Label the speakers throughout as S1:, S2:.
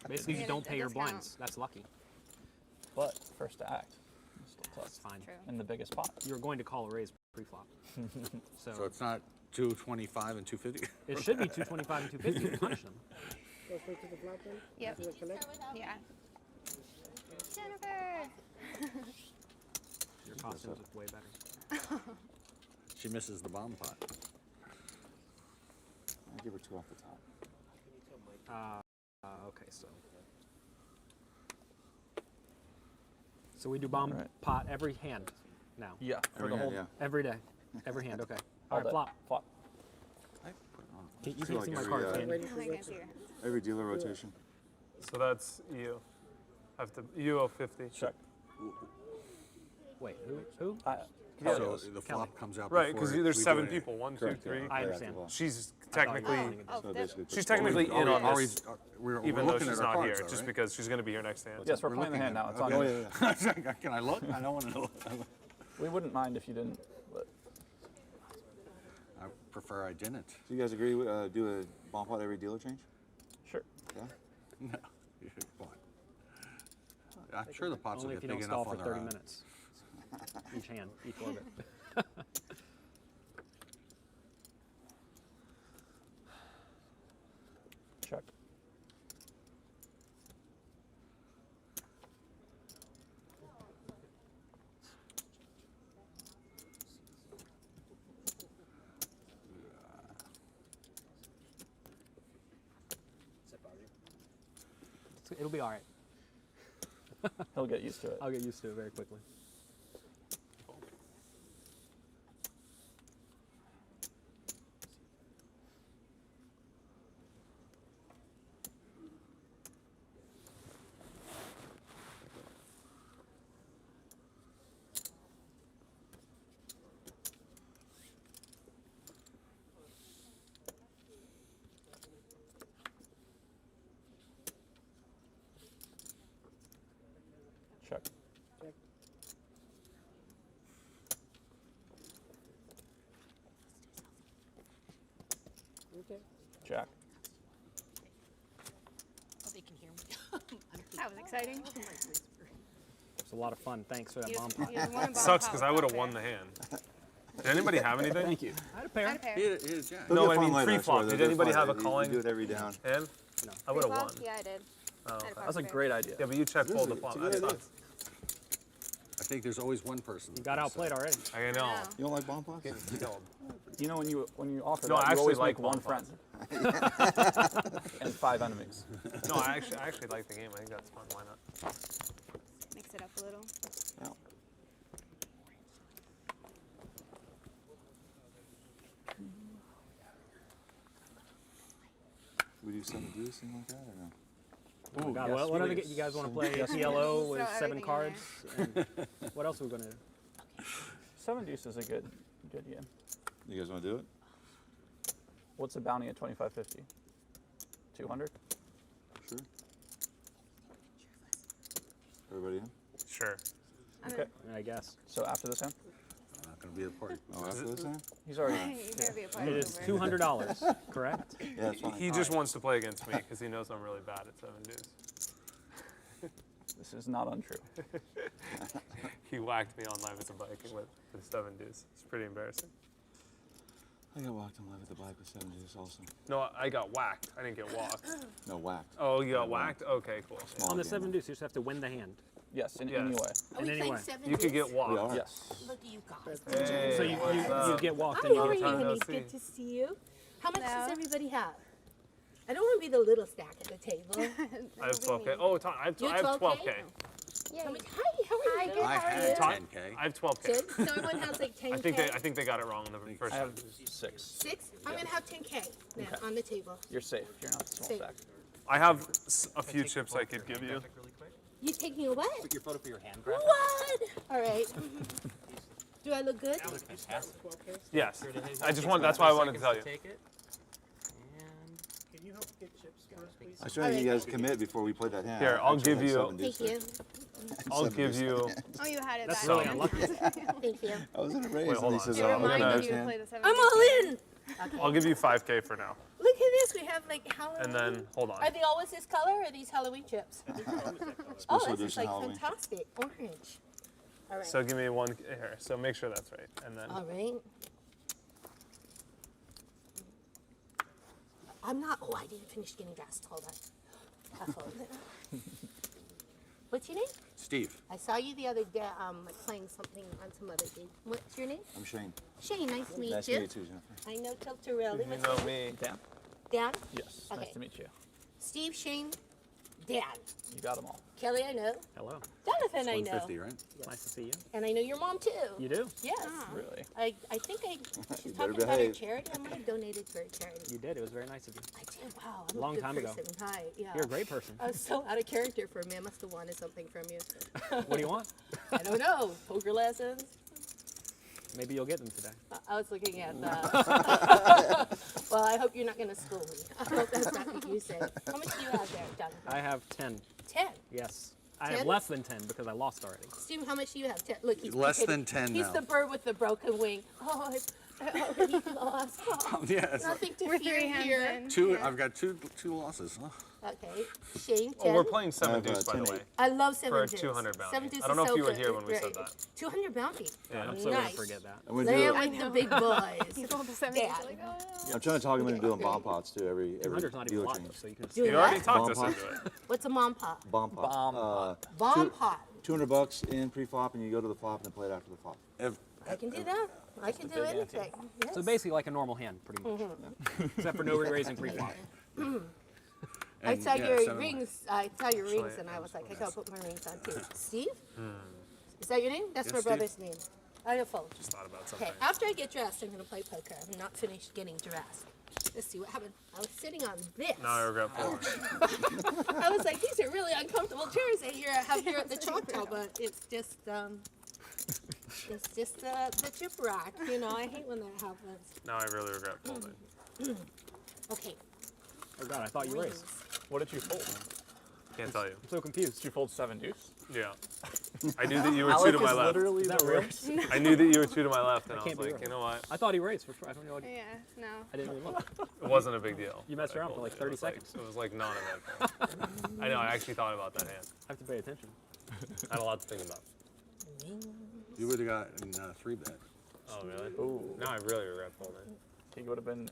S1: Basically, you don't pay your blinds. That's lucky.
S2: But first to act. Still tough.
S1: That's fine.
S3: True.
S2: In the biggest pot.
S1: You're going to call a raise pre-flop.
S4: So it's not 225 and 250?
S1: It should be 225 and 250 to punish them.
S5: Go straight to the flop then?
S3: Yep.
S5: Do a collect?
S3: Yeah. Jennifer!
S1: Your costumes look way better.
S4: She misses the bomb pot.
S6: I'll give her 2 off the top.
S1: Okay, so we do bomb pot every hand now.
S2: Yeah.
S1: For
S6: Every
S1: the
S6: hand,
S1: whole,
S6: yeah.
S1: every day, every hand. Okay. All
S2: All
S1: right,
S2: day.
S1: flop.
S2: Flop.
S4: I put it on.
S1: You
S6: Feel
S1: can't
S6: like
S1: see my
S6: every,
S1: card,
S6: uh,
S1: can you?
S5: Waiting
S3: I
S5: for
S3: can't
S5: Rex.
S3: see her.
S6: Every dealer rotation.
S7: So that's you. You owe 50.
S2: Check.
S1: Wait, who?
S7: Yeah.
S4: So the flop comes out
S7: Right,
S4: before
S7: because there's
S4: we do
S7: 7
S4: it.
S7: people. 1, 2,
S6: Correct,
S7: 3.
S6: yeah.
S1: I understand.
S7: She's
S1: I thought you
S7: technically,
S1: were
S3: Oh,
S6: So
S3: that,
S6: basically,
S7: she's
S6: puts
S7: technically
S6: forward.
S7: in on
S4: Are
S7: this,
S4: we're
S7: even though
S4: looking
S7: she's
S4: at our
S7: not
S4: cards,
S7: here,
S4: though,
S7: just
S4: right?
S7: because she's going to be here next hand.
S2: Yes, we're playing the
S4: looking
S2: hand
S4: at
S2: now.
S4: it.
S2: It's on
S4: Okay.
S2: you.
S4: Can I look? I don't want to look.
S2: We wouldn't mind if you didn't, but
S4: I prefer I didn't.
S6: So you guys agree do a bomb pot every dealer change?
S2: sure.
S6: Yeah?
S4: No. Come on. I'm sure the pots will
S1: Only
S4: get
S1: if you
S4: big
S1: don't stall
S4: enough
S1: for
S4: on their
S1: 30
S4: own.
S1: minutes. Each hand, each orbit.
S2: Check.
S1: It'll be all right.
S2: He'll get used to it.
S1: I'll get used to it very quickly.
S2: Check.
S5: Okay.
S2: Jack.
S8: They can hear me.
S3: that was exciting.
S1: It's a lot of fun. Thanks for that
S3: You-
S1: bomb pot.
S3: you won a bomb
S7: Sucks
S3: pot
S7: because
S3: with
S7: I would have
S3: Banter.
S7: won the hand. Did anybody have anything?
S2: Thank you.
S1: I had a pair.
S3: Had a pair.
S4: He is Jack.
S6: They'll
S7: No,
S6: get
S7: I
S6: fun
S7: mean
S6: later,
S7: free
S6: I
S7: flop.
S6: swear.
S7: Did
S6: They'll
S7: anybody
S6: get
S7: have a
S6: fun.
S7: calling
S6: You do it every down.
S7: hand? I would have won.
S3: Yeah, I did.
S7: Oh,
S3: Had a
S7: okay.
S3: pocket
S2: That's a
S3: pair.
S2: great idea.
S7: Yeah, but you check fold the flop.
S6: It's a
S7: That
S6: good
S7: sucks.
S4: I think there's always one person.
S1: You got outplayed already.
S7: I know.
S3: Yeah.
S6: You don't like bomb pots?
S7: Getting killed.
S2: You know when you offer
S7: No, I
S2: that, you
S7: actually
S2: always
S7: like
S2: make one
S7: bomb
S2: friend
S7: pots.
S2: and 5 enemies.
S7: No, I actually like the game. I think that's fun. Why not?
S3: Mix it up a little.
S6: Yeah. We do 7 deuce, something like that, or no?
S1: Oh, God,
S2: yes,
S1: what other
S2: please.
S1: you guys want to play?
S2: Yes,
S1: PLO with
S3: Throw
S1: 7
S3: everything in
S1: cards. And what else are we going to do?
S2: 7 deuce is a good game.
S6: You guys want to do it?
S2: What's the bounty at 25.50? 200?
S6: Sure. Everybody in?
S7: Sure.
S2: Okay.
S1: I guess.
S2: So after this hand?
S4: I'm not going to be a part.
S6: Oh, after this hand?
S2: He's already
S3: You better be a part
S1: It is $200, correct?
S6: Yeah, that's fine.
S7: He just wants to play against me because he knows I'm really bad at 7 deuce.
S2: This is not untrue.
S7: He whacked me on live as a biking with 7 deuce. It's pretty embarrassing.
S6: I got walked on live at the bike with 7 deuce also.
S7: No, I got whacked. I didn't get walked.
S6: No, whacked.
S7: Oh, you got whacked? Okay, cool.
S6: Small
S1: On the
S6: game.
S1: 7 deuce, you just have to win the hand.
S2: Yes, in
S7: Yes.
S2: any way.
S8: Are
S1: In
S8: we
S1: any
S8: playing
S1: way.
S8: 7
S7: You could
S8: deuce?
S7: get walked.
S6: We are.
S2: Yes.
S8: Look at you guys.
S7: Hey,
S1: So you
S7: what's up?
S1: get walked
S8: Hi,
S1: and
S8: how
S1: you
S8: are
S1: get
S8: you,
S7: time no
S8: honey?
S7: see.
S8: Good to see you. How much
S3: Hello.
S8: does everybody have? I don't want to be the little stack at the table.
S7: I have 12K. Oh, Tom, I have
S8: You
S7: 12K.
S3: Yay.
S8: How much? Hi, how are you?
S3: Good,
S4: I
S3: how are
S4: had
S3: you?
S4: 10K.
S7: I have 12K.
S8: Good. So everyone has like 10K.
S7: I think they got it wrong in the first
S2: I have
S7: time.
S2: 6.
S8: 6? I'm going to have 10K now on the table.
S2: You're safe. You're not a small
S8: Safe.
S2: stack.
S7: I have a few chips I could give you.
S8: You taking a what?
S1: Take your photo for your hand graph.
S8: What? All right. Do I look good?
S7: Yes. I just want. That's why I wanted to tell you.
S1: Take it. And
S5: Can you help get chips for us, please?
S6: I was trying to get you guys to commit before we played that hand.
S7: Here, I'll
S6: Actually,
S7: give
S6: had
S7: you-
S6: 7 deuce
S8: Thank
S6: there.
S8: you.
S7: I'll give you.
S3: Oh, you had it
S1: that's
S3: that
S1: really
S3: time.
S1: unlucky.
S8: Thank you.
S6: I was in a race
S7: Wait, hold
S6: and he
S7: on.
S6: says,
S3: It
S6: I'm going to
S3: reminded you to
S6: understand.
S3: play the 7
S8: I'm
S3: deuce.
S8: all in.
S7: I'll give you 5K for now.
S8: Look at this. We have like Halloween.
S7: And then, hold on.
S8: Are they always this color or are these Halloween chips? Oh,
S6: Special
S8: this is
S6: edition
S8: like
S6: Halloween.
S8: fantastic. Orange. All right.
S7: So give me one here. So make sure that's right. And then,
S8: All right. I'm not. Oh, I didn't finish getting dressed. Hold on. Hold on. What's your name?
S4: Steve.
S8: I saw you the other day, like playing something on some other game. What's your name?
S6: I'm Shane.
S8: Shane. Nice to meet
S6: Nice to
S8: you.
S6: meet you too, Jennifer.
S8: I know Torelli.
S2: You
S8: What's
S2: know
S8: your name?
S2: me, Dan?
S8: Dan.
S2: Yes.
S8: Okay.
S2: Nice to meet you.
S8: Steve, Shane, Dan.
S2: You got them all.
S8: Kelly, I know.
S1: Hello.
S8: Jonathan, I know.
S4: 150, right?
S1: Nice to see you.
S8: And I know your mom too.
S1: You do?
S8: Yes.
S2: Really?
S8: I think she's
S6: You better
S8: talking about her
S6: behave.
S8: charity. I might have donated to her charity.
S1: You did. It was very nice of you.
S8: I did. Wow. I'm
S1: Long
S8: a good
S1: time ago.
S8: person. Hi. Yeah.
S1: You're a great person.
S8: I was so out of character for me. I must have wanted something from you.
S1: What do you want?
S8: I don't know. Poker lessons.
S1: Maybe you'll get them today.
S8: I was looking at. Well, I hope you're not going to school me. I hope that's not what you say. How much do you have there, Jonathan?
S1: I have 10.
S8: 10.
S1: Yes. I have
S8: 10?
S1: less than 10 because I lost already.
S8: Steve, how much do you have? 10. Look, he's
S4: Less
S8: pretending-
S4: than 10
S8: He's
S4: now.
S8: the bird with the broken wing. Oh, I already lost. Oh,
S4: Yes.
S8: nothing to
S3: We're
S8: fear
S3: 3 hands
S8: here.
S3: in.
S4: Two.
S3: Yeah.
S4: I've got two losses. Huh?
S8: Okay, Shane, 10.
S7: oh, we're playing Seven
S6: have,
S7: Deuce, by the
S6: 10-8.
S7: way.
S8: I love
S7: For a
S8: seven deuce.
S7: 200 bounty.
S8: Seven deuce
S7: I don't
S8: is
S7: know if
S8: so
S7: you were
S8: good.
S7: here when we
S8: Right.
S7: said that.
S8: 200 bounty.
S1: Yeah, I'm so going
S8: Nice.
S1: to forget that.
S6: I'm, gonna
S8: Lay
S6: do
S8: it
S6: it.
S8: with the big boys.
S3: You rolled a 70.
S8: Dad.
S3: Like, oh,
S6: I'm trying to talk him into doing bomb pots too. Every
S1: 200's not even a
S6: dealer
S1: lot,
S6: change.
S1: though, so you can
S8: Do
S7: You already
S8: what?
S7: talked us
S6: Bomb
S7: into it.
S8: What's a mom pot?
S6: Bomb pot.
S2: Bomb pot.
S8: Bomb pot.
S6: $200 in pre-flop, and you go to the flop and play it after the flop.
S8: I can do that. I can do
S2: big ante.
S8: anything. Yes.
S1: So basically like a normal hand, pretty much. Except for no raising pre-flop.
S8: I
S4: And,
S8: saw
S4: yeah,
S8: your
S4: 7
S8: rings. I saw your rings,
S7: Actually,
S8: and I was like, I
S7: yes.
S8: gotta put my rings on too. Steve? Is that your name? That's
S4: Yes,
S8: my
S4: Steve.
S8: brother's name. I have phone.
S7: Just thought about something.
S8: Okay, after I get dressed, I'm gonna play poker. I'm not finished getting dressed. Let's see what happened. I was sitting on this.
S7: Now I regret pulling.
S8: I was like, these are really uncomfortable chairs that you have here at the Choctaw, but it's just the chip rack. You know, I hate when that happens.
S7: Now I really regret folding.
S8: Okay.
S1: Oh God, I thought you raised.
S2: What did you fold?
S7: Can't tell you.
S1: I'm so confused.
S2: Did you fold 7 deuce?
S7: Yeah. I knew that you were
S2: Alec
S7: two to my
S2: is
S7: left.
S2: literally
S1: Is that
S2: the
S1: real?
S2: worst.
S7: I knew that you were two to my left, and I was
S1: can't be
S7: like,
S1: real.
S7: you know what?
S1: I thought he raised. I don't know.
S3: yeah, no.
S1: I didn't even look.
S7: It wasn't a big deal.
S1: You messed
S7: that I
S1: around for like
S7: folded.
S1: 30
S7: It was
S1: seconds.
S7: It was like non-eventful. I know. I actually thought about that hand.
S1: I have to pay attention.
S7: I had a lot to think about.
S4: You would have gotten 3-bet.
S7: Oh really?
S2: Ooh.
S7: Now I really regret folding.
S2: He would have been. The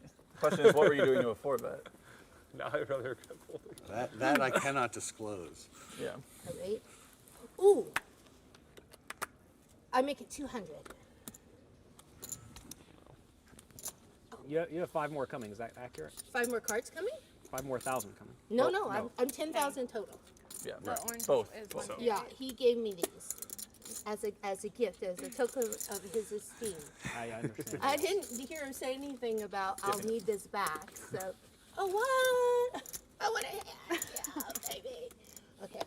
S2: question is, what were you doing to a 4-bet?
S7: Now I really regret folding.
S4: That I cannot disclose.
S2: Yeah.
S8: All right. Ooh. I make it 200.
S1: You have 5 more coming. Is that accurate?
S8: 5 more cards coming?
S1: 5 more thousand coming.
S8: No,
S2: Oh,
S8: no,
S2: no.
S8: I'm 10,000 total.
S2: Yeah.
S3: The orange
S2: Both.
S3: is
S2: Both.
S3: 1.
S8: Yeah, he gave me these as a gift, as a token of his esteem.
S1: I understand.
S8: I didn't hear him say anything about I'll need this back. So, oh what? I want to yeah, baby. Okay.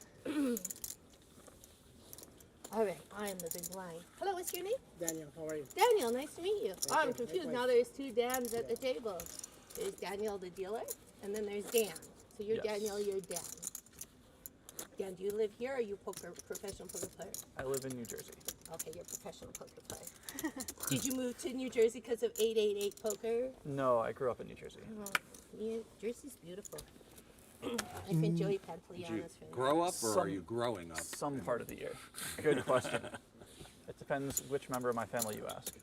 S8: All right, I am the big blind. Hello, what's your name?
S5: Daniel, how are you?
S8: Daniel, nice to meet you. Oh, I'm
S5: you.
S8: confused.
S5: Likewise.
S8: Now there's 2 Dans at the table. There's Daniel the dealer, and then there's Dan. So you're
S2: Yes.
S8: Daniel, you're Dan. Dan, do you live here or are you professional poker player?
S2: I live in New Jersey.
S8: Okay, you're a professional poker player. Did you move to New Jersey because of 888 poker?
S2: No, I grew up in New Jersey.
S8: Well, New Jersey's beautiful. I think Joey
S4: Did you
S8: Pantoliano's from
S4: grow up or are
S2: Some-
S4: you growing up?
S2: Some part of the year. Good question. It depends which member of my family you ask.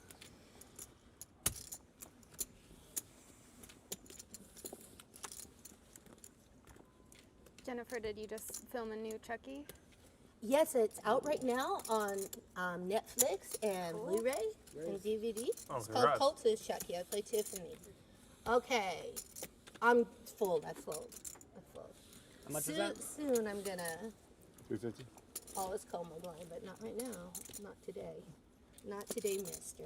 S3: Jennifer, did you just film a new Chucky?
S8: Yes, it's out right now on Netflix and
S3: Cool.
S8: Blu-ray and DVD.
S7: Oh,
S8: It's called
S7: congrats.
S8: Cultist Chucky. I play Tiffany. Okay, I'm full. That's full. That's full.
S1: How much
S8: soon,
S1: is that?
S8: Soon I'm gonna
S6: 350.
S8: always call my blind, but not right now. Not today. Not today, mister.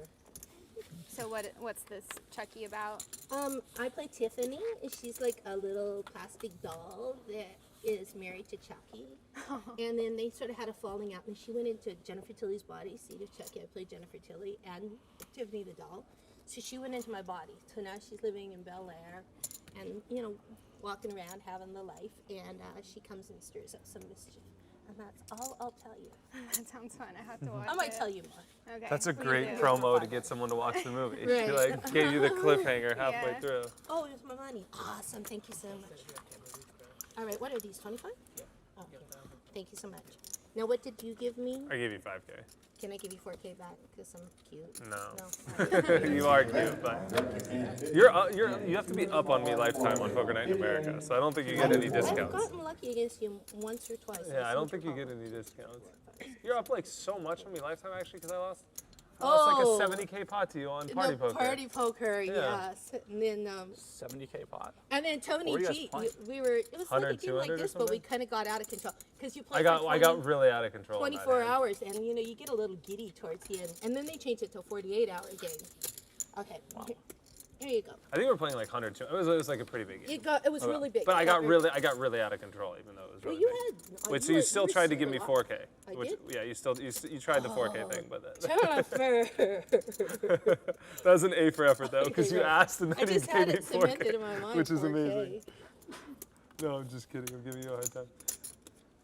S3: So what's this Chucky about?
S8: I play Tiffany. She's like a little plastic doll that is married to Chucky. And then they sort of had a falling out, and she went into Jennifer Tilly's body. See, with Chucky, I played Jennifer Tilly and Tiffany the doll. So she went into my body. So now she's living in Bel Air and, you know, walking around having the life. And she comes and stirs up some mischief. And that's all I'll tell you.
S3: That sounds fun. I have to watch
S8: I might
S3: it.
S8: tell you more.
S3: Okay.
S7: That's a
S3: please
S7: great
S3: do.
S7: promo to get someone to watch the movie. She
S8: Right.
S7: like gave you the cliffhanger halfway
S3: Yeah.
S7: through.
S8: Oh, here's my money. Awesome. Thank you so much. All right, what are these, 25? Yeah. Okay. Thank you so much. Now, what did you give me?
S7: I gave you 5K.
S8: Can I give you 4K back because I'm cute?
S7: No. You are cute, but you have to be up on me lifetime on Poker Night in America, so I don't think you get any
S8: I've
S7: discounts.
S8: gotten lucky against you once or twice.
S7: Yeah, I don't think you get any discounts. You're up like so much on me lifetime actually because I lost
S8: Oh,
S7: like a 70K pot to you on Party Poker.
S8: Party poker,
S7: Yeah.
S8: yes. And then
S2: 70K pot.
S8: Tony
S2: What were you guys
S8: G,
S2: playing?
S8: we were. It was like a
S7: 100,
S8: game like
S7: 200 or
S8: this, but we
S7: something?
S8: kind of got out of control because you
S7: I
S8: played.
S7: got really out of control. in that
S8: 24
S7: hand.
S8: hours, and you know you get a little giddy towards the end, and then they changed it to a 48-hour game. Okay, here you go.
S7: I think we were playing like 100. It was like a pretty big game.
S8: It was really big.
S7: But I got
S8: very-
S7: really out of control, even though it was
S8: Well,
S7: really
S8: you
S7: big.
S8: had.
S7: Wait, so you still tried to give me 4K?
S8: I
S7: Which,
S8: did?
S7: yeah, you tried the 4K thing, but
S8: Jennifer.
S7: that was an A for effort though, because you asked and
S8: I
S7: then you
S8: just had
S7: gave me
S8: it cemented
S7: 4K,
S8: in my mind.
S7: which is
S8: 4K.
S7: amazing. No, I'm just kidding. I'm giving you a hard time.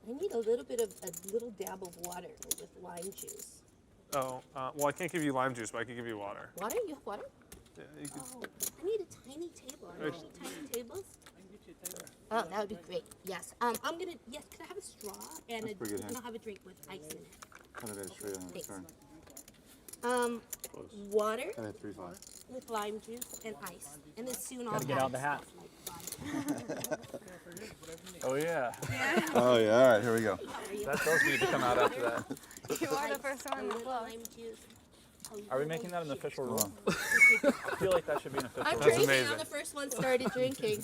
S8: I need a little dab of water with lime juice.
S7: Oh, well, I can't give you lime juice, but I can give you water.
S8: Water? You have water?
S7: Yeah, you can,
S8: Oh, I need a tiny table. Are there any tiny tables? Oh, that would be great. Yes. I'm gonna. Yes. Could I have a straw and
S6: That's pretty good,
S8: and
S6: huh?
S8: I'll have a drink with ice in it.
S6: Kind of got it straight on the
S8: Thanks.
S6: turn.
S8: Water
S6: I had 3-5.
S8: with lime juice and ice, and then soon I'll
S1: Gotta get
S8: have
S1: out the hat.
S8: stuff like
S2: Oh yeah.
S6: Oh, yeah. All right, here we go.
S2: That does need to come out after that.
S3: You are the first one to
S8: with
S3: blow.
S8: lime juice.
S2: Are we making that an official rule?
S6: Hold
S2: I feel like that should be an official
S8: I'm
S2: rule.
S8: drinking.
S7: amazing.
S8: I'm the first one started drinking.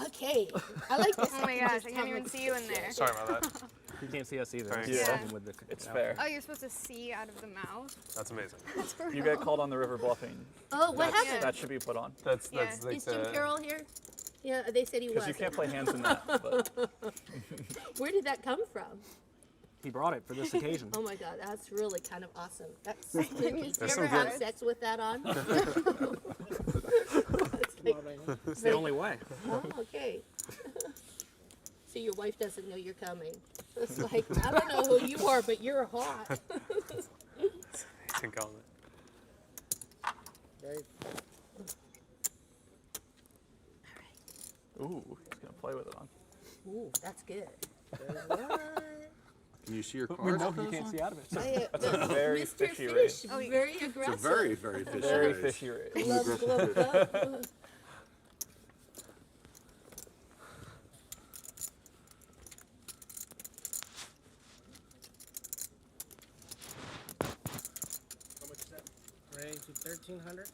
S8: Okay. I like this.
S3: Oh my gosh, I can't even see you in there.
S7: sorry about that.
S1: You can't see us either.
S7: Thanks.
S1: It's
S2: Yeah.
S1: something with the,
S2: It's fair.
S3: Oh, you're supposed to see out of the mouth?
S7: That's amazing.
S3: That's for
S2: You
S3: real.
S2: get called on the river bluffing.
S8: Oh, what
S2: That's-
S8: happened?
S2: That should be put on.
S7: That's
S3: Yeah.
S7: like
S8: Is Jim Carroll here? Yeah, they said he was.
S2: Because you can't play hands in that. But
S8: Where did that come from?
S1: He brought it for this occasion.
S8: Oh my God, that's really kind of awesome. That's. Did you
S7: There's
S8: ever
S7: some
S8: have
S3: good-
S8: sex with that on? It's like,
S1: It's the only way.
S8: oh, okay. So your wife doesn't know you're coming. It's like, I don't know who you are, but you're hot.
S7: Amazing comment.
S5: Very
S2: ooh, he's gonna play with it on.
S8: Ooh, that's good.
S4: Can you see your
S1: We
S4: cards?
S1: know you can't see out of it.
S2: That's a very
S8: Mr.
S2: fishy
S8: Fish,
S2: race.
S8: very
S4: It's a
S8: aggressive.
S4: very, very fishy
S2: Very
S4: race.
S2: fishy race.
S8: Glove, glove, glove.
S5: How much is that? Ready to 1,300.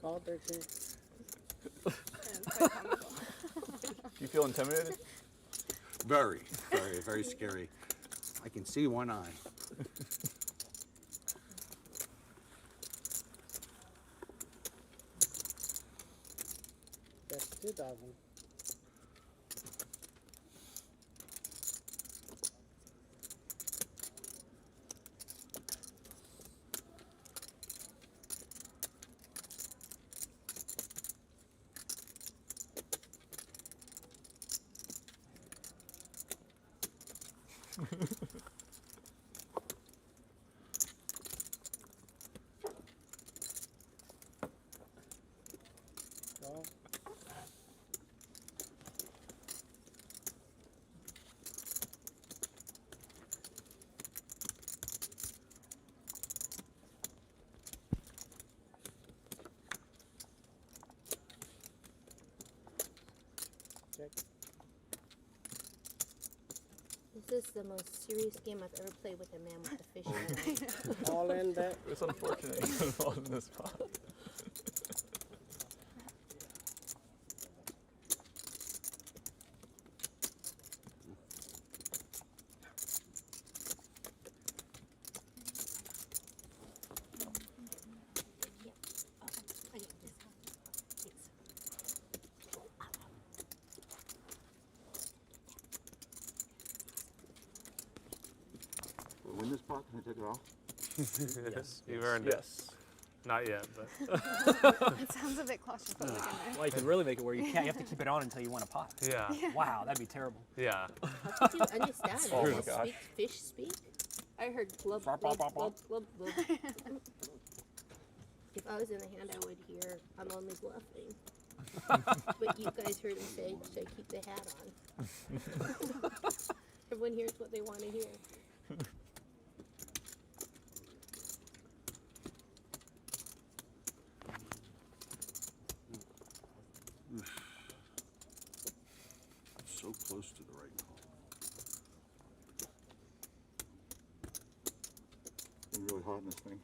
S5: Call 13.
S3: That's quite comical.
S2: You feel intimidated?
S4: Very, very, very scary. I can see one eye.
S5: That's 2,000. Call. Check.
S8: This is the most serious game I've ever played with a man with a fish in it.
S5: All in bet.
S2: It's unfortunate he's involved in this spot.
S8: I get this. Thanks.
S6: Win this pot? Can I take it off?
S2: Yes.
S7: You've earned it.
S2: Yes.
S7: Not yet, but
S3: It sounds a bit claustrophobic in there.
S1: Well, you could really make it where you can't. You have to keep it on until you want a pot.
S7: yeah,
S1: Wow, that'd be terrible.
S7: yeah.
S8: How could you understand?
S2: Oh my
S8: How
S2: gosh.
S8: fish speak? I heard glub,
S1: Flop,
S8: glub,
S1: flop,
S8: glub,
S1: flop,
S8: glub, glub. If I was in the hand, I would hear, I'm only bluffing. But you guys heard him say, should I keep the hat on? Everyone hears what they want to hear.
S4: So close to the right call.
S6: It's really hot in this thing.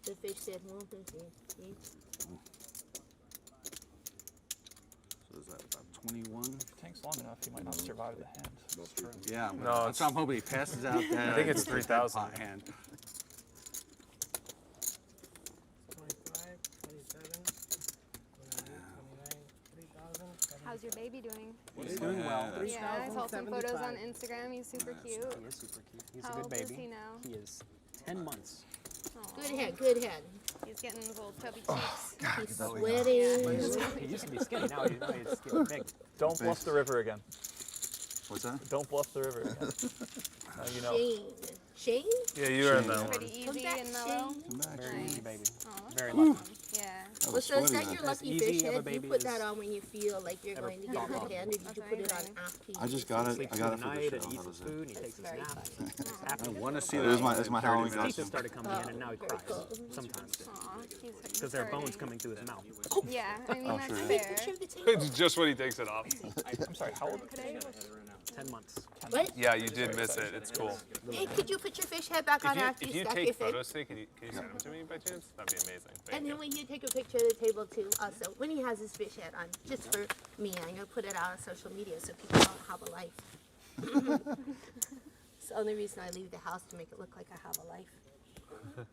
S8: The fish said, well, see.
S4: So is that about 21?
S2: If it takes long enough, he might not survive the hand.
S6: That's true.
S4: Yeah,
S7: No,
S4: that's what I'm hoping he passes out that.
S7: I think it's
S4: that
S7: 3,000.
S4: pot hand.
S5: 25, 27, 28, 29, 3,000.
S3: How's your baby doing?
S1: He's doing well.
S3: Yeah, I saw some photos on
S5: 3,075.
S3: Instagram. He's super cute.
S1: He is super cute. He's
S3: How
S1: a good
S3: old
S1: baby.
S3: is he now?
S1: He is 10 months.
S3: Aw,
S8: Good head, good head.
S3: He's getting those little chubby cheeks.
S8: He's sweating.
S1: He used to be skinny. Now he's getting big.
S2: Don't bluff the river again.
S6: What's that?
S2: Don't bluff the river again. Now you know.
S8: Shane. Shane?
S7: Yeah, you were in that one.
S3: Pretty
S8: Come
S3: easy
S8: back,
S3: and mellow.
S8: Shane.
S6: Come back.
S1: Very easy baby.
S3: Aw,
S1: Very lucky.
S3: yeah.
S6: I
S8: Well,
S6: was
S8: so is
S6: sweating
S8: that your
S6: that.
S8: lucky
S1: As easy
S8: fish
S1: of a
S8: head? You
S1: baby
S8: put that
S1: as
S8: on when you feel like you're
S1: ever
S8: going to get
S1: thought
S8: a
S1: of.
S8: good hand, or did you
S3: That's
S8: put it on
S3: amazing.
S8: after you
S6: I just got it.
S1: Sleeps
S6: I got it
S1: through
S6: for
S1: the
S6: the
S1: night and
S6: show.
S1: eats
S6: That
S1: his
S6: was
S1: food and he
S8: That's
S1: takes his
S8: very
S1: nap.
S8: fun.
S1: After
S4: I want to see
S6: It
S4: that.
S6: was my- it's my Halloween
S1: his teeth
S6: costume.
S1: have started coming in and now he
S8: Very
S1: cries
S8: cool.
S1: sometimes
S3: Aw, he's
S1: because there are bones
S3: starting.
S1: coming through his mouth.
S3: Yeah, I mean,
S6: Oh,
S3: that's
S6: sure.
S8: Take a
S3: fair.
S8: picture of the table.
S7: It's just when he takes it off.
S2: I'm sorry, how old?
S1: 10 months.
S8: What?
S7: Yeah, you did miss it. It's cool.
S8: Hey, could you put your fish head back on after
S7: If
S8: you
S7: you
S8: stack your
S7: take
S8: thing?
S7: photos today, can you send them to me by chance? That'd be amazing. Thank
S8: And
S7: you.
S8: then when you take a picture of the table too, also, when he has his fish head on, just for me, I'm gonna put it out on social media so people don't have a life. It's the only reason I leave the house, to make it look like I have a life.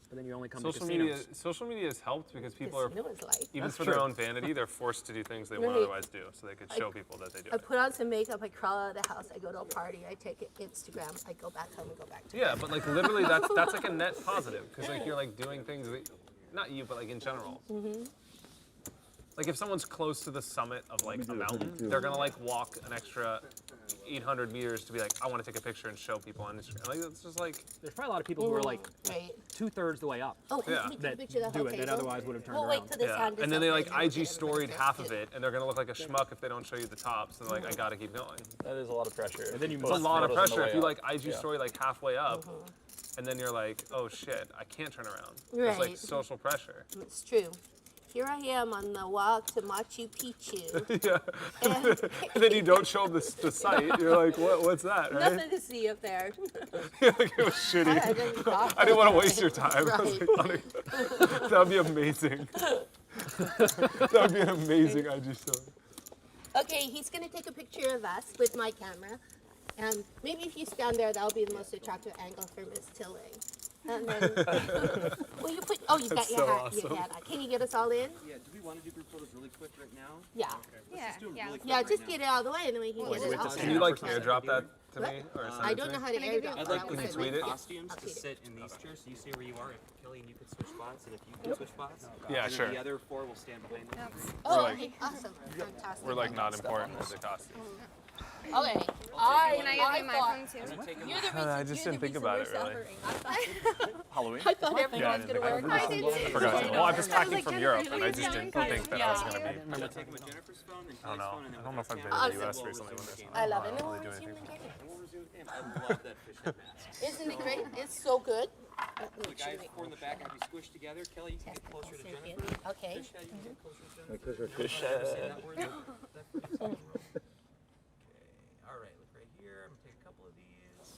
S1: But then you only come
S7: Social
S1: to
S7: media,
S1: casinos.
S7: social media has helped because people are,
S8: Casino's life.
S7: even
S1: That's
S7: for
S1: true.
S7: their own vanity, they're forced to do things they won't
S8: Right.
S7: otherwise do, so they could show people that they do
S8: I
S7: it.
S8: put on some makeup, I crawl out of the house, I go to a party, I take it Instagram, I go back home and go back to
S7: Yeah, but like literally, that's like a net positive because like you're like doing things that, not you, but like in general. Like if someone's close to the summit of like a mountain, they're gonna like walk an extra 800 meters to be like, I want to take a picture and show people on Instagram. Like it's just like,
S1: There's probably a lot of people who are like
S8: Right.
S1: 2/3 the way up
S8: Oh,
S7: Yeah.
S8: let me take a
S1: that
S8: picture of the
S1: do
S8: whole
S1: it that
S8: table.
S1: otherwise would have turned
S8: We'll
S1: around.
S8: wait till this
S7: yeah.
S8: hand is
S7: And then they
S8: up
S7: like
S8: and then
S7: IG
S8: we'll
S7: storied
S8: get
S7: half of
S8: everybody
S7: it, and they're gonna look like a schmuck if they don't show you the tops. So they're like, I gotta keep going.
S2: That is a lot of pressure.
S1: And then you
S7: It's a
S1: Post
S7: lot of
S2: photos on the
S7: pressure
S2: way
S7: if you
S2: up.
S7: like IG
S2: Yeah.
S7: story like halfway up, and then you're like, oh shit, I can't turn around. It's
S8: Right.
S7: like social pressure.
S8: It's true. Here I am on the walk to Machu Picchu.
S7: Yeah. And then you don't show them the site. You're like, what's that, right?
S8: Nothing to see up there.
S7: You're like, it was shitty.
S8: I didn't talk.
S7: I didn't want to waste your time. I was
S8: Right.
S7: like, honey, that would be amazing. That would be an amazing IG story.
S8: Okay, he's gonna take a picture of us with my camera. And maybe if you stand there, that'll be the most attractive angle for Miss Tilling. And then, will you put, oh, you've got
S7: That's
S8: your
S7: so
S8: hat,
S7: awesome.
S8: your hat on. Can you get us all in?
S9: Yeah, do we want to do group photos really quick right now?
S8: Yeah.
S3: Yeah,
S9: do 'em
S3: yeah.
S9: really quick.
S8: Yeah,
S9: right
S8: just
S9: now.
S8: get it out of the way and then we can get it out.
S7: Can you like airdrop that to me or send
S8: I
S7: it
S8: don't
S7: to
S8: know
S7: me?
S8: how to
S3: Can I give you
S8: airdrop.
S3: a
S9: I'd
S8: but
S9: like
S8: I
S9: the
S8: will
S7: Can you
S8: send
S7: tweet it?
S9: costumes
S8: I'll
S9: to
S8: tweet it.
S9: sit in these chairs, so you say where you are. If Kelly and you could switch spots, and if you can switch spots.
S7: Yeah,
S9: and
S7: sure.
S9: then the other four will stand behind them.
S8: Oh,
S7: like-
S8: okay, awesome, fantastic.
S7: We're like not important as a costume.
S8: Okay,
S3: Can I give you my
S8: thought,
S3: phone too?
S8: you're the reason,
S7: I just
S8: you're
S7: didn't
S8: the
S7: think
S8: reason
S7: about
S8: we're
S7: it, really.
S8: suffering. I
S2: Halloween?
S8: thought everyone
S7: Yeah, I
S8: was
S7: didn't
S8: gonna wear
S7: think
S8: a
S3: I
S8: costume.
S3: did too.
S7: Forgot. Well, I'm just
S3: I was
S7: packing
S3: like,
S7: from
S3: Jennifer,
S7: Europe,
S3: you're
S7: and I
S3: like
S7: just
S3: down
S7: didn't
S3: in
S7: think that I was gonna be.
S9: I'm gonna take them with Jennifer's phone and
S7: I don't
S9: Kelly's
S7: know.
S9: phone, and then
S7: I don't know if I've been
S8: Awesome.
S7: to the U.S. recently when this.
S8: I love it. And
S7: don't
S8: we'll
S7: really do
S8: resume
S7: anything.
S8: the game.
S9: we'll resume the game. I love that fish head mask.
S8: Isn't it great? It's so good.
S9: The guys four in the back have you squished together. Kelly, you can get closer to Jennifer.
S8: Okay.
S9: Fish head, you can get closer to Jennifer.
S6: Like this or
S2: Fish
S9: Say
S2: head.
S9: that word. That phrase. Okay. All right. Look right here. I'm gonna take a couple of these.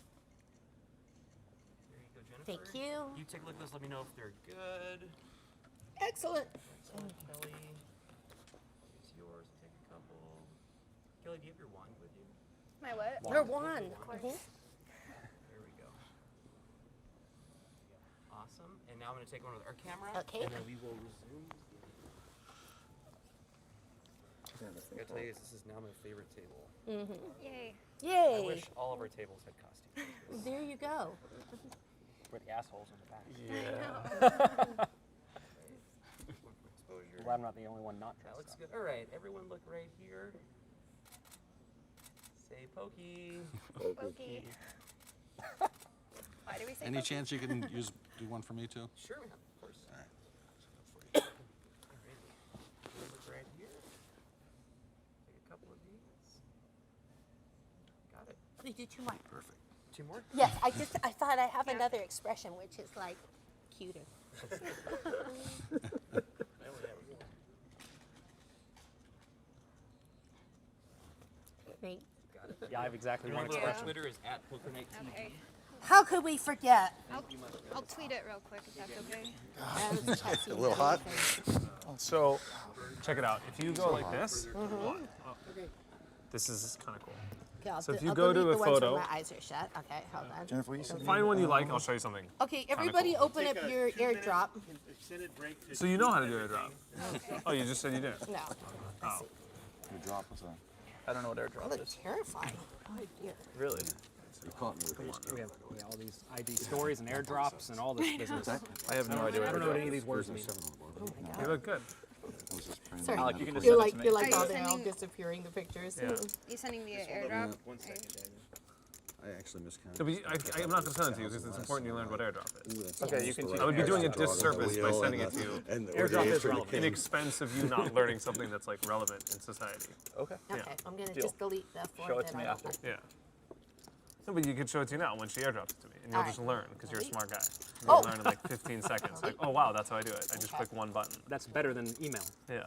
S9: There you go, Jennifer.
S8: Thank you.
S9: You take a look at those. Let me know if they're good.
S8: Excellent.
S9: Excellent, Kelly. Here's yours. Take a couple. Kelly, do you have your wand with you?
S3: My what?
S8: Your wand. Mhm.
S9: There we go. Awesome. And now I'm going to take one with our camera.
S8: Okay.
S9: And then we will resume. I gotta tell you, this is now my favorite table.
S3: Yay.
S9: I
S8: Yay.
S9: wish all of our tables had costumes.
S8: There you go.
S1: We're the assholes in the back.
S7: Yeah.
S1: I'm glad I'm not the only one not
S9: That
S1: dressed
S9: looks
S1: up.
S9: good. All right, everyone look right here. Say pokey.
S3: Pokey. Why do we say
S4: Any
S3: pokey?
S4: chance you can do one for me too?
S9: Sure, of course.
S4: All right.
S9: Alrighty. Look right here. Take a couple of these. Got it.
S8: Let me do 2 more.
S4: Perfect.
S9: 2 more?
S8: Yes, I thought I have another expression which is like cuter. Great.
S9: Got it.
S1: Yeah, I have exactly one
S9: Remember,
S1: expression.
S9: our Twitter is @PokerNightTV.
S3: Okay.
S8: How could we forget?
S3: I'll tweet it real quick if that's okay.
S8: A
S4: little hot?
S7: So, check it out. If you go like this, this is kind of cool.
S8: Okay,
S7: So if
S8: I'll
S7: you go to
S8: delete
S7: a
S8: the ones
S7: photo-
S8: where my eyes are shut. Okay, hold on.
S6: Jennifer, will you send me
S7: Find one you like. I'll show you something.
S8: Okay, everybody open up your airdrop.
S5: Extended break to
S7: So you know how to do a drop. Oh, you just said you didn't.
S8: No.
S7: Oh.
S6: your drop? What's that?
S2: I don't know what
S8: That
S2: airdrop
S8: looks
S2: is.
S8: terrifying. Oh, dear.
S2: Really?
S6: You caught me with
S1: Come
S6: these
S1: on,
S6: two.
S1: we have all these ID stories and airdrops and all this business.
S2: I have no idea
S1: I
S2: what
S1: don't know what any
S2: airdrop
S1: of
S2: is.
S1: these words mean.
S7: You look good.
S6: I was just praying
S8: Sorry.
S6: that
S2: Alec,
S6: I
S2: you can
S6: had
S2: just
S6: a
S8: You're
S2: send it
S8: like
S2: to me.
S8: you're like
S3: Are you
S8: all there, all
S3: sending-
S8: disappearing the pictures.
S7: Yeah.
S3: You sending via
S5: Hold
S3: airdrop?
S5: on 1 second, Daniel.
S4: I actually miscounted.
S7: So, but I'm not going to send it to you because it's important you learned what airdrop is.
S2: Okay, you can
S7: I would be doing a
S2: airdrop.
S7: disservice by sending it to you
S1: Airdrop is relevant.
S7: in expense of you not learning something that's like relevant in society.
S2: Okay.
S8: Okay, I'm gonna
S2: Deal.
S8: just delete the form
S2: Show it
S8: that
S2: to me
S8: I don't
S2: after.
S8: like.
S7: Yeah. No, but you could show it to you now when she airdrops it to me, and you'll
S8: All
S7: just
S8: right.
S7: learn because you're a smart guy.
S8: Oh.
S7: You'll learn in like 15 seconds. Like, oh wow, that's how I do it. I just
S8: Okay.
S7: click one button.
S1: That's better than email.
S7: Yeah.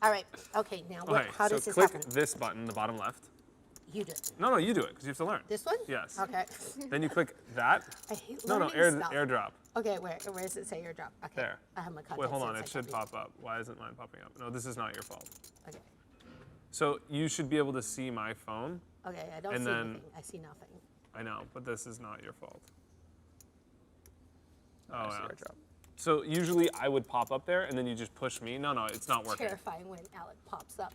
S8: All right. Okay. Now, what,
S7: Okay,
S8: how
S7: so
S8: does this
S7: click
S8: happen?
S7: this button, the bottom left.
S8: You do it.
S7: No, you do it because you have to learn.
S8: This one?
S7: Yes.
S8: Okay.
S7: Then you click that.
S8: I hate
S7: No,
S8: learning stuff.
S7: airdrop.
S8: Okay, where does it say airdrop? Okay.
S7: There.
S8: I have my contact.
S7: Wait, hold on.
S8: since
S7: It
S8: I
S7: should
S8: got
S7: pop up. Why isn't mine popping up? No, this is not your fault.
S8: these. Okay.
S7: So you should be able to see my phone.
S8: Okay. I don't
S7: And
S8: see
S7: then-
S8: anything. I see nothing.
S7: I know, but this is not your fault. Oh,
S2: I see
S7: yeah.
S2: airdrop.
S7: So usually I would pop up there, and then you just push me. No, it's not working.
S8: Terrifying when Alec pops up.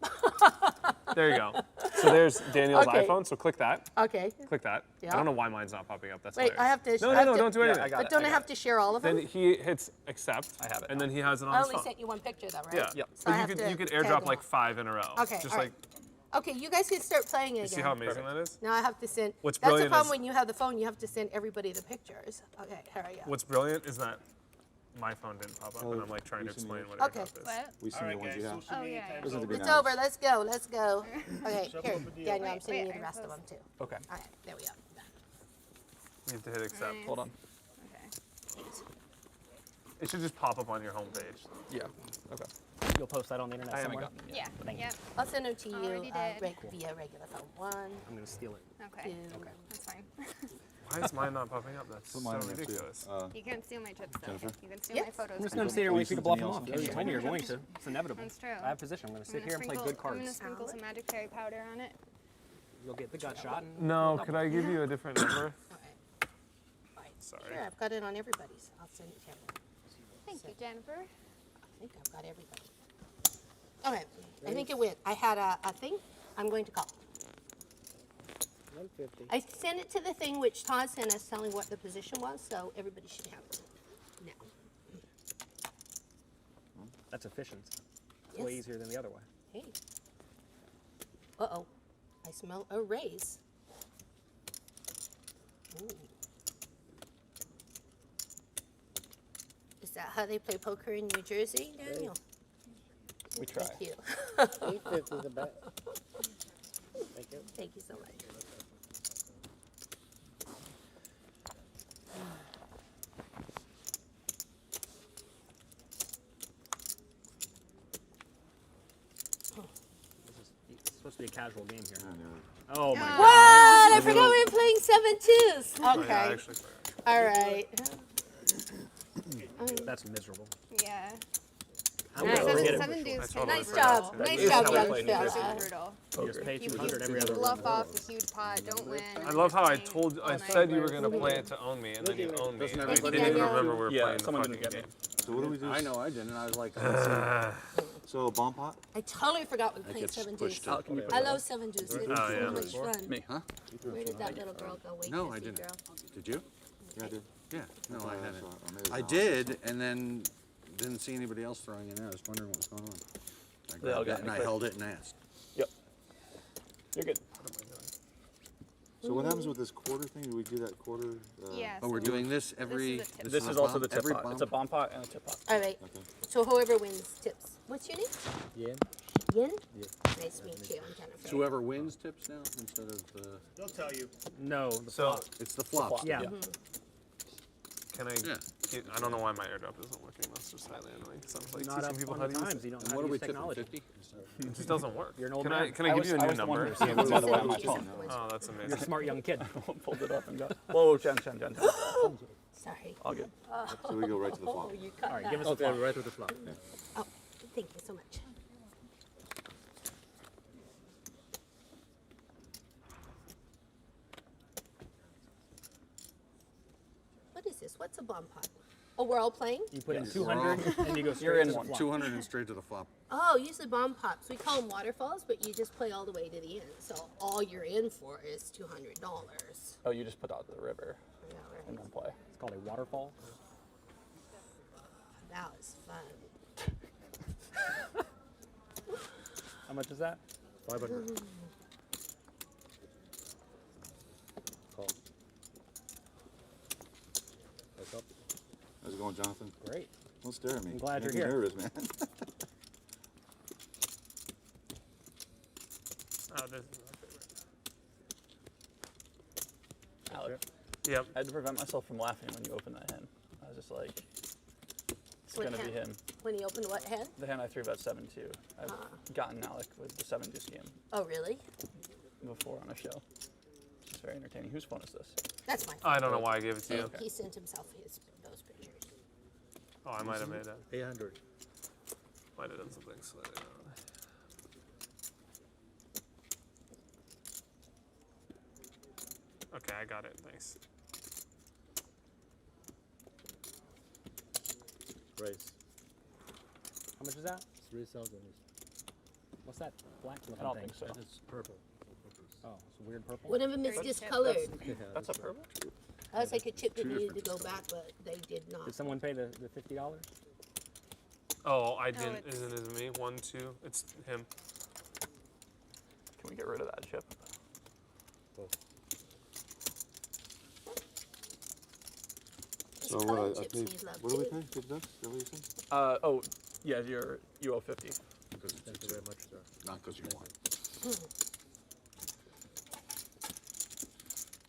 S7: There you go. So there's Daniel's
S8: Okay.
S7: iPhone. So click that.
S8: Okay.
S7: Click that.
S8: Yeah.
S7: I don't know why mine's not popping up. That's
S8: Wait,
S7: hilarious.
S8: I have to.
S7: No,
S8: I
S7: no,
S8: have
S7: no,
S8: to,
S7: don't do anything.
S2: I got
S8: But
S2: it,
S8: don't I
S2: I
S8: have
S2: got
S8: to share all of them?
S7: Then he hits accept.
S2: I have it
S7: And
S2: now.
S7: then he has it on
S8: I
S7: his
S8: only
S7: phone.
S8: sent you one picture though, right?
S7: Yeah.
S2: Yep.
S8: So I
S7: But
S8: have
S7: you could
S8: to tag
S7: airdrop
S8: them
S7: like
S8: all.
S7: 5 in a row.
S8: Okay,
S7: Just
S8: all
S7: like
S8: right. Okay, you guys can start playing again.
S7: you see how amazing that is.
S8: Now I have to send.
S7: What's
S8: That's the
S7: brilliant
S8: problem
S7: is-
S8: when you have the phone. You have to send everybody the pictures. Okay, here I go.
S7: What's brilliant is that my phone didn't pop up, and I'm like trying to explain what
S8: Okay.
S7: airdrop is.
S3: What?
S6: We send
S5: All
S6: the
S5: right,
S6: ones
S5: guys.
S6: you have.
S5: Social
S3: Oh,
S5: media
S3: yeah.
S5: time's
S6: Doesn't have to be
S8: It's
S6: nice.
S8: over. Let's go. Let's go. Okay,
S5: Shuffle
S8: here,
S5: up a deal.
S8: Daniel. I'm
S3: Wait,
S8: sending you
S3: wait,
S8: the rest of them
S3: I'm
S8: too.
S2: Okay.
S8: All right, there we go.
S7: You have to hit accept.
S3: Nice.
S2: Hold on.
S3: Okay.
S7: It should just pop up on your homepage.
S2: Yeah. Okay.
S1: You'll post that on the internet
S2: I haven't
S1: somewhere?
S2: gotten it yet.
S3: Yeah.
S1: Thank you.
S3: Yep.
S8: I'll send them to you
S3: Already did.
S8: via regular phone. 1,
S1: I'm going to steal it.
S3: Okay.
S8: 2.
S3: That's fine.
S7: Why is mine not popping up? That's
S6: Put
S7: so
S6: mine in there too.
S7: ridiculous.
S3: You can't steal my trips though.
S6: Jennifer?
S3: You can steal
S8: Yes.
S3: my photos.
S1: I'm just
S3: from
S1: going
S3: me.
S1: to sit here and wait for you to bluff them
S6: Something
S1: off.
S6: else?
S1: You told me you're going to. It's inevitable.
S3: That's true.
S1: I have position. I'm going to sit
S3: I'm
S1: here and play
S3: gonna
S1: good
S3: sprinkle- I'm gonna
S1: cards.
S3: sprinkle some magic fairy powder on it.
S1: You'll get the gut shot. And
S7: No, could I give you a different number?
S8: Okay. Right.
S7: Sorry.
S8: Sure, I've got it on everybody's. I'll send it to everyone.
S3: Thank you, Jennifer.
S8: I think I've got everybody. Okay, I think it went. I had a thing. I'm going to call.
S5: 150.
S8: I sent it to the thing which Todd sent us telling what the position was, so everybody should have it now.
S1: That's efficient. It's way
S8: Yes.
S1: easier than the other way.
S8: Hey. Uh-oh. I smell a raise. Ooh. Is that how they play poker in New Jersey, Daniel?
S2: We try.
S8: Thank you.
S5: 850 is the bet. Thank you.
S8: Thank you so much.
S1: It's supposed to be a casual game here.
S6: I know.
S1: Oh my god.
S8: What? I forgot we were playing 7-2s.
S7: Oh, yeah, I
S8: Okay.
S7: actually forgot.
S8: All right.
S1: That's miserable.
S3: Yeah.
S1: I'm
S3: Yeah,
S1: gonna forget it.
S3: seven dudes.
S7: I totally
S8: Nice
S7: forgot.
S8: job.
S2: That
S8: Nice
S2: is
S8: job,
S2: how we
S8: young
S2: play New Jersey.
S8: fella.
S3: Brutal.
S1: You just pay
S3: You
S1: 200 every other
S3: bluff
S1: round.
S3: off the huge pot, don't win.
S7: I love how I
S3: Playing
S7: I
S3: all
S7: said
S3: night.
S7: you were going to play it to own me, and then you owned me.
S6: Doesn't
S7: And I
S6: everybody
S7: didn't even
S8: do that?
S7: remember we were
S2: Yeah,
S7: playing the
S2: someone
S7: fucking
S2: didn't get
S7: game.
S6: So what do we do?
S4: I know I didn't. I was like,
S6: So bomb pot?
S8: I totally forgot we played
S6: gets
S8: 7
S6: pushed
S8: dudes.
S6: up.
S2: Can you put
S8: I
S2: that
S8: love
S2: up?
S8: 7 dudes. It
S7: Oh,
S8: was
S7: yeah.
S8: so much fun.
S2: Me.
S4: huh?
S8: Where did that little girl go? Wait,
S4: No, I
S8: Chrissy
S4: didn't.
S8: girl.
S4: Did you?
S6: Yeah, I did.
S4: Yeah, no, I
S6: thought
S4: hadn't.
S6: saw it, or maybe it was
S4: I
S6: an opposite.
S4: did, and then didn't see anybody else throwing it in. I was wondering what was going on. I
S2: They all
S4: grabbed
S2: got
S4: it
S2: me
S4: and I
S2: quick.
S4: held it and asked.
S2: Yep. You're good.
S6: So what happens with this quarter thing? Do we do that quarter?
S3: Yeah.
S4: Oh, we're
S3: so
S4: doing this every.
S3: This is a tip.
S2: This
S4: a
S2: is also
S4: bomb-
S2: the tip
S4: every
S2: pot.
S4: bomb?
S2: It's a bomb pot and a tip pot.
S8: All right.
S6: Okay.
S8: So whoever wins tips. What's your name?
S5: Yen.
S8: Yin? Nice to meet you. I'm Jennifer.
S4: So whoever wins tips now instead of
S5: They'll tell you.
S1: No, the
S7: So
S1: flop.
S4: it's the flops.
S1: Yeah.
S7: can I?
S4: Yeah.
S7: I don't know why my airdrop isn't working. That's just highly annoying. Because I'm like
S1: Not
S7: teaching
S1: up
S7: people
S1: on
S7: how
S1: the
S7: to use
S1: times. You
S7: it.
S1: don't
S4: And
S1: know
S4: what
S1: how
S4: are
S1: to
S4: we
S1: use
S4: tipping?
S1: technology.
S4: 50?
S7: It just doesn't work.
S1: You're an old
S7: can
S1: man.
S7: I? Can I give you a new
S2: was the one
S7: number?
S2: who was the other way on my
S8: She's a
S2: phone.
S8: influencer.
S7: Oh, that's
S1: You're a
S7: amazing.
S1: smart young kid.
S2: Pulled it up and got. Whoa, Jen.
S8: Sorry.
S2: All good.
S6: So we go right to the flop.
S8: Oh, you cut
S1: All right,
S8: that.
S1: give us the
S5: Okay,
S1: flop.
S5: right with the flop.
S8: Oh, thank you so much. What is this? What's a bomb pot? Oh, we're all playing?
S1: You put in
S2: Yes.
S1: 200 and you go straight
S2: You're in
S1: to the
S2: one.
S1: flop.
S4: 200 and straight to the flop.
S8: Oh, usually bomb pops. We call them waterfalls, but you just play all the way to the end. So all you're in for is $200.
S2: Oh, you just put out the river
S8: Yeah,
S2: and
S8: right.
S2: then play.
S1: It's called a waterfall.
S8: That was fun.
S1: How much is that?
S5: 500. Call. What's up?
S6: How's it going, Jonathan?
S1: Great.
S6: Don't stare at me.
S1: I'm glad
S6: Make
S1: you're
S6: me
S1: here.
S6: nervous, man.
S7: Oh, this is my favorite.
S2: Alec.
S7: Yep.
S2: I had to prevent myself from laughing when you opened that hand. I was just like, it's
S8: What
S2: gonna be
S8: hand?
S2: him.
S8: When he opened what hand?
S2: The hand I threw bet 7-2. I've gotten Alec with the 7 deuce game
S8: Oh, really?
S2: before on a show. It's very entertaining. Whose phone is this?
S8: That's my
S7: I don't know why I gave it to you.
S8: He sent himself those pictures.
S7: Oh, I might have made that.
S5: 800.
S7: Might have done something slightly wrong. Okay, I got it. Thanks.
S5: Raise.
S1: How much is that?
S5: 3,000.
S1: What's that black looking
S2: I don't
S1: thing?
S2: think so.
S5: That is purple.
S1: Oh, it's a weird purple.
S8: One of them is
S3: Very
S8: discolored.
S2: That's a purple?
S8: I was like a chip that needed to go back, but they did not.
S1: Did someone pay the $50?
S7: Oh, I didn't.
S3: it's-
S7: Isn't it me? 1, 2. It's him.
S2: Can we get rid of that chip?
S6: So
S8: Discolored
S6: what? I
S8: chips
S6: paid,
S8: need love
S6: what do we
S8: too.
S6: pay? 50 bucks? Is that what you said?
S2: Oh, yeah, you owe 50.
S4: Because
S5: Thank you very much, sir.
S4: not because you won.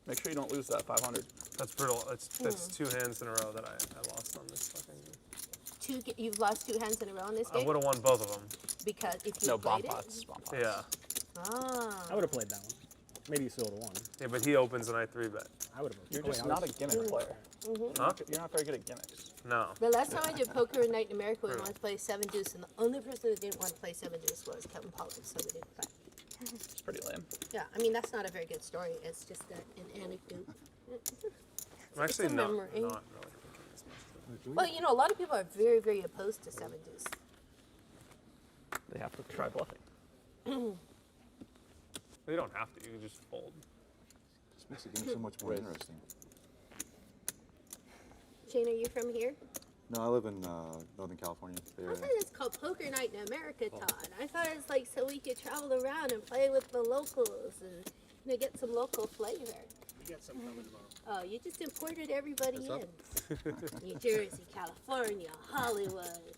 S2: Make sure you don't lose that 500.
S7: That's brutal. That's 2 hands in a row that I lost on this fucking game.
S8: You've lost 2 hands in a row in this
S7: I
S8: game?
S7: would have won both of them.
S8: Because if you
S2: No, bomb
S8: played
S2: pots. Bomb pots.
S7: Yeah.
S8: Ah.
S1: I would have played that one. Maybe you still would have won.
S7: Yeah, but he opens and I 3-bet.
S1: I would have.
S2: You're just not a gimmick player.
S7: Huh?
S2: You're not very good at gimmicks.
S7: No.
S8: The last time I did poker in Night in America, we wanted to play 7 deuce, and the only person that didn't want to play 7 deuce was Kevin Pollard, so we didn't play.
S2: It's pretty lame.
S8: Yeah, I mean, that's not a very good story. It's just an anecdote.
S7: I'm actually
S8: a
S7: not
S8: memory.
S7: really thinking as much.
S8: Well, you know, a lot of people are very, very opposed to 7 deuce.
S2: They have to try bluffing.
S7: You don't have to. You can just fold.
S6: Just makes the game so much more interesting.
S8: Shane, are you from here?
S6: No, I live in Northern California. Bay
S8: I
S6: Area.
S8: thought it's called Poker Night in America, Todd. I thought it was like so we could travel around and play with the locals and get some local flavor.
S5: We got some coming tomorrow.
S8: Oh, you just imported everybody
S5: What's
S8: in. New Jersey, California, Hollywood.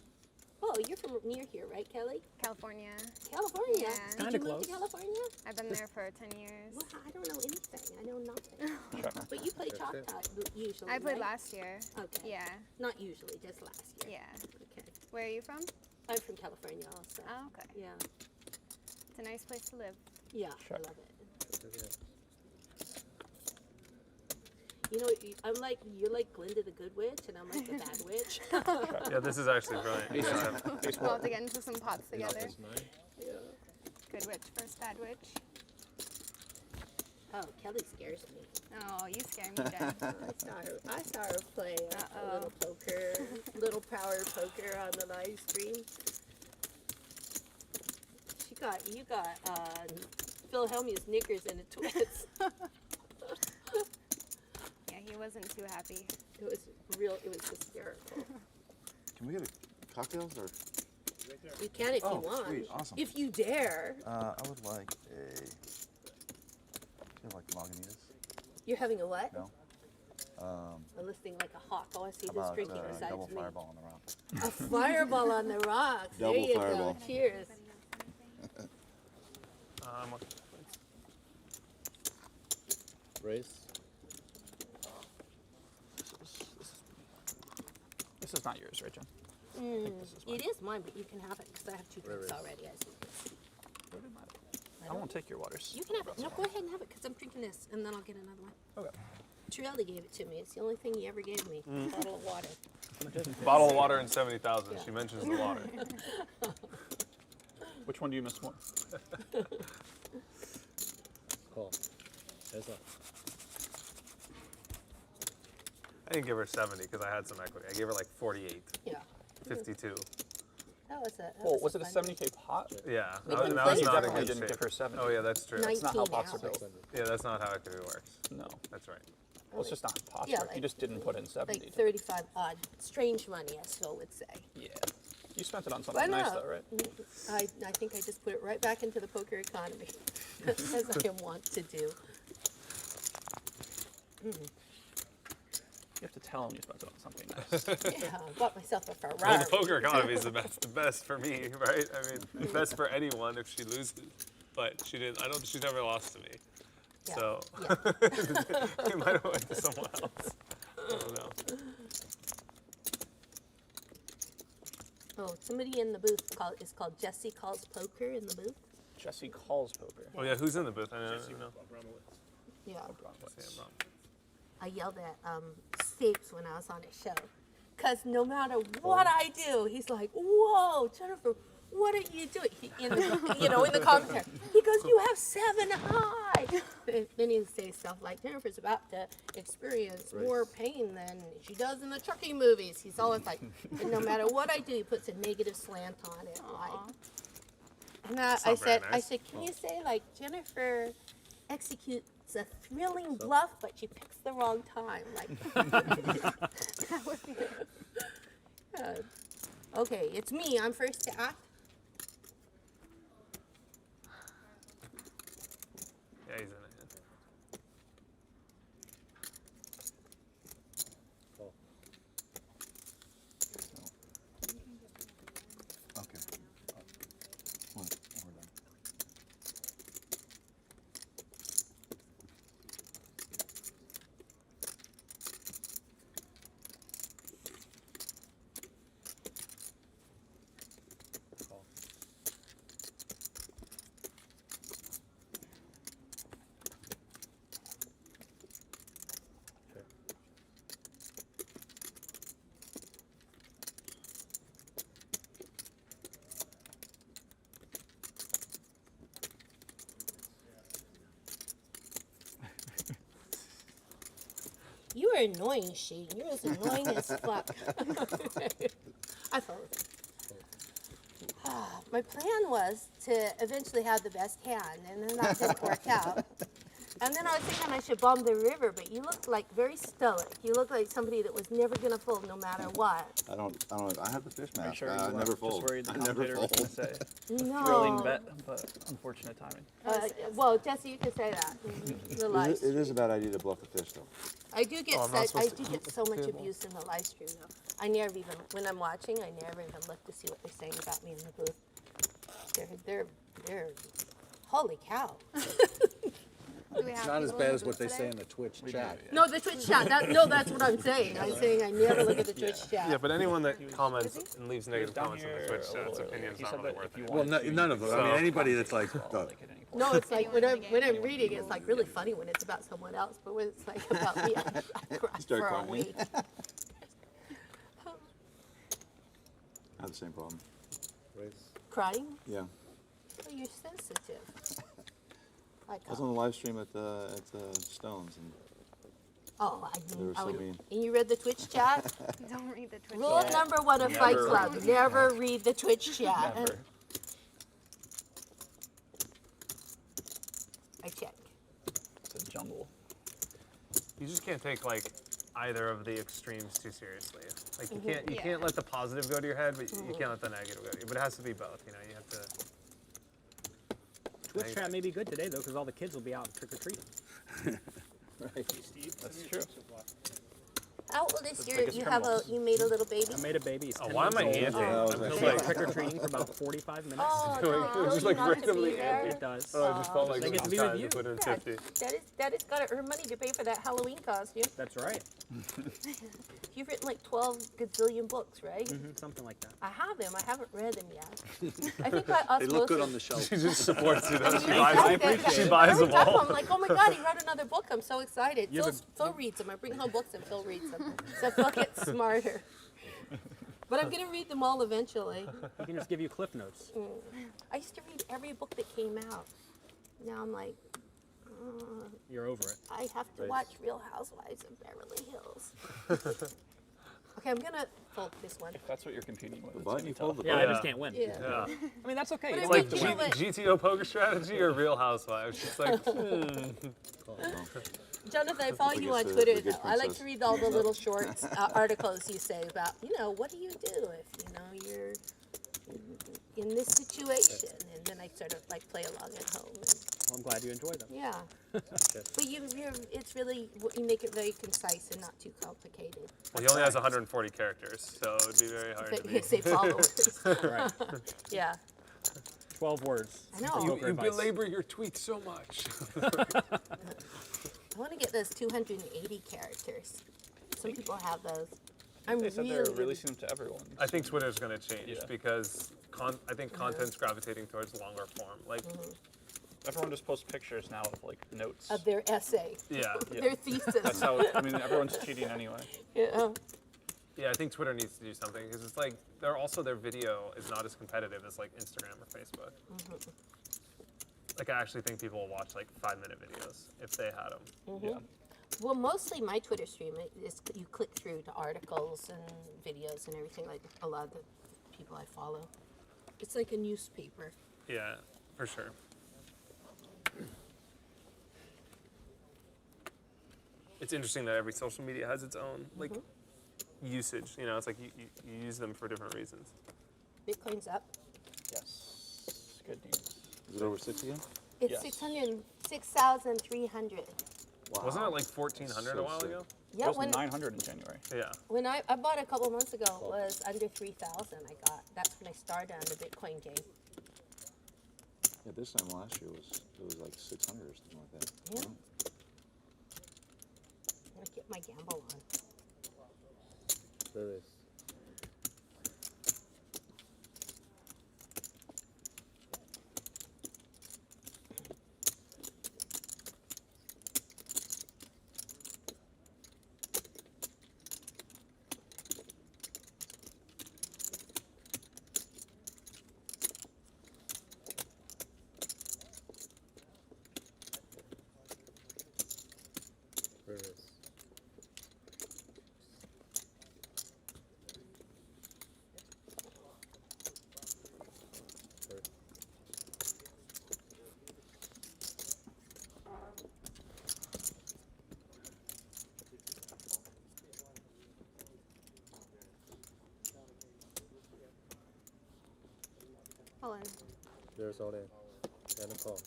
S8: Oh, you're from near here, right, Kelly?
S3: California.
S8: California.
S3: Yeah.
S8: Did
S1: Kinda
S8: you move
S1: close.
S8: to California?
S3: I've been there for 10 years.
S8: Well, I don't know anything. I know nothing. But you play Choctaw usually,
S3: I played
S8: right?
S3: last year.
S8: Okay.
S3: Yeah.
S8: Not usually, just last year.
S3: Yeah.
S8: Okay.
S3: Where are you from?
S8: I'm from California also.
S3: Oh, okay.
S8: Yeah.
S3: It's a nice place to live.
S8: Yeah,
S2: Sure.
S8: I love it. You know, you're like Glinda the Good Witch, and I'm like the Bad Witch.
S7: Yeah, this is actually brilliant. You guys have-
S3: We'll have to get into some pots together.
S5: That's 9.
S3: Good witch versus bad witch.
S8: Oh, Kelly scares me.
S3: Oh, you scare me, Jen.
S8: I saw her play a little poker, little power poker on the live stream. You got Phil Hellmuth's knickers in a twist.
S3: Yeah, he was wasn't too happy.
S8: It was real. It was hysterical.
S6: Can we get cocktails or?
S8: You can if you want.
S6: Sweet, awesome.
S8: If you dare.
S6: I would like a. Do you have like Lagunitas?
S8: You're having a what?
S6: No.
S8: I'm listening like a hawk. Oh, I see
S6: How
S8: this
S6: about
S8: drinking besides
S6: double
S8: me.
S6: Fireball on the rock?
S8: A fireball on the rocks.
S6: Double
S8: there you
S6: fireball.
S8: go. Cheers.
S6: Race.
S2: This is not yours, right, Jen?
S8: It is mine, but you can have it because I have 2 drinks already. I see.
S2: I won't take your waters.
S8: You can have it. No, go ahead and have it because I'm drinking this, and then I'll get another one.
S2: Okay.
S8: Torelli gave it to me. It's the only thing he ever gave me. A bottle of water.
S7: Bottle of water and 70,000. She mentions the water.
S2: Which one do you miss more?
S6: Call. Heads up.
S7: I didn't give her 70 because I had some equity. I gave her like 48,
S8: Yeah.
S7: 52.
S8: That was a.
S2: Oh, was it a 70K pot?
S7: Yeah,
S8: We
S7: that
S8: can
S7: was
S8: play
S7: not a
S2: Definitely
S7: good
S2: didn't
S7: shape.
S2: give her 70.
S7: Oh yeah, that's true.
S2: That's not how
S8: 19
S2: pots are
S8: hours.
S2: built.
S7: Yeah, that's not how equity works.
S2: No.
S7: That's right.
S2: Well, it's just not pots
S8: Yeah,
S2: work. You
S8: like-
S2: just didn't put in 70.
S8: Like 35 odd. Strange money, as Phil would say.
S2: Yeah. You spent it on
S8: Why
S2: something nice,
S8: not?
S2: though, right?
S8: I think I just put it right back into the poker economy, as I am wont to do.
S2: You have to tell them you spent it on something nice.
S8: Yeah, I bought myself a Ferrari.
S7: Well, the poker economy is the best for me, right? I mean, best for anyone if she loses. But she didn't. She's never lost to me.
S8: Yeah,
S7: So
S8: yeah.
S7: you might have went to someone else. I don't know.
S8: Oh, somebody in the booth is called Jesse Calls Poker in the booth.
S2: Jesse calls poker.
S7: Oh yeah, who's in the booth? I don't know.
S8: Yeah.
S7: Jesse, I'm wrong.
S8: I yelled at Stapes when I was on his show. Because no matter what I do, he's like, whoa, Jennifer, what are you doing? In the commentary. He goes, you have 7 high. Then he'd say stuff like, Jennifer's about to experience more pain than she does in the Chucky movies. He's always like, and no matter what I do, he puts a negative slant on it. Like, and I
S7: not very nice.
S8: said, can you say like Jennifer executes a thrilling bluff, but she picks the wrong time? Like, that would be it. Okay, it's me. I'm first to act.
S7: Yeah, he's in it.
S6: Okay. We're done.
S8: You are annoying, Shane. You're as annoying as fuck. I thought. My plan was to eventually have the best hand, and then that didn't work out. And then I was thinking I should bomb the river, but you look like very stoic. You look like somebody that was never gonna fold no matter what.
S6: I don't. I have the fish
S2: Are you
S6: mask.
S2: sure you
S6: I
S2: were
S6: never
S2: just
S6: fold.
S2: worried the
S6: I never
S2: commentator was
S6: fold.
S2: going to say
S8: No.
S2: thrilling bet, but unfortunate timing?
S8: Well, Jesse, you can say that. The live
S6: It is a bad idea to bluff a fish, though.
S8: I do get
S7: Oh, I'm not
S8: I
S7: supposed
S8: do
S7: to
S8: get so much
S7: table.
S8: abuse in the live stream though. I never even when I'm watching, I never even look to see what they're saying about me in the booth. They're holy cow.
S3: Do we have
S10: Not as
S3: people in
S10: bad
S3: the
S10: as what
S3: booth
S10: they
S3: today?
S10: say in the Twitch chat.
S8: No, the Twitch chat. That's what I'm saying. I'm saying I never look at the Twitch chat.
S7: Yeah, but anyone that comments and leaves negative
S2: down
S7: comments on the
S2: here
S7: Twitch
S2: a
S7: chat's
S2: little
S7: opinion's
S2: earlier. He
S7: not
S2: said
S7: really
S2: that
S7: worth
S2: if you
S7: it.
S10: Well,
S2: wanted to,
S10: none of them. I mean,
S7: So-
S10: anybody that's like,
S2: like at any point.
S8: No, it's like when
S3: Anyone
S8: I'm
S3: in the game.
S8: reading, it's like really funny when it's about someone else, but when it's like about me, I cry
S6: Start
S8: for a
S6: crying.
S8: week.
S6: I have the same problem.
S8: Crying?
S6: Yeah.
S8: Oh, you're sensitive. I
S6: I was on the live stream at the Stones, and
S8: Oh,
S6: They were so
S8: would.
S6: mean.
S8: And you read the Twitch chat?
S3: Don't read the Twitch
S8: Rule
S3: chat.
S8: number 1 of Fight
S2: Never
S8: Club:
S2: read.
S8: never read the Twitch chat.
S2: Never.
S8: I check.
S2: It's a jungle.
S7: You just can't take like either of the extremes too seriously. Like you
S3: Yeah.
S7: can't let the positive go to your head, but you can't let the negative go to you. But it has to be both. You know, you have to.
S1: Twitch chat may be good today though, because all the kids will be out trick or treating.
S2: That's true.
S8: How old is your?
S2: biggest
S8: You have a.
S2: criminals.
S8: You made a little baby.
S1: I made a baby. He's 10
S7: why am I
S1: months old.
S7: anting?
S6: Oh,
S7: I'm
S1: He'll
S7: just
S1: be
S7: like,
S1: trick or treating for about 45 minutes.
S8: Oh, no,
S7: Just
S8: you
S7: like
S8: not to be
S7: randomly
S8: there.
S1: It does.
S7: I just felt like
S1: They get to be
S7: time
S1: with you.
S7: put in
S8: Yeah,
S7: 50.
S8: Daddy's got to earn money to pay for that Halloween costume.
S1: That's right.
S8: You've written like 12 gazillion books, right?
S1: Something like that.
S8: I have them. I haven't read them yet. I think by osmosis.
S6: They look good on the shelf.
S7: She just supports you. Though. She
S8: I
S7: buys them.
S8: appreciate
S7: She
S8: it.
S7: buys
S8: Every
S7: them
S8: time
S7: all.
S8: I'm like, oh my god, he wrote another book. I'm so excited.
S1: You have
S8: Phil reads them. I bring home books and Phil reads them. So Phil gets smarter. But I'm gonna read them all eventually.
S1: He can just give you cliff notes.
S8: I used to read every book that came out. Now I'm like,
S1: You're over it.
S8: I have to watch Real Housewives of Beverly Hills. Okay, I'm gonna fold this one.
S2: If that's what you're competing with, it's
S6: But
S2: gonna be
S6: you
S2: tough.
S6: fold the
S1: Yeah, I
S7: Yeah.
S1: just can't win.
S8: Yeah.
S7: Yeah.
S1: I mean, that's okay.
S8: But
S1: It's
S8: I
S1: like
S8: mean,
S1: the
S8: you know
S1: win.
S8: what?
S7: GTO poker strategy or Real Housewives? She's like,
S8: Jonathan, I follow you on
S6: the
S8: Twitter.
S6: good
S8: I like
S6: princess.
S8: to read all the little shorts articles you say about, what do you do if, you're in this situation? And then I sort of like play along at home. And,
S1: Well, I'm glad you enjoy them.
S8: yeah. But it's really, you make it very concise and not too complicated.
S7: well, he only has 140 characters, so it'd be very hard to
S8: But
S7: be.
S8: you say followers.
S1: Right.
S8: Yeah.
S1: 12 words.
S8: I know.
S1: Poker
S7: You
S1: advice.
S7: belabor your tweets so much.
S8: I want to get those 280 characters. Some people have those. I'm
S2: They said they're releasing them to everyone.
S7: I think Twitter's going to change
S2: Yeah.
S7: because I think content's gravitating towards longer form. Like,
S2: Everyone just posts pictures now of like notes.
S8: Of their essay,
S7: yeah,
S8: their thesis.
S2: That's how. I mean, everyone's cheating anyway.
S8: Yeah.
S7: yeah. I think Twitter needs to do something because it's like their video is not as competitive as like Instagram or Facebook. Like, I actually think people will watch like 5-minute videos if they had them.
S2: Yeah.
S8: Well, mostly my Twitter stream is you click through to articles and videos and everything, like a lot of the people I follow. It's like a newspaper.
S7: Yeah, for sure. It's interesting that every social media has its own like usage. It's like you use them for different reasons.
S8: Bitcoin's up.
S2: Yes. Good news.
S6: Is it over 6 again?
S8: It's
S2: Yes.
S8: 6,300.
S6: Wow.
S7: Wasn't it like 1,400 a
S6: So
S7: while
S6: sick.
S7: ago?
S8: Yeah,
S2: It was
S8: when
S2: 900 in January.
S7: Yeah.
S8: when I bought a couple months ago, it was under 3,000. That's when I started on the Bitcoin game.
S6: Yeah, this time last year it was like 600 or something like that.
S8: Yeah. I'm gonna get my gamble on.
S10: There is. There is. Sorry.
S3: Hold on.
S10: There's all in. And a call.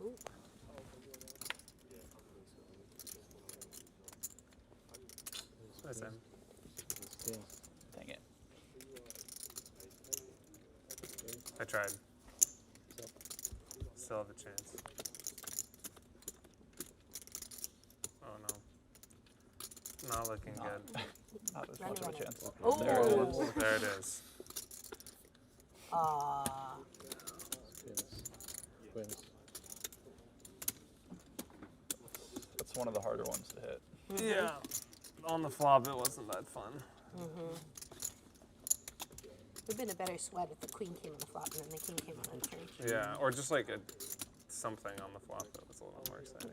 S8: Ooh.
S7: Nice, Sam.
S10: It's king.
S2: Dang it.
S7: I tried.
S10: So,
S7: Still have a chance. Oh no. Not looking good.
S2: Not as
S8: Run
S2: much of a
S8: around it.
S2: chance.
S8: Oh.
S2: There it is.
S7: There it is.
S10: skins. Twins.
S2: That's one of the harder ones to hit.
S7: Yeah. On the flop, it wasn't that fun.
S8: It would have been a better sweat if the queen came on the flop and then the king came on the turn.
S7: Yeah, or just like something on the flop that was a little more exciting.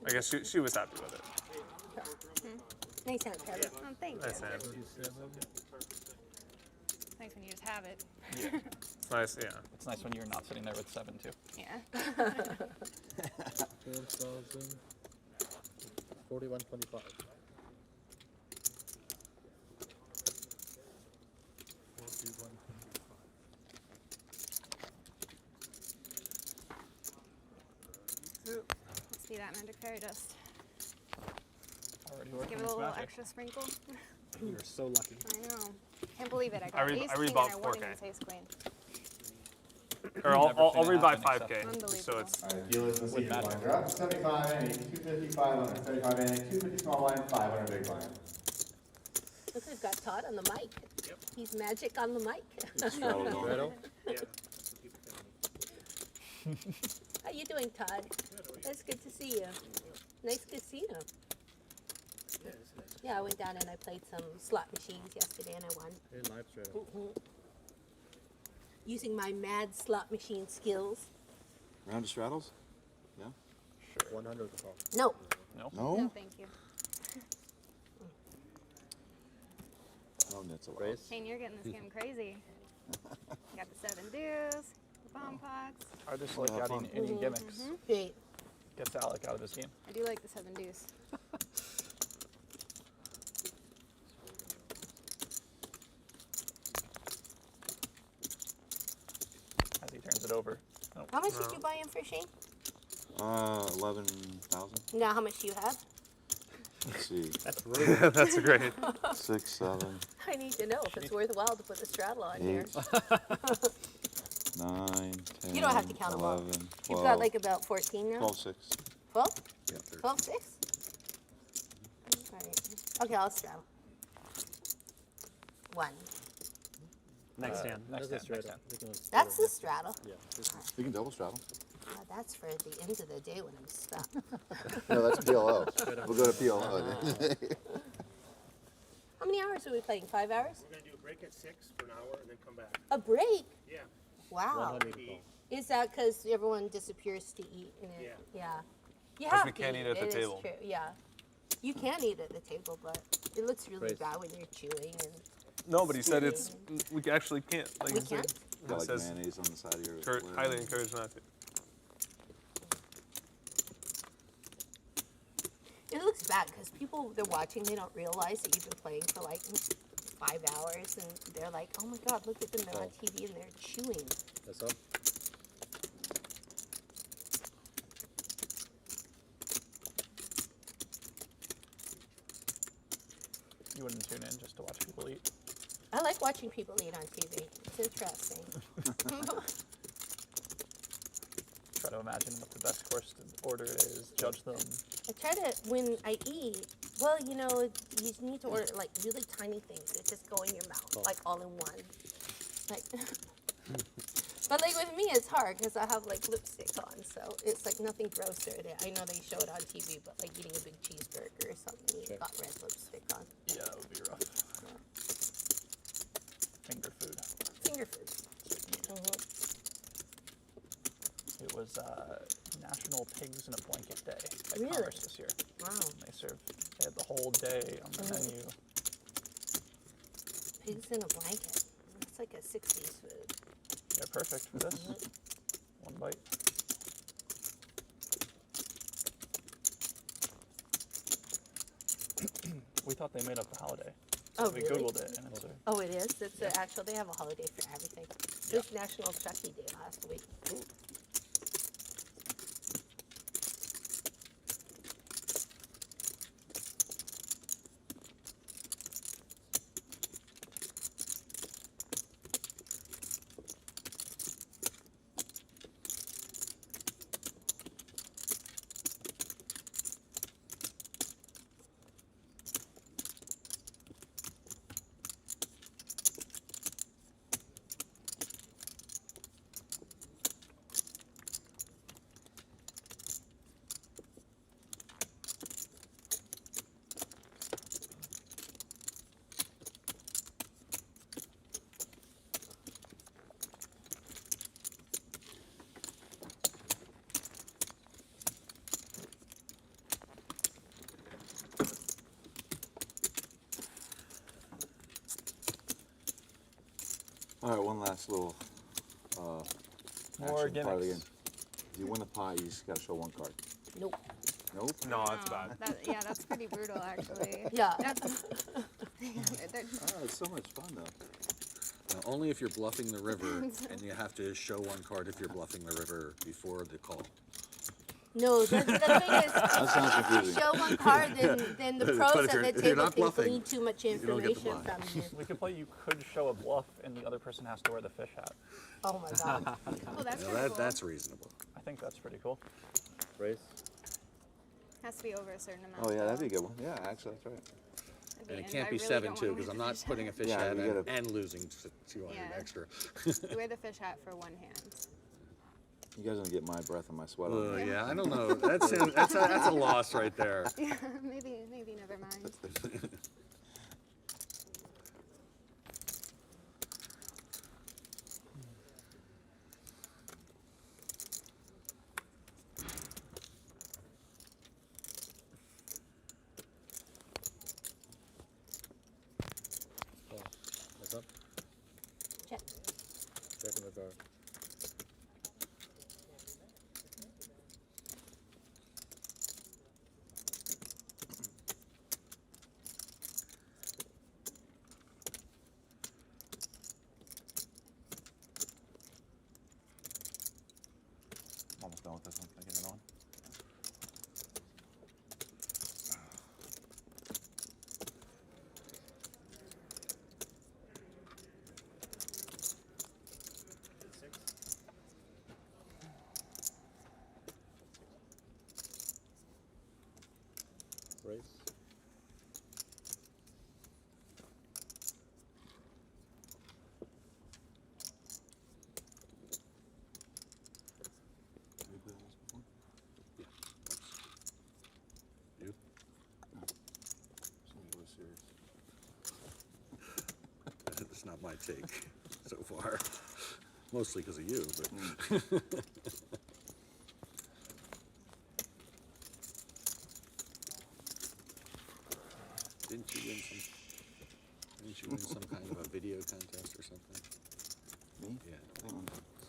S7: I guess she was happy with it.
S8: Nice hand, Kelly.
S3: Oh, thank
S7: Nice
S3: you.
S7: hand.
S3: It's nice when you just have it.
S2: Yeah.
S7: It's nice, yeah.
S2: It's nice when you're not sitting there with 7 too.
S3: Yeah.
S10: 12,000. 41.25.
S3: fairy dust.
S2: Already
S3: Give
S2: working
S3: it a
S2: its
S3: little
S2: magic.
S3: extra sprinkle.
S1: You're so lucky.
S3: I know. Can't believe it. I got
S7: re-
S3: ace
S7: I
S3: queen
S7: rebought
S3: and I won't
S7: 4K.
S3: even say ace queen.
S7: Or I'll
S2: Never seen it
S7: rebuy
S2: happen
S7: 5K.
S2: except-
S7: So it's
S6: Alright, dealers, let's see.
S2: With magic.
S6: You're up 75 ante, 250, 500, 75 ante, 250 small blind, 500 big blind.
S8: Look, we've got Todd on the mic.
S5: Yep.
S8: He's magic on the mic.
S6: Straddle going.
S10: Straddle?
S5: Yeah. That's what people tell me.
S8: How you doing, Todd?
S5: Good, how are you?
S8: It's good to see you. Nice casino.
S5: Yeah, it's nice.
S8: Yeah, I went down and I played some slot machines yesterday and I won.
S10: Hey, live straddle.
S8: Using my mad slot machine skills.
S6: Round of straddles?
S10: 100 call.
S8: No.
S2: No?
S6: No?
S3: No, thank you.
S6: No, that's a lot.
S10: Raise.
S3: Shane, you're getting this game crazy. You got the 7 deuce, the bomb pots.
S2: Are there like
S6: have
S2: adding
S6: fun.
S2: any gimmicks?
S8: Great.
S2: Gets Alec out of this game.
S3: I do like the 7 deuce.
S2: As he turns it over. Nope.
S8: How much did you buy him for, Shane?
S6: 11,000.
S8: Now, how much do you have?
S6: Let's see.
S1: That's really good.
S7: that's great.
S6: 6, 7,
S8: I need to know if it's worthwhile to put the straddle on here.
S6: 8, 9, 10,
S8: You don't have to count 'em all.
S6: 11, 12,
S8: You've got like about 14 now?
S6: 12, 6.
S8: 12?
S6: Yeah, 13.
S8: 12, 6? Alright. Okay, I'll straddle. 1.
S1: Next hand.
S2: Next
S10: That's a
S2: hand. Next
S10: straddle.
S2: hand.
S10: We can
S8: That's the
S10: straddle.
S8: straddle.
S10: Yeah. this is-
S6: You can double straddle.
S8: That's for the end of the day when I'm stuck.
S6: No, that's PLO. We'll go to PLO.
S8: How many hours are we playing? 5 hours?
S5: We're gonna do a break at 6 for an hour and then come back.
S8: A break?
S5: Yeah.
S8: Wow.
S10: 100
S5: Maybe
S10: call.
S8: Is that because everyone disappears to eat? And
S5: Yeah.
S8: Yeah. You
S7: 'Cause
S8: have
S7: we
S8: to
S7: can't eat at the
S8: It is
S7: table.
S8: true, yeah. You can eat at the table, but it looks really
S10: Raise.
S8: bad when you're chewing and
S7: No, but he said it's we actually can't. Like
S8: we
S7: he said,
S8: can't.
S6: Got
S7: it
S6: like
S7: says
S6: mayonnaise on the side of your.
S7: highly encouraged not to.
S8: It looks bad because people they're watching, they don't realize that you've been playing for like 5 hours, and they're like, "Oh my God, look at them! They're on TV and they're chewing."
S10: That's up.
S2: You wouldn't tune in just to watch people eat.
S8: I like watching people eat on TV. It's interesting.
S2: Try to imagine what the best course to order is, judge them.
S8: I try to when I eat. Well, you know, you need to order like really tiny things that just go in your mouth, like all in one. Like, but like with me, it's hard because I have like lipstick on, so it's like nothing grosser. I know they show it on TV, but like eating a big cheeseburger or something, you've got red lipstick on.
S2: Yeah, that would be rough. Finger food.
S8: Finger food.
S2: It was National Pigs in a Blanket Day at
S8: Really?
S2: Congress this year.
S8: Wow.
S2: They had the whole day on the menu.
S8: Pigs in a blanket. That's like a 60s food.
S2: They're perfect for this. One bite. We thought they made up the holiday.
S8: Oh,
S2: We
S8: really?
S2: Googled it and it's
S8: Oh, it is? It's a actual, they have a holiday for everything. It was National Chucky Day last week.
S6: All right, one last little
S2: more
S6: action part of the game.
S2: gimmicks.
S6: If you win the pot, you just got to show one card.
S8: Nope.
S6: Nope.
S7: No, that's bad.
S3: Yeah, that's pretty brutal, actually.
S8: Yeah.
S3: That's,
S6: Oh, it's so much fun though.
S4: Only if you're bluffing the river, and you have to show one card if you're bluffing the river before the call.
S8: No, the thing is,
S6: That sounds
S8: if you
S6: confusing.
S8: show one card, then the
S4: But
S8: pros
S4: if
S8: at
S4: you're-
S8: the
S4: if you're
S8: table
S4: not
S8: can
S4: bluffing,
S8: glean too much
S4: don't get the
S8: information
S4: bluff.
S8: from you.
S2: We could play you could show a bluff and the other person has to wear the fish hat.
S8: Oh my god.
S3: Oh, that's
S4: Yeah,
S3: pretty cool.
S4: that's reasonable.
S2: I think that's pretty cool.
S10: Race.
S3: Has to be over a certain amount.
S6: Oh yeah, that'd
S3: though.
S6: be a good one. Yeah, actually, that's right.
S3: At the
S4: And it
S3: end,
S4: can't
S3: I
S4: be
S3: really
S4: 7
S3: don't
S4: too,
S3: wanna
S4: because
S3: wear
S4: I'm
S3: the
S4: not
S3: fish
S4: putting a
S3: hat.
S4: fish
S6: Yeah,
S4: hat
S6: you
S4: in
S6: gotta-
S4: and losing 200
S3: Yeah.
S4: extra.
S3: You wear the fish hat for one hand.
S6: You guys gonna get my breath and my sweat
S4: Oh
S6: on.
S4: yeah, I don't know. That's a loss right there.
S3: Yeah, maybe never mind.
S10: What's up?
S8: Check.
S10: Checking the card.
S6: I'm almost done with this one. Can I get it on?
S10: Race.
S6: Have you played this before?
S4: You?
S6: Something really serious.
S4: It's not my take so far. Mostly because of you, but didn't you win some kind of a video contest or something?
S6: Me?
S4: Yeah,
S6: I think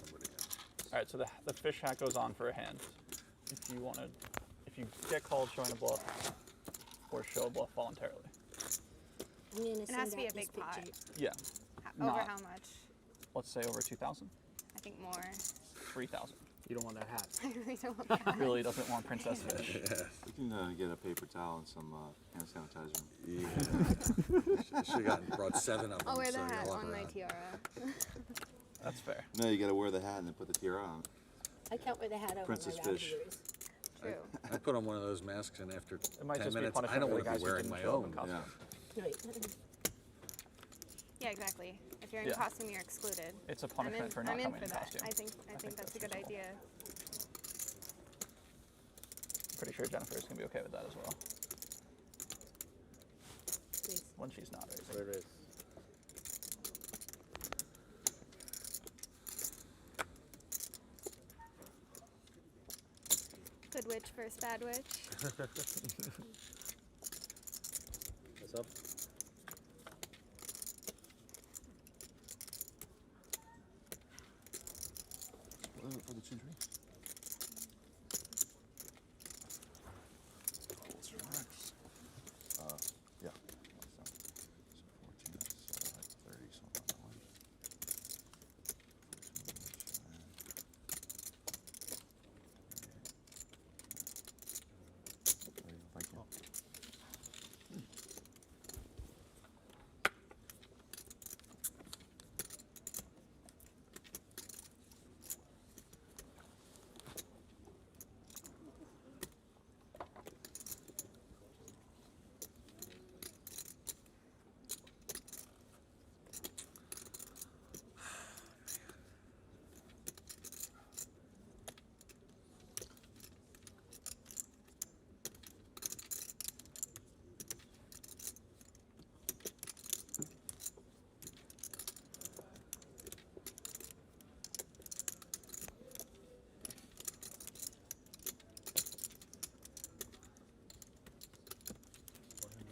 S4: somebody else.
S2: All right, so the fish hat goes on for a hand. If you get called showing a bluff, or show a bluff voluntarily.
S8: I'm gonna
S3: It has
S8: send
S3: to be
S8: out
S3: a big
S8: this
S3: pot.
S8: picture.
S2: Yeah,
S3: Over
S2: Not-
S3: how much?
S2: let's say over 2,000,
S3: I think more.
S2: 3,000.
S1: You don't want that hat.
S3: I really don't want that.
S2: Really doesn't want princess fish.
S6: we can get a paper towel and some hand sanitizer.
S4: Yeah. Should have brought 7 of them.
S3: I'll wear
S4: so
S3: the
S4: you
S3: hat
S4: walk
S3: on my
S4: around.
S3: tiara.
S2: That's fair.
S6: No, you gotta wear the hat and then put the tiara on.
S8: I can't wear the hat over
S6: Princess
S8: my
S6: Fish.
S8: rabbit
S3: True.
S4: I put on one of those masks, and after
S2: It might
S4: 10
S2: just be
S4: minutes, I
S2: punishment
S4: don't
S2: for the
S4: want to
S2: guys
S4: be
S2: who
S4: wearing
S2: didn't
S4: my
S2: show up in
S4: own.
S2: costume.
S6: Yeah.
S8: Right.
S3: Yeah, exactly. If you're in
S2: Yeah.
S3: costume, you're excluded.
S2: It's a punishment for not
S3: I'm in
S2: coming
S3: for
S2: in
S3: that.
S2: costume.
S3: I think that's a good idea.
S2: Pretty sure Jennifer's gonna be okay with that as well.
S8: Please.
S2: When she's not raising.
S10: Red race.
S3: Good witch versus bad witch.
S10: What's up?
S6: What is it for the 2 drinks? Yeah. So 14, so that's 30, so on that one. 14 each, Thank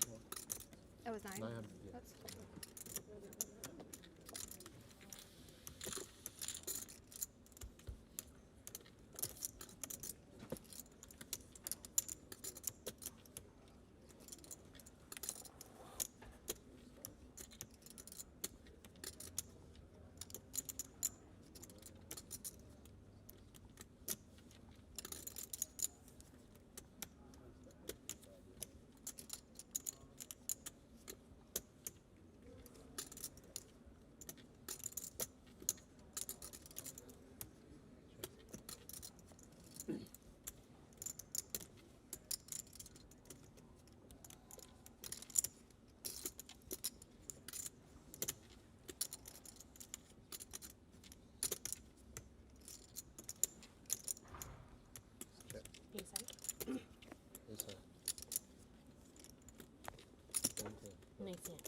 S6: you.
S3: That was 9.
S10: 900, yeah.
S3: Oops.
S8: Nice hand.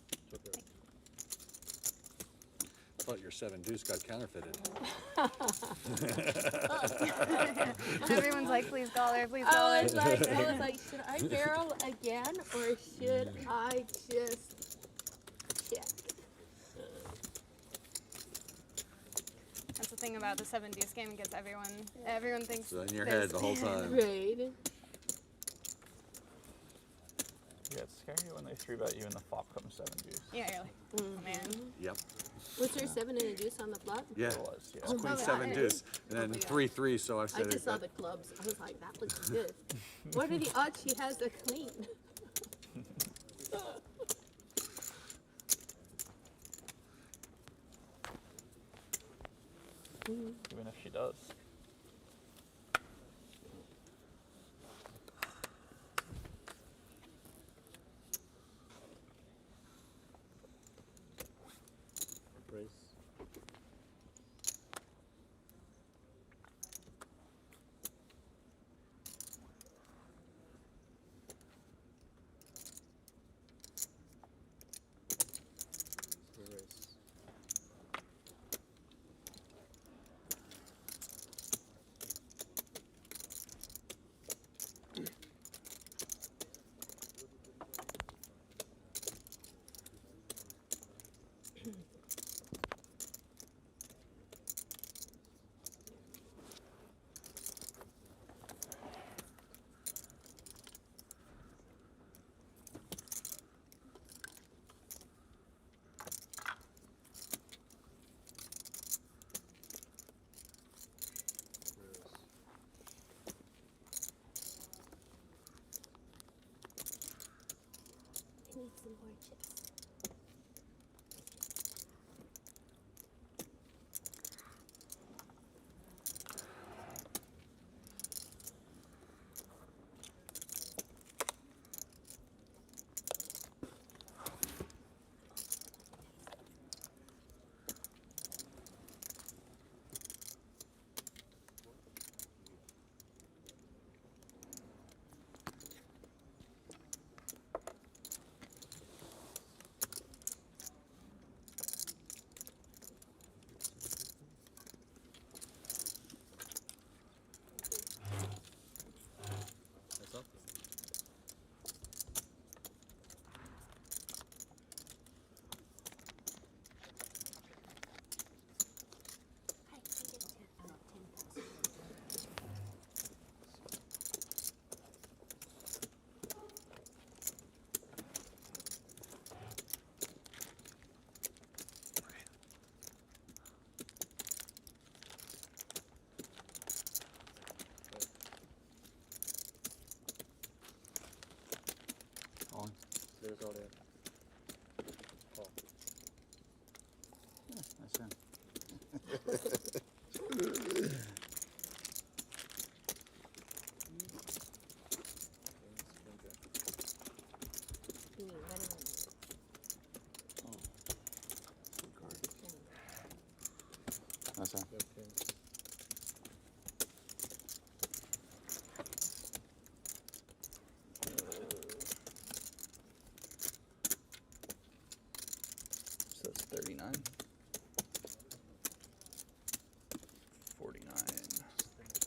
S4: I thought your 7 deuce got counterfeited.
S3: Everyone's like, please call her, please
S8: I
S3: call her.
S8: was like, should I barrel again or should I just check?
S3: That's the thing about the 7 deuce game. It gets everyone thinks.
S4: So in your
S3: there's-
S4: head the whole time.
S8: Right.
S2: Yeah, it's scary when they 3-bet you and the flop comes 7 deuce.
S3: Yeah, you're like, oh man.
S4: Yep.
S8: Was there 7 and a deuce on the flop?
S4: Yeah.
S2: It was, yeah.
S4: It's queen
S3: my
S4: 7
S3: God.
S4: deuce. And then
S8: my God.
S4: 3-3, so I
S8: I
S4: said
S8: just saw the clubs. I was like, that was good. What are the odds she has a queen?
S2: Even if she does.
S10: Raise. Raise.
S8: I need some more chips.
S10: That's up.
S8: Hi, can I get 10,000?
S6: On.
S10: There's all there. Call.
S6: Yeah, nice hand.
S8: You mean running on
S6: Good card. Nice hand.
S10: Good king.
S2: So it's 39. 49.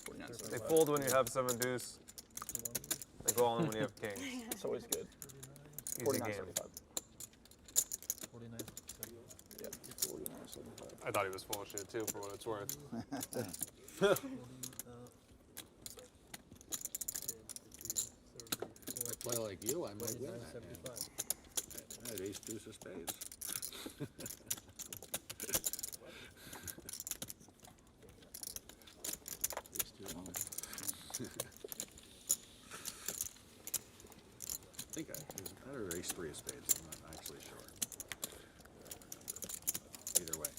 S2: 49.
S7: They fold when you have 7 deuce. They go all in when you have kings.
S2: It's always good.
S7: Easy
S2: 49,
S7: game.
S2: 75.
S10: 49.
S2: Yeah, 49, 75.
S7: I thought he was full of shit too, for what it's worth.
S4: If I play like you, I might win
S10: 49,
S4: that hand.
S10: 75.
S4: I had ace deuce of spades.
S6: Ace two on.
S4: I think it was that or ace 3 of spades. I'm not actually sure. Either way.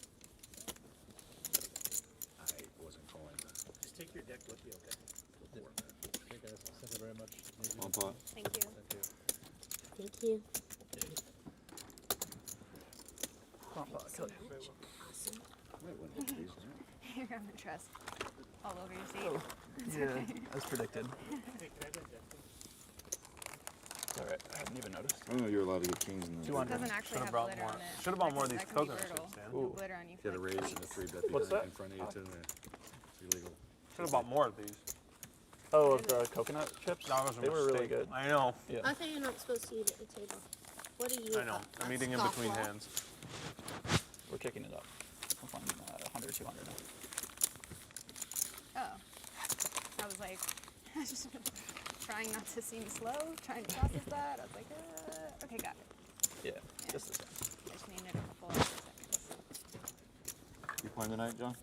S4: I wasn't calling the
S5: Just take your deck with you, okay?
S10: Okay, guys. Thank you very much. Maybe.
S6: One pot.
S3: Thank you.
S10: Thank you.
S8: Thank you.
S2: Kill you.
S8: Awesome.
S4: might win one of these, right?
S3: You're having trust all over your seat.
S2: Yeah, as predicted.
S5: Hey, can I get that?
S2: It's alright, I hadn't even noticed.
S4: Oh, you're
S6: allowed to get kings in the.
S1: 200.
S3: Doesn't actually
S7: Should've
S3: have
S7: brought
S3: glitter
S7: more-
S3: on it.
S7: should've bought more of
S3: That
S7: these
S3: can be
S7: coconut
S3: brittle.
S7: chips, Dan.
S3: No
S2: Ooh.
S3: glitter on you.
S4: Get a
S3: for
S4: raise
S3: like
S4: and a
S3: 2
S4: free
S3: weeks.
S4: bet
S2: What's
S4: behind
S2: that?
S4: in front of you too. It's illegal.
S7: Should have bought more of these.
S2: Oh, of the coconut chips?
S7: That was a
S2: They were really
S7: mistake.
S2: good.
S7: I know.
S2: Yeah.
S8: I thought you're not supposed to eat at the table. What are you?
S7: I know.
S8: a
S7: I'm eating in between
S8: scofflaw?
S7: hands.
S2: We're kicking it up. I'm finding 100, 200 now.
S3: Oh. I was like, trying not to seem slow, trying to process that. I was like, okay, got it.
S2: Yeah,
S3: Yeah.
S2: just the same.
S3: I just needed a couple extra seconds.
S6: You playing tonight, John?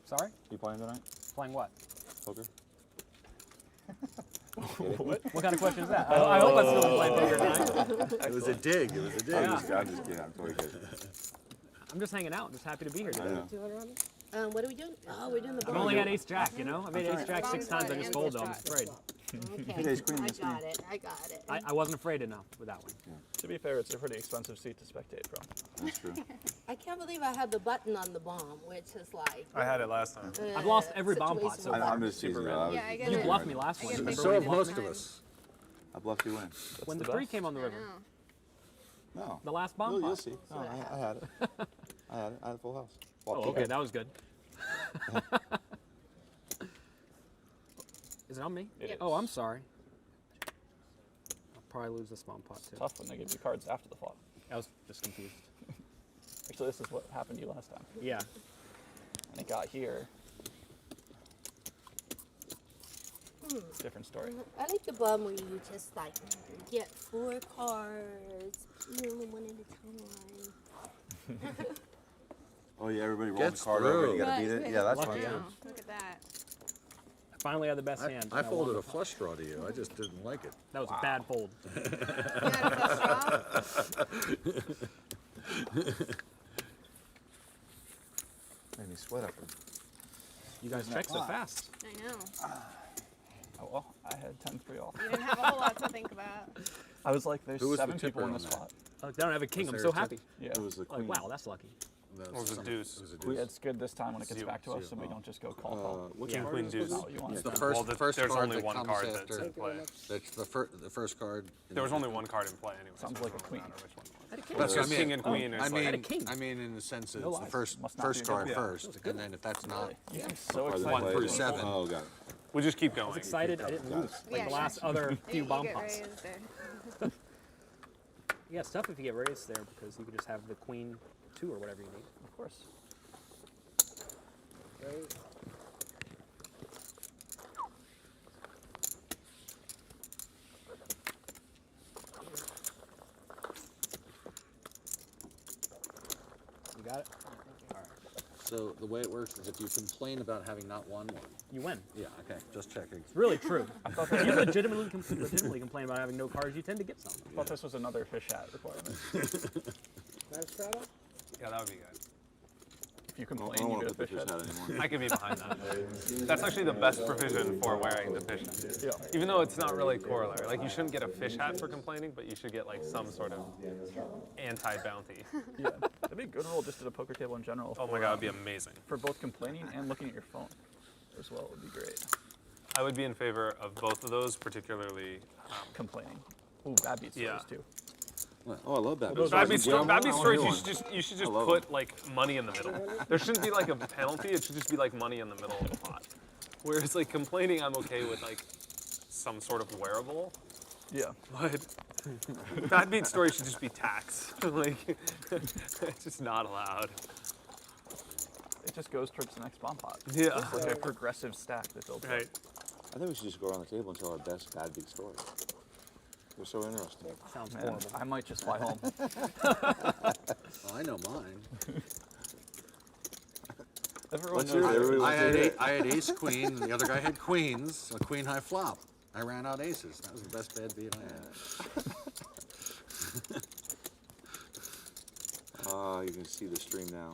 S1: Sorry?
S6: You playing tonight?
S1: Playing what?
S6: Poker?
S1: What kind of question is that? I hope I'm still playing poker tonight.
S4: It was a dig. It was a dig.
S1: Yeah.
S6: I'm just kidding. I'm totally kidding.
S1: I'm just hanging out. I'm just happy to be here
S6: I
S1: today.
S6: know.
S8: 200 on it? What are we doing? Oh, we're doing the
S1: I've
S8: bomb.
S1: only had ace jack, you know? I made ace jack 6 times. I just folded though. I'm afraid.
S8: Okay,
S6: Ace queen,
S8: I
S6: ace
S8: got it. I got it.
S1: I wasn't afraid enough with that one.
S2: To be fair, it's a pretty expensive seat to spectate from.
S6: That's true.
S8: I can't believe I had the button on the bomb, which is like.
S7: I had it last time.
S1: I've lost every bomb pot so
S8: situation
S1: far.
S6: I'm just teasing you. I was-
S3: Yeah, I get
S1: You
S3: it.
S1: bluffed me last
S3: I
S1: one.
S3: get
S1: Remember
S4: So
S1: when
S4: have
S1: you
S4: most
S1: bluffed
S4: of
S1: me?
S4: us.
S6: I bluffed you in.
S1: When the
S2: the
S1: 3
S2: best.
S1: came on the
S3: I
S1: river.
S3: know.
S6: No.
S1: The last bomb
S6: You'll
S1: pot.
S6: see. No, I had it. I had it. I had a full house.
S1: Oh, okay, that was good. Is it on me?
S2: It
S1: Oh,
S2: is.
S1: I'm sorry. I'll probably lose this bomb pot too.
S2: Tough when they give you cards after the flop.
S1: I was just confused.
S2: Actually, this is what happened to you last time.
S1: Yeah.
S2: When it got here, different story.
S8: I like the bomb where you just like get 4 cards, you know, one at a time.
S6: Oh yeah, everybody rolls
S4: Gets
S6: a card over. You
S4: through.
S6: gotta beat it. Yeah, that's fun
S1: Lucky.
S6: too.
S3: Wow, look at that.
S1: I finally had the best
S4: I,
S1: hand.
S4: I
S1: and
S4: folded
S1: won.
S4: a flush draw to you. I just didn't like it.
S1: That was a bad fold.
S3: You had a flush draw?
S6: Made me sweat up.
S1: You guys check so fast.
S3: I know.
S2: Oh, well, I had 10-3 off.
S3: You didn't have a whole lot to think about.
S2: I was like, there's
S4: Who was the
S2: 7 people
S4: tipper
S2: in
S4: on
S2: this
S4: that?
S2: spot.
S1: Oh, they don't have a king. I'm
S4: there
S1: so
S4: a tip?
S1: happy.
S2: Yeah.
S6: It was the
S1: Like,
S6: queen.
S1: wow, that's lucky.
S4: That
S7: What was it, deuce?
S4: It was a
S2: We,
S4: deuce.
S2: it's good this time when it gets
S7: Zero.
S2: back to us, so we
S4: Zero.
S2: don't just go call.
S6: Which
S1: Yeah.
S6: card
S7: Queen
S6: is
S7: deuce.
S6: this?
S2: Oh, you want
S4: It's
S2: to
S4: the
S2: go.
S4: first,
S7: Well,
S4: the first
S7: there's
S4: card
S7: only
S4: that
S7: one
S4: comes
S7: card
S4: after.
S7: that's in play.
S4: That's the first card. in
S7: There was
S4: the-
S7: only one card in play anyway.
S2: Sounds
S7: so
S2: like a
S7: it doesn't
S2: queen.
S7: matter which one it was.
S1: I had a king.
S4: That's what I
S7: Because
S4: mean.
S7: king and queen
S4: I
S7: is
S4: mean,
S1: I had a king.
S4: I mean, in the sense that
S1: No
S4: it's the
S1: lies.
S4: first
S2: Must not be a
S4: first
S2: good
S4: card
S7: one.
S4: first, and then if that's not,
S2: You seem so
S6: Card that
S2: excited.
S7: One
S6: plays
S7: for
S6: it.
S7: seven.
S6: Oh, got it.
S7: We just keep going.
S1: I was excited. I didn't lose. Like
S3: Yeah,
S1: the last
S3: yeah.
S1: other few
S3: You
S1: bomb
S3: get
S1: pots.
S3: raised there.
S1: Yeah, it's tough if you get raised there because you could just have the queen 2 or whatever you need.
S2: Of course.
S1: You got it? All right.
S4: so the way it works is if you complain about having not won one.
S1: You win.
S4: Yeah, okay, just checking.
S1: It's really true. If you legitimately complain about having no cards, you tend to get some.
S2: I thought this was another fish hat requirement.
S5: Nice straddle?
S7: Yeah, that would be good.
S2: If you
S6: I
S2: complain,
S6: don't
S2: you
S6: want
S2: get
S6: to
S2: a
S6: put
S2: fish
S6: the fish
S2: hat.
S6: hat anymore.
S7: I could be behind that. That's actually the best provision for wearing the fish hat.
S2: Yeah.
S7: Even though it's not really corollary. Like, you shouldn't get a fish hat for complaining, but you should get, like, some sort of anti-bounty.
S2: Yeah. That'd be a good rule just at a poker table in general.
S7: Oh my god, it'd be amazing.
S2: For both complaining and looking at your phone as well would be great.
S7: I would be in favor of both of those, particularly
S2: Complaining. Ooh, bad beat stories
S7: Yeah.
S2: too.
S6: Oh, I love that.
S7: bad beat stories.
S6: I
S7: You should just
S6: love
S7: put like money in the middle. There shouldn't be like a penalty. It should just be like money in the middle of the pot. Whereas like complaining, I'm okay with like some sort of wearable.
S2: Yeah.
S7: But bad beat stories should just be tax. Like it's just not allowed.
S2: It just goes towards the next bomb pot.
S7: Yeah.
S2: It's like a progressive stack that builds up.
S7: Right.
S6: I think we should just go around the table and tell our best bad beat stories. They're so interesting.
S1: Sounds
S2: Man,
S1: horrible.
S2: I might just fly home.
S4: Well, I know mine.
S2: Everyone
S6: Let's hear
S2: knows
S6: it. Everybody
S4: I
S6: wants to
S4: had
S6: hear
S4: eight,
S6: it.
S4: I had ace queen, and the other guy had queens, a queen high flop. I ran out aces. That was the best bad beat I had.
S6: Oh, you can see the stream now.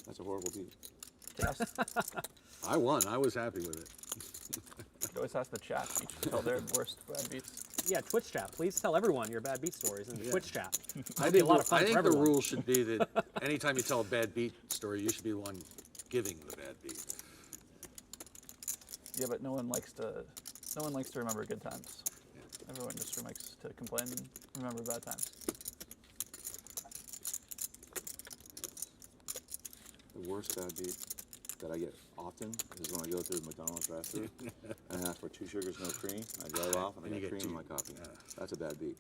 S6: That's a horrible beat.
S2: Yes.
S4: I won. I was happy with it.
S2: You always ask the chat each tell their worst bad beats.
S1: Yeah, Twitch chat. Please tell everyone your bad beat stories in the Twitch chat.
S4: I
S1: That'd be a
S4: think,
S1: lot of fun
S4: I
S1: for
S4: think the
S1: everyone.
S4: rule should be that anytime you tell a bad beat story, you should be the one giving the bad beat.
S2: Yeah, but no one likes to remember good times. Everyone just likes to complain and remember bad times.
S6: The worst bad beat that I get often is when I go through the McDonald's drive-thru and I ask for 2 sugars, no cream. I drive off and I
S4: you
S6: get
S4: get
S6: cream in
S4: 2.
S6: my coffee. That's a bad beat.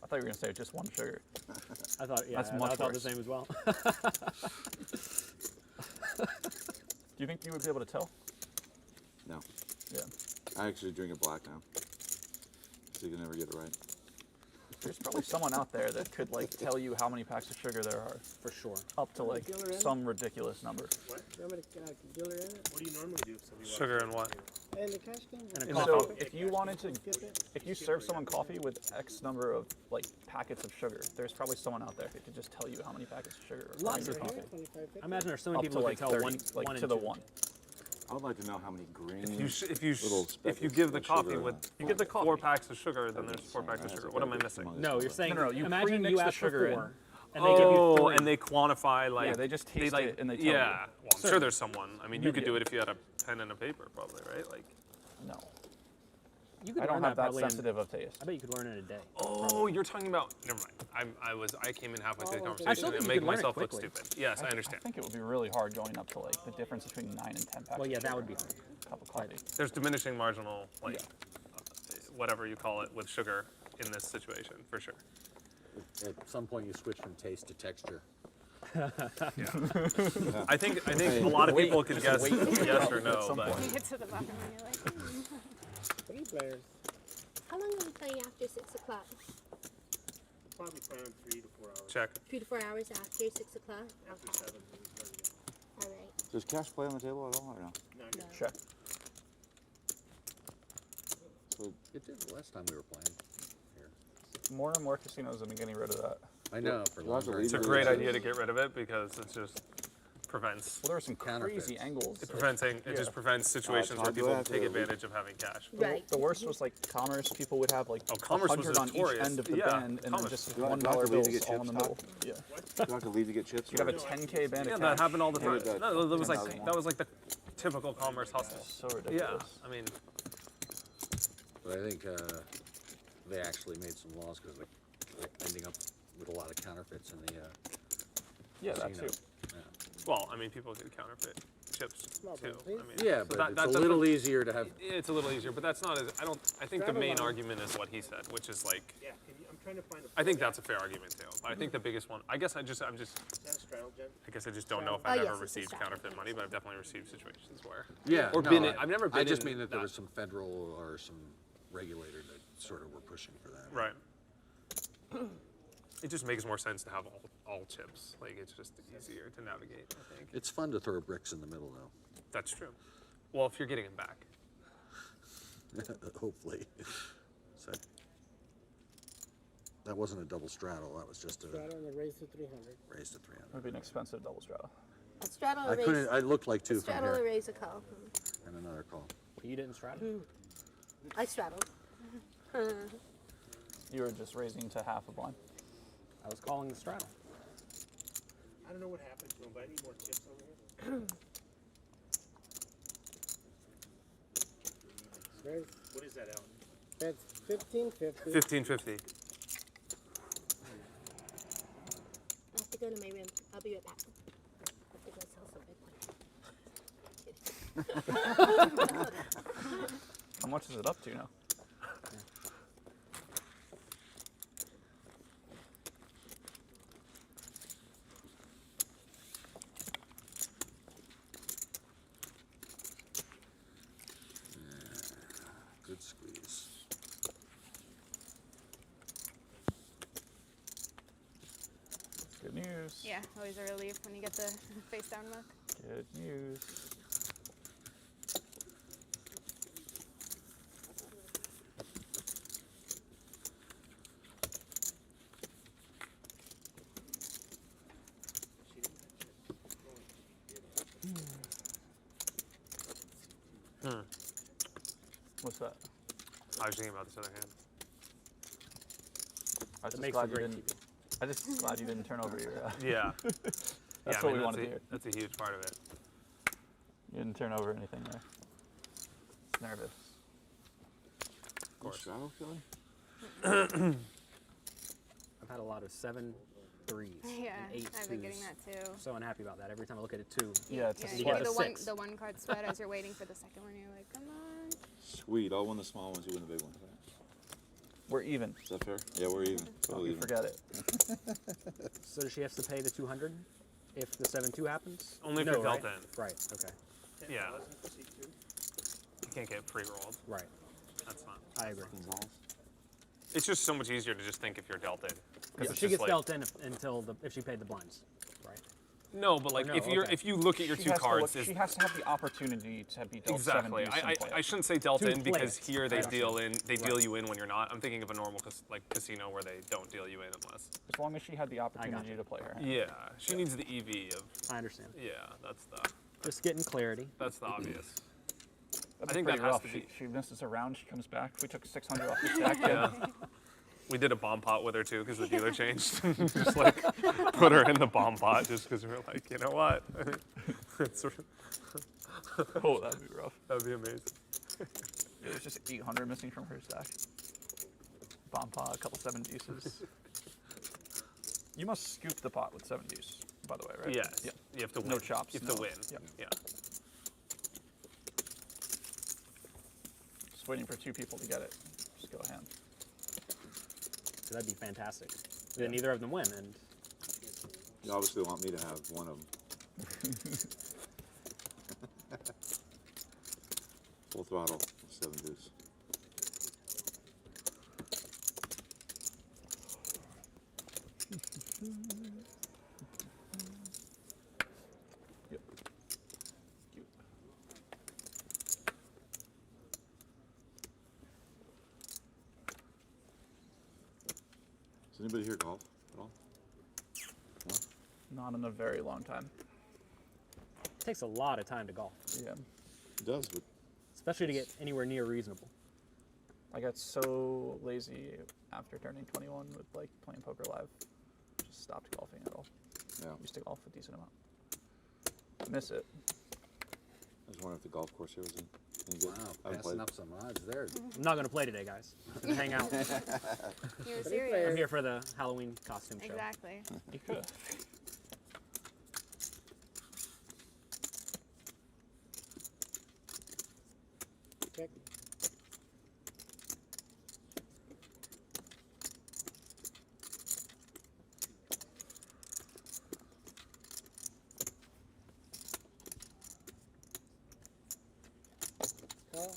S2: I thought you were gonna say just 1 sugar.
S1: I thought, yeah,
S2: That's
S1: I
S2: much
S1: thought the
S2: worse.
S1: same as well.
S2: Do you think you would be able to tell?
S6: No.
S2: Yeah.
S6: I actually drink it black now. So you can never get it right.
S2: There's probably someone out there that could like tell you how many packs of sugar there are,
S1: For sure.
S2: up to like
S5: Dealer in?
S2: some ridiculous number.
S5: You want me to dealer in it?
S9: What do you normally do if somebody
S7: Sugar and what?
S5: And the cash game?
S1: And a
S2: And
S1: coffee.
S2: so if you wanted to,
S5: Skip it?
S2: if you serve someone coffee with X number of like packets of sugar, there's probably someone out there who could just tell you how many packets of sugar are
S1: Lots
S2: in
S1: of
S2: your
S1: coffee.
S2: coffee.
S5: 25, 50?
S1: I imagine there's so many
S2: Up
S1: people
S2: to
S1: who
S2: like
S1: can tell
S2: 30,
S1: one,
S2: like
S1: one
S2: to
S1: and
S2: the
S1: two.
S2: 1.
S6: I would like to know how many grains.
S7: If you
S6: little
S7: give the
S6: speckles of
S7: coffee
S6: sugar.
S7: with
S2: You give the
S7: 4
S2: coffee.
S7: packs of sugar, then there's 4 packs of
S6: That's
S7: sugar.
S6: a
S7: What am I
S6: big
S7: missing?
S6: humongous
S1: No, you're
S6: amount.
S1: saying,
S2: No, you
S1: imagine
S2: pre-mix
S1: you
S2: the
S1: ask for
S2: sugar in.
S1: 4, and they give you 3.
S7: And they quantify like
S2: Yeah, they just taste
S7: like,
S2: it and they tell
S7: yeah.
S2: you.
S7: Well, I'm sure there's someone. I mean, you could
S2: Yeah.
S7: do it if you had a pen and a paper, probably, right? Like,
S2: No,
S1: You could
S2: I don't
S1: learn
S2: have that
S1: probably in-
S2: sensitive of taste.
S1: I bet you could learn in a day.
S7: oh, you're talking about. Never mind. I came in halfway through the
S5: I still
S7: conversation
S1: think
S7: and
S1: you
S7: make
S1: could learn it
S7: myself look
S1: quickly.
S7: stupid. Yes, I
S2: I
S7: understand.
S2: think it would be really hard going up to like the difference between 9 and 10 packs.
S1: Well, yeah,
S2: of
S1: that
S2: sugar
S1: would be
S2: in
S1: hard.
S2: a cup of coffee.
S7: There's diminishing marginal, like,
S2: Yeah.
S7: whatever you call it, with sugar in this situation, for sure.
S4: At some point, you switch from taste to texture.
S7: I think a lot of people could guess yes or no,
S2: some
S7: but
S2: point.
S3: You get to the bottom and you're like,
S5: 3 players.
S8: How long are you playing after 6 o'clock?
S9: Probably play on 3 to 4 hours.
S7: check.
S8: 3 to 4 hours after 6 o'clock?
S9: After 7, we start again.
S8: All right.
S6: Does cash play on the table at all or no?
S9: No,
S8: No.
S2: Check.
S6: So
S4: It did the last time we were playing here.
S2: More and more casinos have been getting rid of that.
S4: I know, for
S6: You'll have to
S4: longer.
S6: leave
S7: It's a
S6: it
S7: great
S6: as
S7: idea to get rid of it because it just prevents.
S2: Well, there are some
S4: Counterfeits.
S2: crazy angles.
S7: It just prevents situations where
S6: Todd, do I
S7: people
S6: have to
S7: take
S6: leave?
S7: advantage of having cash.
S8: Right.
S2: The worst was like commerce. People would have like
S7: Oh, commerce was
S2: 100 on each
S7: notorious.
S2: end of the
S7: Yeah,
S2: band, and then
S7: commerce.
S2: just
S6: Do I-
S2: $1
S6: do I have to leave to
S2: bills
S6: get
S2: all in the
S6: chips,
S2: middle.
S6: Todd?
S2: Yeah.
S6: Do you have to leave to get chips?
S2: You'd have a
S6: or-
S2: 10K band
S7: Yeah,
S2: of
S7: that
S2: cash.
S7: happened all the time.
S6: that-
S7: No, that was like
S2: 10,000.
S7: that was like the typical commerce hustle.
S2: So
S7: Yeah,
S2: ridiculous.
S7: I mean,
S4: But I think they actually made some laws because they're ending up with a lot of counterfeits in the
S2: Yeah, that
S4: casino.
S2: too.
S7: well, I mean, people could counterfeit chips
S5: Well,
S7: too.
S5: but
S7: I mean,
S4: Yeah, but it's a little easier to have.
S7: It's a little easier, but that's not as I think the main argument is what he said, which is like
S9: Yeah, I'm trying to find a.
S7: I think that's a fair argument too. But I think the biggest one, I'm just
S9: Is that a straddle, Jen?
S7: I guess I just don't know if
S8: Oh,
S7: I've
S8: yes,
S7: ever
S8: it's a
S7: received
S8: straddle.
S7: counterfeit money, but I've definitely received situations where.
S4: Yeah,
S7: Or
S4: no,
S7: been
S4: I-
S7: in- I've never
S4: I
S7: been
S4: just
S7: in
S4: mean that there
S7: that.
S4: was some federal or some regulator that sort of were pushing for that.
S7: Right. It just makes more sense to have all chips. Like it's just easier to navigate. I think
S4: It's fun to throw bricks in the middle,
S7: that's true. Well, if you're getting them back.
S4: though. Hopefully. So, that wasn't a double straddle. That was just a
S5: Straddle and raise to 300.
S4: raise to 300.
S2: It would be an expensive double straddle.
S8: A straddle
S4: I couldn't.
S8: erase.
S4: I looked like
S8: A
S4: 2 from
S8: straddle
S4: here,
S8: erase a call.
S4: and another call.
S1: You didn't straddle?
S8: I straddled.
S2: You were just raising to half a blind.
S1: I was calling the straddle.
S9: I don't know what happened to him, but I need more chips over here.
S5: Raise.
S9: What is that, Alan?
S5: That's 1550.
S7: 1550.
S8: I have to go to my room. I'll be right back. I have to go sell some Bitcoin.
S2: How much is it up to now?
S4: Good squeeze.
S2: Good news.
S3: yeah, always a relief when you get the face down look.
S2: Good news. What's that?
S7: I was thinking about this other hand.
S2: I was
S1: It
S2: just
S1: makes
S2: glad
S1: for
S2: you
S1: great
S2: didn't. I just glad you didn't turn over your.
S7: Yeah.
S2: That's
S7: I
S2: what
S7: mean,
S2: we wanted to hear.
S7: That's a huge part of it.
S2: You didn't turn over anything there. nervous.
S6: Of course. Shadow killing?
S1: I've had a lot of 7 3s
S3: Yeah,
S1: and 8
S3: I've been getting
S1: 2s.
S3: that too.
S1: So unhappy about that. Every time I look at a 2,
S2: Yeah, it's a
S3: Yeah,
S1: you
S3: you
S1: get
S3: do
S1: the
S3: the one,
S1: 6.
S3: the one card sweat as you're waiting for the second one. You're like, come on.
S6: Sweet. I'll win the small ones, you win the big ones. Right?
S2: We're even.
S6: Is that fair? Yeah, we're even.
S2: Don't
S6: Totally
S2: you
S6: even.
S2: forget it.
S1: So does she have to pay the 200 if the 7-2 happens?
S7: Only if
S1: no,
S7: you're dealt
S1: right?
S7: in.
S1: Right. Okay.
S7: Yeah. You can't get pre-rolled.
S1: Right.
S7: That's fine.
S1: I agree.
S6: Gonzales?
S7: It's just so much easier to just think if you're dealt in.
S1: Yeah,
S7: it's
S1: she
S7: just
S1: gets
S7: like,
S1: dealt in if she paid the blinds, right?
S7: No, but like
S1: no,
S7: if you look at your
S2: She
S7: two
S2: has to
S7: cards,
S2: look- she has to have the opportunity to be dealt
S7: exactly.
S2: 7 use and
S7: I shouldn't say dealt
S1: To
S7: in
S1: play
S7: because
S1: it.
S7: here they
S1: I
S7: deal in
S1: understand.
S7: deal you in when you're not. I'm thinking of a normal casino where they don't deal you in unless.
S2: As long as she had the opportunity to play her hand.
S7: Yeah, she needs the EV of.
S1: I understand.
S7: Yeah, that's
S1: Just getting clarity.
S7: the obvious.
S2: That'd
S7: I
S2: be
S7: think
S2: pretty
S7: that has
S2: rough.
S7: to be.
S2: She misses a round, she comes back. We took 600 off the stack.
S7: Yeah. We did a bomb pot with her too because the dealer changed. Just like put her in the bomb pot just because we were like, you know what?
S2: Oh, that'd be rough.
S7: That'd be amazing.
S2: It was just 800 missing from her stack. Bomb pot, a couple 7 deuces. You must scoop the pot with 7 deuce, by the way, right?
S7: Yes.
S2: Yep.
S7: You have to win.
S2: No chops.
S7: You have to
S2: no-
S7: win.
S2: Yep.
S7: Yeah.
S2: Just waiting for 2 people to get it. Just go hand.
S1: So that'd be fantastic. Then neither of them win, and
S6: You obviously want me to have one of them. Full throttle, 7 deuce.
S2: Yep. Cute.
S6: Does anybody here golf at all? No?
S2: Not in a very long time.
S1: it takes a lot of time to golf,
S2: Yeah.
S6: It does, but
S1: especially to get anywhere near reasonable.
S2: I got so lazy after turning 21 with like playing poker live. Just stopped golfing at all.
S6: yeah.
S2: Used to golf a decent amount. Miss it.
S6: I was wondering if the golf course here was any good.
S4: Wow,
S6: I haven't
S4: passing
S6: played.
S4: up some odds there.
S1: I'm not going to play today, guys. I'm gonna hang out.
S3: You're
S1: I'm
S3: serious.
S1: here for the Halloween costume show.
S3: Exactly.
S2: You could.
S5: Check. Call.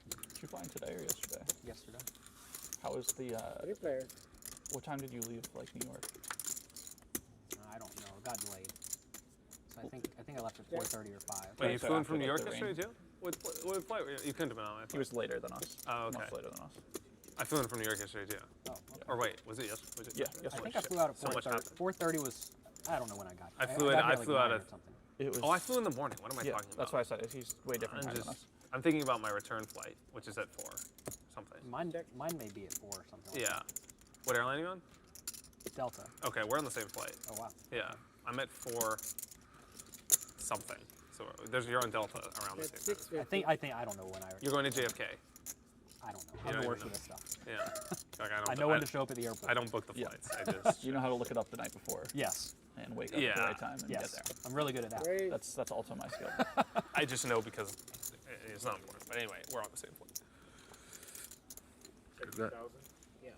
S2: Did you fly in today or yesterday?
S1: Yesterday.
S2: How was the?
S5: Three player.
S2: What time did you leave like New York?
S1: I don't know. It got delayed. So I think I left at 4:30 or 5.
S7: Wait, you
S2: So
S7: flew in
S2: after,
S7: from New
S2: like,
S7: York
S2: the
S7: yesterday
S2: rain.
S7: too? What flight? You couldn't have been on my
S2: He
S7: flight.
S2: was later than us.
S7: Oh, okay.
S2: Much later than us.
S7: I flew in from New York yesterday too.
S1: Oh, okay.
S7: Or wait, was it yesterday? Was it
S2: Yeah,
S1: I
S2: yesterday.
S1: think I flew out at
S7: So much
S1: 4:30.
S7: happened.
S1: 4:30 was. I don't know when I got.
S7: I
S1: here.
S7: flew in-
S1: got here
S7: I
S1: like
S7: flew out
S1: 9 or
S7: at-
S1: something.
S2: It was.
S7: Oh, I flew in the morning. What am I
S2: yeah,
S7: talking about?
S2: that's why I said it. He's way different time than us.
S7: I'm thinking about my return flight, which is at 4 something.
S1: Mine may be at 4 or something. Like
S7: Yeah. What airline are you on?
S1: that. Delta.
S7: Okay, we're on the same flight.
S1: Oh wow.
S7: Yeah, I'm at 4 something. So you're on Delta around the
S5: That's
S7: same time.
S5: 650.
S1: I don't know when I.
S7: You're going to JFK.
S1: I don't know.
S7: You
S1: I'm
S7: don't
S1: the worst
S7: even
S1: with this stuff.
S7: Yeah. Like,
S1: I know when to show up at the airport.
S7: I don't book the
S2: Yeah.
S7: flights. I just.
S2: You know how to look it up the night before
S1: Yes.
S2: and wake up at
S7: Yeah.
S2: the right time and
S1: Yes.
S2: get there.
S1: I'm really good at that.
S5: Great.
S2: That's also my skill.
S7: I just know because it's not important. But anyway, we're on the same flight.
S5: Yeah.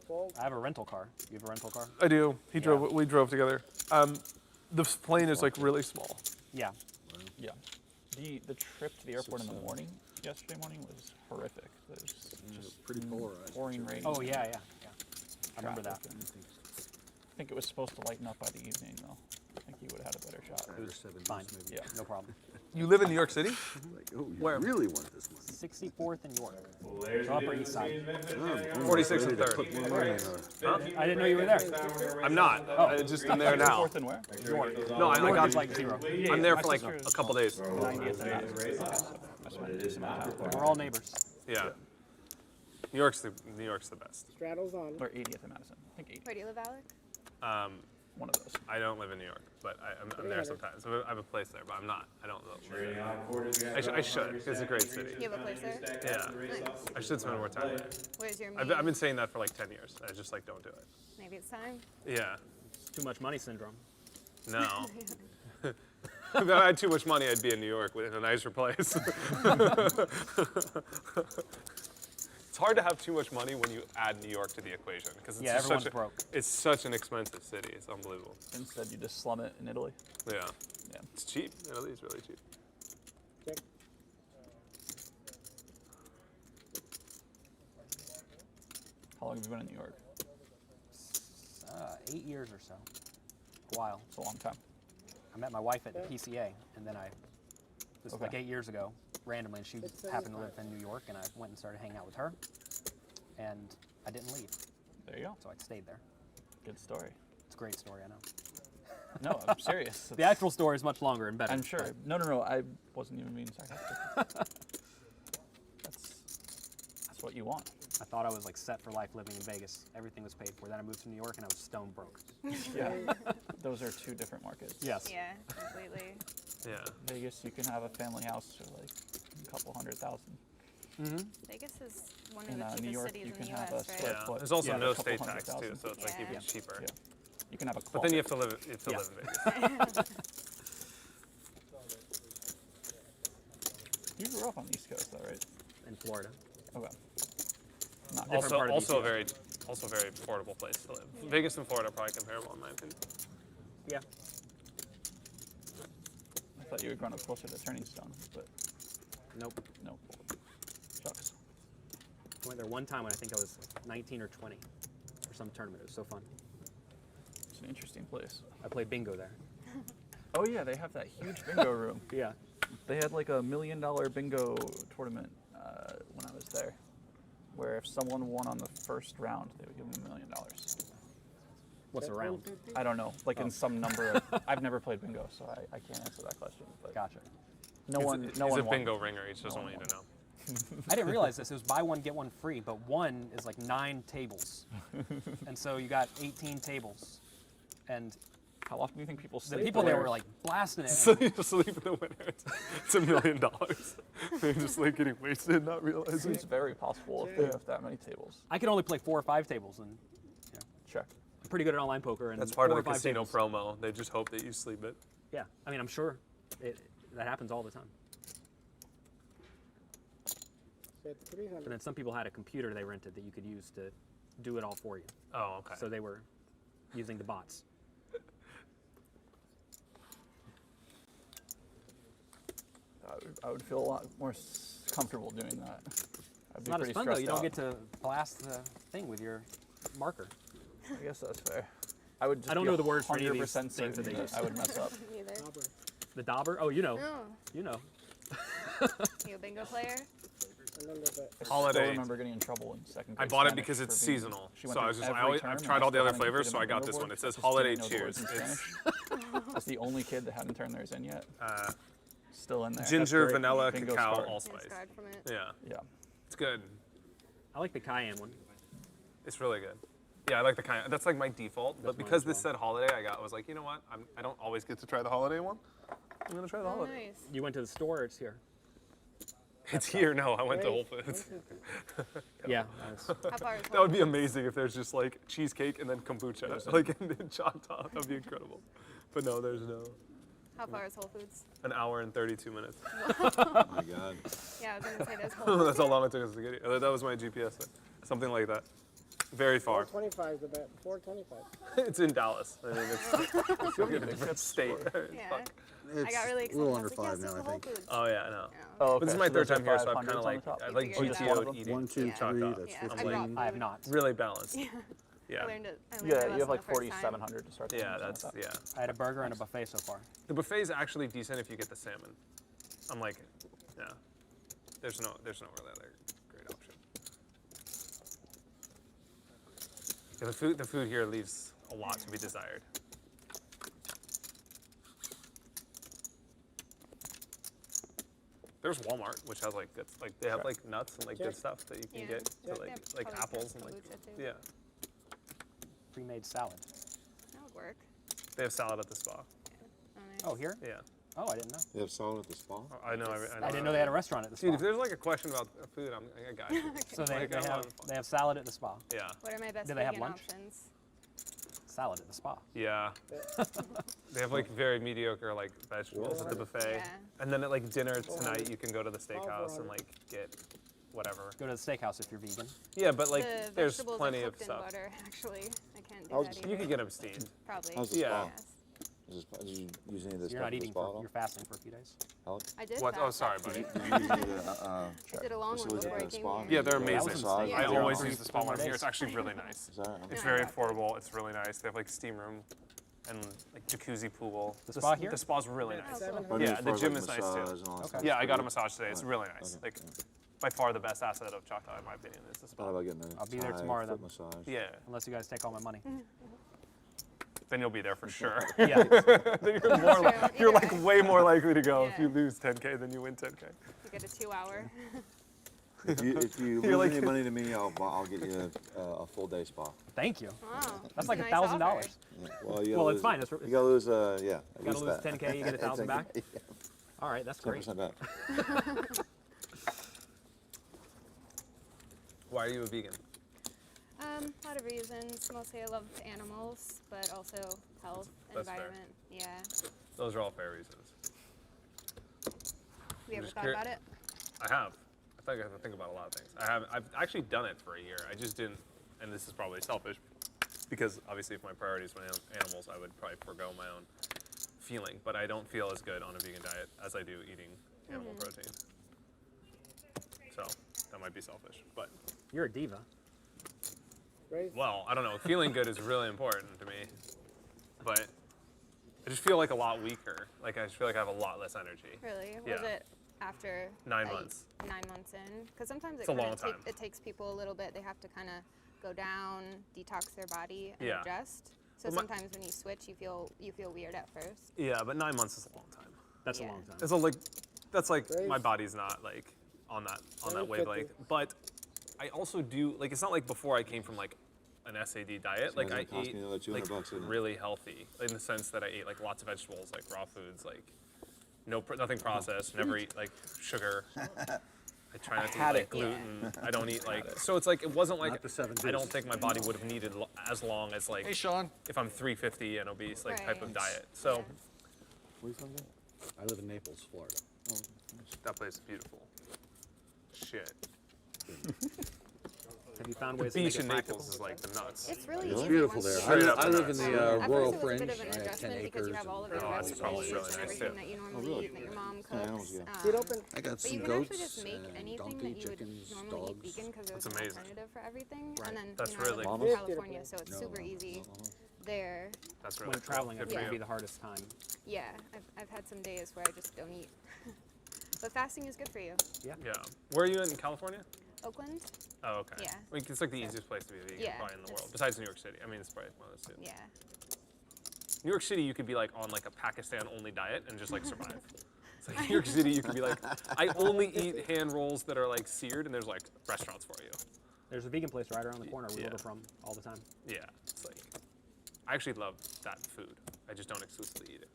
S5: Fold.
S1: I have a rental car. You have a rental car?
S7: I do.
S1: Yeah.
S7: We drove together. The plane is like really small.
S1: Yeah.
S2: Yeah. The trip to the airport in the morning, yesterday morning, was horrific. It was just
S4: pretty polarized.
S2: pouring rain.
S1: Oh yeah. I remember that.
S2: traffic, and I think it was supposed to lighten up by the evening, though. I think he would have had a better shot.
S1: It was fine.
S2: Yeah.
S1: No problem.
S7: You live in New York City?
S4: Like, oh, you
S1: Where?
S4: really want this one.
S1: 64th and York. So Upper East Side.
S4: I'm
S7: 46
S4: ready
S7: and
S4: to
S7: 3rd.
S4: put more money in
S1: I didn't know you were there.
S7: I'm not. I just am there now.
S2: Fourth and where?
S1: York.
S7: No, I
S1: York
S7: got
S1: is like 0.
S7: I'm there
S2: my
S7: for like
S2: sister
S7: a
S2: is
S7: couple days.
S2: 90th and Madison. Okay, so I spent a decent amount of time
S1: We're all neighbors.
S7: Yeah. New York's the best.
S5: Straddles on.
S2: there. Or 80th and Madison. I think 80th.
S3: Where do you live, Alec?
S2: one of those.
S7: I don't live in New York, but I'm there sometimes. I have a place there, but I'm not. I don't live there. I should. It's a great city.
S3: You have a place there?
S7: Yeah.
S3: Nice.
S7: I should spend more time there.
S3: Where's your main?
S7: I've been saying that for like 10 years. I just like don't do it.
S3: Maybe it's time.
S7: Yeah.
S1: Too much money syndrome.
S7: No. If I had too much money, I'd be in New York in a nicer place. It's hard to have too much money when you add New York to the equation because it's just
S1: everyone's broke.
S7: It's such an expensive city. It's unbelievable.
S2: Instead, you just slum it in Italy.
S7: Yeah.
S2: Yeah.
S7: It's cheap. Italy is really cheap.
S5: Check.
S2: How long have you been in New York?
S1: 8 years or so. A while.
S2: It's a long time.
S1: I met my wife at the PCA, and then this was like
S2: Okay.
S1: 8 years ago, randomly, and she happened to live in New York, and I went and started hanging out with her, and I didn't leave,
S2: There you go.
S1: so I stayed there.
S2: Good story.
S1: It's a great story, I know.
S2: No, I'm serious.
S1: The actual story is much longer and better.
S2: I'm sure.
S1: but
S2: No. I wasn't even being sarcastic. That's what you want.
S1: I thought I was like set for life living in Vegas. Everything was paid for. Then I moved to New York, and I was stone broke.
S2: Yeah. Those are two different markets.
S1: Yes.
S3: Yeah, completely.
S7: Yeah.
S2: Vegas, you can have a family house for like a couple $100,000.
S3: Vegas is one of
S2: In
S3: the cheapest
S2: New York,
S3: cities
S2: you
S3: in
S2: can
S3: the
S2: have
S3: U.S.,
S2: a
S3: right?
S2: square
S7: Yeah.
S2: foot.
S7: There's also
S2: for
S7: no
S2: a couple
S7: state tax too,
S2: $100,000.
S7: so it's like
S3: Yeah.
S7: even cheaper.
S2: Yeah. You can have a
S7: But then you have
S2: closet.
S7: to live in
S1: Yeah.
S7: Vegas.
S2: You grew up on the East Coast, though, right?
S1: In Florida.
S2: Okay. Not
S1: Different part of
S7: Also
S1: DC.
S7: a very affordable place to live. Vegas and Florida are probably comparable in my opinion.
S1: Yeah.
S2: I thought you had grown up closer to Turning Stone, but
S1: Nope.
S2: no. Shucks.
S1: I went there one time when I think I was 19 or 20 for some tournament. It was so fun.
S2: It's an interesting place.
S1: I played bingo there.
S2: Oh yeah, they have that huge bingo room.
S1: Yeah.
S2: They had like $1 million bingo tournament when I was there, where if someone won on the first round, they would give them $1 million.
S1: What's a round?
S2: I don't know, like in some number of. I've never played bingo, so I can't answer that question. But
S1: Gotcha.
S2: no one
S7: He's
S2: won.
S7: a bingo ringer. He just doesn't want you to know.
S1: I didn't realize this. It was buy one, get one free, but one is like 9 tables. And so you got 18 tables. And
S2: How often do you think people
S1: the
S2: sleep
S1: people there
S2: there?
S1: were like blasting it.
S7: So
S1: and-
S7: you sleep in the winter. It's $1 million. They're just like getting wasted, not realizing.
S2: It's very possible if they have that many tables.
S1: I could only play 4 or 5 tables, and
S2: Check.
S1: I'm pretty good at online poker. And
S7: That's part
S1: 4
S7: of the
S1: or 5
S7: casino
S1: tables.
S7: promo. They just hope that you sleep it.
S1: Yeah, I mean, I'm sure that happens all the time.
S5: Said 300.
S1: And then some people had a computer they rented that you could use to do it all for you.
S7: Oh, okay.
S1: So they were using the bots.
S2: I would feel a lot more comfortable doing that. I'd
S1: It's
S2: be
S1: not as
S2: pretty
S1: fun though.
S2: stressed
S1: You don't
S2: out.
S1: get to blast the thing with your marker.
S2: I guess that's fair. I would just
S1: I don't
S2: be
S1: know the words for any of these
S2: 100%
S1: things that they
S2: certain
S1: use.
S2: I would mess up.
S3: Neither.
S1: The dauber? Oh, you know.
S3: No.
S1: You know.
S3: You a bingo player?
S5: A little bit.
S2: I
S7: Holiday.
S2: still remember getting in trouble in second
S7: I
S2: grade
S7: bought it
S2: Spanish
S7: because it's
S2: for being-
S7: seasonal.
S2: she went
S7: So I
S2: through
S7: was just,
S2: every term
S7: I've
S2: and
S7: tried
S2: I
S7: all the other
S2: still hadn't
S7: flavors, so I
S2: completed
S7: got
S2: my
S7: this one.
S2: bingo
S7: It says
S2: board. I
S7: holiday
S2: just didn't know the
S7: cheers.
S2: words in
S7: It's
S2: Spanish. That's the only kid that hadn't turned theirs in yet. Still in there.
S7: ginger,
S2: That's great.
S7: vanilla,
S2: Bingo
S7: cacao,
S2: card.
S7: allspice.
S3: Discard from it.
S7: Yeah,
S2: Yeah.
S7: it's good.
S1: I like the cayenne one.
S7: It's really good. Yeah, I like the kind. That's like my default. But
S1: That's mine
S7: because
S1: as
S7: this said holiday, I was like, you know what? I don't always get to try the holiday one. I'm gonna try the
S3: Oh,
S7: holiday.
S3: nice.
S1: You went to the store or it's here?
S7: It's here. No, I went to Whole Foods.
S1: Yeah.
S3: How far is
S7: That would be amazing if there's just like cheesecake and then kombucha, like in Choctaw. That'd be incredible. But no, there's no.
S3: How far is Whole Foods?
S7: An hour and 32 minutes.
S6: Oh my God.
S3: Yeah, I was gonna say there's Whole Foods.
S7: That's how long it took us to get here. That was my GPS. Something like that. Very far.
S5: 425 is the bet. 425.
S7: It's in Dallas. I mean, it's a different state.
S3: Yeah.
S7: Fuck.
S5: It's
S3: I got really excited.
S5: a little
S3: I
S5: under
S3: was like, yes,
S5: 5
S3: there's
S5: now,
S3: the
S5: I
S3: Whole
S5: think.
S3: Foods.
S7: Oh yeah, I know.
S3: Yeah.
S2: Oh,
S7: But this is
S2: okay,
S7: my
S2: so
S7: third
S2: those are
S7: time here, so I'm
S2: 500s
S7: kind of
S2: on
S7: like,
S2: the top.
S7: I like
S3: You figured it
S7: GTO
S3: out.
S7: eating
S5: 1, 2,
S7: Choctaw.
S5: 3. That's
S3: Yeah, I
S5: 15.
S3: dropped
S1: I have not.
S7: Really balanced.
S3: Yeah.
S7: Yeah.
S3: I learned
S2: Yeah,
S3: my
S2: you
S3: lesson
S2: have like
S3: the first time.
S2: 4,700 to start. the
S7: Yeah,
S2: season
S7: that's,
S2: with that.
S7: yeah.
S1: I had a burger and a buffet so far.
S7: The buffet is actually decent if you get the salmon. I'm like, yeah. There's no really other great option. Yeah, the food here leaves a lot to be desired. There's Walmart, which has like good, like they have like nuts and like good stuff that you can
S3: Yeah.
S7: get,
S3: Yeah.
S7: to, like
S3: Probably
S7: apples and like,
S3: kombucha, too.
S7: yeah.
S1: Pre-made salad.
S3: That would work.
S7: They have salad at the spa.
S1: Oh, here?
S7: Yeah.
S1: Oh, I didn't know.
S6: They have salad at the spa?
S7: I know.
S1: I didn't know they had a restaurant at the spa.
S7: Dude, if there's like a question about food, I got you.
S1: So
S7: Like,
S1: they have salad at the spa.
S7: Yeah.
S3: What are my best
S1: Do they have
S3: vegan
S1: lunch?
S3: options?
S1: Salad at the spa.
S7: Yeah. They have like very mediocre like vegetables at the buffet.
S3: Yeah.
S7: And then at like dinner tonight, you can go to the steakhouse and like get whatever.
S1: Go to the steakhouse if you're vegan.
S7: Yeah, but like
S3: The
S7: there's
S3: vegetables
S7: plenty
S3: are
S7: of
S3: cooked in
S7: stuff.
S3: butter, actually. I can't do
S6: How's-
S3: that either.
S7: You could get them steamed.
S3: Probably.
S6: How's the
S7: Yeah.
S6: spa?
S3: Yes.
S6: Did you use any of this
S1: You're
S6: stuff
S1: not
S6: at the
S1: eating
S6: spa at
S1: for,
S6: all?
S1: you're fasting for a few days.
S6: Alec?
S3: I did.
S7: What? Oh,
S3: fast,
S7: sorry,
S3: actually.
S7: buddy.
S6: Did you use any of the,
S3: I did a long one
S6: facilities
S3: before
S6: at
S3: I
S6: the
S3: came
S6: spa?
S3: here.
S7: Yeah, they're
S1: That
S7: amazing.
S1: was
S6: Massage?
S3: Yeah.
S7: I
S1: Zero
S7: always
S1: hours,
S7: use the spa
S1: 4
S7: one here.
S1: days.
S7: It's actually really nice.
S6: Is that right?
S7: It's
S3: I
S7: very
S3: got that.
S7: affordable. It's really nice. They have like steam room and like jacuzzi pool.
S1: The spa here?
S7: The spa's really nice.
S3: Oh, cool.
S6: Or do you
S7: Yeah, the
S6: as far as,
S7: gym
S6: like,
S7: is nice
S6: massage
S7: too.
S6: and all that
S1: Okay.
S6: stuff?
S7: Yeah, I got a
S6: Good?
S7: massage today. It's
S6: Right.
S7: really nice.
S6: Okay.
S7: Like by far the best asset of Choctaw, in my opinion, is the
S6: Thought
S7: spa.
S6: about getting a
S1: I'll be there
S6: Thai
S1: tomorrow
S6: foot
S1: then.
S6: massage.
S7: Yeah,
S1: Unless you guys take all my money.
S7: then you'll be there for sure.
S1: Yeah.
S7: Then you're more,
S3: True.
S7: you're
S3: Either
S7: like
S3: way.
S7: way more likely to go if
S3: Yeah.
S7: you lose 10K than you win 10K.
S3: You get a 2-hour.
S6: If you
S7: You're
S6: lose
S7: like-
S6: any money to me, I'll get you a full day spa.
S1: Thank you.
S3: Wow.
S1: That's like
S3: a nice
S1: $1,000.
S3: offer.
S6: Yeah. Well, you
S1: Well,
S6: gotta
S1: it's
S6: lose-
S1: fine. It's,
S6: You gotta lose, yeah.
S1: You gotta lose 10K, you get 1,000 back?
S6: Yeah,
S1: all right, that's great.
S6: 10% back.
S7: Why are you a vegan?
S3: A lot of reasons. Mostly I love animals, but also health,
S7: That's fair.
S3: environment. Yeah.
S7: Those are all fair reasons.
S3: Have you ever
S7: just
S3: thought
S7: curi-
S3: about it?
S7: I have. I have to think about a lot of things. I've actually done it for a year. I just didn't, and this is probably selfish, because obviously if my priorities were animals, I would probably forego my own feeling. But I don't feel as good on a vegan diet as I do eating animal protein. So that might be selfish, but
S1: You're a diva.
S5: Right?
S7: well, I don't know. Feeling good is really important to me, but I just feel like a lot weaker. Like I just feel like I have a lot less energy.
S3: Really? Was
S7: Yeah.
S3: it after
S7: 9
S3: a-
S7: months.
S3: 9 months in? Because sometimes
S7: It's a long time.
S3: it takes people a little bit. They have to kind of go down, detox their body, and
S7: Yeah.
S3: adjust. So
S7: Well,
S3: sometimes when you switch, you feel weird at first.
S7: Yeah, but 9 months is a long time.
S1: That's
S3: Yeah.
S1: a long time.
S7: It's a, like, that's like
S5: Brave.
S7: my body's not like on that
S5: Very
S7: wavelength. But I also do like it's not like before I came from like an SAD diet.
S6: So
S7: Like
S6: it's
S7: I
S6: gonna cost
S7: ate
S6: me another $200
S7: like
S6: isn't it?
S7: really healthy in the sense that I ate like lots of vegetables, like raw foods, like nothing processed. Never eat like sugar. I try not to eat
S1: had
S7: like
S1: it.
S7: gluten. I don't eat like so it's like it wasn't like
S4: Not the 7
S7: I don't
S4: juice.
S7: think my body would have needed as long as like
S4: Hey, Sean.
S7: if I'm 350 and obese like type of
S3: Right.
S7: diet. So.
S3: Yeah.
S6: Where you from again?
S4: I live in Naples, Florida.
S7: That place is beautiful. Shit.
S1: Have you found ways to make
S7: Beach
S1: it
S7: in
S1: practical?
S7: Naples is like the nuts.
S3: It's really
S4: It's
S3: easy
S4: beautiful
S3: once
S4: there.
S3: you-
S7: Straight
S4: I
S7: up
S4: live in
S7: nuts.
S4: the
S3: At
S4: rural
S3: first it was a
S4: fringe.
S3: bit of an
S4: I have 10
S3: adjustment because
S4: acres.
S3: you have all of your
S7: Oh, it's probably
S3: recipes
S7: really
S3: and
S7: nice,
S3: everything
S7: too.
S3: that you normally
S6: really?
S3: eat and that your mom
S6: Yeah, animals,
S3: cooks.
S6: yeah.
S5: See it open?
S4: I got
S3: But
S4: some
S3: you can
S4: goats
S3: actually just make
S4: and
S3: anything
S4: donkey,
S3: that you would
S4: chickens,
S3: normally
S4: dogs.
S3: eat vegan because there's
S7: That's
S3: an
S7: amazing.
S3: alternative for everything.
S1: Right.
S3: And then
S7: That's
S3: you know, I
S7: really
S3: live
S6: cool.
S3: in California, so it's super easy there.
S7: That's really
S1: When
S7: cool.
S1: traveling,
S7: Good
S1: it
S7: for
S1: can
S7: you.
S1: be the hardest time.
S3: Yeah, I've had some days where I just don't eat. But fasting is good for you.
S7: Yeah. Where are you in California?
S3: Oakland?
S7: Oh, okay.
S3: Yeah.
S7: I mean, it's like the easiest place to be a vegan
S3: Yeah,
S7: probably in the
S3: it's-
S7: world, besides New York City. I mean, it's probably one of those two.
S3: Yeah.
S7: New York City, you could be like on like a Pakistan-only diet and just like survive. It's like New York City, you could be like, I only eat hand rolls that are like seared, and there's like restaurants for you.
S1: There's a vegan place right around the corner we
S7: Yeah.
S1: order from all the time.
S7: Yeah. It's like, I actually love that food. I just don't exclusively eat it.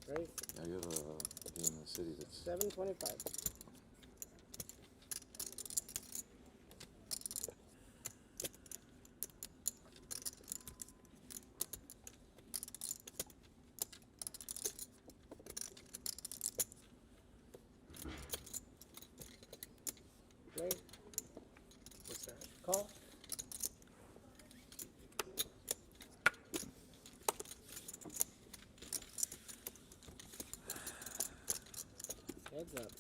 S5: Right?
S6: Yeah, you have a game in the city that's
S5: 725. Right?
S7: What's that?
S5: Call. Heads up.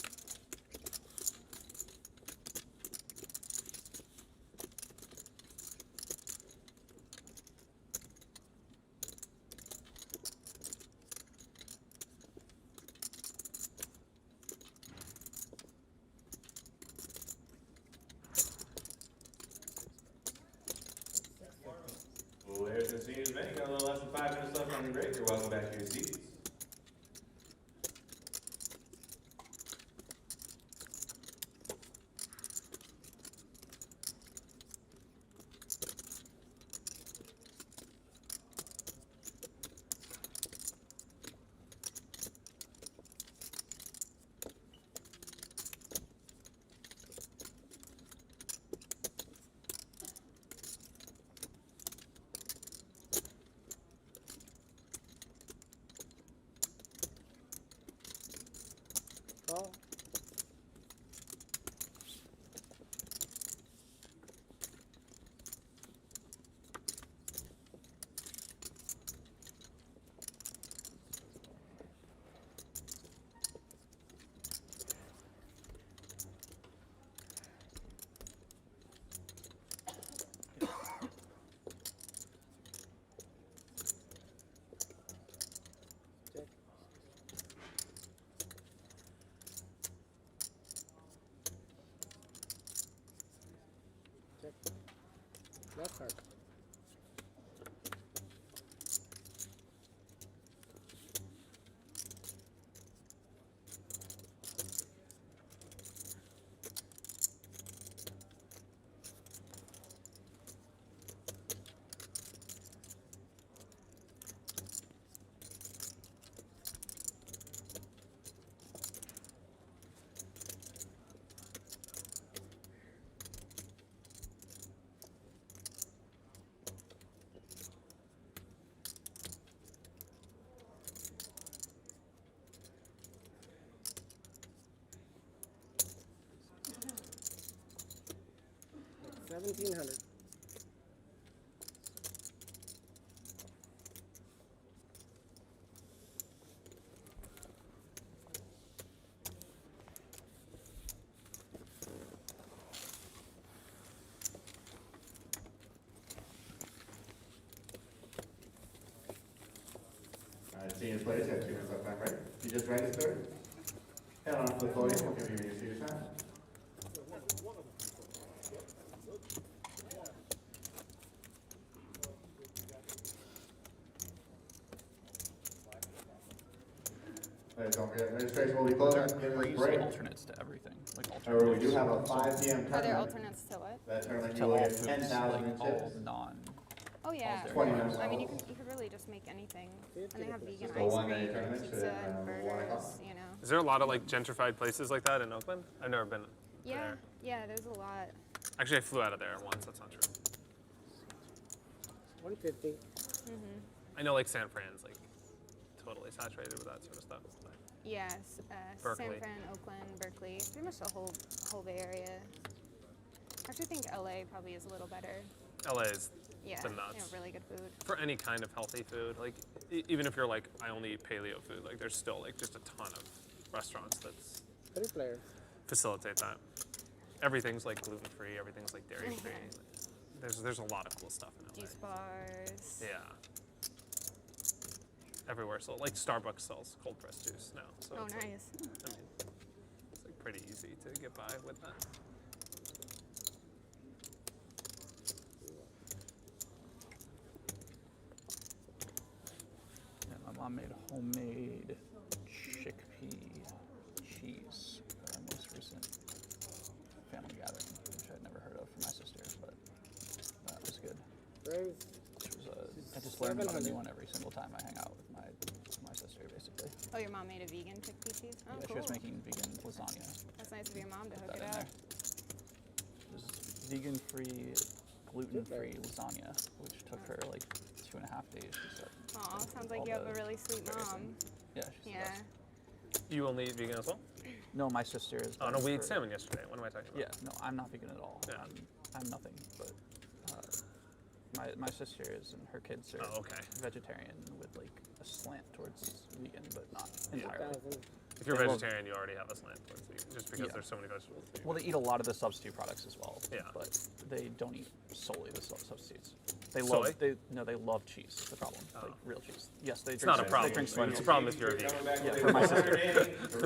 S11: Well, here's the seniors menu. Got a little less than 5 minutes left on your break. You're welcome back to your seats.
S5: That card. $1,700.
S11: Senior players have 2 minutes left back right. You just registered. Head on up to the podium. We'll give you your seat time. Don't forget, registration will be closing at the end of
S2: Crazy
S11: this break.
S2: alternates to everything. Like
S11: However, we
S2: alternates.
S11: do have a 5 p.m.
S3: Are there
S11: tournament.
S3: alternates to what?
S11: That tournament
S2: To
S11: you will
S2: all
S11: get
S2: foods,
S11: 10,000 in
S2: like all
S11: chips.
S2: non.
S3: Oh yeah.
S2: dairy
S11: 20 minutes.
S3: I mean, you could really just make anything, and they have vegan
S11: Just a
S3: ice
S11: one-day
S3: cream and
S11: tournament
S3: pizza
S11: to,
S3: and
S11: 1
S3: burgers.
S11: o'clock.
S3: You know.
S7: Is there a lot of like gentrified places like that in Oakland? I've never been
S3: Yeah.
S7: there.
S3: Yeah. There's a lot.
S7: Actually, I flew out of there once. That's not true.
S5: 150.
S7: I know like San Fran's like totally saturated with that sort of stuff. But
S3: Yes.
S7: Berkeley.
S3: San Fran, Oakland, Berkeley, pretty much the whole Bay Area. I actually think LA probably is a little better.
S7: LA is
S3: Yeah.
S7: the
S3: They
S7: nuts.
S3: have really good food.
S7: For any kind of healthy food, like even if you're like I only eat paleo food, like there's still like just a ton of restaurants that
S5: Pretty player.
S7: facilitate that. Everything's like gluten free, everything's like dairy free. There's a lot of cool stuff in LA.
S3: Juice bars.
S7: Yeah. Everywhere, so like Starbucks sells cold pressed juice now. So
S3: Oh,
S7: it's like-
S3: nice.
S7: I mean, it's like pretty easy to get by with that.
S2: Yeah, my mom made homemade chickpea cheese at our most recent family gathering, which I'd never heard of for my sister, but that was good.
S5: Brave.
S2: Which was I just learn about a new one every single time I hang out with my sister, basically.
S3: Oh, your mom made a vegan chickpea cheese? Oh,
S2: Yeah,
S3: cool.
S2: she was making vegan lasagna.
S3: That's nice of your mom to
S2: Put
S3: hook
S2: that
S3: it
S2: in
S3: up.
S2: there. It was vegan-free, gluten-free lasagna, which took her like 2.5 days. She said.
S3: Aw, sounds like
S2: All
S3: you have
S2: the
S3: a really sweet
S2: berries
S3: mom.
S2: and- Yeah, she's the
S3: Yeah.
S2: best.
S7: You only eat vegan as well?
S2: No, my sister is.
S7: Oh no, we ate
S2: for-
S7: salmon yesterday. What am I talking about?
S2: Yeah, no, I'm not vegan at all.
S7: Yeah.
S2: I'm nothing, but my sister is, and her kids are
S7: Oh, okay.
S2: vegetarian with like a slant towards vegan, but not entirely.
S5: 1,000.
S7: If you're
S2: They love-
S7: vegetarian, you already have a slant towards vegan, just because
S2: Yeah.
S7: there's so many vegetables.
S2: Well, they eat a lot of the substitute products as well.
S7: Yeah.
S2: But they don't eat solely the substitutes. They
S7: Soy?
S2: love they love cheese. Is the problem? Like real cheese. Yes, they
S7: It's
S2: drink.
S7: not a problem.
S2: They drink
S7: It's
S2: soy
S7: a
S2: milk.
S7: problem if you're a vegan.
S11: Coming back
S2: Yeah,
S11: with
S2: for my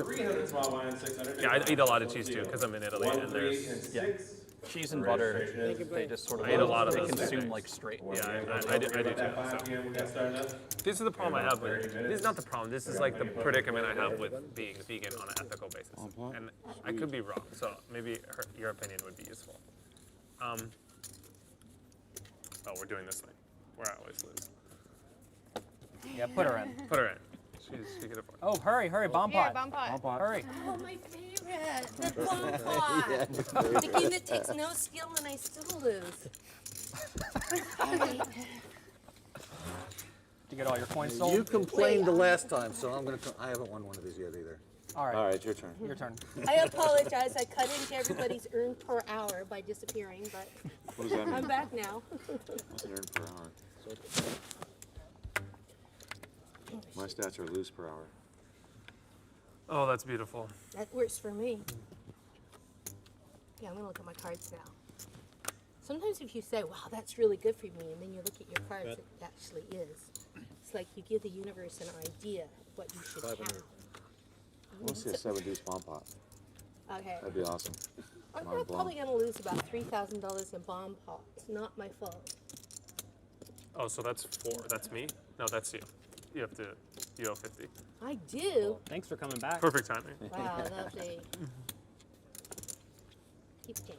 S11: 300 small wine, 600.
S7: Yeah, I eat a lot of cheese too because I'm in Italy and there's
S2: Yeah. Cheese and butter, they just sort of
S7: I eat a lot of
S2: they
S7: those
S2: consume
S7: things.
S2: like straight.
S7: Yeah, I do too.
S11: At 5
S7: So.
S11: p.m. we got started up.
S7: This is the problem I have with it. This is not the problem. This is like the predicament I have with being vegan on an ethical basis. And I could be wrong, so maybe your opinion would be useful. Oh, we're doing this thing where I always lose.
S1: Yeah, put her in.
S7: Put her in. She could afford.
S1: Oh, hurry, bomb
S3: Here,
S1: pot.
S3: bomb pot.
S1: Hurry.
S8: Oh, my favorite, the bomb pot. The game that takes no skill and I still lose.
S1: Did you get all your coins sold?
S4: You complained the last time, so I haven't won one of these yet either.
S1: All right.
S6: All right, your turn.
S1: Your turn.
S8: I apologize. I cut into everybody's earn per hour by disappearing, but
S6: What does that mean?
S8: I'm back now.
S6: What's an earn per hour? My stats are lose per hour.
S7: Oh, that's beautiful.
S8: That works for me. Yeah, I'm gonna look at my cards now. Sometimes if you say, wow, that's really good for me, and then you look at your cards, it actually is. It's like you give the universe an idea of what you should have.
S6: I want to see a 7 deuce bomb pot.
S8: Okay.
S6: That'd be awesome.
S8: I'm
S6: Mind blown.
S8: probably gonna lose about $3,000 in bomb pots. Not my fault.
S7: Oh, so that's 4. That's me? No, that's you. You owe 50.
S8: I do.
S1: Thanks for coming back.
S7: Perfect timing.
S8: Wow, lovely. Keep change.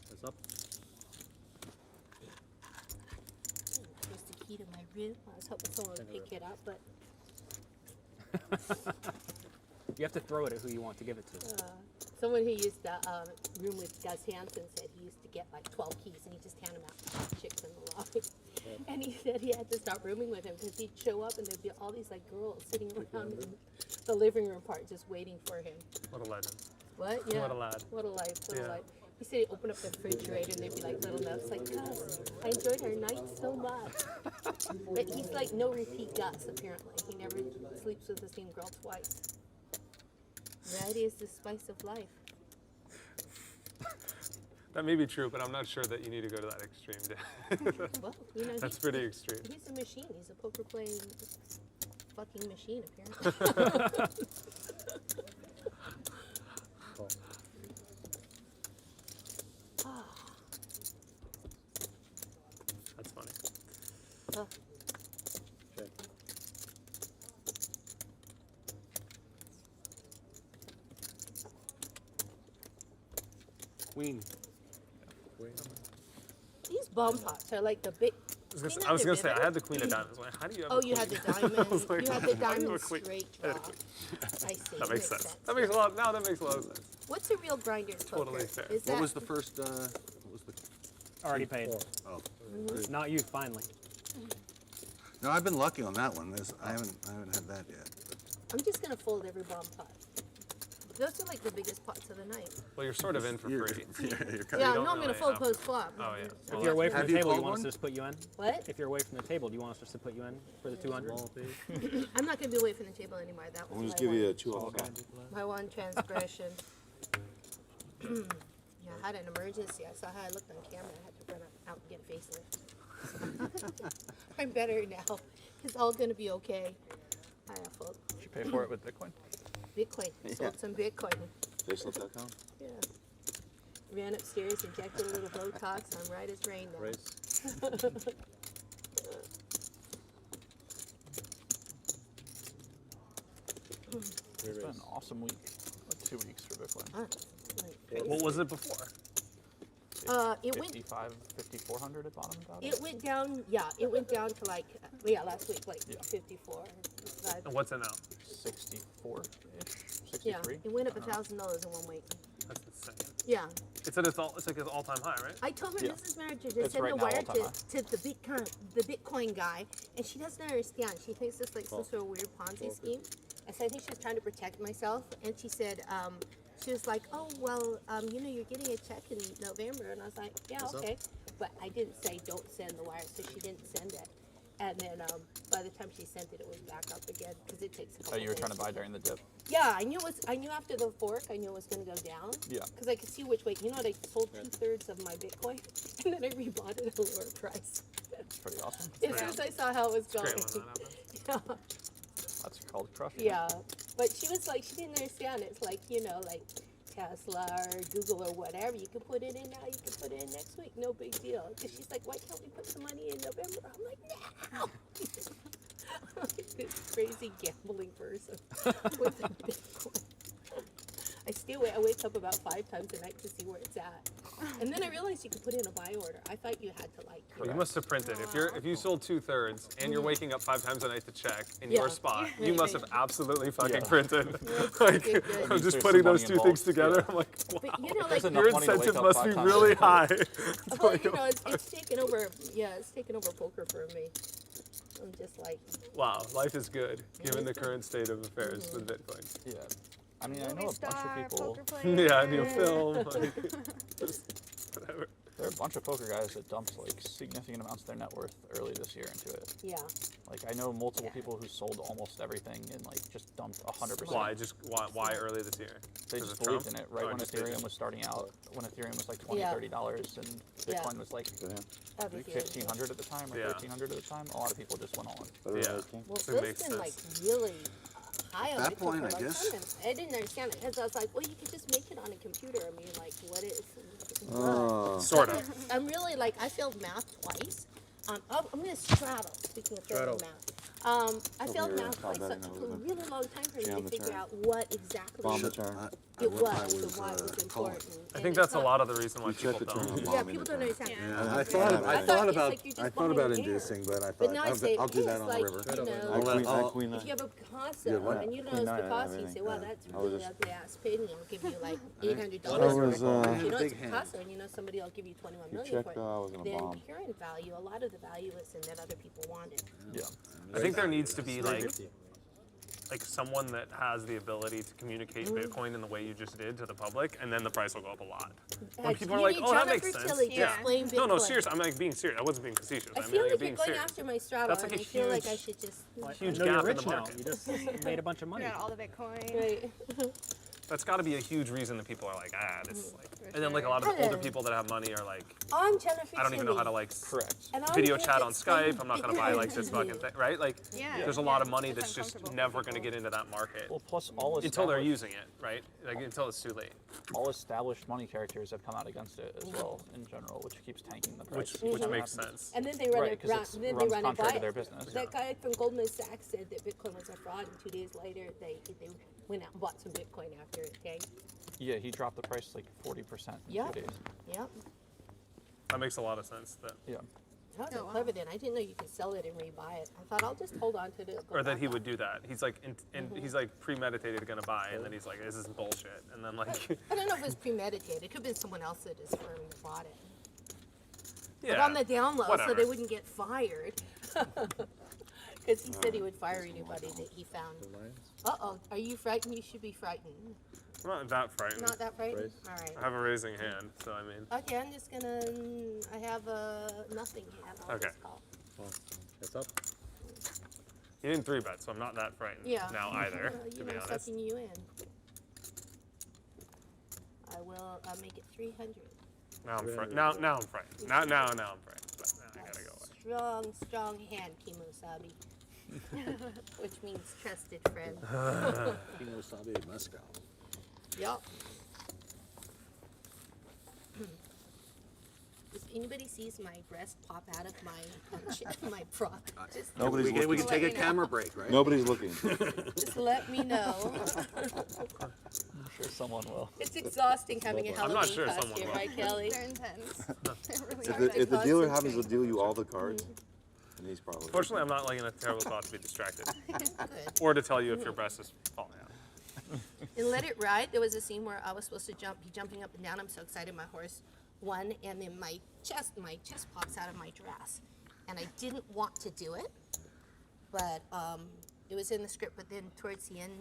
S10: What's up?
S8: Here's the key to my room. I was hoping someone would pick it up, but
S1: You have to throw it at who you want to give it to.
S8: someone who used the room with Gus Hansen said he used to get like 12 keys and he just hand them out to chicks in the lobby. And he said he had to stop rooming with him because he'd show up and there'd be all these like girls sitting around in the living room part just waiting for him.
S7: What a legend.
S8: What? Yeah.
S7: What a lad.
S8: What a life. What
S7: Yeah.
S8: a life. He said he'd open up the refrigerator and there'd be like little notes like, Gus, I enjoyed our night so much. But he's like no repeat Gus, apparently. He never sleeps with the same girl twice. Variety is the spice of life.
S7: That may be true, but I'm not sure that you need to go to that extreme.
S8: Well, you know,
S7: That's pretty extreme.
S8: he's a machine. He's a poker playing fucking machine, apparently.
S7: That's funny.
S8: Oh.
S10: Check.
S1: Queen.
S8: These bomb pots are like the big.
S7: I was gonna say I had the queen of diamonds. Like, how do you have?
S8: Oh,
S7: a
S8: you
S7: queen?
S8: had the diamond.
S7: I was like,
S8: You had the
S7: how do you have a
S8: diamond
S7: queen?
S8: straight
S7: I had a
S8: draw.
S7: queen.
S8: I see.
S7: That makes sense. That makes a lot. Now that makes a lot of sense.
S8: What's a real grinder's poker?
S7: Totally fair.
S8: Is
S4: What
S8: that,
S4: was the first, what was the,
S1: Already paid.
S4: oh.
S1: Not you, finally.
S4: No, I've been lucky on that one. I haven't had that yet.
S8: I'm just gonna fold every bomb pot. Those are like the biggest pots of the night.
S7: Well, you're sort of in for
S4: You're,
S7: free.
S4: you're kind
S8: Yeah,
S7: don't
S8: no, I'm gonna
S7: really
S8: fold
S7: have to-
S8: post flop.
S7: Oh yeah.
S1: If
S7: Well,
S1: you're away from
S4: Have
S1: the
S4: you
S1: table, you
S4: called
S1: want us
S4: one?
S1: to just put you in?
S8: What?
S1: If you're away from the table, do you want us just to put you in for the 200?
S8: I'm not gonna be away from the table anymore. That
S6: I'll
S8: was
S6: just
S8: my
S6: give you a
S8: one,
S6: 2 off.
S8: my one transgression. Yeah, I had an emergency. I saw how I looked on camera. I had to run out and get a facelift. I'm better now. It's all gonna be okay. I fold
S2: Did you pay for it with Bitcoin?
S8: Bitcoin. Sold some Bitcoin.
S6: Facelift.com.
S8: Yeah. Ran upstairs, injected a little Botox. I'm right as rain now.
S10: Race.
S2: It's been an awesome week. Like 2 weeks for Bitcoin.
S8: Ah, like crazy.
S7: what was it before?
S8: It went
S2: 5,400 at bottom about
S8: It went down, yeah, it went down to like, last week, like 54.
S7: And what's it now?
S2: 64-ish,
S8: Yeah,
S2: 63.
S8: it went up $1,000 in 1 week.
S7: That's insane.
S8: Yeah.
S7: It's at its like its all-time high, right?
S8: I told my business manager to
S2: It's
S8: send
S2: right
S8: the
S2: now
S8: wire
S2: all-time high.
S8: to the Bitcoin guy, and she doesn't understand. She thinks it's like some sort of weird Ponzi scheme. And so I think she was trying to protect myself, and she said, she was like, oh, well, you know, you're getting a check in November. And I was like, yeah, okay. But I didn't say don't send the wire, so she didn't send it. And then by the time she sent it, it was back up again because it takes a couple
S2: Oh, you were
S8: days.
S2: trying to buy during the dip.
S8: Yeah, I knew after the fork, I knew it was going to go down.
S2: Yeah.
S8: Because I could see which way. You know what? I sold 2/3 of my Bitcoin, and then I rebought it at a lower price.
S2: It's pretty awesome.
S8: As soon as I saw how it was
S7: It's
S8: going.
S7: great when that happens.
S8: Yeah.
S2: That's called crushing.
S8: Yeah, but she was like, she didn't understand. It's like, you know, like Tesla or Google or whatever. You can put it in now, you can put it in next week. No big deal. Because she's like, why can't we put some money in November? I'm like, no. This crazy gambling person with a Bitcoin. I wake up about 5 times a night to see where it's at. And then I realized you could put in a buy order. I thought you had to like.
S7: You must have printed. If you sold 2/3 and you're waking up 5 times a night to check in
S8: Yeah.
S7: your spot,
S8: Yeah.
S7: you must have absolutely fucking
S2: Yeah.
S7: printed.
S8: Good,
S7: Like
S8: good.
S7: I'm just
S2: There's
S7: putting
S2: some
S7: those
S2: money
S7: two things
S2: involved.
S7: together.
S2: Yeah.
S7: I'm like, wow.
S8: But you know,
S2: There's
S8: like
S2: enough
S7: Your
S2: money to wake
S7: incentive
S2: up
S7: must
S2: 5
S7: be
S2: times
S7: really
S2: a day.
S7: high.
S8: well, you know, it's taken over. Yeah, it's taken over poker for me. I'm just like,
S7: Wow, life is good given the current state of affairs with Bitcoin.
S2: Yeah. I mean, I know
S3: Movie
S2: a bunch
S3: star,
S2: of people.
S3: poker player.
S7: Yeah, new film. Like, just whatever.
S2: There are a bunch of poker guys that dumped like significant amounts of their net worth early this year into it.
S8: yeah.
S2: Like I know multiple
S8: Yeah.
S2: people who sold almost everything and like just dumped 100%.
S7: Why early this year?
S2: They
S7: 'Cause
S2: just
S7: of
S2: believed
S7: Trump?
S2: in it right
S7: Oh,
S2: when
S7: just
S2: Ethereum
S7: did.
S2: was starting out. When Ethereum was like $20,
S8: Yeah.
S2: $30, and
S8: Yeah.
S2: Bitcoin was like
S8: Everything.
S2: 1,500 at the time or
S7: Yeah.
S2: 1,300 at the time. A lot of people just went on.
S7: Yeah.
S8: Well,
S7: It
S8: Phil's
S7: makes
S8: been like
S7: sense.
S8: really I
S4: At that
S8: already took
S4: point,
S8: a
S4: I
S8: long
S4: guess.
S8: time, and I didn't understand it because I was like, well, you could just make it on a computer. I mean, like, what is?
S7: Sort of.
S8: I'm really like, I failed math twice. I'm going to straddle. Speaking of failing math. I failed
S6: here,
S8: math
S6: top
S8: twice. So it
S6: betting,
S8: took a really long time for me
S6: Jam
S8: to
S6: the
S8: figure
S6: turn.
S8: out what exactly
S6: Bomb the
S8: it
S6: turn.
S8: was and why it was
S4: calling.
S8: important.
S7: I
S8: And
S7: think
S8: it's
S7: that's a
S8: not-
S7: lot of the reason why
S6: You check
S7: people
S6: the turn
S7: don't.
S6: on
S8: Yeah,
S6: bomb in
S8: people
S6: the
S8: don't
S6: turn.
S8: understand.
S4: Yeah, I
S8: I
S4: thought
S8: thought it's
S4: about
S8: like you're just
S4: about
S8: behind the
S4: inducing, but I
S8: But
S4: thought
S8: now I say,
S4: I'll do
S8: hey,
S4: that
S8: it's
S4: on
S8: like,
S4: the river.
S8: you know,
S6: Queen
S8: if you have a Picasso
S4: Yeah, what?
S8: and you don't
S6: Queen
S8: know it's
S6: nine, I
S8: Picasso, you
S6: think.
S8: say, wow, that's
S6: I was
S8: really
S6: just-
S8: ugly ass painting. I'll give you like $800
S6: That
S8: for
S6: was,
S8: it. If you know it's
S4: big hand.
S8: Picasso and you know somebody will give you 21
S6: You
S8: million
S6: checked,
S8: for
S6: I
S8: it,
S6: was gonna
S8: then
S6: bomb.
S8: current value, a lot of the value is in that other people wanted.
S2: Yeah.
S7: I think there needs to be like someone that has the ability to communicate Bitcoin in the way you just did to the public, and then the price will go up a lot. When people are
S8: You
S7: like,
S8: need
S7: "Oh, that
S8: Jennifer
S7: makes sense."
S8: Tilly to
S7: Yeah.
S8: explain
S7: No,
S8: Bitcoin.
S7: seriously. I'm like being serious. I wasn't being facetious.
S8: I
S7: I mean,
S8: feel
S7: like
S8: like
S7: being
S8: you're going
S7: serious.
S8: after my straddle,
S7: That's
S8: and
S7: like
S8: I
S7: a
S8: feel like I
S7: huge-
S8: should just.
S7: Huge
S1: I know you're
S7: gap in
S1: rich
S7: the
S1: now.
S7: market.
S1: You just made a bunch of money.
S3: We got all the Bitcoin.
S8: Right.
S7: That's got to be a huge reason that people are like, this. Like, and then like a lot of the older people that have money are like,
S8: I'm Jennifer
S7: I don't even know how to
S8: Tilly.
S7: like
S2: Correct.
S8: And I'm
S7: video
S8: going
S7: chat
S8: to
S7: on
S8: explain
S7: Skype. I'm not gonna buy like this
S8: Bitcoin
S7: fucking
S8: to
S7: thing, right? Like,
S3: Yeah.
S7: there's a lot of
S3: Yeah.
S7: money
S3: It's
S7: that's just
S3: uncomfortable for
S7: never gonna
S3: people.
S7: get into that market
S2: Well, plus all
S7: until they're
S2: established-
S7: using it, right? Like until it's too late.
S2: all established money characters have come out against it as well in general, which keeps tanking the price.
S7: Which
S2: Kinda
S7: makes
S2: happens.
S7: sense.
S8: And then they run
S2: Right,
S8: it
S2: 'cause
S8: round,
S2: it's
S8: then they
S2: runs
S8: run it
S2: contrary
S8: by
S2: to their
S8: it.
S2: business.
S8: That guy from Goldman Sachs said that Bitcoin was a fraud, and 2 days later they went out and bought some Bitcoin after it. Okay.
S2: Yeah, he dropped the price like 40% in
S8: Yep.
S2: 2 days.
S8: Yep.
S7: That makes a lot of sense. That
S2: Yeah.
S8: That was
S3: Oh, wow.
S8: clever then. I didn't know you could sell it and rebuy it. I thought I'll just hold on to it.
S7: or that he would do that. He's like, he's like premeditated gonna buy, and then he's like, this is bullshit, and then like,
S8: I don't know if it was premeditated. It could have been someone else at his firm that bought it.
S7: yeah.
S8: But on the down low, so
S7: whatever.
S8: they wouldn't get fired. Because he said he would fire anybody that he found. Uh-oh. Are you frightened? You should be frightened.
S7: I'm not that frightened.
S8: Not that frightened? All right.
S7: I have a raising hand, so I mean,
S8: Okay, I'm just gonna. I have a nothing hand. I'll
S7: Okay.
S8: just call.
S10: It's up.
S7: you didn't 3-bet, so I'm not that frightened
S8: Yeah.
S7: now either,
S8: You
S7: to
S8: know,
S7: be
S8: I'm
S7: honest.
S8: sucking you in. I will make it 300.
S7: Now I'm frightened. Now I'm frightened. Now I'm frightened. But now I gotta go away.
S8: Strong hand, Kimosabi. Which means trusted friend.
S4: Kimosabe Moscow.
S8: Yup. If anybody sees my breast pop out of my frock, just,
S6: Nobody's
S4: We can
S6: looking.
S4: take a
S8: Let me know.
S4: camera break, right?
S6: Nobody's looking.
S8: just let me know.
S2: I'm sure someone will.
S8: It's exhausting having a
S7: I'm
S8: Halloween
S7: not sure someone
S8: costume,
S7: will.
S8: right, Kelly?
S3: They're intense. They're really
S6: If
S3: hard.
S6: the, if the dealer happens to
S8: Concentrate.
S6: deal you all the cards, then he's probably.
S7: Fortunately, I'm not like in a terrible spot to be distracted,
S8: Good.
S7: or to tell you if your breast is falling out.
S8: In Let It Ride, there was a scene where I was supposed to be jumping up and down. I'm so excited, my horse won, and then my chest pops out of my dress, and I didn't want to do it, but it was in the script. But then towards the end,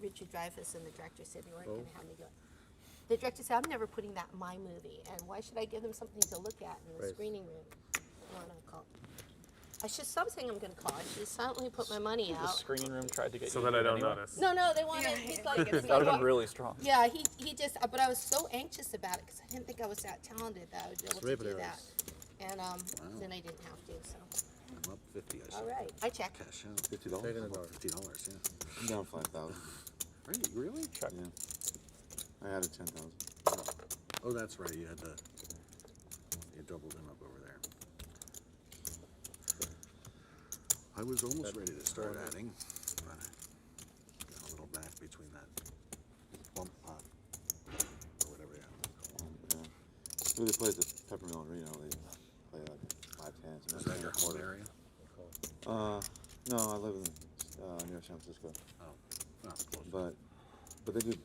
S8: Richard Dreyfuss and the director said they weren't going to have me do it. The director said, "I'm never putting that in my movie, and why should I give them something to look at in the screening room?" No, call. I should stop saying I'm going to call. I should silently put my money
S2: The
S8: out.
S2: screening room tried to get
S7: So
S2: you
S7: that
S2: to
S7: I
S2: do it
S7: don't
S2: anyway.
S7: notice.
S8: No, they wanted.
S3: Yeah,
S8: He's
S3: yeah.
S8: like,
S3: That
S2: That would have been really strong.
S8: Yeah, he just, but I was so anxious about it because I didn't think I was that talented that I would be able to
S4: Raven
S8: do that.
S4: arrows.
S8: And then I didn't have to, so.
S4: I'm up 50, I see.
S8: All right, I check.
S4: Cash out.
S6: $50.
S10: Taking
S4: I'm
S10: it
S4: up
S10: out.
S4: $50, yeah.
S6: I'm down 5,000.
S4: Right, really?
S2: Check.
S6: Yeah. I added 10,000.
S4: Oh, that's right, you doubled them up over there. I was almost ready to start adding, but got a little back between that bump pot, or whatever you
S6: Yeah. Who they play at the Peppermill Arena? They play like 5 10s.
S4: Is that your home area?
S6: No, I live in near San Francisco.
S4: Oh, close.
S6: But they do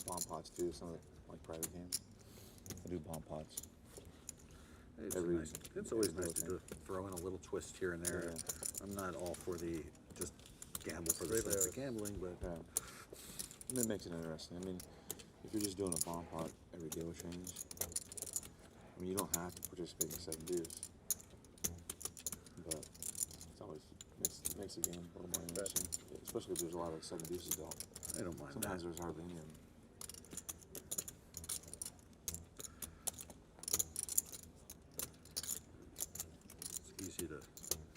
S6: bomb pots too. Some of the like private games. They do bomb pots.
S4: It's always nice to throw in a little twist here and there.
S6: Yeah.
S4: I'm not all for the just gamble for the
S10: Raven
S4: sake of
S10: arrows.
S4: gambling, but
S6: Yeah. And it makes it interesting. I mean, if you're just doing a bomb pot every deal change, I mean, you don't have to participate in 7 dues. But it's always makes the game a little more interesting, especially if there's a lot of 7 deuces dealt.
S4: I don't mind
S6: Sometimes
S4: that.
S6: there's hardly any of them.
S4: It's easy to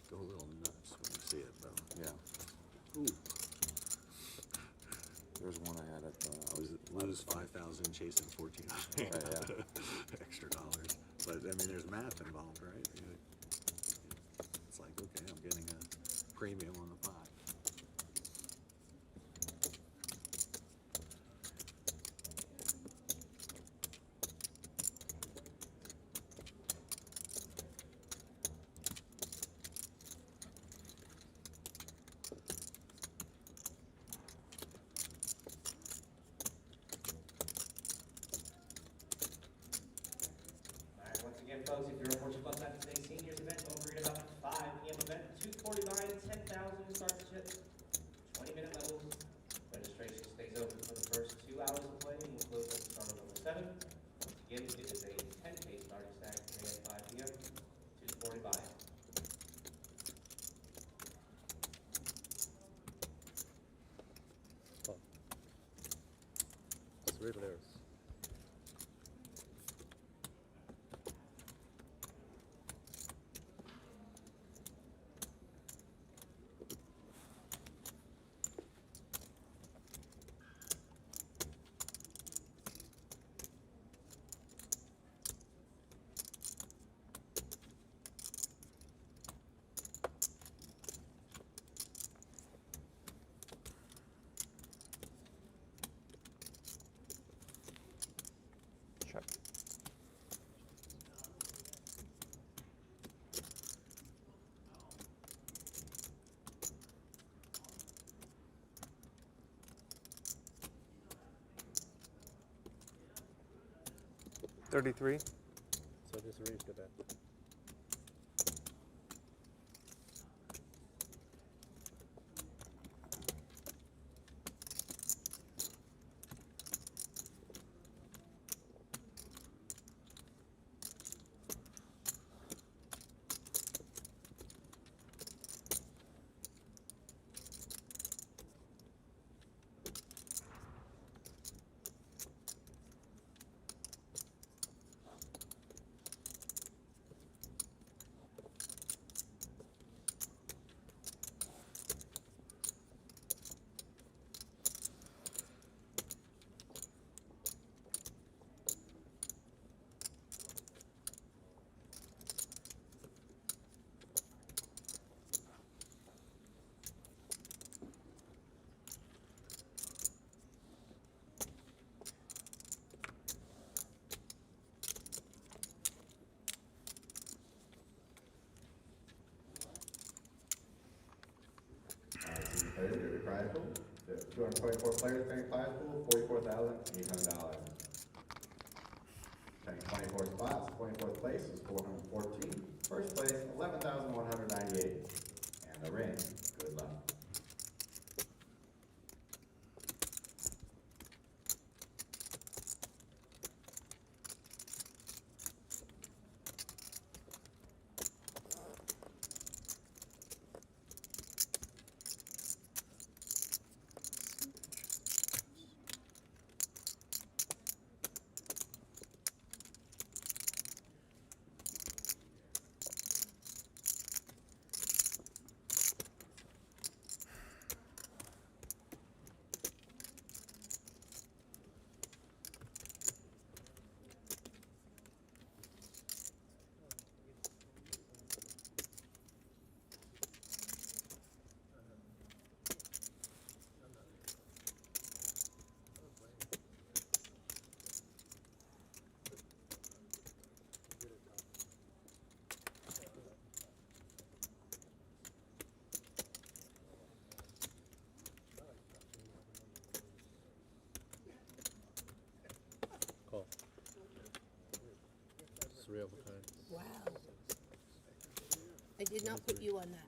S4: go a little nuts when you see it, though.
S6: Yeah.
S4: Ooh. 8,000 chasing 14 extra dollars. But I mean, there's math involved, right? You know, it's like, okay, I'm getting a premium on the pot.
S9: Once again, folks, if you're a Fortune Plus at today's seniors event, don't forget about the 5 p.m. event, 240 buy-in, 10,000 starts to ship, 20-minute levels. Registration stays open for the first 2 hours of play and will close at the start of level 7. Once again, it is a 10K starting stack today at 5 p.m., 240 buy-in.
S10: Riveters.
S2: Check.
S7: $33.
S10: So just raise the bet.
S11: Players get the prize pool. The 224 players paying prize pool, $44,800. Paying 24 spots, 24th place is 414. First place, 11,198. And the ring, good luck.
S10: Call. 3 of a kind.
S8: Wow. I did not put you on that.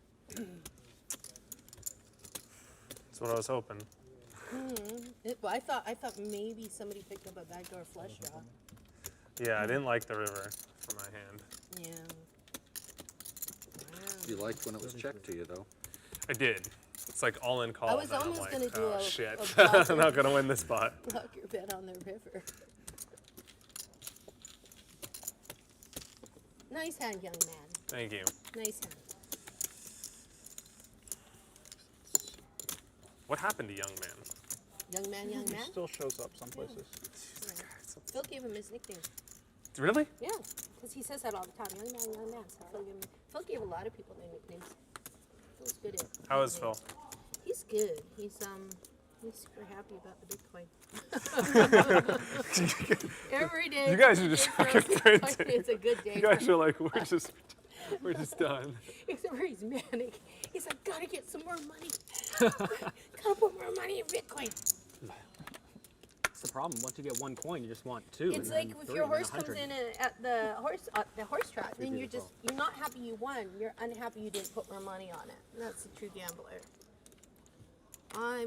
S7: That's what I was hoping.
S8: Well, I thought maybe somebody picked up a backdoor flush draw.
S7: Yeah, I didn't like the river for my hand.
S8: Yeah.
S4: You liked when it was checked to you, though.
S7: I did. It's like all in call.
S8: I was
S7: and I'm
S8: almost
S7: like,
S8: gonna do
S7: oh,
S8: a
S7: shit.
S8: block
S7: I'm not gonna win this spot.
S8: Block your bet on the river. Nice hand, young man.
S7: Thank you.
S8: Nice hand.
S7: What happened to young man?
S8: Young man, young
S2: He
S8: man.
S2: still shows up some places.
S8: Phil gave him his nickname.
S7: Really?
S8: Yeah, because he says that all the time. Young man, young man. So Phil gave a lot of people their nicknames. Phil's good at.
S7: How is Phil?
S8: He's good. He's super happy about the Bitcoin. Every day.
S7: You guys are just fucking crazy.
S8: It's a good day.
S7: You guys are like, we're just done.
S8: Except for he's manic. He's like, gotta get some more money. Gotta put more money in Bitcoin.
S1: That's the problem. Once you get one coin, you just want two.
S8: It's
S1: and
S8: like
S1: then
S8: if
S1: three,
S8: your
S1: and then
S8: horse comes
S1: 100.
S8: in at the horse track, then you're not happy you won. You're unhappy you didn't put more money on it. That's the true gambler. I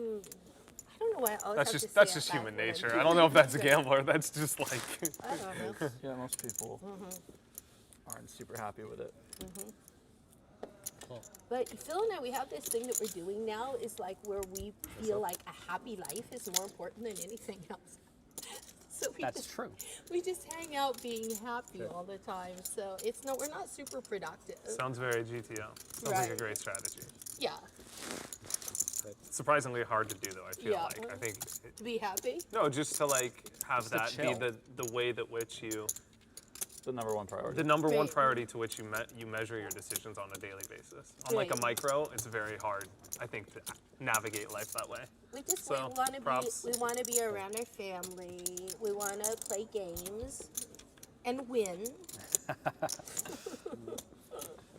S8: don't know why I always have to say
S7: That's
S8: it
S7: just
S8: back
S7: human
S8: when I'm
S7: nature.
S8: doing
S7: I don't know if that's a
S8: it.
S7: gambler. That's just like.
S8: I don't know.
S2: Yeah, most people aren't super happy with it.
S8: But Phil and I, we have this thing that we're doing now is like where we feel like a happy life is more important than anything else. So
S1: True.
S8: we just hang out being happy all the time. So we're not super productive.
S7: Sounds very GTO. Sounds like a
S8: Right.
S7: great strategy.
S8: Yeah.
S7: Surprisingly hard to do though, I feel
S8: Yeah.
S7: like. I think.
S8: To be happy.
S7: No, just to like have
S1: Just to
S7: that be
S1: chill.
S7: the way that which you.
S2: The number one priority.
S7: The number one
S8: Right.
S7: priority to which you measure your decisions on a daily basis. On like a
S8: Right.
S7: micro, it's very hard, I think, to navigate life that way.
S8: We just
S7: So,
S8: want to
S7: props.
S8: be around our family. We want to play games and win.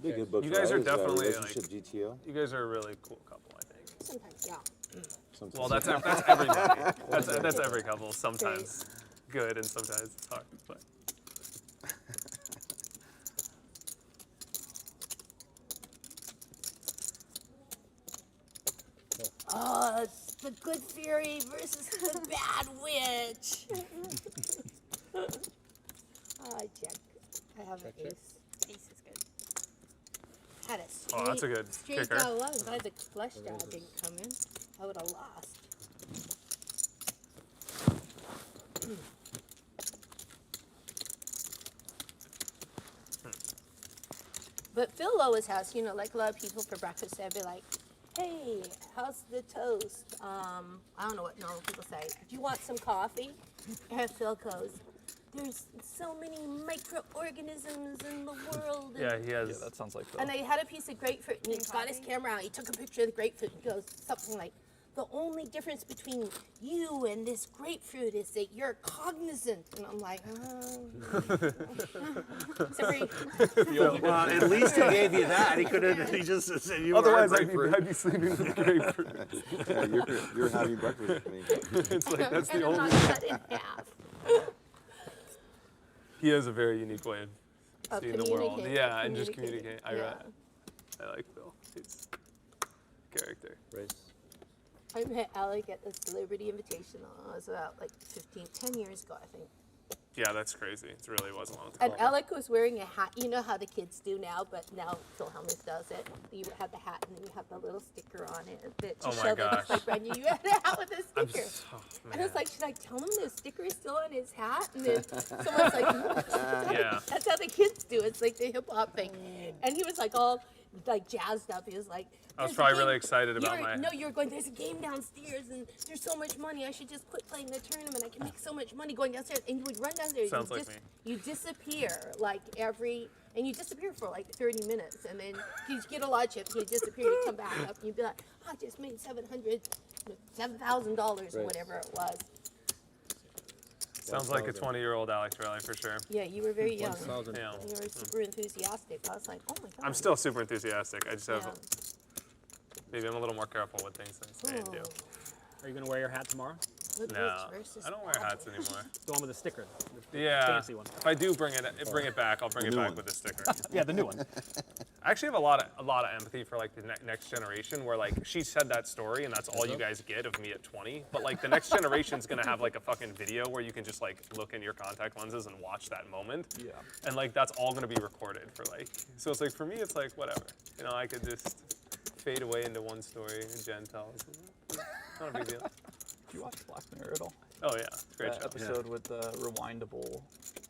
S6: Be a good book
S7: You
S6: for
S7: guys are
S6: others,
S7: definitely,
S6: relationship
S7: like-
S6: GTO.
S7: You guys are a really cool couple, I think.
S8: Sometimes, yeah.
S6: Sometimes.
S7: Well, that's everybody. That's every couple. Sometimes good and sometimes it's hard. But
S8: Oh, it's the good fairy versus the bad witch. Check. I have an ace. Ace is good. Had a straight,
S7: Oh, that's a good
S8: straight
S7: kicker.
S8: go. I'm glad the flush draw didn't come in. I would have lost. But Phil always has, like a lot of people for breakfast, they'd be like, hey, how's the toast? I don't know what normal people say. Do you want some coffee? And Phil goes, there's so many microorganisms in the world.
S7: yeah, he has.
S2: Yeah, that sounds like Phil.
S8: And I had a piece of grapefruit, and he's got his camera out. He took a picture of the grapefruit and goes something like, the only difference between you and this grapefruit is that you're cognizant. And I'm like, sorry.
S10: Well, at least he gave you that. He could have. He just said you
S7: Otherwise,
S10: were a
S7: I'd
S10: grapefruit.
S7: be sleeping with grapefruit.
S6: Yeah, you're having breakfast with me.
S7: It's like that's the
S8: and I'm
S7: only.
S8: not cut in half.
S7: He has a very unique way of
S8: Of
S7: seeing the world.
S8: communicating,
S7: Yeah, and just
S8: communicating,
S7: communicate.
S8: yeah.
S7: I like Phil. He's character.
S10: Race.
S8: I met Alec at the Celebrity Invitational. It was about like 10 years ago, I think.
S7: Yeah, that's crazy. It really was a long time
S8: And
S7: ago.
S8: Alec was wearing a hat. You know how the kids do now, but now Phil Hellmuth does it. You have the hat and then you have the little sticker on it that to
S7: Oh my
S8: show that it's
S7: gosh.
S8: like brand new. You had a hat with a
S7: I'm
S8: sticker.
S7: oh,
S8: And I
S7: man.
S8: was like, should I tell him the sticker is still on his hat? And then someone's like, no,
S7: Yeah.
S8: that's how the kids do it. It's like the hip hop thing. And he was like all like jazzed up. He was like,
S7: I was
S8: "There's a
S7: probably
S8: game-
S7: really excited about
S8: you're-
S7: my.
S8: No, you were going, there's a game downstairs and there's so much money. I should just quit playing the tournament. I can make so much money going downstairs. And you would run downstairs.
S7: Sounds
S8: you
S7: like me.
S8: You disappear like and you disappear for like 30 minutes. And then you get a lot of chips and you disappear. You come back up and you'd be like, oh, I just made $7,000 or
S10: Right.
S8: whatever it was.
S7: Sounds like a 20-year-old Alec Torelli for sure.
S8: Yeah, you were very young.
S10: 1,000.
S7: Yeah.
S8: You were super enthusiastic. I was like, oh my God.
S7: I'm still super enthusiastic. I just have
S8: Yeah.
S7: maybe I'm a little more careful with things than I do.
S1: Are you going to wear your hat tomorrow?
S8: Good
S7: No,
S8: witch versus
S7: I don't wear
S8: bad
S7: hats
S8: witch.
S7: anymore.
S1: The one with the sticker. The
S7: Yeah,
S1: fancy one.
S7: if I do bring it back, I'll bring
S4: The
S7: it
S4: new
S7: back
S4: one.
S7: with a sticker.
S1: Yeah, the new one.
S7: I actually have a lot of empathy for like the next generation, where like she said that story and that's all you guys get of me at 20. But like the next generation's gonna have like a fucking video where you can just like look in your contact lenses and watch that moment.
S2: Yeah.
S7: And like that's all gonna be recorded for like. So it's like for me, it's like whatever. You know, I could just fade away into one story and Jen tells. Not a big deal.
S2: Did you watch Black Mirror at all?
S7: Oh yeah, great
S2: That
S7: show.
S2: episode with the rewindable.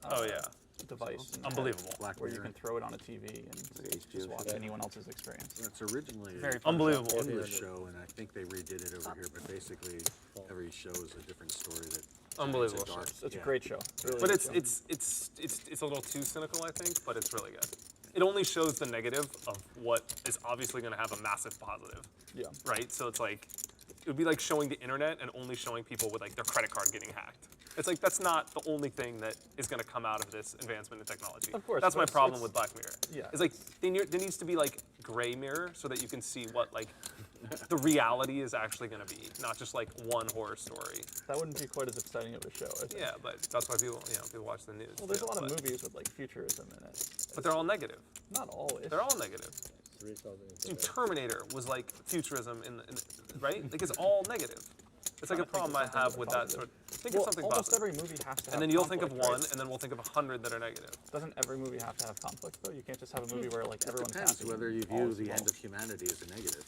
S7: Oh yeah.
S2: device in there
S7: Unbelievable.
S4: Black
S2: where you
S4: Mirror.
S2: can throw it on a TV and just watch anyone else's experience.
S4: It's originally
S1: Very
S4: an
S7: Unbelievable.
S4: English show, and I think they redid it over here. But basically, every show is a different story. That
S7: Unbelievable
S4: it's a dark,
S2: It's a great show. Really
S7: But
S2: good
S7: it's
S2: show.
S7: a little too cynical, I think, but it's really good. It only shows the negative of what is obviously going to have a massive positive,
S2: Yeah.
S7: right? So it's like, it would be like showing the internet and only showing people with like their credit card getting hacked. It's like, that's not the only thing that is going to come out of this advancement in technology.
S2: Of course,
S7: That's
S2: but
S7: my
S2: it's-
S7: problem
S2: it's-
S7: with Black Mirror.
S2: Yeah.
S7: It's like, there needs to be like gray mirror so that you can see what like the reality is actually going to be, not just like one horror story.
S2: That wouldn't be quite as exciting of a show, I think.
S7: Yeah, but that's why people watch the news.
S2: Well, there's a
S7: too,
S2: lot of
S7: but-
S2: movies with like futurism in it.
S7: But they're all negative.
S2: Not always.
S7: They're all negative. Dude, Terminator was like futurism right? Like it's all negative. It's like a problem I have with that sort. Think of something
S2: almost
S7: positive.
S2: every movie has to have
S7: And then you'll think of
S2: conflict,
S7: one,
S2: right?
S7: and then we'll think of 100 that are negative.
S2: Doesn't every movie have to have conflict, though? You can't just have a movie where like
S4: It
S2: everyone's
S4: depends
S2: happy.
S4: whether you
S2: all
S4: view
S2: is
S4: the
S2: well.
S4: end of humanity as a negative.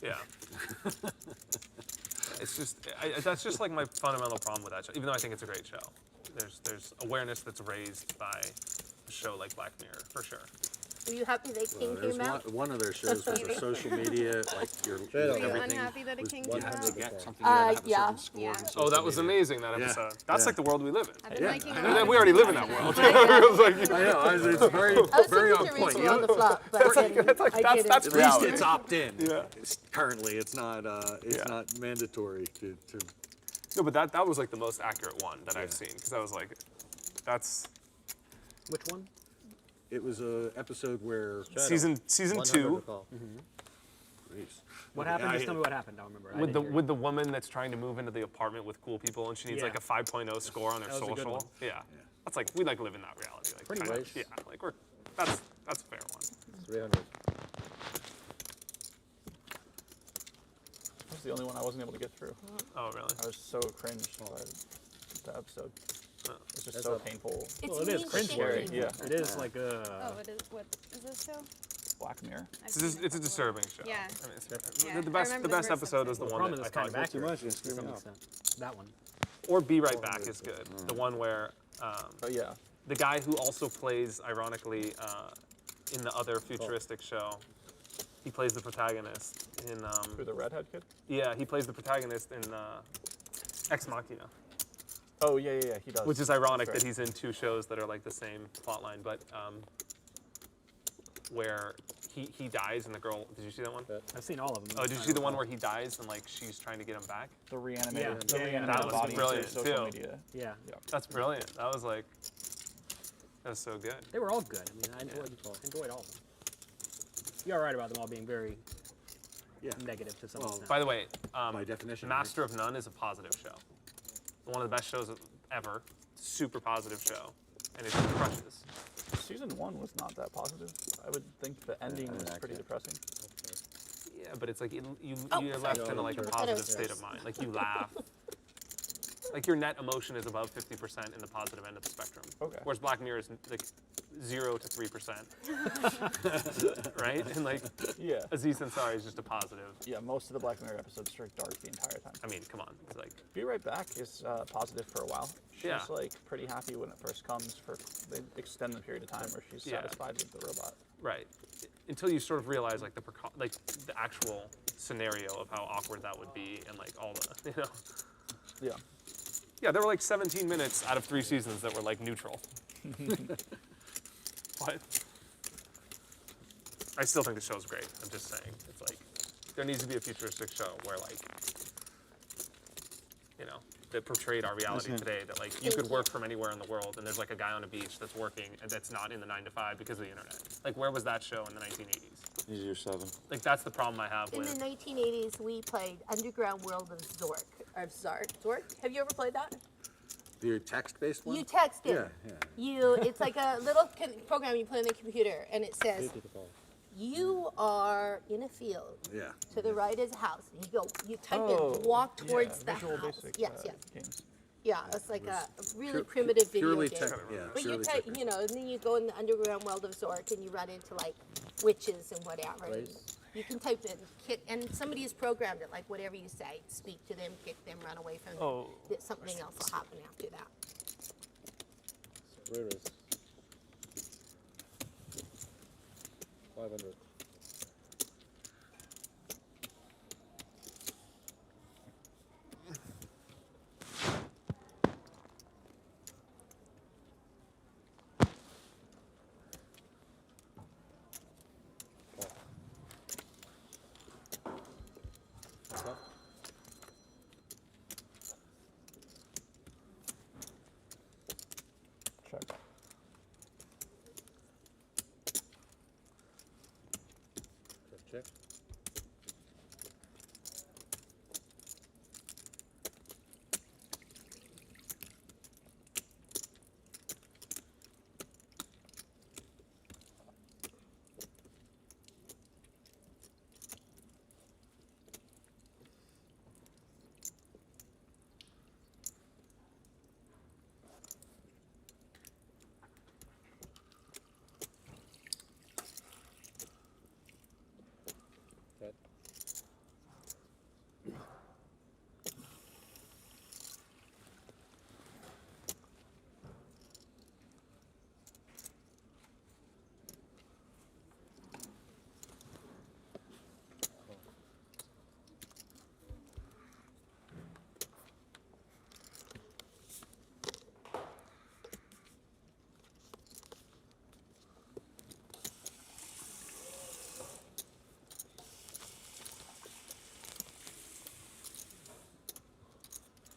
S7: Yeah. It's just that's just like my fundamental problem with that show. Even though I think it's a great show, there's awareness that's raised by a show like Black Mirror for sure.
S8: Were you happy that King
S4: There's
S8: came out?
S4: one of their shows was a social media, like your
S3: Were you
S4: everything.
S3: unhappy that it came
S4: You had to
S3: out?
S4: get something. You had to have a
S8: Yeah.
S4: certain score
S3: Yeah.
S4: on
S7: Oh,
S4: social
S7: that was
S4: media.
S7: amazing, that
S4: Yeah,
S7: episode. That's
S4: yeah.
S7: like the world we live in.
S3: I've been liking a
S7: And
S3: lot
S7: then
S3: of
S7: we already live in
S3: things
S7: that
S3: about
S7: world.
S3: it.
S7: It was like,
S4: I know. It's very,
S8: I was
S4: very
S8: thinking
S4: on
S8: to
S4: point.
S8: reach on the flop, but I didn't. I didn't.
S7: that's
S4: At
S7: reality.
S4: least it's opt-in.
S7: Yeah.
S4: Currently, it's not. It's
S7: Yeah.
S4: not mandatory to.
S7: No, but that was like the most accurate one that I've seen, because I was like, that's
S10: Which one?
S4: It was a episode where.
S7: season 2
S10: What happened? Just tell me what happened. I don't remember. I
S7: with
S10: didn't hear
S7: with the woman that's trying to move into the apartment with cool people, and she needs
S10: Yeah.
S7: like a 5.0 score on their
S10: That was a good
S7: social.
S10: one.
S7: Yeah. That's like, we like live in that reality. Like,
S10: Pretty
S7: kinda.
S10: much.
S7: Yeah, like that's a fair one.
S10: 300.
S2: That was the only one I wasn't able to get through.
S7: Oh, really?
S2: I was so cringed by the episode.
S7: Oh.
S2: It's just
S10: That's
S2: so
S10: a-
S2: painful.
S3: It's
S10: Well, it is
S3: mean
S10: cringeworthy.
S3: shitty.
S2: Yeah.
S10: It is like
S3: Oh, it is. What is this show?
S2: Black Mirror.
S3: I've
S7: It's
S3: seen
S7: it's a
S3: couple.
S7: disturbing show.
S3: Yeah.
S7: I mean,
S3: Yeah,
S7: the
S3: I
S7: best
S3: remember
S7: the best
S3: first
S7: episode is the
S10: The
S7: one
S10: problem
S7: that
S10: is
S7: I
S10: kind
S7: talked
S10: of accurate
S7: about.
S10: to some extent. That one.
S7: Or Be Right Back is good. The one where
S2: Oh yeah.
S7: the guy who also plays, ironically, in the other futuristic show, he plays the protagonist in.
S2: Who, the redhead kid?
S7: Yeah, he plays the protagonist in Ex Machina,
S2: Oh yeah. He does.
S7: which is ironic
S2: That's
S7: that
S2: right.
S7: he's in two shows that are like the same plotline, but where he dies and the girl. Did you see that one?
S10: I've seen all of them.
S7: Oh, did you see the one where he dies and like she's trying to get him back?
S2: The reanimated. The
S10: Yeah,
S2: reanimated
S7: that was
S2: body into
S7: brilliant,
S2: social
S7: too.
S2: media.
S10: Yeah.
S7: That's brilliant. That was like, that was so good.
S10: They were all good. I mean, I enjoyed all of them. You're right about them all being very negative to some extent.
S7: By the way,
S4: By definition,
S7: Master of None is a positive show. One of the best shows ever. Super positive show, and it crushes.
S2: Season 1 was not that positive. I would think the ending was pretty depressing.
S7: Yeah, but it's like you're
S8: sorry.
S7: left in like a
S8: Yeah.
S7: positive state of mind. Like you laugh. Like your net emotion is above 50% in the positive end of the spectrum.
S2: Okay.
S7: Whereas Black Mirror is like 0 to 3%. Right? And like
S2: Yeah.
S7: Aziz Ansari is just a positive.
S2: Yeah, most of the Black Mirror episodes straight dark the entire time.
S7: I mean, come on. It's like,
S2: Be Right Back is positive for a while. She's
S7: Yeah.
S2: like pretty happy when it first comes. They extend the period of time where she's
S7: Yeah.
S2: satisfied with the robot.
S7: right. Until you sort of realize like the actual scenario of how awkward that would be and like all the, you know.
S2: Yeah.
S7: Yeah, there were like 17 minutes out of 3 seasons that were like neutral. What? I still think the show's great. I'm just saying. It's like, there needs to be a futuristic show where like, you know, that portrayed our reality today, that like you could work from anywhere in the world and there's like a guy on a beach that's working and that's not in the 9 to 5 because of the internet. Like, where was that show in the 1980s?
S6: Easier 7.
S7: Like, that's the problem I have
S8: In
S7: with.
S8: the 1980s, we played Underground World of Zork. Zork? Have you ever played that?
S4: The text-based one.
S8: You text it.
S4: Yeah.
S8: It's like a little program you put on the computer, and it says, "You are in a field.
S4: Yeah.
S8: To the right is a house." And you type
S2: Oh,
S8: in, walk towards
S2: yeah,
S8: the
S2: Visual
S8: house.
S2: Basic,
S8: Yes.
S2: games.
S8: Yeah, it's like a really
S4: Pure-
S8: primitive video
S4: purely
S8: game.
S4: tech- yeah,
S8: But you
S4: purely
S8: type,
S4: technical.
S8: you know, and then you go in the underground world of Zork, and you run into like witches and whatever. And you can type in, kick, and somebody has programmed it, like whatever you say, speak to them, kick them, run away from them.
S7: Oh.
S8: That something else will happen after that.
S6: 500.
S2: Check.
S6: Check.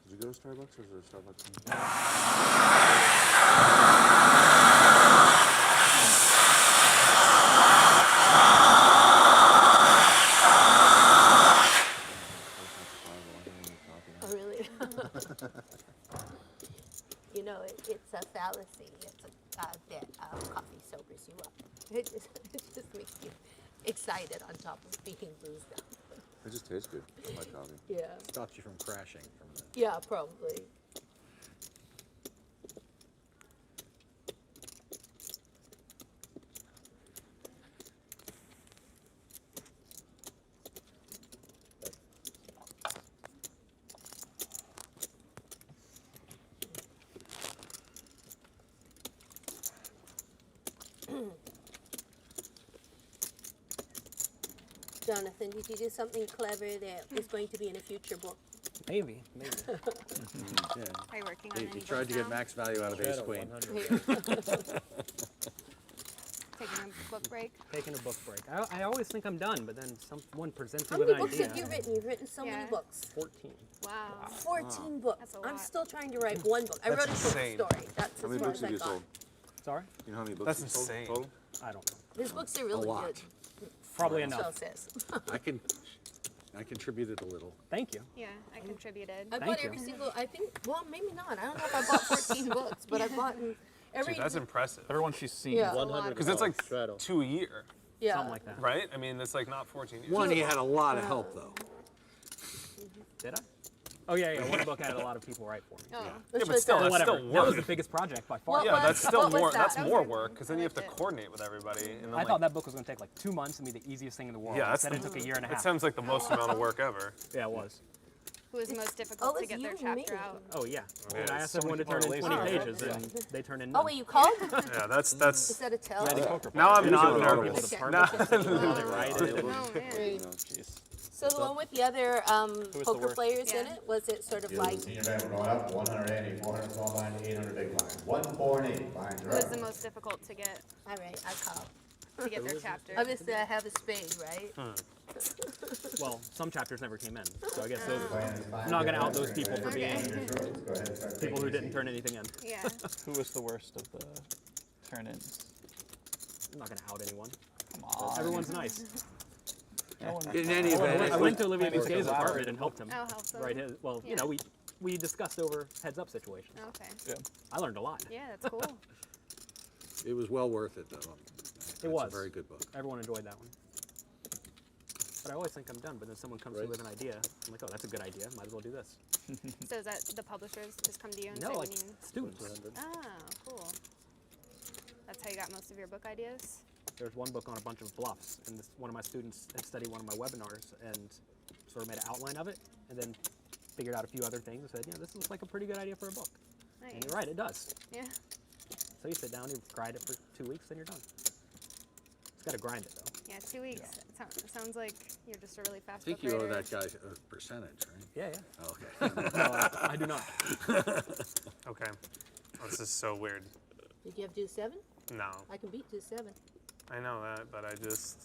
S6: Did you go to Starbucks or is there a Starbucks in
S8: Oh, really? You know, it's a fallacy. It's that coffee sobers you up. It just makes you excited on top of being boozed up.
S6: It just tastes good. I like coffee.
S8: Yeah.
S4: Stops you from crashing from the.
S8: Yeah, probably. Jonathan, did you do something clever that is going to be in a future book?
S10: Maybe.
S3: Are you working on any
S4: He tried to get max value out of Ace Queen.
S3: Taking a book break?
S10: Taking a book break. I always think I'm done, but then someone presents
S8: How
S10: me with
S8: many
S10: an
S8: books
S10: idea.
S8: have you written? You've written so many books.
S10: 14.
S3: Wow.
S8: 14 books.
S3: That's a
S8: I'm
S3: lot.
S8: still trying to write one book. I wrote a short
S7: insane.
S8: story. That's
S6: How
S8: as
S6: many
S8: far
S6: books
S8: as
S6: have
S8: I
S6: you
S8: got.
S6: sold?
S10: Sorry?
S6: You know how many books
S7: That's
S6: you sold
S7: insane.
S6: total?
S10: I don't know.
S8: His books are really
S4: lot.
S8: good.
S10: Probably
S8: So
S10: enough.
S8: says.
S4: I contributed a little.
S10: Thank you.
S3: Yeah, I contributed.
S8: I
S10: Thank
S8: bought
S10: you.
S8: every single, I think, well, maybe not. I don't know if I bought 14 books, but I bought every.
S7: Dude, that's impressive.
S2: Everyone she's seen.
S8: Yeah.
S5: 100.
S7: Because it's like 2 a year,
S8: Yeah.
S10: Something like that.
S7: right? I mean, that's like not 14 years.
S4: One, he had a lot of help though.
S10: Did I? Oh, yeah. One book had a lot of people write for me.
S3: Oh.
S7: Yeah,
S8: Which
S7: but
S8: was
S7: still,
S8: that?
S7: that's
S10: Whatever.
S7: still
S10: That was
S7: work.
S10: the biggest project by far.
S8: What
S7: Yeah,
S8: was-
S7: that's still
S8: what was
S7: more.
S8: that?
S7: That's
S8: That
S7: more
S3: was
S7: work because then you have to
S3: it.
S7: coordinate with everybody. And then
S10: I
S7: like,
S10: thought that book was going to take like 2 months and be the easiest thing in the world.
S7: yeah, that's
S10: Instead, it took a year and a
S7: It
S10: half.
S7: sounds like the most amount of work ever.
S10: Yeah, it was.
S3: Who was most difficult to
S8: it's
S3: get their
S8: you and me.
S3: chapter out?
S10: Oh, yeah.
S7: Yeah,
S10: And I
S7: it's
S10: asked
S7: so
S10: everyone to
S7: many
S10: turn in
S7: people
S10: 20
S7: are lazy.
S10: pages, and they turned in
S8: Oh,
S10: none.
S8: wait, you called?
S7: Yeah, that's
S8: Is that a tell?
S7: Now I'm
S6: Maybe
S7: not
S6: some
S7: nervous.
S6: audibles.
S8: Okay.
S7: Nah.
S10: They write it.
S3: Oh, man.
S2: Jeez.
S8: So the one with the other
S2: the
S8: poker
S2: worst?
S8: players in
S3: Yeah.
S8: it, was it sort of
S11: You,
S8: like,
S11: senior bet, we're going up, 100 ante, 400 small blind, 800 big blind. 1, 4, and 8, blinds
S3: Who
S11: are
S3: was
S11: up.
S3: the most difficult to get
S8: all right, I called.
S3: their chapter?
S8: Obviously, I have a spade, right?
S10: Well, some chapters never came in, so I guess those,
S11: Plan is fine.
S10: I'm not going to
S11: Get
S10: out those
S11: ready.
S10: people for
S3: Okay.
S10: being
S11: Go ahead and start
S10: people
S11: taking
S10: who
S11: your
S10: didn't
S11: seat.
S10: turn anything in.
S3: Yeah.
S2: Who was the worst of the turn-ins?
S10: I'm not going to out anyone.
S2: Come on.
S10: Everyone's nice.
S2: No one-
S4: In any event,
S10: I went to Olivier
S2: Maybe
S10: Bousquet's
S2: it's allowed.
S10: apartment and helped him
S3: Oh, help them.
S10: write his. Well, you
S3: Yeah.
S10: know, we discussed over heads-up situations.
S3: Okay.
S2: Yeah.
S10: I learned a lot.
S3: Yeah, that's cool.
S4: it was well worth it though. It's
S10: was.
S4: a very good book.
S10: Everyone enjoyed that one. But I always think I'm done, but then someone comes to me with an idea. I'm like, oh, that's a good idea. Might as well do this.
S3: So is that the publishers just come to you and
S10: No,
S3: say
S10: like
S3: we need?
S10: students.
S3: Oh, cool. That's how you got most of your book ideas?
S10: There's one book on a bunch of bluffs, and one of my students had studied one of my webinars and sort of made an outline of it, and then figured out a few other things and said, yeah, this looks like a pretty good idea for a book.
S3: Nice.
S10: And you're right, it does.
S3: Yeah.
S10: So you sit down, you grind it for 2 weeks, then you're done. It's got to grind it, though.
S3: Yeah, 2 weeks. It sounds like you're just a really fast
S4: I think
S3: book
S4: you owe
S3: writer.
S4: that guy a percentage, right?
S10: Yeah, yeah.
S4: Oh, okay.
S10: No, I do not.
S7: Okay. This is so weird.
S8: Did you have to do 7?
S7: No.
S8: I can beat 2-7.
S7: I know that, but I just...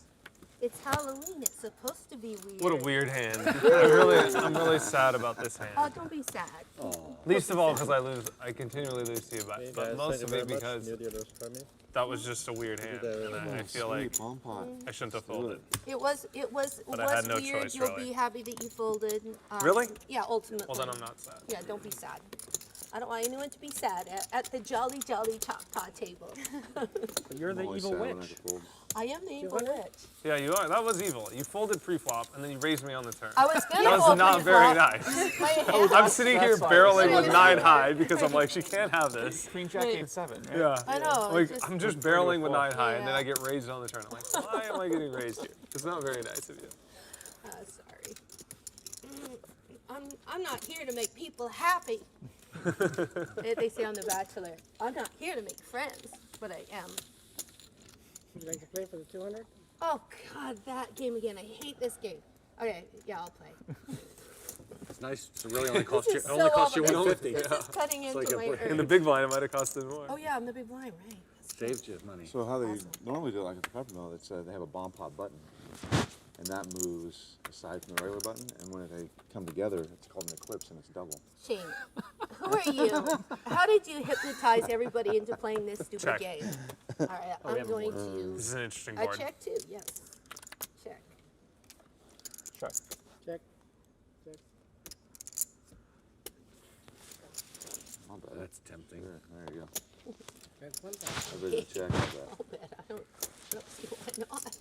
S8: It's Halloween. It's supposed to be weird.
S7: What a weird hand. I'm really sad about this hand.
S8: Oh, don't be sad.
S7: Least of all because I continually lose to you, but most of it because that was just a weird hand, and I feel like I shouldn't have folded.
S8: It was
S7: But I had no
S8: weird.
S7: choice,
S8: You'll
S7: really.
S8: be happy that you folded.
S7: Really?
S8: Yeah, ultimately.
S7: Well, then I'm not sad.
S8: Yeah, don't be sad. I don't want anyone to be sad at the jolly Choctaw table.
S10: You're the evil witch.
S8: I am the evil witch.
S7: Yeah, you are. That was evil. You folded pre-flop, and then you raised me on the turn.
S8: I was gonna
S7: That was
S8: fold
S7: not very
S8: pre-flop.
S7: nice. I'm sitting here barreling with 9 high because I'm like, she can't have this.
S2: Queen Jack 8-7, right?
S7: Yeah.
S8: I know.
S7: Like,
S8: it's just,
S7: I'm just barreling with 9 high, and then
S8: Yeah.
S7: I get raised on the turn. I'm like, why am I getting raised here? It's not very nice of you.
S8: sorry. I'm not here to make people happy. They say on The Bachelor, I'm not here to make friends, but I am.
S5: Would you like to play for the 200?
S8: Oh God, that game again. I hate this game. Okay, yeah, I'll play.
S4: It's nice. It really only costs you.
S8: This
S4: It
S8: is
S4: only
S8: so
S4: costs you
S8: awful.
S4: 150.
S8: This is cutting into
S4: like a
S8: my
S4: brick.
S7: In
S8: earth.
S7: the big blind, it might have costed more.
S8: Oh yeah, I'm the big blind, right?
S4: Saved you money.
S6: So how they normally do it, like at the pepper mill, it's they have a bomb pot button, and that moves aside from the regular button. And when they come together, it's called an eclipse, and it's double.
S8: Shane, who are you? How did you hypnotize everybody into playing this stupid
S7: Check.
S8: game? All right,
S10: we
S8: I'm
S10: have a
S8: going
S10: board.
S8: to.
S7: This is an interesting
S8: I
S7: board.
S8: check too. Yes, check.
S2: Check.
S5: Check. Check.
S6: I'll bet.
S4: That's tempting.
S6: Sure, there you go.
S5: That's one
S6: I
S5: time.
S6: bet you check. I'll bet.
S8: I'll bet. I don't see why not.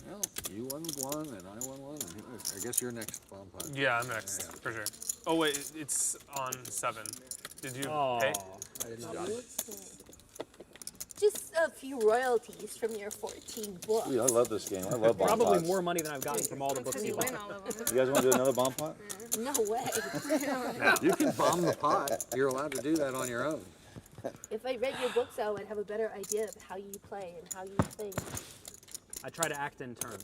S4: Well, you won one, and I won one, and I guess you're next, bomb pot.
S7: Yeah, I'm next,
S4: Yeah.
S7: for sure. Oh, wait, it's on 7. Did you
S10: Oh,
S7: pay?
S10: I did not.
S8: Just a few royalties from your 14 books.
S6: Dude, I love this game. I love bomb
S10: Probably
S6: pots.
S10: more money than I've gotten from all the books
S3: Because
S10: you
S3: you win
S10: bought.
S3: all of them.
S6: You guys want to do another bomb pot?
S8: No way.
S4: You can bomb the pot. You're allowed to do that on your own.
S8: If I read your books, I would have a better idea of how you play and how you think.
S10: I try to act in turn.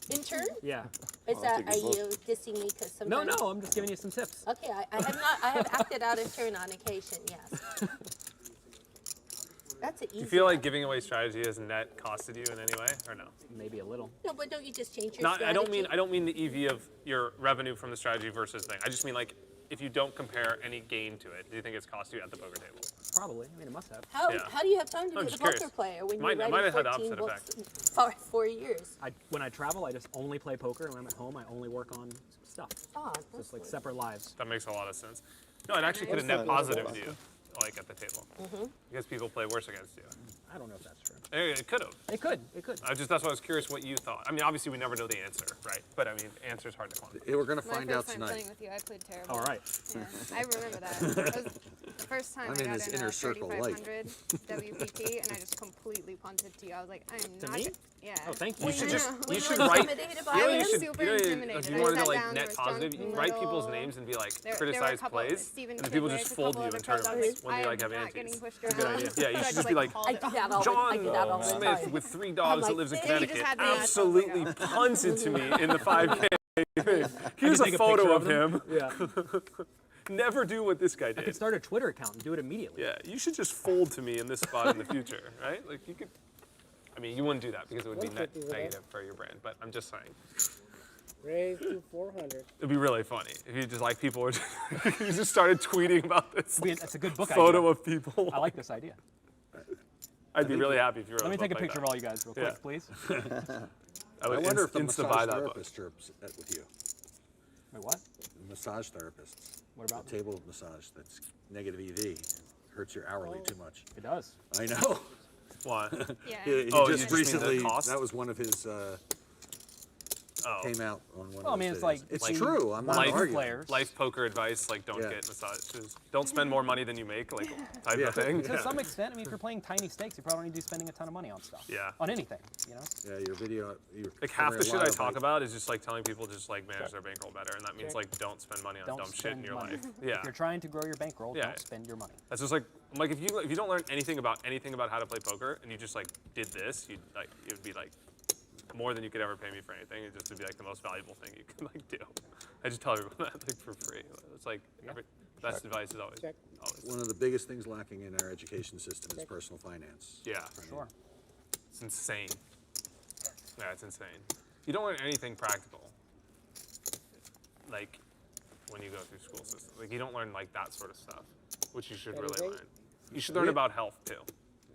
S8: In turn?
S10: Yeah.
S8: Is
S6: that's a
S8: that,
S6: good
S8: are
S6: book.
S8: you dissing me because
S10: No,
S8: sometimes?
S10: no, I'm just giving you some tips.
S8: Okay, I have not. I have acted out of turn on occasion. Yes. That's an easy.
S7: Do you feel like
S8: one.
S7: giving away strategy has net costed you in any way, or no?
S10: Maybe a little.
S8: No, but don't you just change your
S7: Not,
S8: strategy?
S7: I don't mean the EV of your revenue from the strategy versus thing. I just mean like if you don't compare any gain to it, do you think it's cost you at the poker table?
S10: Probably. I mean, it must have.
S8: How,
S7: Yeah.
S8: how do you have time to
S7: I'm
S8: be a
S7: just
S8: poker
S7: curious.
S8: player when
S7: Might-
S8: you're
S7: might
S8: writing
S7: have had
S8: 14
S7: opposite
S8: books for 4 years?
S10: When I travel, I just only play poker, and when I'm at home, I only work on stuff.
S8: Oh,
S10: Just like separate lives.
S7: That makes a lot of sense. No, it actually could have net positive to you, like at the table, because people play worse against you.
S10: I don't know if that's true.
S7: It could have.
S10: It could. It could.
S7: That's why I was curious what you thought. I mean, obviously we never know the answer, right? But I mean, answer's hard to quantify.
S4: We're going to
S3: My
S4: find
S3: first
S4: out
S3: time
S4: tonight.
S3: playing with you, I played terrible.
S10: All right.
S3: Yeah, I remember that. It was the first time
S4: I'm
S3: I
S4: in
S3: got
S4: his
S3: in
S4: inner
S3: a
S4: circle light.
S3: 3500 WPT, and I just completely punted to you. I was like, I'm
S10: To
S3: not.
S10: me?
S3: Yeah.
S10: Oh, thank you.
S7: You should just,
S8: Were
S7: you
S8: you
S7: should
S8: intimidated
S7: write.
S8: by
S7: You know,
S8: it?
S7: you
S3: was
S7: should,
S3: super
S7: you know,
S3: intimidated.
S7: if you
S3: I
S7: wanted to
S3: sat
S7: like
S3: down,
S7: net
S3: there was
S7: positive,
S3: John
S7: you can write people's
S3: Little.
S7: names and be like
S3: There were a
S7: criticize
S3: couple,
S7: plays,
S3: Stephen
S7: and the people
S3: Chidwick,
S7: just
S3: a
S7: fold
S3: couple
S7: you
S3: other
S7: in
S3: pros. I was
S7: tournaments when
S3: I
S7: you
S3: am
S7: like have
S3: not
S7: antics.
S3: getting pushed
S7: Good
S3: around.
S7: idea. Yeah,
S3: So
S7: you
S3: I
S7: should just be like,
S3: called
S8: I
S3: it
S8: do
S3: off.
S8: that all. I do that all the
S7: Smith
S8: time.
S7: with 3 dogs
S8: like,
S7: that lives in
S8: "Hey, you
S3: just
S7: Connecticut
S3: had the answer."
S7: absolutely punted to me in the 5K. Here's
S10: take
S7: a
S10: a
S7: photo
S10: picture
S7: of
S10: of them.
S7: him.
S10: Yeah.
S7: Never do what this guy
S10: I could
S7: did.
S10: start a Twitter account and do it immediately.
S7: Yeah, you should just fold to me in this spot in the future, right? Like you could. I mean, you wouldn't do that because it would be net
S5: 150 with that.
S7: negative for your brand. But I'm just saying,
S5: Raise to 400.
S7: it'd be really funny if you just like people were. You just started tweeting about this
S10: That's a good book
S7: photo
S10: idea.
S7: of people.
S10: I like this idea.
S7: I'd be really happy if you wrote
S10: Let me
S7: a
S10: take a
S7: book
S10: picture of
S7: like
S10: all you guys real
S7: Yeah.
S10: quick, please.
S7: that. I
S4: I
S7: would
S4: wonder if the
S7: insta buy
S4: massage
S7: that book.
S4: therapist chirps with you.
S10: Wait, what?
S4: The massage therapist.
S10: What about
S4: The table massage that's negative EV. Hurts your hourly too much.
S10: It does.
S4: I know.
S7: Why?
S3: Yeah.
S4: He
S7: Oh, you
S4: just
S7: just mean the
S4: recently,
S7: cost?
S4: that was one of his came out on one
S1: Well, I
S4: of
S1: mean,
S4: those
S1: it's like
S4: videos. It's
S1: we-
S4: true. I'm not
S1: life
S4: arguing.
S1: players.
S7: Life poker advice, like don't
S4: Yeah.
S7: get massages. Don't spend more money than you make, like type
S4: Yeah.
S7: of thing.
S1: To some extent, I mean, if you're playing tiny stakes, you probably don't need to be spending a ton of money on stuff.
S7: Yeah.
S1: On anything, you know?
S4: Yeah, your video.
S7: Like half the shit I talk about is just like telling people just like manage their bankroll better, and that means like don't spend money on
S1: Don't
S7: dumb shit in
S1: spend
S7: your
S1: money.
S7: life. Yeah.
S1: If you're trying to grow your bankroll,
S7: Yeah.
S1: don't spend your money.
S7: That's just like if you don't learn anything about how to play poker and you just like did this, it would be like more than you could ever pay me for anything. It just would be like the most valuable thing you could like do. I just tell everyone that like for free. It's like best advice is always.
S4: One of the biggest things lacking in our education system is personal finance.
S7: Yeah.
S1: Sure.
S7: It's insane. Yeah, it's insane. You don't learn anything practical. Like when you go through school system, like you don't learn like that sort of stuff, which you should really learn. You should learn about health too,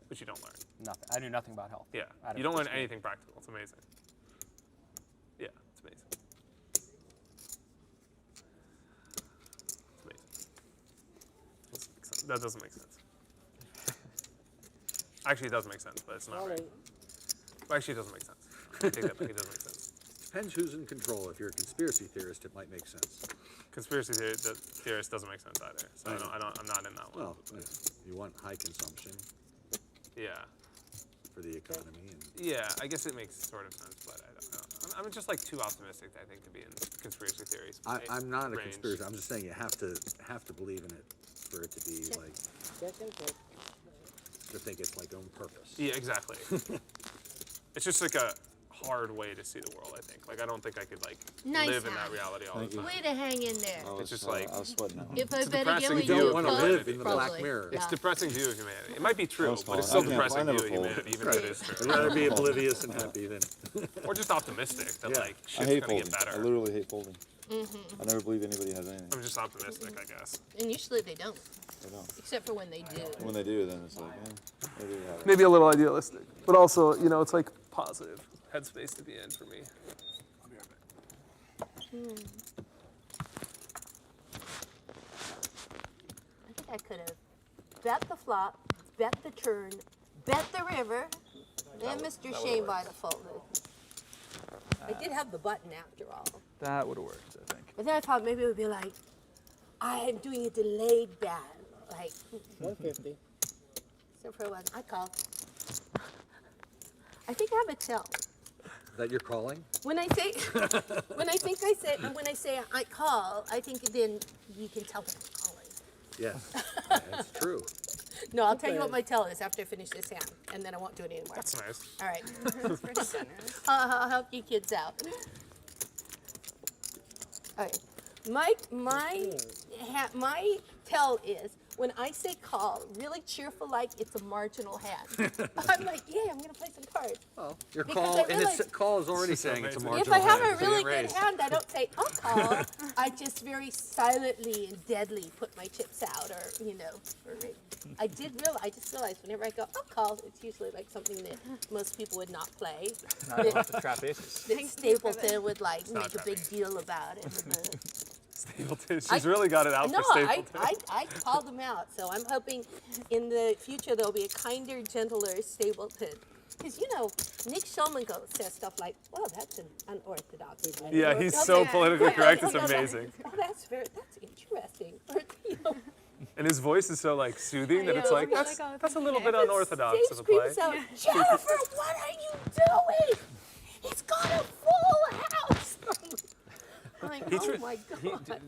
S7: which you don't learn.
S1: Nothing. I knew nothing about health.
S7: Yeah,
S1: out of
S7: you don't learn
S1: school.
S7: anything practical. It's amazing. Yeah, it's amazing. It's amazing. That doesn't make sense. Actually, it does make sense, but it's not right. Well, actually, it doesn't make sense. I take that back. It doesn't make sense.
S4: Depends who's in control. If you're a conspiracy theorist, it might make sense.
S7: Conspiracy theorist doesn't make sense either. So I'm not in that one.
S4: Well, you want high consumption
S7: Yeah.
S4: for the economy. And
S7: Yeah, I guess it makes sort of sense, but I don't know. I'm just like too optimistic, I think, to be in conspiracy theories.
S4: I'm not a
S7: range.
S4: conspiracy. I'm just saying you have to believe in it for it to be like to think it's like on purpose.
S7: Yeah, exactly. It's just like a hard way to see the world, I think. Like, I don't think I could like
S8: Nice
S7: live in that
S8: house.
S7: reality all
S6: Thank
S7: the
S6: you.
S7: time.
S8: Way to hang in there.
S7: It's just like
S6: I was sweating that one.
S8: If I
S7: It's
S8: better
S7: depressing
S8: get with
S7: view
S8: you,
S7: of
S4: want to
S8: probably-
S4: live in the black
S8: probably.
S4: mirror.
S7: it's
S8: Yeah.
S7: depressing view of humanity. It might be true,
S6: was
S7: but it's
S6: falling.
S7: still
S6: I
S7: depressing
S6: never
S7: view of
S6: fold.
S7: humanity, even if it is
S4: I'd
S7: true.
S4: rather be oblivious and happy than.
S7: Or just optimistic that
S4: Yeah.
S7: like
S6: I
S7: shit's
S6: hate
S7: gonna
S6: folding.
S7: get
S6: I
S7: better.
S6: literally hate folding. I never believe anybody has anything.
S7: I'm just optimistic, I guess.
S8: And usually they don't,
S6: I don't.
S8: except for when they do.
S6: When they do, then it's like, maybe they have it.
S7: Maybe a little idealistic, but also, it's like positive headspace to be in for me.
S8: I think I could have bet the flop, bet the turn, bet the river, then Mr. Shane might have folded. I did have the button after all.
S2: That would have worked, I think.
S8: But then I thought maybe it would be like, I am doing a delayed bet. Like,
S5: 150.
S8: except for one. I called. I think I have a tell.
S4: That you're calling?
S8: When I say, when I say I call, I think then you can tell that I'm calling.
S4: Yes, that's true.
S8: No, I'll tell you what my tell is after I finish this hand, and then I won't do it anymore.
S7: That's nice.
S8: All right.
S3: That's pretty generous.
S8: I'll help you kids out. All right. My tell is when I say call, really cheerful, like it's a marginal hand. I'm like, yeah, I'm gonna play some cards.
S4: Well, your
S8: Because
S4: call
S8: I
S4: and
S8: realize-
S4: its call is already saying it's a
S7: If
S4: marginal
S8: If I have
S4: hand,
S8: a
S4: so you
S8: really
S4: ain't
S8: good
S4: raised.
S8: hand, I don't say, I'll call. I just very silently and deadly put my chips out, or I just realized whenever I go, I'll call, it's usually like something that most people would not play.
S2: Not about the trap aces.
S8: That Stapleton would like
S7: not
S8: make a big deal about it.
S7: Stapleton. She's really got it out
S8: No,
S7: for Stapleton.
S8: I called them out, so I'm hoping in the future there'll be a kinder, gentler Stapleton. Because Nick Schulman says stuff like, "Well, that's an unorthodox." way."
S7: Yeah,
S8: Or
S7: he's
S8: he'll
S7: so
S8: say,
S7: politically correct. It's
S8: he'll go,
S7: amazing.
S8: Oh, that's interesting. Or,
S7: And his voice is so like soothing that it's like
S3: know.
S7: that's a little bit unorthodox of
S8: Stage
S7: a play.
S8: creeps out, Jennifer, what are you doing? He's got a full house. I'm like,
S7: He
S8: oh
S7: tr-
S8: my god.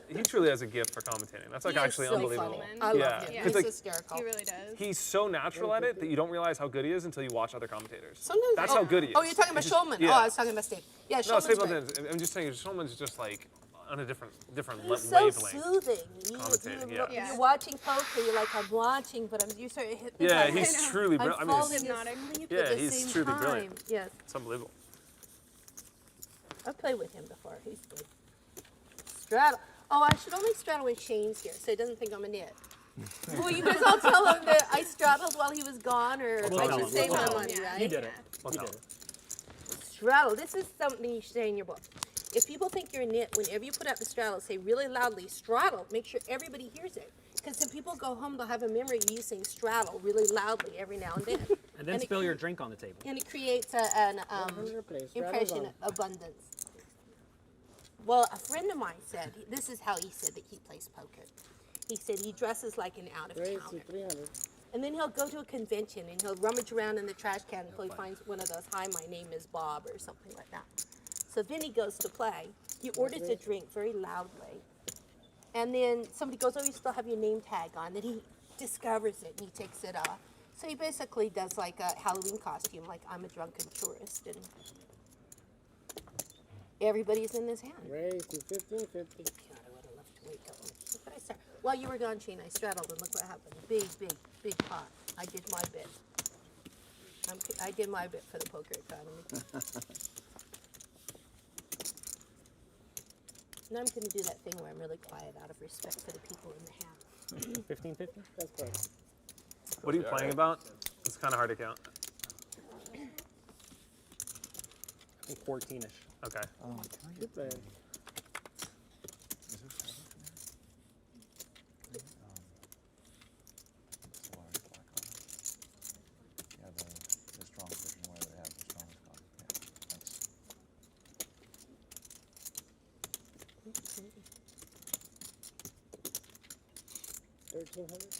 S7: He truly has a gift for commentating. That's like
S8: He is
S7: actually
S8: so
S7: unbelievable.
S8: funny. I love
S7: Yeah.
S8: him.
S3: Yeah.
S8: He's
S7: like,
S8: hysterical.
S3: He really does.
S7: He's so natural at it that you don't realize how good he is until you watch other commentators.
S8: Sometimes
S7: That's how good he is.
S8: Oh, you're talking about
S7: It's just-
S8: Schulman.
S7: yeah.
S8: Oh, I was talking about Steve. Yeah,
S7: No,
S8: Schulman's great.
S7: Stapleton. I'm just saying, Schulman's just like on a different
S8: He's so
S7: wavelength.
S8: soothing.
S7: Commentating, yeah.
S8: You're watching poker, you're like, I'm watching, but you're sort of hypnotized.
S7: Yeah,
S3: I
S7: he's
S3: know.
S7: truly
S8: I'm
S7: brilliant. I mean,
S8: falling
S7: it's,
S3: Hypnotic.
S8: asleep
S7: Yeah,
S8: at the
S7: he's
S8: same
S7: truly
S8: time.
S7: brilliant.
S8: Yes,
S7: it's unbelievable.
S8: I've played with him before. He's good. Straddle. Oh, I should only straddle when Shane's here, so he doesn't think I'm a nit. Well, you guys all tell him that I straddled while he was gone, or
S1: We'll
S8: I
S1: tell
S8: should
S1: him.
S8: save
S1: We'll
S8: my
S1: tell him.
S8: money, right?
S1: You did it.
S7: Well,
S1: You
S7: no.
S1: did it.
S8: Straddle. This is something you should say in your book. If people think you're a nit, whenever you put out the straddle, say really loudly, straddle. Make sure everybody hears it. Because when people go home, they'll have a memory of you saying straddle really loudly every now and then.
S10: And then spill your drink on the table.
S8: And it creates an impression of abundance. Well, a friend of mine said, this is how he said that he plays poker. He said he dresses like an out-of-towner.
S5: 300.
S8: And then he'll go to a convention and he'll rummage around in the trash can until he finds one of those, hi, my name is Bob, or something like that. So then he goes to play. He orders a drink very loudly. And then somebody goes, oh, you still have your name tag on. Then he discovers it and he takes it off. So he basically does like a Halloween costume, like I'm a drunken tourist. And everybody's in his hand.
S5: Raise to 1550.
S8: God, I would have loved to wake up. Look what I started. While you were gone, Shane, I straddled and look what happened. Big, big, big pot. I did my bit. I did my bit for the poker economy. And I'm going to do that thing where I'm really quiet out of respect for the people in the hand.
S10: 1550?
S5: That's perfect.
S7: What are you playing about? It's kind of hard to count.
S10: I think 14-ish.
S7: Okay.
S5: Good plan.
S6: Yeah, the strong version where they have the strongest card. Yeah, thanks.
S5: 1300.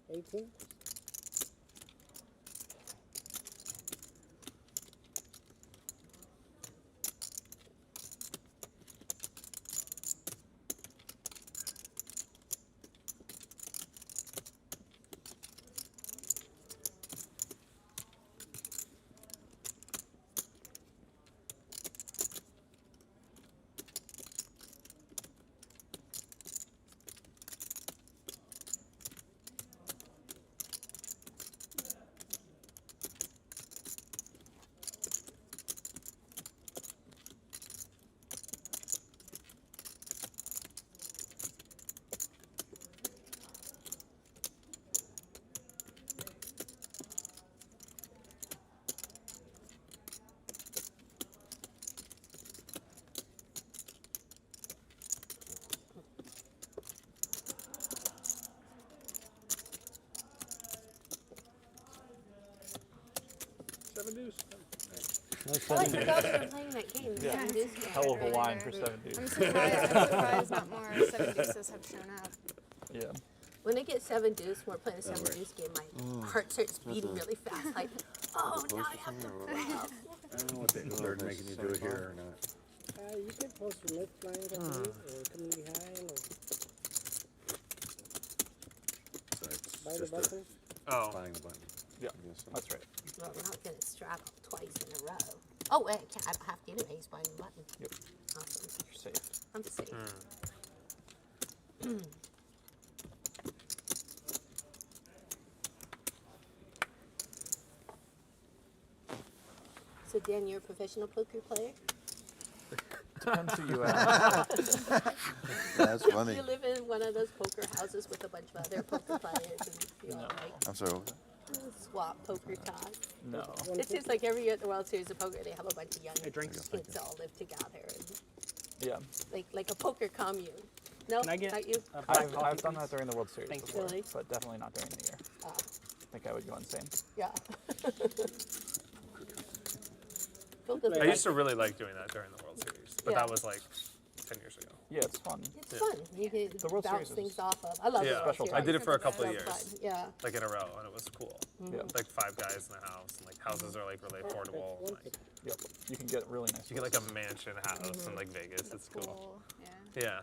S5: $18.
S2: Seven deuce.
S8: Oh, I forgot we were playing that game.
S2: Yeah.
S8: Seven deuce game.
S2: Hell of a
S3: Right,
S2: line
S3: right.
S2: for 7 deuce.
S3: I'm surprised not more 7 deuces have shown up.
S2: Yeah.
S8: When I get seven deuce, when we're playing a seven deuce game, my heart starts beating really fast. Like, oh, now I have to bluff.
S4: I don't know what they're making you do it here or not.
S5: You can post your left flank, I believe, or coming behind, or
S4: So it's
S5: by the
S4: just
S5: button.
S7: Oh.
S4: buying the button.
S2: Yeah,
S6: I guess so.
S2: that's right.
S8: Well, we're not going to straddle twice in a row. Oh, wait, I can't. I don't have to anyway. He's buying the button.
S2: Yep.
S8: Awesome.
S2: You're safe.
S8: I'm safe. So, Dan, you're a professional poker player?
S2: Depends who you ask.
S4: That's funny.
S8: You live in one of those poker houses with a bunch of other poker players and you all like
S4: I'm sorry, what was that?
S8: swap poker time.
S2: No.
S8: It seems like every year at the World Series of Poker, they have a bunch of young
S10: drinks.
S8: kids all live together, and
S2: Yeah.
S8: like a poker commune. No,
S10: Can I get
S8: not you.
S10: a black
S2: I've
S10: coffee,
S2: done that
S10: please?
S2: during the World Series
S10: Thank you.
S2: before,
S8: Really?
S2: but definitely not during the year.
S8: Ah,
S2: I think I would go insane.
S8: yeah. Phil doesn't
S7: I
S8: like
S7: used to really like doing that during the World Series, but
S8: Yeah.
S7: that was like 10 years ago.
S2: Yeah, it's fun.
S8: It's fun. You can
S2: The World
S8: bounce
S2: Series is
S8: things off of. I love
S7: Yeah,
S8: the World
S2: special
S8: Series.
S7: I did it for a
S3: It's
S7: couple of
S8: So
S7: years,
S8: fun. Yeah.
S7: like in a row, and it was cool.
S2: Yeah.
S7: Like 5 guys in the house, and like houses are like really affordable. And, like,
S2: Yep. You can get really nice.
S7: you get like a mansion house in like Vegas.
S3: That's
S7: It's cool.
S3: cool. Yeah.
S7: Yeah.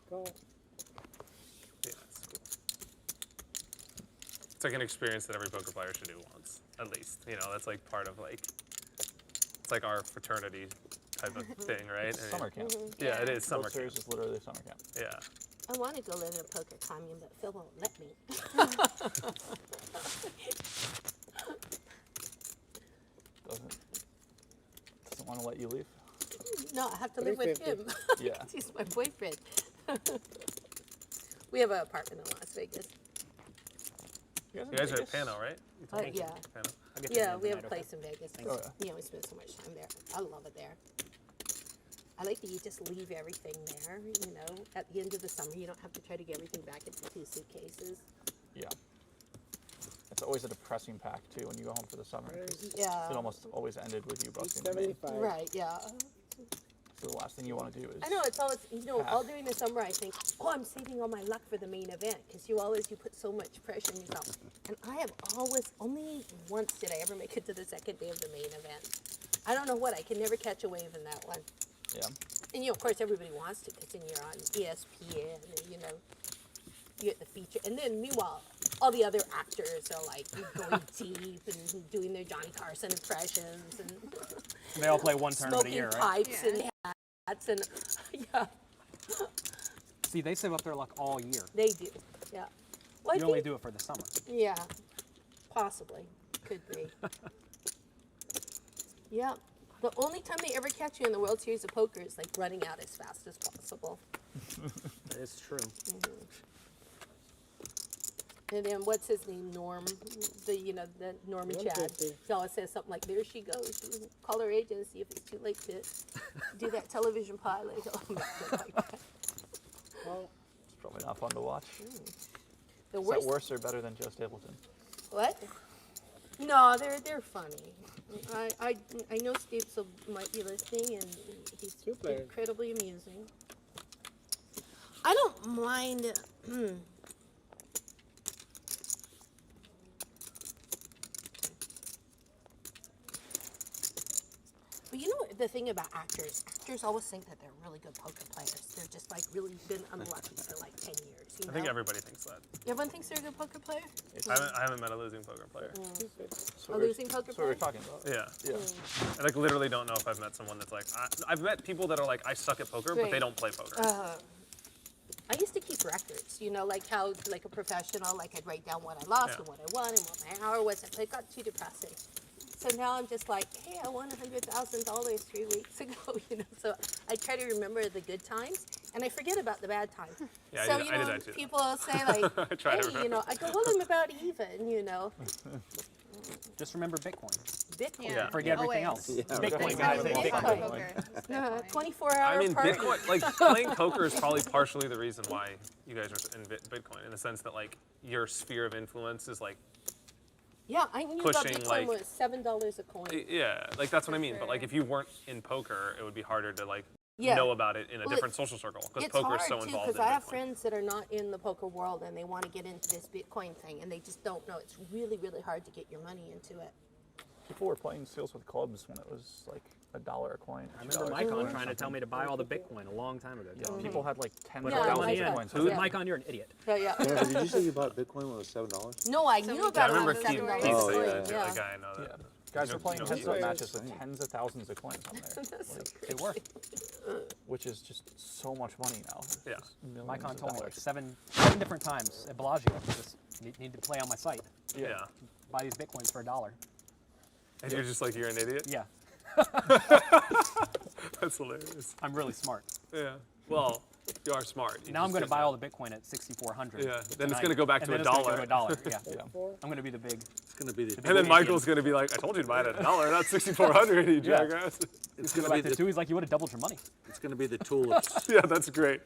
S5: Call.
S7: Yeah. It's like an experience that every poker player should do once, at least. You know, that's like part of like, it's like our fraternity type of thing, right?
S2: It's summer camp.
S7: Yeah, it is summer
S2: World
S7: camp.
S2: Series is literally summer camp.
S7: Yeah.
S8: I want to go live in a poker commune, but Phil won't let me.
S2: Doesn't want to let you leave.
S8: No, I have to live with him.
S2: Yeah.
S8: He's my boyfriend. We have an apartment in Las Vegas.
S7: You guys are at Pano, right?
S8: Yeah.
S7: Pano.
S8: Yeah, we have a place in Vegas.
S2: Oh, yeah.
S8: You know, we spend so much time there. I love it there. I like that you just leave everything there, you know. At the end of the summer, you don't have to try to get everything back into 2 suitcases.
S2: Yeah. It's always a depressing pack, too, when you go home for the summer. 'Cause
S8: Yeah.
S2: It almost always ended with you busting the main.
S5: 75.
S8: Right, yeah.
S2: So the last thing you want to do is...
S8: I know, it's always, you know, all during the summer I think, oh, I'm saving all my luck for the main event, because you put so much pressure on yourself. And I have only once did I ever make it to the second day of the main event. I don't know what, I can never catch a wave in that one.
S2: Yeah.
S8: And, you know, of course, everybody wants to, because then you're on ESPN, and, you know, you get the feature. And then, meanwhile, all the other actors are, like, going deep and doing their Johnny Carson impressions. And
S1: They all play one tournament a year,
S8: smoking
S1: right?
S8: pipes and hats and, yeah.
S1: See, they save up their luck all year.
S8: They do, yeah. Well,
S1: You only do it for the summer.
S8: Yeah, possibly. Could be. Yeah. The only time they ever catch you in the World Series of Poker is like running out as fast as possible.
S1: That is true.
S8: And then what's his name? Norm, the Norman Chad.
S5: 150.
S8: He always says something like, "There she goes. Call her agent and see if it's too late to do that television pilot." Like that.
S5: Well,
S2: It's probably not fun to watch.
S8: The
S2: Is
S8: worst.
S2: that worse or better than Joe Stapleton?
S8: What? No, they're funny. I know Steve might be listening, and he's
S5: Two players.
S8: incredibly amusing. I don't mind. But you know what the thing about actors? Actors always think that they're really good poker players. They're just like really been unlucky for like 10 years. You
S7: I
S8: know?
S7: think everybody thinks that.
S8: Everyone thinks they're a good poker player.
S7: I haven't met a losing poker player.
S2: So
S8: A
S2: we're-
S8: losing poker
S2: That's what we're
S8: player.
S2: talking about.
S7: Yeah.
S2: Yeah.
S7: I like literally don't know if I've met someone that's like, I've met people that are like, I suck at poker, but they
S8: Right.
S7: don't play poker.
S8: I used to keep records, you know, like how, like a professional, like I'd write down what I lost
S7: Yeah.
S8: and what I won and what my hour was, but it got too depressing. So now I'm just like, hey, I won $100,000 3 weeks ago, you know. So I try to remember the good times, and I forget about the bad times.
S7: Yeah,
S8: so
S7: I did
S8: you know,
S7: that too.
S8: people will say like,
S7: I try to
S8: hey, you know, I go, well, I'm about even, you know.
S1: Just remember Bitcoin.
S8: Bitcoin.
S7: Yeah.
S1: Forget everything
S3: Always.
S1: else.
S4: Yeah,
S1: Bitcoin
S8: right.
S1: guys
S8: Bitcoin.
S1: hate
S8: Bitcoin.
S1: Bitcoin.
S3: Poker.
S8: 24-hour
S7: I mean,
S8: party.
S7: Bitcoin, like playing poker is probably partially the reason why you guys are in Bitcoin, in the sense that like your sphere of influence is like,
S8: Yeah, I knew about
S7: pushing,
S8: Bitcoin
S7: like-
S8: was $7 a coin.
S7: yeah, like that's what I mean. But like
S3: sure.
S7: if you weren't in poker, it would be harder to like
S8: Yeah.
S7: know about it in a
S8: Well,
S7: different social circle because
S8: It's
S7: poker
S8: hard
S7: is so
S8: too,
S7: involved in
S8: because I have
S7: Bitcoin.
S8: friends that are not in the poker world and they want to get into this Bitcoin thing and they just don't know. It's really, really hard to get your money into it.
S2: People were playing Seals with Clubs when it was like $1 a coin.
S1: I remember Micon trying to tell me to buy all the Bitcoin a long time ago.
S2: Yeah, people had like
S1: But
S2: 10,000
S1: money in.
S2: coins.
S1: Who?
S8: Yeah.
S1: Micon, you're an idiot.
S8: Yeah, yeah.
S6: Yeah, did you say you bought Bitcoin when it was $7?
S8: No, I
S3: So
S8: knew
S3: we
S8: about
S7: I
S8: it
S3: got
S8: on
S7: remember
S3: the
S7: Keith,
S8: $7
S3: $7
S7: Keith
S6: Oh,
S8: coin.
S6: yeah.
S8: Yeah.
S7: the guy I know
S2: Yeah.
S7: that.
S2: Guys
S7: You
S2: were
S7: know-
S2: playing
S7: you know
S2: heads-up
S7: Keith.
S2: matches with tens of thousands of coins on there, like,
S1: They were.
S2: which is just so much money now. It's
S7: Yeah.
S2: just millions
S1: Micon
S2: of
S1: told me like
S2: dollars.
S1: seven different times at Bellagio. Just need to play on my site.
S7: Yeah.
S1: Buy these Bitcoins for $1.
S7: And you're just like, you're an idiot?
S1: Yeah,
S7: That's hilarious.
S1: I'm really smart.
S7: Yeah. Well, you are smart. You
S1: Now I'm
S7: just
S1: going to
S7: didn't
S1: buy
S7: know.
S1: all the Bitcoin at 6,400.
S7: Yeah, then it's
S1: tonight.
S7: gonna go back
S1: And
S7: to
S1: then it's gonna go
S7: $1.
S1: to $1. Yeah.
S2: Yeah.
S1: I'm going to be the big.
S4: It's going to be the.
S7: And then
S1: Big
S7: Michael's
S1: idiot.
S7: gonna be like, I told you to buy it at $1, not 6,400, you
S1: Yeah.
S7: jackass.
S4: It's
S1: Go
S4: going to
S1: back
S4: be
S1: to
S4: the.
S1: 2. He's like, you would have doubled your money.
S4: It's going to be the tulips.
S7: Yeah, that's great.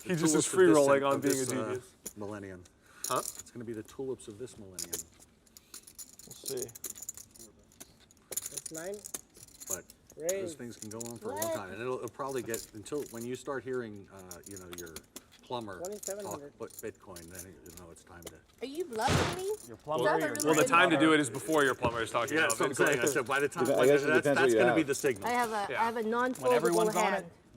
S7: He just is
S4: tulips of
S7: free
S4: this
S7: rolling
S4: cent-
S7: on
S4: of
S7: being a
S4: this,
S7: genius.
S4: Millennium.
S7: Huh?
S4: It's going to be the tulips of this millennium.
S2: We'll see.
S5: that's 9.
S4: But
S5: Raise.
S4: those things can go on for a long time, and it'll probably get until when you start hearing, you know, your plumber talk
S5: 2,700.
S4: Bitcoin, then you know it's time to.
S8: Are you bluffing me?
S1: Your plumber.
S8: Well,
S1: your
S7: Well, the
S8: Really?
S7: time to do it is before your plumber is talking
S4: Yeah,
S7: about
S4: so I'm saying. I
S7: Bitcoin.
S4: said by the time
S6: I
S4: when
S6: guess it
S4: that's
S6: depends what you
S4: going to be
S6: have.
S4: the signal.
S8: I have a
S7: Yeah.
S8: non-foldable
S1: When everyone's on
S8: hand.
S1: it,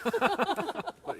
S7: But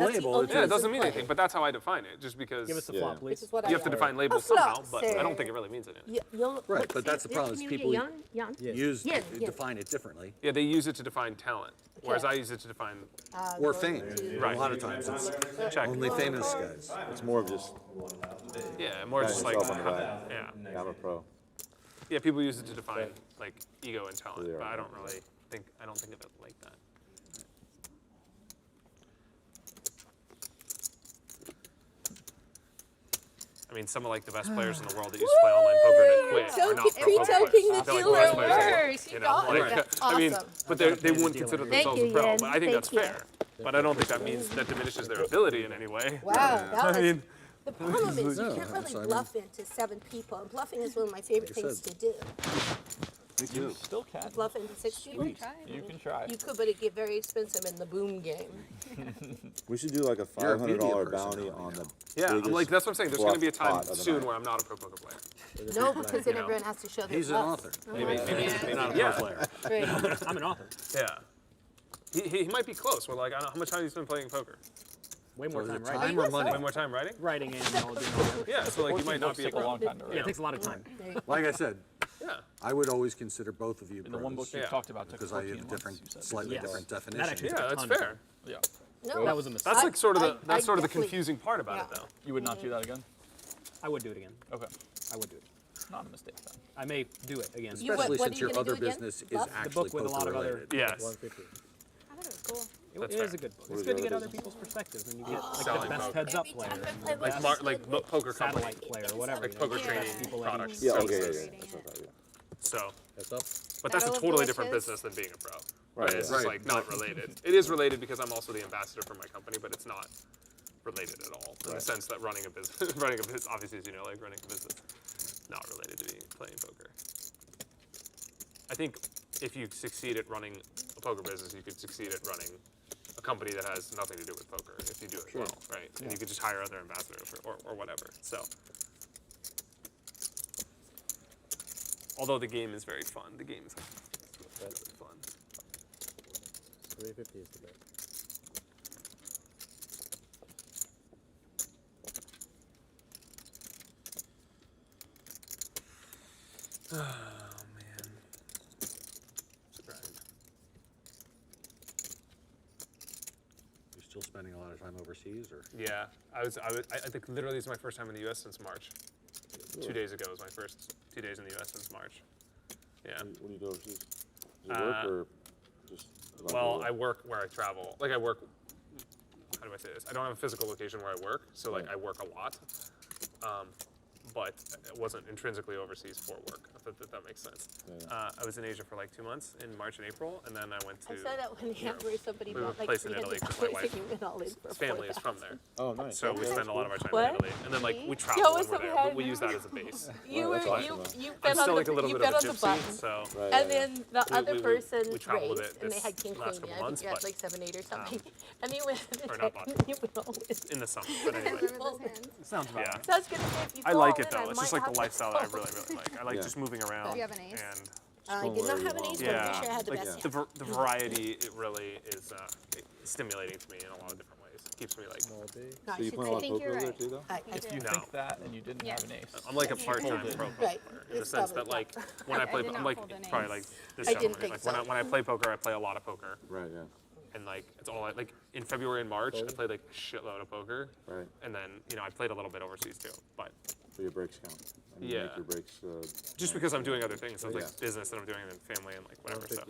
S4: a
S3: That's the
S4: label.
S3: only
S4: It's
S7: Yeah, it
S3: reason
S7: doesn't mean
S3: why.
S7: anything, but that's how I define it. Just because
S10: Give us the
S6: Yeah.
S10: flop,
S8: Which
S10: please.
S8: is what
S7: you have to define labels
S3: A flop,
S7: somehow, but I
S3: sir.
S7: don't think it really means anything.
S4: Right, but that's the problem is
S3: Can you
S4: people
S3: get Jan?
S4: use
S3: Yen, yen.
S4: define it differently.
S7: Yeah, they use it to define talent, whereas
S3: Okay.
S7: I use it to define
S4: Or fame.
S7: Right.
S4: A lot of times it's
S7: check.
S4: only famous guys.
S6: It's more of just
S7: Yeah, more
S6: Pat
S7: just like
S6: yourself on the back.
S7: yeah,
S6: I'm a pro.
S7: yeah. People use it to define like ego and talent,
S6: They are.
S7: but I don't think of it like that. I mean, some of like the best players in the world that used to play online poker that quit are not pro poker
S3: Pre-toking
S7: players.
S3: the
S7: They're like
S3: dealer
S7: best players in the world,
S3: worse.
S7: you know,
S3: got it.
S7: like,
S3: That's
S7: I mean,
S3: awesome.
S7: but they wouldn't consider
S3: Thank
S7: themselves
S3: you,
S7: a pro.
S3: Yen.
S7: But I think that's
S3: Thank you.
S7: fair. But I don't think that means that diminishes their ability in any way.
S8: Wow, that
S7: I
S8: was,
S7: mean,
S8: the problem is you
S4: No,
S8: can't
S4: that's-
S8: really
S4: I mean-
S8: bluff into 7 people, and bluffing is one of my favorite
S4: Like I
S8: things to
S4: said.
S8: do.
S4: Me too.
S2: Still can.
S3: Bluff into 60.
S2: You can try.
S3: You could, but it get very expensive in the boom game.
S6: We should do like a
S4: You're a
S6: $500
S4: media
S6: bounty
S4: personality
S6: on the.
S7: Yeah, I'm like, that's what I'm saying. There's going to be a
S6: bluff
S7: time
S6: pot of the
S7: soon
S6: night.
S7: where I'm not a pro poker player.
S3: No, because then
S7: You know.
S3: everyone has to show their
S4: He's an
S3: bluff.
S4: author.
S10: Maybe not a
S7: Yeah.
S10: pro player.
S3: Right.
S10: I'm an author.
S7: Yeah. He might be close. We're like, I don't know how much time he's been playing poker.
S10: Way more
S4: Was
S10: time
S4: it
S10: writing.
S4: time or money?
S7: Way more time writing?
S10: Writing and knowledge and all that.
S7: Yeah, so like you might not be a
S2: take a
S7: pro.
S2: long time to
S10: Yeah,
S2: write.
S10: it takes a lot of time.
S4: Like I said,
S7: Yeah.
S4: I would always consider both of you
S2: In the one book
S4: pros
S2: you
S7: Yeah.
S2: talked about took
S4: because I
S2: 14
S4: have
S2: months,
S4: different,
S2: you said.
S4: slightly
S10: Yes.
S4: different
S10: That
S4: definitions.
S10: actually
S7: Yeah,
S10: took a
S7: that's
S10: ton of
S7: fair.
S10: time.
S2: Yeah.
S3: No,
S10: That was a mistake.
S7: That's like sort of the
S3: I
S7: that's sort of the
S3: definitely-
S7: confusing part about it
S3: yeah.
S7: though.
S2: You would not do that again?
S10: I would do it again.
S2: Okay.
S10: I would do it.
S2: It's not a mistake then.
S10: I may do it again.
S3: You-
S4: Especially
S3: what
S4: since
S3: are you
S4: your
S3: gonna
S4: other
S3: do again?
S4: business is
S3: Bluff?
S10: The
S4: actually
S10: book with a lot of
S4: poker
S10: other.
S4: related.
S7: Yes.
S10: 150.
S12: I thought it was cool.
S10: It
S7: That's
S10: is a good book.
S6: What
S10: It's
S6: is
S10: good to
S6: your
S10: get
S6: other
S10: other people's perspectives, and you get like
S7: Selling
S10: the best
S7: poker.
S10: heads-up
S3: Every
S10: player,
S3: time I
S10: and
S3: play
S10: the
S3: with
S10: best
S7: Like poker company.
S10: satellite player, or whatever.
S7: Like
S10: you know,
S7: poker
S10: you
S7: training
S10: get people that
S7: products.
S10: you-
S6: Yeah,
S7: services.
S6: okay, yeah. That's what I thought, yeah.
S7: So,
S4: That's up.
S7: but that's a
S12: Battle of
S7: totally different
S12: Delicious.
S7: business than being a pro.
S6: Right,
S7: It's
S6: yeah.
S7: just like not related. It is related because I'm also the ambassador for my company, but it's not related at all in the sense that running a business, obviously, as you know, like running a business, not related to playing poker. I think if you succeed at running a poker business, you could succeed at running a company that has nothing to do with poker if you do it well, right? And you could just hire other ambassadors or whatever. So, although the game is very fun, the game is really fun.
S10: 350 is the bet.
S7: Oh man, surprised.
S4: You're still spending a lot of time overseas, or?
S7: Yeah, I think literally it's my first time in the U.S. since March. 2 days ago was my first 2 days in the U.S. since March. Yeah.
S6: What do you do overseas? Does it work or just? like
S7: Well,
S6: a-
S7: I work where I travel. Like I work. How do I say this? I don't have a physical location where I work, so like I work a lot. But it wasn't intrinsically overseas for work, if that makes sense.
S6: Yeah.
S7: I was in Asia for like 2 months in March and April, and then I went to.
S3: I saw that one
S7: Europe.
S3: where somebody
S7: We have
S3: bought
S7: a
S3: like
S7: place in Italy 'cause my
S3: $300
S7: wife-
S3: and you went all in for
S7: His family is
S3: 4,000.
S7: from there.
S6: Oh, nice.
S7: So we
S6: Okay.
S7: spend a lot of our time
S3: What?
S7: in Italy, and then like we
S3: Show
S7: travel
S3: us
S7: when we're
S3: some
S7: there, but we
S3: hand.
S7: use that as a base.
S3: You
S6: Well, that's
S3: were
S6: awesome,
S3: you
S7: I'm
S3: bet on
S7: still
S3: the
S7: like a little
S3: you
S7: bit
S3: bet
S7: of a
S3: on the
S7: gypsy,
S3: button.
S7: so
S6: Right,
S3: And
S6: yeah,
S3: then the other
S7: we
S3: person
S7: traveled a
S3: raised,
S7: bit
S3: and they
S7: this
S3: had King
S7: last
S3: Queen.
S7: couple
S3: I think
S7: months,
S3: you had
S7: but,
S3: like 7, 8 or something. And you went
S7: or not bought.
S3: you went all in.
S7: in the summer. But
S12: I
S7: anyway,
S12: remember those hands.
S10: Sounds about
S7: yeah.
S10: right.
S3: So I was gonna say, if you
S7: I
S3: go
S7: like
S3: all
S7: it
S3: in,
S7: though.
S3: I
S7: It's
S3: might
S7: just like
S3: have
S7: the
S3: to
S7: lifestyle that I
S3: go.
S7: really like. I like
S6: Yeah.
S7: just moving around.
S12: Do you have an ace?
S7: And
S3: I did not have an ace, but I'm
S7: yeah,
S3: pretty sure I had the
S7: like
S3: best.
S7: the variety, it really is stimulating to me in a lot of different ways. It keeps me like.
S3: No, I
S6: So you
S3: should
S6: play a
S3: say-
S6: lot of
S12: think
S6: poker
S12: you're
S6: over there
S12: right.
S6: too, though?
S3: I
S2: If you
S7: No.
S2: think that and you didn't
S12: Yeah.
S2: have an ace.
S7: I'm like a part-time pro poker
S3: Right.
S7: player in the
S3: It's
S7: sense that
S3: probably
S7: like when I
S12: I
S7: play,
S12: did
S7: I'm
S12: not
S7: like
S12: hold an
S7: probably
S12: ace.
S7: like this
S3: I
S7: summer.
S3: didn't think
S7: Like
S3: so.
S7: when I play poker, I play a lot of poker,
S6: Right, yeah.
S7: and like it's all like in February and March, I played like a shitload of poker,
S6: Right.
S7: and then I played a little bit overseas too, but
S6: So your breaks count. I mean,
S7: Yeah.
S6: Make your breaks.
S7: just because I'm doing other things, so it's
S6: Yeah.
S7: like business that I'm doing and then family and like whatever stuff.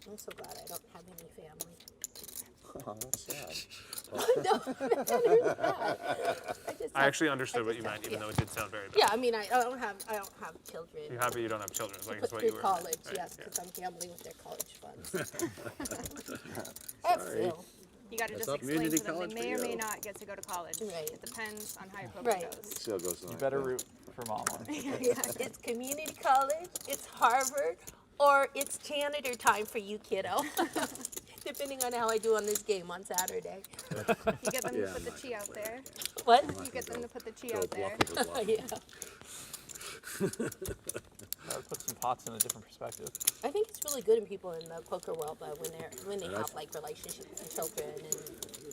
S3: I'm so glad I don't have any family.
S6: Oh, that's sad.
S3: No,
S7: I actually understood what you meant, even though it did sound very bad.
S3: Yeah, I mean, I don't have children.
S7: You're happy you don't have children, is like
S3: Put
S7: is what
S3: through
S7: you were.
S3: college,
S7: right?
S3: yes,
S7: Yeah.
S3: because I'm gambling with their college funds. That's Phil.
S12: You got to just
S4: up
S12: explain
S4: community
S12: to them
S4: college
S12: they
S4: for
S12: may or may
S4: you.
S12: not get to go to college.
S3: Right.
S12: It depends on how your poker
S3: Right.
S12: goes.
S6: See how it goes tonight.
S2: You better
S6: yeah.
S2: root for mom on it.
S3: It's community college, it's Harvard, or it's janitor time for you, kiddo. Depending on how I do on this game on Saturday.
S12: You get them
S4: Yeah,
S12: to put the
S4: I'm
S12: chi out there.
S3: What?
S12: You get them to put the chi
S4: Go
S12: out there.
S4: bluff with a bluff.
S3: Yeah.
S2: That would put some pots in a different perspective.
S3: I think it's really good in people in the poker world, but when they
S4: And
S3: have like relationships with children and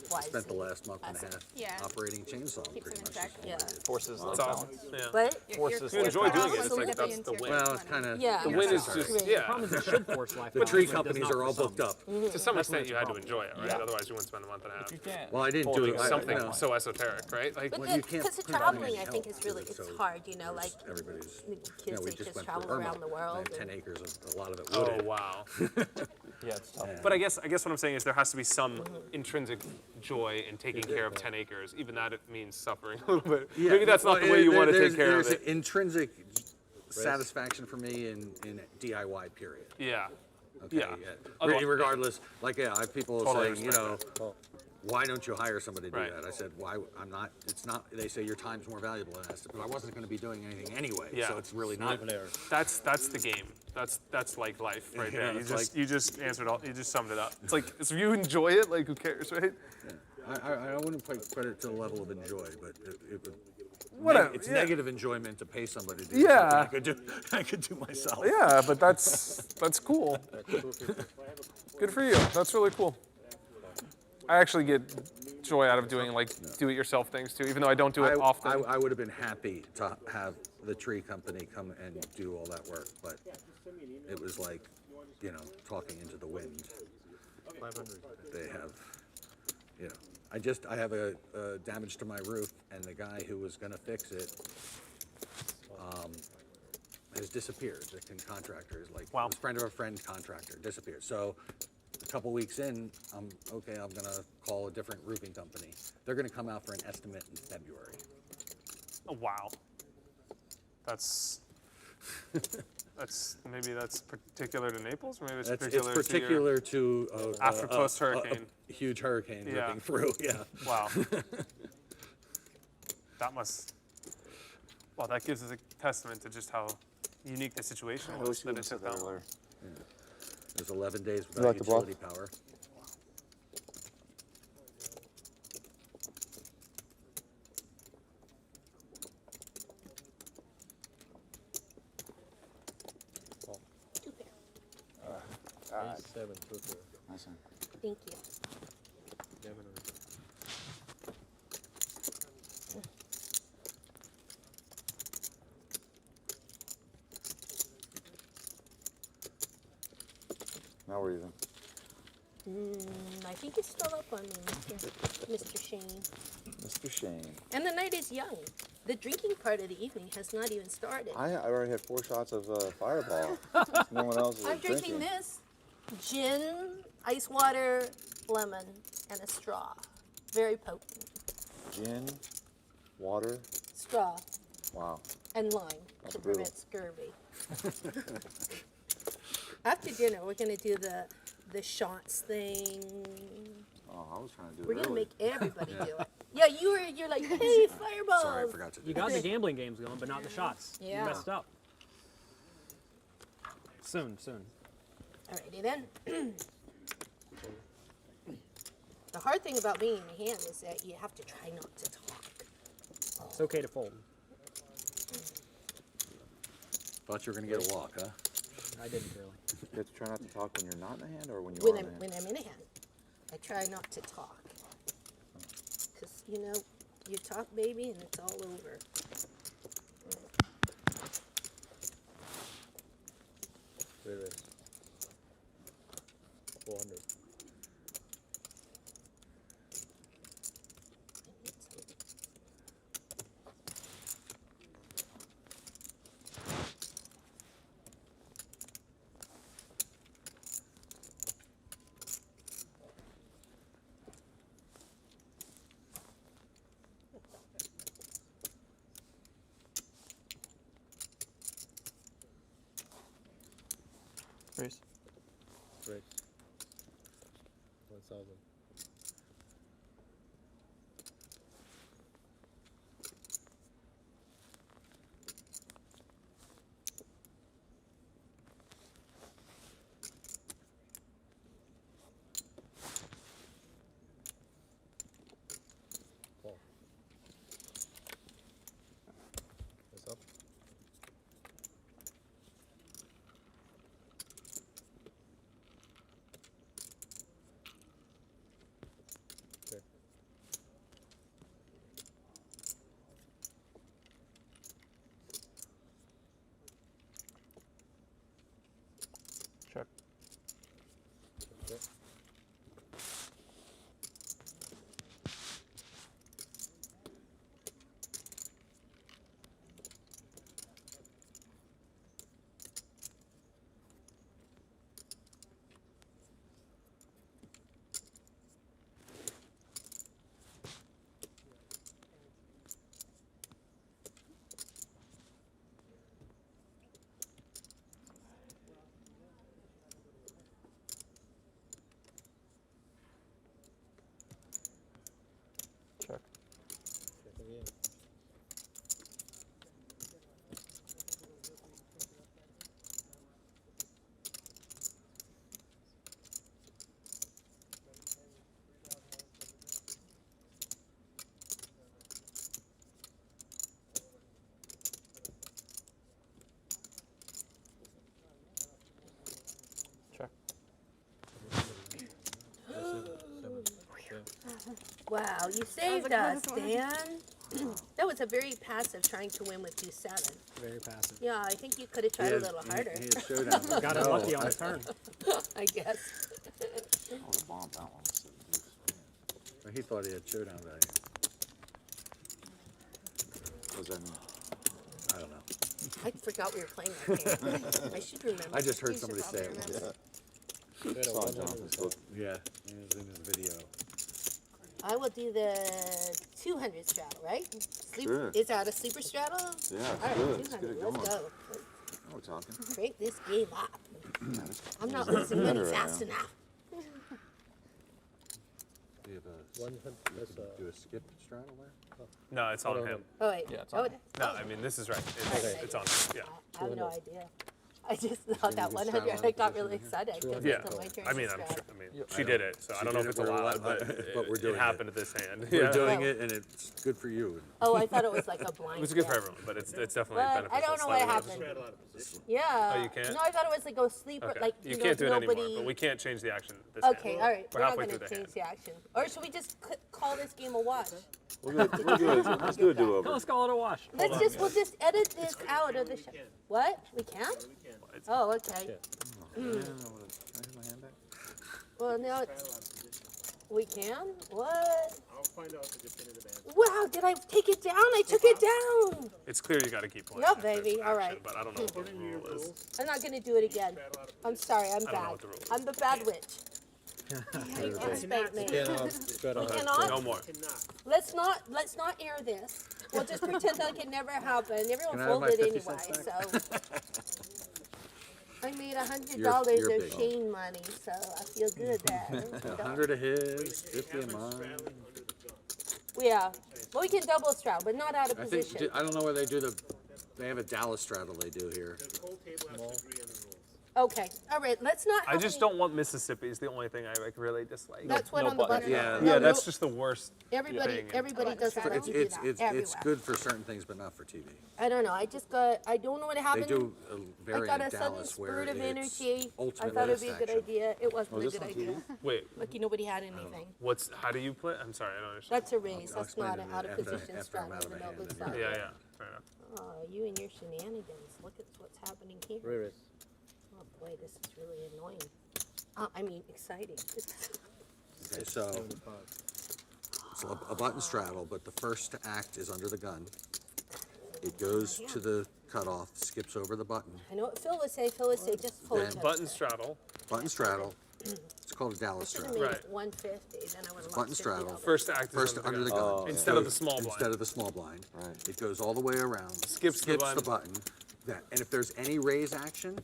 S3: wives.
S4: Spent the
S3: and-
S4: last month and a half
S12: Yeah.
S4: operating chainsaw
S12: Keeps
S4: pretty
S12: them in
S4: much.
S12: check.
S3: Yeah.
S2: Forces like
S7: It's awesome.
S2: balance.
S7: Yeah.
S3: What?
S2: Forces
S7: You enjoy
S2: like
S7: doing
S2: balance.
S7: it. It's like
S3: Absolutely.
S7: that's the win.
S4: Well, it's kind of
S3: Yeah.
S7: The win is just
S3: Right.
S10: The
S7: yeah.
S10: problem is it should force life
S4: the
S10: balance,
S4: tree
S10: but it does
S4: companies
S10: not
S4: are all
S10: for
S4: booked
S10: some.
S4: up.
S7: To some
S10: That's
S7: extent,
S10: the
S7: you had to
S10: problem.
S7: enjoy it, right?
S2: Yeah.
S7: Otherwise, you wouldn't spend a month and a half
S2: If you can't.
S4: Well, I didn't
S2: pull
S4: do
S2: it
S4: it.
S2: together,
S7: something
S2: you know.
S7: so esoteric, right? Like
S3: But
S4: Well, you
S3: the
S4: can't put it on
S3: traveling,
S4: any
S3: I think,
S4: help
S3: is really,
S4: because
S3: it's
S4: so
S3: hard, you know, like
S4: everybody's.
S3: kids,
S4: we
S3: they just
S4: went
S3: travel
S4: through Irma.
S3: around the world.
S4: I have 10
S3: and-
S4: acres of a lot of it
S7: oh
S4: wooded.
S7: wow.
S2: Yeah, it's tough.
S7: But I guess what I'm saying is there has to be some intrinsic joy in taking care of 10 acres, even that it means suffering a little bit.
S4: Yeah,
S7: Maybe that's not
S4: well,
S7: the way you want to
S4: there's-
S7: take care of
S4: There's
S7: it.
S4: intrinsic satisfaction for me in DIY period.
S7: Yeah.
S4: Okay.
S7: Yeah.
S4: Regardless, like I have people
S7: Totally
S4: saying,
S7: respect
S4: why don't you hire somebody to do
S7: Right.
S4: that? I said, why? I'm not. It's not. They say your time's more valuable than that, but I wasn't going to be doing anything anyway.
S7: Yeah.
S4: So it's really not.
S7: That's the game. That's like life right
S4: Yeah,
S7: there.
S4: it's
S7: You just answered all. You just summed it up. It's like if you enjoy it, like who cares, right?
S4: I wouldn't quite put it to the level of enjoy, but it would.
S7: Whatever,
S4: It's
S7: yeah.
S4: negative enjoyment to pay somebody to do
S7: Yeah.
S4: something I could do myself.
S7: Yeah, but that's cool. Good for you. That's really cool. I actually get joy out of doing like do-it-yourself things too, even though I don't do it often.
S4: I would have been happy to have the tree company come and do all that work, but it was like, you know, talking into the wind. 500. They have, you know, I have a damage to my roof, and the guy who was going to fix it has disappeared. The contractor is like,
S7: Wow.
S4: a friend of a friend contractor disappeared. So a couple weeks in, I'm going to call a different roofing company. They're going to come out for an estimate in February.
S7: Oh, wow. That's maybe that's particular to Naples, or maybe it's
S4: particular to
S7: after post-hurricane.
S4: A huge hurricane
S7: Yeah.
S4: ripping through. Yeah.
S7: Wow. That gives us a testament to just how unique the situation
S6: I
S7: was.
S6: wish you
S7: That
S6: would
S7: it
S6: have said
S7: took
S6: that
S7: that long.
S6: earlier.
S4: There's 11 days
S6: You like
S4: without
S6: the bluff?
S4: utility power.
S6: Nice one.
S8: Thank you.
S6: Now we're even.
S8: I think it's still up on me, Mr. Shane.
S6: Mr. Shane.
S8: And the night is young. The drinking part of the evening has not even started.
S6: I already had 4 shots of Fireball. No one else is
S8: I'm drinking this gin, ice water, lemon, and a straw. Very potent.
S6: Gin, water.
S8: Straw
S6: Wow.
S8: and lime
S6: That's
S8: to
S6: brutal.
S8: prevent scurvy. After dinner, we're going to do the shots thing.
S6: Oh, I was trying to do
S8: We're
S6: it
S8: going to
S6: early.
S8: make everybody do it. Yeah, you're like, hey, fireballs.
S4: Sorry, I forgot to do
S10: You got the gambling games going, but not the shots.
S8: Yeah.
S10: You messed up. Soon.
S8: Alrighty then. The hard thing about being in a hand is that you have to try not to talk.
S10: It's okay to fold.
S4: Thought you were going to get a walk, huh?
S10: I didn't really.
S6: You have to try not to talk when you're not in the hand or when you
S8: When
S6: are
S8: I'm
S6: in the
S8: when
S6: hand?
S8: I'm in a hand, I try not to talk. Cause you know, you talk, baby, and it's all over.
S5: There it is. 400.
S10: Raise.
S5: Break. 1,000. Call. What's up? Okay.
S7: Check.
S5: Okay.
S3: Wow, you saved us, Dan. That was a very passive trying to win with 2-7.
S10: Very passive.
S3: Yeah, I think you could have tried a little harder.
S4: He had showdown.
S10: Got unlucky on the turn.
S3: I guess.
S6: I would have bombed that one. Seven deuce.
S4: He thought he had showdown value.
S6: What does that mean?
S4: I don't know.
S3: I forgot we were playing that game. I should remember.
S4: I just heard
S12: You should
S4: somebody say it
S12: probably
S4: once.
S6: Yeah. Saw on Jonathan's book.
S4: Yeah, it was in his video.
S3: I will do the 200 straddle, right? Sleep,
S6: Sure.
S3: Is that a super straddle?
S6: Yeah,
S3: All
S6: it's
S3: right,
S6: good. Let's get
S3: 200.
S6: it
S3: Let's
S6: going.
S3: go.
S6: Now we're talking.
S3: Break this game up. I'm not
S6: There's
S3: losing money
S6: better,
S3: fast
S6: yeah.
S3: enough.
S4: Do you have a, do a skip straddle there?
S7: No, it's on him.
S3: Oh, wait.
S2: Yeah, it's
S3: oh,
S2: on.
S7: No, I mean, this is right. It's on him. Yeah.
S3: I have no idea. I just thought that 100. I got really excited. I couldn't
S7: Yeah.
S3: until my turn
S7: I mean,
S3: to
S7: I'm
S3: straddle.
S7: sure. I mean, she did it, so I don't know if it's allowed, but
S4: we're doing
S7: it happened at this hand.
S4: We're
S7: Yeah.
S4: doing it, and it's good for you.
S3: Oh, I thought it was like a blind.
S7: It was good for
S3: bet.
S7: everyone, but it's definitely
S3: But
S7: beneficial.
S3: I don't know what happened. Yeah.
S7: Oh, you can't?
S3: No, I thought it was like go sleep,
S7: Okay.
S3: like
S7: you
S3: know,
S7: can't do it
S3: nobody.
S7: anymore, but we can't change the action this
S3: Okay,
S7: hand.
S3: all right.
S7: We're
S3: We're not
S7: halfway
S3: going
S7: through
S3: to
S7: the
S3: change
S7: hand.
S3: the action. Or should we just call this game a wash?
S6: Let's do a do-over.
S10: Let's call it a wash.
S3: We'll just edit this out of the show. What? We can? Oh, okay.
S6: Can I have my hand back?
S3: Well, now we can? What?
S13: I'll find out the definitive answer.
S3: Wow, did I take it down? I took it down.
S7: It's clear you got to keep playing.
S3: No,
S7: if there's
S3: baby. All
S7: action,
S3: right.
S7: But I don't know what the rule is.
S3: I'm not going to do it again. I'm sorry. I'm
S7: I don't know
S3: bad.
S7: what the rule is.
S3: I'm the bad witch. You can spank me. We cannot.
S7: No more.
S3: Let's not air this. We'll just pretend like it never happened. Everyone
S4: Can I have my
S3: folded
S4: 50
S3: anyway,
S4: cents
S3: so. I made $100
S4: You're
S3: of
S4: big.
S3: Shane money, so I feel good there.
S4: 100 of his, 50 of mine.
S3: Yeah. Well, we can double straddle, but not out of
S4: I think,
S3: position.
S4: I don't know where they do they have a Dallas straddle they do here.
S13: The whole table has to agree on the rules.
S3: Okay. All right. Let's not.
S7: I
S3: have
S7: just
S3: any-
S7: don't want Mississippi is the only thing I like really dislike.
S3: That's what
S2: no
S3: on the
S2: buttons.
S3: button.
S4: Yeah.
S3: No,
S7: Yeah, that's
S3: no-
S7: just the worst.
S3: Everybody
S7: thing.
S3: does that.
S4: It's,
S3: You
S4: it's,
S3: do that
S4: it's
S3: everywhere.
S4: good for certain things, but not for TV.
S3: I don't know. I don't know what
S4: They
S3: happened.
S4: do a
S3: I
S4: variant
S3: got a
S4: in
S3: sudden
S4: Dallas where
S3: spurt of
S4: it's
S3: energy. I
S4: ultimate
S3: thought it'd be a
S4: list
S3: good
S4: action.
S3: idea. It wasn't a
S6: this
S3: good
S6: on
S3: idea.
S7: Wait,
S3: Lucky nobody had anything.
S7: how do you play? I'm sorry, I don't understand.
S3: That's a raise.
S4: I'll
S3: That's not
S4: explain
S3: an
S4: it
S3: out of
S4: after-
S3: position
S4: after
S3: straddle
S4: I'm out
S3: in
S4: of
S3: the
S4: my
S3: middle of
S4: hand,
S3: the
S7: Yeah,
S3: side.
S7: yeah, fair enough.
S3: Oh, you and your shenanigans. Look at what's happening here. Oh boy, this is really annoying. I mean, exciting.
S4: Okay, so it's a button straddle, but the first act is under the gun. It goes to the cutoff, skips over the button.
S3: I know what Phil would say. Phil would say just fold.
S4: Then-
S3: it.
S7: Button straddle.
S4: Button straddle. It's called a Dallas
S3: I should have
S4: straddle.
S3: made
S7: Right.
S3: it 150. Then I would have
S4: Button
S3: lost
S4: straddle.
S3: $50.
S7: First act is
S4: First under the gun.
S6: Oh,
S7: Instead of the small blind.
S4: Instead of the small blind.
S6: Right.
S4: It goes all the way around.
S7: Skips the
S4: the button. And if there's any raise action,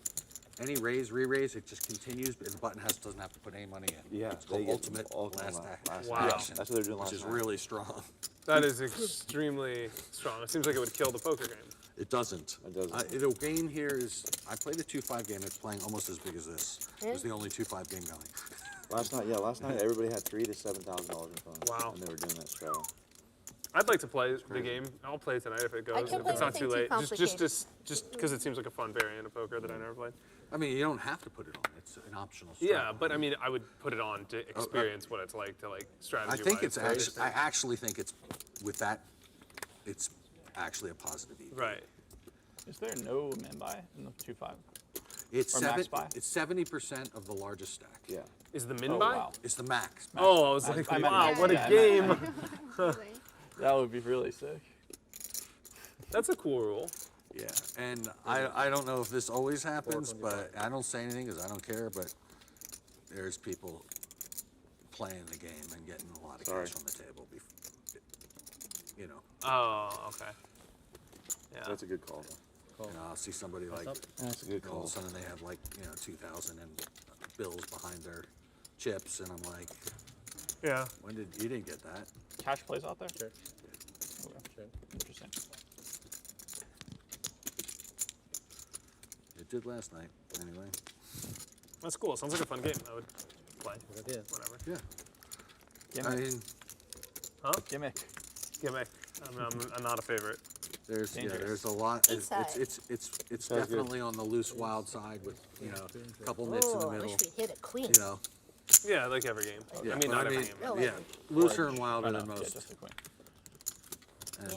S4: any raise, re-raise, it just continues, but the button doesn't have to put any money in.
S6: Yeah,
S4: It's called
S6: they get
S4: ultimate
S6: ultimate
S4: last
S6: last
S4: act.
S7: Wow.
S4: action,
S6: That's what they're doing
S4: which
S6: last
S4: is
S6: night.
S4: really strong.
S7: That is extremely strong. It seems like it would kill the poker game.
S4: It doesn't.
S6: It doesn't.
S4: The game here is, I played a 2-5 game, it's playing almost as big as this. It was the only 2-5 game going.
S6: Last night everybody had $3,000 to $7,000 in funds.
S7: Wow.
S6: And they were doing that straddle.
S7: I'd like to play the game. I'll play it tonight if it goes.
S3: I can
S7: If
S3: play
S7: it's not
S3: anything
S7: too
S3: too
S7: late.
S3: complicated.
S7: Just because it seems like a fun variant of poker that I never played.
S4: I mean, you don't have to put it on, it's an optional
S7: Yeah,
S4: strategy.
S7: but I mean, I would put it on to experience what it's like to like strategy.
S4: I think it's actually, I actually think it's, with that, it's actually a positive EV.
S7: right.
S2: Is there no min buy in the 2-5?
S4: It's
S2: Or max buy?
S4: It's 70% of the largest stack.
S6: Yeah.
S7: Is the min
S2: Oh,
S7: buy?
S2: wow.
S4: It's the max.
S7: Oh, I was like,
S2: I meant
S7: wow,
S2: max.
S7: what a
S2: Yeah, I
S7: game!
S2: That would be really sick.
S7: That's a cool rule.
S4: Yeah, and I don't know if this always happens, but I don't say anything because I don't care, but there's people playing the game and getting a lot of
S6: Sorry.
S4: cash on the table. You know,
S7: Oh, okay. Yeah.
S6: That's a good call, though.
S4: I'll see somebody like,
S6: That's a good
S4: all of
S6: call.
S4: a sudden they have like, 2,000 and bills behind their chips, and I'm like,
S7: Yeah.
S4: you didn't get that?
S2: Cash plays out there?
S13: Sure.
S2: Okay. Interesting.
S4: It did last night, anyway.
S7: That's cool. Sounds like a fun game. I would play.
S13: idea.
S7: Whatever.
S4: Yeah. I
S2: Gimmick.
S4: mean,
S2: Gimmick.
S7: Gimmick. I'm not a favorite.
S4: there's a lot. It's
S6: Sounds good.
S4: definitely on the loose, wild side with, a couple nits in the
S3: Oh, I
S4: middle.
S3: wish we hit a queen.
S7: Yeah, like every game.
S4: Yeah,
S7: I mean,
S4: but
S7: not every game.
S4: yeah, looser and
S2: Or
S4: wilder
S2: no,
S4: than
S2: yeah,
S4: most.
S2: just a queen.
S4: And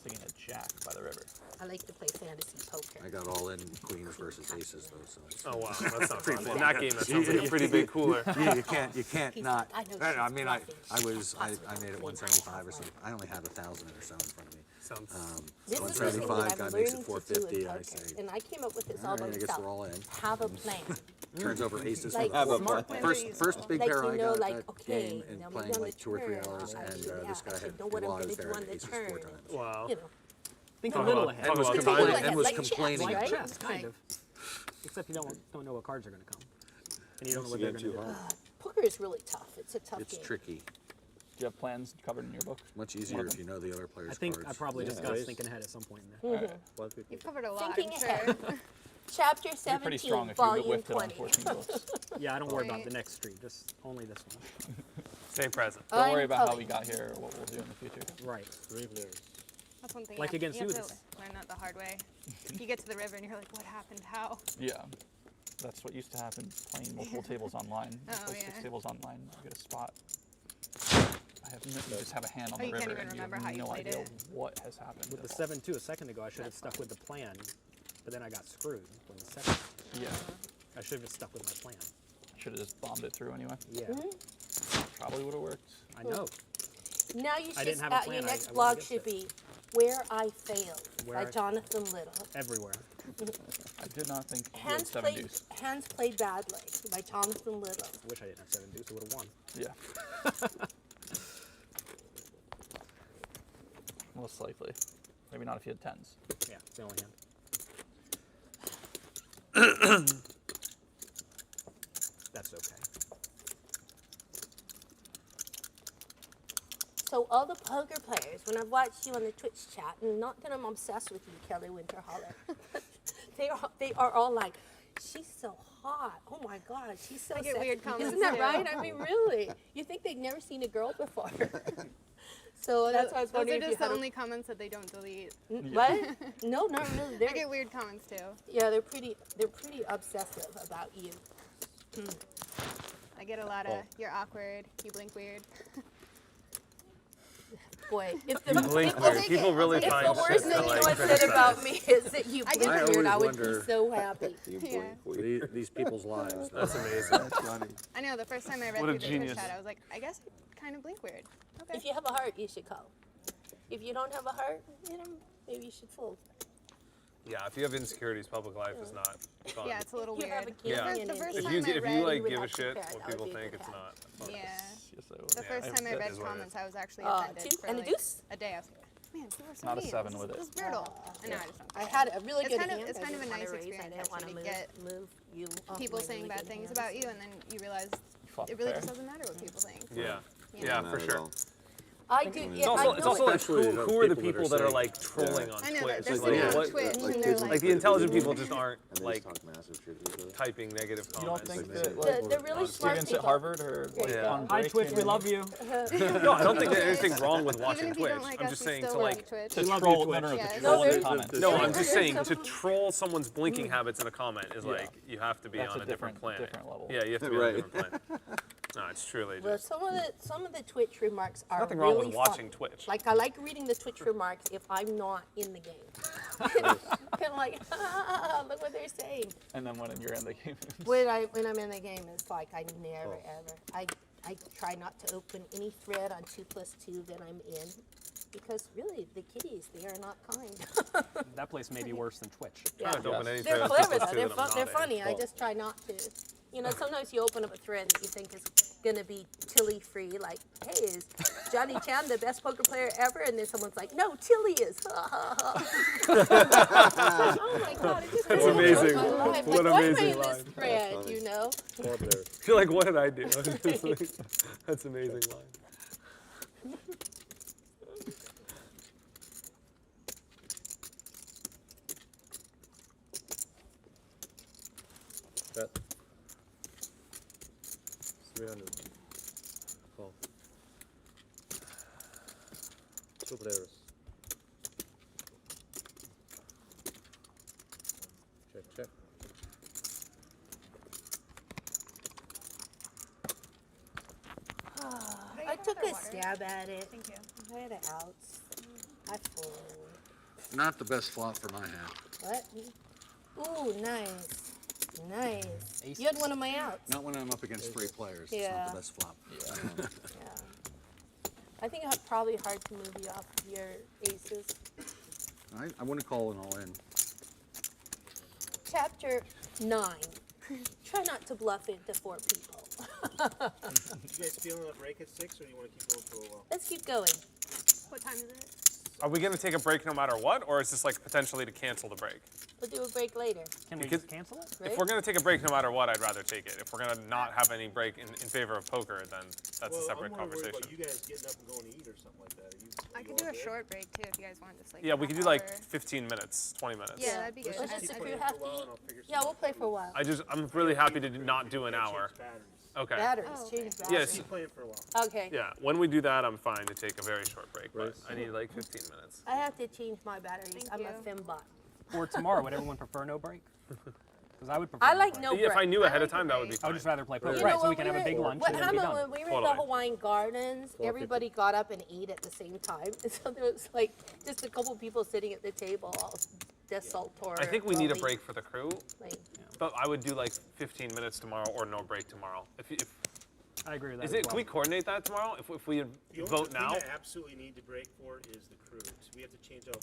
S2: Thinking a jack by the river.
S3: I like to play fantasy poker.
S4: I got all in queens versus aces though. So it's
S7: Oh wow, that's not fun. In that game, that sounds like a pretty big cooler.
S4: Yeah, you can't
S3: He's
S4: not.
S3: like, I know
S4: I
S3: she's
S4: mean,
S3: bluffing.
S4: I made it 175 or something. I only have 1,000 or so in front of me.
S7: Sounds.
S3: This is the thing that
S4: 175,
S3: I'm
S4: guy
S3: learning
S4: makes
S3: to
S4: it
S3: do
S4: 450.
S3: in
S4: I
S3: poker.
S4: say,
S3: And I came up with this all
S4: all
S3: by
S4: right, I guess
S3: myself.
S4: we're all in.
S3: Have a plan.
S4: Turns over aces.
S3: Like,
S4: for the
S3: smart
S4: four.
S3: plans
S4: First big
S3: like
S4: pair
S3: you
S4: I
S3: know,
S4: got
S3: like,
S4: that
S3: okay,
S4: game and
S3: now
S4: playing
S3: maybe on
S4: like
S3: the
S4: 2 or 3
S3: turn,
S4: hours,
S3: I
S4: and
S3: should-
S4: this
S3: I
S4: guy
S3: should
S4: had
S3: know what I'm
S4: while I
S3: gonna
S4: was
S3: do
S4: there
S3: on
S4: had
S3: the
S4: aces 4
S3: turn.
S4: times.
S7: Wow.
S3: You know.
S10: Think
S7: Talk
S10: a little
S7: about-
S10: ahead.
S7: talk about
S3: Think a
S7: timing.
S3: little ahead,
S4: And was
S3: like chess,
S4: complaining.
S10: Like
S3: right?
S10: chess, kind of. Except you don't know what cards are going to come, and you don't know what they're going to do.
S3: Poker is really tough. It's a tough
S4: It's
S3: game.
S4: tricky.
S2: Do you have plans covered in your book?
S4: Much easier if you know the other player's
S10: I think
S4: cards.
S10: I probably just got us thinking ahead at some point in there.
S12: You've covered a lot,
S3: Thinking
S12: I'm sure.
S3: ahead. Chapter
S2: You're pretty
S3: 17,
S2: strong if you
S3: volume
S2: whiffed it on
S3: 20.
S2: 14 books.
S10: Yeah, I don't worry about
S12: Right.
S10: the next stream, just only this one.
S7: Stay present.
S2: Don't worry
S3: I'm
S2: about how
S3: telling
S2: we got here or what we'll do in the future.
S10: Right.
S12: That's one thing.
S10: Like
S12: you
S10: against
S12: have
S10: you,
S12: to
S10: this-
S12: learn that the hard way. You get to the river and you're like, what happened? How?
S2: Yeah. That's what used to happen playing multiple tables online.
S12: Oh,
S2: Play 6
S12: yeah.
S2: tables online, you get a spot. You just have a hand on
S12: Oh,
S2: the
S12: you
S2: river
S12: can't even
S2: and you
S12: remember
S2: have
S12: how you
S2: no
S12: played
S2: idea
S12: it.
S2: what has happened.
S10: With the
S2: at all.
S10: 7-2 a second ago, I should have stuck with the plan, but then I got screwed with the second.
S2: Yeah.
S10: I should have just stuck with my plan.
S2: Should have just bombed it through anyway.
S10: Yeah,
S2: Probably would have worked.
S10: I know.
S3: Now you
S10: I
S3: should,
S10: didn't have a plan,
S3: your
S10: I
S3: next
S10: went
S3: blog
S10: against
S3: should
S10: it.
S3: be Where I Failed
S10: Where
S3: by
S10: I-
S3: Jonathan Little.
S10: Everywhere.
S2: I did not think you had
S3: Hands
S2: 7
S3: played,
S2: deuce.
S3: Hands Played Badly by Jonathan Little.
S10: I wish I didn't have 7 deuce, I would have won.
S2: Yeah. Most likely. Maybe not if you had 10s.
S10: Yeah, it's the only hand. That's okay.
S3: So all the poker players, when I've watched you on the Twitch chat, and not that I'm obsessed with you, Kelly Winterhalter, they are all like, she's so hot. Oh my God, she's so
S12: I get
S3: sexy.
S12: weird comments,
S3: Isn't that
S12: too.
S3: right? I mean, really. You think they've never seen a girl before. So that's why I was
S12: Those
S3: wondering
S12: are
S3: if
S12: just
S3: you
S12: the
S3: had
S12: only comments that they don't delete.
S3: What? No, not really.
S12: I
S3: They're,
S12: get weird comments too.
S3: yeah, they're pretty obsessive about you.
S12: I get a lot of, you're awkward, you blink weird.
S3: Boy, if
S7: You blink weird. People really
S3: if
S7: find
S3: the worst
S7: shit
S3: thing
S7: to
S3: anyone
S7: like
S3: said
S7: criticize.
S3: about me is that you
S12: I
S3: blink
S12: get-
S3: weird,
S4: I
S3: I would
S4: always
S3: be
S4: wonder-
S3: so happy.
S12: Yeah.
S4: These people's lives.
S7: That's amazing.
S6: That's funny.
S12: I know, the first time I read
S7: What a
S12: through the
S7: genius.
S12: Twitch chat, I was like, I guess I kind of blink weird. Okay.
S3: If you have a heart, you should call. If you don't have a heart, you know, maybe you should fold.
S7: Yeah, if you have insecurities, public life is not fun.
S12: Yeah, it's a little
S3: You have
S12: weird.
S3: a
S7: Yeah.
S3: canyon
S12: The
S3: and
S12: first
S7: If
S12: time
S7: you
S12: I
S7: if
S12: read,
S7: you
S3: you
S7: like
S3: would
S7: give a
S3: have to
S7: shit
S3: compare it.
S7: what
S3: That
S7: people
S3: would be a
S7: think,
S3: good
S7: it's
S3: hat.
S7: not fun.
S12: Yeah.
S2: Yes, I would.
S12: The first time I
S7: it
S12: read
S7: is what it
S12: comments,
S7: is.
S12: I was actually
S3: Two
S12: offended for
S3: and a
S12: like
S3: deuce?
S12: a day. I was like, man, people are so
S2: Not a
S12: mean.
S2: 7
S12: This
S2: with
S12: is-
S2: it.
S12: This is brutal. And now I just don't
S3: I
S12: care.
S3: had a really
S12: It's
S3: good
S12: kind of-
S3: hand.
S12: it's
S3: I
S12: kind of a
S3: didn't wanna
S12: nice
S3: raise, I
S12: experience,
S3: didn't want to
S12: actually, to
S3: move you off
S12: people
S3: my
S12: saying
S3: really
S12: bad
S3: good
S12: things
S3: hands.
S12: about you, and then you realize
S2: Fought
S12: it really
S2: fair.
S12: just doesn't matter what people think.
S7: Yeah.
S12: Yeah.
S7: Yeah,
S6: Not
S7: for
S6: at
S7: sure.
S6: all.
S3: I do.
S7: It's
S3: Yeah,
S7: also,
S3: I know
S7: it's also like
S4: Especially
S7: who are the
S4: people
S7: people
S4: that
S7: that
S4: are
S7: are
S4: saying-
S7: like trolling on
S12: I know
S7: Twitch?
S12: that they're
S7: Like,
S12: sitting on
S7: what-
S12: Twitch
S6: like
S12: and
S6: kids
S12: they're
S6: on
S12: like,
S7: like the intelligent people just aren't
S6: And they
S7: like
S6: just talk massive shit to each other.
S7: typing negative
S2: You don't
S7: comments.
S2: think
S7: Like,
S2: that like
S3: The really smart
S2: students
S3: people.
S2: at Harvard or like
S7: Yeah.
S2: on
S10: Hi
S2: break
S10: Twitch,
S2: came
S10: we
S2: in
S10: love you.
S7: no, I don't think there's anything wrong with
S12: even
S7: watching
S12: if you
S7: Twitch.
S12: don't like
S7: I'm
S12: us,
S7: just
S12: we
S7: saying
S12: still
S7: to
S12: love
S7: like
S12: you, Twitch.
S2: to
S10: We love you,
S2: troll. No,
S10: Twitch.
S2: no, no,
S12: Yeah.
S2: to
S12: No,
S2: troll in the
S3: there's-
S2: comments.
S7: no,
S3: Yeah.
S7: I'm just saying to
S3: Some-
S7: troll someone's blinking habits in a comment is like you have to be
S2: That's
S7: on
S2: a
S7: a different planet.
S2: different level.
S7: Yeah, you have to be on a
S6: Right.
S7: different planet. No, it's truly
S3: Well,
S7: just
S3: some of the Twitch remarks are
S7: nothing
S3: really
S7: wrong with
S3: fun.
S7: watching Twitch.
S3: Like I like reading the Twitch remarks if I'm not in the game. Kind of like, look what they're saying.
S2: And then when you're in the game,
S3: When I'm in the game, it's like I never ever. I try not to open any thread on 2+2 that I'm in, because really the kitties, they are not kind.
S10: That place may be worse than Twitch.
S3: Yeah.
S7: Trying to open any
S3: They're
S7: thread
S3: clever
S7: people
S3: though.
S7: do
S3: They're,
S7: that I'm
S3: they're
S7: not
S3: funny.
S7: in.
S3: I just try not to. You know, sometimes you open up a thread that you think is gonna be Tilly free, like, hey, is Johnny Chan the best poker player ever? And then someone's like, no, Tilly is. Oh my God, it just
S7: That's
S3: really enjoys
S7: amazing.
S3: my life.
S7: What
S3: like, why am I
S7: amazing
S3: in this
S7: line.
S3: thread? You know.
S7: You're like, what did I do? That's an amazing line.
S13: Bet. 300. Call. Two players. Check, check.
S3: stab at it.
S12: Thank you.
S3: I had outs. I fold.
S4: Not the best flop for my hand.
S3: What? Ooh, nice. Nice. You had one of my outs.
S4: Not when I'm up against 3 players. It's
S3: Yeah.
S4: not the best flop.
S3: Yeah. I think it's probably hard to move you off of your aces.
S4: I wouldn't call an all in.
S3: Chapter 9. Try not to bluff into 4 people.
S5: You guys feeling a break at 6, or do you want to keep going for a while?
S3: Let's keep going.
S12: What time is it?
S7: Are we gonna take a break no matter what, or is this like potentially to cancel the break?
S3: We'll do a break later.
S10: Can we
S7: Because-
S10: just cancel it?
S3: Right?
S7: If we're gonna take a break no matter what, I'd rather take it. If we're gonna not have any break in favor of poker, then that's a separate
S5: I'm more worried
S7: conversation.
S5: about you guys getting up and going to eat or something like that.
S12: I could do a short break too if you guys want just like.
S7: Yeah, we
S12: half
S7: could do like
S12: hour.
S7: 15 minutes, 20 minutes.
S12: Yeah, that'd be good.
S3: Let's just
S5: keep
S3: if
S5: playing
S3: you
S5: for
S3: have
S5: a while
S3: to
S5: and I'll figure
S3: Yeah, we'll play for a while.
S7: I'm really happy to not do an hour. Okay.
S3: Batteries,
S12: Oh,
S3: change
S12: okay.
S3: batteries.
S7: Yes.
S5: Keep playing for a while.
S3: Okay.
S7: Yeah, when we do that, I'm fine to take a very short break, but I need like 15 minutes.
S3: I have to change my batteries.
S12: Thank
S3: I'm
S12: you.
S3: a fembot.
S10: Or tomorrow, would everyone prefer no break? Because I would prefer
S3: I
S10: no
S3: like
S10: break.
S3: no
S7: Yeah, if I
S3: break.
S7: knew ahead of
S12: like
S7: time,
S12: the
S7: that would be
S12: break.
S10: I
S7: fine.
S10: would just rather play poker.
S3: You
S10: Right,
S3: know
S10: so we
S3: what,
S10: can have a big lunch
S3: What
S10: and then be
S3: happened
S10: done.
S3: when we were at the
S7: Totally.
S3: Hawaiian Gardens? Everybody got up and ate at the same time. And so there was like just a couple people sitting at the table, all desultory.
S7: I think we need a break for the crew,
S3: Like,
S7: but I would do like 15 minutes tomorrow or no break tomorrow. If
S10: I agree with that.
S7: is
S10: as
S7: it?
S10: well.
S7: Can we coordinate that tomorrow? If we
S5: The only
S7: vote
S5: thing
S7: now?
S5: I absolutely need to break for is the crew. So we have to change out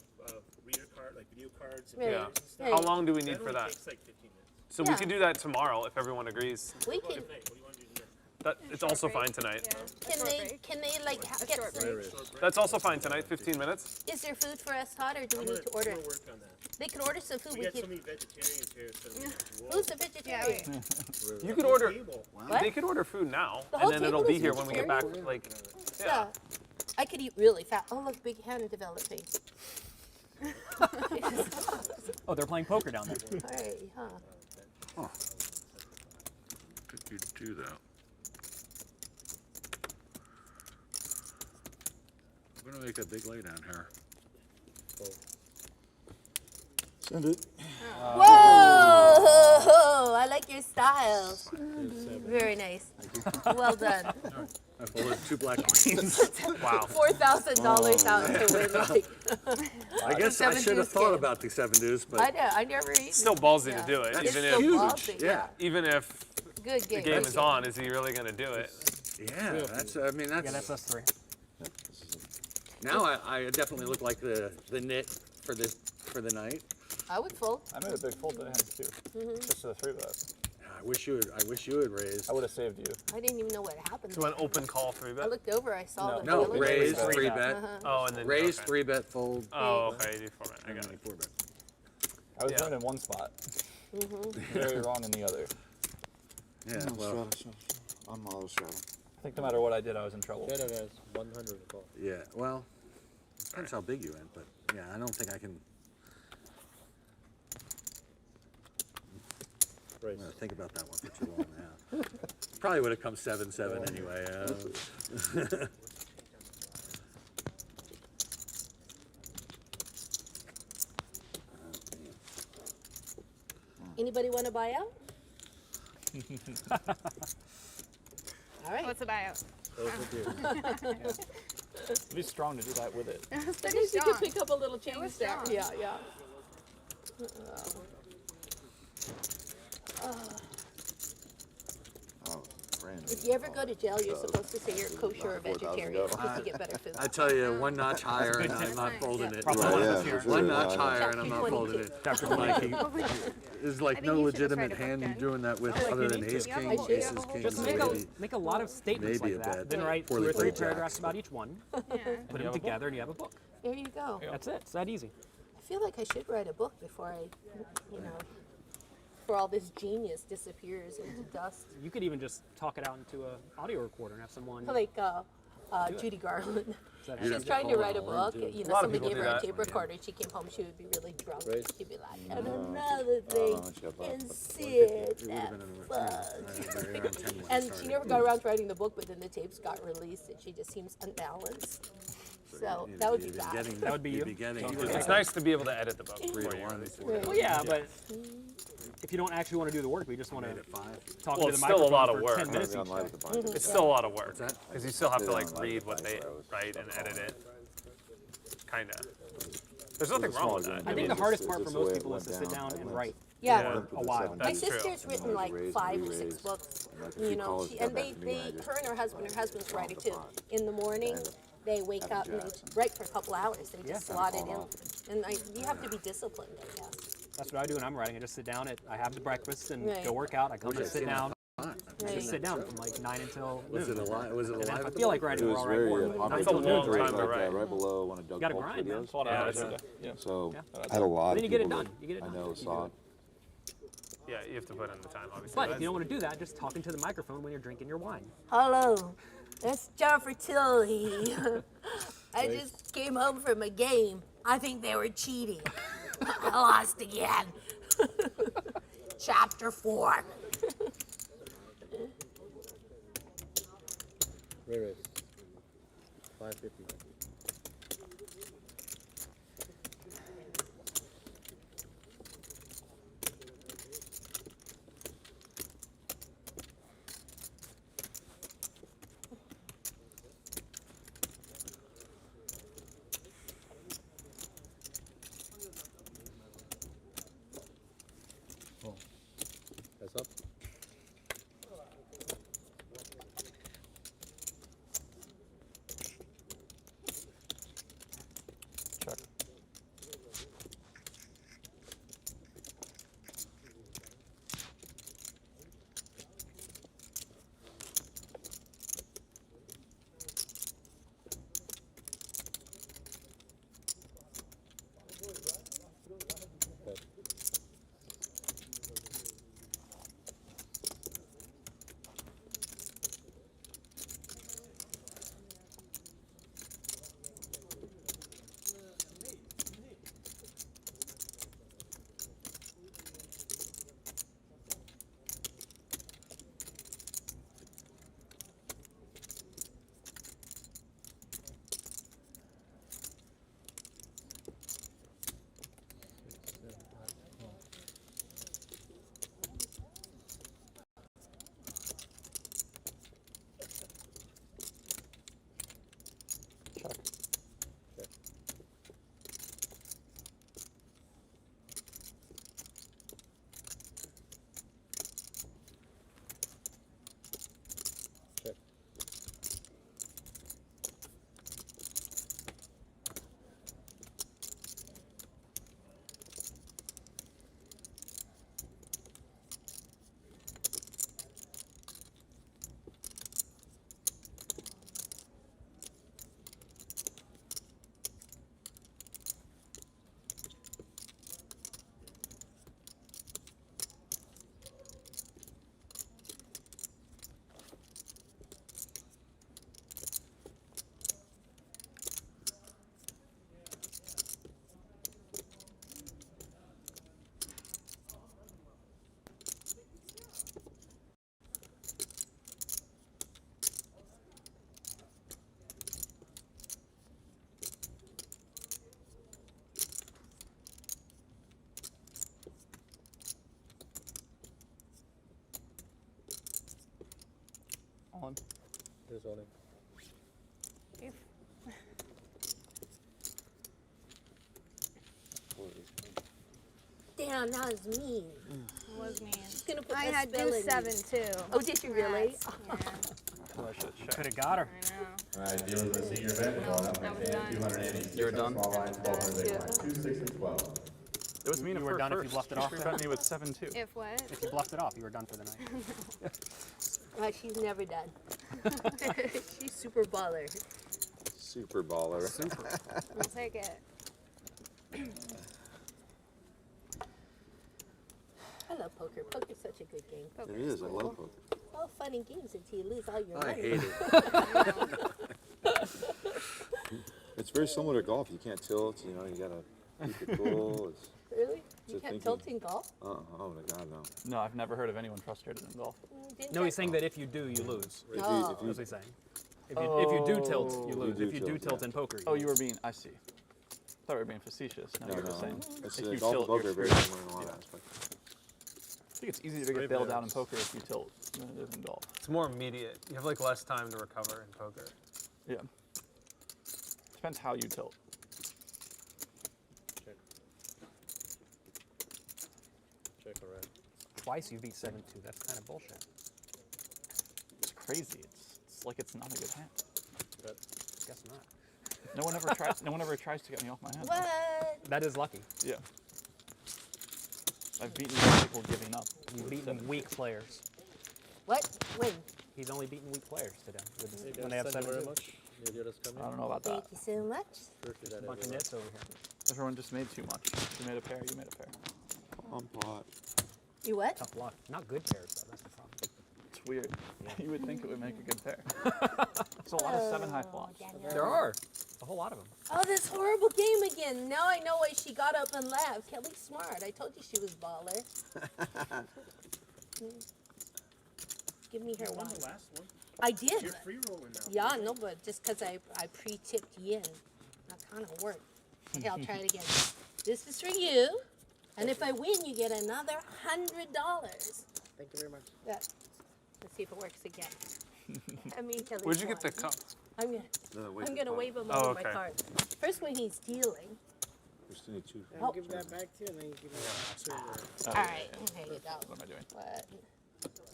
S5: reader card, like video cards and
S3: Right.
S7: Yeah.
S5: pictures and stuff.
S3: Right.
S7: How long do we need
S5: That
S7: for
S5: only
S7: that?
S5: takes like 15 minutes.
S7: So
S3: Yeah.
S7: we could do that tomorrow if everyone agrees.
S3: we
S5: What
S3: can.
S5: do you want to do tonight?
S7: That it's also
S12: break.
S7: fine tonight.
S12: Yeah. A
S3: Can
S12: short
S3: they?
S12: break.
S3: Can they like get
S12: short
S3: some?
S12: break.
S7: That's also fine tonight. 15 minutes.
S3: Is there food for us, Todd, or do we
S5: I'm
S3: need to
S5: gonna
S3: order?
S5: work on that.
S3: They can order some food.
S5: We
S3: We
S5: got so
S3: can.
S5: many vegetarians here. It's gonna be
S3: Who's the
S12: Yeah.
S3: vegetarian?
S7: You could order.
S5: table.
S3: What?
S7: They could order food now,
S3: The whole
S7: and then it'll
S3: table
S7: be
S3: is
S7: here when we get back.
S3: vegetarian?
S7: Like,
S3: Yeah.
S7: yeah.
S3: I could eat really fast. Oh, look, big hand developing.
S10: Oh, they're playing poker down there.
S3: All right, huh?
S4: Huh. Did you do that? I'm gonna make a big lay down here.
S6: Send it.
S3: Whoa! I like your style. Very nice. Well done.
S4: I folded 2 black queens.
S7: Wow.
S3: $4,000 out to win. Like,
S4: I guess I
S3: 7
S4: should have
S3: deuce
S4: thought
S3: game.
S4: about the 7 deuce, but
S3: I know. I never even.
S7: Still ballsy
S3: yeah.
S7: to do it,
S3: It's
S7: even
S3: still
S7: if
S3: ballsy,
S4: yeah.
S7: even if
S3: Good
S7: the
S3: game.
S7: game
S3: Good
S7: is
S3: game.
S7: on. Is he really gonna do it?
S4: yeah, that's. I mean, that's.
S10: Yeah, that's us 3.
S4: Now I definitely look like the nit for the night.
S3: I would fold.
S2: I made a big fold to hand too, just to the 3-bet.
S4: I wish you had raised.
S2: I would have saved you.
S3: I didn't even know what happened.
S7: To an open call 3
S3: I
S7: bet.
S3: looked over. I saw the
S4: No,
S3: feeling.
S4: raise,
S10: Raise,
S4: 3-bet.
S7: Oh, and then
S4: Raise,
S7: okay.
S4: 3-bet, fold.
S7: Oh, okay. You do format. I got it.
S4: 4-bet.
S2: I was
S7: Yeah.
S2: right in one spot. Very wrong in the other.
S4: Yeah, well,
S6: I'm all straddle.
S2: I think no matter what I did, I was in trouble.
S13: Shadow has 100 to call.
S4: yeah, well, depends how big you went, but yeah, I don't think I can. I'm
S13: Raise.
S4: gonna think about that one for too long now. Probably would have come 7-7 anyway.
S3: Anybody want to buy out? All right.
S12: What's the buyout?
S13: Those are due.
S2: It'd be strong to do that with it.
S12: It's
S3: I
S12: pretty
S3: guess you could
S12: strong.
S3: pick up a little change
S12: was
S3: there.
S12: strong.
S3: Yeah, yeah.
S6: Oh, random.
S3: If you ever go to jail, you're supposed to say you're kosher or vegetarian because you get better food.
S4: I tell you, one notch higher and I'm not folding it.
S10: Probably
S6: Right,
S10: one
S6: yeah,
S10: this year.
S6: for
S4: One
S6: sure.
S4: notch
S6: Yeah.
S4: higher and I'm not folding it. There's like
S12: think
S4: no
S12: you should've
S4: legitimate
S12: tried to
S4: hand
S12: book
S4: doing that with
S10: like
S4: other
S10: you
S4: than
S10: need to.
S4: ace
S12: You have a
S4: king,
S12: whole- you
S4: aces
S12: have a whole
S4: kings,
S10: Just
S12: bunch
S10: make
S4: maybe.
S10: a lot of statements
S4: maybe
S10: like
S4: a
S10: that.
S4: bet.
S10: Then write 2
S4: Poorly
S10: or 3
S4: folded
S10: paragraphs
S4: jacks.
S10: about each one.
S12: Yeah.
S10: Put them together, and you have a book.
S3: There you go.
S10: That's it. It's that easy.
S3: I feel like I should write a book before I, before all this genius disappears into dust.
S10: You could even just talk it out into an audio recorder and have someone.
S3: Like Judy Garland.
S10: that
S3: She's
S10: happens.
S3: trying to write a
S4: call it all
S3: book.
S4: in, too.
S3: You
S7: A
S3: know,
S7: lot of
S3: somebody
S7: people
S3: gave
S7: do
S3: her a
S7: that.
S3: tape recorder. She came home. She would be really drunk.
S13: Raise.
S3: She'd be like, and another thing, and Sid,
S4: It would
S3: that
S4: have been around
S3: fuck.
S4: 10 when I
S3: And she
S4: started.
S3: never got around to writing the book, but then the tapes got released, and she just seems unbalanced. So that would be bad.
S1: That would be you?
S7: It's nice to be able to edit the book for you.
S1: Well, yeah, but if you don't actually want to do the work, we just want to talk
S7: Well,
S1: to the
S7: it's
S1: microphone
S7: still a lot of
S1: for
S7: work.
S1: 10 minutes each day.
S7: It's still a lot of work because you still have to like read what they write and edit it. Kinda. There's nothing wrong with that.
S1: I think the hardest part for most people is to sit down and write.
S3: Yeah.
S1: For a while.
S3: My sister's written like 5 or 6 books, you know, and her and her husband's a writer too. In the morning, they wake up and they write for a couple hours. They just slot it in. And you have to be disciplined, I guess.
S1: That's what I do when I'm writing. I just sit down, I have the breakfast and go work out. I come and sit down. Just sit down from like 9 until noon.
S4: Was it alive? Was it
S1: And
S4: alive?
S1: if I feel like writing,
S6: It
S1: we'll
S6: was
S1: write
S6: very
S1: more.
S6: popular.
S7: That's a long
S6: It was
S7: time to
S6: like,
S7: write.
S6: right below one of Doug
S1: gotta
S6: Polk's
S1: grind, man.
S6: videos. So
S1: Yeah.
S6: I had a lot
S1: Then
S6: of
S1: you get it
S6: people
S1: done.
S6: that
S1: You get it
S6: I
S1: done.
S6: know saw it.
S7: Yeah, you have to put in the time, obviously.
S1: But if you don't want to do that, just talk into the microphone when you're drinking your wine.
S3: Hello, that's Jennifer Tilly. I just came home from a game. I think they were cheating. I lost again. Chapter 4.
S13: Ray race. 550. Oh. That's up.
S2: Check. Check. Check. On.
S13: There's on it.
S3: Damn, that was mean.
S12: It was mean.
S3: She's gonna put
S12: I
S3: the
S12: had
S3: spell
S12: deuce
S3: in
S12: 7 too.
S3: Oh, did you really?
S12: Yes, yeah.
S1: Could have got her.
S12: I know.
S11: All right, dealers in the senior event, going up
S12: That was
S11: at
S12: done.
S11: 286.
S2: You were done?
S11: Small line, 1200 big line, 2, 6, and 12.
S2: It was mean
S1: You were done if you bluffed it off
S2: You
S1: then?
S2: bet me with 7-2.
S12: If what?
S1: If you bluffed it off, you were done for the night.
S3: She's never done. She's super baller.
S6: Super baller.
S1: Super.
S12: I'll take it.
S3: I love poker. Poker's such a good game.
S6: It is. I love poker.
S3: All fun and games until you lose all your
S4: I
S3: money.
S4: hate it.
S6: It's very similar to golf. You can't tilt. You know, you gotta keep it cool. It's,
S3: Really? You
S6: So
S3: can't
S6: thinking-
S3: tilt in golf?
S6: oh my God, no.
S2: No, I've never heard of anyone frustrated in golf.
S3: Didn't
S1: No,
S3: you-
S1: he's saying that if you do, you lose.
S6: If
S3: Oh.
S6: you,
S1: That's what he's saying.
S10: If you do tilt, you lose.
S6: do
S10: If you do
S6: tilt,
S10: tilt
S6: yeah.
S10: in poker, you
S2: Oh, you
S10: lose.
S2: were being, I see. I thought we were being facetious. No,
S6: No,
S2: you were
S6: no.
S2: saying
S6: It's,
S2: if you
S6: golf
S2: tilt,
S6: and poker
S2: you're
S6: are very
S2: screwed.
S6: similar in a lot
S2: Yeah.
S6: of aspects.
S2: I think it's easier to get bailed out in poker if you tilt than it is in golf.
S7: It's more immediate. You have like less time to recover in poker.
S2: Yeah. Depends how you tilt.
S13: Check alright.
S10: Twice you beat 7-2. That's kind of bullshit.
S2: It's crazy. It's like it's not a good hand.
S10: Guess not.
S2: No one ever tries. No one ever tries to get me off my hand.
S3: What?
S10: That is lucky.
S2: Yeah. I've beaten more people giving up.
S10: You've beaten weak players.
S3: What? When?
S10: He's only beaten weak players today.
S13: Hey
S10: When they have
S13: guys, thank you
S10: 7-2.
S13: very much. You let us come
S2: I
S13: in.
S2: don't know about
S3: Thank
S2: that.
S3: you so much.
S13: Appreciate that,
S10: A bunch of
S13: everyone.
S10: nits over here.
S2: Everyone just made too much. You made a pair. You made a pair.
S6: On pot.
S3: You what?
S10: Tough luck. Not good pairs though. That's the problem.
S2: It's weird. You would think it would make a good pair. There's a lot of 7-high flops.
S10: There are a whole lot of them.
S3: Oh, this horrible game again. Now I know why she got up and left. Kelly's smart. I told you she was baller. Give me her
S5: You won
S3: one.
S5: the last one.
S3: I did.
S5: You're free rolling now.
S3: Yeah, no, but just because I pre-tipped yin, that kind of worked. Okay, I'll try it again. This is for you, and if I win, you get another $100.
S13: Thank you very much.
S3: Yeah. Let's see if it works again. Let me tell you
S7: Where'd you get the
S3: one.
S7: cup?
S3: I'm gonna wave him
S7: Oh,
S3: over
S7: okay.
S3: my card. First one he's dealing.
S6: We still need 2.
S3: Oh.
S13: Give that back to you, and then you give me that.
S3: All right, there you go.
S2: What am I doing?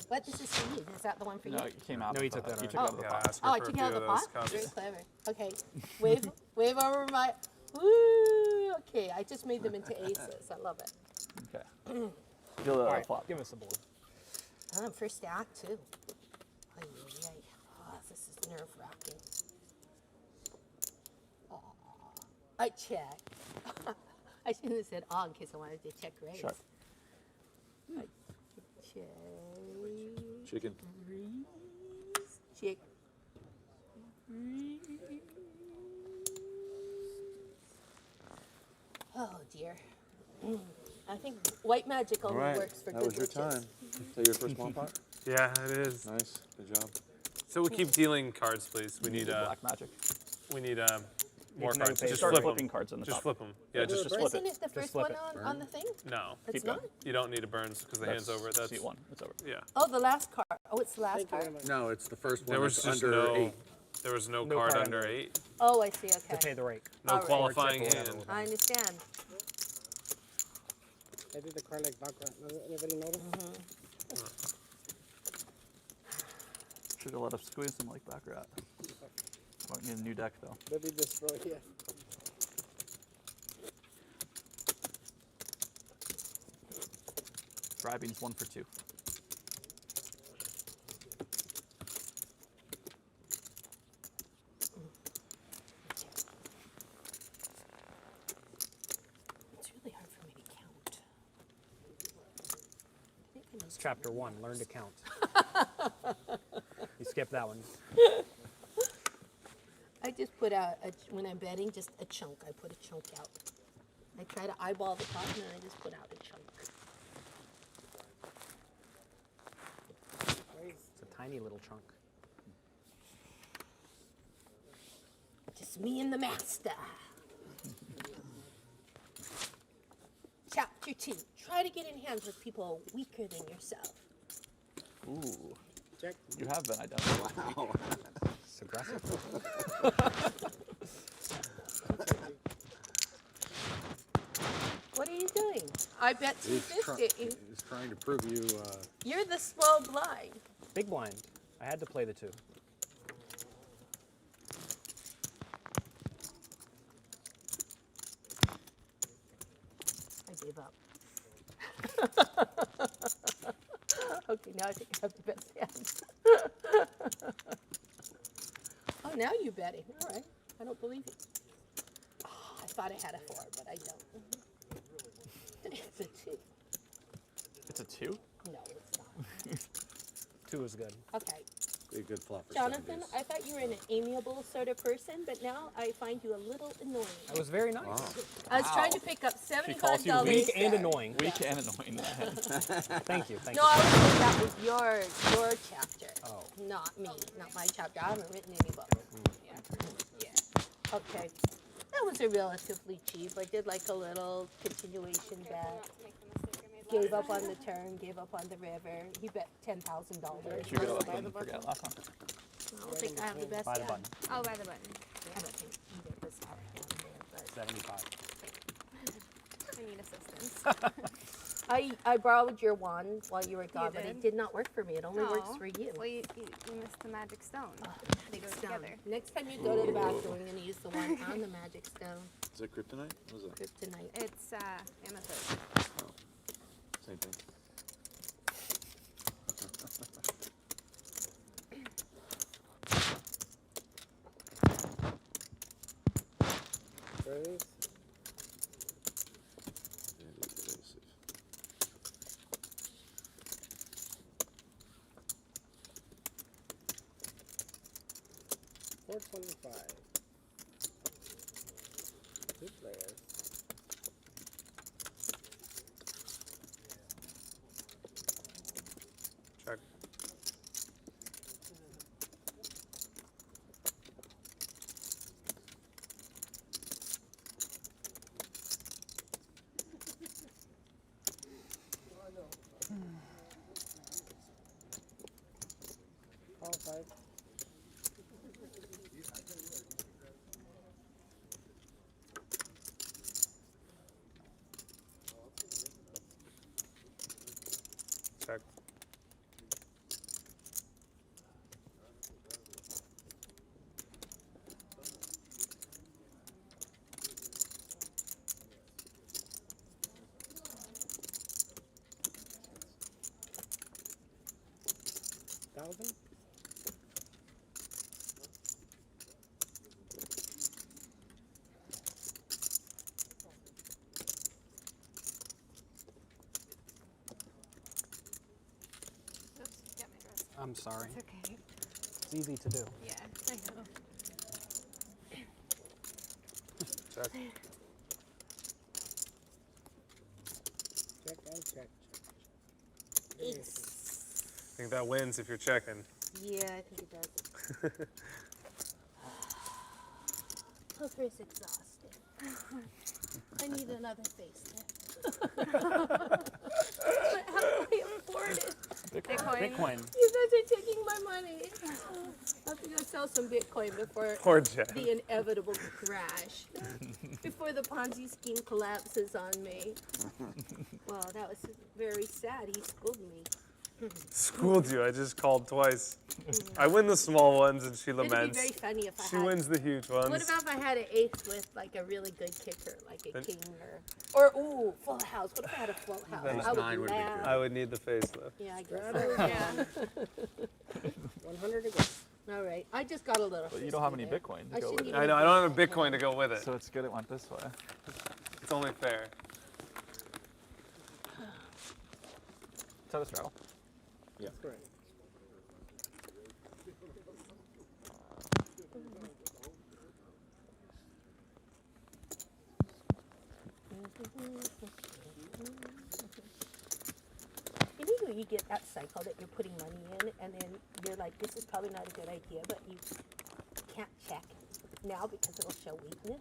S3: What? This is for you. Is that the one for you?
S2: No, it came out.
S10: No,
S2: of
S10: you
S2: the
S10: took
S2: pot.
S10: that
S2: You
S10: out.
S2: took it out of the
S7: Yeah,
S2: pot.
S7: ask her
S3: Oh, I
S7: for
S3: took
S7: a
S3: it out
S7: few
S3: of the
S7: those
S3: pot?
S7: cups.
S3: Very clever. Okay. Wave over my. Woo! Okay, I just made them into aces. I love it.
S2: Okay. Feel the
S10: All right,
S2: flop.
S10: give us the board.
S3: Oh, first stack, too. Ay, ay, ay. Oh, this is nerve-wracking. Oh, I check. I shouldn't have said on because I wanted to check raise.
S2: Sure.
S3: I check.
S6: Chicken.
S3: Raise. Check. Raise. Oh, dear. I think white magic only works for
S6: that
S3: good
S6: was your
S3: witches.
S6: time. Is that your first one pot?
S7: Yeah, it is.
S6: Nice. Good job.
S7: So we'll keep dealing cards, please. We need
S2: black magic.
S7: we need more
S10: no
S7: cards.
S10: paper.
S7: Just
S2: Start
S7: flip
S2: flipping
S7: them.
S2: cards in the
S7: Just
S2: top.
S7: flip them. Yeah, just flip
S3: Isn't
S7: it.
S3: it the first
S10: flip
S3: one
S10: it.
S3: on the thing?
S7: No,
S3: It's
S2: Keep
S3: not?
S2: going.
S7: you don't need a burns because the hand's over. That's
S2: seat 1. It's over.
S7: yeah.
S3: Oh, the last card. Oh, it's the last card.
S4: No, it's the first one
S7: There was
S4: that's
S7: just
S4: under
S7: no
S4: 8.
S7: there was no
S10: No
S7: card
S10: card
S7: under
S10: under
S7: 8.
S3: Oh, I see.
S10: To pay
S3: Okay.
S10: the rake.
S7: No
S3: All right.
S7: qualifying
S10: Or tip or
S7: hand.
S10: whatever.
S3: I understand.
S13: I did the card like background. Does anybody notice?
S2: Should have let us squeeze them like back rat. Might need a new deck though.
S13: Maybe this row here.
S2: Bribing's 1 for 2.
S3: It's really hard for me to count. I think I know
S10: It's chapter 1. Learn to count. You skipped that one.
S3: I just put out, when I'm betting, just a chunk. I put a chunk out. I try to eyeball the pot and then I just put out a chunk.
S10: It's a tiny little chunk.
S3: Just me and the master. Chapter 2. Try to get in hands with people weaker than yourself.
S2: Ooh.
S13: Check.
S2: You have been identified.
S6: Wow.
S10: It's aggressive.
S3: What are you doing? I bet
S4: He's
S3: 250.
S4: he's trying to prove you.
S3: You're the slow blind.
S10: Big blind. I had to play the 2.
S3: I gave up. Okay, now I think I have the best hand. Oh, now you're betting. All right. I don't believe you. Oh, I thought I had a 4, but I don't. It's a 2.
S2: It's a 2?
S3: No, it's not.
S10: 2 is good.
S3: Okay.
S4: Be a good flop for
S3: Jonathan,
S4: 70s.
S3: I thought you were an amiable sort of person, but now I find you a little annoying.
S10: That was very nice.
S3: I was trying to pick up
S2: calls you
S3: $75.
S10: Weak and annoying.
S2: Weak and annoying.
S10: Thank you. Thank
S3: No,
S10: you.
S3: I was saying that was your chapter.
S10: Oh.
S3: Not me, not my chapter. I haven't written any books. Yeah. Okay. That was a relatively cheap. I did like a little continuation bet. Gave up on the turn, gave up on the river. He bet $10,000.
S2: You could have forget last time.
S3: I don't think I have the best
S10: Buy the
S3: yet.
S10: button.
S12: Oh, by the button.
S3: I don't think either of us have it down there, but
S10: 75.
S12: I need assistance.
S3: I borrowed your wand while you were gone, but it
S12: did?
S3: did not work for me. It only works
S12: Oh.
S3: for you.
S12: Well, you missed the magic stone. They go
S3: Stone.
S12: together.
S3: Next time you go to the bathroom, I'm going to use the one on the magic stone.
S6: Is it kryptonite? What is that?
S3: Kryptonite.
S12: It's amethyst.
S6: Oh, same thing.
S13: Very
S6: Very evasive.
S13: 425. Two players.
S7: Check.
S13: All five.
S7: Check.
S13: Thousand.
S12: Oops, got my dress.
S10: I'm sorry.
S12: It's okay.
S10: It's easy to do.
S12: Yeah, I know.
S7: Check.
S13: Check and check.
S3: It's,
S7: I think that wins if you're checking.
S3: yeah, I think it does. Poker is exhausting. I need another face tip. But how do I afford it?
S12: Bitcoin.
S10: Bitcoin.
S3: You guys are taking my money. I have to go sell some Bitcoin before
S7: Poor Jen.
S3: the inevitable crash. Before the Ponzi scheme collapses on me. Well, that was very sad. He schooled me.
S7: Schooled you. I just called twice. I win the small ones and she
S3: It'd be
S7: laments.
S3: very funny if I
S7: She
S3: had.
S7: wins the huge ones.
S3: What about if I had an ace with like a really good kicker, like a king or ooh, full house? What if I had a full house?
S7: Then
S3: I would
S4: nine would be
S3: laugh.
S4: good.
S7: I would need the facelift.
S3: Yeah, I guess.
S13: Grab
S3: So.
S13: it.
S3: Yeah.
S13: 100 to go.
S3: All right. I just got a little.
S2: But you don't have any
S3: frisky
S2: Bitcoin to
S3: there.
S2: go
S3: shouldn't
S2: with it.
S3: even
S7: I know. I don't have a Bitcoin to go with it.
S2: So it's good it went this way.
S7: It's only fair.
S2: Tell us, Travel.
S6: Yeah.
S13: Correct.
S3: You know, you get that cycle that you're putting money in, and then you're like, this is probably not a good idea, but you can't check now because it'll show weakness.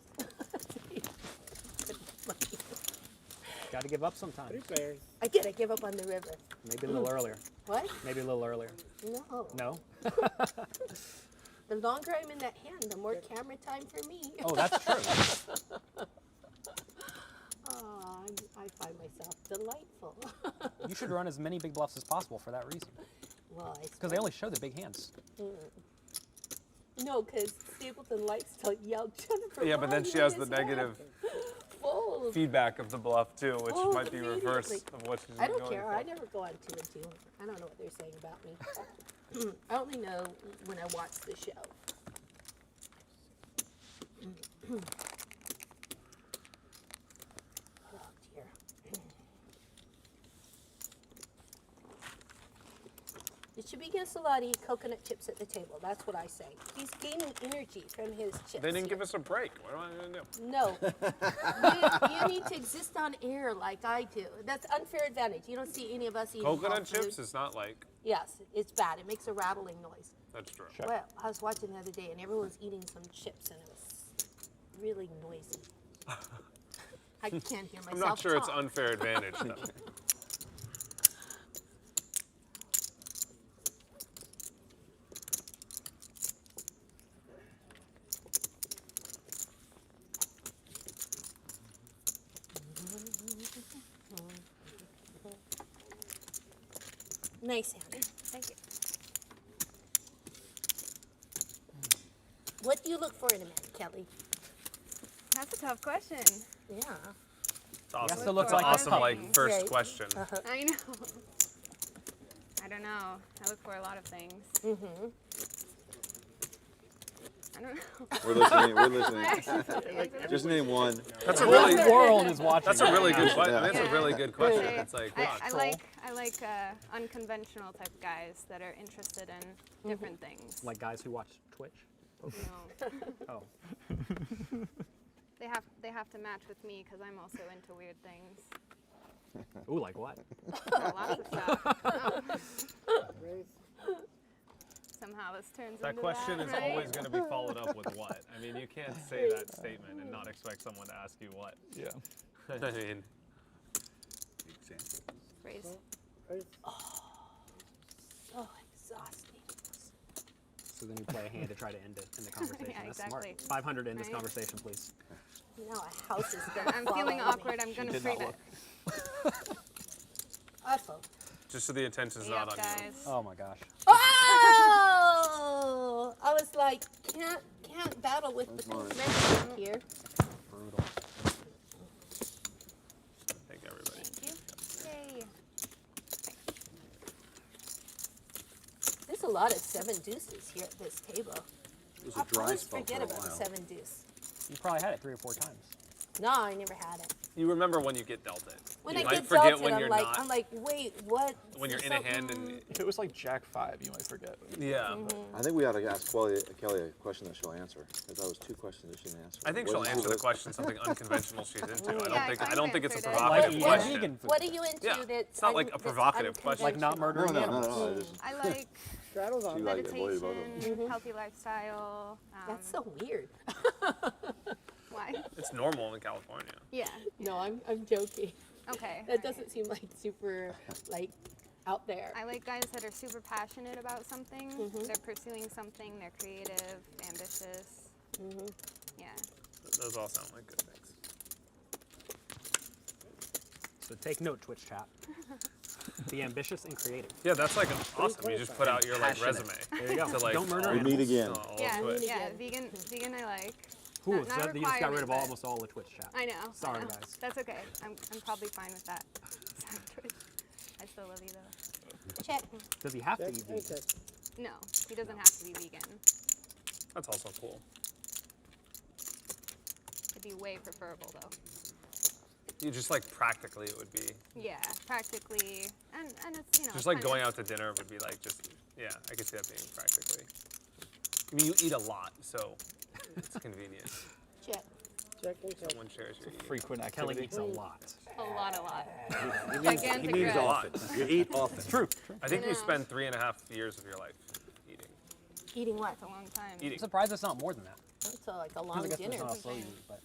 S10: Got to give up sometimes.
S13: 3 players.
S3: I did. I give up on the river.
S10: Maybe a little earlier.
S3: What?
S10: Maybe a little earlier.
S3: No.
S10: No?
S3: The longer I'm in that hand, the more camera time for me.
S10: Oh, that's true.
S3: Oh, I find myself delightful.
S10: You should run as many big bluffs as possible for that reason.
S3: Well,
S10: Because they only show the big hands.
S3: No, because Stapleton likes to yell, Jennifer.
S7: Yeah, but then
S3: why
S7: she
S3: you
S7: has
S3: in
S7: the
S3: his hand?"
S7: negative
S3: Fold.
S7: feedback of the bluff too, which
S3: Oh,
S7: might be reverse
S3: immediately.
S7: of what she's
S3: I don't
S7: going
S3: care.
S7: for.
S3: I never go on 2 and 2. I don't know what they're saying about me. I only know when I watch the show. Oh dear. You should be getting Salad eat coconut chips at the table. That's what I say. He's gaining energy from his chips.
S7: They didn't give us a break. What am I gonna do?
S3: No. you need to exist on air like I do. That's unfair advantage. You don't see any of us eating
S7: Coconut
S3: dog food.
S7: chips is not like.
S3: Yes, it's bad. It makes a rattling noise.
S7: That's true.
S3: Well, I was watching the other day and everyone was eating some chips and it was really noisy. I can't hear myself
S7: I'm not sure it's
S3: talk.
S7: unfair advantage though.
S3: Nice, Hannah.
S12: Thank you.
S3: What do you look for in a man, Kelly?
S12: That's a tough question.
S3: Yeah.
S7: It's awesome.
S1: to look
S7: It's
S1: like
S7: an
S1: a
S7: awesome
S1: puppy.
S7: like first
S3: Right.
S7: question.
S12: I know. I don't know. I look for a lot of things. I don't know.
S6: We're listening. We're listening.
S12: Answer
S6: Just name one.
S7: That's a
S1: The
S7: really
S1: whole world is watching.
S7: That's a really good question.
S6: Yeah.
S7: That's a really good question. It's like
S12: I like unconventional type guys that are interested in different things.
S1: Like guys who watch Twitch.
S12: No.
S1: Oh.
S12: They have to match with me because I'm also into weird things.
S1: Ooh, like what?
S12: Lots of stuff. Somehow this turns
S7: that
S12: into
S7: question is
S12: right?
S7: always going to be followed up with what? I mean, you can't say that statement and not expect someone to ask you what.
S2: Yeah.
S7: I mean,
S4: Example.
S12: Phrase.
S3: So exhausting.
S1: So then you play a hand to try to end it in the conversation.
S12: Yeah,
S1: That's
S12: exactly.
S1: smart. 500 in this
S12: Right.
S1: conversation, please.
S3: Now a house is gonna
S12: I'm
S3: fall
S12: feeling
S3: on me.
S12: awkward. I'm gonna
S2: did
S12: freeze
S2: not
S12: it.
S3: Awful.
S7: just so the attention's
S12: Stay
S7: not
S12: up,
S7: on you.
S12: guys.
S1: Oh my gosh.
S3: Oh! I was like, can't battle with the convention here.
S1: Brutal.
S7: Thank everybody.
S12: Thank you. Yay.
S3: There's a lot of 7 deuces here at this table.
S4: It was
S3: I
S4: a dry
S3: always
S4: spell
S3: forget
S4: for a
S3: about the
S4: while.
S3: 7 deuce.
S1: You probably had it 3 or 4 times.
S3: No, I never had it.
S7: You remember when you get dealt it.
S3: When
S7: you
S3: I
S7: might
S3: get
S7: forget
S3: dealt it,
S7: when
S3: I'm
S7: you're
S3: like,
S7: not.
S3: I'm like, wait, what?
S7: when you're in a hand and
S2: If it was like Jack 5, you might forget.
S7: yeah.
S6: I think we ought to ask Kelly a question that she'll answer. If that was 2 questions that she didn't answer.
S7: I think
S6: What
S7: she'll
S6: did you
S7: answer the
S6: list?
S7: question something unconventional she's into.
S12: Yeah,
S7: I don't think it's a
S12: answered it.
S7: provocative
S1: Like
S7: question.
S1: vegan food.
S3: What are you into
S7: Yeah,
S3: that's
S7: it's not like a
S3: that's
S7: provocative question.
S1: Like not
S3: unconventional?
S1: murdering
S6: No,
S1: animals.
S6: I just,
S12: I like
S13: Straddles on.
S6: She like it, boy, both of them.
S12: meditation, healthy lifestyle.
S3: That's so weird.
S12: Why?
S7: It's normal in California.
S12: Yeah.
S3: No, I'm joking.
S12: Okay.
S3: That doesn't seem like super like out there.
S12: I like guys that are super passionate about something. They're pursuing something. They're creative, ambitious. Yeah.
S7: Those all sound like good things.
S1: So take note, Twitch chat. Be ambitious and creative.
S7: Yeah, that's like awesome. You just put out your like
S1: Passionate.
S7: resume.
S1: There you go.
S7: To, like,
S1: Don't murder
S7: all-
S6: We meet again.
S7: all of
S12: Yeah,
S7: Twitch.
S12: yeah. Vegan I like.
S1: Ooh,
S12: Not-
S1: so
S12: not a
S1: you just got rid of
S12: requirement,
S1: almost all the Twitch chat.
S12: I know.
S1: Sorry,
S12: I know.
S1: guys.
S12: That's okay. I'm probably fine with that. Sorry, Twitch. I still love you though.
S3: Check.
S1: Does he have to
S13: Check
S1: eat
S13: and
S1: vegan?
S13: check.
S12: No, he doesn't have to be vegan.
S7: That's also cool.
S12: It'd be way preferable though.
S7: You just like practically it would be.
S12: Yeah, practically, and it's
S7: Just like going out to dinner would be like just, yeah, I could see that being practically. I mean, you eat a lot, so it's convenient.
S3: Check.
S13: Check and check.
S7: Someone shares your eating.
S2: Frequent
S1: Kelly
S2: activity.
S1: eats a lot.
S12: a lot.
S4: He
S12: Gigantic
S4: means
S12: red.
S4: often. You eat often.
S1: True.
S7: I think
S12: I
S7: you
S12: know.
S7: spend 3.5 years of your life eating.
S3: Eating what?
S12: That's a long time.
S7: Eating.
S1: I'm surprised it's not more than that.
S3: That's like a
S1: I
S3: long
S1: guess
S3: dinner.
S1: there's not a slow eat, but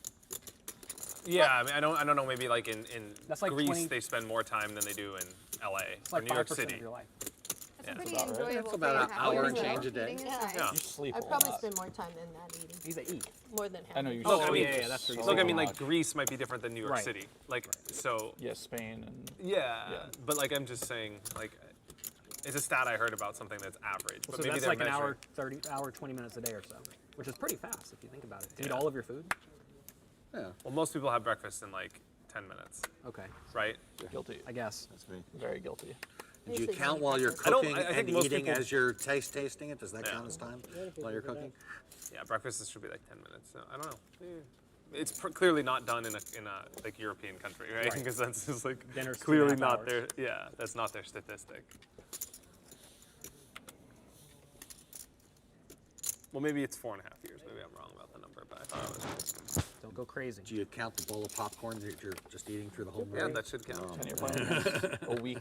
S7: Yeah, I mean, I don't know. Maybe like in
S1: That's like
S7: Greece,
S1: 20
S7: they spend more time than they do in LA
S1: it's
S7: or
S1: like
S7: New York
S1: 5%
S7: City.
S1: of your life.
S12: It's
S7: Yeah.
S12: a pretty
S2: about right.
S12: enjoyable
S4: That's about
S12: thing
S4: an
S12: to have.
S4: hour
S12: Eating
S4: and
S12: is
S4: change a
S12: nice.
S4: day.
S12: Eating is
S3: Yeah.
S12: nice.
S7: Yeah.
S2: You sleep
S3: I
S2: a
S3: probably
S2: lot.
S3: spend more time than that eating.
S1: He's a eat.
S3: More than half.
S2: I know you
S7: Look,
S2: sleep
S7: I mean,
S1: yeah, that's true.
S7: Look, I mean,
S2: a
S7: like
S2: lot.
S7: Greece might be different than New York
S1: Right.
S7: City. Like, so
S2: Yeah, Spain and
S7: yeah,
S2: Yeah.
S7: but like I'm just saying, like, it's a stat I heard about something that's average. But
S1: So
S7: maybe
S1: that's
S7: they're
S1: like an
S7: measuring-
S1: hour, 20 minutes a day or so, which is pretty fast if you think about it. To eat
S7: Yeah.
S1: all of your food?
S4: Yeah.
S7: Well, most people have breakfast in like 10 minutes,
S1: Okay,
S7: right?
S2: guilty.
S1: I guess.
S6: That's me.
S2: Very guilty.
S4: Do you
S3: Usually
S4: count
S3: eat
S4: while you're
S3: breakfast.
S7: I don't-
S4: cooking
S7: I think
S4: and
S7: most
S4: eating
S7: people-
S4: as you're tasting it? Does that
S7: Yeah.
S4: count as time while you're cooking?
S7: Yeah, breakfast should be like 10 minutes. No, I don't know. It's clearly not done in a like European country, right?
S1: Right.
S7: Because that's just like
S1: Dinner's 2.5
S7: clearly not
S1: hours.
S7: their, yeah, that's not their statistic. Well, maybe it's 4.5 years. Maybe I'm wrong about the number, but I thought it was.
S10: Don't go crazy.
S4: Do you count the bowl of popcorn that you're just eating through the whole movie?
S7: Yeah, that should count.
S2: And you're playing against a weak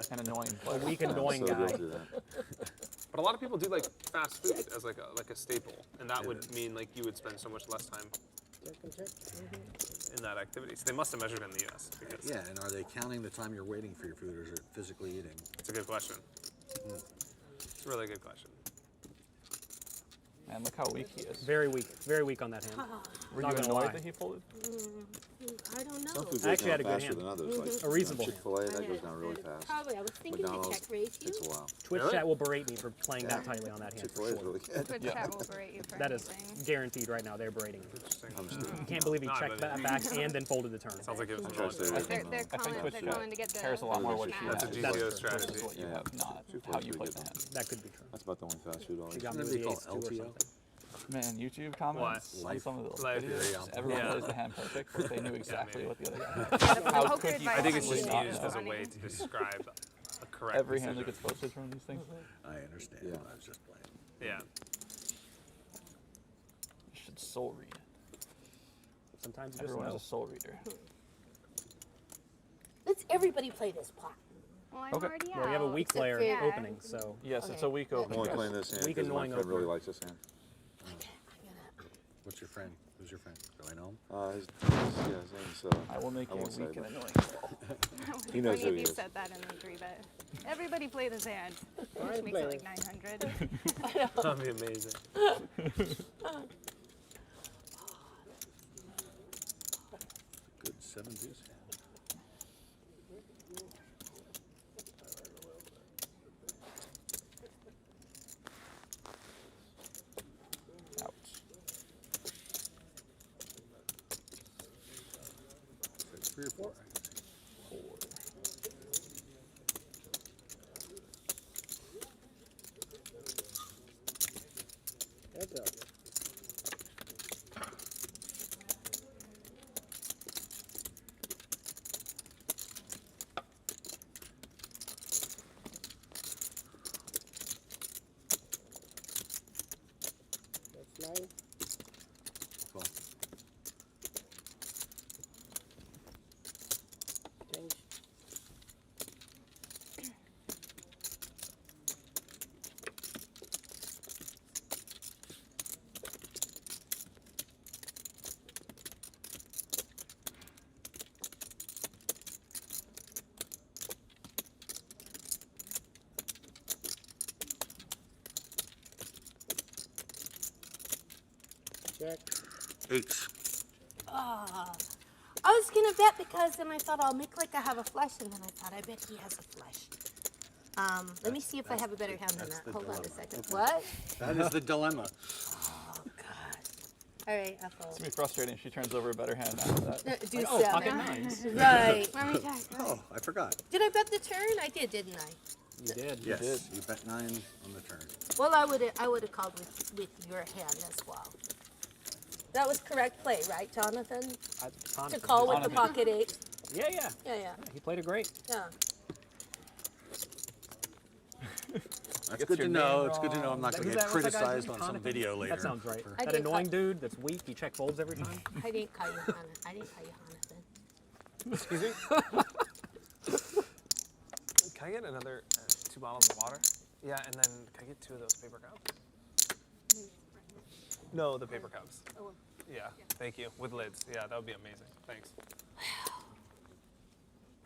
S2: and annoying player.
S10: A weak annoying
S6: So
S10: guy.
S6: go through that.
S7: But a lot of people do like fast food as like a staple, and that would mean like you would spend so much less time
S13: Check and check.
S7: in that activity. So they must have measured in the U.S. because
S4: Yeah, and are they counting the time you're waiting for your food, or is it physically eating?
S7: it's a good question. It's a really good question.
S2: Man, look how weak he is.
S10: Very weak on that hand.
S2: Were
S10: Not
S2: you
S10: gonna
S2: annoyed
S10: lie.
S2: that he folded?
S3: I don't know.
S6: Some food
S10: I
S6: goes
S10: actually had a
S6: down
S10: good
S6: faster
S10: hand.
S6: than others. Like
S10: A reasonable hand.
S6: Chick-fil-A, that goes down really fast.
S3: Probably. I was thinking to
S6: McDonald's
S3: check raise you.
S6: takes a while.
S10: Twitch
S7: Really?
S10: chat will berate me for playing that tightly on that hand. For
S6: Chick-fil-A is
S10: sure.
S6: really good.
S12: Twitch chat will berate you for
S10: That is
S12: anything.
S10: guaranteed right now. They're berating me.
S7: Interesting.
S6: I'm just kidding.
S10: You can't believe he
S7: No,
S10: checked
S7: but-
S10: back and then folded the turn.
S7: Sounds like it was
S6: I'm trying to stay away
S12: They're,
S6: from
S12: they're
S6: them.
S2: I think
S12: calling,
S2: Twitch
S12: they're calling to get the
S2: cares a lot more what she
S12: match.
S7: That's a
S2: has
S7: GTO
S2: versus
S7: strategy.
S2: what you
S6: Yeah.
S2: have, not
S6: Chick-fil-A
S2: how
S6: is
S2: you
S6: really
S2: play
S6: good.
S2: the hand.
S10: That could be true.
S6: That's about the only fast food I'll
S10: She
S6: eat.
S10: got me
S4: Shouldn't
S10: with
S4: it be
S10: the ace
S4: called
S10: two or
S4: LTO?
S10: something.
S2: Man, YouTube comments on some of those
S7: Live
S2: videos,
S4: theory,
S2: just everyone
S7: yeah.
S2: plays the hand perfect, but they knew exactly
S7: maybe.
S2: what the other guy
S12: The
S2: had. How
S12: poker
S2: could you
S12: advice
S7: I think it's
S12: on
S7: just
S2: possibly
S12: YouTube
S7: used
S2: not
S7: as a
S2: know?
S7: way to describe a correct
S2: Every hand that
S7: decision.
S2: gets posted from these things.
S4: I understand.
S6: Yeah.
S4: I was just playing.
S7: Yeah.
S2: You should soul read.
S10: Sometimes you just
S2: Everyone's
S10: know.
S2: a soul reader.
S3: Let's everybody play this pot.
S12: Well, I'm
S2: Okay.
S12: already out.
S10: Well, you have a weak
S3: Except
S10: player
S3: for-
S12: Yeah.
S10: opening, so
S2: Yes, it's
S3: Okay.
S2: a weak
S6: I'm
S2: opening.
S6: only
S2: guys.
S6: playing this hand
S10: Weak
S6: because my
S10: annoying
S6: friend really
S10: opener.
S6: likes this hand.
S4: What's your friend? Who's your friend? Do I know him?
S6: Yeah, his name's,
S2: I will make
S6: I
S2: you
S6: won't say,
S2: weak and
S6: but-
S2: annoying.
S6: He knows
S12: Funny
S6: who
S12: if
S6: he
S12: you
S6: is.
S12: said that in the 3-bet. Everybody play this hand,
S13: Alright,
S12: which makes
S13: play
S12: it
S13: this.
S12: like 900.
S7: That'd be amazing.
S4: Good 7 deuce hand.
S2: Ouch.
S4: Is it 3 or 4?
S13: Heads up. That's 9.
S4: 12.
S13: Change. Check.
S4: 8.
S3: I was gonna bet because then I thought I'll make like I have a flush, and then I thought I bet he has a flush. Let me see if I have a better hand than
S4: that's
S3: that.
S4: the
S3: Hold on a
S4: dilemma.
S3: second. What?
S4: That is the dilemma.
S3: Oh God. All right, I'll
S2: It's
S3: fold.
S2: gonna be frustrating if she turns over a better hand after that.
S3: Do
S10: oh, pocket
S3: 7.
S10: nines.
S3: Right.
S12: Let me check.
S4: Oh, I forgot.
S3: Did I bet the turn? I did, didn't I?
S10: You did.
S4: Yes,
S2: did.
S4: you bet 9 on the turn.
S3: Well, I would have called with your hand as well. That was correct play, right, Jonathan? To call with the pocket 8.
S10: Yeah, yeah.
S3: Yeah.
S10: He played it great.
S3: Yeah.
S4: That's
S2: Gets
S4: good to
S2: your
S4: know.
S2: name
S4: It's good to know I'm not
S10: Who's
S4: going to
S10: that?
S4: get
S10: What's that guy's
S4: criticized
S10: name?
S4: on some
S10: Jonathan?
S4: video later.
S10: That sounds right.
S4: for-
S3: I
S10: That
S3: did
S10: annoying
S3: cut-
S10: dude that's weak, he check folds every time.
S3: I didn't call you Hannah. I didn't call you Jonathan.
S7: Excuse me? Can I get another 2 bottles of water? Yeah, and then can I get 2 of those paper cups? No, the paper cups. Yeah, thank you. With lids. Yeah, that would be amazing. Thanks.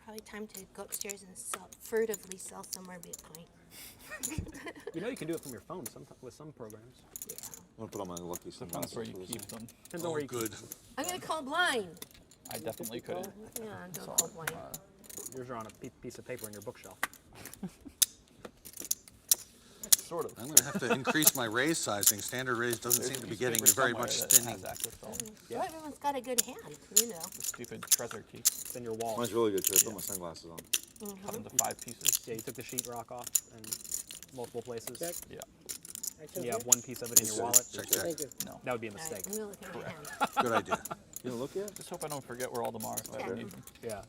S3: Probably time to go upstairs and furtively sell some more Bitcoin.
S10: You know you can do it from your phone with some programs.
S3: Yeah.
S6: I'm gonna put on my lucky
S2: Depends where you
S6: sunglasses for
S2: keep
S6: this
S2: them.
S10: Depends on where you keep
S4: good.
S3: I'm gonna call blind.
S2: I definitely could.
S3: Yeah, don't call blind.
S10: Yours are on a piece of paper in your bookshelf.
S2: Sort of.
S4: I'm going to have to increase my raise sizing. Standard raise doesn't
S2: There's
S4: seem
S2: a
S4: to be
S2: piece of
S4: getting
S2: paper
S4: very
S2: somewhere
S4: much
S2: that
S4: stinning.
S2: has active film.
S3: Well, everyone's got a good hand, you know.
S2: The stupid treasure key.
S10: It's in your wall.
S6: Mine's really good too. I put my sunglasses on.
S2: Cut into 5 pieces.
S10: Yeah, you took the sheetrock off in multiple places.
S13: Check.
S2: Yeah.
S10: And you have one piece of it in your wallet.
S4: Check, check.
S13: Thank you.
S2: No.
S10: That would be a
S3: All right,
S10: mistake.
S3: I'm gonna look at my hand.
S4: Good idea.
S6: You didn't look yet?
S2: Just hope I don't forget where all them are if I ever need them.
S10: Yeah.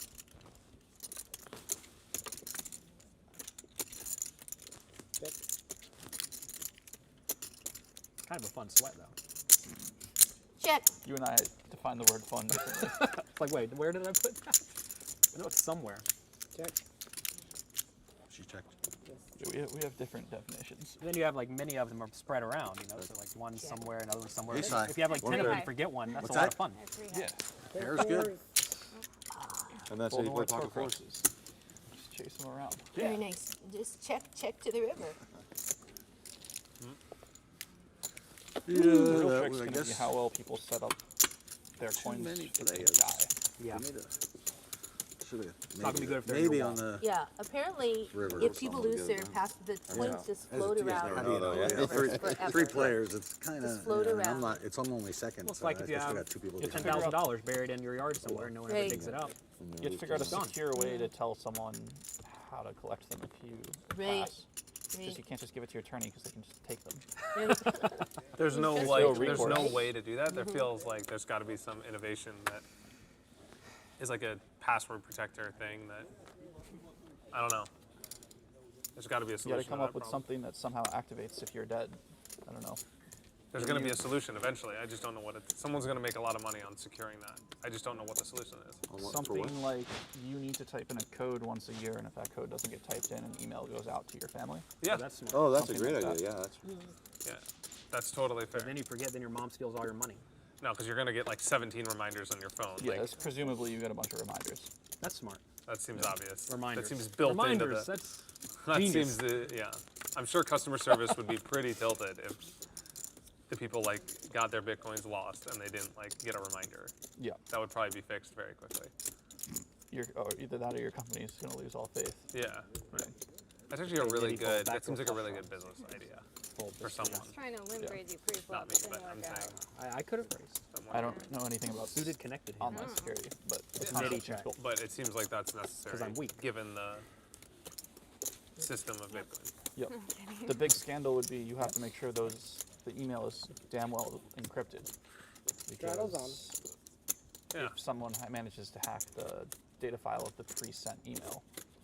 S10: Kind of a fun sweat, though.
S3: Check.
S2: You and I define the word fun differently.
S10: It's like, wait, where did I put that? I know it's somewhere.
S13: Check.
S4: She checked.
S2: Yeah, we have different definitions.
S10: And then you have like many of them are spread around, you know, so like one somewhere, another one somewhere.
S4: Hey, Si.
S10: If you have like 10 of them,
S12: Okay.
S10: you forget one. That's
S4: What's
S10: a lot
S4: that?
S10: of fun.
S2: Yeah.
S4: Hair's good.
S6: And that's how you play pocket fours.
S2: horses. Just chase them around.
S3: Very nice. Just check to the river.
S2: The real
S4: Yeah,
S2: trick's
S4: I
S2: going to be
S4: guess.
S2: how well people set up their coins
S4: many
S2: if they
S4: players.
S2: die.
S10: Yeah.
S4: Not
S10: gonna be good if they're
S4: maybe
S10: in the
S4: on the.
S3: Yeah, I just don't know what the solution is.
S2: Something like you need to type in a code once a year, and if that code doesn't get typed in, an email goes out to your family.
S7: Yeah.
S10: That's smart.
S6: Oh, that's a
S2: Something
S6: great
S2: like
S6: idea.
S2: that.
S6: Yeah, that's.
S7: Yeah, that's totally fair.
S10: But then you forget, then your mom steals all your money.
S7: No, because you're gonna get like 17 reminders on your phone.
S2: Yeah,
S7: like,
S2: it's presumably you get a bunch of reminders.
S10: That's smart.
S7: that seems obvious.
S10: Reminders.
S7: That seems built
S10: Reminders,
S7: into the.
S10: that's
S7: That
S10: genius.
S7: seems yeah. I'm sure customer service would be pretty tilted if the people like got their bitcoins lost and they didn't like get a reminder.
S2: Yeah.
S7: That would probably be fixed very quickly.
S2: Either that or your company is going to lose all faith.
S7: Yeah. Right. That's actually a really
S10: maybe fall
S7: good.
S10: back
S7: That
S10: to
S7: seems
S10: a
S7: like a really
S10: platform.
S7: good business idea
S10: Fold
S7: for
S10: this,
S7: someone.
S12: Trying to limp raise you pre-flop,
S7: Not me,
S12: but
S7: but
S12: didn't
S7: I'm
S12: work
S7: saying.
S12: out.
S10: I could have raised.
S7: someone.
S2: I don't know anything about
S10: Suited connected here.
S2: online security, but
S10: It's
S2: the
S10: nitty
S2: concept
S10: check.
S2: is cool.
S7: But it seems like that's necessary.
S10: 'Cause I'm weak.
S7: Given the system of Bitcoin.
S2: Yep. The big scandal would be you have to make sure the email is damn well encrypted.
S13: Straddle's on.
S7: Yeah.
S2: If someone manages to hack the data file of the pre-sent email,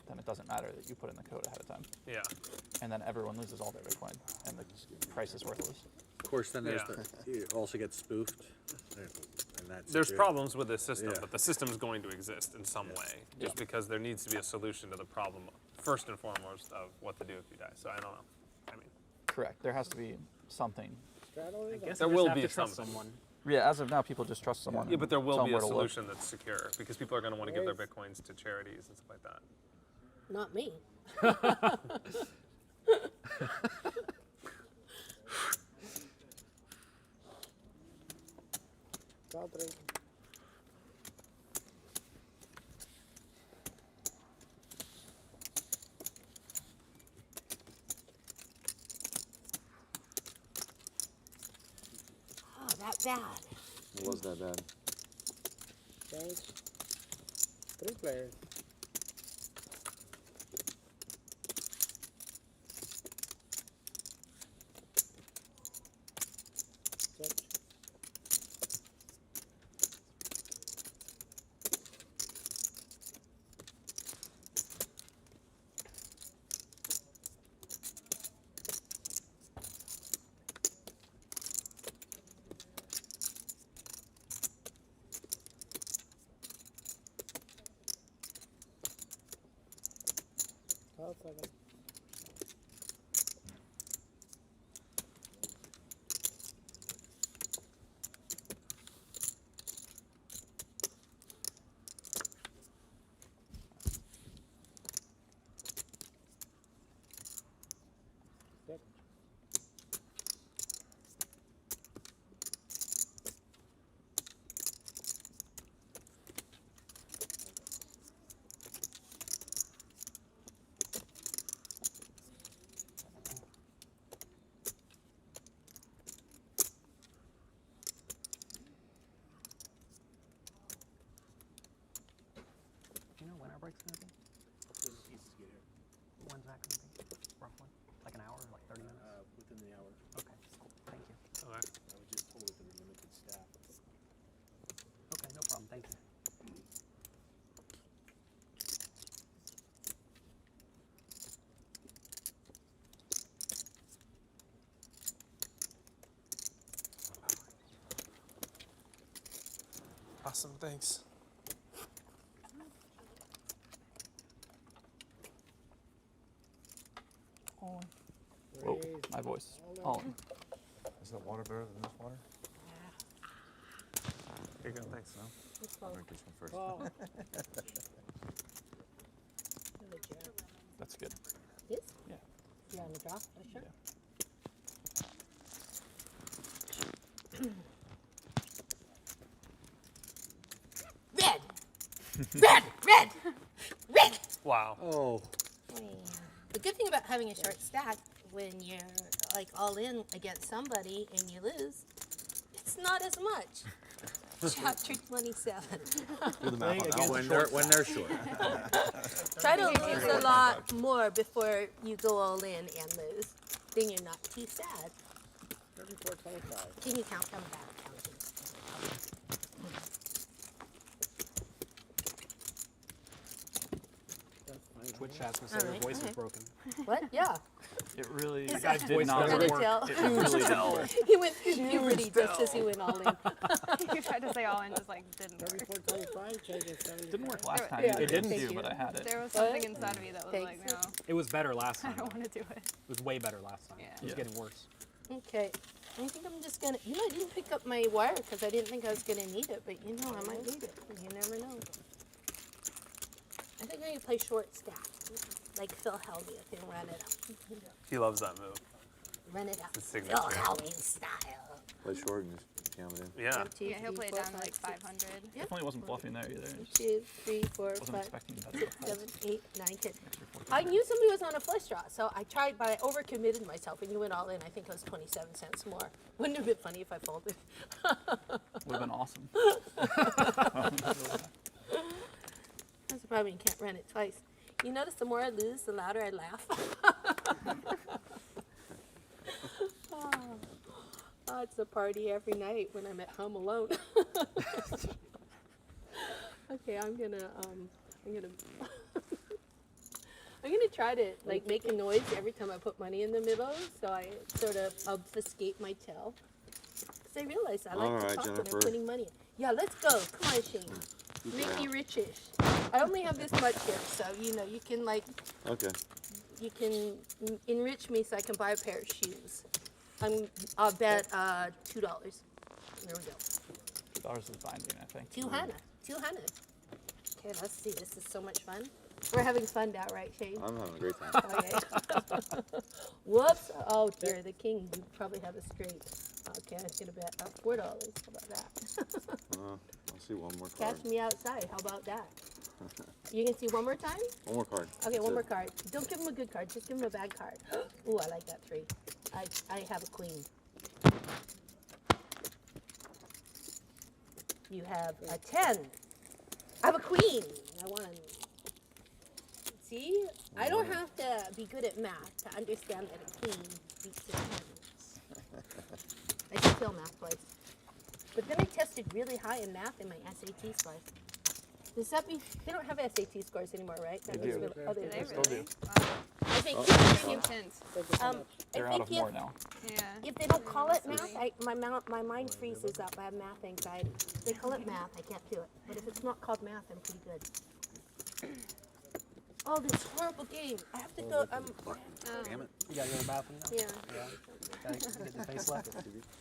S2: then it doesn't matter that you put in the code ahead of time.
S7: Yeah.
S2: And then everyone loses all their Bitcoin, and the price is worthless.
S4: Of course, then there's
S7: Yeah.
S4: you also get spoofed. And that's
S7: There's problems with this system,
S4: Yeah.
S7: but the system's going to exist in some way, just because there needs to be a solution to the problem, first and foremost, of what to do if you die. So I don't know. I mean,
S2: Correct. There has to be something.
S13: Straddle
S10: I
S13: is
S10: guess
S7: There
S10: you just
S7: will
S10: have
S7: be
S10: to trust
S7: something.
S10: someone.
S2: Yeah, as of now, people just trust someone.
S7: yeah, but there will
S2: tell
S7: be
S2: them
S7: a
S2: where to look.
S7: solution that's secure, because people are going to want to give their Bitcoins to charities and stuff like that.
S3: Not me.
S13: Draw three.
S3: Oh, that bad.
S6: It was that bad.
S13: Change. 3 players. Check. Call 7. Check.
S10: Do you know when our break's gonna be? When's that gonna be? Roughly? Like an hour, like 30 minutes?
S7: Awesome, thanks.
S2: Whoa, my voice. All in.
S6: Is that water better than this water?
S7: Here you go, thanks.
S6: No?
S3: It's
S6: I'll
S3: fine.
S6: drink this one first.
S13: Oh.
S2: That's good.
S3: Yes?
S2: Yeah.
S3: You want to draw? Oh, sure. Red! Red! Red! Red!
S7: Wow.
S4: Oh.
S3: The good thing about having a short stack, when you're like all in against somebody and you lose, it's not as much. Chapter 27.
S6: Do the math on that.
S4: When they're short.
S3: Try to lose a lot more before you go all in and lose. Then you're not too sad.
S13: 34.25.
S3: Can you count them back?
S10: Twitch chat's gonna say her
S3: Alright,
S10: voice is
S3: alright.
S10: broken.
S3: What? Yeah.
S2: It really
S3: His
S2: did
S10: voice
S2: not
S10: doesn't
S2: work.
S3: Gonna tell.
S2: It really didn't work.
S3: He went through puberty just as he went all in.
S12: You tried to say all in, just like didn't work.
S13: 34.25, changing 70.
S2: Didn't work last time.
S3: Yeah.
S2: either,
S3: It didn't?
S2: too,
S3: Thank
S2: but
S3: you.
S2: I had it.
S12: There was something inside of me that was
S3: Thanks.
S12: like, no,
S10: It was better last
S12: I
S10: time.
S12: don't want to do it.
S10: It was way better last time.
S12: Yeah.
S10: It was
S2: Yeah.
S10: getting worse.
S3: Okay. I think I'm just gonna. You know, I didn't pick up my wire because I didn't think I was gonna need it, but you know, I might need it. You never know. I think I'm gonna play short stack, like Phil Hellmuth, and run it up.
S7: He loves that move.
S3: Run it up.
S7: His
S3: Phil
S7: signature.
S3: Hellmuth style.
S6: Play short and just jam it in.
S7: Yeah.
S3: 1, 2,
S12: Yeah, he'll
S3: 3,
S12: play it
S3: 4,
S12: down to
S3: 5,
S12: like
S3: 6,
S12: 500.
S3: Yeah.
S2: Definitely wasn't bluffing there either.
S3: 1, 2, 3, 4,
S2: Wasn't
S3: 5,
S2: expecting better
S3: 6,
S2: folds.
S3: 7, 8, 9, 10. I knew somebody was on a flush draw, so I tried, but I overcommitted myself, and you went all in. I think it was 27 cents more. Wouldn't it have been funny if I folded?
S2: Would have been awesome.
S3: That's the problem. You can't run it twice. You notice the more I lose, the louder I laugh. Oh, it's a party every night when I'm at home alone. Okay, I'm gonna I'm gonna try to like make a noise every time I put money in the middle, so I sort of obfuscate my tell. Because I realize I like
S6: All
S3: to
S6: right,
S3: talk when I'm
S6: Jennifer.
S3: putting money in. Yeah, let's go. Come on, Shane. Make me richish. I only have this much here, so you know you can like
S6: Okay.
S3: you can enrich me so I can buy a pair of shoes. I'll bet $2. There we go.
S2: $2 is binding, I think.
S3: 200. 200. Okay, let's see. This is so much fun. We're having fun now, right, Shane?
S6: I'm having a great time.
S3: Okay. Whoops. Oh dear, the king. You probably have a straight. Okay, I'm gonna bet $4. How about that?
S6: I'll see one more card.
S3: Catch me outside. How about that? You can see one more time?
S6: One more card.
S3: Okay,
S6: That's
S3: one more
S6: it.
S3: card. Don't give him a good card. Just give him a bad card. Ooh, I like that 3. I have a queen. You have a 10. I have a queen. I won. See? I don't have to be good at math to understand that a queen beats a 10. I should fail math twice. But then I tested really high in math in my SAT scores. Does that mean they don't have SAT scores anymore, right? That
S6: They
S3: means
S6: do.
S3: oh,
S12: Do they
S2: Still
S12: really?
S2: do.
S12: Wow.
S3: I think
S12: Hint.
S2: They're
S3: I
S2: out of
S3: think
S2: more now.
S12: Yeah.
S3: if they don't call it math, my mind freezes up. I have math anxiety. If they call it math, I can't do it. But if it's not called math, I'm pretty good. Oh, this horrible game. I have to go.
S4: Damn it.
S10: You gotta go to the bathroom now?
S3: Yeah.
S10: Gotta get the face left.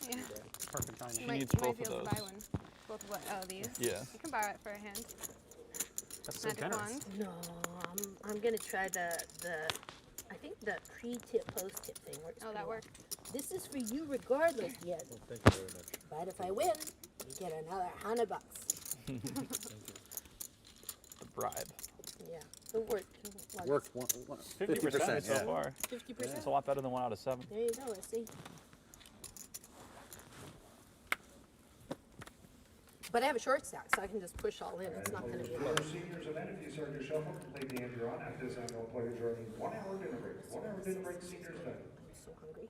S12: Yeah.
S10: Perfect timing.
S12: You
S2: He
S12: might,
S2: needs
S12: you might
S2: both
S12: be
S2: of
S12: able to
S2: those.
S12: buy one. Both of what? Oh, these?
S2: Yeah.
S12: You can borrow it for a hand.
S10: That's so
S12: Magic
S10: generous.
S12: wand.
S3: No, I'm gonna try the I think the pre-tip post-tip thing works.
S12: Oh,
S3: pretty
S12: that
S3: well.
S12: worked.
S3: This is for you regardless, yes.
S13: Thank you very much.
S3: But if I win, you get another $100.
S2: The bribe.
S3: Yeah, it worked.
S4: Worked 50%.
S2: so far.
S3: 50%.
S2: It's a lot better than 1 out of 7.
S3: There you go. Let's see. But I have a short stack, so I can just push all in. It's not going to be a
S11: For seniors event, if you start your shuffle, complete the hand you're on. After this, annual players are in 1 hour dinner break. 1 hour dinner break, seniors event.
S3: I'm so hungry.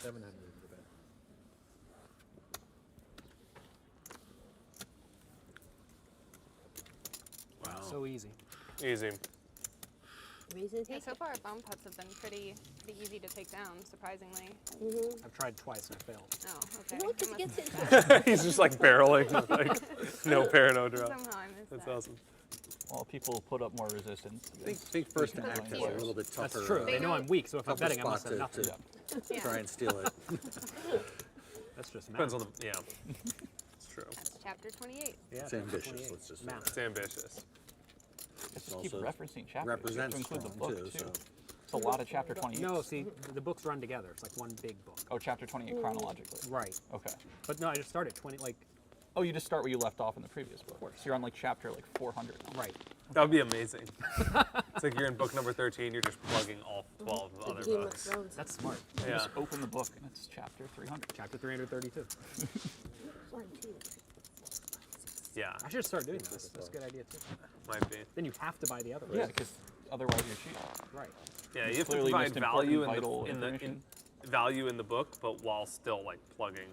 S13: $700 in the back.
S10: So easy.
S7: Easy.
S3: reason to
S12: Yeah,
S3: take
S12: so
S3: it.
S12: far bomb pots have been pretty easy to take down, surprisingly.
S10: I've tried twice and I failed.
S12: Oh, okay.
S3: No, because
S12: I
S3: it
S12: must-
S3: gets into it.
S7: He's just like barreling, like no parano drop.
S12: Somehow I missed
S7: That's
S12: that.
S7: awesome.
S2: Well, people put up more resistance.
S4: I think first
S2: Weaken
S4: act is
S2: players.
S4: a little bit tougher.
S10: That's true. They know I'm weak, so if I'm
S4: tougher
S10: betting, I must
S4: spot
S10: have
S4: to,
S10: nothing.
S4: to
S12: Yeah.
S4: try and steal it.
S10: That's just math.
S7: Depends on the, yeah. It's true.
S12: That's chapter 28.
S10: Yeah,
S4: It's ambitious,
S10: 28.
S4: let's just say
S10: Math.
S4: that.
S7: It's ambitious.
S2: Just
S4: It's
S2: keep
S4: also
S2: referencing chapters.
S4: represents
S2: to include the
S4: strong,
S2: book
S4: too,
S2: too.
S4: so.
S2: It's a lot of chapter 28.
S10: No, see, the books run together. It's like one big book.
S2: Oh, chapter 28 chronologically.
S10: Right.
S2: Okay.
S10: But no, I just started 20, like,
S2: Oh, you just start where you left off in the previous book. So you're on like chapter like 400 now.
S10: right.
S7: That would be amazing. It's like you're in book number 13, you're just plugging all 12
S3: The
S7: other
S3: Game of
S7: books.
S3: Thrones.
S10: That's smart.
S2: You
S7: Yeah.
S2: just open the book and it's chapter 300.
S10: Chapter 332.
S3: 1, 2.
S7: Yeah,
S10: I should start doing this. That's a good idea, too.
S7: might be.
S10: Then you have to buy the other
S2: Yeah,
S10: ones.
S2: because otherwise you're cheating.
S10: Right.
S7: Yeah, you have to
S2: clearly
S7: provide
S2: missed
S7: value
S2: important,
S7: in
S2: vital
S7: the,
S2: information.
S7: value in the book, but while still like plugging.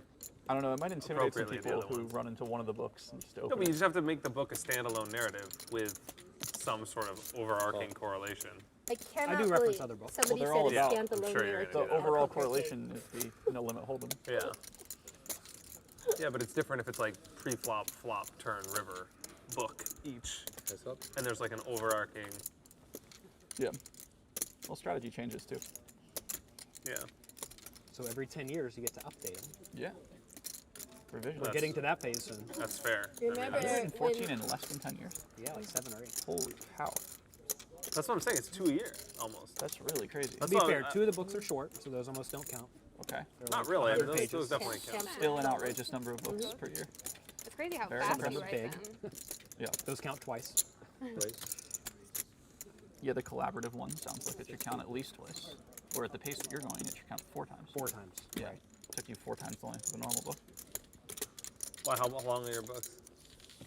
S2: I don't know, it might intimidate some
S7: Appropriately, the
S2: people
S7: other
S2: who
S7: ones.
S2: run into one of the books and just
S7: No,
S2: open
S7: but you
S2: it.
S7: just have to make the book a standalone narrative with some sort of overarching correlation.
S3: I cannot
S10: do reference
S3: believe
S10: other books.
S3: somebody
S2: Well, they're all
S3: said
S2: about-
S3: a
S7: I'm
S3: standalone
S7: sure you're
S3: narrative.
S7: gonna
S2: The
S7: do that.
S2: overall correlation is the no limit Holdem.
S7: Yeah. Yeah, but it's different if it's like pre-flop, flop, turn, river, book each.
S13: Heads up.
S7: And there's like an overarching,
S2: Yeah. Well, strategy changes too.
S7: yeah.
S10: So every 10 years, you get to update them.
S2: Yeah. Revision.
S10: We're getting to that phase soon.
S7: That's fair.
S3: Remember
S2: 114
S3: when-
S2: in less than 10 years.
S10: Yeah, like 7 or 8.
S2: Holy cow.
S7: That's what I'm saying. It's 2 a year almost.
S2: That's really crazy.
S10: To
S7: That's
S10: be
S7: all-
S10: fair, 2 of the books are short, so those almost don't count.
S2: Okay.
S10: They're
S7: Not
S10: like
S7: really. I mean,
S10: 100
S7: those
S10: pages.
S7: definitely count.
S2: Still an outrageous number of books per year.
S12: It's crazy how
S2: Very
S12: fast you
S2: impressive.
S12: write
S10: Big.
S12: them.
S2: Yeah.
S10: Those count twice.
S2: Yeah, the collaborative one sounds like it should count at least twice. Or at the pace that you're going, it should count 4 times.
S10: 4 times.
S2: Yeah.
S10: Right.
S2: Took you 4 times the length of a normal book.
S7: Why, how long are your books?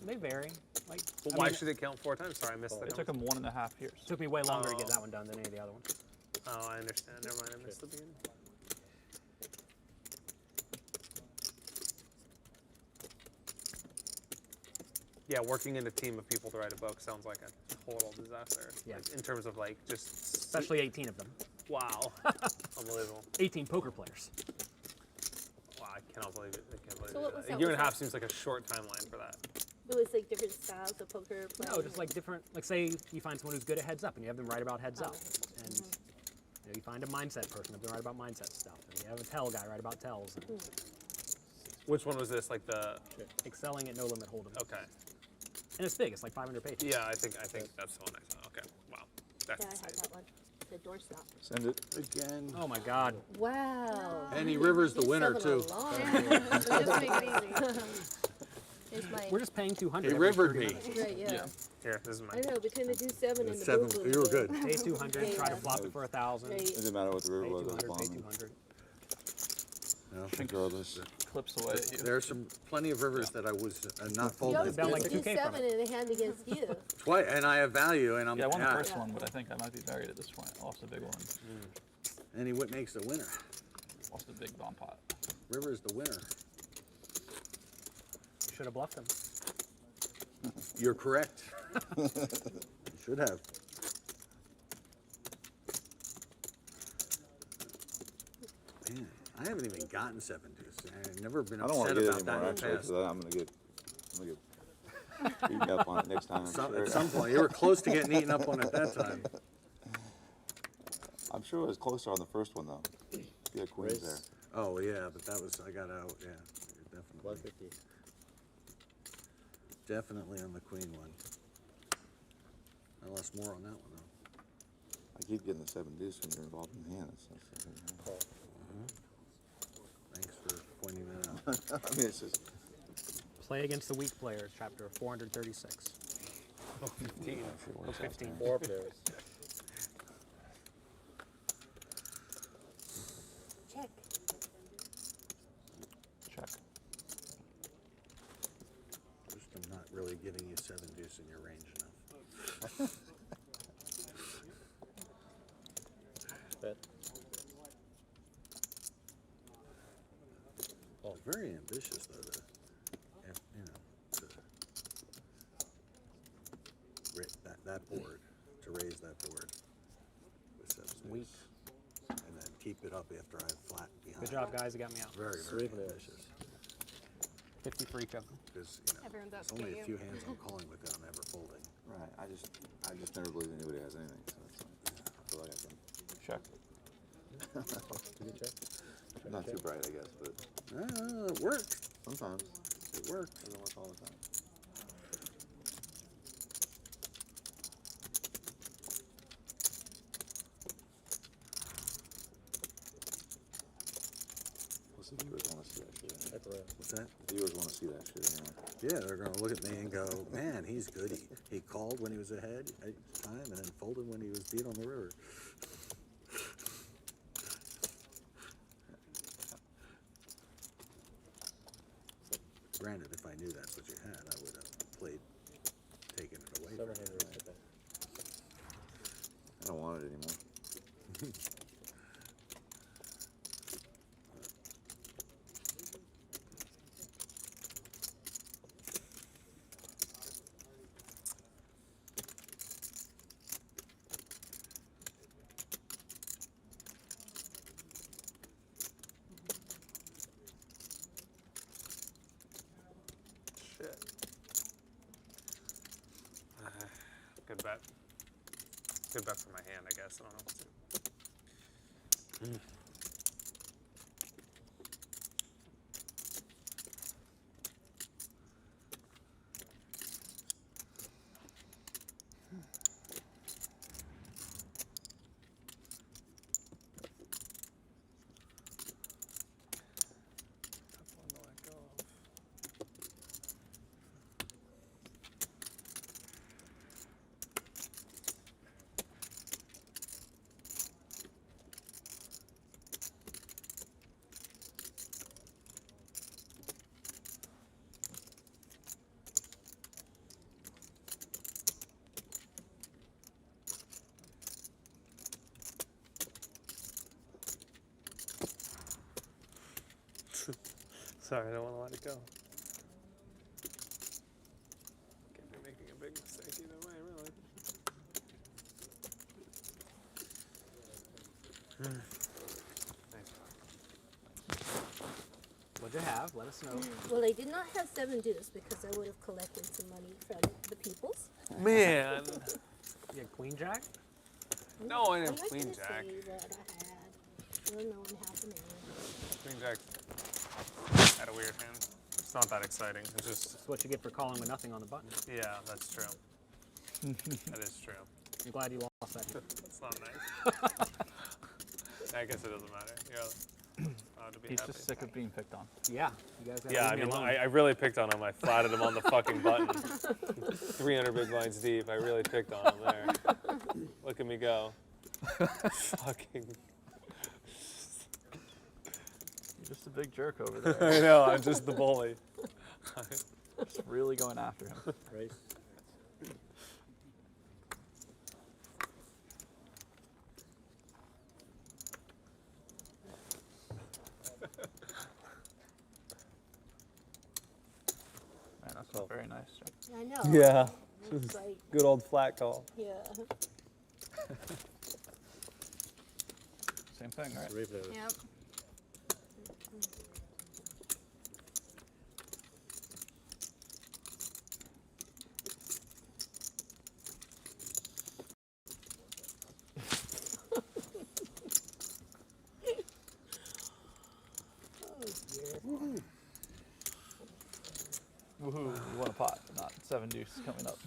S10: They vary. Like,
S7: Well,
S10: I
S7: why
S10: mean,
S7: should it count 4 times? Sorry, I missed that.
S2: It took them 1.5 years.
S10: It took me way longer to get
S7: Oh.
S10: that one done than any of the other ones.
S7: Oh, I understand. Never mind. I missed the beginning. Yeah, working in a team of people to write a book sounds like a total disaster.
S10: Yeah.
S7: Like, in terms of like just.
S10: Especially 18 of them.
S7: Wow. Unbelievable.
S10: 18 poker players.
S7: Wow, I cannot believe it. I can't believe
S3: So what
S7: it.
S3: was
S7: A
S3: that?
S7: year and
S3: Was
S7: a half
S3: that-
S7: seems like a short timeline for that.
S3: It was like different styles of poker playing.
S10: No, just like different, like say you find someone who's good at heads up and you have them write about heads up. And you know, you find a mindset person, have them write about mindset stuff. And you have a tell guy write about tells. And
S7: Which one was this? Like the.
S10: excelling at no limit hold'em.
S7: Okay.
S10: And it's big, it's like 500 pages.
S7: Yeah, I think that's the one I saw. Okay. Wow. That's
S3: Yeah, I had
S7: insane.
S3: that one. The doorstop.
S6: Send it.
S4: Again.
S10: Oh my God.
S3: Wow.
S4: Annie Rivers the
S3: He's
S4: winner
S3: coming
S4: too.
S3: along.
S12: Just make it easy.
S3: Here's my.
S10: We're just paying 200.
S4: He
S10: every
S4: rivered
S10: 30
S4: me.
S10: minutes.
S3: Right, yeah.
S7: Here, this is
S3: I
S7: mine.
S3: know, between the 2-7 and the
S4: Seven.
S3: boo-boo.
S4: You were good.
S10: Pay 200, try to
S3: Yeah.
S10: flop it for 1,000.
S3: Right.
S6: Doesn't matter what the river
S10: Pay
S6: was. That's
S10: 200, pay
S6: bombing.
S10: 200.
S4: No.
S6: Regardless.
S2: Clips away at you.
S4: There's some plenty of rivers that I was not
S3: You
S4: folded.
S3: always
S10: Down
S3: do
S10: like
S3: 2-7
S10: 2K from
S3: and a hand against you.
S4: Twice, and I have value, and I'm
S2: Yeah, I won the
S4: yeah.
S2: first one, but I think I might be buried at this point. I lost a big one.
S4: Annie, what makes the winner?
S2: Lost a big bomb pot.
S4: River's the winner.
S10: You should have bluffed them.
S4: You're correct. You should have. Man, I haven't even gotten 7 deuce. I've never been
S6: I don't want
S4: upset
S6: to get it
S4: about
S6: anymore,
S4: that in
S6: actually,
S4: the past.
S6: because I'm gonna get beaten up on it next time. I'm sure.
S4: At some point, you were close to getting eaten up on at that time.
S6: I'm sure it was closer on the first one though. You had queens there.
S4: Oh yeah, but that was I got out. Yeah, definitely.
S13: 150.
S4: Definitely on the queen one. I lost more on that one though.
S6: I keep getting the 7 deuce when you're involved in the hand.
S4: Thanks for pointing that out.
S6: I mean, it's just.
S10: Play against the weak players, chapter 436.
S7: Oh, 15.
S10: Oh, 15.
S13: 4 players.
S3: Check.
S2: Check.
S4: Just I'm not really giving you 7 deuce in your range enough.
S13: Bet.
S4: It's very ambitious though, to, you know, to that board, to raise that board.
S1: Weak.
S4: and then keep it up after I have flat behind.
S1: Good job, guys. You got me out.
S4: Very, very ambitious.
S1: 50 free cover.
S4: Because
S12: Everyone's out
S4: there's
S12: to
S4: only
S12: get
S4: a
S12: you.
S4: few hands I'm calling with that I'm ever folding.
S6: Right. I just never believe anybody has anything. So it's like, I feel like I can.
S2: Check.
S13: Did you check?
S6: Not too bright, I guess, but
S4: It works.
S6: sometimes
S4: It works.
S6: it doesn't work all the time. Plus, the viewers want to see that shit. Anyway.
S4: What's that?
S6: The viewers want to see that shit anyway.
S4: Yeah, they're going to look at me and go, man, he's good. He called when he was ahead each time and then folded when he was beat on the river. Granted, if I knew that's what you had, I would have played, taken it away from you.
S6: I don't want it anymore.
S7: Shit. Good bet. Good bet for my hand, I guess. I don't know what to do. Tough one to let go of. Sorry, I don't want to let it go. Can't be making a big mistake either way, really. Nice.
S1: What'd you have? Let us know.
S8: Well, I did not have 7 deuce because I would have collected some money from the peoples.
S7: Man.
S1: You had Queen Jack?
S7: No, I
S8: I'm
S7: didn't
S8: not
S7: have Queen
S8: gonna
S7: Jack.
S8: say what I had. Well, no one happened to.
S7: Queen Jack had a weird hand. It's not that exciting. It's just,
S1: That's what you get for calling with nothing on the button.
S7: yeah, that's true. That is true.
S1: I'm glad you lost that.
S7: That's not nice. I guess it doesn't matter. You're allowed to be
S2: He's
S7: happy.
S2: just sick of being picked on.
S1: Yeah, you guys gotta
S7: Yeah, I
S1: leave me
S7: mean,
S1: alone.
S7: I really picked on him. I flatted him on the fucking button. 300 big blinds deep. I really picked on him there. Look at me go. Fucking.
S2: You're just a big jerk over there.
S7: I know, I'm just the bully.
S2: Just really going after him.
S13: Race.
S2: Man, that's not very nice. Jack.
S8: I know.
S7: Yeah.
S8: It's like,
S7: Good old flat call.
S8: yeah.
S2: Same thing, right?
S13: Replay.
S12: Yep.
S2: Woohoo! You won a pot, not 7 deuce coming up.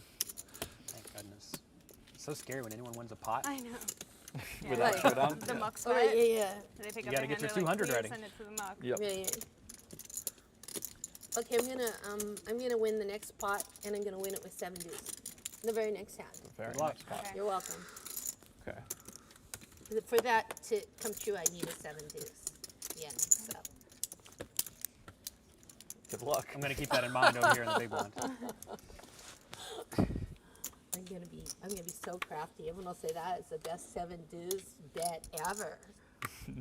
S1: Thank goodness. It's so scary when anyone wins a pot.
S12: I know. Yeah,
S2: Without
S12: like
S2: showdown?
S12: the muck
S8: Oh, right,
S12: sweat.
S8: yeah, yeah.
S12: They pick
S1: You
S12: up
S1: gotta
S12: their
S1: get your
S12: hand, they're
S1: 200
S12: like,
S1: ready.
S12: "Please send it to the muck."
S2: Yep.
S8: Yeah, yeah. Okay, I'm gonna win the next pot, and I'm gonna win it with 7 deuce. The very next hand.
S2: Very
S1: Good luck.
S2: nice pot.
S12: Okay.
S8: You're welcome.
S2: Okay.
S8: For that to come true, I need a 7 deuce. Yeah. So.
S2: Good luck.
S1: I'm gonna keep that in mind over here in the big blind.
S8: I'm gonna be so crafty. Everyone will say that is the best 7 deuce bet ever.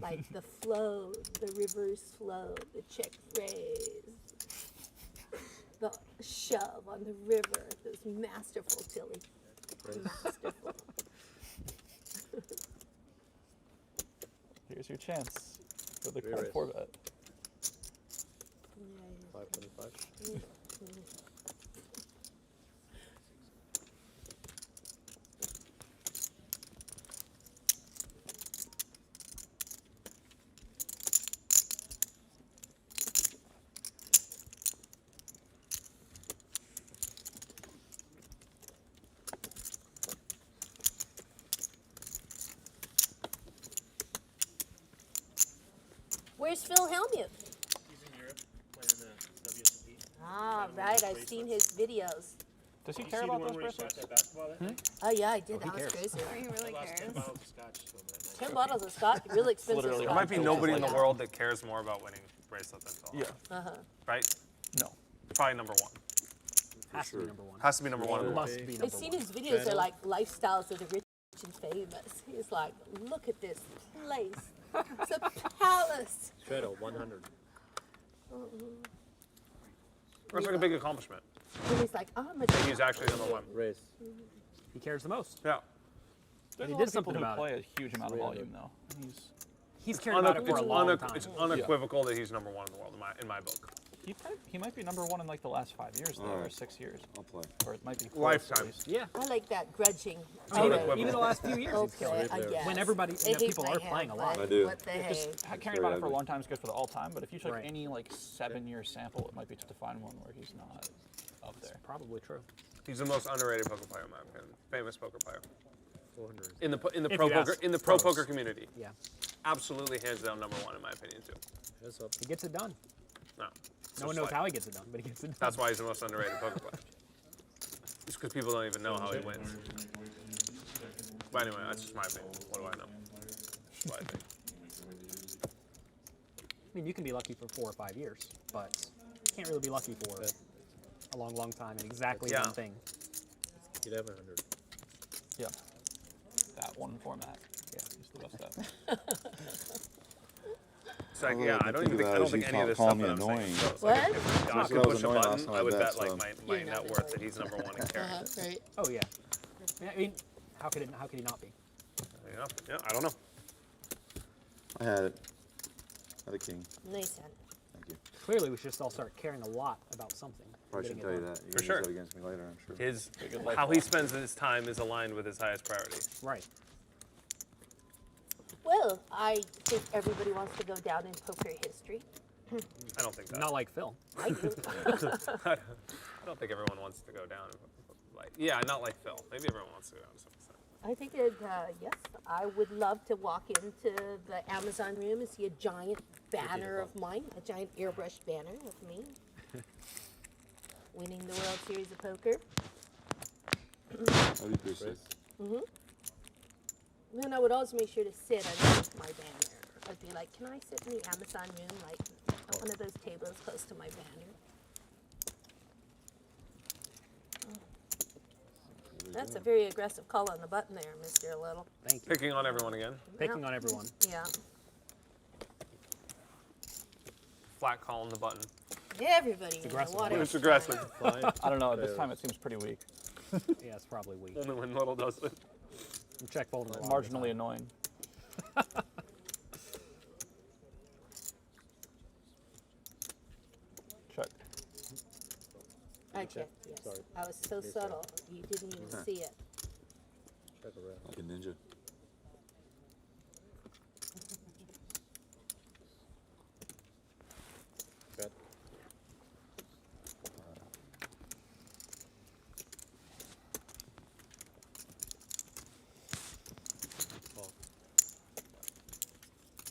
S8: Like the flow, the reverse flow, the check phrase, the shove on the river. It was masterful, Tilly. Masterful.
S2: a chance for the
S13: Re-raise.
S2: 4-bet.
S13: 525.
S3: Where's Phil Hellmuth?
S5: He's in Europe playing the WSOP.
S3: Ah, right. I've seen his videos.
S2: Does he
S5: You
S2: care
S5: see the
S2: about
S5: one
S2: those
S5: where he shot
S2: bracelets?
S5: that basketball that night?
S3: Oh yeah, I did.
S10: Oh, he
S3: that was
S10: cares.
S3: crazy.
S12: He really
S5: I lost 10
S12: cares.
S5: bottles of scotch to him that night.
S3: 10 bottles of scotch, really expensive
S2: Literally,
S3: scotch.
S7: There might be
S2: Yeah.
S7: nobody in the
S3: Yeah.
S7: world that cares more about winning bracelet than Phil.
S2: Yeah.
S3: Uh-huh.
S7: Right?
S2: No.
S7: Probably number one.
S10: Has to be number one.
S7: Has to be number one.
S10: Must be number
S3: I've seen
S10: one.
S3: his videos. They're like lifestyles of the rich and famous. He's like, look at this place. It's a palace.
S13: Shadow 100.
S7: It's like a big accomplishment.
S3: And he's like, I'm a
S7: And he's actually number one.
S13: Raise.
S10: He cares the most.
S7: Yeah.
S2: There's
S10: he
S2: a
S10: did
S2: lot of people
S10: something
S2: who
S10: about
S2: play a huge amount of
S13: 300.
S2: volume, though.
S10: He's cared about it for a long time.
S7: It's unequivocal that he's number one in the world in my book.
S2: He might be number one in like the last 5 years, though, or
S6: Alright.
S2: 6 years.
S6: I'll play.
S2: Or it might be close, at
S7: Lifetime.
S2: least.
S10: Yeah.
S3: I like that grudging.
S10: I mean,
S7: unequivocal.
S10: even the last few years, he's killed
S3: Okay,
S10: it.
S3: I guess.
S10: When everybody,
S3: They
S10: when
S3: hate
S10: people
S3: my
S10: are
S3: hand,
S10: playing a lot.
S3: but
S6: I do.
S3: What the hey?
S2: Caring about it for a long time is good for the all-time, but if you took
S10: Right.
S2: any like 7-year sample, it might be tough to find one where he's not up there.
S10: Probably true.
S7: He's the most underrated poker player in my opinion. Famous poker player.
S13: 400.
S7: In the
S10: If
S7: pro
S10: you
S7: poker
S10: ask
S7: in the pro
S10: pros.
S7: poker community.
S10: Yeah.
S7: Absolutely hands down number one in my opinion too.
S13: Heads up.
S10: He gets it done.
S7: No.
S10: No one knows how he gets it done, but he gets it done.
S7: That's why he's the most underrated poker player. It's because people don't even know how he wins. But anyway, that's just my opinion. What do I know? That's what I think.
S10: I mean, you can be lucky for 4 or 5 years, but you can't really be lucky for a long, long time in exactly
S7: Yeah.
S10: one thing.
S13: 1100.
S2: Yeah. That one format. Yeah, he's the best at.
S7: It's like,
S6: All
S7: yeah,
S6: I
S7: I
S6: can
S7: don't
S6: think
S7: even think,
S6: about
S7: I don't
S6: is
S7: think
S6: you
S7: any of this
S6: call
S7: stuff
S6: me
S7: that I'm saying.
S6: annoying.
S7: So it's
S3: What?
S7: like, if Doc
S6: That's
S7: could
S6: what I was
S7: push a
S6: annoying last
S7: button,
S6: time
S7: I
S6: I
S7: would
S6: bet,
S7: bet like
S6: so-
S7: my
S3: You're not
S7: net worth that he's number one in carrying.
S3: Right.
S10: Oh yeah. I mean, how could he not be?
S7: Yeah, yeah, I don't know.
S6: I had it. Had a king.
S3: Nice hand.
S6: Thank you.
S10: Clearly, we should just all start caring a lot about something.
S6: Probably
S10: Getting
S6: shouldn't
S10: it
S6: tell you
S10: done.
S6: that. You
S7: For
S6: can
S7: sure.
S6: use that against me later, I'm sure.
S7: His
S2: Big life
S7: how he
S2: goal.
S7: spends his time is aligned with his highest priority.
S10: Right.
S3: Well, I think everybody wants to go down in poker history.
S7: I don't think that.
S10: Not like Phil.
S3: I do.
S7: I don't think everyone wants to go down. Like, yeah, not like Phil. Maybe everyone wants to go down to some extent.
S3: I think that, yes, I would love to walk into the Amazon room and see a giant banner of mine, a giant airbrushed banner of me, winning the World Series of Poker.
S6: That'd be pretty sick.
S3: Then I would always make sure to sit underneath my banner. I'd be like, can I sit in the Amazon room, like on one of those tables close to my banner? That's a very aggressive call on the button there, Mr. Little.
S10: Thank you.
S7: Picking on everyone again.
S10: Picking on everyone.
S3: Yeah.
S7: Flat call on the button.
S3: Everybody in the
S10: aggressive.
S3: water.
S7: It's aggressive.
S2: I don't know. At this time, it seems pretty weak.
S10: Yeah, it's probably weak.
S7: Only when Little does it.
S10: You check folding a lot of the
S2: Marginally
S10: time.
S2: annoying. Check.
S3: I checked, yes.
S13: Sorry.
S3: I was so subtle, you didn't even see it.
S13: Check around.
S6: Like a ninja.
S13: Bet.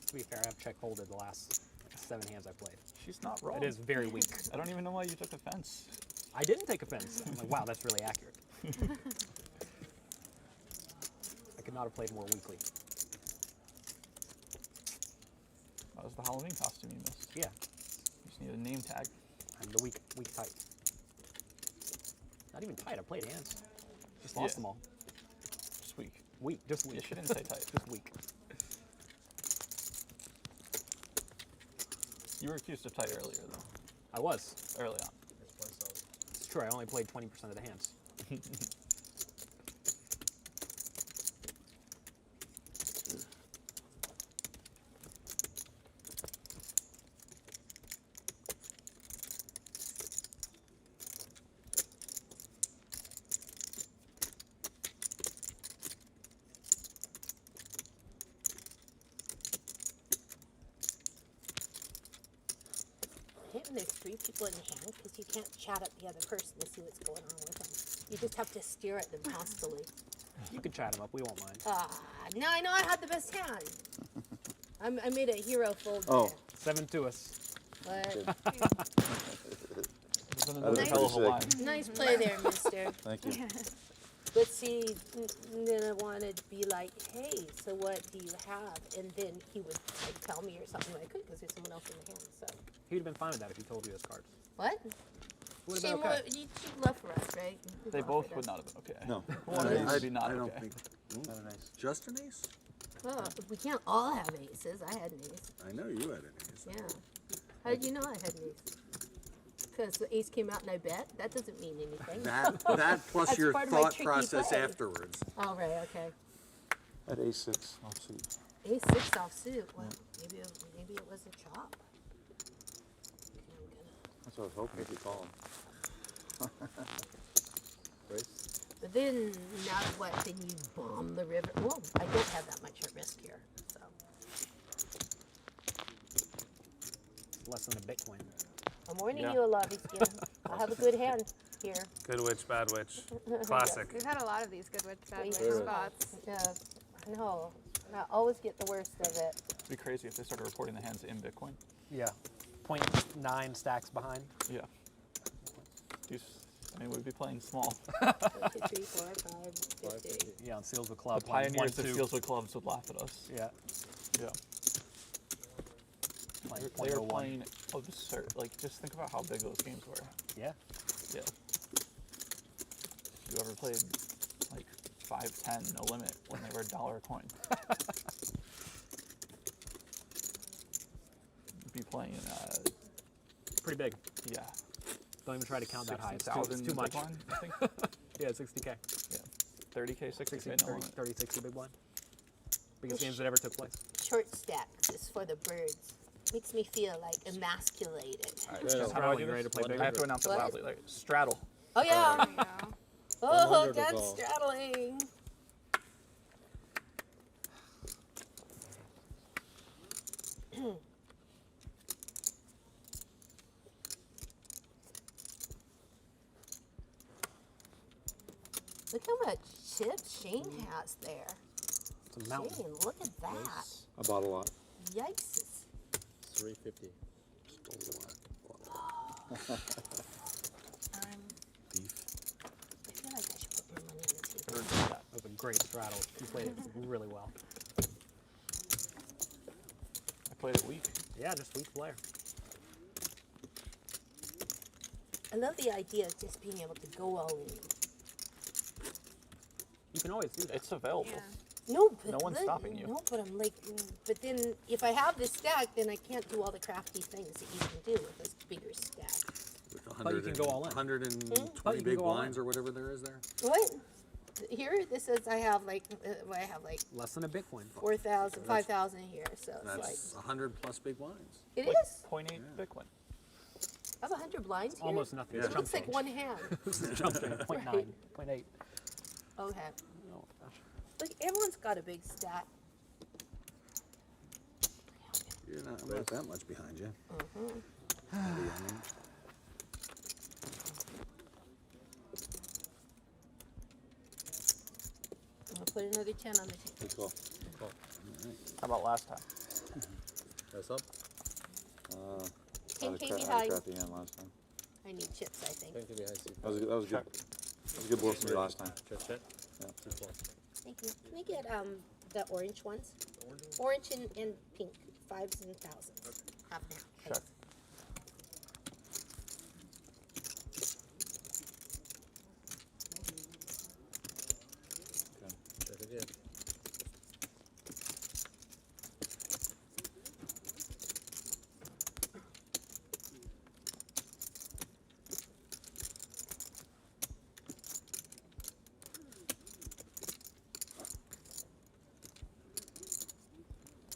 S10: To be fair, I've check folded the last 7 hands I played.
S2: She's not wrong.
S10: It is very weak.
S2: I don't even know why you took offense.
S10: I didn't take offense. I'm like, wow, that's really accurate. I could not have played more weakly.
S2: That was the Halloween costume you missed.
S10: Yeah,
S2: You just need a name tag.
S10: I'm the weak tight. Not even tight. I played hands. Just lost
S2: Yeah.
S10: them all.
S2: Just weak.
S10: Weak, just weak.
S2: You shouldn't say tight.
S10: Just weak.
S2: You were accused of tight earlier, though.
S10: I was.
S2: Early on.
S10: It's true. I only played 20% of the hands.
S3: when there's 3 people in the hand because you can't chat at the other person to see what's going on with them. You just have to stare at them constantly.
S10: You can chat them up. We won't mind.
S3: Now I know I had the best hand. I made a hero fold.
S6: Oh.
S10: 7 to us.
S3: But nice play there, mister.
S6: Thank you.
S3: But see, then I wanted to be like, hey, so what do you have? And then he would like tell me or something I could because there's someone else in the hand. So
S10: He'd have been fine with that if he told you his cards.
S3: what?
S10: Would have
S3: Shame,
S10: been okay.
S3: you love for us, right? You
S2: They
S3: love
S2: both
S3: for
S2: would
S3: us.
S2: not have been okay.
S6: No.
S2: One of them would be not
S4: I don't
S2: okay.
S4: think.
S6: Not an ace.
S4: Just an ace?
S3: Well, we can't all have aces. I had an ace.
S4: I know you had an ace.
S3: Yeah. How did you know I had an ace? Because the ace came out and I bet? That doesn't mean anything.
S4: That plus
S3: That's
S4: your
S3: part of my
S4: thought
S3: tricky
S4: process
S3: play.
S4: afterwards.
S3: Oh, right, okay.
S6: At ace-6 offsuit.
S3: Ace 6 offsuit. Well, maybe it was a chop. Okay, I'm gonna.
S6: That's what I was hoping if you call him.
S3: But then, now what? Then you bomb the river. Well, I don't have that much at risk here. So
S10: Less than a Bitcoin.
S3: I'm warning
S7: Yeah.
S3: you, a lobby skin. I have a good hand here.
S7: Good witch, bad witch. Classic.
S12: We've had a lot of these good witch, bad
S3: Wait,
S12: witch
S3: sure.
S12: spots.
S3: Yeah, I know. I always get the worst of it.
S2: It'd be crazy if they started reporting the hands in Bitcoin.
S10: Yeah. 0.9 stacks behind.
S2: Yeah. I mean, we'd be playing small.
S3: 1, 2, 3, 4, 5, 50.
S10: Yeah, on Seals with
S2: The
S10: Club.
S2: pioneers of
S10: 1, 2.
S2: Seals with Clubs would laugh at us.
S10: Yeah.
S2: Yeah.
S10: Like
S2: They were
S10: 0.01.
S2: playing absurd. Like, just think about how big those games were.
S10: Yeah.
S2: Yeah. You ever played like 5, 10, no limit when they were $1 a coin? You'd be playing,
S10: Pretty big.
S2: yeah.
S10: Don't even try to count that high. It's too,
S2: 60,000
S10: it's too much.
S2: big blind, I think.
S10: Yeah, 60K.
S2: Yeah. 30K,
S10: 60,
S2: 60K, no
S10: 30,
S2: limit.
S10: 30, 60 big blind. Biggest games that ever took place.
S3: Short stacks is for the birds. Makes me feel like emasculated.
S2: Alright,
S10: Yeah.
S2: so how do I
S10: Straddle,
S2: do
S10: you ready
S2: this?
S10: to play
S2: I have to
S10: bigger?
S2: announce it
S3: What?
S2: loudly. Like, straddle.
S3: Oh yeah.
S12: There you go.
S3: Oh,
S13: 100
S3: that's
S13: is all.
S3: straddling. Look how much chips Shane has there.
S10: It's a mountain.
S3: Shane, look at that.
S6: I bought a lot.
S3: Yikes.
S13: 350.
S6: Beef.
S3: I feel like I should put more money in this game.
S10: That was a great straddle. You played it really well.
S2: I played it weak.
S10: Yeah, just weak player.
S3: I love the idea of just being able to go all in.
S10: You can always do that.
S2: It's available.
S12: Yeah.
S3: No, but
S2: No one's stopping you.
S3: No, but I'm like, but then if I have this stack, then I can't do all the crafty things that you can do with this bigger stack.
S4: With
S10: But you can go all in.
S4: 120
S10: But you can
S4: big
S10: go all in.
S4: blinds or whatever there is there.
S3: What? Here, this says I have like,
S10: Less than a Bitcoin.
S3: 4,000, 5,000 here, so it's like,
S4: That's 100 plus big blinds.
S3: it
S2: Like
S3: is.
S2: 0.8 Bitcoin.
S3: I have 100 blinds here.
S10: Almost nothing.
S4: Yeah.
S3: It looks like one hand.
S10: Jump in. 0.9, 0.8.
S3: Okay.
S10: Oh, gosh.
S3: Look, everyone's got a big stack.
S4: I'm not that much behind you.
S3: Mm-hmm. I'm gonna put another 10 on the table.
S6: Let's go.
S2: How about last time?
S13: That's up.
S3: King
S6: Had a
S3: came
S6: had a
S3: behind.
S6: crappy hand last time.
S3: I need chips, I think.
S13: Thank you behind C.
S6: That was good. That was good. That was a good board for me last time.
S13: Check.
S6: Yeah.
S3: Thank you. Can I get the orange ones? Orange and pink, 5s and 1,000s. Half and half.
S2: Check.
S13: Check again.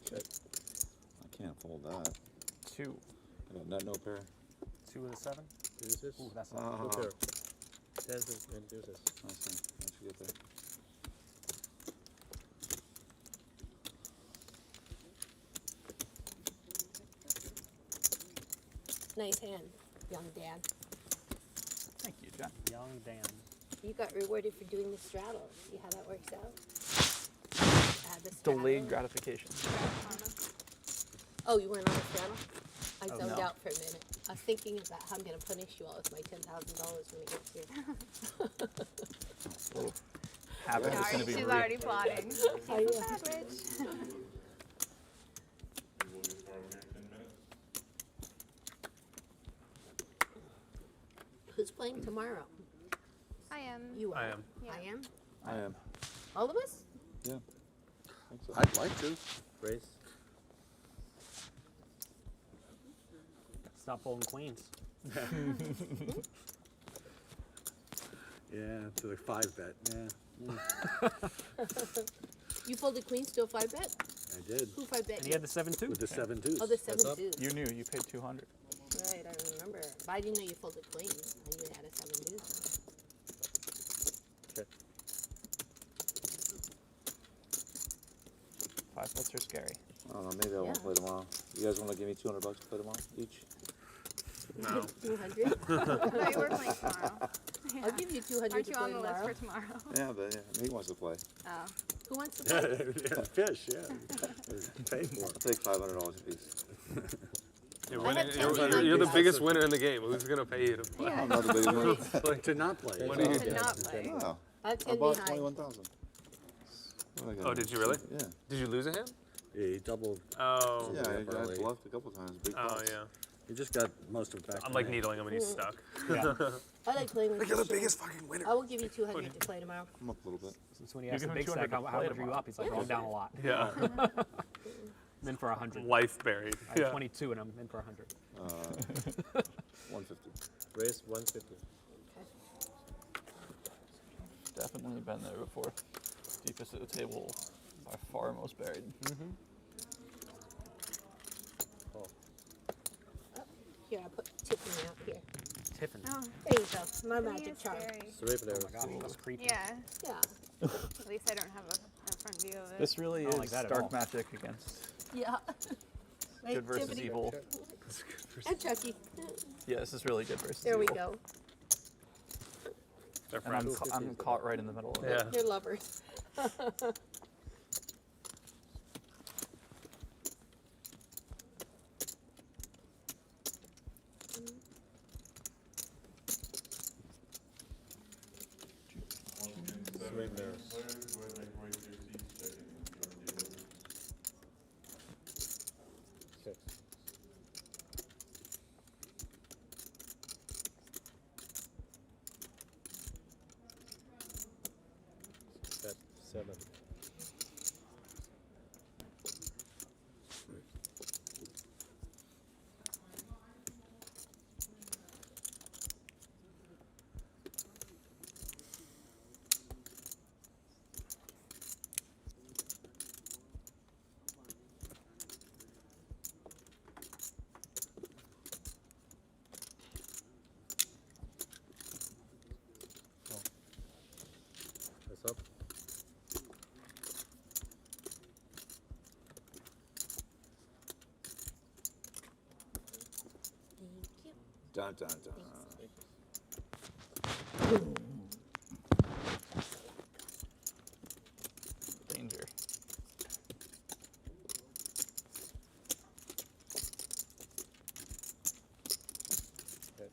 S13: Check.
S6: I can't fold that.
S2: 2.
S6: I got nut, no pair.
S10: 2 with a 7.
S13: Deuces.
S10: Ooh, that's
S6: Uh,
S10: not
S13: No pair. Tens and deuces.
S6: I see. Once you get there.
S3: Nice hand, young Dan.
S2: Thank you, John.
S1: Young Dan.
S3: You got rewarded for doing the straddle. See how that works out? Add the
S2: Delayed
S3: straddle.
S2: gratification.
S3: Oh, you weren't on the straddle? I zoned
S2: no.
S3: out for a minute. I was thinking about how I'm going to punish you all with my $10,000 when it gets here.
S2: Habit is going to be
S12: She's
S2: real.
S12: already plotting.
S3: Oh, yeah.
S12: Sandwich.
S3: Who's playing tomorrow?
S12: I am.
S3: You are.
S7: I am.
S3: I am.
S6: I am.
S3: All of us?
S6: Yeah. I think so.
S4: I'd like to.
S13: Race.
S1: Stop folding queens.
S4: Yeah, to the 5-bet. Yeah,
S3: You folded queen, still 5-bet?
S4: I did.
S3: Who 5-bet?
S1: And he had the 7-2.
S4: With the 7 deuce.
S3: Oh, the
S13: That's up.
S3: 7-2.
S2: You knew. You paid 200.
S3: Right, I remember. But I didn't know you folded queen. I knew you had a 7-2.
S13: Okay.
S2: 5 bets are scary.
S6: I don't know. Maybe I won't play tomorrow. You guys want to give me $200 to play tomorrow each?
S7: No.
S3: 200?
S12: No, you were playing tomorrow.
S3: I'll give you 200
S12: Aren't
S3: to
S12: you
S3: play
S12: on the list
S3: tomorrow.
S12: for tomorrow?
S6: Yeah, but he wants to play.
S12: Oh.
S3: Who wants to play?
S4: Yeah, fish, yeah. Pay for
S6: I'll
S4: it.
S6: take $500 a piece.
S7: You're,
S3: I
S7: winning,
S3: have
S7: you're the
S3: 10
S7: biggest winner in the game. Who's gonna pay you to play?
S3: Yeah.
S6: I'm not the biggest winner.
S4: Like, to not play.
S7: What do you
S12: To not play.
S6: Wow.
S3: I have
S6: I
S3: 10
S6: bought
S3: behind.
S6: 21,000.
S7: Oh, did you really?
S6: Yeah.
S7: Did you lose a hand?
S4: Yeah, he doubled.
S7: Oh.
S6: Yeah, I
S4: early.
S6: bluffed a couple times. Big
S7: Oh
S6: pots.
S7: yeah.
S4: He just got most of it back.
S7: I'm
S4: to
S7: like
S4: me.
S7: needling him and he's stuck.
S1: Yeah.
S3: I like playing with
S4: You're the
S3: Christian.
S4: biggest fucking winner.
S3: I will give you 200 to play tomorrow.
S6: I'm up a little bit.
S1: Since when he
S2: You
S1: asked the
S2: give him
S1: big
S2: 200
S1: stack,
S2: to
S1: how
S2: play
S1: much are you
S2: tomorrow.
S1: up? He's like, well, I'm down a lot.
S7: Yeah.
S1: I'm in for 100.
S7: Life buried.
S1: I have
S7: Yeah.
S1: 22 and I'm in for 100.
S6: 150.
S13: Race 150.
S2: Definitely been there before. Deepest of the table, by far most buried.
S13: Oh.
S3: Here, I put Tiffany out here.
S1: Tiffany.
S12: Oh,
S3: There you go. My
S12: he
S3: magic
S12: is
S3: charm.
S12: scary.
S13: 3
S1: Oh my
S13: players.
S1: god, that's creepy.
S12: Yeah.
S3: Yeah.
S12: At least I don't have a front view of it.
S2: This really
S1: I don't
S2: is
S1: like that at all.
S2: dark magic against
S3: Yeah. Wait,
S2: good versus
S3: Tiffany.
S2: evil.
S3: And Chucky.
S2: Yeah, this is really good versus
S3: There we
S2: evil.
S3: go.
S7: They're
S2: And I'm,
S7: friends.
S2: I'm caught right in the middle of it.
S7: Yeah.
S3: They're lovers.
S13: Three players. Six. Bet 7. That's up.
S3: Thank you.
S6: Dun, dun, dun.
S2: Danger.
S13: Okay.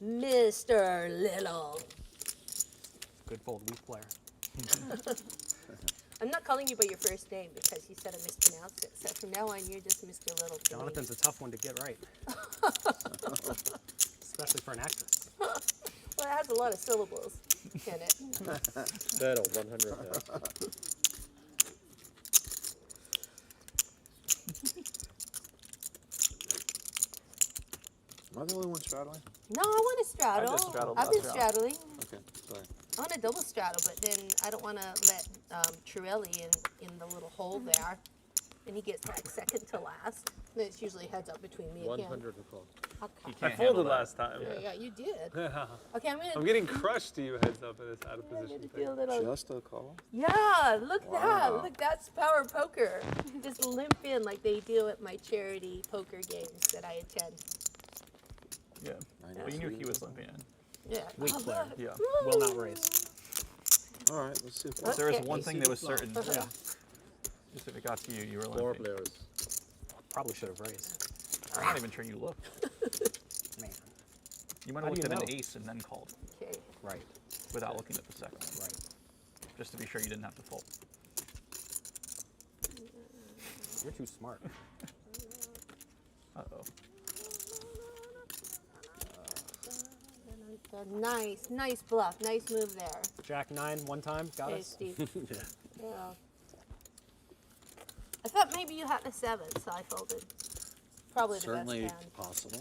S3: Mr. Little.
S1: Good fold, weak player.
S3: I'm not calling you by your first name because you said I mispronounced it. So from now on, you're just Mr. Little. to me.
S1: Jonathan's a tough one to get right. Especially for an actress.
S3: Well, it has a lot of syllables in it.
S13: Battle 100.
S6: Am I the only one straddling?
S3: No, I want to straddle.
S2: I just straddled
S3: I've been
S2: last round.
S3: straddling.
S6: Okay, sorry.
S3: I want to double straddle, but then I don't want to let Torelli in the little hole there. And he gets like second to last. And it's usually heads up between me and him.
S13: 100 to call.
S3: Okay.
S2: Can't
S7: I folded
S2: handle that.
S7: last time.
S3: Yeah, you did.
S7: Yeah.
S3: Okay, I'm gonna.
S7: I'm getting crushed to you heads up in this out of
S3: I'm
S7: position
S3: gonna
S7: thing.
S3: do a little.
S6: Just a call?
S3: Yeah, look
S6: Wow.
S3: that. Look, that's power poker. Just limp in like they do at my charity poker games that I attend.
S2: Yeah. But you knew he was limping in.
S3: Yeah.
S10: Weak player.
S2: Yeah.
S10: Will not raise.
S6: All right, let's see.
S2: If there was
S3: Okay.
S2: one thing that was certain,
S10: Yeah.
S2: just if it got to you, you were
S13: Four
S2: limping.
S13: players.
S10: Probably should have raised.
S2: I'm not even sure you looked.
S10: Man.
S2: You might
S10: How
S2: have
S10: do
S2: looked
S10: you
S2: at an
S10: know?
S2: ace and then called
S3: Okay.
S10: Right.
S2: without looking at the second one.
S10: Right.
S2: Just to be sure you didn't have to fold.
S10: You're too smart.
S2: Uh-oh.
S3: Nice bluff. Nice move there.
S10: Jack 9 one time. Got
S3: Okay,
S10: us.
S3: Steve. Yeah. I thought maybe you had a 7, so I folded. Probably the
S4: Certainly
S3: best hand.
S4: possible.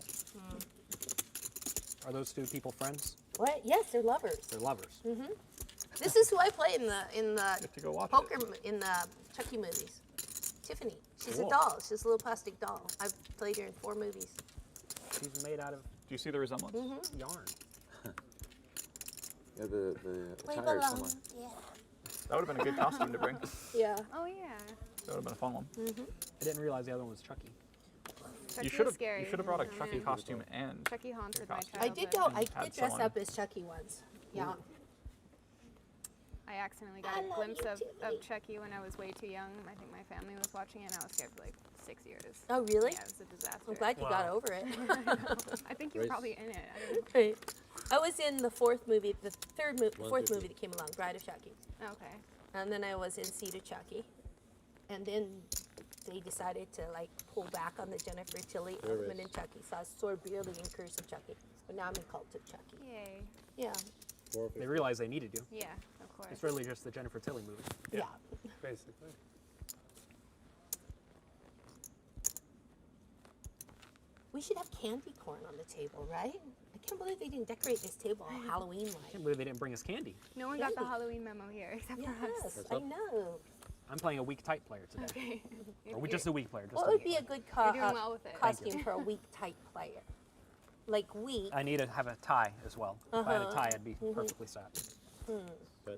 S10: Are those two people friends?
S3: What? Yes, they're lovers.
S10: They're lovers.
S3: This is who I play in the
S2: have to go watch
S3: poker in the Chucky movies. Tiffany. She's
S10: Cool.
S3: a doll. She's a little plastic doll. I've played her in 4 movies.
S10: She's made out of
S2: Do you see the resemblance?
S10: yarn.
S6: Yeah, the attire is similar.
S3: Yeah.
S2: That would have been a good costume to bring. That
S3: Yeah.
S12: Oh yeah.
S2: would have been a fun one.
S10: I didn't realize the other one was Chucky.
S12: Chucky
S2: You should
S12: was
S2: have.
S12: scary.
S2: You should have brought a
S12: Oh,
S2: Chucky
S12: man.
S2: costume and.
S12: Chucky haunted my
S2: costume.
S12: childhood.
S3: I did go. I
S2: Had
S3: did dress
S2: someone-
S3: up as Chucky once. Yeah.
S12: I accidentally got
S3: I
S12: a
S3: love
S12: glimpse
S3: you,
S12: of
S3: Tiffany.
S12: Chucky when I was way too young. I think my family was watching it, and I was scared for like 6 years.
S3: Oh, really?
S12: Yeah, it was a disaster.
S3: I'm glad you got over it.
S12: I think you were
S13: Race.
S12: probably in it. I don't know.
S3: Right. I was in the fourth movie that came along, Bride of Chucky.
S12: Okay.
S3: And then I was in Seed of Chucky. And then they decided to like pull back on the Jennifer Tilly
S13: There
S3: Elfman
S13: is.
S3: and Chucky. So I was sort of barely in Curse of Chucky. But now I'm in Cult of Chucky.
S12: Yay.
S3: Yeah.
S10: They realized they needed you.
S12: Yeah, of course.
S10: It's really just the Jennifer Tilly movie.
S3: Yeah.
S7: Basically.
S3: We should have candy corn on the table, right? I can't believe they didn't decorate this table all
S10: I
S3: Halloween-like.
S10: can't believe they didn't bring us candy.
S12: No one got the
S3: Candy.
S12: Halloween memo here except for us.
S3: Yes, I know.
S10: I'm playing a weak type player today.
S12: Okay.
S10: Or just a weak player. Just
S3: What
S10: a
S3: would
S10: weak
S3: be a
S10: player.
S3: good
S12: You're doing well with it.
S3: costume for a weak type player? Like weak,
S10: I need to have a tie as well. If I had a
S3: Uh-huh.
S10: tie, I'd be perfectly set.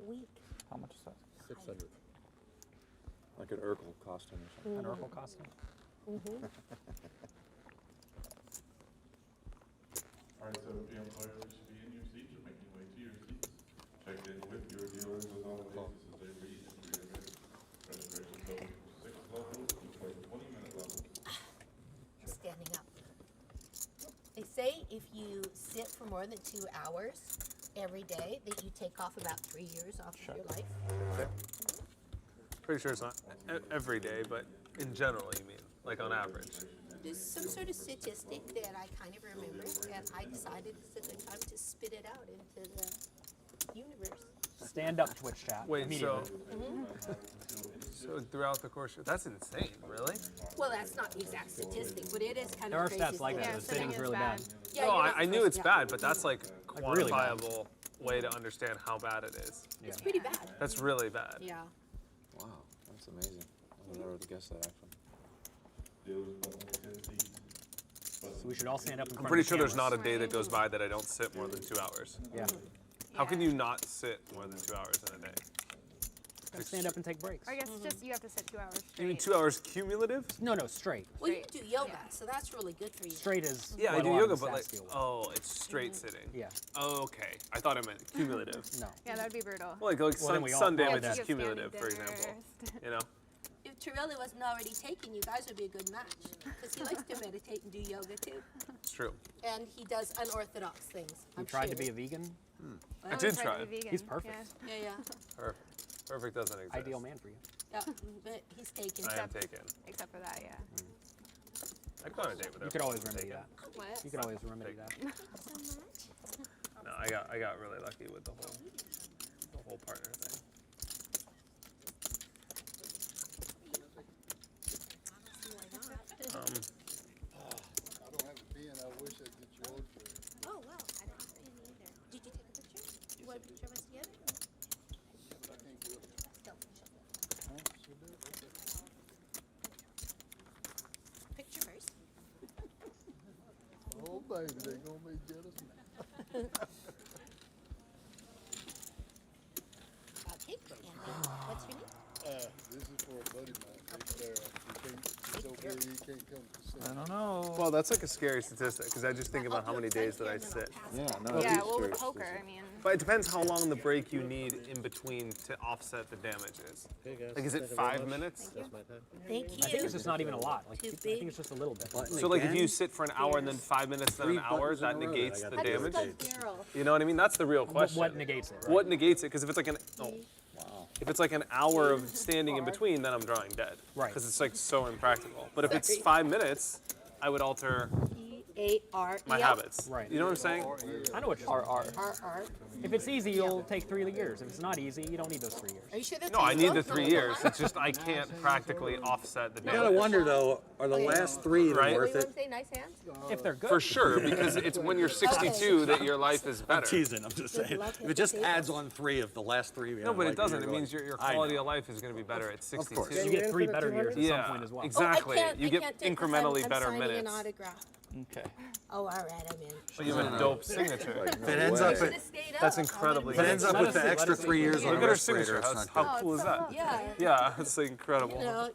S3: weak.
S2: How much is that?
S13: 600.
S6: Like an Urkel costume or something.
S10: An Oracle costume.
S14: All right, so PM players should be in your seats or making your way to your seats. Check in with your dealers as always. This is a read and reiterate. Registration's open for 6 levels and for 20-minute levels.
S3: Standing up. They say if you sit for more than 2 hours every day, that you take off about 3 years off of your life.
S7: Pretty sure it's not every day, but in general, you mean, like on average.
S3: There's some sort of statistic that I kind of remember, and I decided it's a good time to spit it out into the universe.
S10: Stand up, Twitch chat.
S7: Wait,
S10: immediately.
S7: so throughout the course, that's insane, really?
S3: Well, that's not the exact statistic, but it is kind
S10: There
S3: of
S10: are
S3: crazy.
S10: stats like that.
S12: Yeah,
S10: The
S12: sitting
S10: sitting's
S12: is
S10: really
S12: bad.
S10: bad.
S3: Yeah,
S7: No,
S3: you're not
S7: I knew
S3: supposed
S7: it's
S3: to-
S7: bad, but that's like
S10: really bad.
S7: quantifiable way to understand how bad it is.
S3: It's pretty bad.
S7: That's really bad.
S3: Yeah.
S6: Wow, that's amazing. I would never have guessed that actually.
S14: Dealers button 10 seats.
S10: So we should all stand up in
S7: I'm
S10: front
S7: pretty
S10: of the
S7: sure there's not
S10: cameras.
S7: a day that goes by that I don't sit more than 2 hours.
S10: Yeah.
S7: How can you not sit more than 2 hours in a day?
S10: Gotta stand up and take breaks.
S12: I guess just you have to sit 2 hours straight.
S7: You mean 2 hours cumulative?
S10: No, straight.
S3: Well, you do yoga, so that's really good for you.
S10: Straight is.
S7: Yeah, I
S10: what a
S7: do
S10: lot of
S7: yoga,
S10: the
S7: but
S10: stats
S7: like,
S10: deal with.
S7: oh, it's straight sitting.
S10: Yeah.
S7: Oh, okay. I thought I meant cumulative.
S10: No.
S12: Yeah, that would be brutal.
S7: Well, like
S10: Well, then we all-
S7: sun
S10: well,
S7: damage
S10: that's-
S7: is cumulative, for example. You know?
S3: If Torelli wasn't already taken, you guys would be a good match. Because he likes to meditate and do yoga too.
S7: It's true.
S3: And he does unorthodox things.
S10: You
S3: I'm
S10: tried
S3: sure.
S10: to be a vegan?
S7: I did try.
S12: To be vegan.
S10: He's perfect.
S3: Yeah, yeah.
S7: Perfect doesn't exist.
S10: Ideal man for you.
S3: Yeah, but he's taken.
S7: I am taken.
S12: Except for that, yeah.
S7: I'd go on a date with her.
S10: You could always
S7: if I was
S10: remedy
S7: taken.
S10: that.
S12: What?
S10: You could always remedy that.
S7: No, I got really lucky with the whole partner thing.
S15: I don't have a pen. I wish I'd get you old for it.
S3: Oh, wow. I don't have a pen either. Did you take a picture? Do you want a picture of us together?
S15: I think we'll. Huh? Should do? Okay.
S3: Picture first.
S15: Oh, buddy. baby, they gonna be jealous now.
S8: I'll take the hand. What's your name?
S15: This is for a buddy of mine. He's so big he can't come to see.
S2: I don't know.
S7: Well, that's like a scary statistic because I just think about how many days that I sit.
S6: Yeah, no.
S12: Yeah,
S6: it's
S12: well,
S6: very
S12: with poker,
S6: specific.
S12: I mean,
S7: But it depends how long the break you need in between to offset the damages.
S13: Hey guys,
S7: Like, is it
S13: thank you very
S7: 5
S13: much.
S7: minutes?
S13: That's my time.
S8: Thank you.
S10: I think it's just not even a lot. Like,
S8: Too
S10: I
S8: big.
S10: think it's just a little bit.
S7: So like if you sit for an hour and then 5 minutes, then
S4: 3
S7: an hour,
S4: buttons in
S7: that
S4: a row that
S7: negates
S4: I
S7: the
S4: got to
S7: damage.
S8: How does that barrel?
S7: You know what I mean? That's the real question.
S10: What negates it? Right?
S7: What negates it? Because if it's like if it's like an hour of standing in between, then I'm drawing dead.
S10: Right.
S7: Because it's like so impractical. But if it's 5 minutes, I would alter
S8: P-A-R-E-L.
S7: my habits.
S10: Right.
S7: You know what I'm saying?
S10: I know what you're saying.
S8: R-R.
S10: If it's easy, you'll take 3 years. If it's not easy, you don't need those 3 years.
S8: Are you sure that's
S7: No, I need the 3 years. It's just I can't practically offset the
S4: You gotta
S7: damage.
S4: wonder though, are the last 3 even
S7: Right.
S4: worth
S8: You
S4: it?
S8: want to say nice hands?
S10: If they're good.
S7: For sure, because it's when you're 62 that your life is
S4: I'm
S7: better.
S4: teasing, I'm just saying.
S8: luck
S4: If it just
S8: at the
S4: adds on 3 of the last 3.
S7: No, but it doesn't. It means your
S4: I
S7: quality
S4: know.
S7: of life is going to be better at 62.
S4: course.
S10: You get 3 better years at some point as well.
S7: Exactly.
S8: Oh, I can't,
S7: You
S8: I
S7: get
S8: can't do it 'cause
S7: incrementally
S8: I'm
S7: better
S8: signing
S7: minutes.
S8: an autograph.
S2: Okay.
S8: Oh, all right, I'm in.
S7: But you have a dope signature.
S4: If it ends up,
S8: Should've stayed up.
S7: That's incredibly
S4: if it ends up
S10: Let
S4: with
S10: us
S4: the
S10: see,
S4: extra
S10: let us
S4: 3
S10: see.
S4: years on
S7: Look
S4: a
S7: at her
S4: respirator,
S7: signature.
S4: it's
S7: How,
S4: not
S7: how
S4: good.
S7: cool is that?
S8: Yeah.
S7: Yeah, it's incredible.
S8: You know,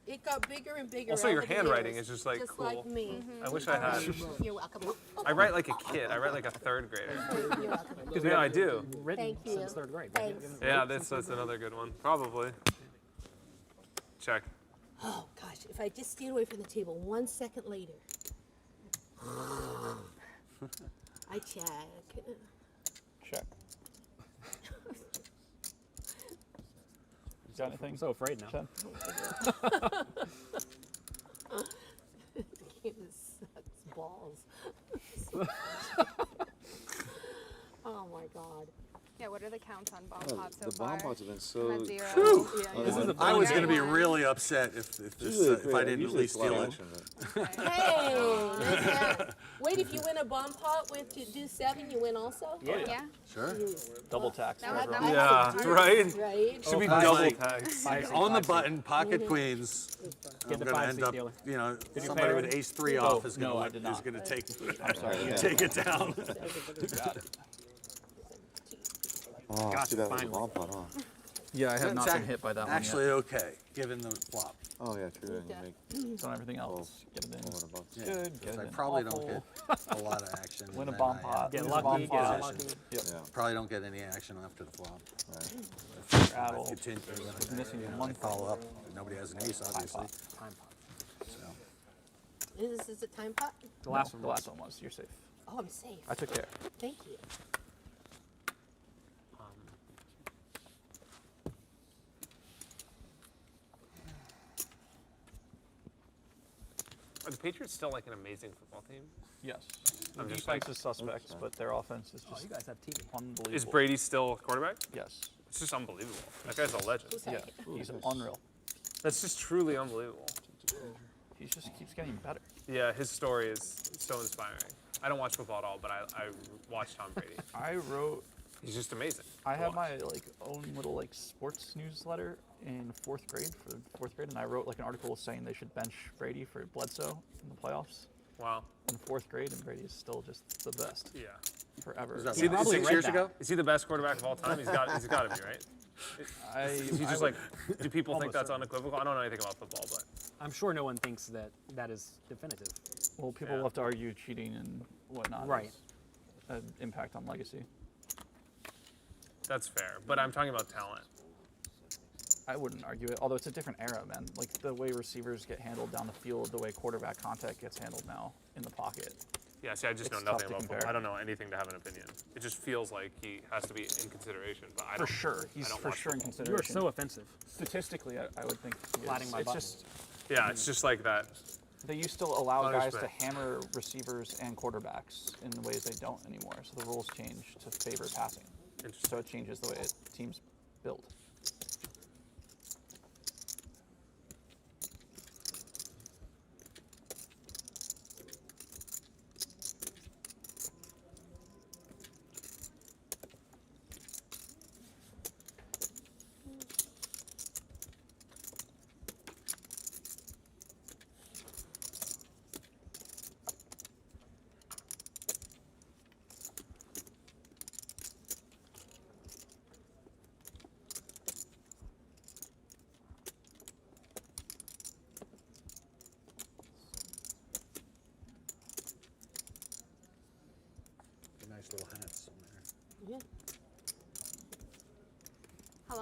S8: it got bigger and bigger.
S7: Also, your
S8: over the
S7: handwriting
S8: years,
S7: is just like
S8: just
S7: cool.
S8: like me.
S7: I wish I had.
S8: You're welcome.
S7: I write like a kid. I write like a 3rd grader.
S8: You're welcome.
S7: Yeah, I do.
S10: Written
S8: Thank you.
S10: since 3rd grade.
S8: Thanks.
S7: Yeah, that's another good one. Probably. Check.
S8: Oh gosh, if I just stayed away from the table 1 second later. I check.
S2: Check. You got anything?
S10: I'm so afraid now.
S2: Chen?
S8: The game sucks balls. Oh my god.
S12: yeah, what are the counts on bomb
S6: Oh,
S12: pots so
S6: the
S12: far?
S6: bomb pots have been
S12: I'm
S6: so.
S12: at 0.
S4: Whew.
S8: Yeah,
S10: This is a
S4: I was
S12: Yeah.
S4: gonna be really upset if I didn't at least steal it.
S8: Hey, listen. Wait, if you win a bomb pot with to do 7, you win also?
S12: Yeah.
S4: Sure.
S2: Double tax for
S12: That was-
S2: everyone.
S12: that
S7: Yeah,
S12: was
S7: right?
S8: Right?
S7: Should be
S4: I
S7: double
S4: like-
S7: tax.
S4: On the button, pocket queens.
S10: Get
S4: I'm
S10: the
S4: gonna
S10: 5
S4: end
S10: seat
S4: up,
S10: dealer.
S4: you know,
S10: you
S4: somebody
S10: pay
S4: with
S10: already?
S4: ace 3 off is
S2: no, I
S4: gonna
S2: did not.
S4: take it down.
S2: Got it.
S6: Oh,
S10: Gosh,
S6: see, that was a
S10: finally.
S6: bomb pot, huh?
S2: Yeah, I have not
S4: It's
S2: been hit by that one
S4: Actually, okay, given the flop.
S6: Oh, yeah, true. Yeah, you make
S2: yet. So on everything else, get it in.
S6: $400.
S4: Yeah,
S2: Good, get it
S4: I
S2: in.
S4: probably don't
S2: Awful.
S4: get a lot of action.
S2: Win a
S4: and then
S2: bomb
S4: I,
S2: pot.
S10: Get
S2: lose a
S10: lucky,
S2: bomb
S10: get
S2: pot.
S10: lucky.
S2: Yep.
S6: Yeah,
S4: Probably don't get any action after the flop.
S6: right.
S2: Rattle.
S4: I continue,
S2: Missing
S4: you know,
S2: one
S4: I follow up. Nobody has an ace, obviously.
S10: Time pot.
S4: So.
S8: Is this a time pot?
S10: The last one.
S2: The last one was. You're safe.
S8: Oh, I'm safe.
S2: I took care.
S8: Thank you.
S7: Are the Patriots still like an amazing football team?
S2: Yes. The
S7: I'm just
S2: defense
S7: like-
S2: is suspects, but their offense is
S10: Oh,
S2: just
S10: you guys have TV.
S2: unbelievable.
S7: Is Brady still quarterback?
S2: Yes.
S7: It's just unbelievable. That guy's a legend.
S2: Yeah. He's unreal.
S7: That's just truly unbelievable.
S2: He just keeps getting better.
S7: Yeah, his story is so inspiring. I don't watch football at all, but I watch Tom Brady.
S2: I wrote.
S7: He's just amazing.
S2: I
S7: to
S2: had
S7: watch.
S2: my like own little like sports newsletter in 4th grade for 4th grade, and I wrote like an article saying they should bench Brady for Bledsoe in the playoffs.
S7: Wow.
S2: In 4th grade, and Brady is still just the best
S7: Yeah.
S2: forever.
S4: Was that
S7: Is he the,
S10: probably
S7: 6
S10: read
S7: years
S10: that.
S7: ago? Is he the best quarterback of all time? He's got to be, right? Is he just like, do people think
S10: Almost
S7: that's
S10: certain.
S7: unequivocal? I don't know anything about football, but
S10: I'm sure no one thinks that that is definitive.
S2: Well, people
S7: Yeah.
S2: love to argue cheating and whatnot.
S10: Right.
S2: An impact on legacy.
S7: that's fair. But I'm talking about talent.
S2: I wouldn't argue it, although it's a different era, man. Like the way receivers get handled down the field, the way quarterback contact gets handled now in the pocket.
S7: Yeah, see, I just know
S2: It's tough
S7: nothing
S2: to
S7: about
S2: compare.
S7: football. I don't know anything to have an opinion. It just feels like he has to be in consideration, but I
S2: For
S7: don't.
S2: sure,
S7: I
S2: he's
S7: don't
S2: for
S7: watch
S2: sure in
S7: football.
S10: You are
S2: consideration.
S10: so offensive.
S2: Statistically, I would think he is.
S10: Flatting my
S2: It's
S10: button.
S2: just
S7: Yeah, it's just like that.
S2: they used to allow guys to
S7: Punishment.
S2: hammer receivers and quarterbacks in the ways they don't anymore. So the rules change to favor passing.
S7: Interesting.
S2: So it changes the way teams build.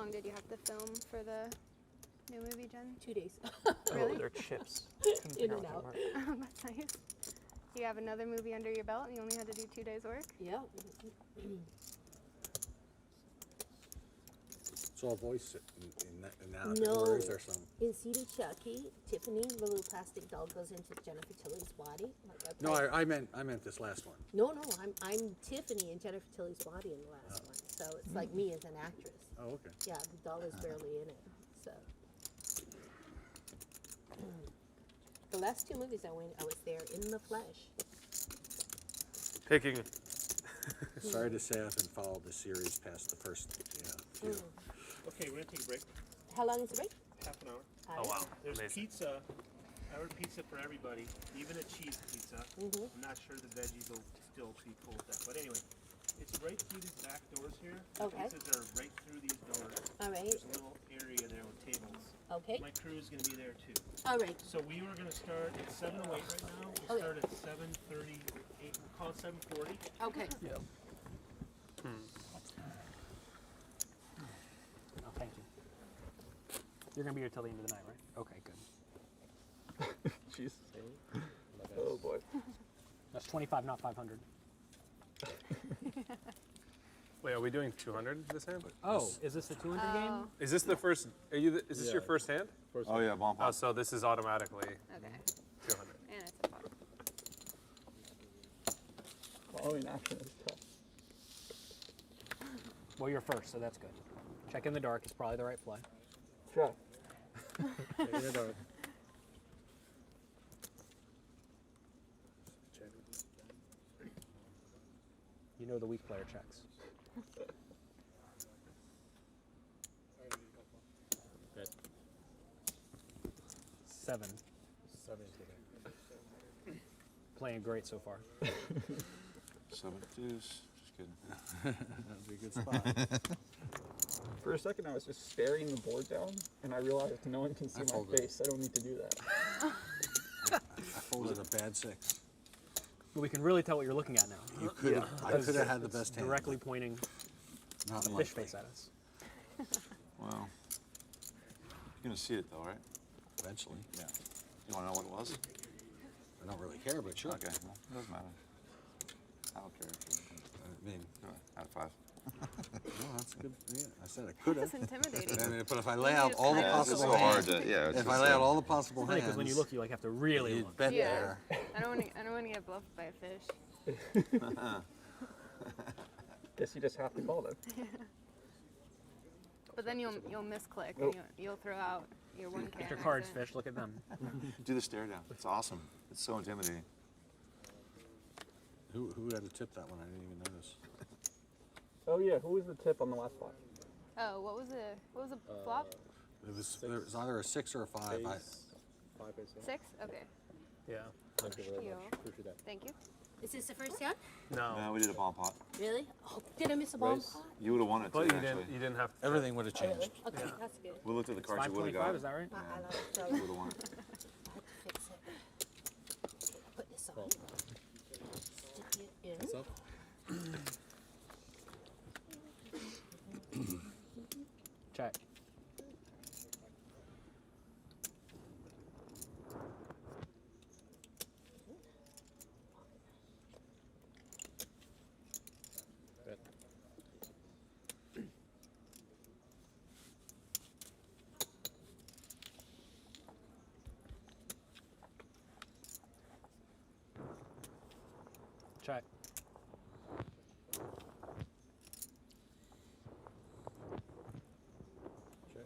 S12: long did you have to film for the new movie, Jen?
S3: 2 days.
S12: Really?
S10: They're chips.
S3: In and out.
S12: Oh, that's nice. You have another movie under your belt and you only had to do 2 days work?
S3: Yeah.
S4: It's all voice in Alec,
S3: No.
S4: or is there some?
S3: In CD Chucky, Tiffany, the little plastic doll, goes into Jennifer Tilly's body. Like
S4: No,
S3: play-
S4: I meant this last one.
S3: No, I'm Tiffany in Jennifer Tilly's body in the last one. So it's like me as an actress.
S4: Oh, okay.
S3: Yeah, the doll is barely in it. So the last 2 movies I was there in the flesh.
S7: Picking.
S4: Sorry to say I haven't followed the series past the first few.
S5: Okay, we're gonna take a break.
S3: How long is the break?
S5: Half an hour.
S7: Oh wow,
S5: There's
S7: amazing.
S5: pizza. I ordered pizza for everybody, even a cheese pizza. I'm not sure the veggies will still be cool with that, but anyway, it's right through these back doors here. The
S3: Okay.
S5: pizzas are right through these doors.
S3: All right.
S5: There's a little area there with tables.
S3: Okay.
S5: My crew is gonna be there too.
S3: All right.
S5: So we were gonna start at 7:08 right now. We'll
S3: Okay.
S5: start at 7:38. We'll call it 7:40.
S3: Okay.
S10: Yeah. Oh, thank you. You're gonna be here till the end of the night, right? Okay, good.
S2: Jeez. Oh boy.
S10: That's 25, not 500.
S7: Wait, are we doing 200 this hand?
S10: Oh, is this a 200 game?
S7: Is this the first? Is this your first hand?
S6: Oh yeah, bomb
S7: Oh, so this is automatically
S12: Okay.
S7: 200.
S12: And it's a pop.
S2: Following action is tough.
S10: Well, you're first, so that's good. Check in the dark is probably the right play.
S2: Sure.
S13: In the dark.
S10: You know the weak player checks.
S13: Bet.
S10: 7.
S13: 7 today.
S10: Playing great so far.
S6: 7 deuce. Just kidding.
S4: That'd be a good spot.
S2: For a second, I was just staring the board down, and I realized no one can see my
S4: folded.
S2: face. I don't need to do that.
S4: I folded a bad 6.
S10: But we can really tell what you're looking at now.
S4: You could have. I could have had the best hand.
S10: Directly pointing
S4: Not
S10: a
S4: likely.
S10: fish face at us.
S6: Well, you're gonna see it though, right?
S4: Eventually.
S6: Yeah. You wanna know what it was?
S4: I don't really care, but sure.
S6: Okay. Well, it doesn't matter. I don't care.
S4: I mean,
S6: Out of 5.
S4: no, that's good. Yeah, I said I could have.
S12: That's intimidating.
S4: I mean, but if I lay out all the
S6: Yeah, it's
S4: possible
S6: so hard
S4: hands,
S6: to- yeah, it's
S4: if
S6: just
S4: I lay out
S6: so-
S4: all the possible
S10: Funny
S4: hands,
S10: because when you look, you like have to really
S4: you'd
S10: look.
S4: bet
S12: Yeah.
S4: there.
S12: I don't want to get bluffed by a fish.
S2: Guess you just have to call them.
S12: But then you'll misclick.
S2: Nope.
S12: And you'll throw out your one
S10: Get
S12: can.
S10: your cards, fish. Look at them.
S6: Do the stare down. It's awesome. It's so intimidating.
S4: Who had to tip that one? I didn't even notice.
S2: Oh yeah, who was the tip on the last spot?
S12: Oh, what was the flop?
S4: It was either a 6 or a 5. I,
S13: Ace, 5 ace.
S12: 6? Okay.
S10: Yeah.
S13: Thank you very
S12: Yo.
S13: much. Appreciate that.
S12: Thank you.
S3: Is this the first hand?
S7: No.
S6: No, we did a bomb pot.
S3: Really? Oh, did I miss a bomb
S13: Raise.
S3: pot?
S6: You would have won it
S7: But
S6: too,
S7: you
S6: actually.
S7: didn't have to.
S4: everything would have changed.
S3: Okay, that's good.
S6: We looked at the
S10: It's
S6: cards you would have got.
S10: 525, is that right?
S3: I like it. So
S6: You would have won it.
S3: I have to fix it. Put this on. Stick it in.
S13: What's up?
S10: Check.
S13: Bet.
S10: Check.
S13: Check.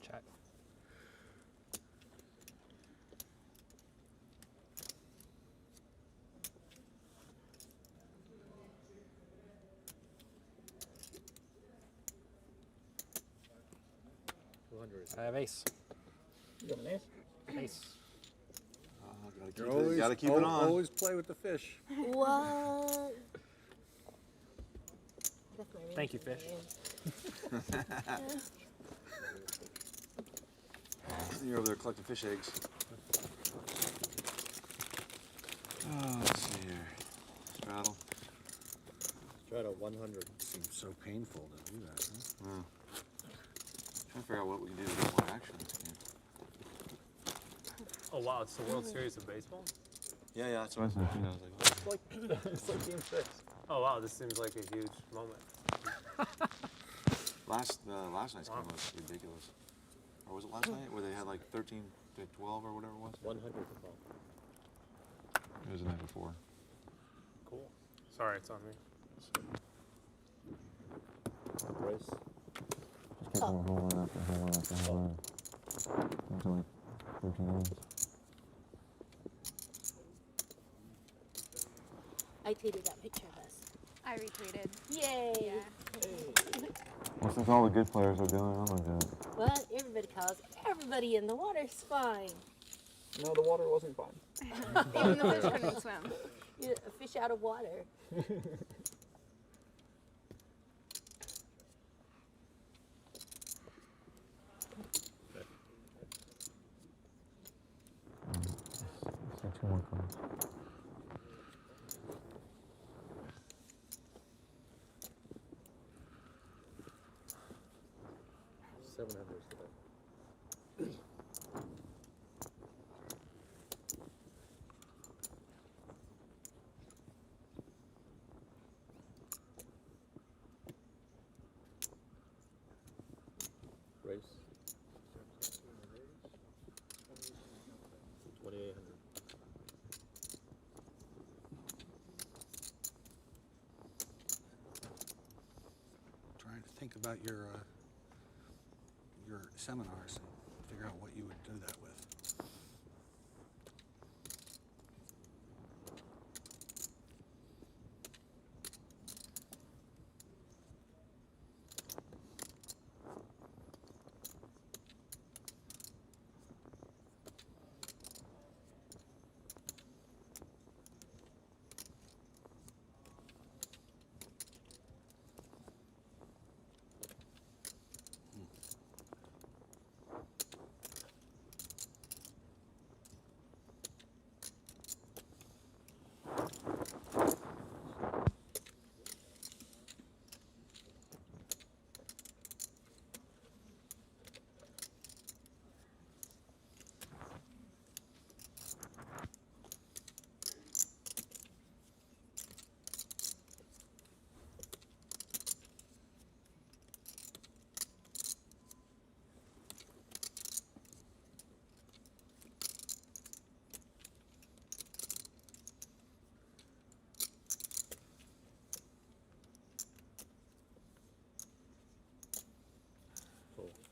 S10: Check. I have ace.
S2: You got an ace?
S10: Ace.
S6: Gotta keep it on.
S4: Always play with the fish.
S3: What? That's my
S10: Thank you,
S3: ring.
S10: fish.
S6: You're over there collecting fish eggs. Let's see here. Straddle.
S13: Straddle 100.
S4: Seems so painful to do that, huh?
S6: Trying to figure out what we can do to get more action in this game.
S7: Oh wow, it's the World Series of Baseball?
S6: Yeah, that's what I was thinking. I was like,
S2: It's like Game 6.
S7: Oh wow, this seems like a huge moment.
S6: last night's game was ridiculous. Or was it last night where they had like 13 to 12 or whatever it was?
S13: 100 to ball.
S6: It was the night before.
S7: Cool. Sorry, it's on me.
S13: Race.
S6: Hold on. There's only 13 innings.
S3: I tweeted that picture of us.
S12: I retweeted.
S3: Yay!
S12: Yeah.
S6: Well, since all the good players are doing it, I'm gonna do it.
S3: What? Everybody calls everybody in the water's fine.
S2: No, the water wasn't fine.
S12: Even the fish couldn't swim.
S3: Yeah, a fish out of water.
S6: So 2 more cards.
S13: $700 today. Race. 2,800.
S4: Trying to think about your seminars and figure out what you would do that with.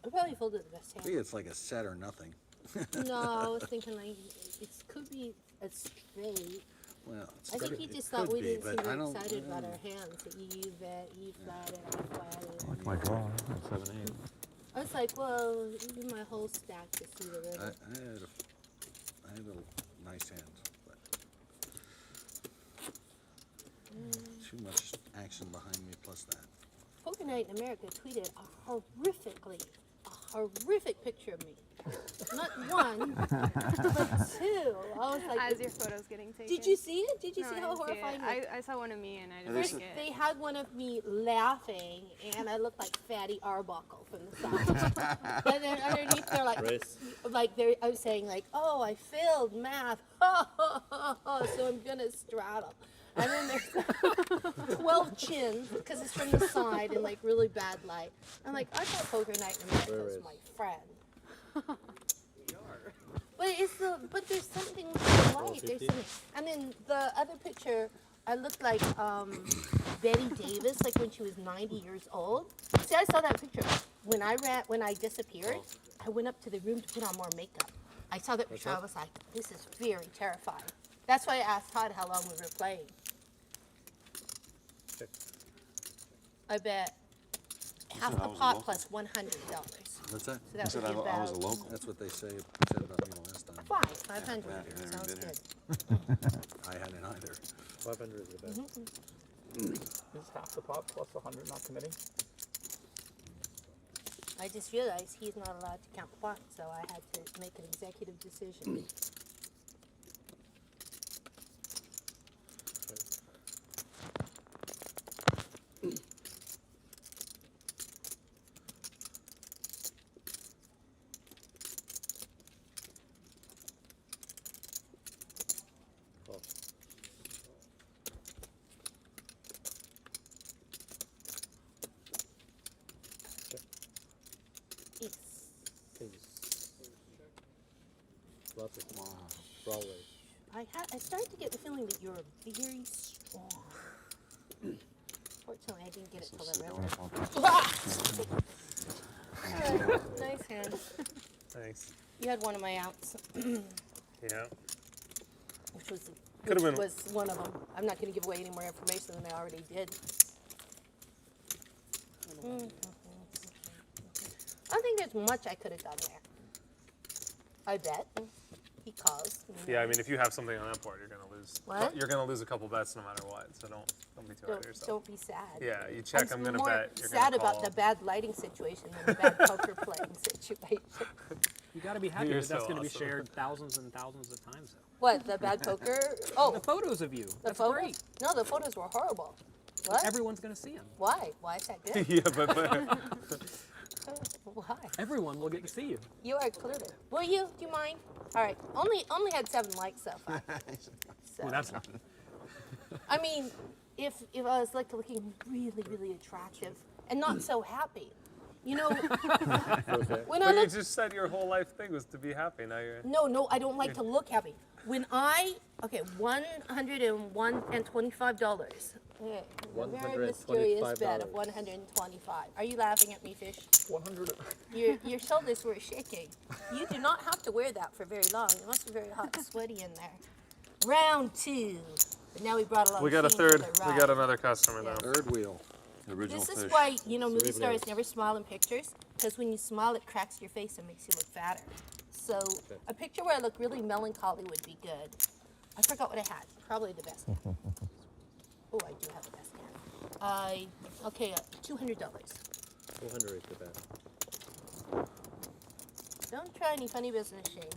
S3: I probably folded the best
S4: I
S3: hand.
S4: think it's like a set or nothing.
S3: No, I was thinking like it could be a straight.
S4: Well,
S3: I think he just thought we didn't seem
S4: but I
S3: very
S4: don't
S3: excited about
S4: know.
S3: our hands. That you bet, you flatted, I flatted.
S6: Like my draw, 7-8.
S3: I was like, well, even my whole stack to see the
S4: I
S3: river.
S4: had a nice hand, but too much action behind me plus that.
S3: Poker Night in America tweeted a horrific picture of me. Not one, but two. I was like,
S12: As your photo's getting taken.
S3: did you see it? Did you
S12: No,
S3: see
S12: I
S3: how
S12: didn't see it.
S3: horrifying?
S12: I saw one of me and I didn't
S3: First,
S12: like it.
S3: they had one of me laughing, and I looked like Fatty Arbuckle from the side. And then underneath, they're like, I was saying like, oh, I failed math, so I'm gonna straddle. And then there's 12 chins because it's from the side and like really bad light. I'm like, I thought Poker Night in America was my friend. But there's something with the light. There's something. And then the other picture, I looked like Betty Davis, like when she was 90 years old. See, I saw that picture when I disappeared. I went up to the room to put on more makeup. I saw that picture. I was like, this is very terrifying. That's why I asked Todd how long we were playing. I bet half the pot plus $100.
S4: What's that?
S3: So that would be
S6: I was a
S3: about
S6: local.
S4: That's what they said about me last time.
S3: 500.
S6: Yeah,
S3: Sounds
S6: dinner.
S3: good.
S4: I hadn't either.
S13: 500 is the best.
S2: Is half the pot plus 100 not committing?
S3: I just realized he's not allowed to count the pot, so I had to make an executive decision.
S13: lots of strawberries.
S8: I started to get the feeling that you're very strong. Fortunately, I didn't get it till the river. Nice hand.
S7: Thanks.
S8: You had one of my outs.
S7: Yeah.
S8: Which was
S7: Could've been-
S8: was one of them. I'm not going to give away any more information than I already did. I don't think there's much I could have done there. I bet. He calls.
S7: Yeah, I mean, if you have something on that board, you're gonna lose.
S8: What?
S7: You're gonna lose a couple bets no matter what. So don't be too hard on yourself.
S8: Don't be sad.
S7: Yeah, you check. I'm gonna
S8: more
S7: bet. You're
S8: sad
S7: gonna call.
S8: about the bad lighting situation than the bad poker playing situation.
S1: You got to be happy
S7: You're
S1: that that's
S7: so
S1: going to be
S7: awesome.
S1: shared thousands and thousands of times. Though.
S8: What, the bad poker? Oh,
S1: The photos of you.
S8: the
S1: That's
S8: photos?
S1: great.
S8: No, the photos were horrible. What?
S1: Everyone's going to see them.
S8: Why? Why is that good?
S7: Yeah, but
S8: Why?
S1: Everyone will get to see you.
S8: You are clearly. Will you? Do you mind? All right. Only had 7 likes so far. So,
S1: Well, that's nothing.
S8: I mean, if I was like looking really, really attractive and not so happy, you know, when I
S7: But you
S8: look.
S7: just said your whole life thing was to be happy. Now you're.
S8: No, I don't like to look happy. When $125. Okay, a very mysterious bet of $125. Are you laughing at me, Fish?
S13: 100.
S8: Your shoulders were shaking. You do not have to wear that for very long. It must be very hot and sweaty in there. Round 2. But now we brought along.
S7: We got a
S8: Shane for
S7: third.
S8: the
S7: We
S8: ride.
S7: got another customer
S8: Yeah.
S7: now.
S4: Third wheel.
S6: Original
S8: This is
S6: fish.
S8: why, movie
S13: Cerebral.
S8: stars never smile in pictures, because when you smile, it cracks your face and makes you look fatter. So a picture where I look really melancholy would be good. I forgot what I had. Probably the best. Oh, I do have the best hand. Okay, $200.
S13: 200 is the bet.
S8: Don't try any funny business, Shane.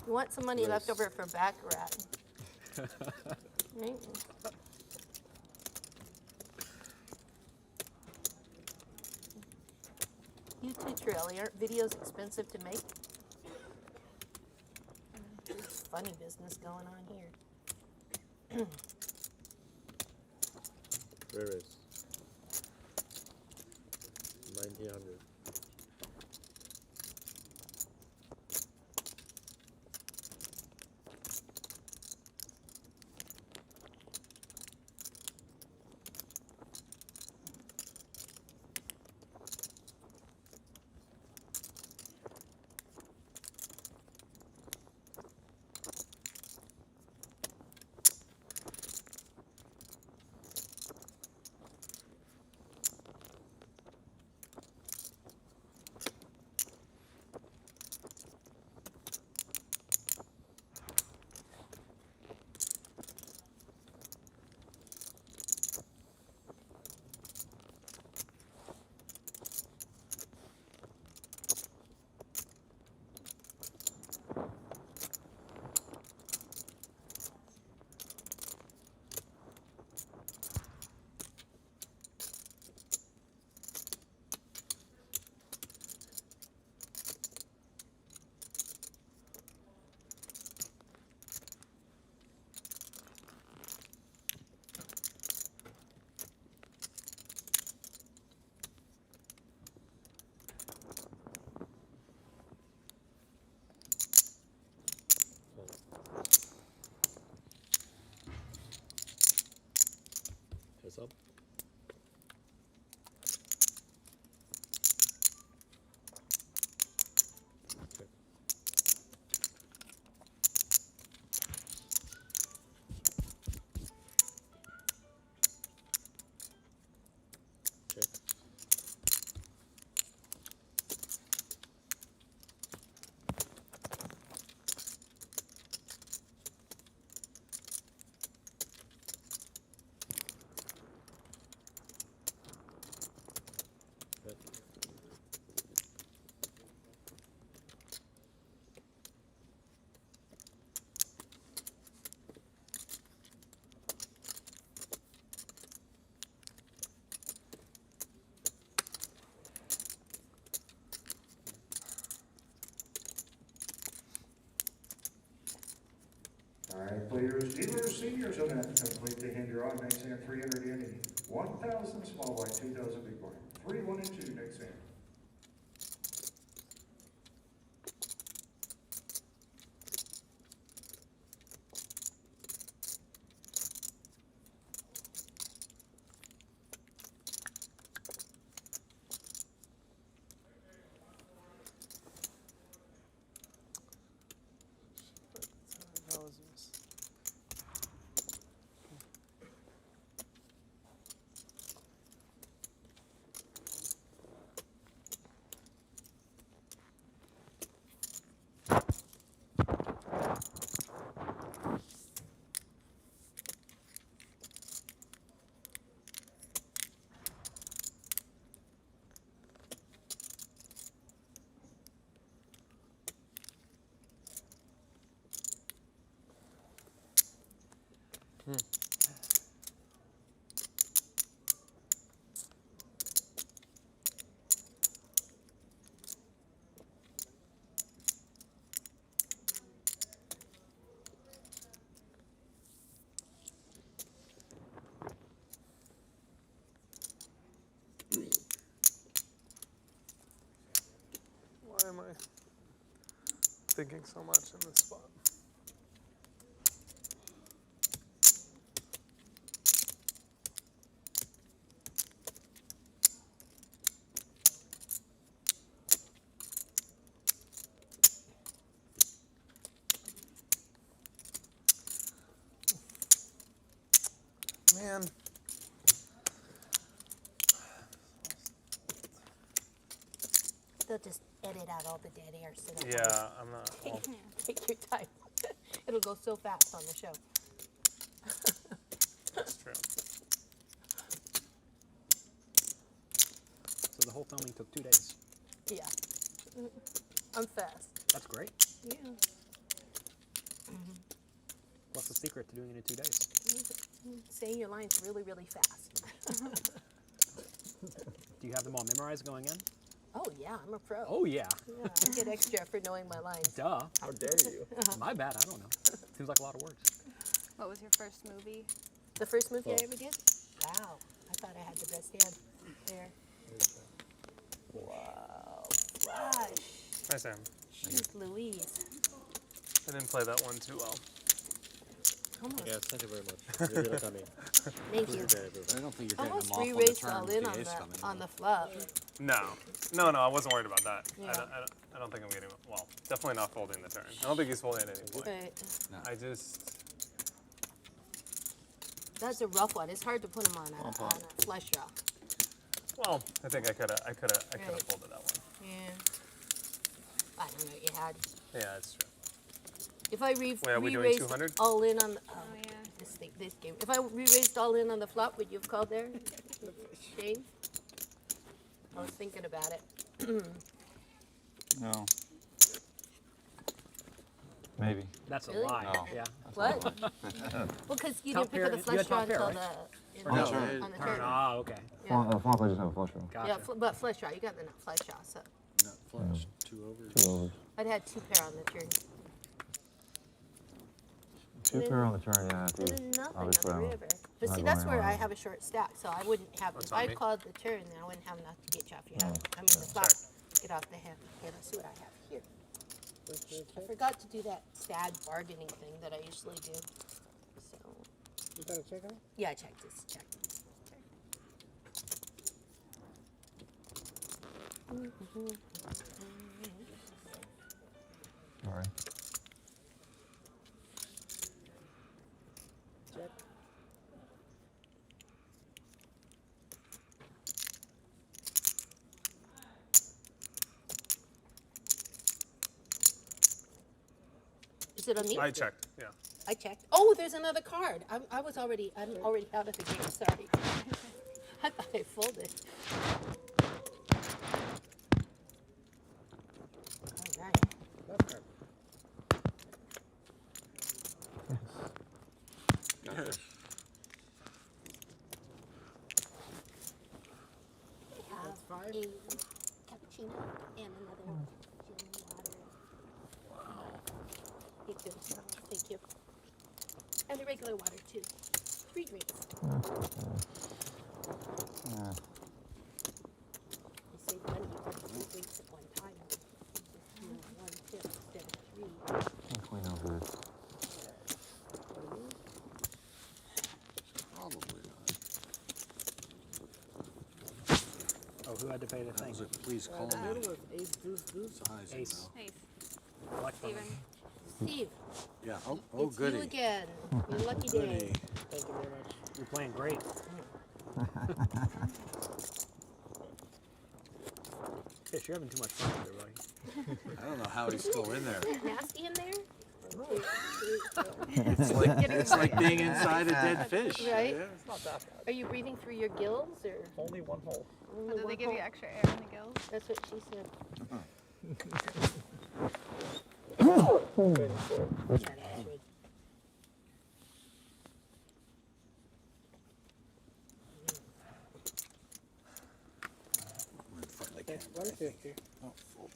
S8: You want some money left over for Baccarat. Right? You too, Torelli. Aren't videos expensive to make? There's funny business going on here.
S13: Where is? 1900. Heads up. Okay. Okay. Bet.
S11: All right, players, dealers, seniors on that, complete the hand draw, next hand 300 in, 1,000 small white, 2,000 big blind, 3, 1, and 2, next hand.
S7: Why am I thinking so much in this spot? Man.
S3: They'll just edit out all the dead air. So don't
S7: Yeah,
S3: worry.
S7: I'm not. Well,
S3: Take your time. It'll go so fast on the show.
S7: that's true.
S10: So the whole filming took 2 days.
S3: Yeah. I'm fast.
S10: That's great.
S3: Yeah.
S10: What's the secret to doing it in 2 days?
S3: Saying your lines really, really fast.
S10: Do you have them all memorized going in?
S3: Oh, yeah, I'm a pro.
S10: Oh, yeah.
S3: Yeah, I get extra for knowing my lines.
S10: Duh.
S2: How dare you?
S10: My bad, I don't know. Seems like a lot of words.
S12: What was your first movie?
S3: The first movie I ever did? Wow. I thought I had the best hand there. Wow. Gosh.
S7: Hi, Sam.
S3: Jeez Louise.
S7: I didn't play that one too well.
S3: Come on.
S13: Yes, thank you very much. You're gonna come in.
S3: Thank you.
S4: I don't think you're getting
S3: Almost
S4: them off on the
S3: re-raced
S4: turn
S3: all
S4: with
S3: in
S4: the
S3: on
S4: ace
S3: the,
S4: coming.
S3: on the flop.
S7: No, I wasn't worried about that.
S3: Yeah.
S7: I don't think I'm getting, well, definitely not folding the turn. I don't think he's folding at any point.
S3: Right.
S7: I just,
S3: That's a rough one. It's hard to put them on a flush draw.
S7: well, I think I could have
S3: Right.
S7: folded that one.
S3: Yeah. I don't know what you had.
S7: Yeah, that's true.
S3: If I
S7: Wait, are we doing
S3: re-raised
S7: 200?
S3: all in on the,
S12: Oh, yeah.
S3: this game. If I re-raised all in on the flop, would you have called there? Shane? I was thinking about it.
S6: No. Maybe.
S10: That's a
S3: Really?
S10: lie.
S6: No.
S10: Yeah.
S3: What? Well, because you
S10: Top
S3: didn't pick up the
S10: pair- you
S3: flush
S10: had
S3: draw
S10: top pair,
S3: until
S10: right?
S3: the
S10: Or no?
S3: on the turn.
S10: Ah, okay.
S3: Yeah,
S6: Flop, I just have a flush draw.
S10: Gotcha.
S3: yeah but flush draw. You got the flush draw, so
S4: Not flush, 2 over.
S6: 2 overs.
S3: I'd had 2 pair on the turn.
S6: 2 pair on the turn, yeah.
S3: And then nothing on
S6: Obviously,
S3: the
S6: I'm
S3: river. But
S6: not
S3: see, that's
S6: going
S3: where I
S6: around.
S3: have a short stack, so I wouldn't have.
S7: What's
S3: If
S7: on
S3: I
S7: me?
S3: called the turn, then I wouldn't have enough to get you off your hand. I mean the flop. Get off the hand. Okay, let's see what I have here. I forgot to do that sad bargaining thing that I usually do. So.
S13: You got a check out?
S3: Yeah, I checked this. Checked this.
S6: All right.
S13: Check.
S3: Is it on me?
S7: I checked, yeah.
S3: I checked. Oh, there's another card. I'm already out of the game. Sorry. I thought I folded. All right.
S13: Left card.
S3: I have
S13: That's 5.
S3: a cappuccino and another gin water. Wow. Thank you. And a regular water too. 3 drinks.
S6: Yeah.
S3: You save money. You have 3 drinks at one time. You know, 1 tip instead of 3.
S6: Queen over.
S4: Probably
S10: Oh, who had to pay the
S4: not.
S10: thing?
S4: Was it, please call
S13: The
S4: me.
S13: middle was ace, deuce, deuce.
S4: Size,
S10: Ace.
S4: no.
S12: Ace.
S10: Collect them.
S12: Steven.
S3: Steve,
S4: Yeah, oh
S3: it's
S4: goody.
S3: you again. Your lucky day.
S4: Goody.
S13: Thank you very much.
S10: You're playing great. Fish, you're having too much fun with it, buddy.
S4: I don't know how he's still in there.
S3: Nasty in there?
S4: It's like being inside a dead fish.
S3: Right?
S4: Yeah.
S2: It's not that bad.
S3: Are you breathing through your gills or
S2: Only 1 hole.
S3: only
S12: Oh, did
S3: one
S12: they give you
S3: hole?
S12: extra air in the gills?
S3: That's what she said.
S2: Waiting for it.
S4: I'm gonna fight like
S13: Okay,
S4: him.
S13: 150.
S4: Oh, full.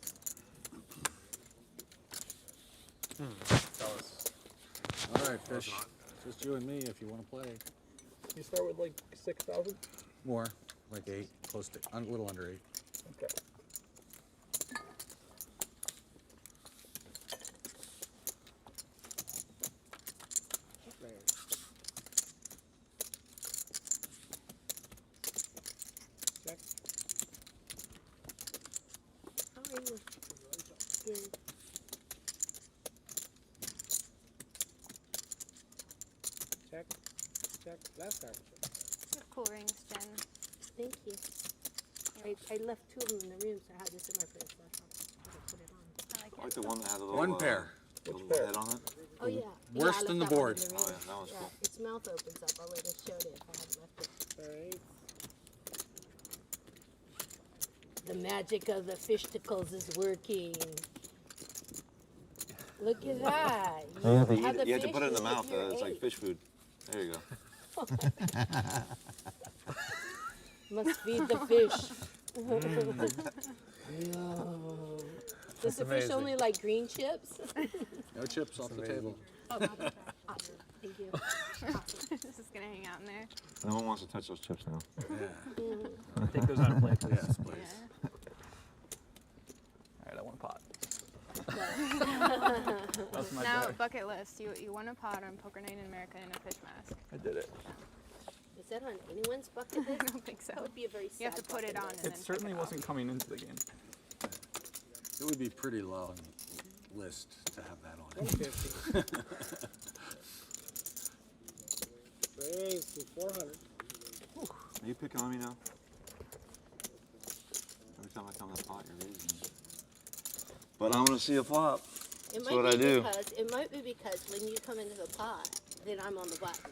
S7: Fellas.
S4: All right, fish. Just you and me if you want to play.
S2: You start with like 6,000?
S4: More, like 8, close to, a little under 8.
S2: Okay.
S3: Good.
S13: Check. Check. Left card.
S12: You have cool rings, Jen.
S3: Thank you. I left 2 of them in the room, so I had this in my purse. So I thought put it on.
S12: I like
S6: I like
S12: it.
S6: the one that had a little,
S4: One pair.
S6: little head on it.
S3: Oh yeah.
S4: Worse
S3: I
S4: than
S3: left
S4: the
S3: that one
S4: board.
S3: in the
S6: Oh,
S3: room.
S6: yeah, that was cool.
S3: Its mouth opens up. I would have showed it if I hadn't left it.
S13: Alright.
S3: The magic of the fishticles is working. Look at that.
S6: You have to,
S3: have the
S6: you have to
S3: fish
S6: put it in the
S3: eat
S6: mouth.
S3: your
S6: It's like
S3: egg.
S6: fish food. There you go.
S3: Must feed the fish. Does the fish
S7: amazing.
S3: only like green chips?
S4: No chips off the table.
S3: Oh, not awesome. Thank you.
S12: This is gonna hang out in there.
S6: No one wants to touch those chips now.
S4: Yeah.
S10: Take those out of play, please.
S4: Yes, please.
S12: Yeah.
S2: All right, I want a pot.
S3: That's
S2: my
S12: Now,
S2: bag.
S12: bucket list. You won a pot on Poker Night in America in a fish mask.
S2: I did it.
S3: Is that on anyone's bucket list?
S12: I don't think so.
S3: That would be a very sad
S12: You have to put it
S3: bucket
S12: on
S3: list.
S12: and
S2: It
S12: then
S2: certainly
S12: take it off.
S2: wasn't coming into the game.
S4: It would be pretty long list to have that on.
S13: 150. Raise to 400.
S6: Are you picking on me now? Every time I come to the pot, you're raising me. But I'm gonna see a flop.
S3: It
S6: That's
S3: might
S6: what
S3: be
S6: I do.
S3: because when you come into the pot, then I'm on the button.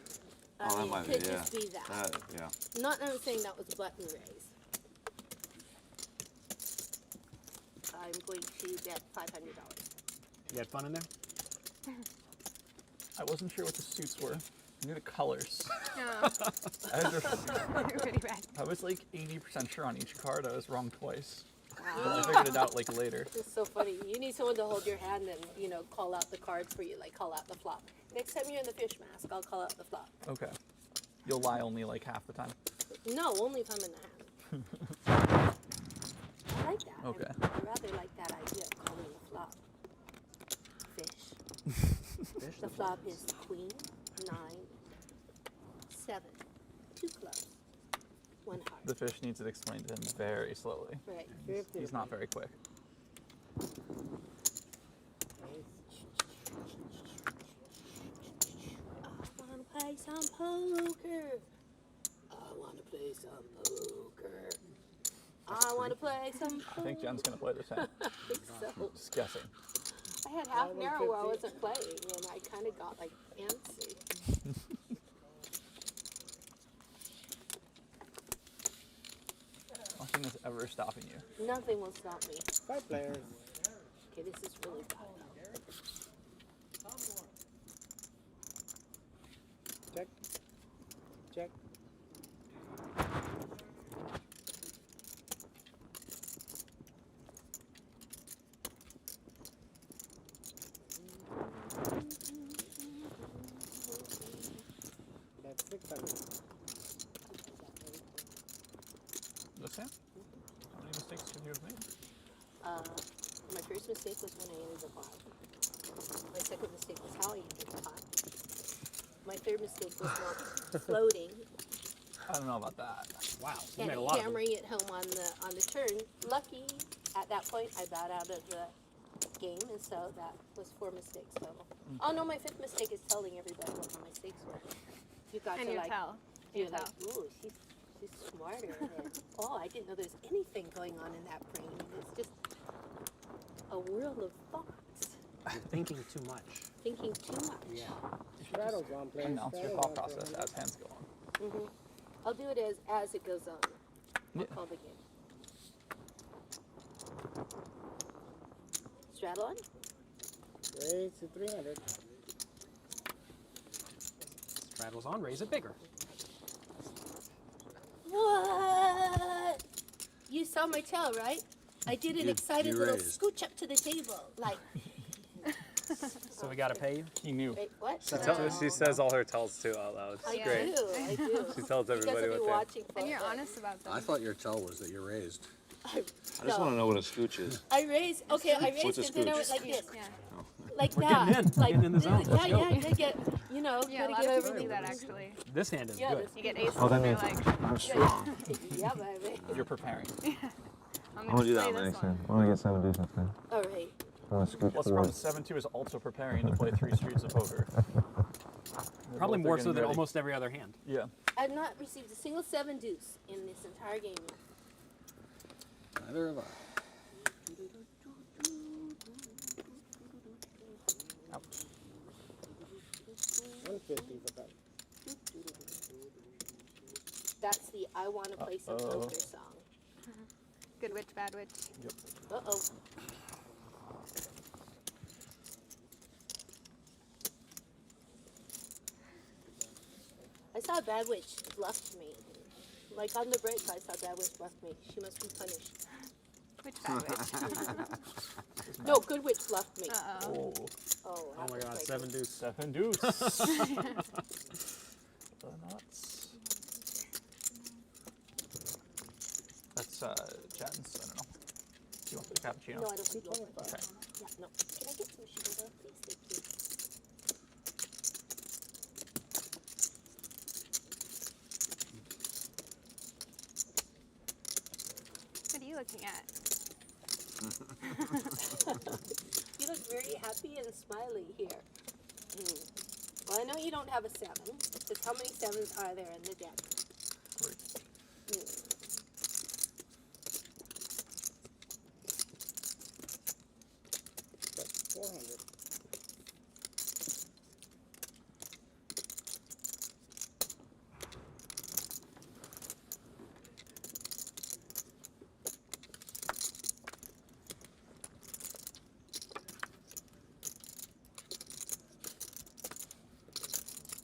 S6: Oh, that might be,
S3: Could
S6: yeah.
S3: just be that.
S6: Yeah.
S3: Not that I'm saying that was a button raise. I'm going to bet $500.
S10: You had fun in there?
S2: I wasn't sure what the suits were. I knew the colors.
S12: No. You're pretty bad.
S2: I was like 80% sure on each card. I was wrong twice. But
S3: Wow.
S2: I figured it out like later.
S3: It's so funny. You need someone to hold your hand and, call out the cards for you, like call out the flop. Next time you're in the fish mask, I'll call out the flop.
S2: Okay. You'll lie only like half the time.
S3: No, only if I'm in the hand. I like that.
S2: Okay.
S3: I rather like that idea of calling the flop. Fish. The flop is queen, 9, 7, 2 clubs, 1 heart.
S2: The fish needs it explained to him very slowly.
S3: Right.
S2: He's not very quick.
S3: I wanna play some poker. I wanna play some poker. I wanna play some poker.
S2: I think Jen's gonna play this hand.
S3: I think so.
S2: Just guessing.
S3: I had half an hour where I wasn't playing, and I kind of got like antsy.
S2: Nothing is ever stopping you.
S3: Nothing will stop me.
S13: 5 players.
S3: Okay, this is really bad.
S13: Check. Check. That's 600.
S2: This hand? How many mistakes could you have made?
S3: My first mistake was when I entered the pot. My second mistake was how I entered the pot. My third mistake was not floating
S2: I don't know about that.
S10: Wow, you
S3: and
S10: made a lot of them.
S3: hammering it home on the turn. Lucky, at that point, I bowed out of the game, and so that was 4 mistakes total. Oh no, my 5th mistake is telling everybody what my mistakes were. You got
S12: And
S3: to
S12: you
S3: like,
S12: tell.
S3: you're
S12: You
S3: like,
S12: tell.
S3: ooh, she's smarter. And, oh, I didn't know there's anything going on in that brain. It's just a world of thoughts.
S10: You're thinking too much.
S3: Thinking too much.
S10: Yeah.
S13: Straddles on players.
S2: Announce your
S13: straddles
S2: thought
S13: on
S2: process
S13: players.
S2: as hands go on.
S3: I'll do it as it goes on. I'll
S2: Yeah.
S3: call the game. Straddle on?
S13: Raise to 300.
S10: Straddles on, raise it bigger.
S3: What? You saw my tail, right? I did an
S4: You-
S3: excited
S4: you
S3: little
S4: raised.
S3: scooch up to the table. Like,
S10: So we gotta pay you?
S2: He knew.
S3: wait, what?
S7: She says all her tells too out loud. It's
S3: I
S7: great.
S3: do, I do.
S7: She tells
S3: You guys
S7: everybody
S3: will be
S7: what they.
S3: watching
S12: And you're
S3: for-
S12: honest about them.
S4: I thought your tell was that you raised.
S6: I just want to know what a scooch is.
S3: I raised, okay, I
S6: What's
S3: raised
S6: a
S3: it, then I
S6: scooch?
S3: went like this.
S12: Yeah.
S3: Like
S10: We're
S3: that.
S10: getting in.
S3: Like,
S10: Getting in the zone.
S3: Yeah,
S10: Let's go.
S3: yeah, get, you know,
S12: Yeah, a
S3: gotta
S12: lot
S3: get
S12: of
S3: over
S12: people do
S3: the-
S12: that actually.
S10: This hand is
S3: Yeah,
S10: good.
S3: this-
S12: You get aces
S6: Oh, that
S12: and you're
S6: means
S12: like,
S6: I'm strong.
S3: Yeah, baby.
S2: You're preparing.
S12: I'm
S6: I
S12: gonna
S6: want to do
S12: play
S6: that
S12: this
S6: next
S12: one.
S6: time. I want to get 7 deuce next time.
S3: All right.
S6: I want to scoot
S2: What's
S6: forward.
S2: from 7-2 is also preparing to play 3 streets of poker.
S10: Probably more so
S2: getting
S10: than
S2: ready.
S10: almost every other hand.
S2: Yeah.
S3: I've not received a single 7 deuce in this entire game yet.
S4: Neither have I.
S2: Ouch.
S13: 150 for that.
S3: That's the I want to play some poker song.
S12: Good witch, bad witch.
S2: Yep.
S3: Uh-oh. I saw a bad witch bluffed me. Like on the break, I saw bad witch bluffed me. She must be punished.
S12: Which bad witch?
S3: No, good witch bluffed me.
S2: Oh.
S3: Oh,
S10: Oh my god, 7 deuce.
S2: 7 deuce. The nuts. That's Chadden's, I don't know. Do you want the cappuccino?
S3: No, I don't want to go.
S2: Okay.
S3: Yeah, no. Can I get some sugar though, please? Thank you.
S12: What are you looking at?
S3: You look very happy and smiley here. Well, I know you don't have a 7, because how many 7s are there in the deck?
S2: 3.
S13: That's 400.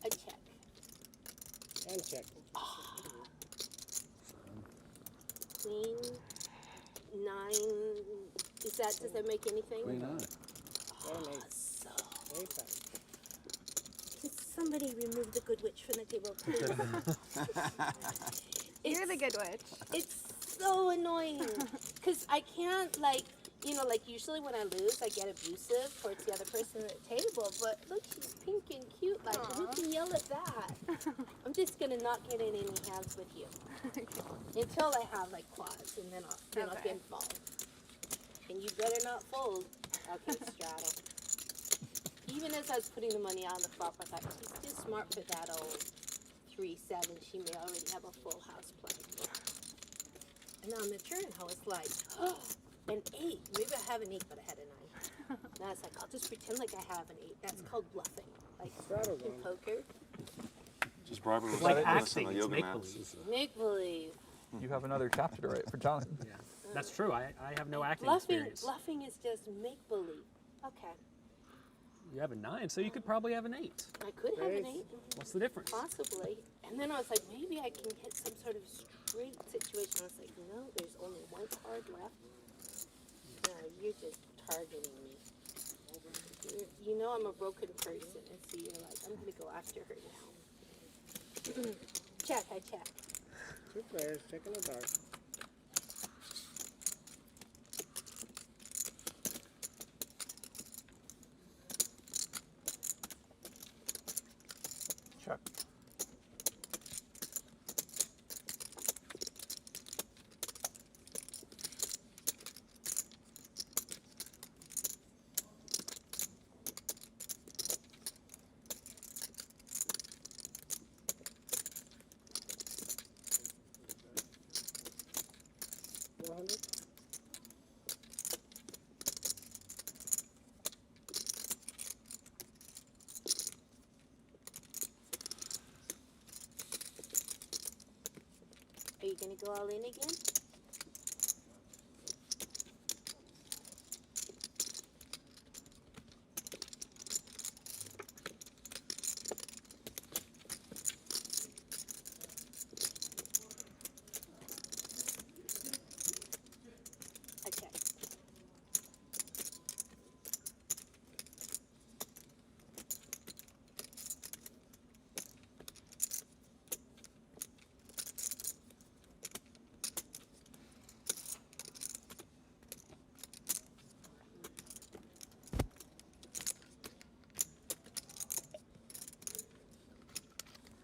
S3: A check.
S13: And check.
S3: Queen, 9. Does that make anything?
S4: Queen nine.
S13: Very
S3: So,
S13: Very fast.
S3: can somebody remove the good witch from the table, please?
S12: You're the good witch.
S3: It's so annoying because I can't like usually when I lose I get abusive towards the other person at the table, but look, she's pink and cute, like who can yell at that? I'm just gonna not get in any hands with you until I have like quads, and then I'll
S12: Okay.
S3: get involved. And you better not fold. Okay, straddle. Even as I was putting the money on the flop, I thought she's too smart for that old 3-7. She may already have a full house play. And on the turn, I was like, oh, an 8. Maybe I have an 8, but I had a 9. And I was like, I'll just pretend like I have an 8. That's called bluffing. Like
S13: Straddle's
S3: in
S13: on.
S3: poker.
S6: Just bribe her
S10: It's
S6: with
S10: like
S6: listen
S10: acting,
S6: to
S10: it's
S6: yoga
S10: make
S6: mats.
S10: believe.
S3: Make believe.
S2: You have another chapter to write for John.
S10: Yeah, that's true. I have no acting
S3: Bluffing,
S10: experience.
S3: bluffing is just make believe. Okay.
S10: You have a 9, so you could probably have an 8.
S3: I could have an 8.
S10: What's the difference?
S3: Possibly. And then I was like, maybe I can get some sort of straight situation. I was like, no, there's only 1 card left. No, you're just targeting me. You know I'm a broken person, and so you're like, I'm going to go after her now. Check, I check.
S13: 2 players checking the dark.
S2: Check.
S3: Are you going to go all in again? I check.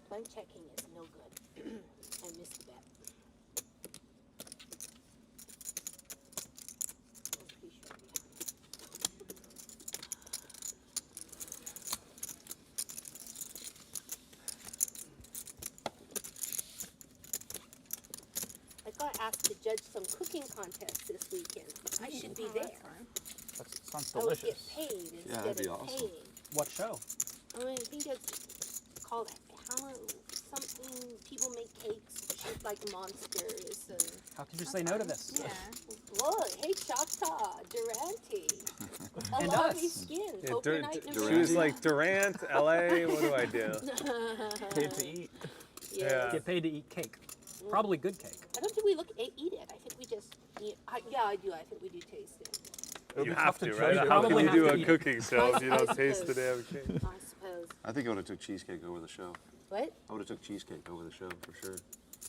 S3: Blind checking is no good. I missed the bet. got asked to judge some cooking contests this weekend. I should be there.
S2: That sounds
S3: I would get
S2: delicious.
S3: paid
S6: Yeah, that'd
S3: instead
S6: be
S3: of
S6: awesome.
S3: paying.
S1: What show?
S3: I think it's called something. People make cakes shaped like monsters. And
S1: How could you say no to this?
S12: Yeah.
S3: look, hey Choctaw, Durante,
S1: And
S3: Alawi
S1: us.
S3: Skin,
S7: Yeah,
S3: Poker Night in
S7: She was
S3: America.
S7: like, Durant, LA, what do I do?
S2: Paid to eat.
S7: Yeah.
S1: Get paid to eat cake. Probably good cake.
S3: I don't think we eat it. I think we just. Yeah, I do. I think we do taste it.
S2: It'll
S7: You
S2: be
S7: have
S2: tough
S7: to,
S2: judge
S7: right?
S2: it.
S7: How can
S1: probably
S7: you
S1: have
S7: do
S1: to
S7: a
S1: eat.
S7: cooking show if you don't
S3: I
S7: taste the
S3: suppose.
S7: damn cake?
S3: I suppose.
S6: I think I would have took cheesecake over the show.
S3: What?
S6: I would have took cheesecake over the show for sure.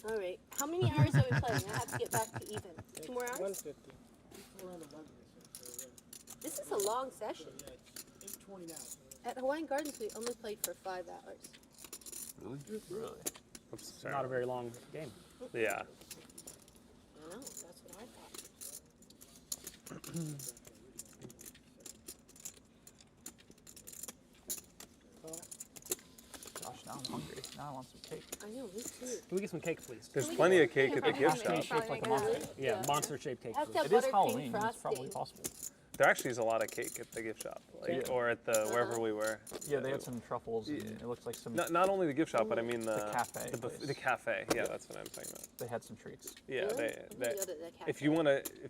S3: All right. How many hours are we playing? I have to get back to even. 2 more hours?
S13: 150.
S3: This is a long session.
S13: 820 now.
S3: At Hawaiian Gardens, we only played for 5 hours.
S6: Really?
S2: Really?
S7: Oops, sorry.
S1: Not a very long game.
S7: Yeah.
S3: I know. That's what I thought.
S2: Gosh, now I'm hungry. Now I want some cake.
S3: I know. Me too.
S1: Can we get some cake, please?
S7: There's
S3: we
S7: plenty
S3: get-
S7: of cake
S3: we
S7: at the
S3: can
S7: gift
S3: probably
S7: shop.
S2: Shaped like a
S12: Probably
S2: monster.
S1: Yeah,
S3: Yeah.
S1: monster shaped cake.
S3: Have to
S1: please.
S3: have
S2: It is
S3: buttercream
S2: Halloween. It's
S3: frosting.
S2: probably possible.
S7: There actually is a lot of cake at the gift shop, like,
S2: Yeah.
S7: or at the wherever we were.
S2: Yeah, they had some truffles, and it looks like some.
S7: Not only the gift shop, but I mean the
S2: cafe
S7: The,
S2: place.
S7: the cafe. Yeah, that's what I'm talking about.
S2: They had some treats.
S7: Yeah,
S3: Really?
S7: they,
S3: I'm gonna
S7: they
S3: go to the
S7: if
S3: cafe.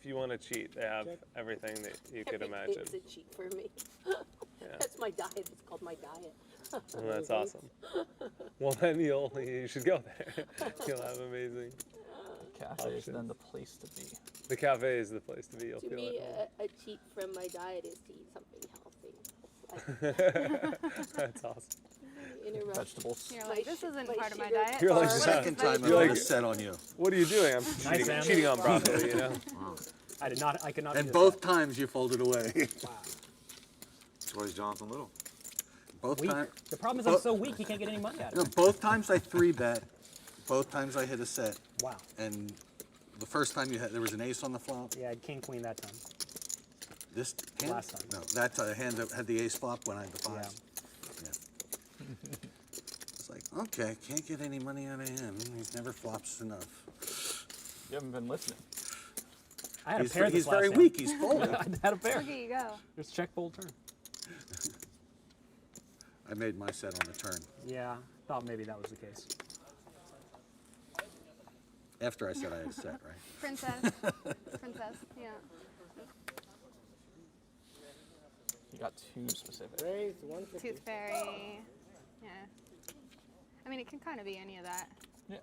S7: you wanna cheat, they have everything that you could imagine.
S3: It's a cheat for me.
S7: Yeah.
S3: That's my diet. It's called my diet.
S7: Well, that's awesome. Well, then you should go there. You'll have amazing.
S2: Cafe is then the place to be.
S7: The cafe is the place to be. You'll
S3: To
S7: feel
S3: me,
S7: it.
S3: a cheat from my diet is to eat something healthy.
S7: That's awesome.
S3: Interrupt.
S2: Vegetables.
S12: You're
S3: My
S12: like, this
S3: sh-
S12: isn't
S3: my
S12: part of my
S3: sugar
S12: diet.
S7: You're like,
S12: or what is
S4: Second
S12: this
S4: time I've
S12: vegetable?
S7: You're
S4: ever
S7: like-
S4: set on you.
S7: What are you doing? I'm
S1: Sam.
S7: cheating on broccoli, you know?
S1: I did not. I could not.
S4: And
S1: do
S4: both
S1: that.
S4: times you folded away.
S1: Wow.
S6: Troy's Jonathan Little.
S4: Both
S1: Weak.
S4: times.
S1: The problem is I'm so weak. You can't get any money out of
S4: No,
S1: it.
S4: both times I 3-bet. Both times I hit a set.
S1: Wow.
S4: And the first time there was an ace on the flop.
S1: Yeah, I had king queen that time.
S4: This hand?
S1: Last time.
S4: No, that's a hand that had the ace flop when I had the 5s. Yeah. It's like, okay, can't get any money out of him. He never flops enough.
S2: You haven't been listening.
S1: I had a
S4: He's,
S1: pair this
S4: he's
S1: last
S4: very
S1: hand.
S4: weak. He's folded.
S1: I had a pair.
S12: Look at you go.
S1: Just check fold turn.
S4: I made my set on the turn.
S1: Yeah, thought maybe that was the case.
S4: After I said I had a set, right?
S12: Princess. Princess, yeah.
S2: You got too specific.
S13: Raised 150.
S12: Tooth fairy. Yeah. I mean, it can kind of be any of that.
S2: Yeah.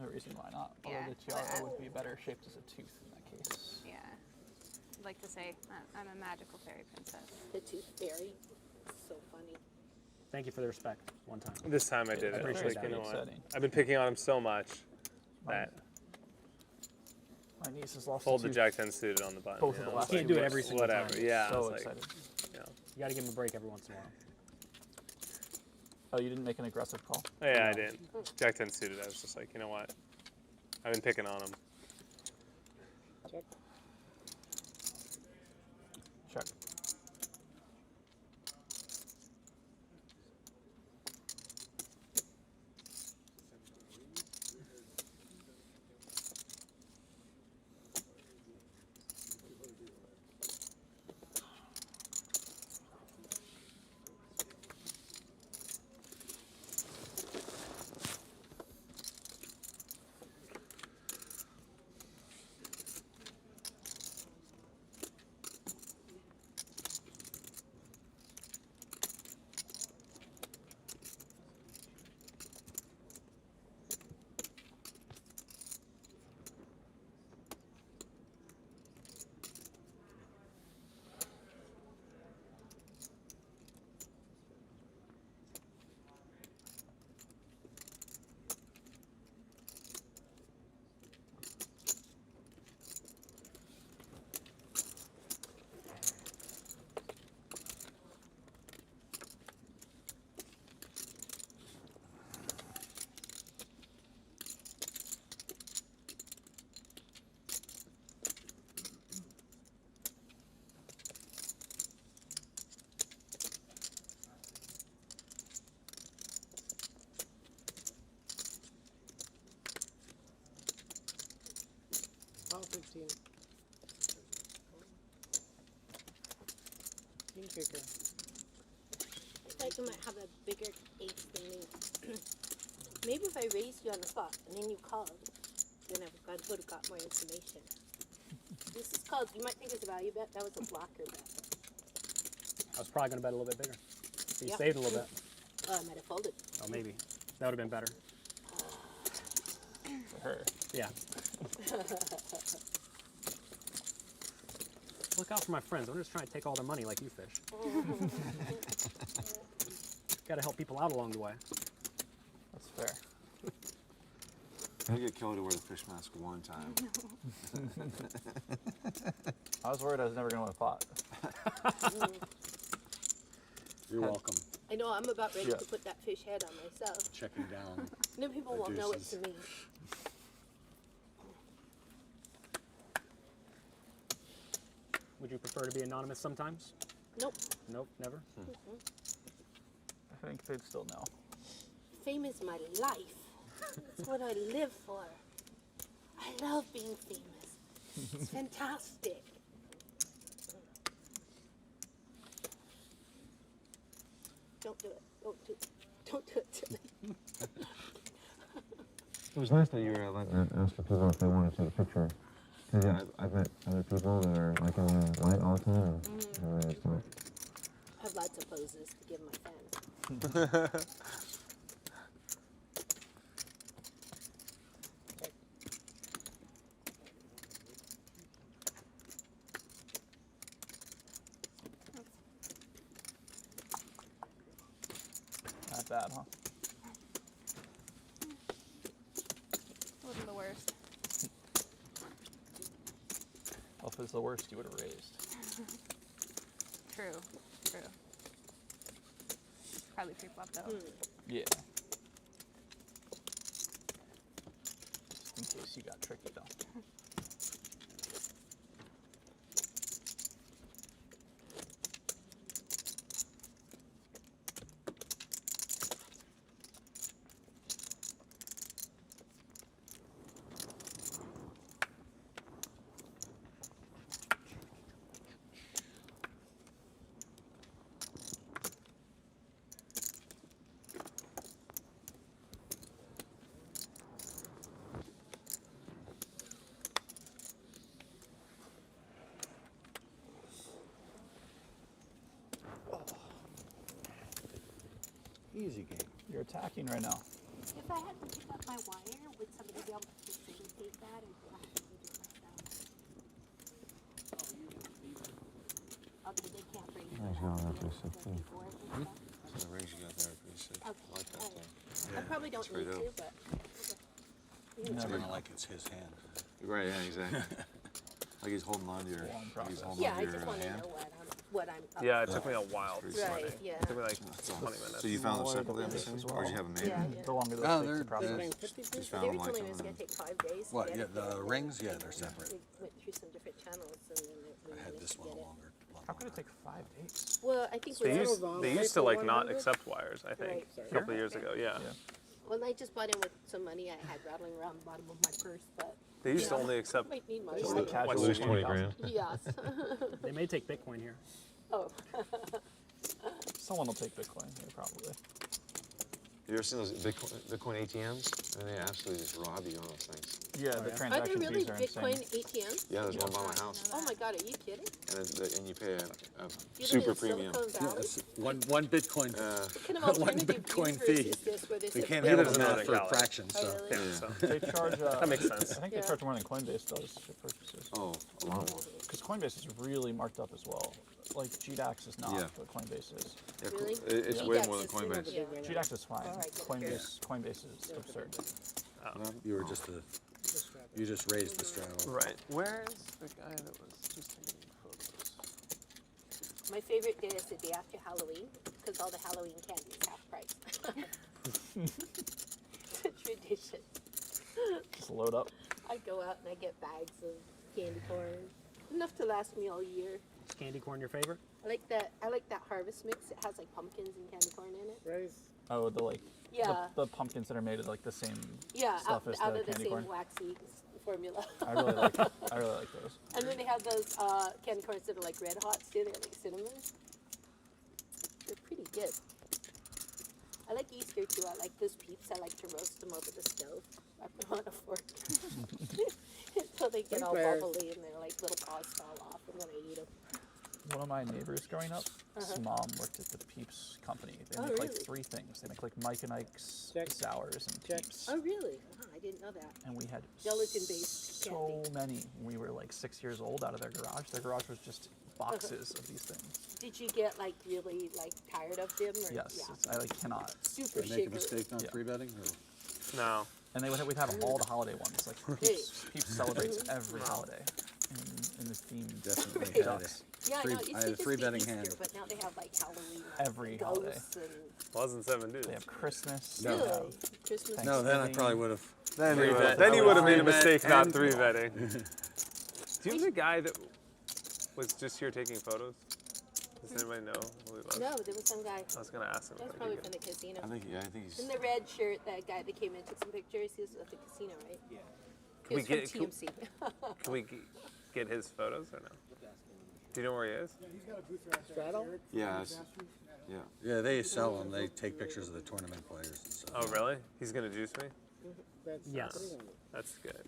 S2: No reason why not. Although
S12: Yeah,
S2: the
S12: but
S2: tiara would be better shaped as a tooth in that case.
S12: Yeah. I'd like to say I'm a magical fairy princess.
S3: The tooth fairy. So funny.
S1: Thank you for the respect. One time.
S7: This time I did
S1: I
S7: it.
S1: appreciate
S7: Like,
S1: that.
S7: you know what?
S2: Exciting.
S7: I've been picking on him so much that
S2: My niece has lost
S7: fold
S2: a
S7: the
S2: tooth.
S7: jack 10 suited on the button.
S2: Both
S7: you
S2: of the
S7: know?
S2: last
S1: Can't
S2: two
S1: do it
S2: weeks.
S1: every single
S7: Whatever.
S1: time.
S7: Yeah.
S2: So
S7: it's like,
S2: excited.
S7: you know.
S1: You got to give him a break every once in a while.
S2: Oh, you didn't make an aggressive call?
S7: Yeah, I did. Jack 10 suited. I was just like, you know what? I've been picking on him.
S13: Check.
S2: Check.
S13: 16. King kicker.
S8: I thought you might have a bigger ace than me. Maybe if I raised you on the spot and then you called, then I would have got more information. This is called, you might think it's a value bet, that was a blocker bet.
S10: I was probably going to bet a little bit bigger. So you
S8: Yeah.
S10: saved a little bit.
S8: Oh, I might have folded.
S10: Oh, maybe. That would have been better.
S2: For her.
S10: Yeah. Look out for my friends. I'm just trying to take all their money like you fish. Got to help people out along the way.
S2: That's fair.
S6: I get Kelly to wear the fish mask one time.
S2: I was worried I was never going to win a pot.
S4: You're welcome.
S8: I know, I'm about ready
S2: Yeah.
S8: to put that fish head on myself.
S4: Checking down.
S8: Then people
S4: the
S8: won't know
S4: deuces.
S8: it's me.
S10: Would you prefer to be anonymous sometimes?
S8: Nope.
S10: Nope, never?
S2: I think they'd still know.
S8: Fame is my life. It's what I live for. I love being famous. It's fantastic. Don't do it. Don't do it to me.
S6: It was nice that you were letting ask the people if they wanted to take a picture. Because yeah, I've met other people that are like in the light all the time, and they just don't.
S8: I have lots of poses to give my fans.
S2: Not bad, huh?
S12: Wasn't the worst.
S2: Well, if it was the worst, you would have raised.
S12: True. Probably pre-flop though.
S2: Yeah. Just in case you got tricky, though.
S4: Easy game.
S2: You're attacking right now.
S3: If I had to pick up my wire, would somebody be able to facilitate that, or do I have to do it myself? Okay, they can't bring it
S6: Nice
S3: out.
S6: going
S3: They
S6: up to
S3: have to
S6: 16.
S3: go before and stuff.
S6: So the range you got there, pretty sick. I like that thing.
S8: I probably don't
S6: Straight
S8: need
S6: up.
S8: to, but
S4: It's kind of like it's his hand.
S6: Right, yeah, exactly. Like he's holding on to your,
S2: Long
S6: like he's
S2: process.
S6: holding
S8: yeah,
S6: on
S8: I
S6: to your
S8: just want to
S6: hand.
S8: know what I'm up
S7: Yeah, it
S8: for.
S7: took me a while to
S6: Pretty
S7: find
S8: Right,
S7: it.
S8: yeah.
S7: It took me like
S6: That's all.
S7: 20 minutes.
S6: So you found them
S2: Smaller
S6: separately, I'm
S2: the
S6: assuming?
S2: as
S6: Or did you have them made?
S8: Yeah, yeah.
S2: The longer
S4: Oh,
S2: those
S4: they're-
S2: take to process.
S6: Just
S8: They
S6: found
S8: were
S6: them like
S8: telling me it was
S6: them.
S8: going to take 5 days. to
S4: What,
S8: get
S4: yeah,
S8: it,
S4: the
S8: and
S4: rings? Yeah,
S8: then
S4: they're separate.
S8: We went through some different channels, and then we
S4: I had
S8: managed
S4: this
S8: to
S4: one
S8: get it.
S4: longer.
S2: How could it take 5 days?
S8: Well, I think
S7: They
S8: we're
S7: used to like not accept wires, I think,
S8: Right.
S7: a couple of years ago. Yeah.
S8: Well, I just bought in with some money I had rattling around the bottom of my purse, but
S7: They used to only accept
S8: might need my
S2: Just
S8: wallet.
S2: the casual
S6: Lose 20 grand.
S8: Yes.
S10: They may take Bitcoin here.
S8: Oh.
S2: Someone will take Bitcoin here, probably.
S6: You ever seen those Bitcoin ATMs? And they absolutely just rob you on those things.
S2: Yeah, the
S8: Are there
S2: transaction
S8: really
S2: fees are
S8: Bitcoin
S2: insane.
S8: ATMs?
S6: Yeah, there's one by my house.
S8: Oh my God, are you kidding?
S6: And you pay a
S8: You live
S6: super
S8: in
S6: premium.
S8: Silicon Valley?
S4: Yes, one Bitcoin.
S8: What kind of
S4: One
S8: alternative
S4: Bitcoin
S8: universe
S4: fee.
S8: is this where there's
S4: We
S8: a
S4: can't
S8: Bitcoin-
S4: handle
S7: lives
S4: the
S7: in
S4: math
S7: Northern
S4: for a
S7: Cali.
S4: fraction,
S8: Oh,
S4: so.
S8: really?
S7: Yeah, so.
S2: They charge.
S7: That makes sense.
S2: I think
S8: Yeah.
S2: they charge more than Coinbase does for purchases.
S6: Oh, a lot more.
S2: Because Coinbase is really marked up as well. Like GDAX is not,
S6: Yeah.
S2: but Coinbase is.
S6: Yeah,
S8: Really?
S6: It's
S2: Yeah.
S6: way
S8: GDAX
S6: more than
S8: is sort of
S6: Coinbase.
S8: the big one.
S2: GDAX is fine.
S8: All right, good.
S2: Coinbase is absurd.
S4: You were just you just raised the straddle.
S7: Right. Where is the guy that was just taking photos?
S8: My favorite day is the day after Halloween because all the Halloween candy is half price. It's a tradition.
S2: Just load up.
S8: I go out and I get bags of candy corn, enough to last me all year.
S10: Is candy corn your favorite?
S8: I like that harvest mix. It has like pumpkins and candy corn in it.
S13: Rice.
S2: Oh, the
S8: Yeah.
S2: the pumpkins that are made of like the same
S8: Yeah,
S2: stuff
S8: out
S2: as
S8: of
S2: the
S8: the
S2: candy
S8: same
S2: corn.
S8: waxy
S3: formula.
S2: I really like those.
S3: And then they have those candy corns that are like red hot too. They're like cinnamon. They're pretty good. I like Easter too. I like those peeps. I like to roast them over the stove. I put them on a fork until they get all bubbly and their like little paws fall off, and then I eat them.
S2: One of my neighbors growing up, his mom worked at the Peeps company. They make like 3 things. They make like Mike and Ike's sours and Peeps.
S3: Oh really? Wow, I didn't know that.
S2: And we had
S3: Gelatin-based
S2: so many when we were like 6 years old out of their garage. Their garage was just boxes of these things.
S3: Did you get like really like tired of them? Or?
S2: Yes,
S3: Yeah.
S2: I like cannot.
S3: Super
S4: Did they make a
S3: sugar.
S4: mistake not free betting?
S7: No.
S2: And we'd have all the holiday ones. Like Peeps celebrates every holiday in the theme.
S4: Definitely had
S2: ducks.
S3: Yeah,
S4: Free-
S3: I know. It used
S4: I
S3: to
S4: had a
S3: just
S4: free
S3: be
S4: betting
S3: Easter,
S4: hand.
S3: but now they have like Halloween.
S2: Every holiday.
S3: Ghosts and
S7: Wasn't 7 dudes.
S2: They have Christmas.
S4: No.
S2: They have
S3: Christmas.
S4: No, then I probably would have.
S7: Then you would have made a mistake not
S4: and-
S7: 3 vetting. Do you have the guy that was just here taking photos? Does anybody know who he was?
S3: No, there was some guy.
S7: I was gonna ask him.
S3: That was
S7: if I
S3: probably
S7: could
S3: from the casino.
S6: I think he's.
S3: In the red shirt, that guy that came in took some pictures. He was at the casino, right? Yeah. He
S7: Can we
S3: was from
S7: get-
S3: TMC.
S7: Can we get his photos or no? Do you know where he is?
S13: Yeah, he's got a booth around Straddle?
S6: Yeah, yeah.
S4: Yeah, they sell them. They take pictures of the tournament players and stuff.
S7: Oh, really? He's gonna juice me?
S13: That's
S1: Yes.
S7: That's good.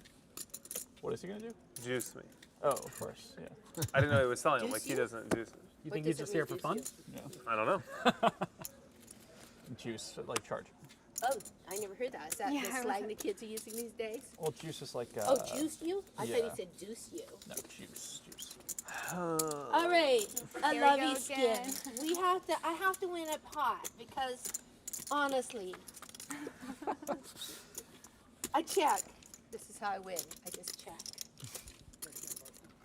S2: What is he gonna do?
S7: Juice me.
S2: Oh, of course, yeah.
S7: I didn't know he was selling them.
S3: Juice
S7: Like, he
S3: you?
S7: doesn't juice them.
S1: You
S3: What
S1: think
S3: does
S1: he's
S3: it
S1: just here for
S3: mean,
S1: fun?
S3: juice
S2: Yeah.
S7: I don't know.
S2: Juice, like charge.
S3: Oh, I never heard that. Is that
S12: Yeah,
S3: the
S12: I
S3: slang
S12: wasn't-
S3: the kids are using these days?
S2: Well, juice is like.
S3: Oh, juice you? I thought
S2: yeah.
S3: he said deuce you.
S2: No, juice.
S3: All right, I
S12: Here we
S3: love
S12: go
S3: you, Skin.
S12: again.
S3: I have to win a pot because, honestly, I check. This is how I win. I just check.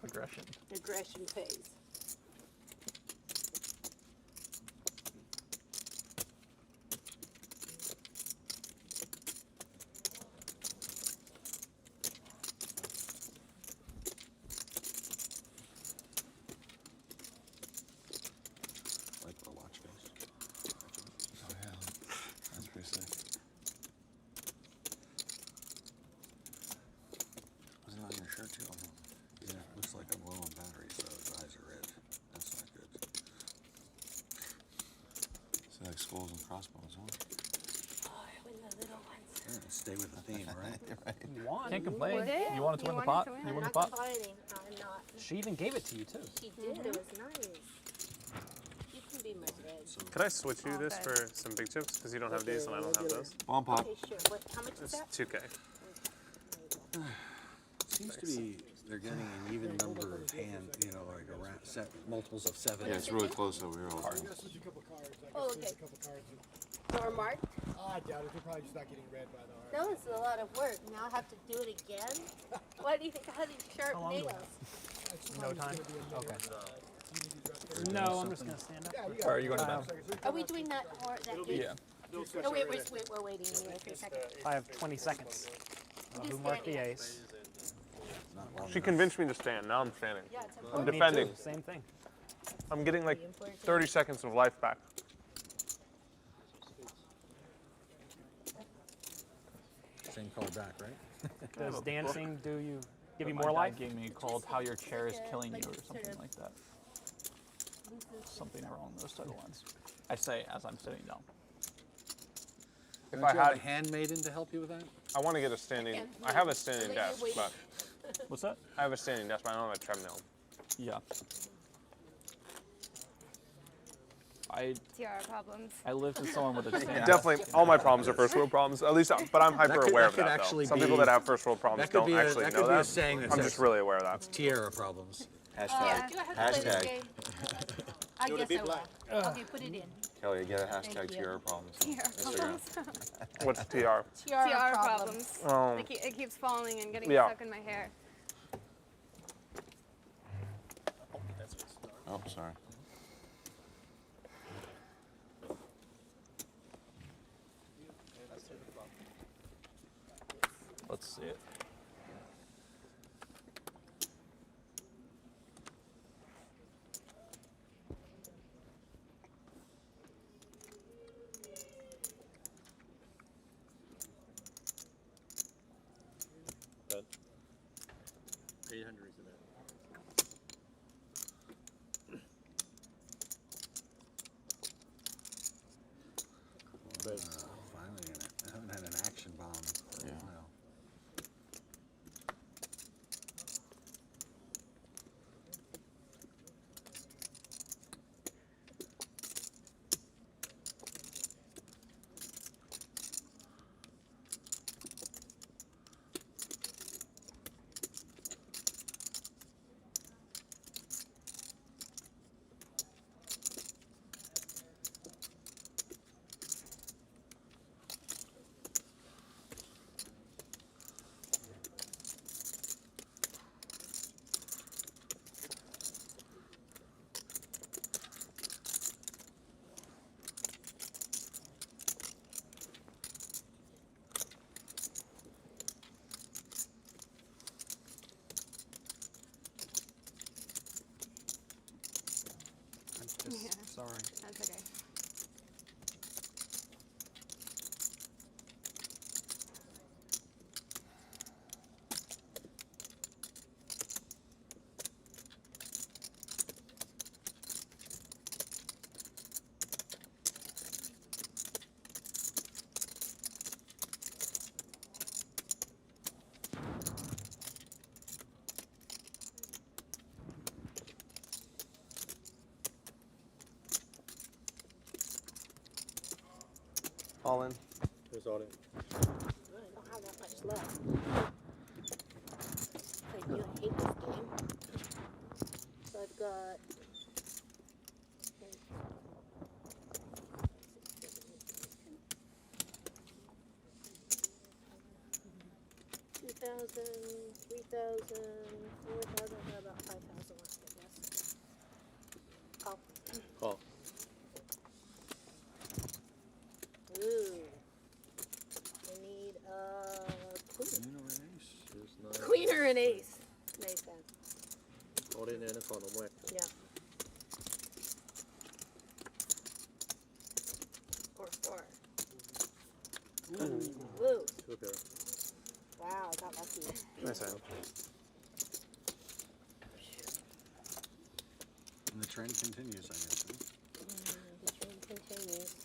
S2: Aggression.
S3: Aggression phase.
S4: Like the watch face.
S6: Oh yeah, that's pretty sick. Was it on your shirt too?
S4: Yeah, it looks like I'm low on battery, so his eyes are red. That's not good.
S6: So like skulls and crossbones, huh?
S3: Oh, I win the little ones.
S4: Yeah, stay with the theme, right?
S1: You won.
S2: Can't complain.
S12: Would it?
S2: You wanted to
S12: You
S2: win the
S12: wanted
S2: pot.
S12: to win.
S2: You
S3: I'm
S2: won the
S3: not
S2: pot.
S3: complaining. I'm not.
S1: She even gave it to you too.
S3: She did. It was nice. You can be my bread.
S7: Could I switch you
S12: Oh,
S7: this
S12: good.
S7: for some big chips? Because you don't have these and I don't have those.
S6: Bomb pop.
S3: Okay, sure. What? How much is
S7: It's
S3: that?
S7: 2K.
S4: Seems to be they're getting an even number of hand, like around multiples of 7.
S6: Yeah, it's really close over here all the
S13: I'm
S6: time.
S13: gonna switch a couple cards. I
S3: Oh,
S13: can switch
S3: okay.
S13: a couple cards.
S3: Or marked?
S13: Oh, I doubt it. They're probably just not getting read by the art.
S3: No, it's a lot of work. Now I have to do it again. Why do you think I have these sharp
S1: How long do we
S3: nails?
S1: No time? Okay.
S13: Okay.
S1: No, I'm just gonna stand up.
S13: Yeah, you
S2: Or
S13: got
S2: are you going to bed?
S3: Are we doing that or that game?
S2: Yeah.
S3: No, wait, we're waiting anyway for a second.
S1: I have 20 seconds.
S3: Just
S1: Who marked the
S3: standing.
S1: ace?
S4: Not long
S7: She
S4: enough.
S7: convinced me to stand. Now I'm standing.
S3: Yeah, it's
S7: I'm
S3: important.
S1: Me
S7: defending.
S1: too, same thing.
S7: I'm getting like 30 seconds of life back.
S4: Same color back, right?
S1: Does dancing give you
S2: My
S1: more
S2: dad
S1: life?
S2: gave me called "How Your Chair Is Killing You" or
S3: sort
S2: something
S3: of-
S2: like that. Something along those type of lines. I say as I'm sitting down.
S7: If
S4: Don't
S7: I
S4: you have
S7: had,
S4: a handmaiden to help you with that?
S7: I want to get a standing.
S3: Yeah,
S7: I have a standing
S3: so you're
S7: desk,
S3: waiting.
S7: but
S2: What's that?
S7: I have a standing desk, but I don't have a treadmill.
S2: Yeah.
S12: Tiara problems.
S2: I lived with someone with a stand.
S7: Definitely, all my problems are first world problems. At least, but I'm hyper aware of
S4: could
S7: that.
S4: actually
S7: Though. Some people
S4: be-
S7: that have first world problems
S4: that could
S7: don't
S4: be a-
S7: actually
S4: that
S7: know
S4: could be a
S7: that.
S4: saying that
S7: I'm
S4: says-
S7: just really aware of that.
S4: Tiara problems.
S6: Hashtag.
S3: Do I have to play this game? I
S15: You wanna
S3: guess
S15: be
S3: I will.
S15: black?
S3: Okay, put it in.
S6: Kelly, get a hashtag
S3: Thank
S6: to
S3: you.
S6: your problems. on
S12: Tiara
S6: Instagram.
S12: problems.
S7: What's TR?
S3: Tiara
S12: Tiara problems. It keeps falling and getting
S7: Yeah.
S12: stuck in my hair.
S6: Oh, sorry.
S2: Let's see it.
S5: 800 is that.
S4: Finally, I haven't had an action bomb for a while.
S1: Sorry.
S12: That's okay.
S7: All in.
S5: Who's all in?
S3: I don't have that much left. I knew I hate this game. So I've got. $2,000, $3,000, $4,000, I got about $5,000 left, I guess. Call.
S5: Call.
S3: Ooh. I need a queen.
S5: Who's 9?
S3: Queen or an ace. Nice then.
S5: All in and a call, no more.
S3: Yeah. Or 4. Woo.
S5: 2 pair.
S3: Wow, got lucky.
S7: Nice hand.
S4: And the trend continues, I guess. Huh?
S3: The trend continues.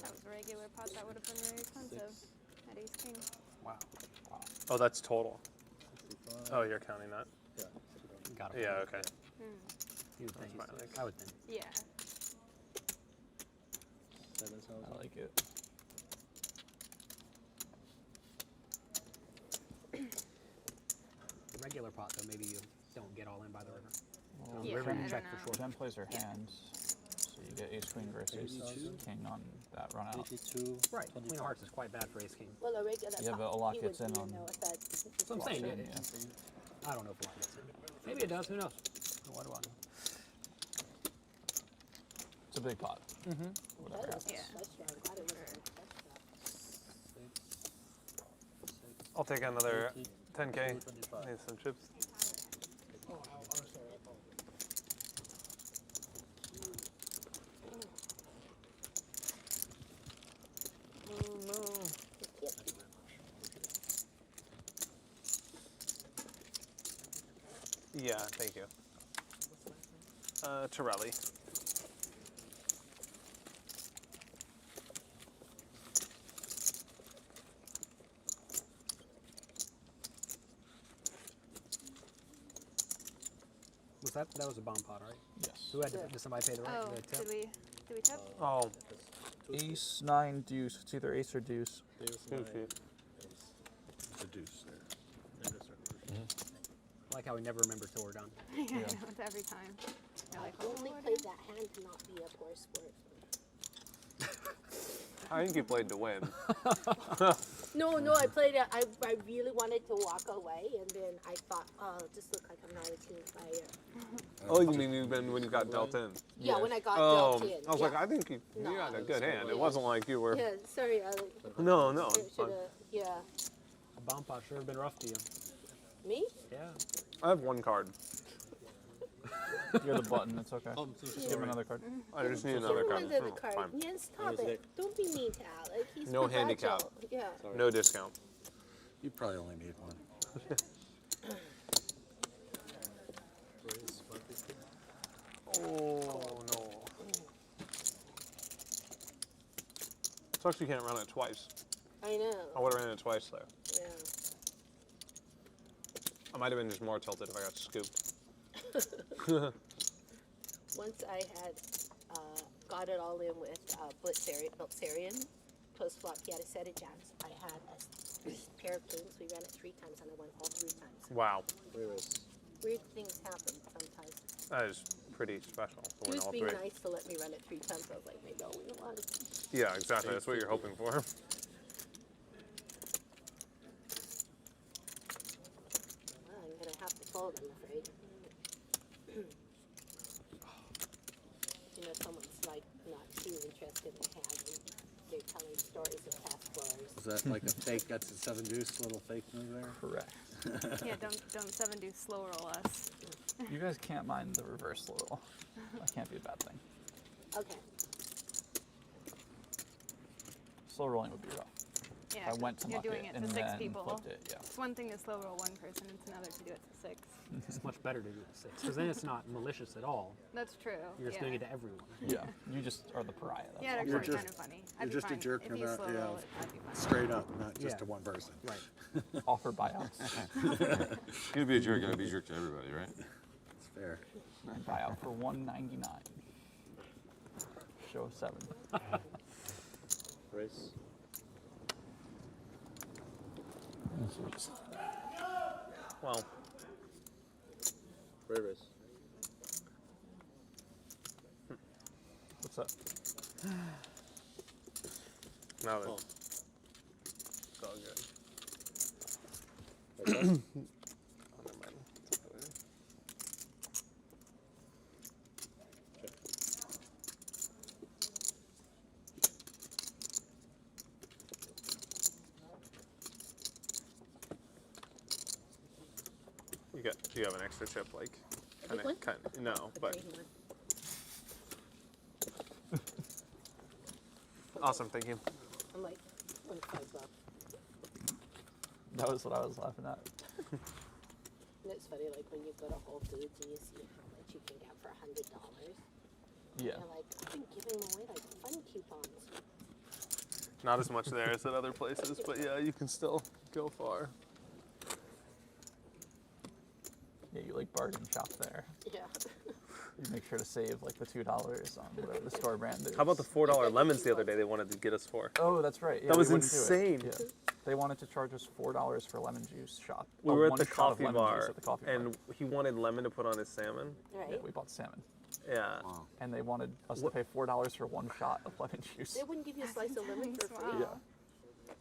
S12: That was a regular pot. That would have been very expensive at Ace King.
S7: Wow. Oh, that's total. Oh, you're counting that?
S5: Yeah.
S1: Got it.
S7: Yeah, okay.
S1: You would think.
S7: That's fine,
S1: I would think.
S12: Yeah.
S5: 7,000.
S2: I like it.
S1: The regular pot, though, maybe you don't get all in by the river.
S2: Well,
S12: Yeah,
S1: river
S12: I
S1: you
S12: don't
S1: check
S12: know.
S1: for sure.
S2: Jen plays her hands, so you get ace queen versus king on that run out.
S5: 82.
S1: Right. Queen of Hearts is quite bad for Ace King.
S3: Well, a regular
S2: Yeah,
S3: pot,
S2: but a lot
S3: you
S2: gets
S3: wouldn't
S2: in
S3: even
S2: on-
S3: know if that.
S1: That's what I'm saying.
S2: Blockchain,
S1: I don't know if a lot gets in. Maybe it does. Who knows? What do I know?
S2: It's a big pot.
S3: That
S2: Whatever
S3: is
S2: happens.
S12: Yeah.
S3: such a- I don't know.
S7: I'll take another 10K. Need some chips.
S13: Oh, I'm sorry, I apologize.
S3: Oh no.
S7: Yeah, thank you. Torelli.
S1: That was a bomb pot, right?
S2: Yes.
S1: Who had to, did somebody pay the right?
S12: Oh,
S1: the tip?
S12: did we tip?
S7: Oh,
S2: Ace, 9, deuce. It's either ace or deuce.
S7: two feet.
S4: The deuce there.
S1: I like how we never remember till we're done.
S12: Yeah, I know, it's every time. You're like,
S3: I only played that hand to not be a poor sport.
S7: I think you played to win.
S3: No, I played it. I really wanted to walk away, and then I thought, oh, just look like I'm not a team player.
S7: Oh, you mean when you got dealt in?
S3: Yeah, when I got
S7: Oh,
S3: dealt in.
S7: I was
S3: yeah.
S7: like, I think you had a good hand. It
S3: Yeah.
S7: wasn't like you were.
S3: Yeah, sorry, Alec.
S7: No, it's
S3: Should
S7: fine.
S3: have, yeah.
S1: A bomb pot sure have been rough to you.
S3: Me?
S1: Yeah.
S7: I have one card.
S2: You're the button. It's okay. Just give him another card.
S7: I just need
S8: Give
S7: another
S8: him
S7: card.
S8: another
S7: Oh,
S8: card.
S7: fine.
S8: Yeah, stop it. Don't be mean to Alec. He's
S7: No
S8: fragile.
S7: handicap.
S8: Yeah.
S7: No discount.
S4: You probably only need one.
S7: Oh no. Sucks you can't run it twice.
S8: I know.
S7: I would have ran it twice there.
S8: Yeah.
S7: I might have been just more tilted if I got scooped.
S8: Once I had got it all in with Blitzarian, post flop, he had a set of jacks. I had a pair of kings. We ran it 3 times and I won all 3 times.
S7: Wow.
S8: Weird things happen sometimes.
S7: That is pretty special to
S8: He
S7: win
S8: was
S7: all
S8: being
S7: 3.
S8: nice to let me run it 3 times. I was like, maybe I'll win a lot.
S7: Yeah, exactly. That's what you're hoping for.
S8: I'm gonna have to fold, I'm afraid. You know, someone's like not too interested in having. They're telling stories of past blowers.
S4: Is that like a fake Guts at 7 deuce little fake move there?
S2: Correct.
S12: Yeah, don't 7 do slow roll us.
S2: You guys can't mind the reverse little. That can't be a bad thing.
S8: Okay.
S2: Slow rolling would be rough.
S12: Yeah,
S2: I went to
S12: you're
S2: muck
S12: doing
S2: it
S12: it
S2: and
S12: to 6
S2: then
S12: people.
S2: flipped it, yeah.
S12: It's one thing to slow roll one person, it's another to do it to 6.
S10: It's much better to do it to 6, because then it's not malicious at all.
S12: That's true.
S10: You're just
S12: yeah.
S10: doing it to everyone.
S2: Yeah, you just are the pariah. That's
S12: Yeah,
S2: all.
S12: it'd actually be kind of funny. I'd
S4: You're
S12: be
S4: just a
S12: fine.
S4: jerk
S12: If you
S4: about,
S12: slow
S4: you
S12: roll
S4: know,
S12: it, I'd be fine.
S4: straight up, not just
S10: Yeah.
S4: to one person.
S10: Right.
S2: Offer buyouts.
S6: If you're gonna be a jerk, you gotta be a jerk to everybody, right?
S4: It's fair.
S2: Buyout for $199. Show 7.
S6: Race.
S7: Well,
S6: Race.
S2: What's up?
S7: now that
S6: Oh.
S7: it's all good.
S6: Like that?
S7: Oh, never mind. You have an extra chip, like
S8: big one?
S7: no,
S8: A
S7: but
S8: green one.
S7: awesome, thank you.
S8: I'm like, $25.
S2: That was what I was laughing at.
S8: And it's funny, like when you go to Whole Foods and you see how much you can get for $100.
S2: Yeah.
S8: You're like, I've been giving away like fun coupons.
S7: Not as much there as at other places, but yeah, you can still go far.
S2: Yeah, you like bargain shop there.
S8: Yeah.
S2: You make sure to save like the $2 on whatever the store brand is.
S7: How about the $4 lemons the other day they wanted to get us for?
S2: Oh, that's right. Yeah,
S7: That was
S2: we wouldn't do it.
S7: insane.
S2: Yeah. They wanted to charge us $4 for a lemon juice shot.
S7: We were at
S2: one
S7: the
S2: shot of
S7: coffee
S2: lemon juice
S7: bar,
S2: at the coffee bar.
S7: and he wanted lemon to put on his salmon.
S8: Right.
S2: Yeah, we bought salmon.
S7: Yeah.
S6: Wow.
S2: And they wanted us to pay $4 for one shot of lemon juice.
S8: They wouldn't give you a slice of lemon for free.
S12: Wow.
S2: Yeah.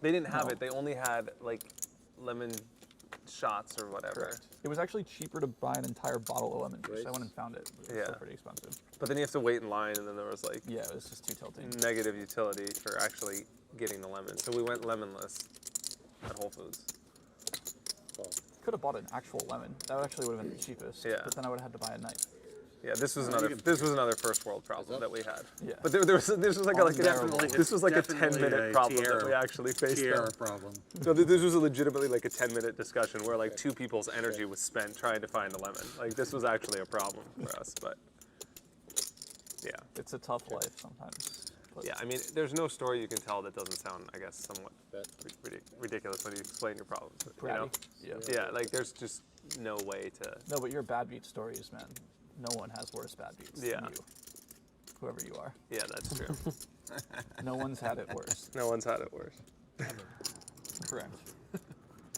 S7: They didn't have
S2: No.
S7: it. They only had like lemon shots or whatever.
S2: Correct. It was actually cheaper to buy an entire bottle of lemon juice. I went and found it. It was
S7: Yeah.
S2: still pretty expensive.
S7: But then you have to wait in line, and then there was like
S2: Yeah, it was just too tilting.
S7: negative utility for actually getting the lemon. So we went lemonless at Whole Foods.
S2: Could have bought an actual lemon. That actually would have been the cheapest.
S7: Yeah.
S2: But then I would have had to buy a knife.
S7: Yeah, this was
S4: you
S7: another
S4: can-
S7: first world problem that we had.
S2: Yeah.
S7: But this was like a
S4: Definitely-
S7: this was like a
S4: definitely
S7: 10-minute
S4: a
S7: problem that
S4: Tierra-
S7: we actually faced.
S4: Tierra
S7: though.
S4: problem.
S7: No, this was legitimately like a 10-minute discussion where like 2 people's energy was spent trying to find a lemon. Like this was actually a problem for us, but yeah.
S2: It's a tough life sometimes. But
S7: Yeah, I mean, there's no story you can tell that doesn't sound, I guess, somewhat ridiculous when you explain your problems. You know?
S2: Bratty.
S7: Yeah, like there's just no way to.
S2: No, but your bad beat stories, man. No one has worse bad beats
S7: Yeah.
S2: than you. Whoever you are.
S7: Yeah, that's true.
S2: No one's had it worse.
S7: No one's had it worse.
S2: Correct.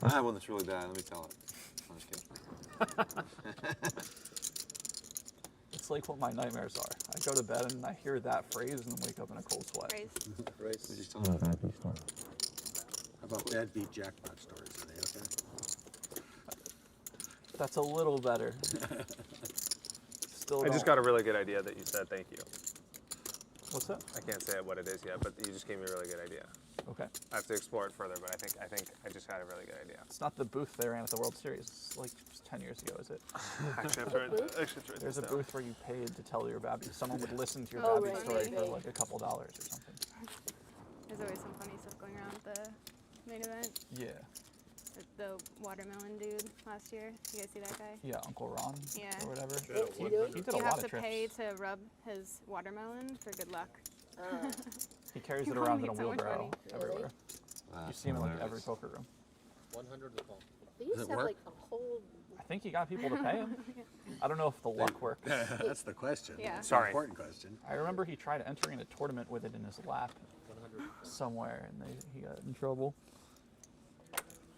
S6: I have one that's really bad. Let me tell it. I'm just kidding.
S2: It's like what my nightmares are. I go to bed and I hear that phrase and then wake up in a cold sweat.
S6: Race. Just tell me.
S4: How about bad beat jackpot stories? Are they okay?
S2: That's a little better. Still
S7: I just
S2: don't-
S7: got a really good idea that you said thank you.
S2: What's that?
S7: I can't say what it is yet, but you just gave me a really good idea.
S2: Okay.
S7: I have to explore it further, but I think I just had a really good idea.
S2: It's not the booth they ran at the World Series. It's like 10 years ago, is it?
S7: Actually, I've tried
S2: There's a booth where you paid to tell your Babby. Someone would listen to your
S3: Oh,
S2: Babby
S3: right,
S2: story
S3: right,
S2: for
S3: right.
S2: like a couple dollars or something.
S12: There's always some funny stuff going around with the main event.
S2: Yeah.
S12: The watermelon dude last year. You guys see that guy?
S2: Yeah, Uncle Ron
S12: Yeah.
S2: or whatever.
S3: What's he doing?
S2: He did a
S12: You
S2: lot
S12: have
S2: of
S12: to
S2: trips.
S12: pay to rub his watermelon for good luck.
S2: He carries
S12: He
S2: it around in a
S12: made so much
S2: wheelbarrow
S12: money.
S2: everywhere. You see him in like every poker room.
S15: 100 the call.
S3: They used
S4: Does
S3: to
S4: it
S3: have
S4: work?
S3: like a whole.
S2: I think he got people to pay him. I don't know if the luck works.
S4: That's the question.
S12: Yeah.
S4: It's
S7: Sorry.
S4: an important question.
S2: I remember he tried entering a tournament with it in his lap somewhere, and he got in trouble.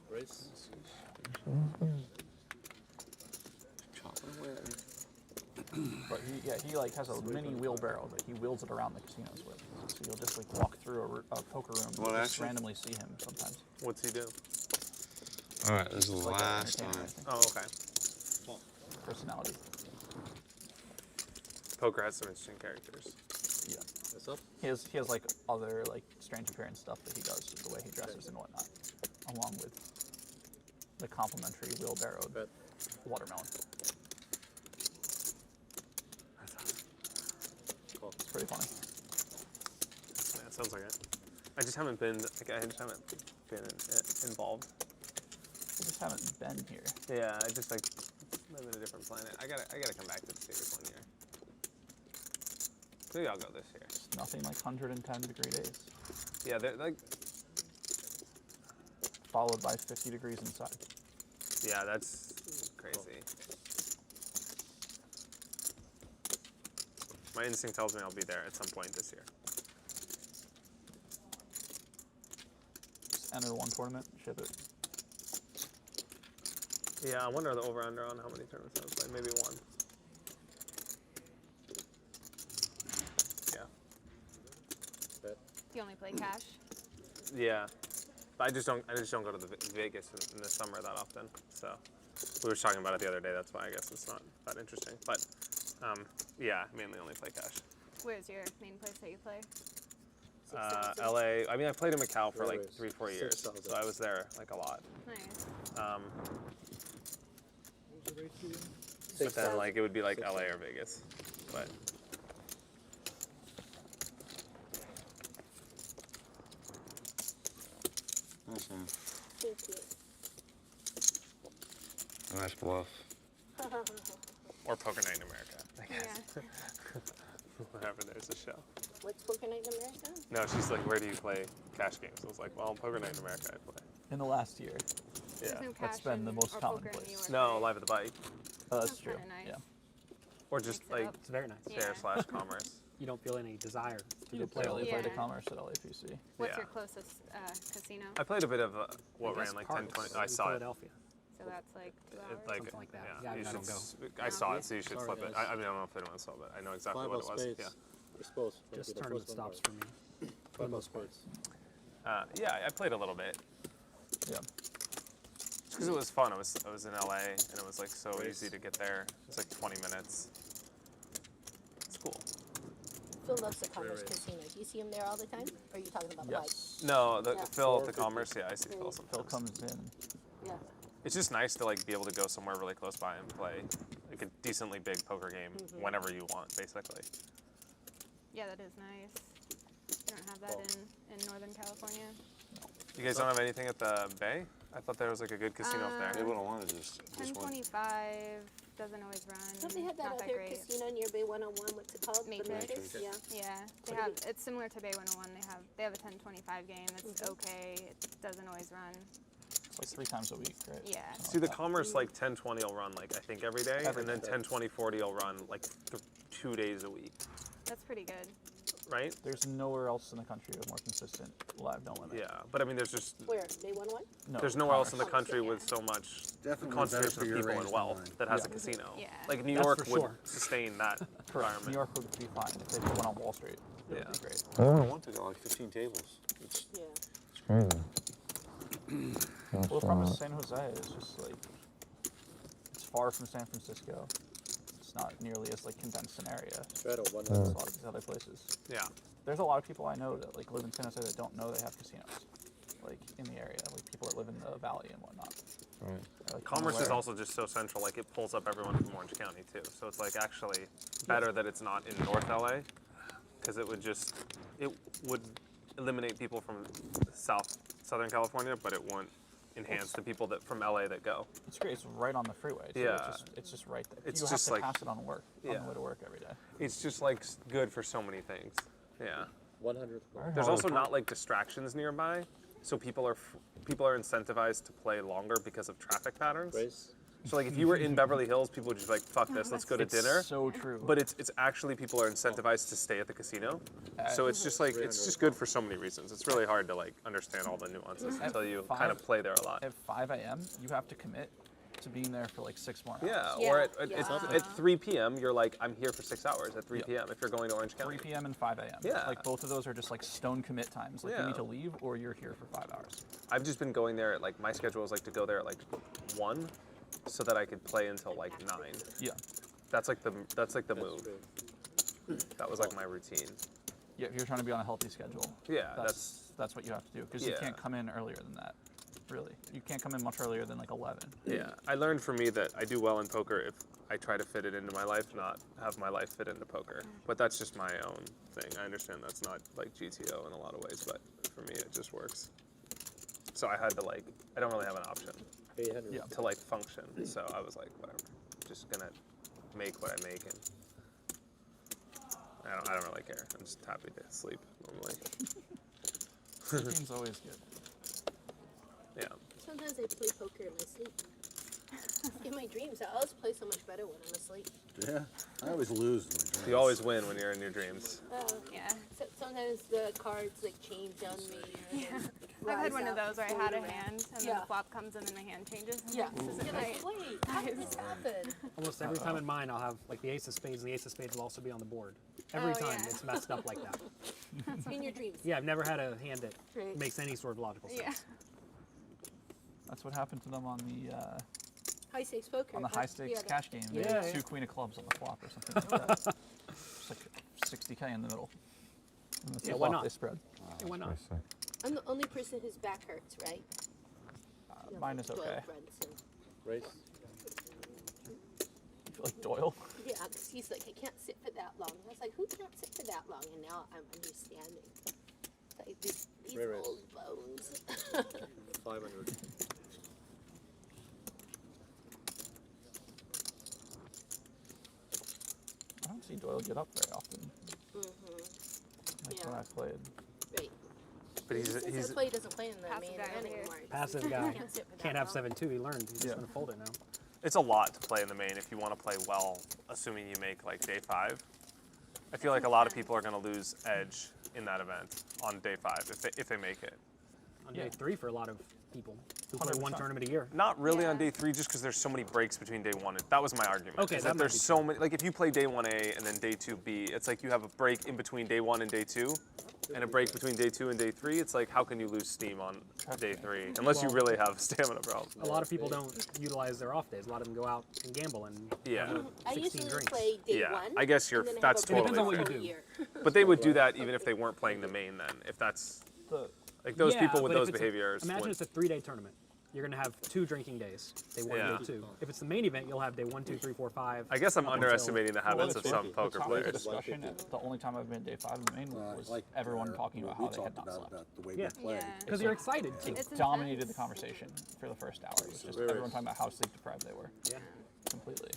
S15: Race.
S2: But he like has a mini wheelbarrow that he wheels it around the casinos with. So you'll just like walk through a poker room
S6: Well,
S2: and just
S6: actually-
S2: randomly see him sometimes.
S7: What's he do?
S6: All right, this is the
S2: Like an
S6: last
S2: entertainer, I
S6: time.
S2: think.
S7: Oh, okay.
S2: Personality.
S7: Poker has some interesting characters.
S2: Yeah.
S15: What's up?
S2: He has like other like strange appearance stuff that he does, just the way he dresses and whatnot, along with the complimentary wheelbarrowed
S15: Bet.
S2: watermelon.
S15: Call.
S2: It's pretty funny.
S7: Yeah, it sounds like it. I just haven't been involved.
S2: I just haven't been here.
S7: Yeah, I just like live in a different planet. I gotta come back to the States one year. Maybe I'll go this year.
S2: It's nothing like 110-degree days,
S7: Yeah, they're like,
S2: followed by 50 degrees inside.
S7: yeah, that's crazy. My instinct tells me I'll be there at some point this year.
S2: Just enter one tournament, ship it.
S7: Yeah, I wonder the over/under on how many tournaments I'll play. Maybe one. Yeah.
S15: Bet.
S12: Do you only play cash?
S7: Yeah. But I just don't go to the Vegas in the summer that often. So we were talking about it the other day. That's why I guess it's not that interesting. But yeah, mainly only play cash.
S12: Where's your main place that you play?
S7: LA. I mean, I played in Macau for like
S15: Railways.
S7: 3-4 years,
S15: 6,000.
S7: so I was there like a lot.
S12: Nice.
S15: What was the race again?
S7: But then like it would be like LA or Vegas. But
S6: Nice, man.
S3: Thank you.
S6: Nice bluff.
S7: or Poker Night in America, I guess.
S12: Yeah.
S7: Whenever there's a show.
S3: What's Poker Night in America?
S7: No, she's like, where do you play cash games? I was like, well, Poker Night in America I play.
S2: In the last year.
S7: Yeah.
S12: There's no
S2: That's
S12: cash
S2: been the
S12: in-
S2: most
S12: or
S2: common
S12: poker in
S2: place.
S12: New York,
S7: No,
S12: right?
S7: Live at the Bike.
S2: Oh, that's
S12: Sounds
S2: true.
S12: kinda nice.
S2: Yeah.
S7: Or just
S12: Mix it
S7: like
S12: up.
S1: It's very nice.
S12: Yeah.
S7: share/commerce.
S1: You don't feel any desire to
S2: You
S1: go
S2: could
S1: play all
S2: barely
S1: the
S2: play the
S12: Yeah.
S2: commerce at LAPC.
S12: What's
S7: Yeah.
S12: your closest casino?
S7: I played a bit of what
S1: I guess
S7: ran like
S1: Cards
S7: 10, 20.
S1: in
S7: I saw it.
S1: Philadelphia.
S12: So that's like 2 hours?
S7: It, like,
S1: Something like that.
S7: Yeah,
S1: Yeah,
S7: you
S1: I
S7: should.
S1: don't go.
S7: I saw it, so you should
S15: Sorry,
S7: flip it.
S15: guys.
S7: I mean, I don't know if anyone saw, but I know exactly
S15: 5
S7: what
S15: of
S7: it was.
S15: spades.
S7: Yeah.
S15: You're supposed to.
S1: Just
S15: Don't be the
S1: tournament
S15: first one
S1: stops
S15: to
S1: for me. For the
S15: 5 of
S1: most part.
S15: spades.
S7: Yeah, I played a little bit.
S2: Yeah.
S7: Because it was fun. I was in LA, and it was like so easy to get there. It's like 20 minutes. It's cool.
S3: Phil loves the Commerce Casino. Do you see him there all the time? Or are you talking about Mike?
S2: Yes.
S7: No,
S3: Yeah.
S7: Phil at the Commerce. Yeah, I see Phil sometimes.
S2: Phil comes in.
S3: Yeah.
S7: It's just nice to like be able to go somewhere really close by and play like a decently big poker game whenever you want, basically.
S12: Yeah, that is nice. You don't have that in Northern California.
S7: You guys don't have anything at the Bay? I thought there was like a good casino up there.
S6: They would have wanted just one.
S12: 1025 doesn't always run.
S3: Don't they have that
S12: Not
S3: other
S12: great.
S3: casino near Bay 101? What's it called?
S12: Matrix.
S3: The Matrix? Yeah.
S12: Yeah, they have. It's similar to Bay 101. They have a 1025 game. It's okay. It doesn't always run.
S2: It's like 3 times a week, right?
S12: Yeah.
S2: Something
S7: See, the
S2: like that.
S7: Commerce like 1020 will run like I think every day,
S2: Every
S7: and then
S2: day.
S7: 1020-40 will run like 2 days a week,
S12: That's pretty good.
S7: right?
S2: There's nowhere else in the country with more consistent live no limit.
S7: Yeah, but I mean, there's just
S3: Where? Bay 101?
S2: No,
S7: there's nowhere else in the
S3: Commerce.
S7: country
S3: Yeah.
S7: with so much
S4: Definitely
S7: concentration
S4: better
S7: of
S4: for your
S7: people
S4: range
S7: and
S4: than
S7: wealth
S4: mine.
S7: that has
S2: Yeah.
S7: a casino.
S12: Yeah.
S7: Like New
S1: That's
S7: York
S1: for
S7: would
S1: sure.
S7: sustain that
S2: Correct.
S7: environment.
S2: New York would be fine if they put one on Wall Street. It
S7: Yeah.
S2: would be great.
S6: I want to go like 15 tables. It's
S3: Yeah.
S6: crazy.
S2: Well, the problem with San Jose is just like it's far from San Francisco. It's it's not nearly as like condensed an area
S16: Shadow,
S2: as a lot of these other places.
S7: Yeah.
S2: There's a lot of people I know that like live in San Jose that don't know they have casinos, like in the area, like people that live in the valley and whatnot.
S6: Right.
S2: Like,
S7: Commerce is
S2: unaware.
S7: also just so central, like it pulls up everyone from Orange County too. So it's like actually better that it's not in North LA, because it would eliminate people from Southern California, but it won't enhance the people that from LA that go.
S2: It's great. It's right on the freeway. Too.
S7: Yeah.
S2: It's just right there.
S7: It's
S2: you
S7: just
S2: have to
S7: like-
S2: pass it on the way to work every day.
S7: It's just like good for so many things. Yeah.
S16: 100th.
S7: There's also not like distractions nearby, so people are incentivized to play longer because of traffic patterns.
S16: Race.
S7: So like if you were in Beverly Hills, people would just be like, fuck this, let's go to dinner.
S2: So true.
S7: But it's actually people are incentivized to stay at the casino. So it's just like it's just good for so many reasons. It's really hard to like understand all the nuances until you kind of play there a lot.
S2: At 5 a.m., you have to commit to being there for like 6 more hours.
S7: Yeah, or at 3 p.m., you're like, I'm here for 6 hours at 3 p.m. if you're going to Orange County.
S2: 3 p.m. and 5 a.m.
S7: Yeah.
S2: Like both of those are just like stone commit times. Like you
S7: Yeah.
S2: need to leave or you're here for 5 hours.
S7: I've just been going there at like, my schedule is like to go there at like 1 so that I could play until like 9.
S2: Yeah.
S7: That's like the move. That was like my routine.
S2: Yeah, if you're trying to be on a healthy schedule.
S7: Yeah,
S2: that's what you have to do because you can't come in earlier than that. Really, you can't come in much earlier than like 11.
S7: Yeah, I learned for me that I do well in poker if I try to fit it into my life, not have my life fit into poker. But that's just my own thing. I understand that's not like GTO in a lot of ways, but for me it just works. So I had to like, I don't really have an option to like function. So I was like, whatever, just gonna make what I make, and I don't really care. I'm just happy to sleep normally.
S2: Sleeping's always good.
S7: Yeah.
S3: Sometimes I play poker in my sleep. In my dreams, I always play so much better when I'm asleep.
S4: Yeah, I always lose in my dreams.
S7: You always win when you're in your dreams.
S3: Yeah. So, sometimes the cards like change on me. Or
S12: I've had one
S3: rise
S12: of
S3: up
S12: those where I
S3: before
S12: had a
S3: the round.
S12: hand and then
S3: Yeah.
S12: the flop comes and then the hand changes. I'm
S3: Yeah.
S12: like, this isn't
S3: You're
S12: right.
S3: like, wait, how did this happen?
S1: Almost every time in mine, I'll have like the ace of spades, and the ace of spades will also be on the board. Every time it's messed up like that.
S3: In your dreams.
S1: Yeah, I've never had a hand that
S3: Right.
S1: makes any sort of logical sense.
S12: Yeah.
S2: That's what happened to them on the
S3: High stakes poker.
S2: on the high stakes cash game. They
S1: Yeah,
S2: had 2 queen of clubs on the flop or something like that. It's like 60K in the middle. And that's
S1: Yeah,
S2: the
S1: why
S2: flop
S1: not?
S2: they spread.
S1: Yeah, why not?
S3: I'm the only person whose back hurts, right?
S2: Mine is okay.
S16: Race.
S2: You feel like Doyle?
S3: Yeah, because he's like, I can't sit for that long. I was like, who can't sit for that long? And now I'm understanding. Like these
S16: Race.
S3: old bones.
S16: 500.
S2: I don't see Doyle get up very often. Like when I played.
S3: Right.
S7: But
S3: That's why he doesn't play in the
S12: Passive
S3: main
S12: guy
S3: event
S12: over here.
S3: anymore.
S1: Passive guy.
S3: Can't sit for that
S1: Can't have
S3: long.
S1: 7-2. He learned. He's just gonna fold it now.
S7: It's a lot to play in the main if you want to play well, assuming you make like day 5. I feel like a lot of people are going to lose edge in that event on day 5 if they make it.
S1: On day 3 for a lot of people who play one
S2: 100%.
S1: tournament a year.
S7: Not really on day 3, just because there's so many breaks between day 1. That was my argument.
S1: Okay,
S7: is
S1: that
S7: that
S1: might
S7: there's
S1: be
S7: so many. Like if you play day 1A and then day 2B, it's like you have a break in between day 1 and day 2, and a break between day 2 and day 3. It's like how can you lose steam on day 3 unless you really have a stamina problem.
S1: A lot of people don't utilize their off days. A lot of them go out and gamble and have
S3: I
S1: 16
S3: usually
S1: drinks.
S3: play day
S7: Yeah,
S3: 1.
S7: I guess
S3: and then I
S7: that's
S3: have a break
S7: totally
S1: Depends on what
S7: fair.
S1: you do.
S3: year.
S7: But they would do that even if they weren't playing the main. Then if that's like those
S1: Yeah,
S7: people with
S1: but if
S7: those
S1: it's a-
S7: behaviors.
S1: Imagine
S7: would-
S1: it's a 3-day tournament. You're going to have 2 drinking days, day 1
S7: Yeah.
S1: and day 2. If it's the main event, you'll have day 1, 2, 3, 4, 5.
S7: I guess I'm
S1: up until-
S7: underestimating the habits of
S2: it's
S7: some poker
S2: it's always a
S7: players.
S2: discussion. The only time I've been day 5 in the main was
S4: like
S2: everyone talking about how
S4: we
S2: they had
S4: talked
S2: not slept.
S4: about the way
S1: Yeah.
S4: we play.
S1: Because you're excited.
S2: It
S12: It's
S2: dominated
S12: intense.
S2: the conversation for the first hour. It was just
S16: Very
S2: everyone talking about how sleep deprived they were.
S1: Yeah.
S2: Completely.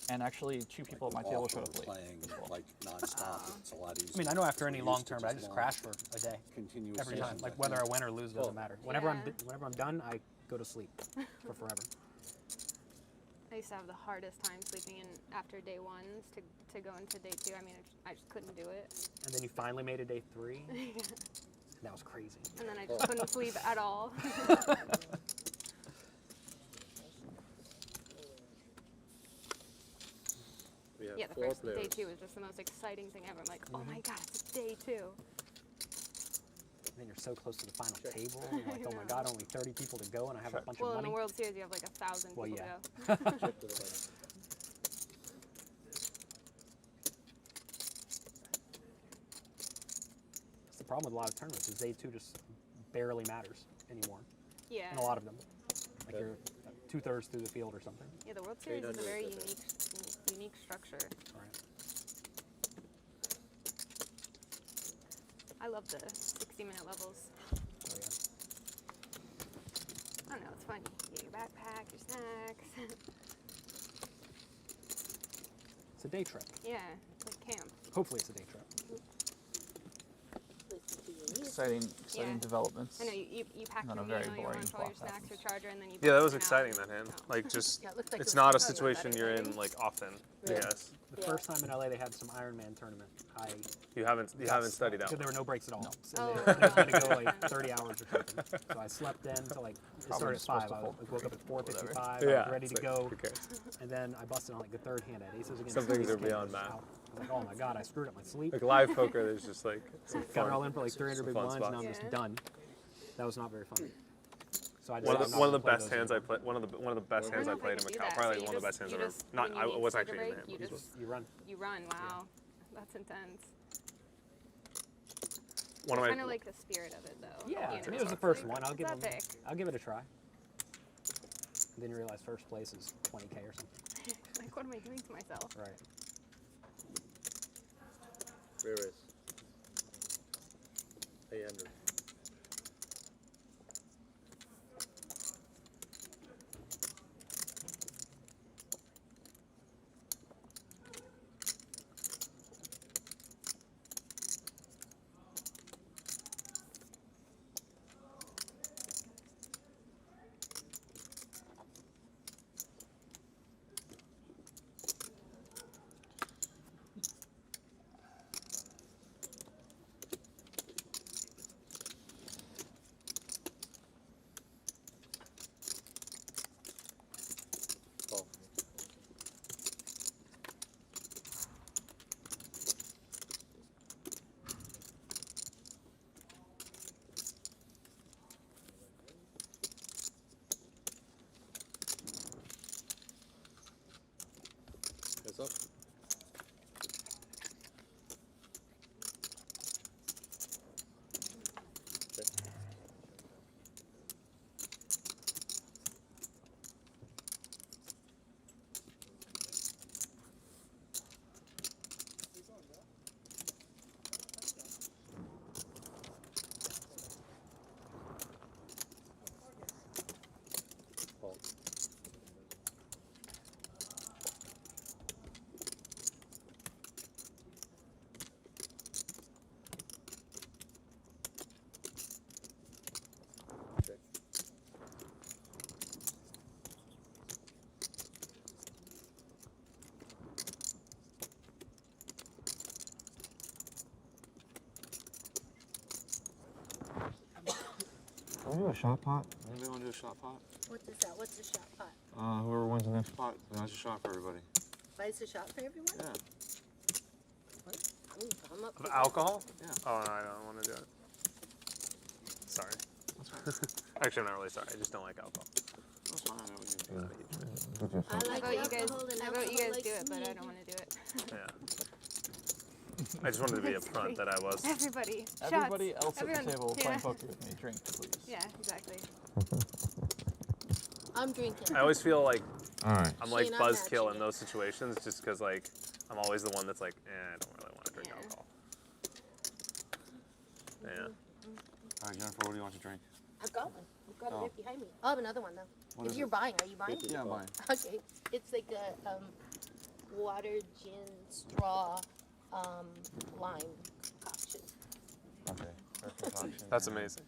S2: And actually, 2 people at my table showed up late.
S4: Playing like nonstop. It's a lot easier.
S1: I mean, I know after any
S4: We're
S1: long
S4: used to
S1: term, I just
S4: long,
S1: crash for a day.
S4: continuous
S1: Every time.
S4: sessions,
S1: Like
S4: I
S1: whether I
S4: think.
S1: win or lose doesn't matter. Whenever
S12: Yeah.
S1: I'm done, I go to sleep for forever.
S12: I used to have the hardest time sleeping in after day 1s to go into day 2. I mean, I just couldn't do it.
S1: And then you finally made it day 3. That was crazy.
S12: And then I just couldn't sleep at all.
S16: We have
S12: Yeah, the
S16: 4
S12: first
S16: players.
S12: day 2 was just the most exciting thing ever. I'm like, oh my god, it's day 2.
S1: And then you're so close to the final table. You're like, oh my god, only 30 people to go, and I have a bunch
S12: Well,
S1: of
S12: in
S1: money.
S12: the World Series, you have like 1,000
S1: Well,
S12: people
S1: yeah.
S12: go.
S16: Check to the right.
S10: problem with a lot of tournaments is day 2 just barely matters anymore.
S12: Yeah.
S10: In a lot of them. Like you're 2/3 through the field or something.
S12: Yeah, the World Series is a very unique structure.
S10: Right.
S12: I love the 60-minute levels.
S10: Oh, yeah.
S12: I don't know, it's fun. You get your backpack, your snacks.
S10: It's a day trip.
S12: Yeah, it's like camp.
S10: Hopefully it's a day trip.
S2: Exciting
S12: Yeah.
S2: developments.
S12: I know, you pack
S2: Not
S12: your
S2: a
S12: meal,
S2: very
S12: your
S2: boring
S12: lunch, all your
S2: plot
S12: snacks, your charger, and then you
S7: Yeah, that
S12: bust
S7: was
S12: in and
S7: exciting,
S12: out.
S7: that hand. Like, just,
S3: Yeah, it looked like
S7: it's
S3: it was
S7: not a
S3: probably
S7: situation
S3: better
S7: you're in,
S3: than
S7: like, often, I
S3: Yeah.
S7: guess.
S10: The first time in LA they had some Ironman tournament.
S7: You haven't studied out.
S10: Because there were no breaks at all.
S3: No.
S10: So
S12: Oh,
S10: they were going to go
S12: wow.
S10: like 30 hours or something. So I slept in till like, it
S2: Probably
S10: started at 5.
S2: supposed to
S10: I
S2: hold
S10: woke up at 4:55.
S7: Yeah,
S10: I was ready
S7: it's
S10: to
S7: like,
S10: go.
S7: who cares?
S10: And then I busted on like the third hand at aces against
S7: Some things
S10: ace
S7: are
S10: king.
S7: beyond
S10: I was
S7: math.
S10: out. I was like, oh my god, I screwed up my sleep.
S7: Like, live poker, there's just, like, some
S10: Got
S7: fun.
S10: it all in for like 300
S7: some
S10: big
S7: fun
S10: blinds, and
S7: spots.
S10: I'm just
S12: Yeah.
S10: done. That was not very fun. So I
S7: One
S10: decided
S7: of the
S10: not to play
S7: best
S10: those
S7: hands I
S10: anymore.
S7: played. One of the best hands I
S12: don't know if I
S7: played in
S12: could do
S7: Macau.
S12: that.
S7: Probably
S12: So
S7: one of the best hands
S12: you
S7: I've ever.
S12: just-
S7: Not.
S12: when you
S7: I
S12: need
S7: wasn't
S12: to take
S7: actually
S12: a
S7: in
S12: break,
S7: the
S12: you
S7: hand.
S12: just
S10: You run.
S12: You run, wow. That's intense.
S7: One of
S12: I
S7: my.
S12: kind of like the spirit of it, though.
S10: Yeah,
S12: you
S10: I mean,
S12: know,
S10: it was the
S12: it's
S10: first
S12: like,
S10: one. I'll
S12: it's
S10: give
S12: epic.
S10: it a try. And then you realize first place is 20K or something.
S12: Like, what am I doing to myself?
S10: Right.
S16: Rear race. 800. Call. Heads up. Okay. Call. Check.
S6: Can we do a shot pot? Anybody want to do a shot pot?
S3: What is that? What's a shot pot?
S6: Whoever wins the next pot, that's a shot for everybody.
S3: Buys a shot for everyone?
S6: Yeah.
S3: I'm up
S7: Of
S3: for that.
S7: alcohol?
S6: Yeah.
S7: Oh, no, I don't want to do it. Sorry. Actually, I'm not really sorry. I just don't like alcohol.
S6: That's fine. I know we can do that.
S3: I
S12: I
S3: like
S12: vote you guys.
S3: alcohol and
S12: I vote you
S3: alcohol
S12: guys do
S3: likes
S12: it, but
S3: me.
S12: I don't want to do it.
S7: Yeah. I just wanted to be upfront that I was.
S12: Everybody.
S2: Everybody
S12: shots.
S2: else
S12: Everyone,
S2: at the table
S12: yeah.
S2: playing poker with me, drink, please.
S12: Yeah, exactly.
S3: I'm drinking.
S7: I always feel like
S6: All right.
S7: I'm like
S3: See, and I'm
S7: buzzkill
S3: matching
S7: in those situations just because like I'm always the one that's like, I don't really want to drink
S12: Yeah.
S7: alcohol. Yeah.
S6: All right, Jennifer, what do you want to drink?
S3: I've got one. I've got it
S6: Oh.
S3: right behind me. I'll have another one though.
S6: What
S3: if
S6: is
S3: you're
S6: it?
S3: buying, are you buying?
S6: Yeah, I'm buying.
S3: Okay. It's like a water, gin, straw, lime concoction.
S6: Okay. Concoction.
S7: That's amazing.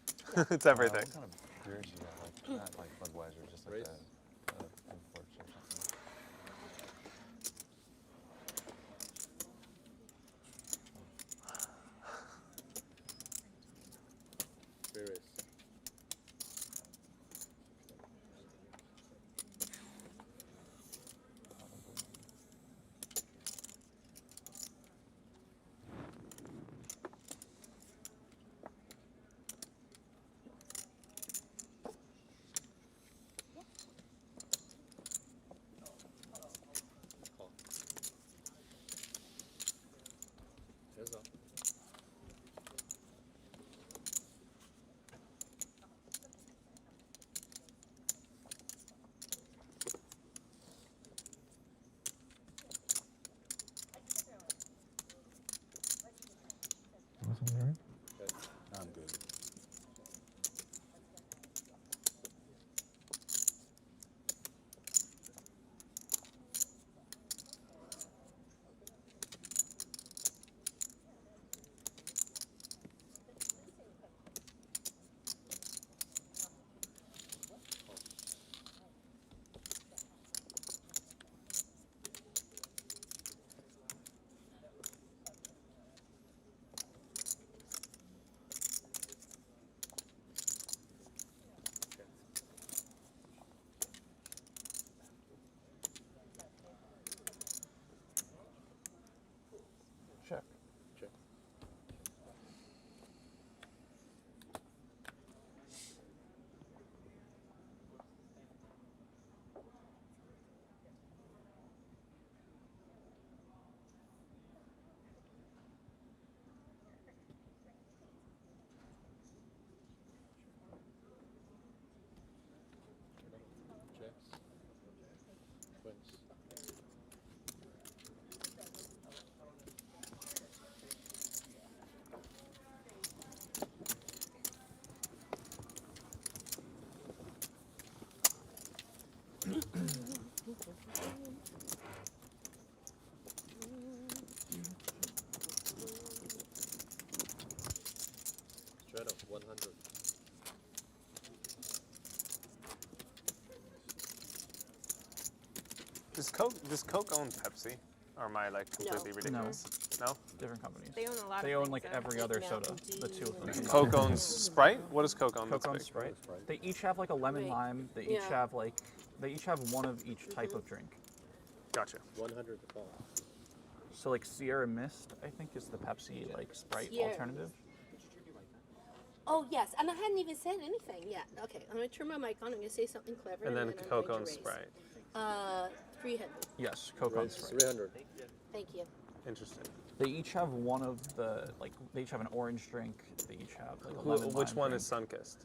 S7: It's everything.
S6: What kind of beers you got? Like, not like Budweiser, just like
S16: Race?
S6: a imports or something.
S16: Rear race. Call. Heads up. Shred of 100.
S7: Does Coke own Pepsi? Or am I like completely ridiculous? No.
S2: Different companies.
S12: They own a lot
S2: They
S12: of
S2: own
S12: things,
S2: like
S12: so.
S2: every other soda. The two of them.
S7: Coke owns Sprite? What does Coke own?
S2: Coke
S7: that's
S2: owns
S7: big?
S2: Sprite. They each have like a lemon
S3: Right.
S2: lime. They each
S3: Yeah.
S2: have like they each have one of each type of drink.
S7: Gotcha.
S16: 100 to fall.
S2: So like Sierra Mist, I think is the Pepsi like Sprite
S3: Sierra
S2: alternative.
S3: Oh yes, and I hadn't even said anything yet. Okay, I'm gonna turn my mic on. I'm gonna say something clever.
S7: And then
S3: I'm
S7: Coke
S3: going
S7: owns
S3: to erase.
S7: Sprite.
S3: 300.
S2: Yes, Coke owns Sprite.
S16: 300.
S3: Thank you.
S7: Interesting.
S2: They each have one of the like. They each have an orange drink. They each have like a lemon
S7: Which
S2: lime
S7: one
S2: drink.
S7: is Sunkist?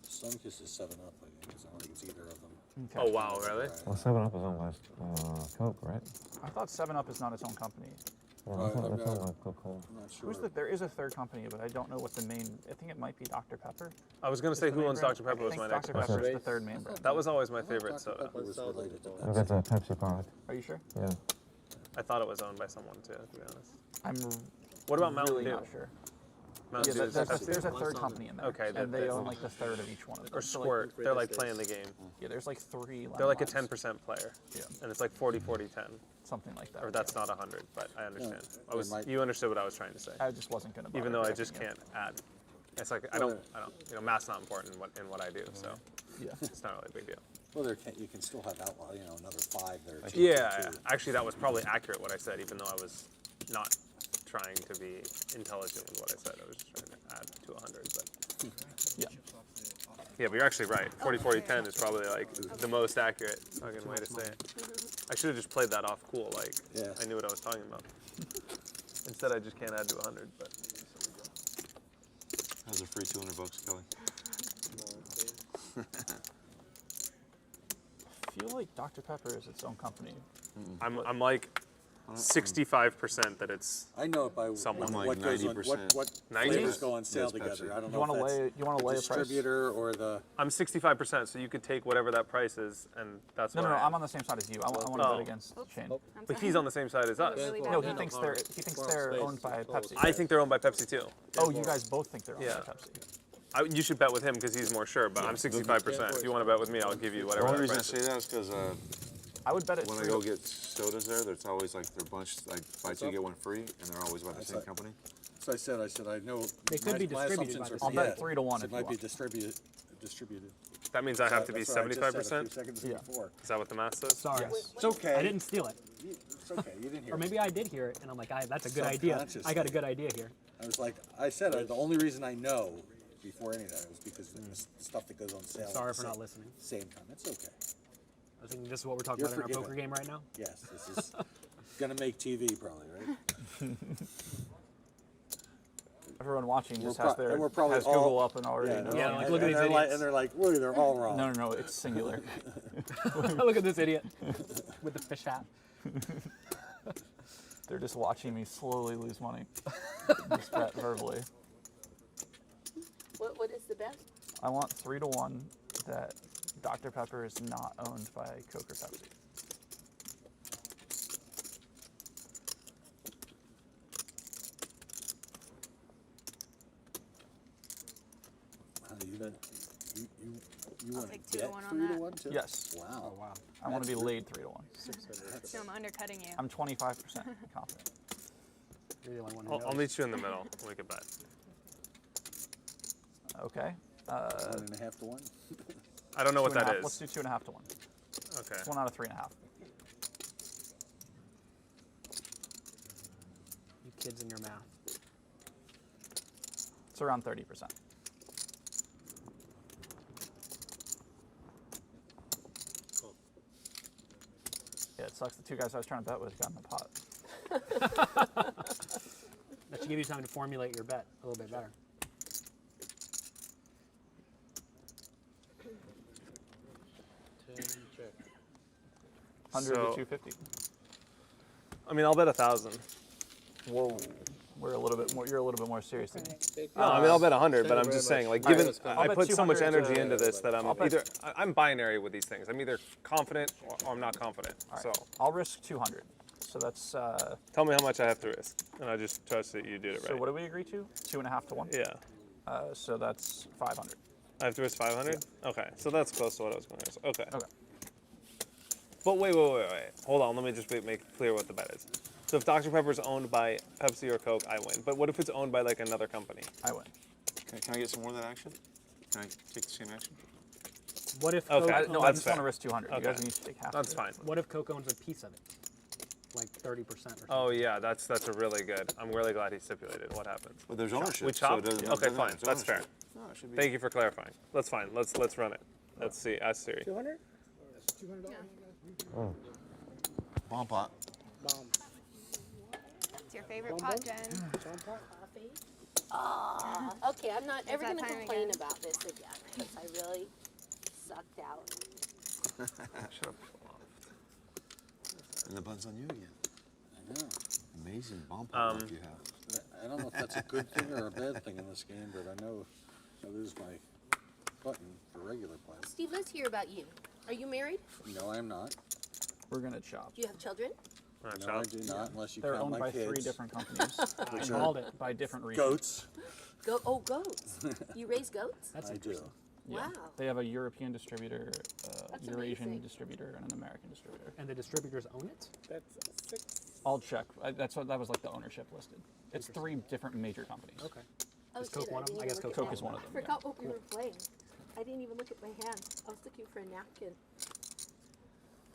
S4: Sunkist is 7-Up, I think. I don't think it's either of them.
S2: Okay.
S7: Oh wow, really?
S17: Well, 7-Up is owned by Coke, right?
S2: I thought 7-Up is not its own company.
S17: Well, I thought
S4: I'm
S17: it's owned
S4: not-
S17: by Coca-Cola.
S4: I'm not sure.
S2: There is a third company, but I don't know what the main. I think it might be Dr Pepper.
S7: I was gonna
S2: Is
S7: say
S2: the
S7: who
S2: main
S7: owns
S2: brand?
S7: Dr. Pepper
S2: I
S7: was
S2: think
S7: my
S2: Dr.
S7: next question.
S2: Pepper is the third main brand.
S7: That was always my
S4: I thought
S7: favorite
S4: Dr.
S7: soda.
S4: Pepper was related to
S17: I
S4: Pepsi.
S17: think it's a Pepsi product.
S2: Are you sure?
S17: Yeah.
S7: I thought it was owned by someone too, to be honest.
S2: I'm
S7: What about Mountain
S2: really
S7: Dew?
S2: not sure.
S7: Mountain
S2: Yeah,
S7: Dew is
S2: there's
S7: Pepsi.
S2: a third company in there.
S7: Okay,
S2: and they
S7: that-
S2: own like the third of each one of them.
S7: Or
S2: So,
S7: Squirt.
S2: like,
S7: They're like playing the game.
S2: yeah, there's like 3.
S7: They're like a
S2: lemon limes.
S7: 10% player.
S2: Yeah.
S7: And it's like 40-40-10.
S2: Something like that.
S7: Or that's not 100, but I understand.
S4: Yeah,
S7: You understood what I was trying to say.
S2: I just wasn't gonna.
S7: Even
S2: bother
S7: though I
S2: correcting
S7: just
S2: you.
S7: can't add. It's like I don't. Math's not important in what I do, so
S2: Yeah.
S7: it's not really a big deal.
S4: Well, you can still have outlaw, another 5 there.
S7: Yeah, actually, that was probably accurate what I said, even though I was not trying to be intelligent with what I said. I was just trying to add to 100, but
S2: Yeah.
S7: yeah, but you're actually right. 40-40-10 is probably like the most accurate fucking way to say it. I should have just played that off cool, like I knew what I was talking about. Instead, I just can't add to 100, but.
S6: How's a free $200, Kelly?
S2: I feel like Dr Pepper is its own company.
S7: I'm like 65% that it's.
S4: I know it by
S7: someone.
S6: I'm like
S4: what goes on,
S6: 90%.
S4: what
S7: 90?
S4: flavors go on sale
S6: That's
S4: together.
S6: Pepsi.
S4: I don't
S2: You
S4: know
S2: wanna
S4: if that's
S2: lay- you wanna
S4: the
S2: lay a price?
S4: distributor or the.
S7: I'm 65%, so you could take whatever that price is, and that's
S2: No,
S7: what
S2: no,
S7: I am.
S2: I'm on the same side as you. I want to
S7: Oh.
S2: bet against Shane.
S7: But he's on the same side as us.
S12: Really
S2: No,
S12: bad.
S2: he thinks they're owned by Pepsi.
S7: I think they're owned by Pepsi too.
S2: Oh, you guys both think they're owned
S7: Yeah.
S2: by Pepsi.
S7: You should bet with him because he's more sure, but I'm 65%. If you want to bet with me, I'll give you
S6: The
S7: whatever.
S6: only
S7: that
S6: reason I
S7: price
S6: say
S7: is.
S6: that is because
S2: I would bet it's
S6: when I go get sodas there's always like they're bunched, like buy two, get one free, and they're always by the same company.
S4: So I said, I know.
S1: They could be
S4: my
S1: distributed
S4: assumptions
S1: by
S4: are-
S1: the
S2: I'll
S1: same-
S2: bet 3 to 1
S4: It
S2: if you
S4: might be
S2: want.
S4: distributed.
S7: That means I have to be
S4: That's what I just said a few
S7: 75%?
S4: seconds
S2: Yeah.
S4: before.
S7: Is that what the math says?
S1: Sorry.
S4: It's okay.
S1: I didn't steal it.
S4: It's okay. You didn't hear
S1: Or
S4: it.
S1: maybe I did hear it, and I'm like, that's a good idea. I got a good idea here.
S4: I was like, I said, the only reason I know before any of that was because the stuff that goes on sale.
S1: Sorry
S4: at
S1: for
S4: the
S1: not listening.
S4: Same time. It's okay.
S1: I think this is what we're talking
S4: You're
S1: about in our
S4: forgiven.
S1: poker game right now.
S4: Yes, this is gonna make TV probably, right?
S2: Everyone watching just
S4: We're
S2: has
S4: pro-
S2: their
S4: and we're probably
S2: has
S4: all-
S2: Google up and already
S4: Yeah,
S2: knows.
S1: Yeah, like, look at
S4: and
S1: these
S4: they're like,
S1: idiots.
S4: and they're like, wait, they're all wrong.
S2: No, it's singular.
S1: Look at this idiot with the fish hat.
S2: They're just watching me slowly lose money. Just bet verbally.
S3: What is the best?
S2: I want 3 to 1 that Dr Pepper is not owned by Coke or Pepsi.
S4: You want
S12: take
S4: to
S12: 2 to
S4: get
S12: 1 on
S4: 3 to
S12: that.
S4: 1 too?
S2: Yes.
S4: Wow.
S1: Wow.
S2: I want to be laid 3 to 1.
S12: So I'm undercutting you.
S2: I'm 25% confident.
S1: You're the only one who
S7: I'll
S1: knows.
S7: meet you in the middle. We could bet.
S2: Okay.
S4: 1.5 to 1.
S7: I don't know what
S2: 2.5.
S7: that is.
S2: Let's do 2.5 to 1.
S7: Okay.
S2: It's 1 out of 3.5.
S1: You kids and your math.
S2: It's around 30%. Yeah, it sucks. The 2 guys I was trying to bet with got in the pot.
S1: That should give you time to formulate your bet a little bit better.
S16: Check.
S2: 100
S7: So-
S2: to 250.
S7: I mean, I'll bet 1,000.
S2: Whoa. We're a little bit more. You're a little bit more serious than me.
S7: No, I mean, I'll bet 100, but I'm just saying, like, given
S2: I'll
S7: I
S2: bet
S7: put so much
S2: 200
S7: energy
S2: to-
S7: into this that
S2: I'll bet-
S7: I'm binary with these things. I'm either confident or I'm not confident.
S2: All right.
S7: So
S2: I'll risk 200. So that's.
S7: Tell me how much I have to risk, and I just trust that you did it right.
S2: So what did we agree to? 2.5 to 1.
S7: Yeah.
S2: So that's 500.
S7: I have to risk 500.
S2: Yeah.
S7: Okay, so that's close to what I was going to risk. Okay.
S2: Okay.
S7: But wait. Hold on. Let me just make clear what the bet is. So if Dr. Pepper is owned by Pepsi or Coke, I win. But what if it's owned by like another company?
S2: I win.
S6: Can I get some more of that action? Can I take the same action?
S10: What if
S7: Okay.
S10: Coke
S2: No,
S10: owns,
S2: I just want to risk 200.
S7: Okay.
S2: You guys need to take half.
S7: That's
S2: of it.
S7: fine.
S10: what if Coke owns a piece of it? Like 30% or something.
S7: Oh yeah, that's a really good. I'm really glad he stipulated. What happens?
S6: Well, there's ownership.
S7: We
S6: so
S7: chop.
S6: it doesn't-
S7: Okay,
S6: no,
S7: fine.
S6: it's
S7: That's fair.
S6: ownership. No, it should be.
S7: Thank you for clarifying. That's fine. Let's run it. Let's see. Ask Siri.
S13: 200? That's $200.
S17: Oh.
S6: Bomb pot.
S13: Bomb.
S12: It's your favorite
S13: Bomb
S12: pot,
S13: bomb?
S12: Jen.
S13: Bomb pot?
S3: Okay, I'm not ever
S12: that
S3: going to
S12: time
S3: complain
S12: again.
S3: about this again because I really sucked out.
S7: Shut up.
S6: And the bun's on you again.
S4: I know.
S6: Amazing bomb pot luck you have.
S4: I don't know if that's a good thing or a bad thing in this game, but I know this is my button for regular play.
S3: Steve, let's hear about you. Are you married?
S4: No, I am not.
S2: We're gonna chop.
S3: Do you have children?
S4: No, I do not, unless you
S2: They're
S4: count
S2: owned
S4: my
S2: by
S4: kids.
S2: 3 different companies.
S4: Which
S10: I
S4: are
S10: called it.
S2: By different reasons.
S4: goats.
S3: Goats. You raise goats?
S10: That's
S4: I do.
S10: interesting.
S2: Yeah.
S3: Wow.
S2: They have a European distributor,
S3: That's
S2: Eurasian
S3: amazing.
S2: distributor, and an American distributor.
S10: And the distributors own it?
S13: That's 6.
S2: I'll check. That was like the ownership listed. It's 3 different major companies.
S10: Okay.
S3: Oh,
S10: Is Coke
S3: shit,
S10: one of them? I
S3: didn't
S10: guess
S3: even look
S10: Coke
S3: at
S2: is
S3: that.
S2: one of them,
S3: I forgot what we were playing. I didn't even look at my hand. I was looking for a napkin.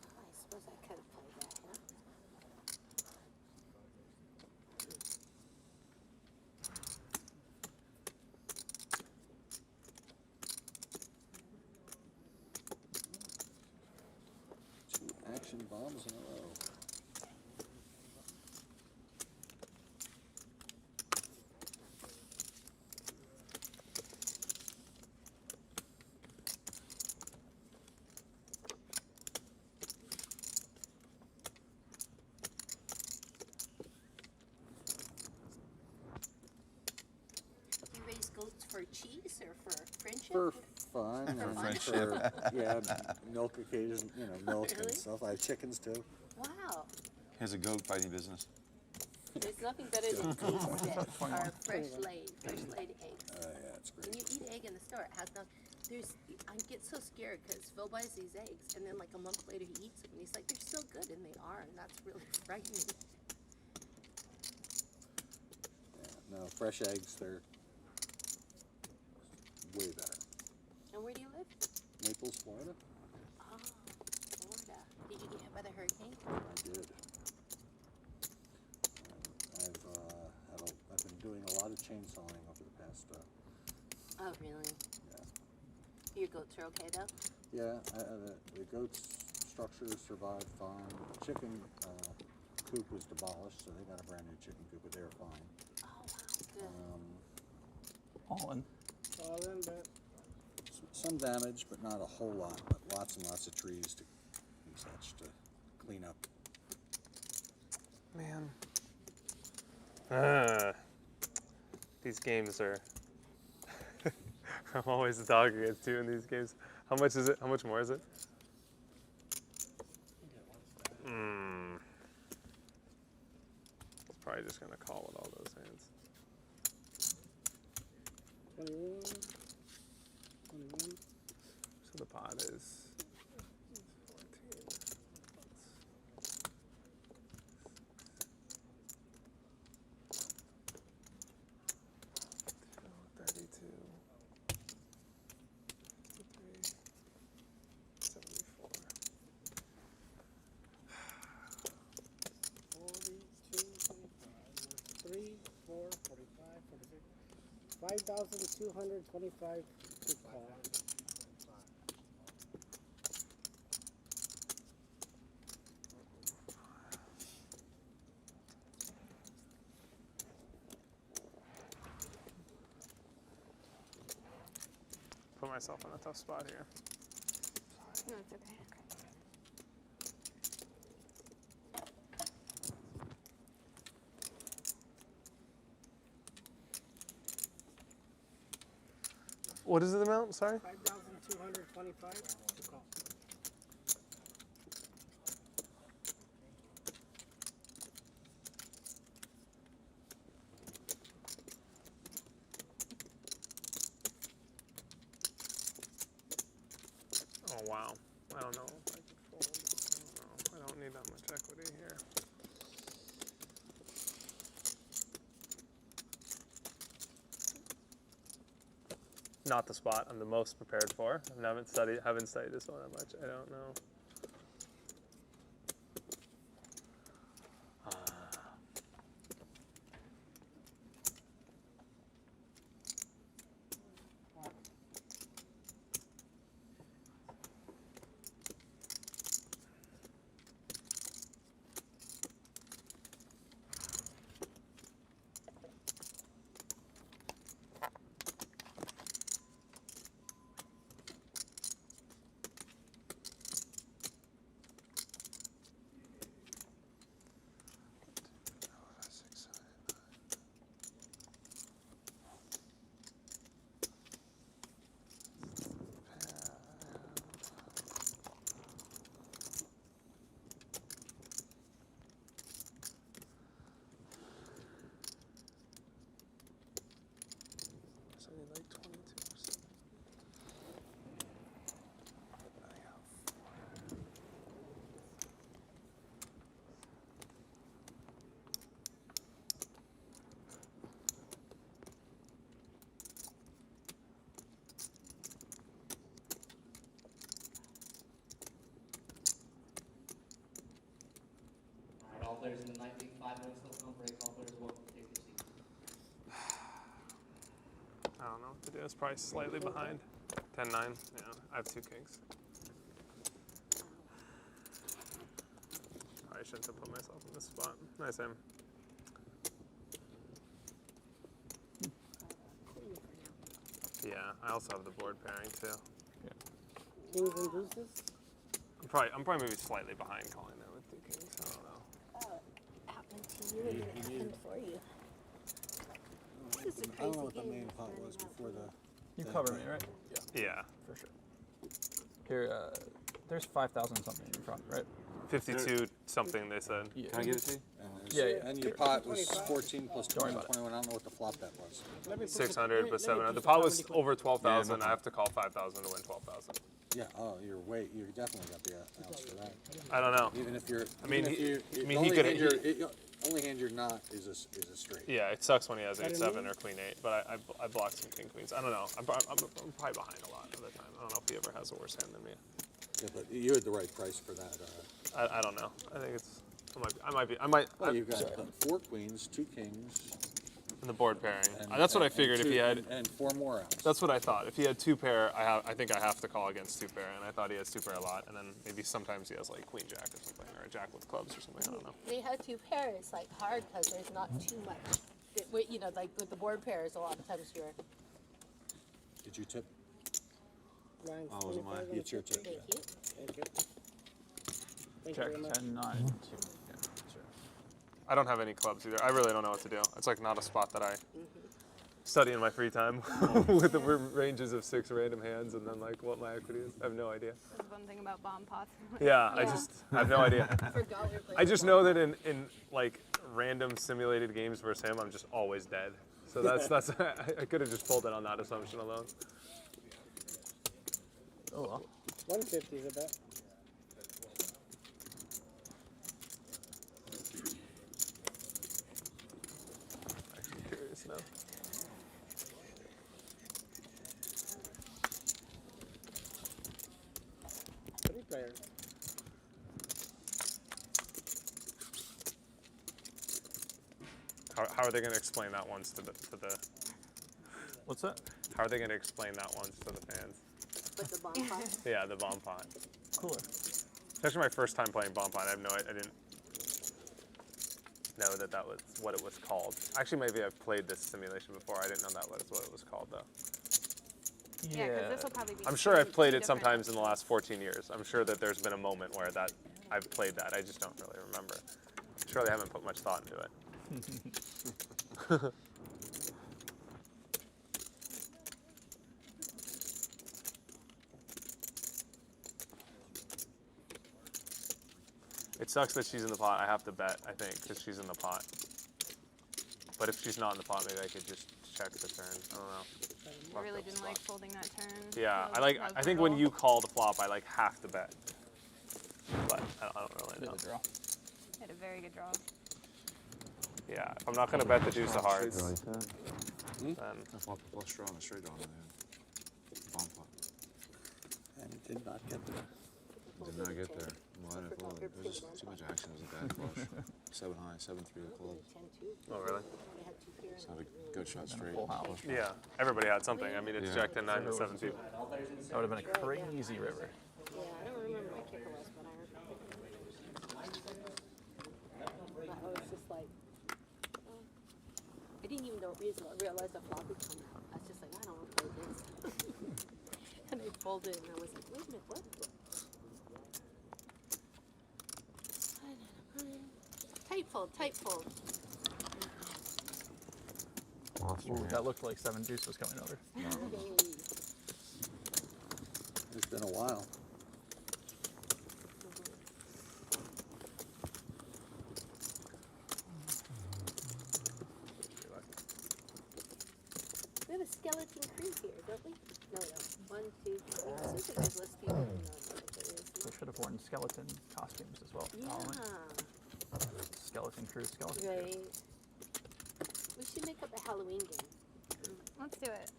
S3: Oh, I suppose I could have played that, huh?
S4: Two action bombs in a row.
S3: You raise goats for cheese or for friendship?
S4: For fun.
S3: For
S4: and
S3: friendship.
S4: Yeah, milk occasion, milk
S3: Really?
S4: and stuff. I have chickens too.
S3: Wow.
S6: Here's a goat fighting business.
S3: There's nothing better than eggs that are fresh laid eggs.
S4: Yeah, it's
S3: When
S4: great.
S3: you eat egg in the store, it has no. I get so scared because Phil buys these eggs, and then like a month later he eats them, and he's like, "They're so good," and they are, and that's really frightening.
S4: Yeah, no, fresh eggs, they're way better.
S3: And where do you live?
S4: Naples, Florida?
S3: Oh, Florida. Did you get hit by the hurricane?
S4: I did. I've been doing a lot of chainsawing over the past.
S3: Oh, really?
S4: Yeah.
S3: Your goats are okay though?
S4: Yeah, the goats' structures survived fine. The chicken coop was demolished, so they got a brand new chicken coop, but they're fine.
S3: Oh, wow, good.
S2: All in.
S13: All in, but
S4: Some damage, but not a whole lot. But lots and lots of trees and such to clean up.
S7: Man. These games are. I'm always the dog against you in these games. How much is it? How much more is it? It's probably just gonna call with all those hands.
S13: 21. 21.
S7: So the pot is 14. 32. 53. 74.
S13: 42, 3, 4, 45, 46. 5,225 to call.
S7: Put myself in a tough spot here.
S12: No, it's okay.
S7: What is the amount? Sorry?
S13: 5,225 to call.
S7: wow. I don't know if I can fold. I don't know. I don't need that much equity here. Not the spot I'm the most prepared for. I haven't studied this one that much. I don't know.
S9: All players in the night league, 5 minutes till film break. All players are welcome to take their seats.
S7: I don't know what to do. It's probably slightly behind. 10-9. Yeah, I have 2 kings. Probably shouldn't have put myself in this spot. Nice aim. Yeah, I also have the board pairing too.
S13: Kings and deuces?
S7: I'm probably maybe slightly behind calling that with 2 kings. I don't know.
S8: Happened to you and then it happened for you. This is a
S18: I don't know
S8: crazy
S18: what the
S8: game.
S18: main pot was before the.
S2: You cover me, right?
S7: Yeah.
S2: For sure. Here, there's 5,000 something in front, right?
S7: 52 something they said.
S2: Yeah.
S6: Can I give it to you?
S2: Yeah.
S4: And your pot was 14 plus 20, 21. I don't know what the flop bet was.
S7: 600 plus 700. The pot was over 12,000. I have to call 5,000 to win 12,000.
S4: Yeah. Oh, you definitely got the outs for that.
S7: I don't know.
S4: Even if you're.
S7: I mean,
S4: the only hand you're not is a straight.
S7: Yeah, it sucks when he has 8-7 or queen 8, but I blocked some king queens. I don't know. I'm probably behind a lot of the time. I don't know if he ever has a worse hand than me.
S4: Yeah, but you had the right price for that.
S7: I don't know. I think it's. I might.
S4: Well, you've got 4 queens, 2 kings.
S7: And the board pairing. That's what I figured if he had.
S4: And 4 more outs.
S7: That's what I thought. If he had 2 pair, I think I have to call against 2 pair, and I thought he has 2 pair a lot, and then maybe sometimes he has like queen jack or something, or a jack with clubs or something. I don't know.
S3: They have 2 pairs, it's like hard because there's not too much. You know, like with the board pairs, a lot of times you're.
S4: Did you tip?
S13: Mine's
S6: Oh, was it mine?
S4: It's your tip.
S3: Thank you.
S13: Thank you. Thank
S2: Check,
S13: you very much.
S2: 10, 9, 2. Yeah, sure.
S7: I don't have any clubs either. I really don't know what to do. It's like not a spot that I study in my free time with the ranges of 6 random hands and then like what my equity is. I have no idea.
S12: That's one thing about bomb pots.
S7: Yeah, I have no idea.
S3: Forgot we were playing
S7: I just know that in like random simulated games versus him, I'm just always dead. So that's I could have just folded on that assumption alone.
S2: Oh well.
S13: 150 is a bet.
S7: Actually curious now.
S13: Three players.
S7: How are they going to explain that once to the?
S2: What's that?
S7: How are they going to explain that once to the fans?
S3: With the bomb pot.
S7: Yeah, the bomb pot.
S2: Cooler.
S7: It's actually my first time playing bomb pot. I didn't know that was what it was called. Actually, maybe I've played this simulation before. I didn't know that was what it was called though.
S12: Yeah, because this will probably be.
S7: I'm sure I've played it
S12: different.
S7: sometimes in the last 14 years. I'm sure that there's been a moment where I've played that. I just don't really remember. Surely I haven't put much thought into it. It sucks that she's in the pot. I have to bet, I think, because she's in the pot. But if she's not in the pot, maybe I could just check the turn. I don't know.
S12: I really didn't like folding that turn.
S7: Yeah,
S12: That
S7: I
S12: was
S7: think when
S12: brutal.
S7: you call the flop, I like have to bet. But I don't really know.
S2: Draw.
S12: I had a very good draw.
S7: Yeah, if I'm not gonna bet the deuce of hearts, then
S6: I flop the flush draw and a straight draw in the hand. Bomb flop.
S2: And it did not get there.
S6: Did not get there. Well, I didn't fold. There was just too much action. It was a bad flush. 7 high, 7-3 of clubs.
S7: oh really?
S6: It's not a good shot straight.
S2: Full house.
S6: Flush draw.
S7: Yeah, everybody had something. I mean, it's
S6: Yeah.
S7: checked in 9 to 7 people.
S2: That would have been a crazy river.
S3: Yeah, I don't remember my kicker was, but I remember. But I was just like, oh. I didn't even realize the flop would come out. I was just like, I don't want to play this. And I folded and I was like, wait a minute, what? Tight fold.
S2: Ooh, that looked like 7 deuce was coming over.
S4: It's been a while.
S3: We have a skeleton crew here, don't we? No, we don't. 1, 2, 3. Let's see if there's list view. No, there is
S2: They should have worn skeleton costumes as well.
S3: not.
S2: Skeleton crew, skeleton crew.
S3: Right. We should make up a Halloween game.
S12: Let's do it.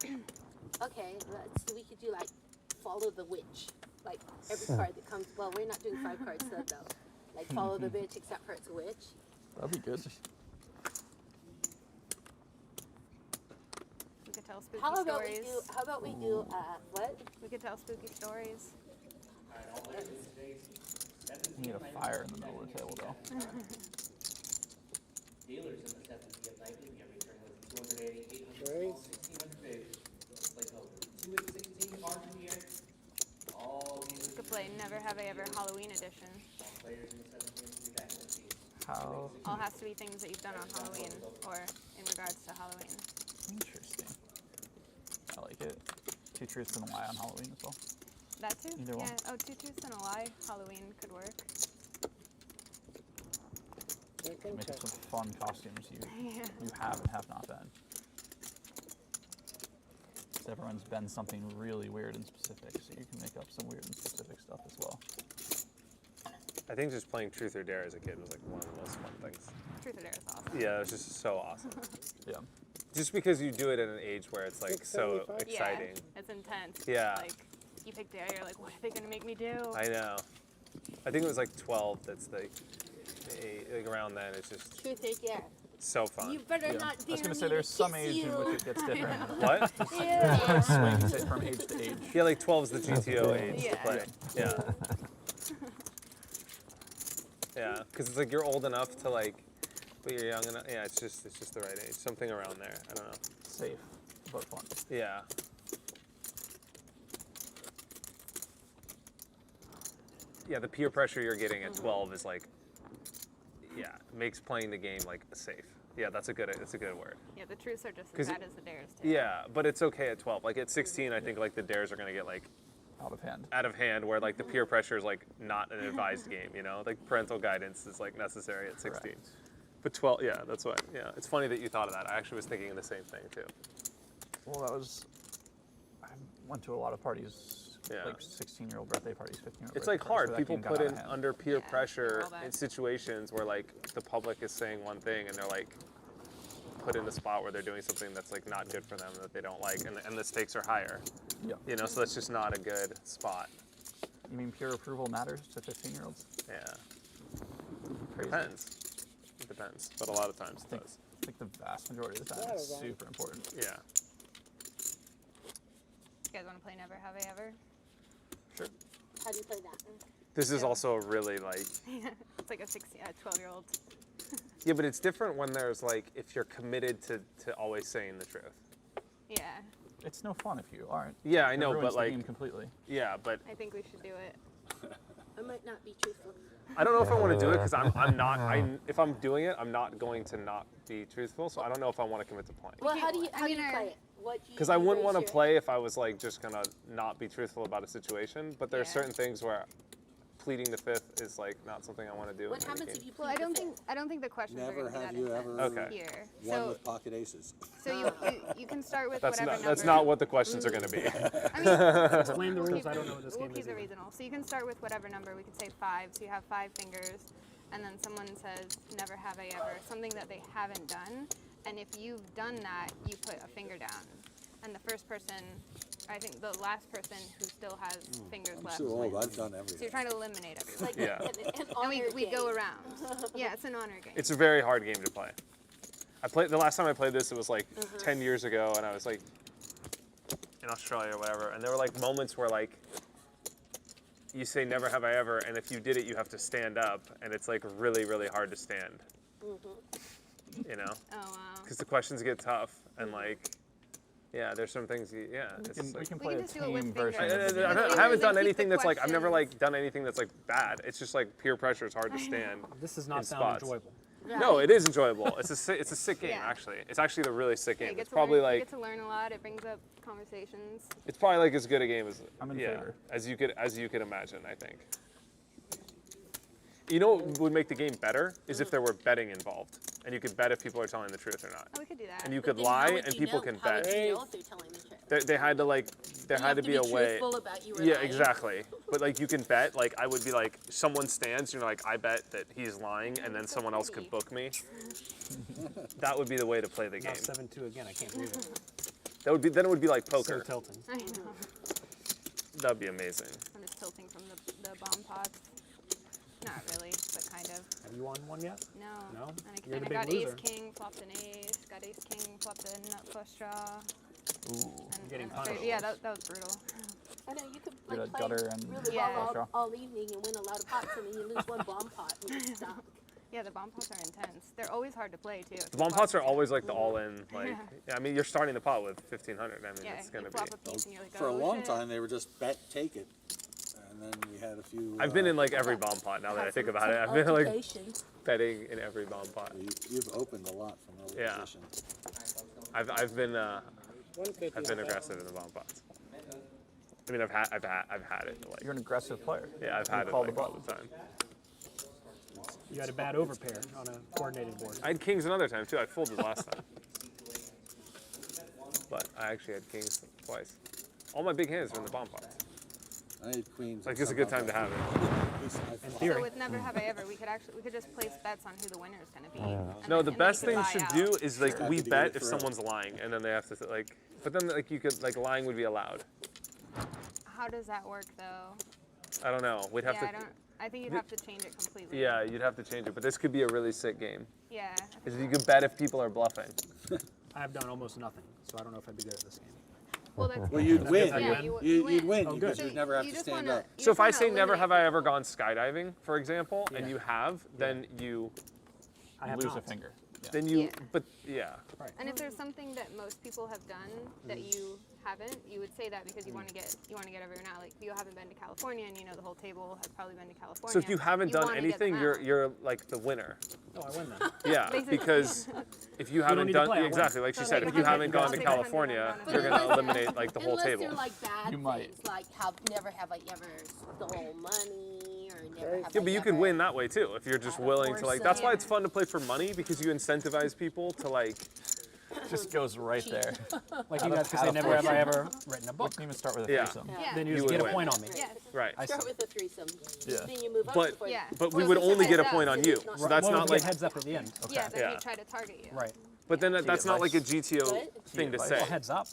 S3: Okay. Okay, we could do like follow the witch. Like every card that comes, well, we're not doing 5 cards though. Like follow the witch except for it's a witch.
S2: That'd be good.
S12: We could tell spooky
S3: How about
S12: stories.
S3: we do what?
S12: We could tell spooky stories.
S2: You need a fire in the middle of the table though.
S9: Dealers in the 7 p.m. nightly, we have return with 280, 800,
S13: Cherries.
S9: 1600 bids. Play over 2 and 16 cards in the air. All dealers.
S12: We could play Never Have I Ever Halloween edition.
S9: All players in the 7 p.m. will be back in the seat.
S2: How
S12: All has to be things that you've done on Halloween or in regards to Halloween.
S2: interesting. I like it. 2 truths and a lie on Halloween as well.
S12: That too?
S2: Either
S12: yeah.
S2: one.
S12: Oh, 2 truths and a lie. Halloween could work.
S2: Make some fun costumes you
S12: Yeah.
S2: you have and have not been. 'Cause everyone's been something really weird and specific, so you can make up some weird and specific stuff as well.
S7: I think just playing Truth or Dare as a kid was like one of the most fun things.
S12: Truth or Dare is awesome.
S7: Yeah, it was just so awesome.
S2: Yeah.
S7: Just because you do it at an age where it's like so
S13: 675?
S7: exciting.
S12: Yeah, it's intense.
S7: Yeah.
S12: Like, you pick Dare, you're like, what are they going to make me do?
S7: I know. I think it was like 12. That's like around then. It's just
S3: Truth or dare.
S7: so fun.
S3: You better
S2: Yeah.
S3: not
S2: I
S3: dare
S2: was gonna
S3: me
S2: say there's
S3: to
S2: some
S3: kiss
S2: age in
S3: you.
S2: which it gets different.
S7: What?
S3: Yeah.
S2: It swings it from age to age.
S7: Yeah, like 12 is the GTO age
S12: Yeah.
S7: to play. Yeah. Yeah, because it's like you're old enough to like, but you're young enough. Yeah, it's just the right age. Something around there. I don't know.
S2: Safe, but fun.
S7: Yeah. Yeah, the peer pressure you're getting at 12 is like, yeah, makes playing the game like safe. Yeah, that's a good word.
S12: Yeah, the truths are just
S7: 'Cause
S12: as bad as the dares too.
S7: Yeah, but it's okay at 12. Like at 16, I think like the dares are gonna get like
S2: Out of hand.
S7: out of hand, where like the peer pressure is like not an advised game. You know, like parental guidance is like necessary at 16.
S2: Correct.
S7: But 12, yeah, that's why. Yeah, it's funny that you thought of that. I actually was thinking the same thing too.
S2: Well, that was. I went to a lot of parties,
S7: Yeah.
S2: like 16-year-old birthday parties, 15-year-old.
S7: It's
S2: birthday
S7: like
S2: parties
S7: hard.
S2: where that
S7: People
S2: game got
S7: put
S2: out
S7: in
S2: of hand.
S7: under peer
S12: Yeah,
S7: pressure
S12: all that.
S7: in situations where like the public is saying one thing and they're like put in a spot where they're doing something that's like not good for them, that they don't like, and the stakes are higher.
S2: Yeah.
S7: You know, so that's just not a good spot.
S2: You mean peer approval matters to 15-year-olds?
S7: Yeah.
S2: Crazy.
S7: Depends. It depends, but a lot of times it does.
S2: I think the vast majority of the time
S13: Yeah,
S2: it's
S13: right.
S2: super important.
S7: Yeah.
S12: You guys want to play Never Have I Ever?
S2: Sure.
S3: How do you play that?
S7: This is also really like,
S12: It's like a 12-year-old.
S7: yeah, but it's different when there's like, if you're committed to always saying the truth.
S12: Yeah,
S2: It's no fun if you aren't.
S7: Yeah, I
S2: It
S7: know,
S2: ruins
S7: but
S2: the
S7: like,
S2: game completely.
S7: yeah, but
S12: I think we should do it.
S3: I might not be truthful.
S7: I don't know if I want to do it because I'm not. If I'm doing it, I'm not going to not be truthful. So I don't know if I want to commit to playing.
S3: Well, how do you play it? What do you
S7: Because I wouldn't want to
S3: raise your-
S7: play if I was like just gonna not be truthful about a situation. But there are
S12: Yeah.
S7: certain things where pleading the fifth is like not something I want to do.
S3: What
S7: in any
S3: happens
S7: game.
S3: if you
S12: Well, I don't think the questions
S4: Never
S12: are going to
S4: have
S12: be
S4: you
S12: that
S4: ever
S12: intense
S7: Okay.
S12: here.
S4: won
S12: So,
S4: with pocket aces.
S12: so you can start with
S7: That's
S12: whatever
S7: not
S12: number.
S7: that's not what the questions are going to be.
S12: I mean,
S10: Explain the rules. I don't know what this
S12: we'll
S10: game
S12: keep
S10: is
S12: it
S10: either.
S12: reasonable. So you can start with whatever number. We could say 5. So you have 5 fingers, and then someone says, "Never have I ever," something that they haven't done. And if you've done that, you put a finger down. And the first person, I think the last person who still has fingers
S4: I'm
S12: left.
S4: too old.
S12: wins.
S4: I've done
S12: So
S4: everything.
S12: you're trying to eliminate everyone.
S3: Like
S7: Yeah.
S3: an
S12: And
S3: honor
S12: we go
S3: game.
S12: around. Yeah, it's an honor game.
S7: It's a very hard game to play. The last time I played this, it was like 10 years ago, and I was like in Australia or whatever, and there were like moments where like you say never have I ever, and if you did it, you have to stand up, and it's like really, really hard to stand. You know?
S12: Oh, wow.
S7: Because the questions get tough, and like, yeah, there's some things, it's
S2: We
S7: like,
S2: can
S12: We
S2: play
S12: can
S2: a
S12: just do it with
S2: team version.
S12: fingers.
S2: of the
S7: I
S2: game.
S7: haven't done
S12: Keep the
S7: anything that's like, I've never
S12: questions.
S7: like done anything that's like bad. It's just like peer pressure is hard to stand.
S10: This is
S7: in
S10: not sound
S7: spots.
S10: enjoyable.
S7: No, it is enjoyable. It's a sick game
S12: Yeah.
S7: actually. It's actually a really sick
S12: Yeah,
S7: game.
S12: you get
S7: It's
S12: to
S7: probably
S12: learn, you
S7: like
S12: get to learn a lot. It brings up conversations.
S7: it's probably like as good a game as
S2: I'm in favor.
S7: as you could imagine. I think. You know what would make the game better is if there were betting involved, and you could bet if people are telling the truth or not.
S12: Oh, we could do that.
S7: And you
S3: But
S7: could
S3: then
S7: lie,
S3: how would
S7: and
S3: you
S7: people
S3: know?
S7: can
S3: How would
S7: bet.
S3: you know if they're telling the truth?
S7: They had to like there
S3: You
S7: had
S3: have
S7: to be a
S3: be
S7: way.
S3: truthful about you were
S7: Yeah,
S3: lying.
S7: exactly. But like you can bet. Like I would be like someone stands, you know, like I bet that he's lying, and then someone else could book me. That would be the way to play the
S10: Now
S7: game.
S10: 7-2 again. I can't believe it.
S7: That would be then it would be like
S10: So
S7: poker.
S10: tilting.
S12: I know.
S7: That'd be amazing.
S12: I'm just tilting from the bomb pots. Not really, but kind of.
S10: Have you won one yet?
S12: No.
S10: No?
S12: And
S10: You're
S12: I
S10: the big
S12: got
S10: loser.
S12: ace king, flopped an ace. Got ace king, flopped a nut flush draw.
S2: Ooh.
S12: And,
S10: getting
S12: and
S10: punished.
S12: yeah, that was brutal.
S3: I know you could
S2: Get a
S3: like play
S2: gutter and
S3: really
S12: Yeah.
S3: well
S2: draw.
S3: all evening and win a lot of pots, and then you lose one bomb pot and you're stuck.
S12: Yeah, the bomb pots are intense. They're always hard to play too.
S7: The bomb pots are always like the all-in. Like yeah, I mean, you're starting the pot with 1,500. I mean,
S12: Yeah,
S7: it's gonna
S12: you
S7: be.
S12: flop a piece and you're like,
S4: For a
S12: oh,
S4: long
S12: shit.
S4: time, they were just bet, take it, and then we had a few.
S7: I've been in like every bomb pot now that I think about it. I've been like
S3: Altercation.
S7: betting in every bomb pot.
S4: You've opened a lot from those
S7: Yeah.
S4: positions.
S7: I've been
S13: 150
S7: I've been aggressive in the bomb pots. I mean, I've had it like
S2: You're an aggressive player.
S7: yeah, I've
S2: You
S7: had it
S2: call the
S7: like all
S2: bluff.
S7: the time.
S10: You had a bad overpair on a coordinated board.
S7: I had kings another time too. I folded last time, but I actually had kings twice. All my big hands are in the bomb pots.
S4: I had queens.
S7: Like it's a good time to have it.
S12: So with Never Have I Ever, we could just place bets on who the winner is going to be. And
S7: No,
S12: then-
S7: the
S12: and then
S7: best
S12: you could
S7: thing
S12: buy
S7: you should
S12: out.
S7: do is like
S4: Have
S7: we
S4: to be
S7: bet
S4: the
S7: if
S4: thrill.
S7: someone's lying, and then they have to like. But then like you could like lying would be allowed.
S12: How does that work though?
S7: I don't know. We'd have
S12: Yeah,
S7: to.
S12: I think you'd have to change it completely.
S7: Yeah, you'd have to change it. But this could be a really sick game.
S12: Yeah.
S7: Is you could bet if people are bluffing.
S10: I've done almost nothing, so I don't know if I'd be good at this game.
S12: Well, that's
S4: Well, you'd
S10: That's
S4: win.
S10: good.
S12: Yeah,
S4: You'd win
S10: Oh,
S4: because
S10: good.
S4: you'd never have
S12: you
S4: to
S12: just
S4: stand
S12: wanna-
S4: up.
S12: you
S7: So
S12: just
S7: if I
S12: wanna
S7: say never
S12: eliminate
S7: have I ever gone skydiving, for example, and
S10: Yeah.
S7: you have, then you,
S10: I have
S2: Lose
S10: not.
S2: a finger. Yeah.
S7: then you,
S12: Yeah.
S7: but yeah.
S10: Right.
S12: And if there's something that most people have done that you haven't, you would say that because you want to get everyone out. Like if you haven't been to California and you know the whole table has probably been to California.
S7: So if you haven't done
S12: wanna get them
S7: anything,
S12: out.
S7: you're like the winner.
S10: Oh, I win then.
S7: Yeah,
S12: Basically.
S7: because if you
S10: don't
S7: haven't
S10: need to
S7: done
S10: play, I win.
S7: exactly like she
S12: So
S7: said,
S12: like
S7: if you
S12: 100
S7: haven't gone to
S12: I'll take 100
S7: California,
S12: on
S7: you're
S12: it.
S7: gonna eliminate like the whole
S3: Unless
S7: table.
S3: they're like bad
S2: You might.
S3: things, like never have I ever stole money or never have
S7: Yeah,
S3: I
S7: but you
S3: ever
S7: could win that way too if you're just
S3: Out of
S7: willing to like. That's why it's
S12: foursome.
S7: fun to play for money because you incentivize people to like.
S2: Just goes right there.
S10: Like
S2: Out
S10: you
S2: of
S10: guys could say,
S2: half
S10: never have I
S2: portion.
S10: ever written a book.
S2: We can even start with a
S7: Yeah.
S2: threesome.
S3: Yeah.
S10: Then you
S7: You
S10: just
S7: would
S10: get a
S7: win.
S10: point on me.
S12: Yes.
S7: Right.
S10: I see.
S3: Start with a threesome.
S2: Yeah.
S3: Then you move up
S7: But
S3: before
S12: Yeah.
S7: but we
S12: Well,
S7: would
S12: if it's
S7: only
S12: a
S7: get a
S12: heads
S7: point
S12: up,
S7: on
S12: then
S7: you.
S12: it's not-
S7: So that's
S10: well,
S7: not
S10: we
S7: like
S10: get heads up at the end.
S12: Yeah, then
S7: Yeah.
S12: you try to target you.
S10: Right.
S7: But then that's not like a
S2: advice?
S7: GTO
S3: What?
S7: thing to
S2: advice?
S7: say.
S10: Well, heads up.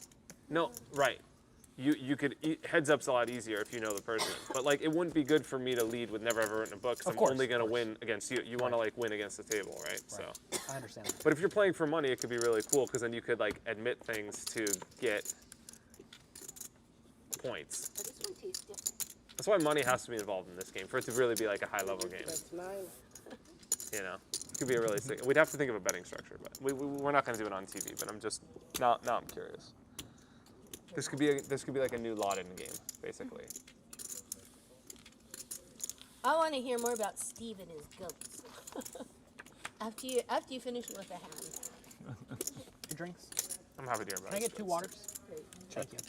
S7: No, right. You could heads up's a lot easier if you know the person. But like it wouldn't be good for me to lead with never ever written a book. 'Cause I'm
S10: course,
S7: only
S10: of
S7: gonna
S10: course.
S7: win against you. You want to like win against the table, right? So.
S10: I understand that.
S7: But if you're playing for money, it could be really cool because then you could like admit things to get points.
S3: But this one tastes different.
S7: That's why money has to be involved in this game for it to really be like a high level game.
S13: That's 9.
S7: You know, it could be a really sick. We'd have to think of a betting structure, but we're not going to do it on TV. But I'm just now I'm curious. This could be like a new lot in the game, basically.
S3: I want to hear more about Steve and his goats. after you finish with a hand.
S10: Two drinks.
S7: I'm happy to hear about
S10: Can I
S7: it.
S10: get 2 waters? Thank you.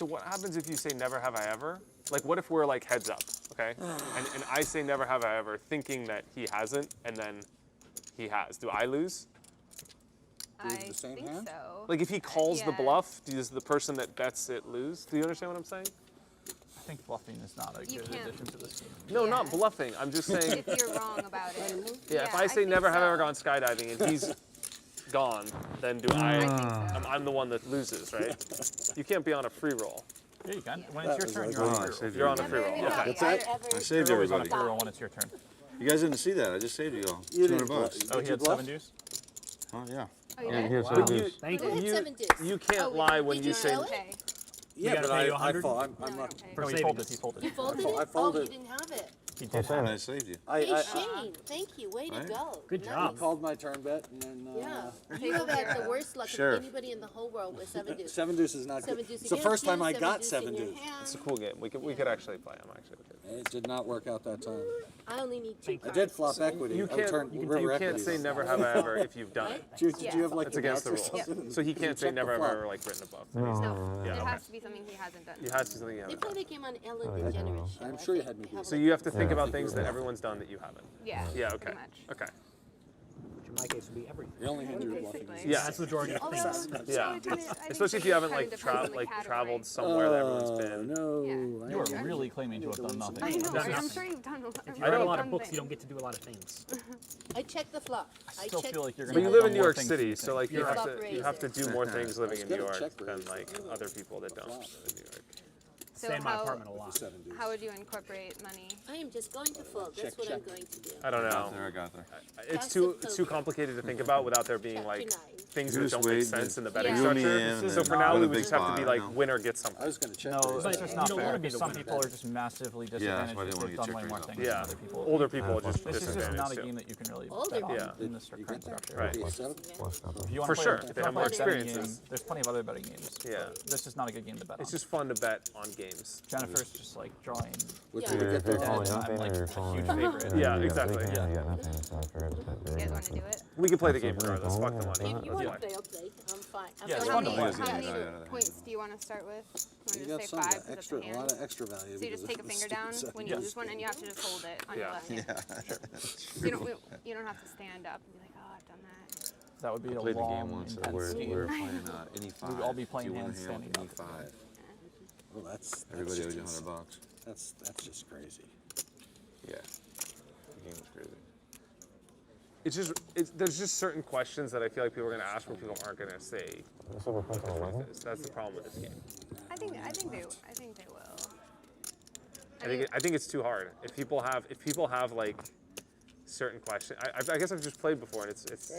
S7: So what happens if you say never have I ever? Like what if we're like heads up, okay? and I say never have I ever thinking that he hasn't and then he has. Do I lose?
S12: I think so.
S7: Like if he calls the
S12: Yeah.
S7: bluff, does the person that bets it lose? Do you understand what I'm saying?
S2: I think bluffing is not a good addition to this game.
S7: No, not bluffing. I'm just saying.
S12: If you're wrong about it.
S7: Yeah, if I say never have ever gone skydiving and he's gone, then do I'm the one that loses, right? You can't be on a free roll.
S2: Yeah, you can. When it's your turn, you're on a free roll.
S7: You're on a free roll. Okay.
S6: What's that? I saved
S2: You're always on a
S6: everybody.
S2: free roll when it's your turn.
S6: You guys didn't see that. I just saved you all.
S4: You
S6: $200
S4: didn't
S6: bucks.
S2: Oh, he had 7 deuce?
S6: Oh, yeah.
S12: Oh, you
S17: Yeah,
S12: did?
S17: here's
S7: But
S17: some
S7: you,
S17: juice.
S1: Thank
S12: Who
S1: you.
S12: had
S7: you,
S12: 7 deuce?
S7: you can't
S12: Oh,
S7: lie when
S12: did
S7: you
S12: you
S7: say.
S12: know it?
S4: Yeah,
S1: gotta
S4: but
S1: pay you
S4: I
S1: 100?
S4: fall. I'm
S12: No,
S4: not.
S12: okay.
S2: No, he
S1: saving
S2: folded.
S1: us.
S2: He folded.
S3: You folded
S4: I
S3: it? Oh,
S4: folded.
S3: you didn't have it.
S2: He
S17: Don't
S2: did
S17: say
S2: have
S6: I
S2: it.
S6: saved you.
S3: Hey,
S4: I
S3: Shane, thank you. Way to
S6: Right?
S3: go.
S1: Good
S3: Nice.
S1: job.
S4: called my turn bet and then.
S3: Yeah. You have had the worst luck
S6: Sheriff.
S3: of anybody in the whole world with 7 deuce.
S4: 7 deuce is not
S3: 7
S4: good.
S3: deuce
S4: It's the
S3: against
S4: first time
S3: you,
S4: I got
S3: deuce
S4: 7
S3: in your
S4: deuce.
S3: hand.
S7: It's a cool game. We could actually play. I'm actually okay.
S4: It did not work out that time.
S3: I only need 2
S4: I
S3: cards.
S4: did flop equity.
S7: You
S4: I
S7: can't.
S4: turned
S7: You
S4: river
S7: can't
S4: equities.
S7: say never have I ever if you've done it.
S4: Did you have like
S7: It's
S4: the
S7: against
S4: nuts
S7: the
S4: or
S7: rules.
S4: something?
S7: So he can't say
S4: Check the
S7: never have
S4: flop.
S7: ever like written above.
S12: No,
S7: Yeah,
S12: it
S7: okay.
S12: has to be something he hasn't done.
S7: It has to be something you
S3: They
S7: haven't
S3: played
S7: done.
S3: a game on Ellen DeGeneres show.
S4: I'm
S3: I
S4: sure you
S3: think
S4: had me
S3: they have
S7: So
S3: a-
S7: you have to think
S4: Yeah.
S7: about things that everyone's done that you haven't.
S12: Yeah.
S7: Yeah. Okay.
S12: Pretty much.
S7: Okay.
S1: Which in my case would be everything.
S4: The only hand you were bluffing.
S12: Basically.
S7: Yeah.
S1: That's the majority of
S12: Although,
S1: things.
S7: Yeah.
S12: I think
S7: Especially if
S12: it
S7: you haven't
S12: kind
S7: like
S12: of depends on the category.
S7: traveled somewhere that everyone's been.
S4: No.
S12: Yeah.
S2: You are really claiming to have done nothing.
S12: I know.
S1: Done
S12: I'm
S1: nothing.
S12: sure you've done a lot.
S1: If you write a lot of books, you don't get to do a lot of things.
S3: I checked the flop.
S2: I still feel like you're
S7: But
S2: going
S7: you
S2: to
S7: live in New York City, so like you
S1: You're
S7: have
S3: right.
S7: to do more things living in New
S4: gonna
S7: York
S4: check
S7: than
S4: raise.
S7: like other people that don't live in New York.
S12: So
S1: Stay in my
S12: how,
S1: apartment a lot.
S12: how would you incorporate money?
S3: I am just going to fold. That's what I'm going to do.
S7: I don't know.
S6: I got there.
S7: It's too complicated to think about without there being like things
S6: You
S7: that
S6: just
S7: don't make
S6: wait,
S7: sense
S6: you
S7: in the betting
S12: reel
S6: me
S7: structure.
S6: in,
S7: So
S6: and
S7: for now,
S6: put
S7: we
S6: a
S7: would
S6: big
S7: just have to
S6: pot,
S7: be
S6: you
S7: like
S6: know.
S7: winner gets something.
S4: I was going to check.
S2: No,
S4: raise.
S2: that's just
S1: you
S2: not
S1: don't
S2: fair
S1: wanna be
S2: because
S1: the
S2: some
S1: winner.
S2: people are just massively
S6: that's
S2: disadvantaged
S6: why I didn't
S2: because
S6: wanna
S2: they've
S6: get
S2: done way
S6: check
S2: more
S6: raise
S2: things
S6: on
S2: than
S7: Yeah.
S2: other people.
S7: Older people are just
S2: This is just not a
S7: disadvantaged
S2: game
S7: too.
S2: that you can really
S3: Older
S2: bet on
S3: people.
S2: in this current structure.
S7: Right.
S2: If you want
S7: For
S2: to play,
S7: sure,
S2: if
S7: they
S2: you
S7: have
S2: want
S7: more
S2: to play a betting
S7: experiences.
S2: game, there's plenty of other betting games.
S7: Yeah.
S2: This is not a good game to bet on.
S7: It's just fun to bet on games.
S2: Jennifer's just like drawing.
S4: Which
S3: Yeah.
S4: we would get
S17: If you're
S4: the
S17: calling
S2: I'm
S17: nothing
S2: like
S17: or
S2: a
S17: you're calling
S2: huge favorite.
S7: Yeah, exactly.
S17: Yeah, you got nothing, so I figured it's
S12: You guys want to do it?
S7: We can play the game
S17: That's a
S7: regardless.
S17: very
S7: Fuck the
S17: cool
S7: money.
S3: If you want
S7: That's
S3: to
S7: fine.
S3: play, I'll play. I'm fine. I'm
S2: Yeah, it's
S3: fine.
S2: fun to
S12: How
S2: play.
S12: many
S6: Yeah, yeah.
S12: points do you want to start with? Want
S4: You
S12: to
S4: got
S12: say
S4: some
S12: 5 because
S4: extra,
S12: that's
S4: a
S12: the
S4: lot
S12: hand?
S4: of extra value.
S12: So you just
S4: because
S12: take a
S4: of
S12: finger
S4: the
S12: down
S4: stupid
S12: when you
S2: Yes.
S12: lose one, and you have to just hold it on your
S7: Yeah.
S12: left hand.
S6: Yeah.
S12: You don't have to stand up and be like, oh, I've done that.
S2: That would be
S6: I
S2: a
S6: played the
S2: long,
S6: game once
S2: intense
S6: where we
S2: game.
S6: were playing any five.
S2: We'd all be playing
S6: Do you wanna
S2: hands
S6: handle
S2: standing
S6: any
S2: up.
S6: five?
S4: Well, that's
S6: Everybody owes you
S4: just
S6: $100.
S4: That's just crazy.
S6: Yeah. The game was crazy.
S7: It's just there's just certain questions that I feel like people are gonna ask where people aren't gonna say. That's the problem with this game.
S12: I think they will.
S7: I think it's too hard. If people have like certain questions, I guess I've just played before, and it's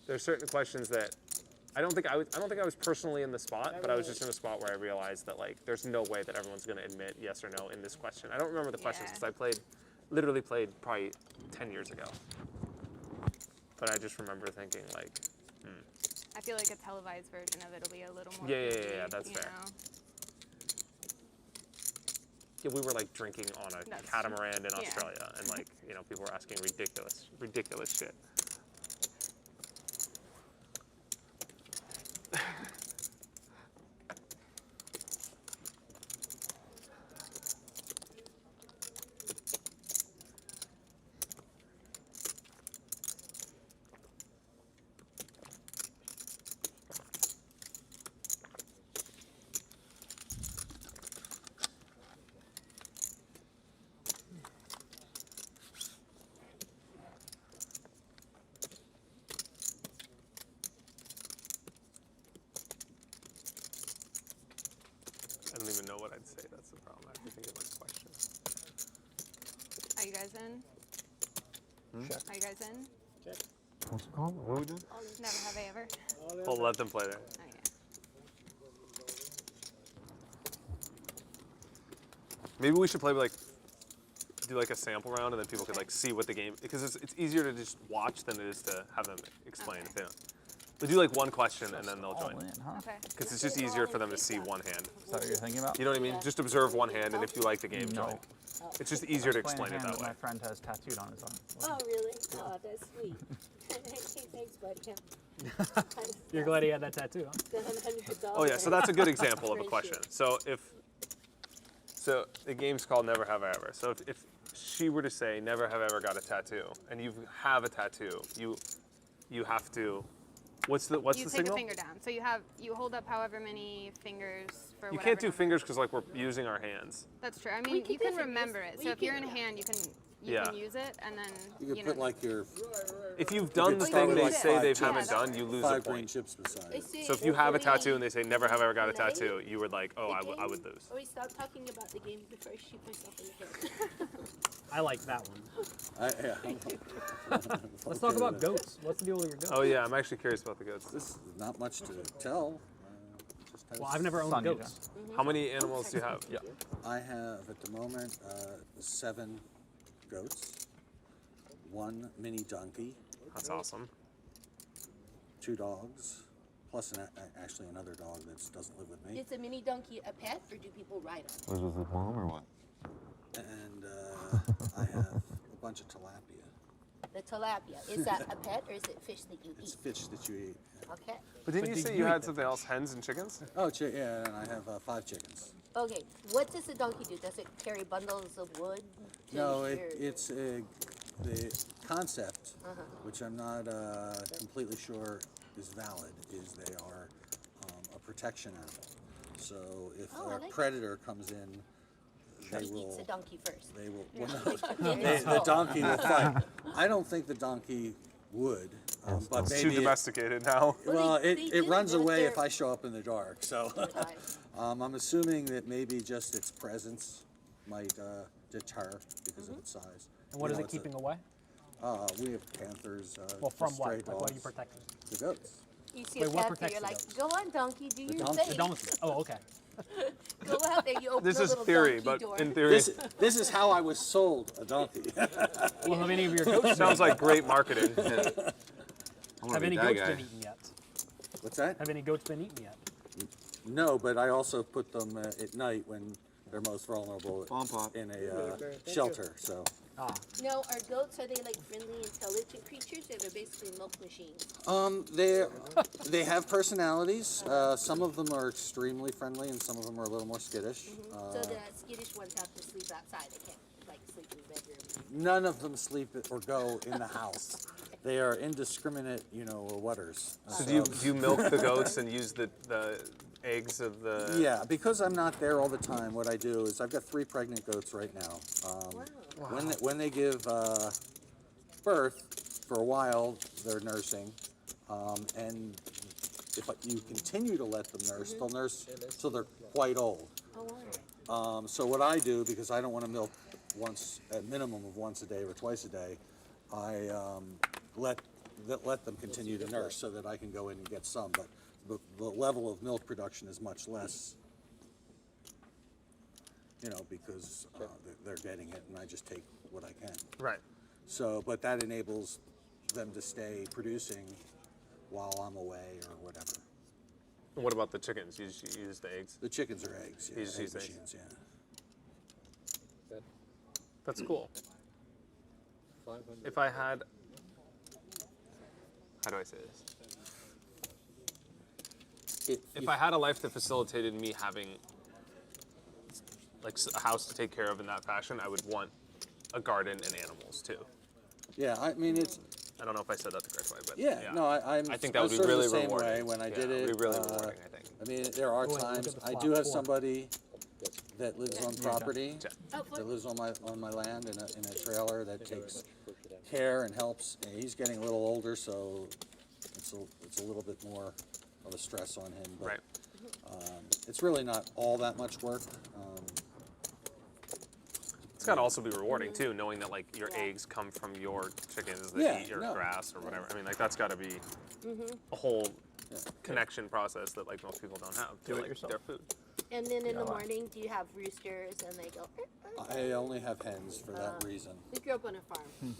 S7: there's certain questions that I don't think I was personally in the spot, but I was just in a spot where I realized that like there's no way that everyone's gonna admit yes or no in this question. I don't remember the questions because I literally played probably 10 years ago, but I just remember thinking like.
S12: I feel like a televised version of it will be a little more.
S7: Yeah,
S12: easy,
S7: that's
S12: you
S7: fair.
S12: know?
S7: Yeah, we were like drinking on a
S12: That's
S7: catamaran in
S12: true. Yeah.
S7: Australia, and like people were asking ridiculous shit. I don't even know what I'd say. That's the problem. I have to think of like questions.
S12: Are you guys in? Are you guys in?
S17: What's it called? What are we doing?
S12: Never have I ever.
S7: Well, let them play there.
S12: Oh yeah.
S7: Maybe we should play do like a sample round, and then people could like see what the game, because it's easier to just watch than it is to have them explain. If they don't. We'll do like one question and then they'll
S2: All
S7: join.
S2: in, huh?
S12: Okay.
S7: Because it's just easier for them to see one hand.
S2: Is that what you're thinking about?
S7: You know what I mean? Just observe one hand, and if you like the game, join. It's just easier to
S2: Playing a
S7: explain it
S2: hand
S7: that way.
S2: My friend has tattooed on his arm.
S3: Oh, really? Oh, that's sweet. Thanks, bud.
S10: You're glad he had that tattoo, huh?
S7: Oh yeah, so that's a good example of a question. So so the game's called Never Have I Ever. So if she were to say Never Have I Ever got a tattoo, and you have a tattoo, you have to. What's the
S12: You take
S7: signal?
S12: a finger down. So you hold up however many fingers for
S7: You
S12: whatever
S7: can't do
S12: number.
S7: fingers because like we're using our hands.
S12: That's true. I mean, you can remember it. So if you're in a hand, you can
S7: Yeah.
S12: use it, and then
S4: You could put like your.
S7: If you've done the
S4: start
S7: thing
S4: with
S7: they
S4: like
S7: say
S4: five
S7: they
S4: chips.
S7: haven't done, you lose a
S4: 5 green
S7: point.
S4: chips beside it.
S7: So if you have a tattoo and they say never have I ever got a tattoo, you would like, oh, I would lose.
S3: Oh, we stop talking about the game before I shoot myself in the head.
S10: I like that one.
S4: Yeah.
S10: Let's talk about goats. What's the deal with your goats?
S7: Oh yeah, I'm actually curious about the goats.
S4: This is not much to tell.
S10: Well, I've never owned goats.
S7: How many animals do you have?
S2: Yeah.
S4: I have at the moment 7 goats, 1 mini donkey.
S7: That's awesome.
S4: 2 dogs, plus actually another dog that doesn't live with me.
S3: Is a mini donkey a pet, or do people ride on?
S17: Was with his mom or what?
S4: And I have a bunch of tilapia.
S3: The tilapia, is that a pet, or is it fish that you
S4: It's
S3: eat?
S4: fish that you eat.
S3: Okay.
S7: But didn't you say you had something else, hens and chickens?
S4: Oh, yeah, and I have 5 chickens.
S3: Okay, what does the donkey do? Does it carry bundles of wood?
S4: No,
S3: your-
S4: it's the concept, which I'm not completely sure is valid, is they are a protection animal. So if
S3: Oh, I
S4: a
S3: like
S4: predator comes in, they
S3: He
S4: will.
S3: eats the donkey first.
S4: They will.
S3: Yeah.
S4: Well, no, the donkey will fight. I don't think the donkey would, but
S7: It's
S4: maybe
S7: too domesticated now.
S4: Well,
S3: they
S4: it
S3: do
S4: runs
S3: that.
S4: away
S3: They're-
S4: if I show up in the dark. So I'm assuming that maybe just its presence might deter because of its size.
S10: And what
S4: You
S10: is
S4: know,
S10: it
S4: it's a-
S10: keeping away?
S4: We have panthers.
S10: Well, from
S4: stray
S10: what? Like, what are you
S4: dogs,
S10: protecting?
S4: The goats.
S3: You see
S10: Wait,
S3: a
S10: what
S3: panther,
S10: protects
S3: you're
S10: the
S3: like,
S10: goats?
S3: go on, donkey, do your
S4: donkey.
S3: thing.
S10: The donkey. Oh, okay.
S3: Go out there, you open
S7: This
S3: the
S7: is
S3: little
S7: theory,
S3: donkey
S7: but
S3: door.
S7: in theory,
S4: This is how I was sold a donkey.
S10: Well, have any of your goats?
S7: sounds like great marketing.
S10: Have any goats been eaten yet?
S4: What's that?
S10: Have any goats been eaten yet?
S4: No, but I also put them at night when they're most vulnerable in a shelter. So.
S3: No, are goats, are they like friendly, intelligent creatures, or they're basically milk machines?
S4: They have personalities. Some of them are extremely friendly, and some of them are a little more skittish.
S3: So the skittish ones have to sleep outside. They can't like sleep in the bedroom.
S4: None of them sleep or go in the house. They are indiscriminate, whatters.
S7: So do you milk the goats and use the eggs of the?
S4: Yeah, because I'm not there all the time. What I do is I've got 3 pregnant goats right now. When they give birth, for a while they're nursing, and if you continue to let them nurse, they'll nurse till they're quite old. So what I do, because I don't want to milk a minimum of once a day or twice a day, I let them continue to nurse so that I can go in and get some. But the level of milk production is much less, because they're getting it, and I just take what I can.
S7: Right.
S4: So, but that enables them to stay producing while I'm away or whatever.
S7: And what about the chickens? You just use the eggs?
S4: The chickens are eggs. Yeah,
S7: You just
S4: egg
S7: use eggs.
S4: machines, yeah.
S7: That's cool.
S16: 500.
S7: If I had, how do I say this? If I had a life that facilitated me having like a house to take care of in that fashion, I would want a garden and animals too.
S4: Yeah, I mean it's.
S7: I don't know if I said that the correct way, but
S4: Yeah, no, I
S7: think that
S4: I
S7: would
S4: was
S7: be
S4: sort of
S7: really
S4: the same
S7: rewarding.
S4: way when I did
S7: Yeah,
S4: it.
S7: It would be really rewarding, I think.
S4: I mean, there are
S10: Oh, wait, look
S4: times
S10: at the
S4: I
S10: flop
S4: do have
S10: four.
S4: somebody that lives on property,
S3: Oh,
S4: that lives on my land in a trailer that takes care and helps. And he's getting a little older, so it's a little bit more of a stress on him. But
S7: Right.
S4: it's really not all that much work.
S7: It's got to also be rewarding too, knowing that like your eggs come from your chickens that
S4: Yeah,
S7: eat your
S4: no.
S7: grass or whatever. I mean, like that's got to be a whole connection process that like most people don't have to
S2: Do it
S7: like
S2: yourself.
S7: their food.
S3: And then in the morning, do you have roosters and they go?
S4: I only have hens for that reason.
S3: We grew up on a farm.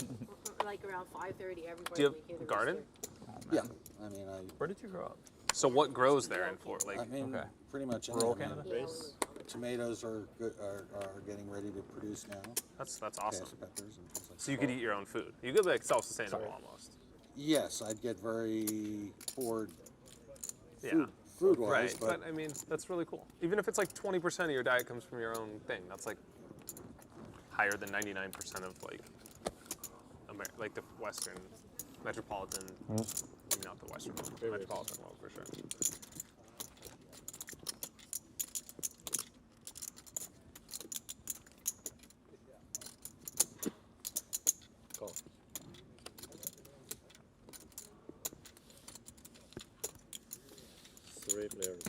S3: Like around 5:30, everybody.
S7: Do you
S3: we hear
S7: have
S3: the
S7: a garden?
S3: rooster.
S4: Yeah, I mean,
S2: Where did you grow up?
S7: So what grows there in Florida? Like,
S4: I mean,
S2: Okay.
S4: pretty much
S2: Rural
S4: anything.
S2: Canada?
S4: Tomatoes are good, are getting ready to produce now.
S7: that's awesome.
S4: Cash peppers and things like
S7: So you could eat your own food. You could be like self-sustainable almost.
S4: Yes, I'd get very bored
S7: Yeah.
S4: food-wise,
S7: Right,
S4: but
S7: but I mean, that's really cool. Even if it's like 20% of your diet comes from your own thing, that's like higher than 99% of like like the Western metropolitan, not the Western metropolitan world for sure.
S16: Call. 3 players.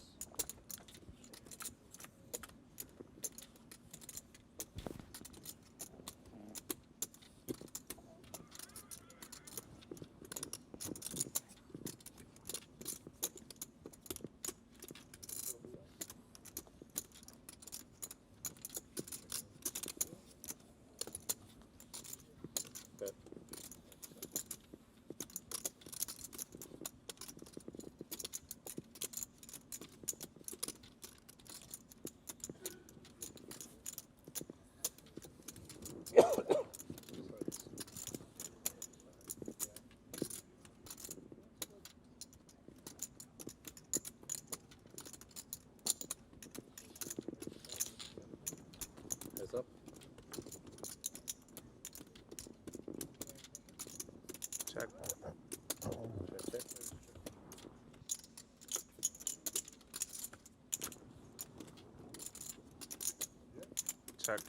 S16: Bet. Heads up.
S7: Check.
S16: Check, check.
S7: Check.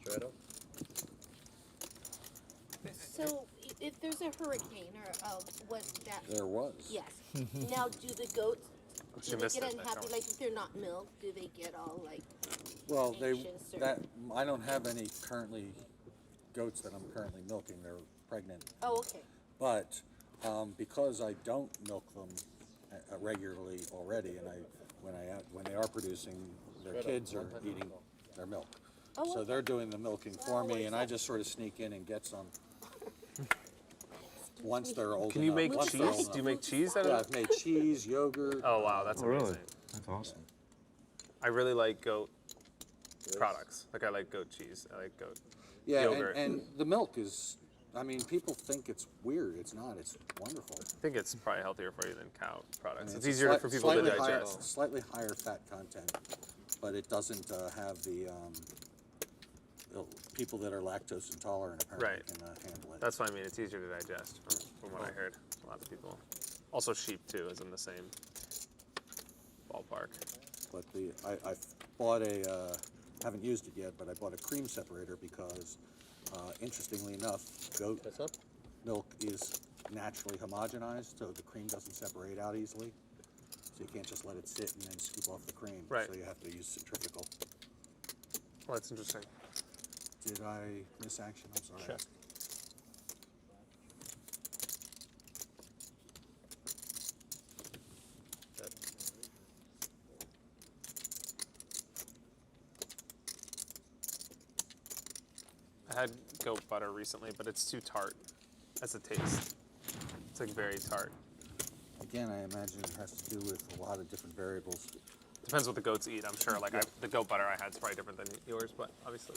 S16: Straight up.
S8: So if there's a hurricane or what that.
S4: there was.
S8: Yes. Now, do the goats?
S7: She
S8: Do they
S7: missed
S8: get
S7: it, that
S8: unhappy?
S7: one.
S8: Like if they're not milked, do they get all like?
S4: Well,
S8: anxious or-
S4: that I don't have any currently goats that I'm currently milking. They're pregnant.
S8: Oh, okay.
S4: But because I don't milk them regularly already, and when they are producing, their kids are eating their milk.
S8: Oh,
S4: So
S8: okay.
S4: they're doing the milking for me, and I just sort of sneak in and get some. Once they're old
S7: Can you
S4: enough.
S7: make
S4: Once they're old
S7: cheese? Do you
S4: enough.
S7: make cheese out
S4: Yeah,
S7: of
S4: I've
S7: it?
S4: made cheese, yogurt.
S7: Oh wow, that's amazing.
S17: That's awesome.
S7: I really like goat products. Like I like goat cheese. I like goat
S4: Yeah,
S7: yogurt.
S4: and the milk is. I mean, people think it's weird. It's not. It's wonderful.
S7: I think it's probably healthier for you than cow products.
S4: I mean,
S7: It's easier for people to
S4: slightly higher,
S7: digest.
S4: slightly higher fat content, but it doesn't have the people that are lactose intolerant apparently
S7: Right.
S4: can handle it.
S7: That's what I mean. It's easier to digest from what I heard. A lot of people. Also, sheep too is in the same ballpark.
S4: But I bought a haven't used it yet, but I bought a cream separator because interestingly enough, goat milk is naturally homogenized, so the cream doesn't separate out easily. So you can't just let it sit and then scoop off the cream.
S7: Right.
S4: So you have to use centrifugal.
S7: Well, that's interesting.
S4: Did I miss action? I'm sorry.
S2: Check.
S7: I had goat butter recently, but it's too tart as a taste. It's like very tart.
S4: Again, I imagine it has to do with a lot of different variables.
S7: Depends what the goats eat, I'm sure. Like the goat butter I had is probably different than yours, but obviously.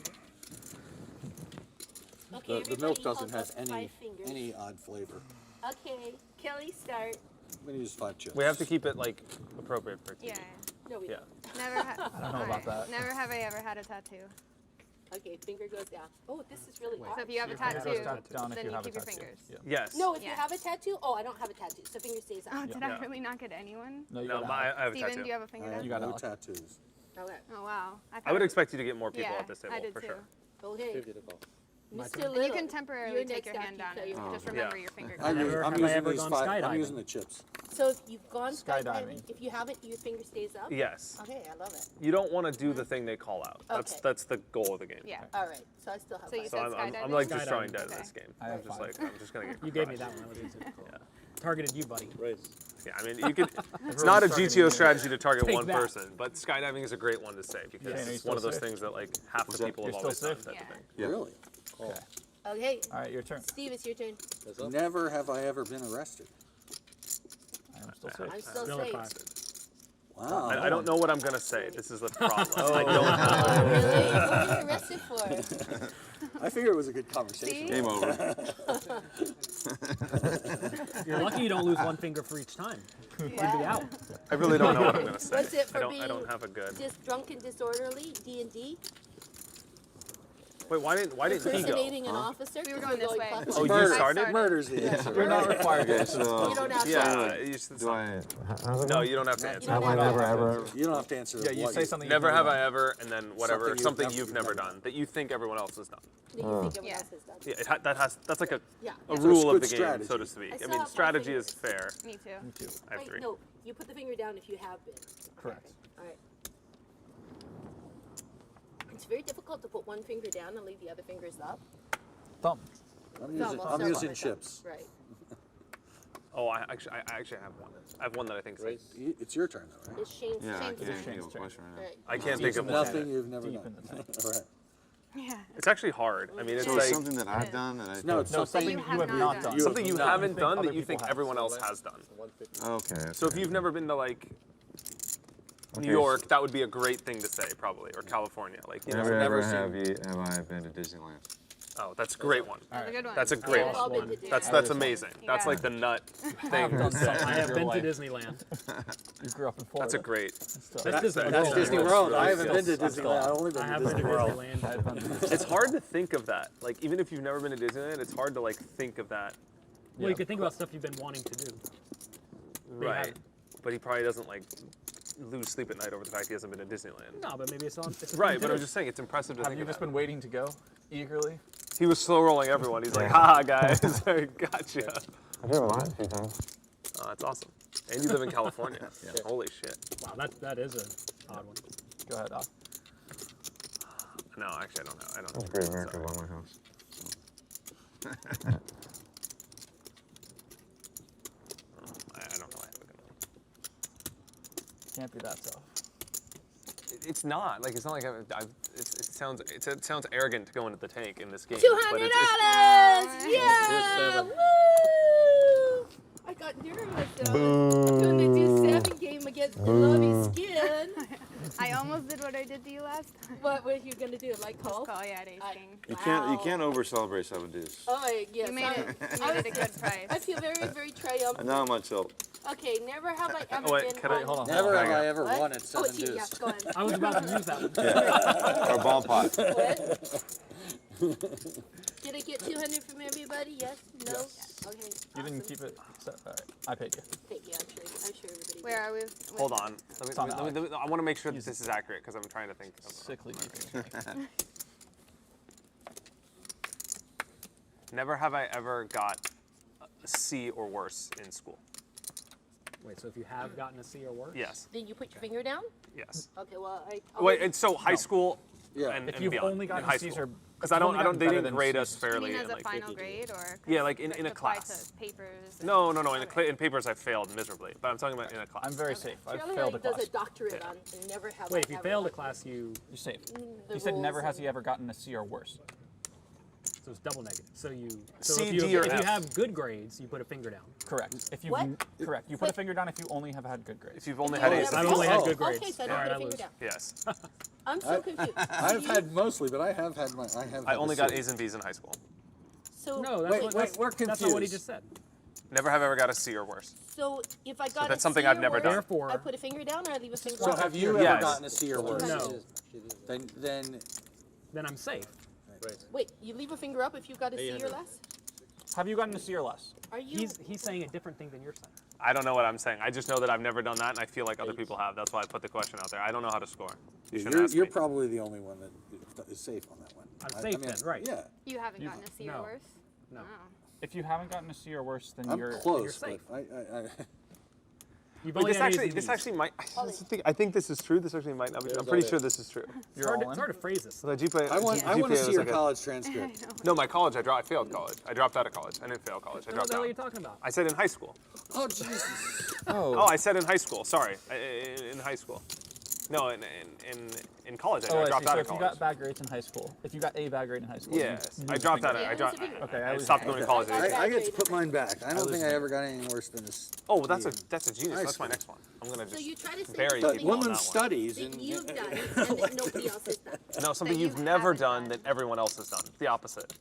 S8: Okay,
S4: The milk
S8: everybody
S4: doesn't
S8: hold
S4: have
S8: up 5 fingers.
S4: any odd flavor.
S8: Okay, Kelly, start.
S4: I'm gonna use 5 chips.
S7: We have to keep it like appropriate for TV.
S12: Yeah.
S8: No, we
S7: Yeah.
S12: Never had.
S2: I don't know about that.
S12: Never have I ever had a tattoo.
S3: Okay, finger goes down. Oh, this is really
S12: So
S3: hard.
S12: if you have a
S2: Your finger
S12: tattoo,
S2: goes down if
S12: then
S2: you
S12: you
S2: have a
S12: keep your
S2: tattoo.
S12: fingers.
S2: Yeah.
S7: Yes.
S3: No, if you
S12: Yeah.
S3: have a tattoo, oh, I don't have a tattoo, so finger stays
S12: Oh,
S3: on.
S12: did I really not get anyone?
S2: No, you
S7: No,
S2: gotta
S7: but I
S2: have-
S7: have a
S12: Steven,
S7: tattoo.
S12: do you have a finger
S4: I
S12: down?
S4: have
S2: You got
S4: no
S2: Alec.
S4: tattoos.
S3: Okay.
S12: Oh wow.
S7: I would expect you to get more people
S12: Yeah,
S7: at this table
S12: I did
S7: for
S12: too.
S7: sure.
S3: Okay.
S16: 50 to call.
S3: Mr.
S12: And you
S3: Little,
S12: can temporarily
S3: you're
S12: take your
S3: next
S12: hand
S3: after
S12: down
S3: you
S12: and
S3: play your
S12: just
S3: hand.
S12: remember your finger.
S4: I'm
S1: Never have I
S4: using
S1: ever
S4: these
S1: gone
S4: 5. I'm
S1: skydiving.
S4: using the chips.
S3: So if you've gone skydiving,
S2: Skydiving.
S3: if you haven't, your finger stays up?
S7: Yes.
S3: Okay, I love it.
S7: You don't want to do the thing they call out.
S3: Okay.
S7: That's the goal of the game.
S12: Yeah.
S3: All right, so I still have
S12: So you
S3: my
S7: So
S12: said
S7: I'm
S12: skydiving?
S7: like just
S1: Skydiving.
S7: drawing dead in
S12: Okay.
S7: this game.
S2: I have
S7: I'm just
S2: 5.
S7: like I'm just gonna get.
S1: You gave me that
S7: crushed.
S1: one. That was easy.
S7: Yeah.
S1: Targeted you, buddy.
S16: Race.
S7: Yeah, I mean, you could. It's
S2: Everyone's
S7: not a
S2: targeting
S7: GTO
S2: you.
S7: strategy to target
S1: Take
S7: one
S1: that.
S7: person, but skydiving is a great one to say because
S2: Yeah, and are you
S7: it's one of
S2: still
S7: those
S2: safe?
S7: things that like half the
S6: that?
S7: people have
S2: You're
S7: always
S2: still
S7: done
S2: safe?
S7: type of
S12: Yeah.
S7: thing.
S6: Yeah.
S4: Really?
S2: Okay.
S3: Okay,
S2: All right, your turn.
S3: Steve, it's your turn.
S16: That's up.
S4: Never have I ever been arrested.
S2: I'm still
S3: I'm
S2: safe.
S3: still
S1: Still a
S3: safe.
S1: 5.
S4: Wow.
S7: I don't know what I'm gonna say. This is the problem.
S2: Oh.
S7: I don't know.
S3: Oh, really? What are you arrested for?
S4: I figured it was a good conversation.
S12: See?
S6: Game over.
S1: You're lucky you don't lose one finger for each time. You'd be out.
S7: I really don't know what I'm gonna say.
S3: What's it for
S7: I don't
S3: being
S7: have a good.
S3: just drunk and disorderly, D&D?
S7: Wait, why didn't he go?
S3: Impersonating an officer?
S12: We were going this way.
S3: clockwise.
S7: Oh, you
S4: Murder.
S7: started?
S4: Murder's the answer.
S2: You're not required
S6: Okay,
S2: to.
S6: so
S3: You don't have to.
S7: Yeah. You should,
S6: do I?
S17: How's it
S7: no,
S17: going?
S7: you don't have to
S3: You
S7: answer.
S3: don't
S17: Have I
S3: have
S17: never
S3: to.
S17: ever?
S4: You don't have to answer.
S2: Yeah, you
S4: what
S2: say something.
S7: Never
S2: you've
S7: have
S2: never
S7: I
S2: done.
S7: ever, and then whatever, something you've never
S4: done.
S7: done that you think everyone else has done.
S3: That you think everyone
S12: Yeah.
S3: else has done.
S7: Yeah, that's like a
S3: Yeah.
S7: a
S3: So
S7: rule of
S4: it's
S7: the
S4: good
S7: game, so
S4: strategy.
S7: to speak.
S3: I
S7: I
S3: still
S7: mean,
S3: have 5
S7: strategy is
S3: fingers.
S7: fair.
S12: Me too.
S2: Me too.
S7: I have
S3: Wait,
S7: 3.
S3: no, you put the finger down if you have been.
S2: Correct.
S3: All right. It's very difficult to put one finger down and leave the other fingers up.
S2: Thumb.
S4: I'm
S3: No,
S4: using,
S3: well,
S4: I'm
S3: so
S4: using
S3: far,
S4: chips.
S3: Right.
S7: Oh, I actually have one. I have one that I think.
S16: Race.
S4: It's your turn though, right?
S3: It's Shane's
S6: Yeah, I
S3: turn.
S6: can't think of a question right now.
S3: Right.
S7: I can't think of one.
S4: Nothing you've never
S2: Deep
S4: done.
S2: in the tank.
S4: All right.
S12: Yeah.
S7: It's actually hard. I mean, it's
S6: So
S7: like
S6: something that I've done that I
S4: No, it's
S2: No,
S4: something
S2: something
S12: you
S2: you
S12: have
S2: have
S12: not
S2: not
S12: done.
S2: done.
S7: something you haven't
S2: think
S7: done
S2: other
S7: that you
S2: people
S7: think
S2: have.
S7: everyone else has done.
S16: 150.
S6: Okay.
S7: So if you've never been to like New
S6: Okay,
S7: York, that would be a great thing to say, probably, or California. Like, you know,
S6: Never
S4: never
S6: ever
S4: seen-
S6: have I been to Disneyland?
S7: oh, that's a great one.
S12: That's a good one.
S7: That's a great
S3: We've all
S7: one.
S3: been to
S7: That's
S3: Disney.
S7: amazing. That's
S12: Yeah.
S7: like the nut
S2: I've
S7: thing
S2: done
S7: to
S2: something
S7: say.
S1: I have
S2: in
S1: been
S2: your
S1: to
S2: life.
S1: Disneyland.
S2: You grew up in Florida.
S7: That's a great.
S2: Still.
S1: That's Disney
S4: That's
S1: World.
S4: Disney
S7: That's
S4: World.
S7: really
S4: I haven't been to
S2: still-
S4: Disneyland. I've only
S1: I
S4: been to
S1: have been to
S4: Disney World.
S1: Disneyland.
S2: I've done this.
S7: It's hard to think of that. Like, even if you've never been to Disneyland, it's hard to like think of that.
S1: Well, you could think about stuff you've been wanting to do. you
S7: Right.
S1: haven't.
S7: But he probably doesn't like lose sleep at night over the fact he hasn't been to Disneyland.
S1: No, but maybe it's on. It's
S7: Right, but I'm just saying it's impressive to
S2: Have
S7: think
S2: you
S7: of
S2: just
S7: that.
S2: been waiting to go eagerly?
S7: He was slow rolling everyone. He's like, haha, guys, gotcha.
S17: I've driven mine a few times.
S7: Oh, that's awesome. And you live in California. Yeah. Holy shit.
S1: Wow, that is a odd one.
S2: Go ahead, Doc.
S7: No, actually, I don't know. I don't.
S17: That's Great America by my house.
S7: I don't know. I have a good one.
S2: Can't be that tough.
S7: It's not like it's not like it sounds arrogant to go into the tank in this game.
S3: $200!
S7: but
S3: Yeah! Woo! I got nervous though. I'm doing the Do 7 game against the lovey skin.
S12: I almost did what I did to you last time.
S3: What were you gonna do? Like call?
S12: Call, yeah, at Ace King.
S6: You can't over celebrate 7 dudes.
S3: Oh, yes.
S12: You made it a good price.
S3: I feel very, very triumphant.
S6: Not much help.
S3: Okay, never have I ever
S7: Oh, wait,
S3: been
S7: can I-
S3: on.
S2: Hold on.
S4: Never have
S7: Hang on.
S4: I ever
S3: What?
S4: won at
S3: Oh,
S4: 7
S3: yeah,
S4: dues.
S3: go on.
S1: I was about to use that one.
S6: Yeah. Or ball pot.
S3: What? Did I get 200 from everybody? Yes? No? Okay.
S2: You didn't keep it set. All right. I paid you.
S3: Thank you. I'm sure everybody
S12: Where are we?
S7: Hold on.
S2: It's on Alec.
S7: I want to make sure that this is accurate because I'm trying to think. Of
S2: Sickly
S7: Never have I ever got a C or worse in school.
S1: Wait, so if you have gotten a C or worse?
S7: Yes.
S3: Did you put your finger down?
S7: Yes.
S3: Okay, well,
S7: Wait, and so high school
S4: Yeah.
S7: and,
S2: If
S7: and
S2: you've
S7: beyond.
S2: only gotten
S7: in high
S2: C's
S7: school.
S2: or
S7: Because
S2: if you've only gotten
S7: they
S2: better
S7: didn't
S2: than
S7: grade us
S2: C's.
S12: You
S7: fairly
S12: mean as
S7: in
S12: a
S7: like
S12: final grade or?
S7: Yeah, like in
S12: does
S7: a
S12: it apply
S7: class.
S12: to papers?
S7: No, in
S12: Okay.
S7: in papers I failed miserably, but I'm talking about in a class.
S2: I'm very safe. I've
S3: Charlie
S2: failed a
S3: does
S2: class.
S3: a doctorate on and never have
S1: Wait,
S3: I
S1: if you
S3: ever
S1: failed a
S3: gotten
S1: class, you
S2: You're safe.
S3: the
S2: You said never
S3: rules
S2: has
S3: and-
S2: he ever gotten a C or worse.
S1: so it's double negative. So
S7: C,
S1: if you,
S7: D, or
S1: if you
S7: F.
S1: have good grades, you put a finger down.
S2: Correct. If you
S3: What?
S2: correct, you put a finger down if you only have had good grades.
S7: If you've only
S3: You
S7: had
S3: don't
S7: A's.
S3: have
S1: I've
S3: a-
S1: only had
S3: Oh,
S1: good grades.
S3: Okay, so I
S1: All
S3: don't
S1: right,
S3: put
S1: I
S3: a finger
S1: lose.
S3: down.
S7: Yes.
S3: I'm so confused.
S4: I've had mostly, but I have had my.
S7: I only got
S4: a
S7: A's and B's in high school.
S3: So
S1: No, that's
S4: Wait,
S1: what,
S4: wait,
S1: that's,
S4: we're
S1: that's not what he
S4: confused.
S1: just said.
S7: Never have ever got a C or worse.
S3: So if I got
S7: that's
S3: a
S7: something
S3: C
S7: I've
S3: or
S7: never
S3: worse,
S7: done.
S1: Therefore-
S3: I put a finger down or I leave a finger
S4: So
S3: up?
S4: have you
S7: Yes.
S4: ever gotten a C or worse?
S1: No.
S4: Then
S1: Then I'm safe.
S3: Wait, you leave a finger up if you got a C or less?
S2: Have you gotten a C or less?
S3: Are you?
S1: He's saying a different thing than you're saying.
S7: I don't know what I'm saying. I just know that I've never done that, and I feel like other people have. That's why I put the question out there. I don't know how to score. You shouldn't ask
S4: you're
S7: me.
S4: probably the only one that is safe on that one.
S1: I'm safe then, right?
S4: Yeah.
S12: You haven't gotten a C or
S1: No.
S12: worse?
S1: No.
S12: Oh.
S2: If you haven't gotten a C or worse, then
S4: I'm
S2: you're
S4: close,
S2: you're
S4: but
S2: safe.
S1: You've
S7: Wait,
S1: only
S7: this
S1: had A's
S7: actually,
S1: and
S7: this
S1: B's.
S7: actually might. I think this is true. This actually might not be true. I'm pretty sure this is true.
S2: You're all
S1: It's
S2: in?
S1: hard to phrase this.
S7: The GPA,
S4: I want
S7: GPA
S4: to see
S7: was
S4: your
S7: like
S4: college transcript.
S7: No, my college, I failed college. I dropped out of college. I didn't fail college. I
S1: What
S7: dropped
S1: the hell are
S7: out.
S1: you talking about?
S7: I said in high school.
S4: Oh, Jesus.
S7: Oh, I said in high school. Sorry, in high school. No, in college, I dropped out
S2: so
S7: of
S2: if you
S7: college.
S2: got bad grades in high school, if you got a bad grade in high school,
S7: Yes,
S2: you
S7: I
S2: lose
S7: dropped
S2: a
S7: out.
S2: finger.
S7: Okay,
S2: I
S7: I
S2: was-
S7: stopped going to college.
S4: I get to put mine back. I don't
S2: lose
S4: think I
S2: mine.
S4: ever got anything worse than this.
S7: Oh, well, that's a genius.
S4: High
S7: That's my
S4: school.
S7: next one. I'm gonna
S8: So
S7: just
S8: you try to say
S7: bury
S4: But
S7: people on
S4: women's
S7: that one.
S4: studies
S8: that
S4: and
S8: you've done and that nobody else has done.
S7: No, something you've never done that everyone else has done. The opposite.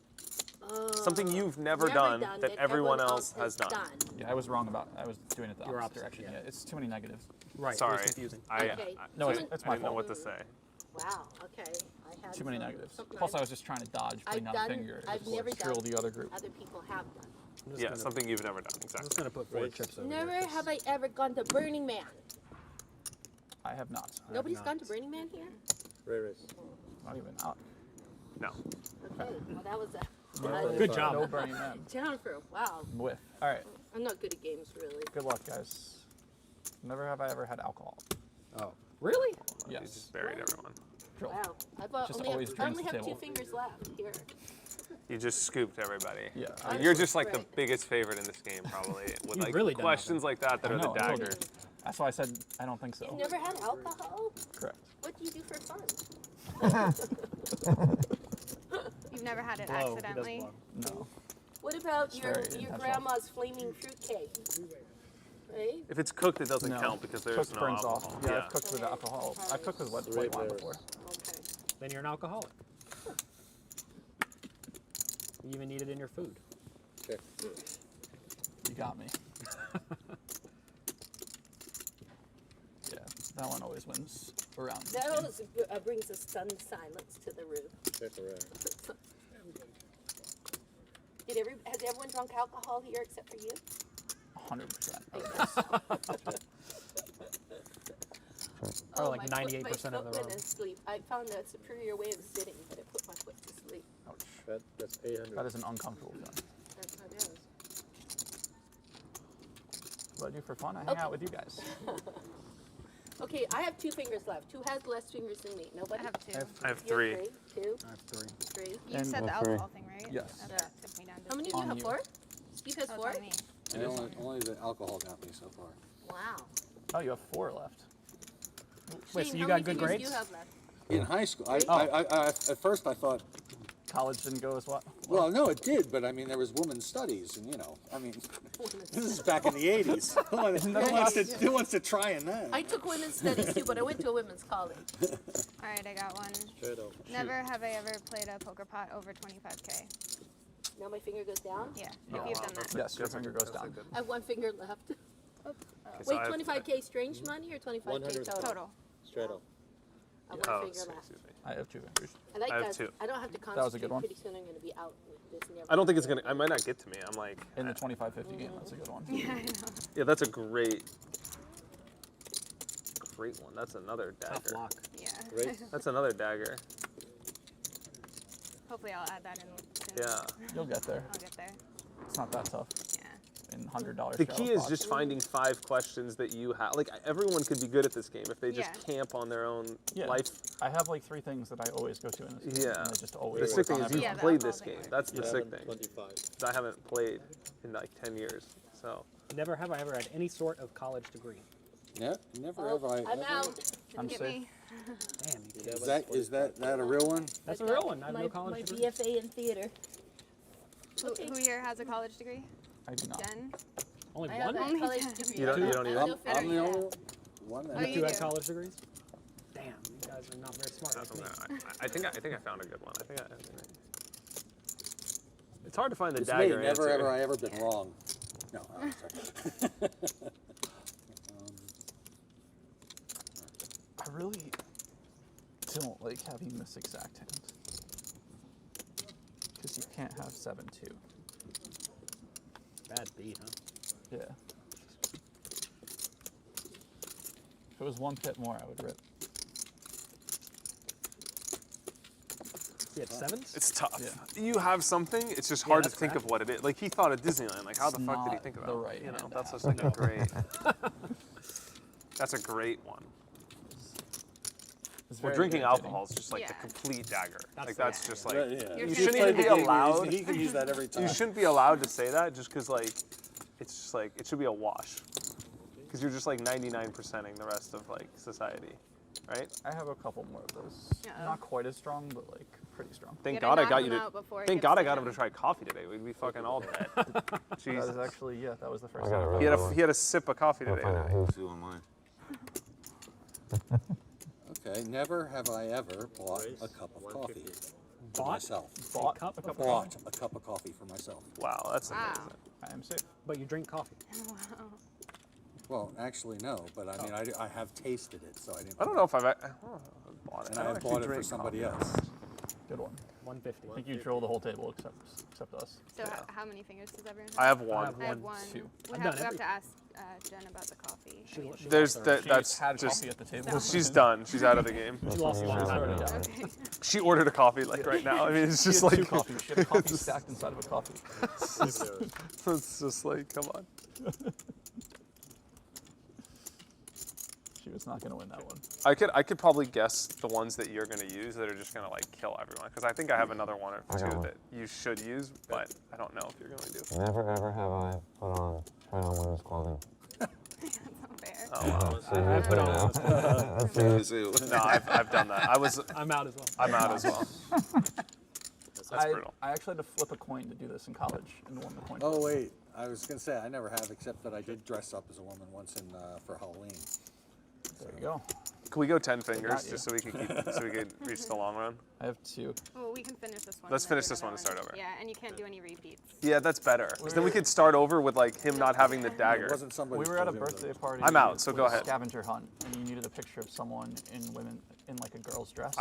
S7: Something you've never done that everyone else has done.
S2: Yeah, I was wrong about. I was doing it the
S1: You're
S2: opposite
S1: opposite,
S2: direction.
S1: yeah.
S2: Yeah, it's too many negatives.
S1: Right.
S7: Sorry.
S1: It was confusing.
S8: Okay.
S2: No, it's
S7: I
S2: my
S7: didn't know
S2: fault.
S7: what to say.
S8: Wow. Okay. I had
S2: Too many
S8: some-
S2: negatives.
S8: something
S2: Plus, I
S8: I've-
S2: was just trying to dodge
S8: I've
S2: putting out a
S8: done.
S2: finger.
S8: I've
S2: to
S8: never
S2: drill
S8: done.
S2: the other group.
S8: Other people have done.
S7: Yeah, something you've never done.
S1: I'm
S7: Exactly.
S1: just gonna put 4 chips over
S8: Never
S1: here.
S8: have I ever gone to Burning Man.
S2: I have not.
S8: Nobody's
S1: not.
S8: gone to Burning Man here.
S2: Not even out.
S7: No.
S8: Okay. Well, that was a.
S1: Good job.
S2: No Burning Man.
S8: Jennifer. Wow.
S2: Whiff. All right.
S8: I'm not good at games, really.
S2: Good luck, guys. Never have I ever had alcohol.
S4: Oh.
S1: Really?
S7: You
S2: Yes.
S7: just buried everyone.
S2: Drill.
S8: Wow. I've
S2: Just
S8: only
S2: always
S8: have, I
S2: drains
S8: only
S2: the
S8: have 2
S2: table.
S8: fingers left here.
S7: You just scooped everybody.
S2: Yeah.
S7: You're just like
S8: Right.
S7: the biggest favorite in this game, probably, with
S1: You've
S7: like
S1: really done
S7: questions like that
S2: I
S7: are
S2: know,
S7: the
S2: I told
S7: dagger.
S2: you. That's why I said I don't think so.
S8: You've never had alcohol?
S2: Correct.
S8: What do you do for fun?
S12: You've never had it
S1: Blow. He does
S12: accidentally?
S1: blow.
S2: No.
S8: What about
S2: It's
S8: your
S2: very intentional.
S8: grandma's flaming fruit cake? Right?
S7: If it's cooked, it doesn't
S2: No.
S7: count because there's
S2: Cooked
S7: no
S2: burns
S7: alcohol.
S2: off. Yeah, I've cooked with alcohol. I've cooked with white wine before.
S8: Okay.
S1: Then you're an alcoholic. You even need it in your food.
S2: You got me. Yeah, that one always wins around.
S8: That always brings a stunned silence to the room. Has everyone drunk alcohol here except for you?
S2: 100%.
S1: Probably like
S8: my
S1: 98%
S8: foot
S1: of the
S8: went
S1: room.
S8: asleep. I found a superior way of sitting, but it put my foot to sleep.
S2: Ouch.
S16: That's 800.
S2: That is an uncomfortable feeling.
S8: That's what it is.
S2: What I do for fun? I hang out with you guys.
S8: Okay, I have 2 fingers left. Who has less fingers than me? Nobody?
S12: I have 2.
S7: I have
S8: You
S7: 3.
S8: 2?
S1: I have 3.
S8: 3.
S12: You
S2: And
S12: said the
S17: that's
S12: alcohol thing, right?
S2: Yes.
S12: Okay,
S8: Yeah.
S12: took me down to
S8: How many of
S12: 2.
S8: you
S2: On
S8: have
S2: you.
S8: 4? Steve has
S12: Oh, it's
S8: 4?
S12: on me.
S4: And only the alcohol got me so far.
S8: Wow.
S2: Oh, you have 4 left.
S1: Wait,
S8: Shane,
S1: so you
S8: how
S1: got
S8: many
S1: good
S8: fingers
S1: grades?
S8: do you have left?
S4: In high school, I at first I thought,
S2: College didn't go as well.
S4: well, no, it did, but I mean, there was women's studies, and I mean, this is back in the '80s. Who wants to try in that?
S8: I took women's studies too, but I went to a women's college.
S12: All right, I got one. Never have I ever played a poker pot over 25K.
S8: Now my finger goes down.
S12: Yeah,
S7: Oh,
S12: if you've done that.
S2: Yes, your finger goes down.
S8: I have 1 finger left.
S7: so
S8: Wait,
S7: I have-
S8: 25K strange money or 25K total?
S12: Total.
S16: Straight up.
S8: I have 1
S7: Oh,
S8: finger left.
S7: excuse me.
S2: I have 2 fingers.
S8: I like
S7: I have
S8: that.
S7: 2.
S8: I don't have to concentrate.
S2: That was a good one.
S8: Pretty soon I'm going to be out with this. Never
S7: I don't think it's gonna. I might not get to me. I'm like.
S2: In the 25-50 game, that's a good one.
S12: Yeah, I know.
S7: Yeah, that's a great one. That's another
S1: Tough
S7: dagger.
S1: lock.
S12: Yeah.
S7: That's another dagger.
S12: Hopefully I'll add that in soon.
S7: Yeah.
S2: You'll get there.
S12: I'll get there.
S2: It's not that tough.
S12: Yeah.
S2: In $100.
S7: The key is just finding 5 questions that you have. Like everyone could be good at this game if they just
S12: Yeah.
S7: camp on their own
S2: Yeah.
S7: life.
S2: I have like 3 things that I always go to in this game.
S7: Yeah.
S2: And they just
S7: The
S2: always
S7: sick
S2: work
S7: thing
S2: on
S7: is you've
S12: Yeah, the
S7: played
S12: alcohol
S7: this
S12: thing
S7: game.
S12: works.
S7: That's the sick thing.
S16: 25.
S7: 'Cause I haven't played in like 10 years. So
S1: Never have I ever had any sort of college degree.
S4: Yeah, never
S8: Oh,
S4: ever.
S8: I'm out.
S2: I'm
S12: Get
S2: safe.
S12: me.
S1: Damn, you kidding.
S4: Is that a real one?
S1: That's a real one. I have
S8: My,
S1: no college
S8: my
S1: degree.
S8: BFA in theater.
S12: Who here has a college degree?
S2: I do not.
S12: Jen?
S1: Only
S8: I have
S1: one?
S8: a
S12: Only
S8: college
S12: ten.
S8: degree.
S7: you don't even.
S8: I'm no
S4: I'm the
S8: fair.
S4: only one that.
S12: Oh,
S1: You
S12: you
S1: 2 had
S12: do.
S1: college degrees? Damn, you guys are not very smart like me.
S7: I think I found a good one. I think it's hard to find the
S4: It's me,
S7: dagger
S4: never
S7: answer.
S4: ever I ever been wrong. No, I'm sorry.
S2: I really don't like having this exact hand. Because you can't have 7-2.
S1: Bad beat, huh?
S2: Yeah. If it was 1 pip more, I would rip.
S1: He had sevens?
S7: It's tough.
S2: Yeah.
S7: You have something, it's just hard to
S1: that's
S7: think
S1: crap.
S7: of what it is. Like, he thought of Disneyland. Like, how
S2: It's
S7: the fuck did he
S2: not
S7: think of
S2: the
S7: that?
S2: right
S7: You know,
S2: hand
S7: that's
S2: to
S7: just like a great... That's a great one.
S2: It's
S7: Well,
S2: very
S7: drinking
S2: irritating.
S7: alcohol is just like the
S12: Yeah.
S7: complete dagger. Like,
S1: That's-
S7: that's just like...
S4: Right, yeah.
S7: You
S12: You're
S7: shouldn't
S12: gonna
S7: even be
S12: get it.
S7: allowed...
S4: He can use that every time.
S7: You shouldn't be allowed to say that just because, like, it's just like, it should be a wash. Because you're just like 99%ing the rest of like society, right?
S2: I have a couple more of those.
S12: Uh-oh.
S2: Not quite as strong, but like pretty strong.
S7: Thank
S12: gotta
S7: God I got
S12: knock
S7: you
S12: them
S7: to.
S12: out before it
S7: Thank
S12: gets
S7: God I
S12: to
S7: got him
S12: them.
S7: to try coffee today. We'd be fucking all dead.
S2: That
S7: Jesus.
S2: is actually, yeah, that was the first
S17: I got
S2: time.
S17: it
S7: He
S17: really
S7: had a sip of coffee
S17: I'll
S7: today.
S17: find out who's
S6: Two on mine.
S4: Okay, never have I ever bought a cup of coffee for
S1: Bought?
S4: myself.
S2: Bought
S1: cup of
S4: Bought a cup of coffee for myself.
S7: Wow, that's
S12: Wow.
S7: amazing.
S2: I am safe.
S1: But you drink coffee.
S12: Wow.
S4: Well, actually, no, but I mean, I have tasted it, so I didn't.
S7: I don't know if I've bought it.
S4: And
S7: I
S4: I
S7: don't
S4: have
S7: actually
S4: bought it for
S7: drink
S4: somebody
S7: coffee.
S4: else.
S2: Good one.
S1: 150.
S2: I think you troll the whole table except us.
S12: So how many fingers does everyone have?
S7: I have one.
S1: have
S12: I have one.
S2: Two.
S12: We
S1: I've
S12: have,
S1: done
S12: we have
S1: every-
S12: to ask Jen about the coffee.
S1: She
S7: There's
S1: lost her-
S7: that. That's
S2: had
S7: just.
S2: coffee at the table.
S7: She's done. She's out of the game.
S1: She lost a lot of time.
S12: Okay.
S7: She ordered a coffee like right now. I mean, it's
S2: She
S7: just
S2: had
S7: like
S2: two coffees. She had a coffee stacked inside of a coffee.
S7: it's just like, come on.
S2: She was not going to win that one.
S7: I could probably guess the ones that you're gonna use that are just gonna like kill everyone. Because I think I have another one or
S17: I got
S7: two
S17: one.
S7: that you should use, but I don't know if you're gonna do.
S17: Never ever have I tried on women's clothing.
S12: That's not fair.
S7: Oh wow.
S17: So you
S1: put on
S17: now. That's it.
S7: No, I've done that.
S1: I'm out as well.
S7: I'm out as well. That's brutal.
S2: I actually had to flip a coin to do this in college and won the coin.
S4: Oh wait, I was gonna say I never have, except that I did dress up as a woman once for Halloween.
S2: There you go.
S7: Can we go 10 fingers
S2: got you.
S7: just so we can reach the long run?
S2: I have two.
S12: Well, we can finish this one.
S7: Let's
S12: and then
S7: finish
S12: do
S7: this one
S12: another
S7: and start over.
S12: Yeah, and you can't do any repeats.
S7: Yeah, that's better. 'Cause then we could start over with like him not having the dagger.
S4: It wasn't somebody.
S2: We were at a birthday party.
S7: I'm out, so
S2: with
S7: go
S2: a
S7: ahead.
S2: Scavenger hunt, and you needed a picture of someone in like a girl's dress.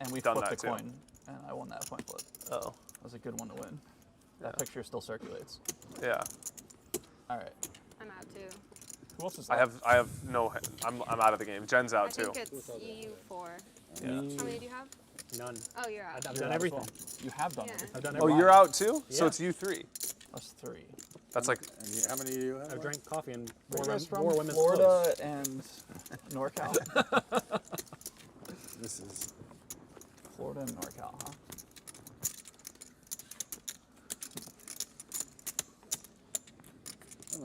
S2: And we
S7: done
S2: flipped
S7: that
S2: the
S7: too.
S2: coin, and I won that coin flip.
S7: Oh.
S2: That was a good one to win. That picture still circulates.
S7: Yeah.
S2: All right.
S12: I'm out too.
S2: Who else is
S7: I
S2: left?
S7: have no. I'm out of the game. Jen's out
S12: I
S7: too.
S12: think it's you four.
S7: Yeah.
S12: How many do you have?
S1: None.
S12: Oh, you're out.
S1: I've done everything.
S2: You have done
S12: Yeah.
S2: everything.
S1: I've done
S7: Oh,
S1: everything.
S7: you're out too? So
S1: Yeah.
S7: it's you three.
S2: Us three.
S7: That's like.
S4: And how many do you have?
S1: I've drank coffee and
S2: Where
S1: wore,
S2: are you guys from?
S1: wore women's
S2: Florida
S1: clothes.
S2: and NorCal.
S4: This is.
S2: Florida and NorCal, huh?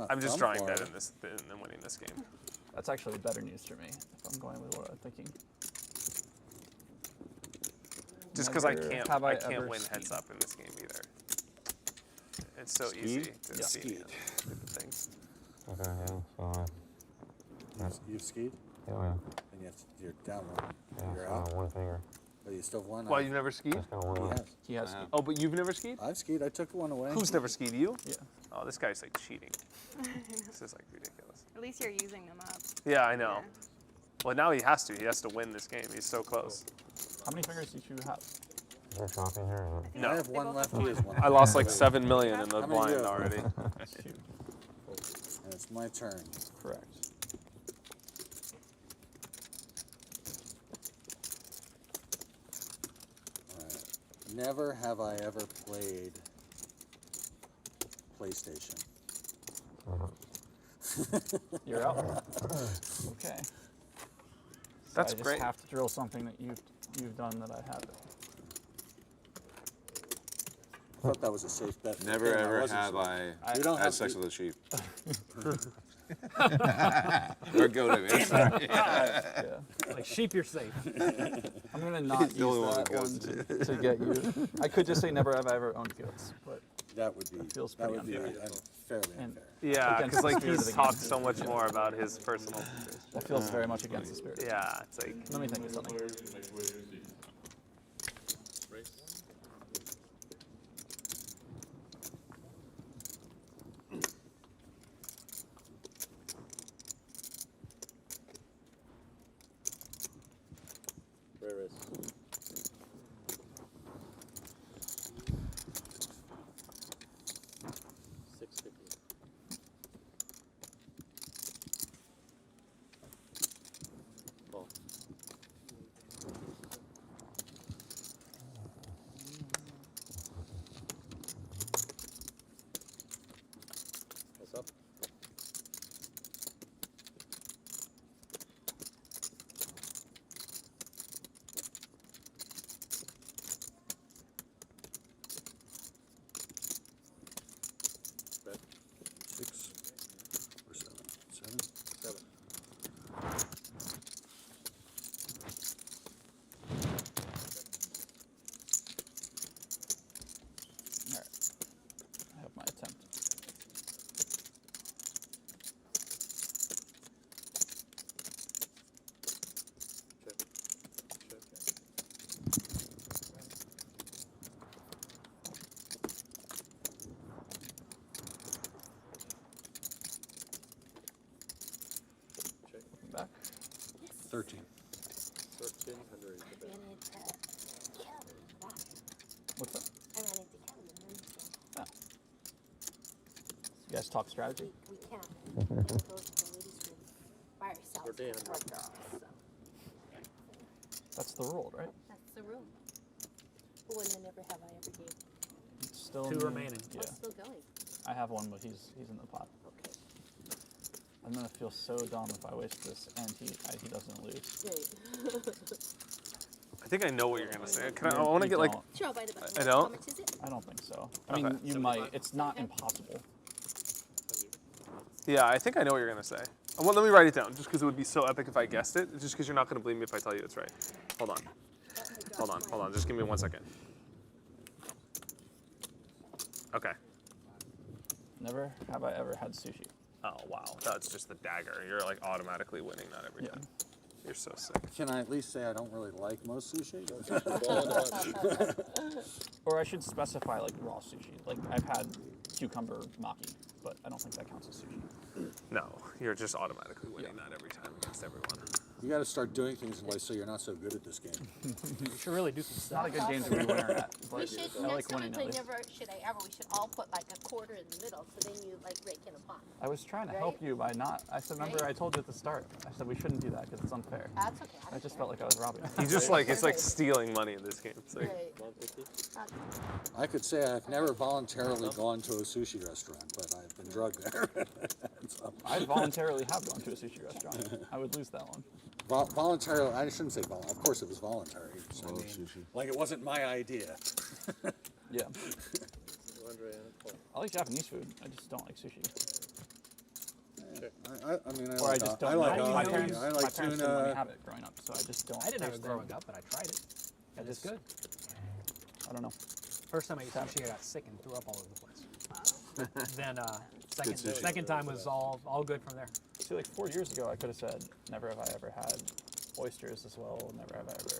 S7: I'm just
S4: from
S7: drawing
S4: Florida.
S7: dead in winning this game.
S2: That's actually better news for me, if I'm going with what I'm thinking.
S7: Just because I
S2: Never
S7: can't
S2: have I
S7: can't
S2: ever
S7: win
S2: skied.
S7: heads up in this game either. It's so
S4: Skied?
S7: easy to
S2: Yeah.
S7: see
S4: Skied.
S7: stupid things.
S17: Okay, yeah. So
S4: You've skied,
S17: yeah,
S4: and you're down one.
S17: yeah.
S4: You're
S17: So
S4: out.
S17: one finger.
S4: But you still have one.
S7: Well,
S4: out.
S7: you've never skied?
S17: Just got one
S4: He
S17: left.
S4: has.
S2: He has.
S6: I have.
S7: Oh, but you've never skied?
S4: I've skied. I took one away.
S7: Who's never skied? You?
S2: Yeah.
S7: Oh, this guy's like cheating. This is like ridiculous.
S12: At least you're using them up.
S7: Yeah, I know. Well, now he has to. He has to win this game. He's so close.
S2: How many fingers did you have?
S17: Is there chopping here? Or not?
S7: No.
S4: I have one left. He has one.
S7: I lost like 7 million in the
S4: How many do you
S7: blind
S4: have?
S7: already.
S2: Two.
S4: And it's my turn.
S2: Correct.
S4: Alright. Never have I ever played PlayStation.
S2: You're out. Okay. So
S7: That's
S2: I just
S7: great.
S2: have to drill something that you've done that I haven't.
S4: I thought that was a safe bet.
S6: Never
S4: That
S6: ever
S4: wasn't
S6: have
S4: safe.
S6: I
S4: We don't
S6: had
S4: have
S6: sex
S4: to-
S6: with a sheep. Or goat, I mean. Sorry.
S2: Yeah.
S1: Like sheep, you're safe.
S2: I'm gonna not
S6: the only
S2: use
S6: one
S2: that
S6: that
S2: one to get you. I could just say never have I ever owned goats, but
S4: That would be.
S2: feels
S4: that
S2: pretty
S4: would be
S2: unfair.
S4: fairly
S2: And
S4: unfair.
S7: Yeah,
S2: Against
S7: because
S2: the
S7: like
S2: spirit of
S7: he's
S2: the
S7: talked
S2: game.
S7: so much more about his personal.
S2: that feels very much against the spirit.
S7: Yeah, it's like.
S2: Let me think of something.
S14: Players can make away your seat.
S16: Rare is. $6.50. Ball.
S4: 13.
S16: 1300.
S3: I ran into Kelly. Wow.
S2: What's that?
S3: I ran into Kelly and then so
S2: Oh. You guys talk strategy?
S3: we can't. We can't go to the ladies' room by ourselves.
S16: We're damn
S3: We're girls, so.
S2: That's the rule, right?
S3: That's the rule. Who won the Never Have I Ever game?
S2: It's still
S10: Two
S2: me.
S10: remaining.
S2: Yeah.
S3: Oh, still going.
S2: I have one, but he's in the pot.
S3: Okay.
S2: I'm gonna feel so dumb if I waste this and he doesn't lose.
S3: Great.
S7: I think I know what you're gonna say. I want to get like.
S3: Sure, I'll buy the button.
S7: I don't?
S3: How much is it?
S2: I don't think so. I mean, you might. It's not impossible.
S7: Yeah, I think I know what you're gonna say. Well, let me write it down, just because it would be so epic if I guessed it. Just because you're not gonna believe me if I tell you it's right. Hold on. Hold on. Just give me 1 second. Okay.
S2: Never have I ever had sushi.
S7: Oh wow, that's just the dagger. You're like automatically winning that every time. You're so sick.
S4: Can I at least say I don't really like most sushi?
S2: Or I should specify like raw sushi. Like I've had cucumber maki, but I don't think that counts as sushi.
S7: No, you're just automatically winning that every time against everyone.
S4: You got to start doing things in life so you're not so good at this game.
S10: You should really do some stuff.
S2: Not a good game to be winner at, but
S3: We should,
S2: I like
S3: next time we
S2: winning
S3: play
S2: at least.
S3: Never Should I Ever, we should all put like a quarter in the middle, so then you like rake in a pot.
S2: I was trying to
S3: Right?
S2: help you by not. I said, remember
S3: Right?
S2: I told you at the start. I said we shouldn't do that because it's unfair.
S3: That's okay.
S2: I just felt like I was robbing you.
S7: You just like, it's like stealing money in this game. It's like,
S3: Right.
S4: I could say I've never voluntarily gone to a sushi restaurant, but I've been drugged there. So,
S2: I voluntarily have gone to a sushi restaurant. I would lose that one.
S4: voluntarily, I shouldn't say voluntarily. Of course it was voluntary. So, I mean,
S6: sushi.
S4: like it wasn't my idea.
S2: Yeah. I like Japanese food. I just don't like sushi.
S4: I mean,
S2: Or I just don't.
S4: I like
S2: my
S4: ahi,
S2: parents,
S4: I
S2: my
S4: like
S2: parents didn't let
S4: tuna.
S2: me have it growing up, so I just don't.
S10: I didn't have it
S2: taste
S10: growing up, but I tried it.
S2: I
S10: It's
S2: just
S10: good.
S2: I don't know.
S10: First time I ate sushi, I got sick and threw up all over the place. Then
S6: sushi.
S10: second time was all good from there.
S2: See, like 4 years ago, I could have said, never have I ever had oysters as well. Never have I ever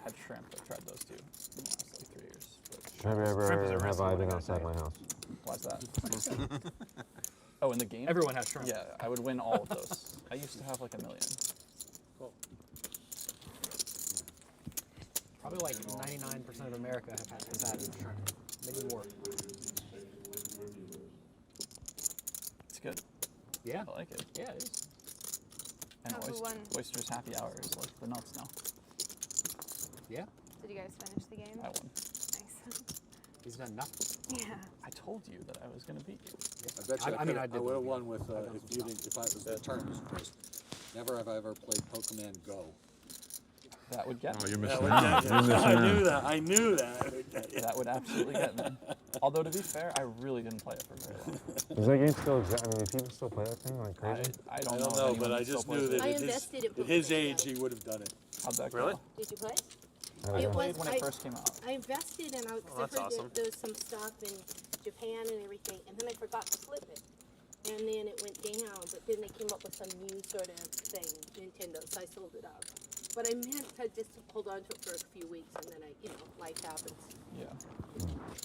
S2: had shrimp. I tried those two in the last like 3 years. But
S17: Never
S10: Shrimp is a
S17: ever have
S10: wrestler,
S17: I
S10: I
S17: been
S10: gotta
S17: outside
S10: say.
S17: my house.
S2: why's that? Oh, in the game?
S10: Everyone has shrimp.
S2: Yeah, I would win all of those. I used to have like 1 million.
S10: Probably like 99% of America has had shrimp. Maybe more.
S2: It's good.
S10: Yeah.
S2: I like it.
S10: Yeah, it is.
S2: And
S12: Oh, who won?
S2: oysters happy hour is like the nuts now.
S10: Yeah.
S12: Did you guys finish the game?
S2: I won.
S12: Nice.
S10: He's done nothing.
S12: Yeah.
S2: I told you that I was going to beat you.
S4: I bet you
S10: I did
S4: would have
S10: beat
S4: won
S10: you.
S4: with
S10: I've done
S4: if you didn't. If I was the turn was first. Never have I ever played Pokemon Go.
S2: That would get
S6: Oh,
S2: me.
S6: you're
S4: That
S6: missing
S4: would
S6: out.
S4: get
S6: You're
S4: you.
S6: missing
S4: I
S6: out.
S4: knew that. I knew that. It would get you.
S2: That would absolutely get me. Although to be fair, I really didn't play it for very long.
S17: Does that game still exist? I mean, do people still play that thing like crazy?
S2: I
S4: I
S2: don't
S4: don't
S2: know.
S4: know,
S2: if
S4: but
S2: anyone
S4: I
S2: still
S4: just
S2: plays
S4: knew
S2: it.
S4: that
S3: I
S4: at
S3: invested in
S4: his
S3: Pokemon
S4: age,
S3: Go.
S4: he would have done it.
S2: How'd that
S7: Really?
S2: go?
S3: Did you play?
S17: I
S3: It
S17: don't know.
S2: Played
S3: was
S2: when it first came out.
S3: I invested and I
S7: Oh,
S3: heard
S7: that's awesome.
S3: that there was some stuff in Japan and everything, and then I forgot to flip it. And then it went down, but then they came up with some new sort of thing, Nintendo, so I sold it up. But I meant to just hold on to it for a few weeks, and then life happens.
S2: Yeah.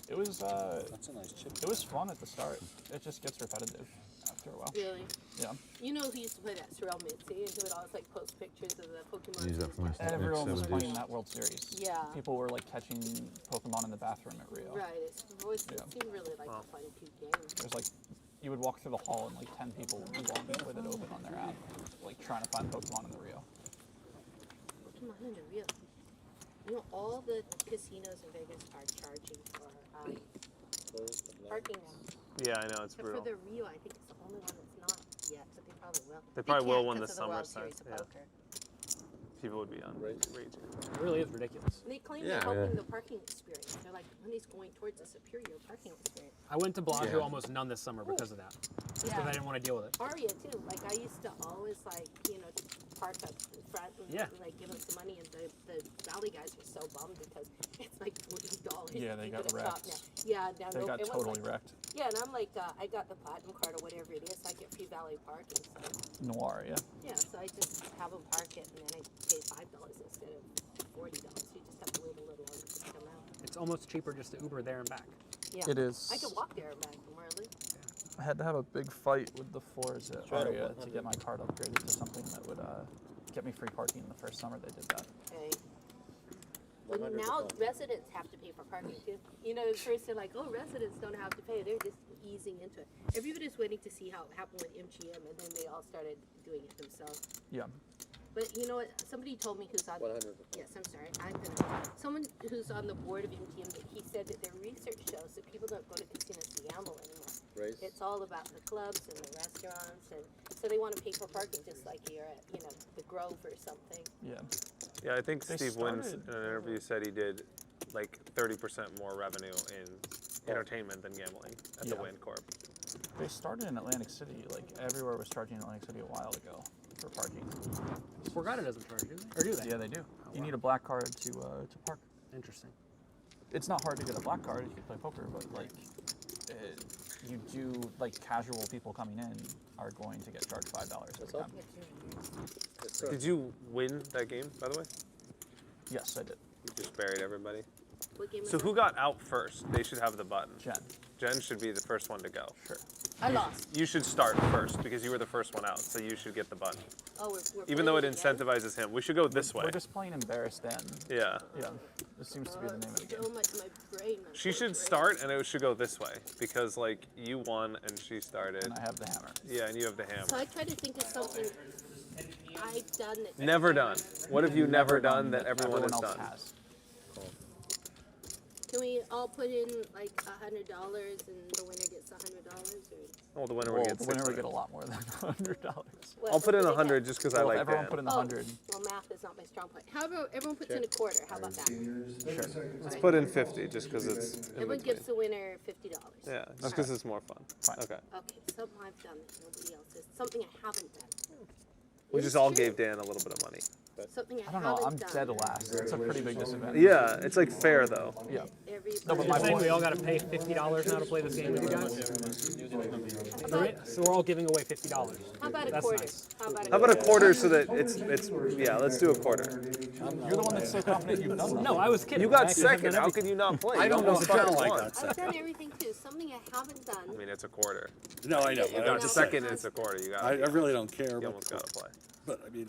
S2: It was
S4: That's a nice chip.
S2: it was fun at the start. It just gets repetitive after a while.
S3: Really?
S2: Yeah.
S3: You know who used to play that, Sorrel Mitzi, and who would always post pictures of the Pokemon.
S6: Use that for my stuff.
S2: Everyone was
S6: 70s.
S2: playing that World Series.
S3: Yeah.
S2: People were like catching Pokemon in the bathroom at Rio.
S3: Right, it
S2: Yeah.
S3: seemed really like a fun, cute game.
S2: There's like, you would walk through the hall and like 10 people would be walking with it open on their app, like trying to find Pokemon in the Rio.
S3: Pokemon in the Rio. You know, all the casinos in Vegas are charging for parking now.
S7: Yeah, I know, it's
S3: Except
S7: brutal.
S3: for the Rio, I think it's the only one that's not yet, but they probably will.
S7: They probably will
S3: can't
S7: when the
S3: 'cause of
S7: summer
S3: World
S7: starts,
S3: Series of
S7: yeah.
S3: Poker.
S7: People would be on raging.
S10: It really is ridiculous.
S3: They claim
S7: Yeah.
S3: they're helping the parking experience. They're like, money's going towards a superior parking experience.
S10: I went to Bellagio
S7: Yeah.
S10: almost none this summer because of that. Just
S3: Yeah.
S10: because I didn't want to deal with it.
S3: Aria too. Like I used to always park up in front and give them some money, and the Valley guys were so bummed because it's like $40.
S2: Yeah, they got wrecked.
S3: Yeah, now
S2: They got
S3: it was
S2: totally
S3: like,
S2: wrecked.
S3: Yeah, and I'm like, I got the platinum card or whatever it is, so I get free Valley parking. So.
S2: Noir, yeah.
S3: Yeah, so I just have them park it, and then I pay $5 instead of $40. So you just have to wait a little longer to come out.
S10: It's almost cheaper just to Uber there and back.
S3: Yeah.
S2: It is.
S3: I could walk there and back from where I live.
S2: I had to have a big fight with the floors at Aria to get my card upgraded to something that would get me free parking the first summer they did that.
S3: Okay. But now residents have to pay for parking too. You know, at first they're like, oh, residents don't have to pay. They're just easing into it. Everybody's waiting to see how it happened with MGM, and then they all started doing it themselves.
S2: Yeah.
S3: But you know what? Somebody told me who's on.
S13: 100.
S3: Yes, I'm sorry. I'm gonna. Someone who's on the board of MGM, that he said that their research shows that people don't go to casinos to gamble anymore.
S13: Race.
S3: It's all about the clubs and the restaurants, and so they want to pay for parking just like you're at, you know, the Grove or something.
S2: Yeah.
S7: Yeah, I think
S2: They
S7: Steve Wins
S2: started-
S7: in an interview said he did like 30% more revenue in entertainment than gambling at the
S2: Yeah.
S7: Wynn Corp.
S2: They started in Atlantic City. Like everywhere was charging in Atlantic City a while ago for parking.
S10: Borgata doesn't charge, do they? Or do they?
S2: Yeah, they do. You need a black card to park.
S10: Interesting.
S2: It's not hard to get a black card if you play poker, but like you do, like casual people coming in are going to get charged $5 every time.
S7: Did you win that game, by the way?
S2: Yes, I did.
S7: You just buried everybody.
S3: What game
S7: So
S3: is
S7: who got out first? They should have the button.
S2: Jen.
S7: Jen should be the first one to go.
S2: Sure.
S3: I lost.
S7: You should start first because you were the first one out, so you should get the button.
S3: Oh, we're
S7: Even though it
S3: playing again?
S7: incentivizes him. We should go this way.
S2: We're just playing embarrassed then.
S7: Yeah.
S2: Yeah. This seems to be the name of the game.
S3: So much my brain. my
S7: She
S3: poor
S7: should
S3: brain.
S7: start and it should go this way because like you won and she started.
S2: And I have the hammer.
S7: Yeah, and you have the
S3: So
S7: hammer.
S3: I try to think of something I've done that.
S7: Never done. What have you never done that everyone has
S2: else
S7: done?
S2: has.
S3: Can we all put in like $100 and the winner gets $100?
S7: Oh, the winner
S2: Well,
S7: would get
S2: the winner would
S7: 600.
S2: get a lot more than $100.
S7: I'll put in 100 just because I
S2: Well,
S7: like
S2: if everyone
S7: that.
S2: put in
S3: Oh,
S2: 100.
S3: well, math is not my strong point. How about everyone puts in a quarter? How about that?
S2: Sure.
S7: Let's put in 50 just because it's in
S3: Everyone
S7: between.
S3: gives the winner $50.
S7: Yeah, just because it's more fun.
S2: Fine.
S7: Okay.
S3: Okay, something I've done that nobody else has. Something I haven't done.
S7: We
S3: It's
S7: just all
S3: true.
S7: gave Dan a little bit of money.
S3: Something I
S2: I don't know.
S3: haven't
S2: I'm
S3: done.
S2: dead last. It's a pretty big disadvantage.
S7: Yeah, it's like fair though.
S2: Yeah.
S3: Everybody.
S2: No, but
S10: You're
S2: my
S10: saying
S2: point.
S10: we all got to pay $50 now to play this game with you guys? So we're all giving away $50.
S3: How about a
S10: That's
S3: quarter?
S10: nice.
S3: How about a
S7: How about a
S3: quarter?
S7: quarter so that it's yeah, let's do a quarter.
S2: You're the one that's so confident you've done that.
S10: No, I was kidding.
S7: You
S10: I
S7: got
S10: actually have
S7: second.
S10: done
S7: How
S10: everything.
S7: could you not play?
S4: I
S7: You
S4: don't know
S7: almost
S4: if I
S7: fucking
S4: like
S7: won.
S4: that.
S3: I've done everything too. Something I haven't done.
S7: I mean, it's a quarter.
S4: No, I know.
S7: You got second, it's a quarter. You got.
S4: I really don't care.
S7: You
S4: But,
S7: almost got to play.
S4: but I mean,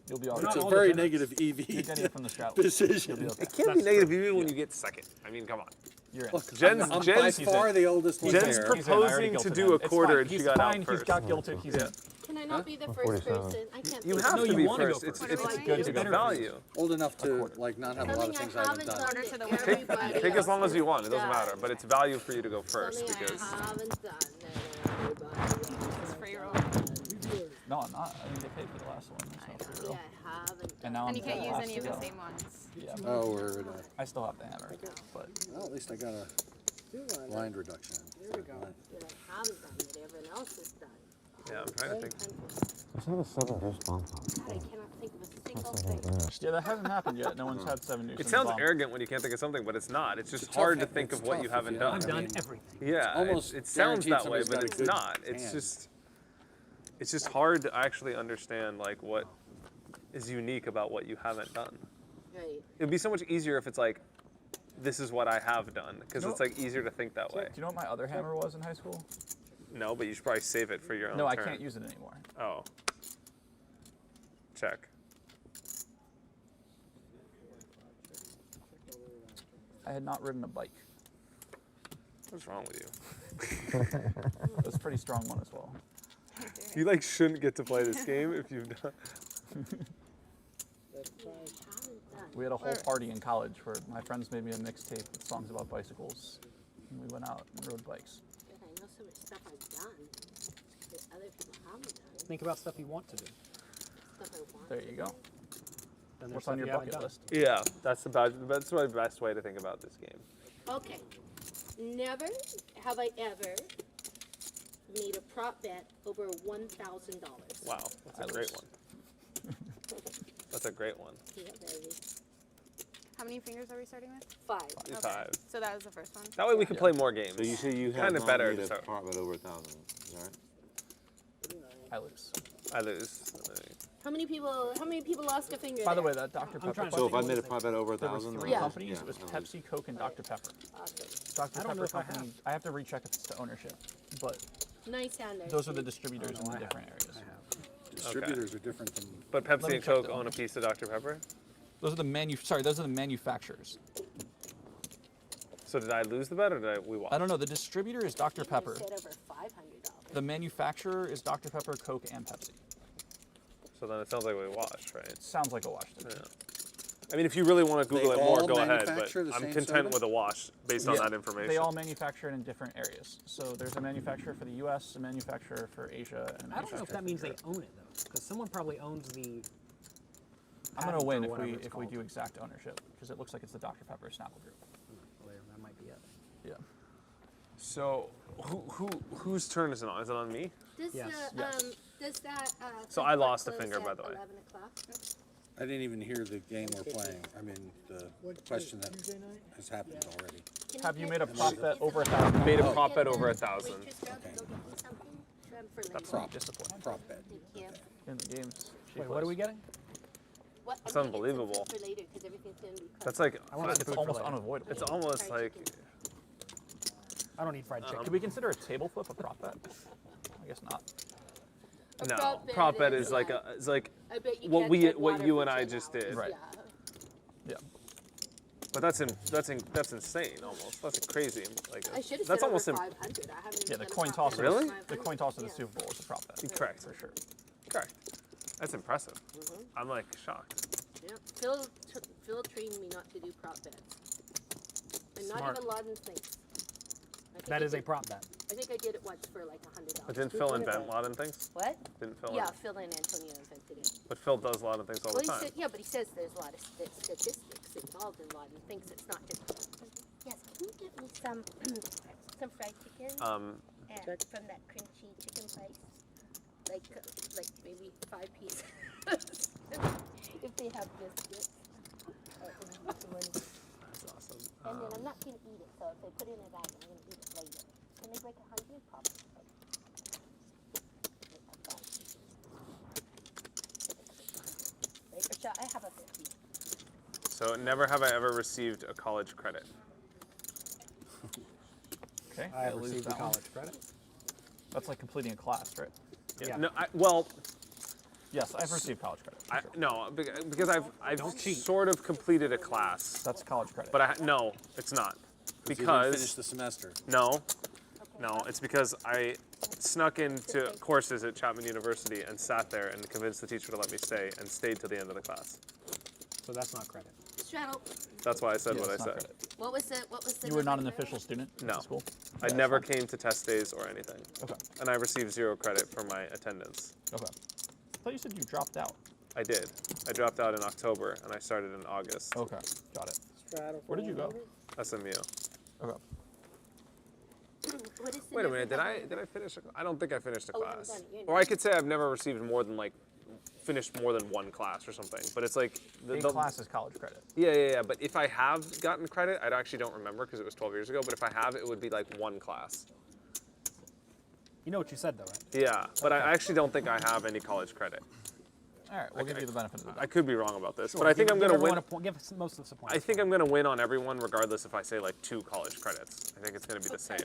S2: You'll be all
S4: it's
S2: right.
S4: a
S10: all
S4: very
S10: depends.
S4: negative
S2: You're getting
S4: EV
S2: it from the strat list.
S4: decision.
S2: You'll be okay.
S7: It can't be negative even when you get second. I mean, come on.
S2: You're in.
S4: Look,
S7: Jen's-
S4: I'm by
S7: Jen's-
S4: far the oldest one
S7: Jen's
S4: there.
S2: He's in. I already
S7: proposing to
S2: guilted
S7: do
S2: him.
S7: a
S2: It's
S7: quarter
S2: fine.
S7: and she
S2: He's
S7: got
S2: fine.
S7: out
S2: He's
S7: first.
S2: got guilted. He's in.
S3: Can I not be the first
S17: 47.
S3: person? I can't.
S7: You
S3: think
S7: have
S3: of
S7: to
S10: you
S7: be
S10: wanna go
S7: first. It's
S10: first.
S3: What do I
S7: good
S3: do?
S7: to go value.
S4: Old enough to like not have a lot of
S3: Something
S4: things
S3: I
S4: I haven't
S3: haven't
S4: done.
S3: done.
S12: Order to the
S3: that
S12: winner.
S3: everybody
S7: Take as long
S3: else
S7: as you want. It
S3: has
S7: doesn't
S3: done.
S7: matter. But it's value for you to go first
S3: Something
S7: because
S3: I haven't done that everybody else
S12: It's free roll.
S2: No, I'm not. I mean, they paid for the last one. That's not for
S3: Yeah,
S2: real.
S3: I haven't
S2: And
S3: done.
S2: now
S12: And
S2: I'm
S12: you can't
S2: the
S12: use
S2: last
S12: any
S2: to
S12: of the
S2: go.
S12: same ones.
S2: Yeah.
S4: Oh, we're in
S2: I still have the hammer, but
S4: well, at least I got a blind reduction.
S13: There we go.
S3: That I haven't done that everyone else has done.
S7: yeah, I'm trying to think.
S17: Let's have a 7-deuce bomb pop.
S3: God, I cannot think of a single
S17: That's something
S3: thing.
S17: like that.
S2: yeah, that hasn't happened yet. No one's had 7 deuces.
S7: It sounds arrogant when you can't think of something, but it's not. It's just
S4: It's
S7: hard
S4: tough-
S7: to think
S4: it's
S7: of what you
S4: tough if
S7: haven't
S4: you
S7: done.
S10: I've
S4: I
S10: done
S4: mean,
S10: everything.
S7: Yeah,
S4: almost
S7: it sounds
S4: guaranteed
S7: that way,
S4: somebody's
S7: but
S4: got a
S7: it's
S4: good
S7: not. It's just hard to actually understand like what is unique about what you haven't done.
S3: Right.
S7: It'd be so much easier if it's like, this is what I have done, because
S2: No.
S7: it's like easier to think that way.
S2: Do you know what my other hammer was in high school?
S7: No, but you should probably save it for your own
S2: No, I
S7: turn.
S2: can't use it anymore.
S7: Oh. Check.
S2: I had not ridden a bike.
S7: What's wrong with you?
S2: It was a pretty strong one as well.
S7: You like shouldn't get to play this game if you've done.
S13: That's fine.
S3: Haven't done.
S2: We had a whole party in college where my friends made me a mixtape with songs about bicycles, and we went out and rode bikes.
S3: God, I know so much stuff I've done that other people haven't done.
S10: Think about stuff you want to do.
S3: Stuff I want.
S2: There you go.
S10: And there's
S2: What's
S10: stuff
S2: on your
S10: you haven't
S2: bucket
S10: done.
S2: list?
S7: Yeah, that's my best way to think about this game.
S3: Okay. Never have I ever made a prop bet over $1,000.
S7: Wow, that's a great one. That's a great one.
S3: Yeah, baby.
S12: How many fingers are we starting with?
S3: 5.
S7: Okay. 5.
S12: So that was the first one.
S7: That way we can play more games.
S6: So you say you have
S7: kind of
S6: not
S7: better
S6: made
S7: to
S6: a
S7: start.
S6: part bet over 1,000. Is that right?
S2: I lose.
S7: I lose.
S3: How many people lost a finger?
S2: By the
S3: there?
S2: way, that Dr. Pepper.
S6: So if I made a part bet over
S2: there was
S6: 1,000,
S2: 3
S3: Yeah.
S2: companies.
S6: yeah,
S2: It was
S6: I lose.
S2: Pepsi, Coke, and Dr. Pepper.
S3: Awesome.
S2: Dr.
S10: I don't know
S2: Pepper
S10: if I
S2: company. I have to recheck if it's to ownership, but
S3: Nice hand there.
S2: those are the
S3: Steve.
S2: distributors in the different areas.
S4: distributors are different than.
S7: But
S2: Let
S7: Pepsi
S2: me
S7: and
S2: check
S7: Coke
S2: the
S7: own a
S2: ownership.
S7: piece of Dr. Pepper?
S2: Those are the manufacturers.
S7: So did I lose the bet or did we watch?
S2: I don't know. The distributor is Dr. Pepper.
S3: Said over $500.
S2: The manufacturer is Dr. Pepper, Coke, and Pepsi.
S7: So then it sounds like we watched, right?
S2: Sounds like a wash.
S7: Yeah. I mean, if you really want to Google
S4: They
S7: it more,
S4: all
S7: go ahead. But
S4: manufacture the
S7: I'm
S4: same
S7: content
S4: soda?
S7: with a wash based on
S2: Yeah,
S7: that information.
S2: They all manufacture it in different areas. So there's a manufacturer for the U.S., a manufacturer for Asia, and a
S10: I don't know if
S2: manufacturer
S10: that
S2: for
S10: means they
S2: Europe.
S10: own it though, because someone probably owns the.
S2: I'm gonna
S10: patent
S2: win
S10: or
S2: if
S10: whatever
S2: we
S10: it's
S2: if we
S10: called.
S2: do exact ownership because it looks like it's the Dr. Pepper Snapple Group.
S10: Well, that might be it.
S2: Yeah.
S7: So whose turn is it on? Is it on me?
S8: Does
S10: Yes.
S8: does that
S7: So
S8: food
S7: I
S8: court
S7: lost a
S8: close
S7: finger,
S8: at
S7: by the way.
S8: 11 o'clock?
S4: I didn't even hear the game we're playing. I mean, the question that has happened already.
S2: Have you made a prop bet over 1,000?
S7: Made a prop bet over 1,000.
S8: Waitress girl, go get me something. Shrimp for later.
S4: Prop.
S2: Disappointing.
S4: Prop bet.
S8: Thank you.
S2: In the games.
S10: Wait, what are we getting?
S8: What,
S7: It's
S8: I'm gonna get some
S7: unbelievable.
S8: food for later 'cause everything's gonna be
S7: That's like
S10: I want
S2: It's almost unavoidable.
S7: it's almost like
S10: I don't eat fried chicken.
S2: Could we consider a table flip a prop bet? I guess not.
S8: A
S7: no.
S8: prop bet
S7: Prop bet
S8: is
S7: is like
S8: I bet you
S7: what
S8: can't
S7: we
S8: get
S7: what
S8: water
S7: you
S8: for
S7: and I
S8: 10
S7: just
S8: hours.
S7: did.
S2: Right.
S8: Yeah.
S2: Yeah.
S7: But that's insane almost. That's crazy. Like
S8: I should have
S7: that's
S8: said
S7: almost
S8: over 500. I haven't
S2: Yeah, the
S8: done a
S2: coin
S8: prop
S2: toss.
S8: bet
S7: Really?
S8: in 500.
S2: The coin toss of the
S8: Yeah.
S2: Super Bowl is a prop bet.
S7: correct.
S2: For sure.
S7: Correct. That's impressive. I'm like shocked.
S8: Yeah. Phil trained me not to do prop bets. And not
S10: Smart.
S8: even Laden thinks.
S10: That is a prop bet.
S8: I think I did it once for like $100.
S7: But didn't Phil invent Laden things?
S8: What?
S7: Didn't Phil?
S8: Yeah, Phil and Antonio invented it.
S7: But Phil does Laden things all
S8: Well,
S7: the
S8: he
S7: time.
S8: said, yeah, but he says there's a lot of statistics involved in Laden thinks it's not just. Yes, can you give me some some fried chicken? And from that crunchy chicken place, like maybe 5 pieces. If they have biscuits.
S7: That's awesome.
S8: And then I'm not gonna eat it, so if they put it in a bag, I'm gonna eat it later. Can they break 100? Probably. Right, or shall I have a 50?
S7: So never have I ever received a college credit.
S2: Okay.
S10: I
S2: I'll lose
S10: received a
S2: that one.
S10: college credit.
S2: That's like completing a class, right?
S10: Yeah.
S7: No, well,
S2: Yes, I've received college credit. for sure.
S7: no, because I've sort of completed a class,
S2: That's college credit.
S7: but no, it's not.
S4: You didn't
S7: Because
S4: finish the semester.
S7: no, it's because I snuck into courses at Chapman University and sat there and convinced the teacher to let me stay and stayed till the end of the class.
S10: So that's not credit.
S8: Straddle.
S7: That's why I said
S2: Yeah,
S7: what I
S2: it's not
S7: said.
S2: credit.
S8: What was the
S2: You were not
S8: number
S2: an
S8: for it?
S2: official student at
S7: No.
S2: the school?
S7: I
S2: Yeah,
S7: never
S2: that's fine.
S7: came to test days or anything.
S2: Okay.
S7: And I received 0 credit for my attendance.
S2: Okay. I thought you said you dropped out.
S7: I did. I dropped out in October and I started in August.
S2: Okay, got it.
S13: Straddle
S2: Where did you go?
S7: SMU.
S2: Okay.
S8: What is the
S7: Wait a minute,
S8: number?
S7: did I finish? I don't think I finished a
S8: Oh, you haven't
S7: class.
S8: done it yet.
S7: Or I could say I've never received more than finished more than 1 class or something. But it's like
S2: A class is college credit.
S7: Yeah. But if I have gotten credit, I actually don't remember because it was 12 years ago. But if I have, it would be like 1 class.
S10: You know what you said though, right?
S7: Yeah, but I actually don't think I have any college credit.
S2: All right, we'll give you the benefit of the doubt.
S7: I could be wrong about this,
S10: Sure,
S7: but I think
S10: give-
S7: I'm
S10: give
S7: going to
S10: everyone
S7: win.
S10: a point- give most of us a point.
S7: I think I'm going to win on everyone, regardless if I say 2 college credits. I think it's going to be the same.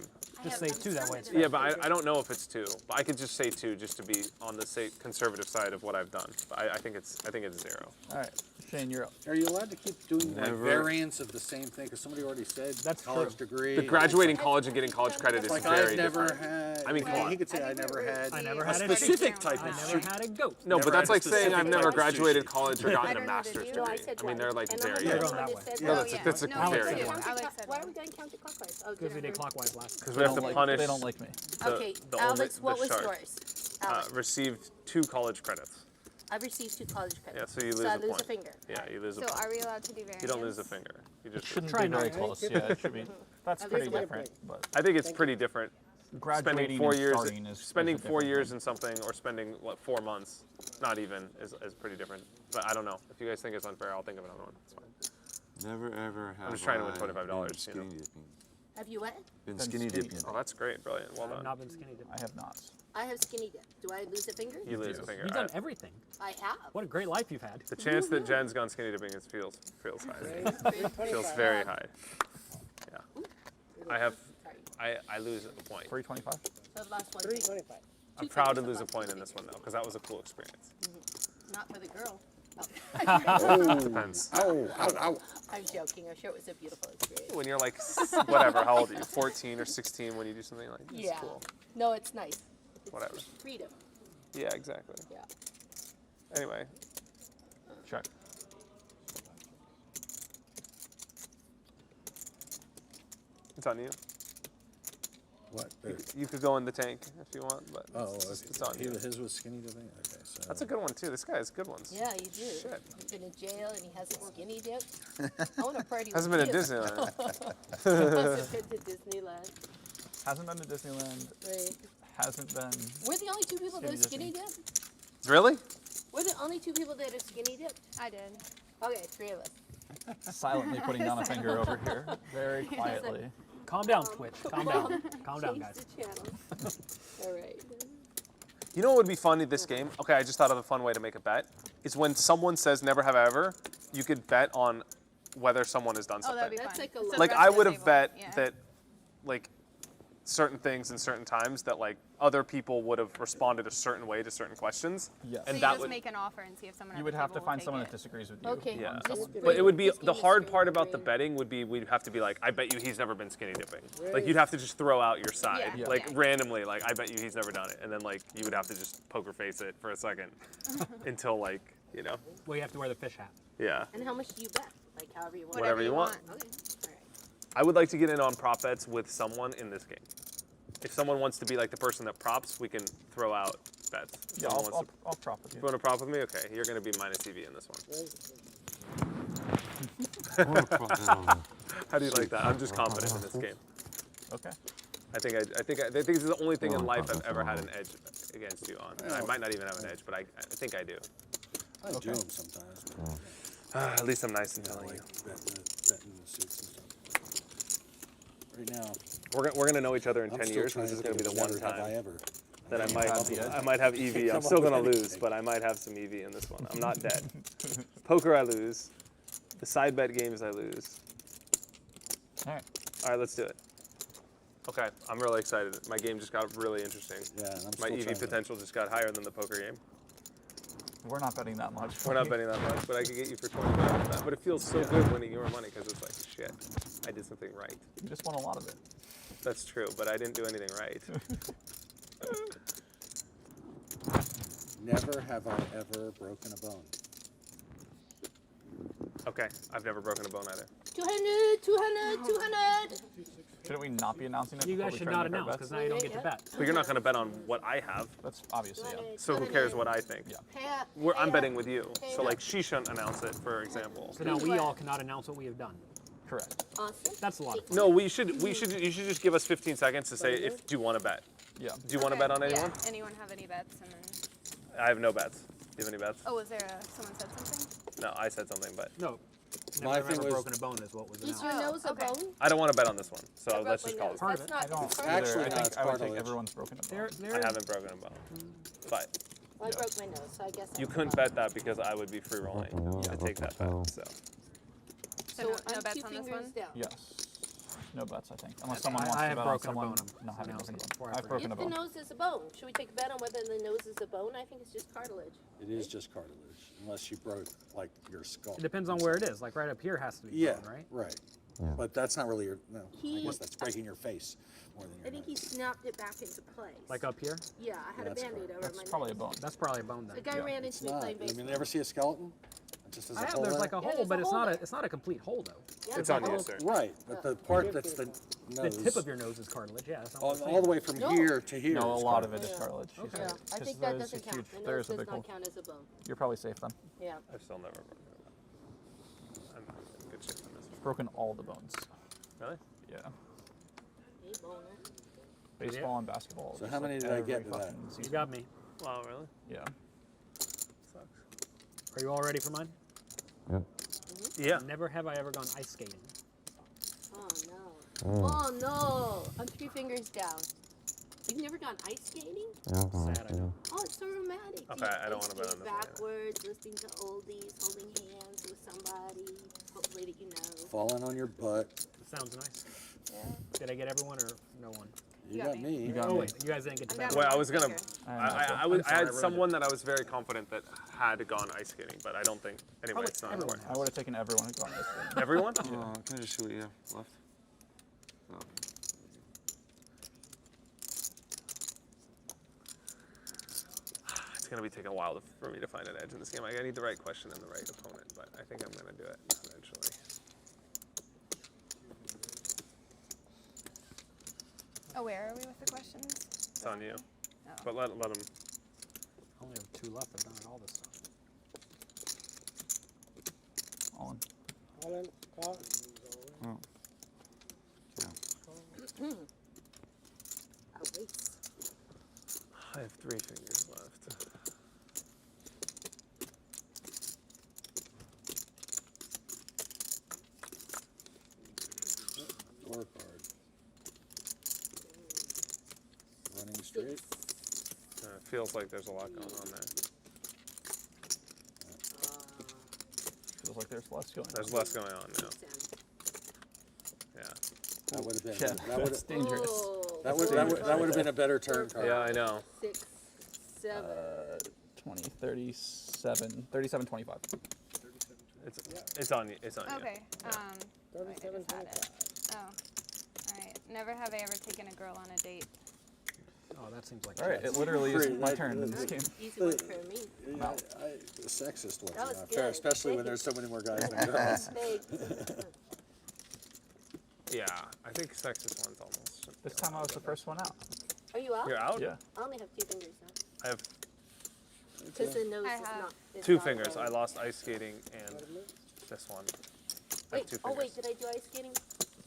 S10: Just say 2 that way. It's
S7: Yeah, but I don't know if it's 2. But I could just say 2 just to be on the conservative side of what I've done. But I think it's 0.
S2: All right, Shane, you're up.
S4: Are you allowed to keep doing
S7: Never.
S4: variants of the same thing? Because somebody already said
S10: That's
S4: college
S10: true.
S4: degree.
S7: The graduating college and getting college credit is
S4: Like
S7: very
S4: I've never
S7: different.
S4: had.
S7: I mean, come on.
S4: He could say I never had.
S10: I never
S4: a
S10: had a
S4: specific
S10: sheep.
S4: type
S10: I
S4: of
S10: never
S4: sushi.
S10: had a goat.
S7: No,
S4: Never
S7: but that's
S4: had a
S7: like saying
S4: specific
S7: I've never
S4: type of
S7: graduated
S4: sushi.
S7: college or
S8: I
S7: gotten a
S8: don't know
S7: master's
S8: the
S7: degree.
S8: deal. I said
S7: I mean, they're like
S8: and
S7: very
S8: I'm
S10: You're
S8: not
S10: going
S8: the
S10: that
S8: one
S10: way.
S8: that said
S7: No,
S8: no.
S7: that's- that's a
S8: No,
S7: very
S8: we're
S7: different.
S8: counter-
S12: Alex said
S8: Why
S12: no.
S8: are we going counterclockwise? Oh,
S10: Because we did
S8: Jennifer.
S10: clockwise last
S7: because
S10: time.
S7: we have to
S2: like,
S7: punish.
S2: They don't like me.
S8: Okay,
S7: the
S8: Alex,
S7: only-
S8: what
S7: the
S8: was
S7: shark.
S8: yours? Alex,
S7: Received 2 college credits.
S8: I received 2 college credits.
S7: Yeah, so you lose
S8: I
S7: a
S8: lose
S7: point.
S8: a finger.
S7: Yeah, you lose a
S12: So
S7: point.
S12: are we allowed to do variants?
S7: You don't lose a finger. You
S2: It
S7: just.
S2: shouldn't
S10: Try
S2: be very
S10: not.
S2: close. Yeah, it should be. That's
S8: At
S2: pretty
S8: least one
S2: different. But
S7: I think it's pretty different.
S2: graduating
S7: Spending 4
S2: and
S7: years,
S2: starting is
S7: spending
S2: is a
S7: 4
S2: different
S7: years
S2: thing.
S7: in something, or spending 4 months, not even, is pretty different. But I don't know. If you guys think it's unfair, I'll think of another one. It's fine.
S6: Never ever have
S7: just trying to win
S6: I
S7: $25,
S6: been
S7: you know.
S6: skinny dipping.
S8: Have you what?
S6: Been
S2: Been
S6: skinny
S2: skinny
S6: dipping.
S7: Oh, that's great, brilliant, well
S10: I've
S7: done.
S10: not been skinny dipping.
S2: I have not.
S8: I have skinny dip. Do I lose a finger?
S7: You lose a finger.
S10: You've done everything.
S8: I have.
S10: What a great life you've had.
S7: The chance that Jen's gone skinny dipping feels high. Feels very high. Yeah. I lose a point.
S2: 325.
S8: So I've lost one.
S13: 325.
S7: I'm proud to lose a point in this one though, because that was a cool experience.
S3: Not for the girl.
S7: Depends.
S3: I'm joking. I'm sure it was a beautiful experience.
S7: When you're like, whatever, how old are you? 14 or 16 when you do something like this?
S3: Yeah.
S7: Cool.
S3: No, it's nice. It's
S7: Whatever.
S3: freedom.
S7: Yeah, exactly.
S3: Yeah.
S7: Anyway.
S2: Check.
S7: It's on you.
S4: What?
S7: You could go in the tank if you want, but it's on you.
S4: His was skinny dipping? Okay, so.
S7: That's a good one too. This guy has good ones.
S3: Yeah, you do.
S7: Shit.
S3: He's been in jail and he hasn't skinny dipped. I want to party
S7: Hasn't
S3: with
S7: been
S3: you.
S7: to Disneyland.
S3: Hasn't been to Disneyland.
S2: Hasn't been to Disneyland.
S3: Right.
S2: Hasn't been.
S3: We're the only two people that are
S2: Skinny
S3: skinny dipped?
S7: Really?
S3: We're the only two people that are skinny dipped?
S12: I did.
S3: Okay, 3 of us.
S2: Silently putting down a finger over here, very quietly.
S1: Calm down, Twitch. Calm down. Calm down, guys.
S3: Change the channel. All right.
S7: You know what would be fun in this game? Okay, I just thought of a fun way to make a bet. Is when someone says never have I ever, you could bet on whether someone has done
S12: Oh,
S7: something.
S12: that'd be
S3: That's
S12: fun.
S3: like a
S12: So the
S7: Like
S12: rest
S7: I
S12: of the
S7: would have
S12: table,
S7: bet
S12: yeah.
S7: that like certain things in certain times that like other people would have responded a certain way to certain questions.
S2: Yes.
S12: So
S7: And
S12: you
S7: that
S12: just
S7: would
S12: make an offer and see if someone
S2: You
S12: at
S2: would
S12: the
S2: have to
S12: table will
S2: find
S12: take
S2: someone
S12: it.
S2: that disagrees with you.
S3: Okay.
S7: yeah.
S3: This
S7: But it would be
S3: this
S7: the
S3: game is
S7: hard
S3: really
S7: part about the
S3: great.
S7: betting would be we'd have to be like, I bet you he's never been skinny dipping. Like you'd have to just throw out your side,
S12: Yeah.
S7: like
S12: Yeah.
S7: randomly, like I bet you he's never done it, and then like you would have to just poker face it for a second until like you know,
S1: Well, you have to wear the fish hat.
S7: yeah.
S3: And how much do you bet? Like however you want.
S7: Whatever you want.
S3: Okay. All right.
S7: I would like to get in on prop bets with someone in this game. If someone wants to be like the person that props, we can throw out bets. If
S2: Yeah,
S7: someone wants
S2: I'll prop with
S7: you
S2: you.
S7: want to prop with me? Okay, you're going to be minus EV in this one. How do you like that? I'm just confident in this game.
S2: Okay.
S7: I think this is the only thing in life I've ever had an edge against you on. And I might not even have an edge, but I think I do.
S4: I do them sometimes.
S7: At least I'm nice in telling you.
S4: Betting the suits and stuff. Right now.
S7: We're gonna know each other in
S4: I'm
S7: 10
S4: still
S7: years, and this is
S4: trying
S7: gonna
S4: to
S7: be the
S4: think
S7: one
S4: of never have I
S7: time
S4: ever.
S7: that I might have EV. I'm
S4: Come
S7: still
S4: up with
S7: gonna lose,
S4: anything.
S7: but I might have some EV in this one. I'm not dead. Poker I lose. The side bet games I lose.
S2: All right.
S7: All right, let's do it. Okay, I'm really excited. My game just got really interesting.
S4: Yeah, and I'm
S7: My
S4: still
S7: EV
S4: trying to-
S7: potential just got higher than the poker game.
S2: We're not betting that much.
S7: We're not betting that much, but I could get you for 25 on that. But it feels so good winning your money because it's like, shit, I did something right.
S2: You just won a lot of it.
S7: That's true, but I didn't do anything right.
S4: Never have I ever broken a bone.
S7: Okay, I've never broken a bone either.
S3: 200, 200, 200.
S2: Shouldn't we not be announcing it?
S1: You
S2: before
S1: guys
S2: we
S1: should
S2: try to
S1: not
S2: make our
S1: announce
S2: bets?
S1: because now you don't get to bet.
S7: But you're not going to bet on what I have,
S2: That's obviously, yeah.
S7: so who cares what I think?
S2: Yeah.
S3: Pay up.
S7: I'm
S3: pay
S7: betting
S3: up.
S7: with you,
S3: Pay
S7: so
S3: up.
S7: like she shouldn't announce it, for example.
S1: So now we all cannot announce what we have done.
S2: Correct.
S3: Awesome.
S1: That's a lot of fun.
S7: No, you should just give us 15 seconds to say if do you want to bet.
S2: Yeah.
S7: Do you want to bet on anyone?
S12: Yeah. Anyone have any bets? And then.
S7: I have no bets. Do you have any bets?
S12: Oh, was there someone said something?
S7: No, I said something, but
S1: No.
S4: My
S1: Never
S4: thing
S1: ever
S4: was-
S1: broken a bone is what was
S3: Is
S1: announced.
S3: your nose a
S12: okay.
S3: bone?
S7: I don't want to bet on this one, so
S3: I
S7: let's
S3: broke
S7: just
S3: my
S7: call
S3: nose.
S7: it.
S1: Part of
S3: That's
S1: it.
S3: not.
S2: I don't
S3: it's part
S2: either.
S4: Actually,
S2: I
S4: no,
S2: think
S4: it's
S2: I would think
S4: cartilage.
S2: everyone's broken a bone.
S7: I haven't broken a bone, but
S3: I broke my nose, so I guess.
S7: you
S3: I'm
S7: couldn't
S3: fine.
S7: bet that because I would be free rolling to take that bet. So
S12: So no,
S3: I'm
S12: no bets
S3: 2
S12: on this
S3: fingers
S12: one?
S3: down.
S2: Yes. No bets, I think. Unless someone wants
S1: I
S2: to
S1: have
S2: bet on
S1: broken a
S2: someone
S1: bone.
S2: not having
S1: Announced
S2: broken
S1: it
S2: a
S1: before
S2: bone.
S1: I
S2: I've
S1: forgot.
S2: broken a
S3: If the
S2: bone.
S3: nose is a bone, should we take a bet on whether the nose is a bone? I think it's just cartilage.
S4: It is just cartilage, unless you broke like your skull.
S1: It depends on where it is. Like right up here has to be
S4: Yeah,
S1: bone, right?
S4: right. But that's not really your. No, I
S3: He-
S4: guess that's breaking your face more than your.
S3: I think he
S4: nose.
S3: snapped it back into place.
S1: Like up here?
S3: Yeah, I had a
S4: That's
S3: Band-Aid over
S2: That's
S3: my
S2: probably a
S3: nose.
S2: bone.
S1: That's probably a bone then.
S3: The guy ran
S4: It's
S3: into me
S4: not.
S3: playing
S4: I mean,
S3: baseball.
S4: you ever see a skeleton? It just has
S1: I
S4: a
S1: have.
S4: hole
S1: There's
S4: in
S1: like
S4: it?
S1: a
S3: Yeah,
S1: hole,
S3: there's
S1: but
S3: a
S1: it's
S3: hole
S1: not a
S3: there.
S1: it's not a complete hole though.
S3: Yeah,
S7: it's on
S3: the
S7: you,
S3: hole-
S7: sir.
S4: Right, but the part that's the
S1: The
S4: nose.
S1: tip of your nose is cartilage. Yeah. That's not what I'm
S4: all the
S1: saying.
S4: way from
S3: No.
S4: here to here.
S2: No, a
S4: is
S2: lot of it
S4: cartilage.
S2: is cartilage. she
S1: Okay.
S2: said.
S3: Yeah, I
S2: 'Cause
S3: think that
S2: there's a
S3: doesn't count.
S2: huge-
S3: My nose
S2: there's a
S3: does
S2: big
S3: not
S2: hole.
S3: count as a bone.
S2: You're probably safe then.
S3: Yeah.
S7: I've still never broken a bone. I'm in good shape on this
S2: You've broken all the bones.
S7: one. Really?
S2: Yeah.
S3: Hey, boner.
S2: Baseball and basketball.
S4: So
S2: just
S4: how many
S2: like
S4: did I
S2: every
S4: get to that?
S2: fucking
S1: You
S2: season.
S1: got me.
S7: Wow, really?
S2: Yeah.
S7: Sucks.
S1: Are you all ready for mine?
S17: Yep.
S7: Yeah.
S1: Never have I ever gone ice skating.
S3: Oh no. Oh no. I'm 3 fingers down. You've never gone ice skating?
S17: Yeah, I've gone
S1: Sad, I know.
S3: Oh, it's so romantic.
S7: Okay, I don't wanna bet
S3: skate
S7: on this one either.
S3: backwards, listening to oldies, holding hands with somebody, hopefully that you know.
S4: Falling on your butt.
S1: It sounds nice.
S3: Yeah.
S1: Did I get everyone or no one?
S4: You got me.
S2: You got
S1: Oh
S2: me.
S1: wait, you guys didn't get to
S12: I'm
S1: bet.
S12: down
S7: Wait, I
S12: one
S7: was gonna.
S12: finger.
S7: I had someone that I was very confident that had gone ice skating, but I don't think. Anyway, it's not important.
S2: I would have taken everyone who's gone this game.
S7: Everyone?
S6: Oh, can I just see what you have left? Oh.
S7: It's gonna be taking a while for me to find an edge in this game. I need the right question and the right opponent, but I think I'm gonna do it eventually.
S12: Oh, where are we with the questions?
S7: It's on you.
S12: Oh.
S7: But let him.
S1: I only have 2 left. I've done it all this stuff.
S2: All in.
S13: All in, call.
S6: Oh. Yeah.
S3: A race.
S7: I have 3 fingers left.
S4: Or card. Running straight.
S7: It feels like there's a lot going on there.
S2: Feels like there's less going on.
S7: There's less going on now. Yeah.
S4: That would have been.
S2: Yeah,
S4: That would
S2: that's dangerous.
S3: Oh,
S4: that would have been a better turn card.
S7: Yeah, I know.
S3: 6, 7.
S2: 20, 37, 37, 25.
S7: It's on you. It's on you.
S12: Okay. Wait, I
S13: 37,
S12: just had it. Oh. All right. Never have I ever taken a girl on a date.
S1: Oh, that seems like.
S2: All right, it literally is my turn in this game.
S3: Easy one for me.
S4: Yeah, the sexist ones
S3: That was
S4: are not fair,
S3: good.
S4: especially when there's so many more guys than girls.
S3: Thanks.
S7: Yeah, I think sexist one's almost.
S2: This time I was the first one out.
S3: Are you out?
S7: You're out?
S2: Yeah.
S3: I only have 2 fingers now.
S7: I have
S3: Because the nose
S12: I
S3: is
S12: have
S3: not. It's
S7: 2
S3: not
S7: fingers.
S3: going.
S7: I lost ice skating and this one. I have
S3: Wait,
S7: 2
S3: oh
S7: fingers.
S3: wait, did I do ice skating?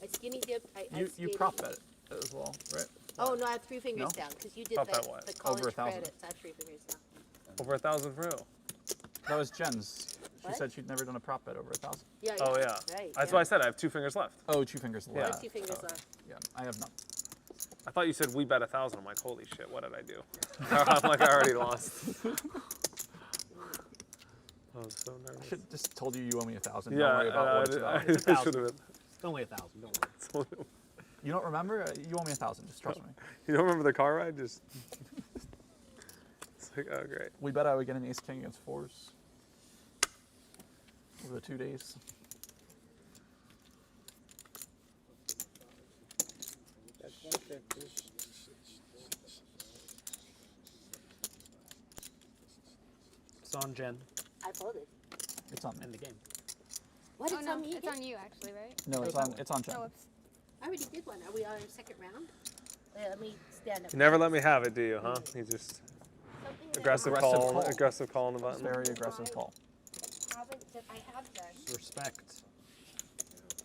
S3: I skinny dipped. I
S2: You
S3: ice skated.
S2: prop bet it as well, right?
S3: Oh no, I have 3 fingers
S2: No?
S3: down because you did
S7: Prop bet
S3: the
S7: what?
S3: college
S2: Over 1,000.
S3: credits. I have 3 fingers down.
S7: Over 1,000 for who?
S2: That was Jen's. She
S3: What?
S2: said she'd never done a prop bet over 1,000.
S3: Yeah.
S7: Oh yeah.
S3: Right.
S7: That's
S3: yeah.
S7: why I said I have 2 fingers left.
S2: Oh, 2 fingers
S3: I
S2: left.
S3: have 2 fingers left.
S2: Yeah, I have none.
S7: I thought you said we bet 1,000. I'm like, holy shit, what did I do? I'm like, I already lost. I was so
S2: I
S7: nervous.
S2: should just told you owe me 1,000.
S7: Yeah,
S2: Don't worry about what it's about.
S1: It's
S7: I
S1: 1,000.
S7: should have been.
S1: It's only 1,000. Don't worry.
S2: You don't remember? You owe me 1,000. Just trust me.
S7: You don't remember the car ride? Just. It's like, oh great.
S2: We bet I would get an ace king against 4s over the 2 days.
S13: That's 150.
S1: It's on Jen.
S3: I folded.
S2: It's on me.
S1: End the game.
S3: What?
S12: Oh
S3: It's
S12: no,
S3: on me
S12: it's
S3: again?
S12: on you actually, right?
S2: No, it's on Jen.
S12: Oh, whoops.
S3: I already did one. Are we on our 2nd round? Let me stand up.
S7: You never let me have it, do you? Huh? You just
S3: Something that
S7: aggressive call on the
S2: It's
S7: button.
S2: very aggressive call.
S3: that I have done.
S1: Respect.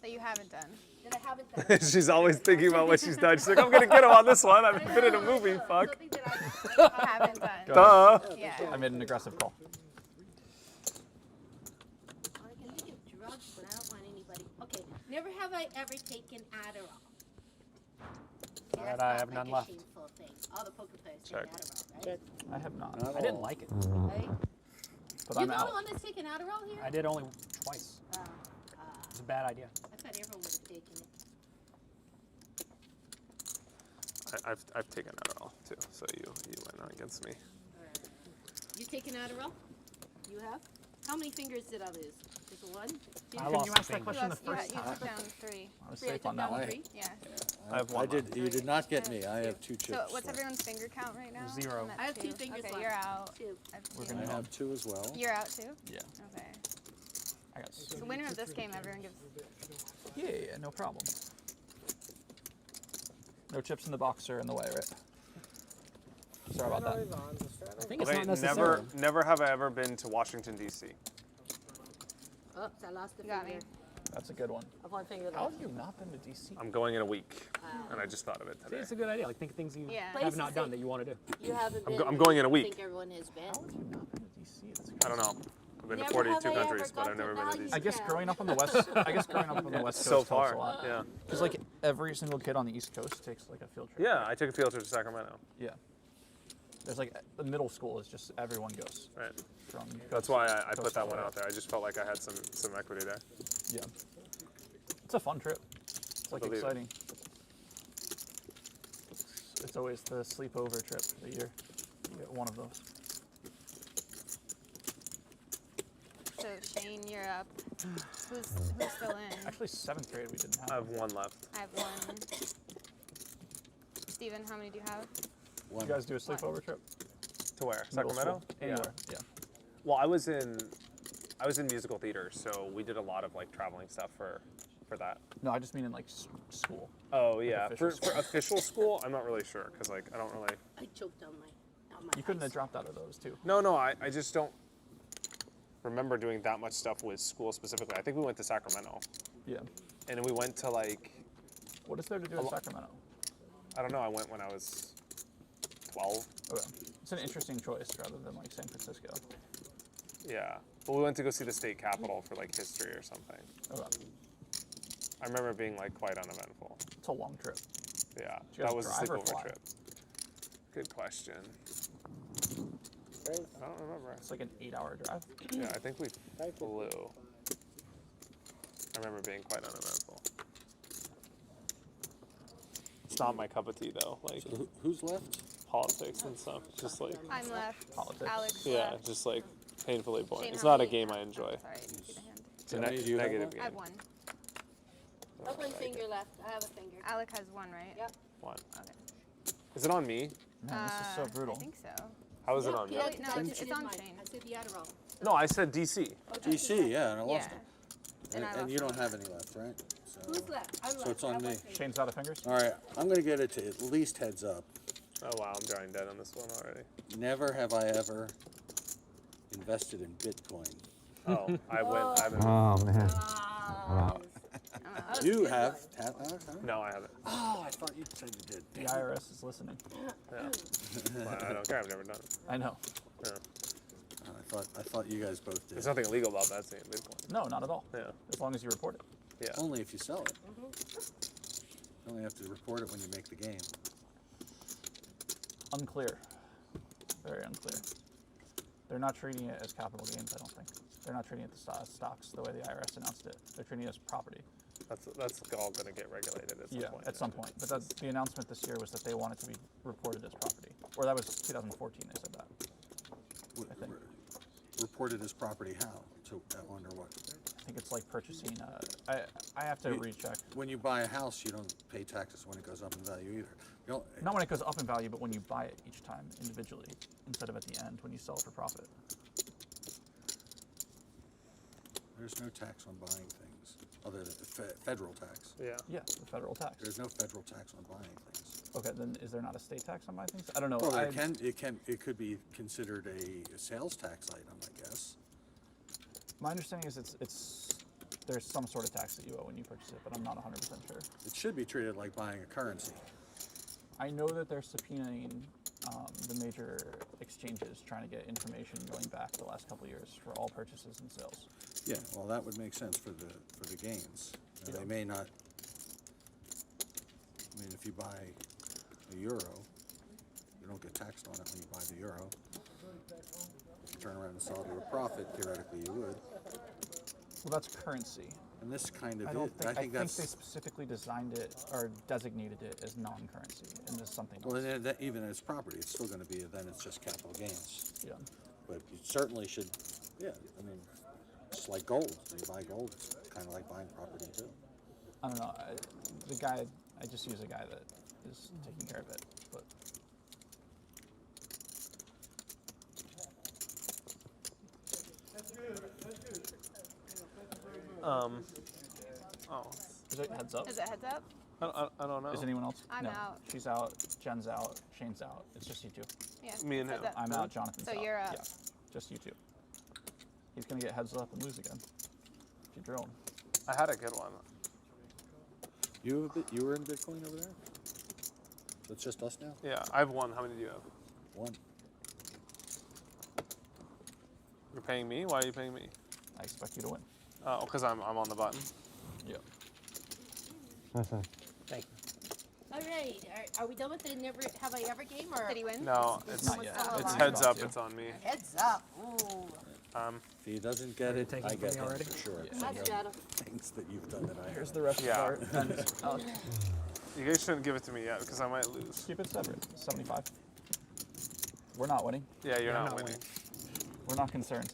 S12: That you haven't done.
S3: That I haven't done.
S7: She's always thinking about what she's done. She's like, I'm gonna get him on this one. I've been in a movie. Fuck.
S3: Something that I
S12: Haven't done.
S7: Duh.
S12: Yeah.
S2: I made an aggressive call.
S3: I can give you drugs, but I don't want anybody. Okay. Never have I ever taken Adderall. See,
S1: Alright,
S3: that's
S1: I
S3: not
S1: have
S3: like
S1: none
S3: a
S1: left.
S3: shameful thing. All the poker players
S7: Check.
S3: take Adderall, right?
S2: I have not.
S1: I didn't like it.
S3: Right?
S2: But
S3: You're
S2: I'm
S3: the
S2: out.
S3: only one that's taken Adderall here?
S1: I did only twice. It's a bad idea.
S3: I thought everyone would have taken it.
S7: I've taken Adderall too, so you went on against me.
S3: You taken Adderall? You have? How many fingers did I lose? Just 1? 2?
S1: I lost
S2: you
S1: a
S2: ask that
S1: finger.
S2: question the
S12: You
S2: first time?
S12: took down 3.
S2: I was
S3: 3, I
S2: safe
S3: took
S2: on that
S3: down
S2: one.
S3: 3?
S12: Yeah.
S7: I have one.
S4: You did not get me. I have 2 chips.
S12: So what's
S4: left.
S12: everyone's finger count right now?
S1: 0.
S12: I'm at
S3: I have 2
S12: 2.
S3: fingers
S12: Okay,
S3: left.
S12: you're out.
S3: 2.
S12: I have
S2: We're
S12: 2.
S2: gonna
S4: I have 2 as well.
S12: You're out too?
S2: Yeah.
S12: Okay.
S2: I got
S12: So winner of this game, everyone gives.
S2: Yeah, no problem. No chips in the box are in the way, right? Sorry about that.
S1: I think it's
S7: Okay,
S1: not necessary.
S7: never have I ever been to Washington D.C.
S3: Oops, I lost a
S12: Got
S3: finger.
S12: me.
S2: That's a good one.
S3: I have 1 finger
S2: How
S3: left.
S2: have you not been to DC?
S7: I'm going in a week, and I just thought of it
S1: See,
S7: today.
S1: it's a good idea. Like think of things you
S12: Yeah.
S1: have
S3: Places
S1: not done
S3: that-
S1: that you want to do.
S3: You haven't
S7: I'm
S3: been.
S7: go- I'm going in a
S3: I
S7: week.
S3: think everyone has been.
S2: How have you not been to DC? That's
S7: I don't know. I've been to
S3: Never
S7: 42
S3: have I ever
S7: countries, but
S3: got
S7: I've never
S3: to
S7: been to
S3: value
S7: D.C.
S2: I guess
S3: Yeah.
S2: growing up on the west, I guess growing up on the west coast
S7: So
S2: helps
S7: far,
S2: a lot.
S7: yeah.
S2: Because like every single kid on the East Coast takes like a field trip.
S7: Yeah, I took a field trip to Sacramento.
S2: Yeah. There's like the middle school is just everyone goes.
S7: Right.
S2: From
S7: That's why I
S2: coast
S7: put that
S2: to
S7: one
S2: coast.
S7: out there. I just felt like I had some equity there.
S2: Yeah. It's a fun trip. It's like
S7: Believe it.
S2: exciting. It's always the sleepover trip for the year. You get one of those.
S12: So Shane, you're up. Who's still in?
S2: Actually, 7th grade we didn't have.
S7: I have one left.
S12: I have one. Steven, how many do you have?
S2: You guys do a sleepover trip?
S7: To where?
S2: Middle
S7: Sacramento?
S2: school? Anywhere. Yeah.
S7: Well, I was in musical theater, so we did a lot of like traveling stuff for that.
S2: No, I just mean in like school.
S7: Oh yeah,
S2: official
S7: for official school, I'm not really sure because like I don't really.
S3: I choked on my
S2: You couldn't have dropped out of those too.
S7: No, I just don't remember doing that much stuff with school specifically. I think we went to Sacramento.
S2: Yeah.
S7: And then we went to like.
S2: What is there to do in Sacramento?
S7: I don't know. I went when I was 12.
S2: Okay. It's an interesting choice rather than like San Francisco.
S7: Yeah, but we went to go see the state capitol for like history or something.
S2: Okay.
S7: I remember it being like quite uneventful.
S2: It's a long trip.
S7: Yeah,
S2: Did you guys
S7: that was a
S2: drive or
S7: sleepover
S2: fly?
S7: trip. Good question. I don't remember.
S2: It's like an 8-hour drive.
S7: Yeah, I think we flew. I remember being quite uneventful. It's not my cup of tea though. Like,
S4: So who's left?
S7: Politics and stuff. Just like.
S12: I'm left.
S2: Politics.
S12: Alex
S7: Yeah,
S12: left.
S7: just like painfully boring.
S12: Shane,
S7: It's
S12: how
S7: not a
S12: many-
S7: game I enjoy.
S12: Sorry, I didn't see the hand.
S7: It's a
S4: How many do you have
S7: negative
S4: left?
S7: game.
S12: I have one.
S3: I have one finger left. I have a finger.
S12: Alec has one, right?
S3: Yep.
S7: One.
S12: Okay.
S7: Is it on me?
S2: Man, this is so brutal.
S12: I think so.
S7: How is it on me?
S12: No, it's on
S3: mine.
S12: Shane.
S3: I said the Adderall.
S7: No, I said DC.
S4: DC, yeah, and I lost
S12: Yeah.
S4: it.
S12: And I
S4: And
S12: lost
S4: you don't
S12: one.
S4: have any left, right? So,
S3: Who's left? I'm left.
S4: so it's
S3: I
S4: on
S3: have one
S4: me.
S3: finger.
S2: Shane's out of fingers?
S4: All right, I'm gonna get it to at least heads up.
S7: Oh wow, I'm drawing dead on this one already.
S4: Never have I ever invested in Bitcoin.
S7: Oh, I went. I've been.
S17: Oh, man.
S3: Oh,
S4: You have?
S7: No, I haven't.
S4: Oh, I thought you said you did.
S2: The IRS is listening.
S7: Yeah. Well, I don't care. I've never done it.
S2: I know.
S7: Yeah.
S4: I thought you guys both did.
S7: There's nothing illegal about that saying Bitcoin.
S2: No, not at all.
S7: Yeah.
S2: As long as you report it.
S7: Yeah.
S4: Only if you sell it. You only have to report it when you make the game.
S2: Unclear. Very unclear. They're not treating it as capital gains, I don't think. They're not treating it as stocks the way the IRS announced it. They're treating it as property.
S7: That's all going to get regulated at some point.
S2: At some point. But the announcement this year was that they want it to be reported as property. Or that was 2014 they said that. I think.
S4: Reported as property how? Under what?
S2: I think it's like purchasing. I have to recheck.
S4: When you buy a house, you don't pay taxes when it goes up in value either. You don't,
S2: Not when it goes up in value, but when you buy it each time individually, instead of at the end when you sell it for profit.
S4: There's no tax on buying things, other than federal tax.
S7: Yeah.
S2: Yeah, the federal tax.
S4: There's no federal tax on buying things.
S2: Okay, then is there not a state tax on buying things? I don't know.
S4: Well, it could be considered a sales tax item, I guess.
S2: My understanding is there's some sort of tax that you owe when you purchase it, but I'm not 100% sure.
S4: It should be treated like buying a currency.
S2: I know that they're subpoenaing the major exchanges, trying to get information going back the last couple of years for all purchases and sales.
S4: Yeah, well, that would make sense for the gains. Now,
S2: Yeah.
S4: They may not. I mean, if you buy a euro, you don't get taxed on it when you buy the euro. If you turn around and sell it at a profit, theoretically you would.
S2: Well, that's currency.
S4: And this kind of
S2: I don't
S4: is.
S2: think, I think
S4: that's
S2: they specifically designed it or designated it as non-currency, and there's something
S4: well,
S2: else.
S4: then even as property, it's still going to be. Then it's just capital gains.
S2: Yeah.
S4: But you certainly should. Yeah, I mean, it's like gold. When you buy gold, it's kind of like buying property too.
S2: I don't know. I just use a guy that is taking care of it. But
S7: Oh.
S2: is it heads up?
S12: Is it heads up?
S7: I don't know.
S2: Is anyone else?
S12: I'm
S2: no.
S12: out.
S2: She's out. Jen's out. Shane's out. It's just you two.
S12: Yeah.
S7: Me and
S12: heads
S7: him.
S12: up.
S2: I'm out. Jonathan's
S12: So
S2: out.
S12: you're up.
S2: Yeah. Just you two. He's gonna get heads up and lose again. If you drill him.
S7: I had a good one.
S4: You were in Bitcoin over there? So it's just us now?
S7: Yeah, I have one. How many do you have?
S4: One.
S7: You're paying me? Why are you paying me?
S2: I expect you to win.
S7: Oh, because I'm on the button.
S2: Yep.
S1: Thank you.
S3: All right. Are we done with the never have I ever game or?
S12: Did he win?
S7: No,
S2: It's
S7: it's
S2: not yet.
S7: It's
S2: It's
S7: heads
S2: about
S7: up.
S2: to.
S7: It's on me.
S3: Heads up. Ooh.
S4: If he doesn't get it,
S1: taking
S4: I
S1: it
S4: get
S1: from
S4: it
S1: me already?
S4: for sure.
S2: Yeah.
S4: Some
S3: Much
S4: of
S3: better.
S4: the things that you've done that I
S2: Here's
S4: haven't.
S2: the rest
S7: Yeah.
S2: of our.
S7: You guys shouldn't give it to me yet because I might lose.
S2: Keep it separate. 75. We're not winning.
S7: Yeah, you're not winning.
S2: We're not concerned.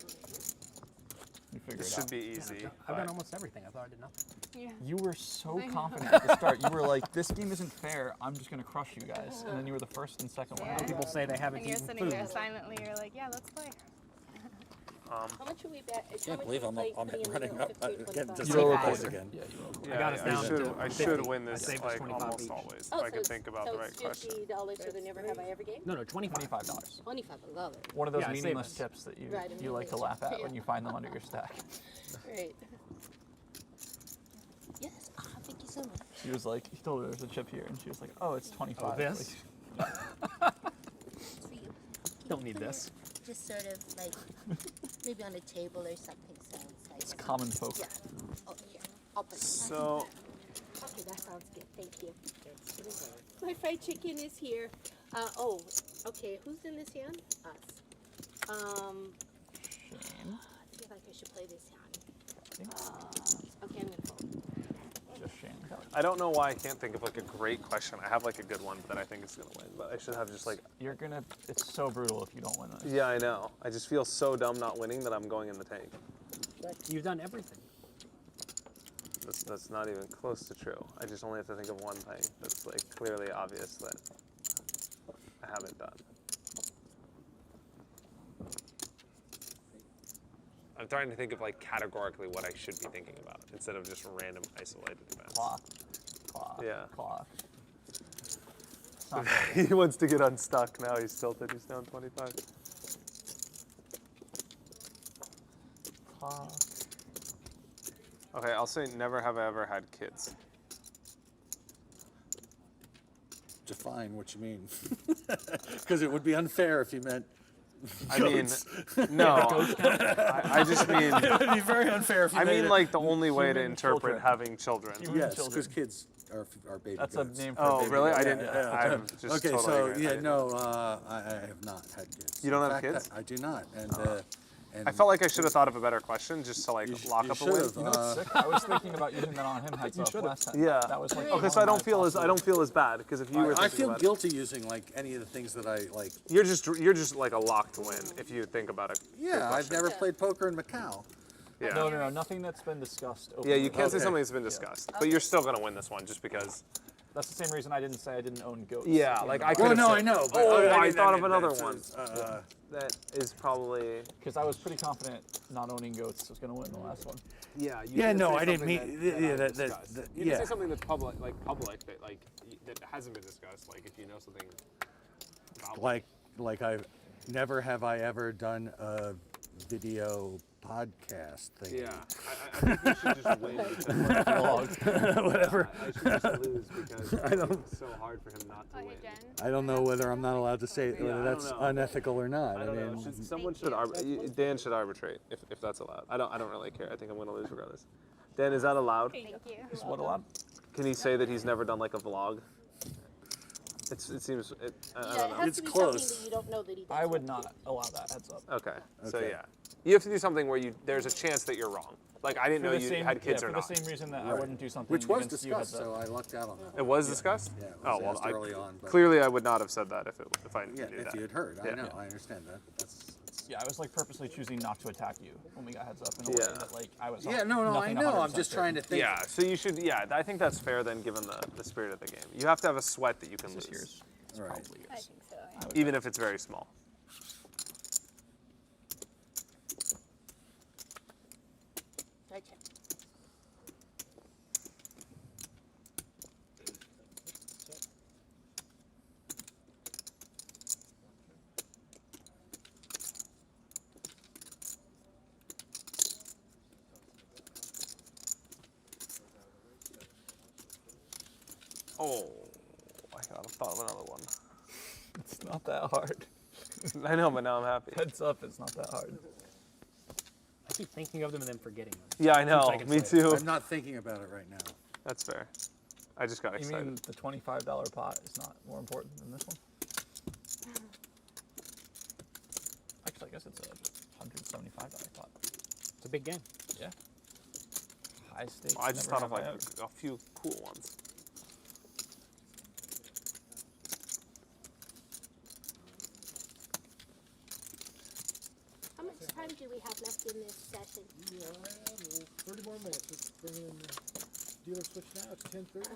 S2: We figure
S7: This
S2: it
S7: should
S2: out.
S7: be easy.
S1: I've done almost everything. I thought I did nothing.
S12: Yeah.
S2: You were so
S12: I know.
S2: confident at the start. You were like, this game isn't fair. I'm just going to crush you guys. And then you were the first and second one.
S12: Yeah.
S1: People say they haven't
S12: And you're
S1: eaten
S12: sitting
S1: food.
S12: there silently. You're like, yeah, let's play.
S3: How much are we bet?
S4: I can't believe I'm running up, getting to
S2: You were
S4: second place
S2: recording.
S4: again.
S2: Yeah, you were recording.
S1: I got us down to
S7: I
S1: 50.
S7: should win
S1: I
S7: this
S1: saved us
S7: like
S1: 25
S7: almost
S1: each.
S7: always
S3: Oh,
S7: if I
S3: so
S7: could think about the right question.
S3: $50 for the never have I ever game?
S1: No, 25.
S2: $25.
S3: 25, I love it.
S2: One of those
S1: Yeah, I saved
S2: meaningless
S1: us.
S2: tips that you,
S3: Right,
S2: you like to laugh at when
S3: yeah.
S2: you find them under your stack.
S3: Right. Yes, thank you so much.
S2: She was like, he told her there's a chip here, and she was like, oh, it's 25.
S1: Oh, this?
S2: Like,
S3: It's for you.
S1: Don't need this.
S3: Just sort of like maybe on a table or something. So it's like.
S2: it's common folk.
S3: Yeah. Oh, here. I'll put it.
S7: So
S3: Okay, that sounds good. Thank you. My fried chicken is here. Oh, okay. Who's in this hand? Us.
S2: Shane.
S3: I feel like I should play this hand. Okay, I'm gonna fold.
S2: Just Shane.
S7: I don't know why I can't think of like a great question. I have like a good one that I think is gonna win, but I should have just like.
S2: You're gonna. It's so brutal if you don't win this.
S7: Yeah, I know. I just feel so dumb not winning that I'm going in the tank.
S1: You've done everything.
S7: That's not even close to true. I just only have to think of one thing that's like clearly obvious that I haven't done. I'm trying to think of like categorically what I should be thinking about instead of just random isolated events.
S2: Clock. Clock.
S7: Yeah.
S2: Clock.
S7: He wants to get unstuck now. He's tilted. He's down 25.
S2: Clock.
S7: Okay, I'll say never have I ever had kids.
S4: Define what you mean. Because it would be unfair if you meant
S7: I mean,
S4: goats.
S7: no. I just mean.
S4: It would be very unfair if you
S7: I
S4: made
S7: mean,
S4: it
S7: like the only way to
S2: human
S7: interpret
S2: children.
S7: having children.
S2: Human
S4: Yes,
S2: children.
S4: because kids are baby
S2: That's
S4: goats.
S2: a name for
S7: Oh,
S2: baby
S7: really?
S2: goat.
S7: I didn't.
S4: Yeah.
S7: I'm just
S4: Okay,
S7: totally
S4: so
S7: ignorant. I
S4: yeah,
S7: didn't-
S4: no, I have not had kids.
S7: You don't
S4: In
S7: have
S4: fact,
S7: kids?
S4: I do not, and
S7: I felt like I should have thought of a better question just to like
S4: You
S7: lock up a win.
S4: should've,
S2: You know what's sick? I was thinking about using that on him heads up last time.
S7: Yeah.
S2: That was like
S7: Okay, so I don't feel as bad because if you were
S4: I
S7: thinking
S4: feel
S7: about
S4: guilty using like any of the things that I like.
S7: it, you're just like a lock to win if you think about it.
S4: Yeah, I've never played poker in Macau.
S7: Yeah.
S2: No, nothing that's been discussed.
S7: Yeah, you can't say
S4: Okay.
S7: something that's been discussed, but you're still gonna win this one just because.
S2: That's the same reason I didn't say I didn't own goats.
S7: Yeah, like I could.
S4: Well, no, I know. But
S7: I
S4: mean,
S7: thought
S4: I
S7: of
S4: mean,
S7: another
S4: that's,
S7: one. That is probably.
S2: Because I was pretty confident not owning goats was going to win the last one.
S7: Yeah. You
S4: Yeah,
S7: can
S4: no,
S7: say
S4: I didn't
S7: something
S4: mean. Yeah,
S7: I've
S4: that.
S7: discussed. You
S4: Yeah.
S7: can say something that's public that like that hasn't been discussed. Like if you know something. About
S4: Like I've never have I ever done a video podcast thing.
S7: Yeah, I think you should just win because
S4: Whatever.
S7: I should just lose because it's so hard for him not to win.
S4: I don't know whether I'm not allowed to say
S7: Yeah,
S4: whether
S7: I
S4: that's
S7: don't know.
S4: unethical or not.
S7: I don't know.
S4: mean,
S7: Someone should Dan should arbitrate if that's allowed. I don't really care. I think I'm gonna lose regardless. Dan, is that allowed?
S12: Thank you.
S2: Is what allowed?
S7: Can he say that he's never done like a vlog? It seems. I
S3: Yeah,
S7: don't
S3: it
S7: know.
S3: has
S4: It's
S3: to be
S4: close.
S3: something that you don't know that he does.
S2: I would not allow that heads up.
S7: Okay. So
S4: Okay.
S7: yeah, you have to do something where there's a chance that you're wrong. Like I didn't know you had kids
S2: yeah,
S7: or
S2: for
S7: not.
S2: the same reason that I
S4: Right.
S2: wouldn't do something
S4: which was
S2: against you
S4: discussed,
S2: heads up.
S4: so I lucked out on that.
S7: It was discussed.
S4: Yeah, it
S7: Oh
S4: was
S7: well,
S4: asked early on. But
S7: clearly I would not have said that if I
S4: yeah,
S7: knew
S4: if
S7: that.
S4: you had heard, I
S7: Yeah,
S4: know,
S7: yeah.
S4: I understand that. But that's
S2: Yeah, I was like purposely choosing not to attack you when we got heads up in a
S7: Yeah.
S2: way that like I was.
S4: yeah, no, I
S2: nothing
S4: know. I'm
S2: 100%
S4: just trying to think.
S7: Yeah, so you should. Yeah, I think that's fair then, given the spirit of the game. You have to have a sweat that you can
S2: This is
S7: lose,
S2: yours. It's
S4: Right.
S2: probably
S12: I
S2: yours.
S12: think so. Yeah.
S7: even if it's very small.
S3: Gotcha.
S7: Oh, I thought of another one.
S2: It's not that hard.
S7: I know, but now I'm happy.
S2: Heads up, it's not that hard.
S1: I keep thinking of them and then forgetting them.
S7: Yeah, I
S1: Two
S7: know.
S1: seconds
S7: Me
S1: later.
S7: too.
S4: I'm not thinking about it right now.
S7: That's fair. I just got
S2: You
S7: excited.
S2: mean the $25 pot is not more important than this one? Actually, I guess it's a $175 pot.
S1: It's a big game.
S2: Yeah. High stakes.
S7: I just
S2: never
S7: thought of
S2: have
S7: like
S2: I ever.
S7: a few cool ones.
S8: time do we have left in this session?
S18: Yeah, well, 30 more minutes. Let's bring in the dealer switch now. It's 10:30.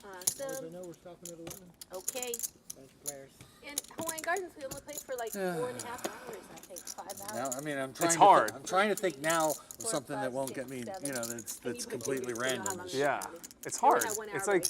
S18: As far as I know, we're stopping at 11.
S8: Okay.
S18: Thank you, players.
S8: In Hawaiian Gardens, we only play for like 4.5 hours, I think, 5 hours.
S4: Now, I mean, I'm
S7: It's
S4: trying.
S7: hard.
S4: I'm trying to think now of
S8: 4,
S4: something
S8: 5,
S4: that won't
S8: 6,
S4: get me.
S8: 7.
S4: You know, that's
S8: And you put
S4: completely
S8: fingers, you know how
S4: random.
S8: long
S7: Yeah,
S8: it's
S7: it's
S8: gonna
S7: hard.
S8: be. We have 1
S7: It's
S8: hour,
S7: like,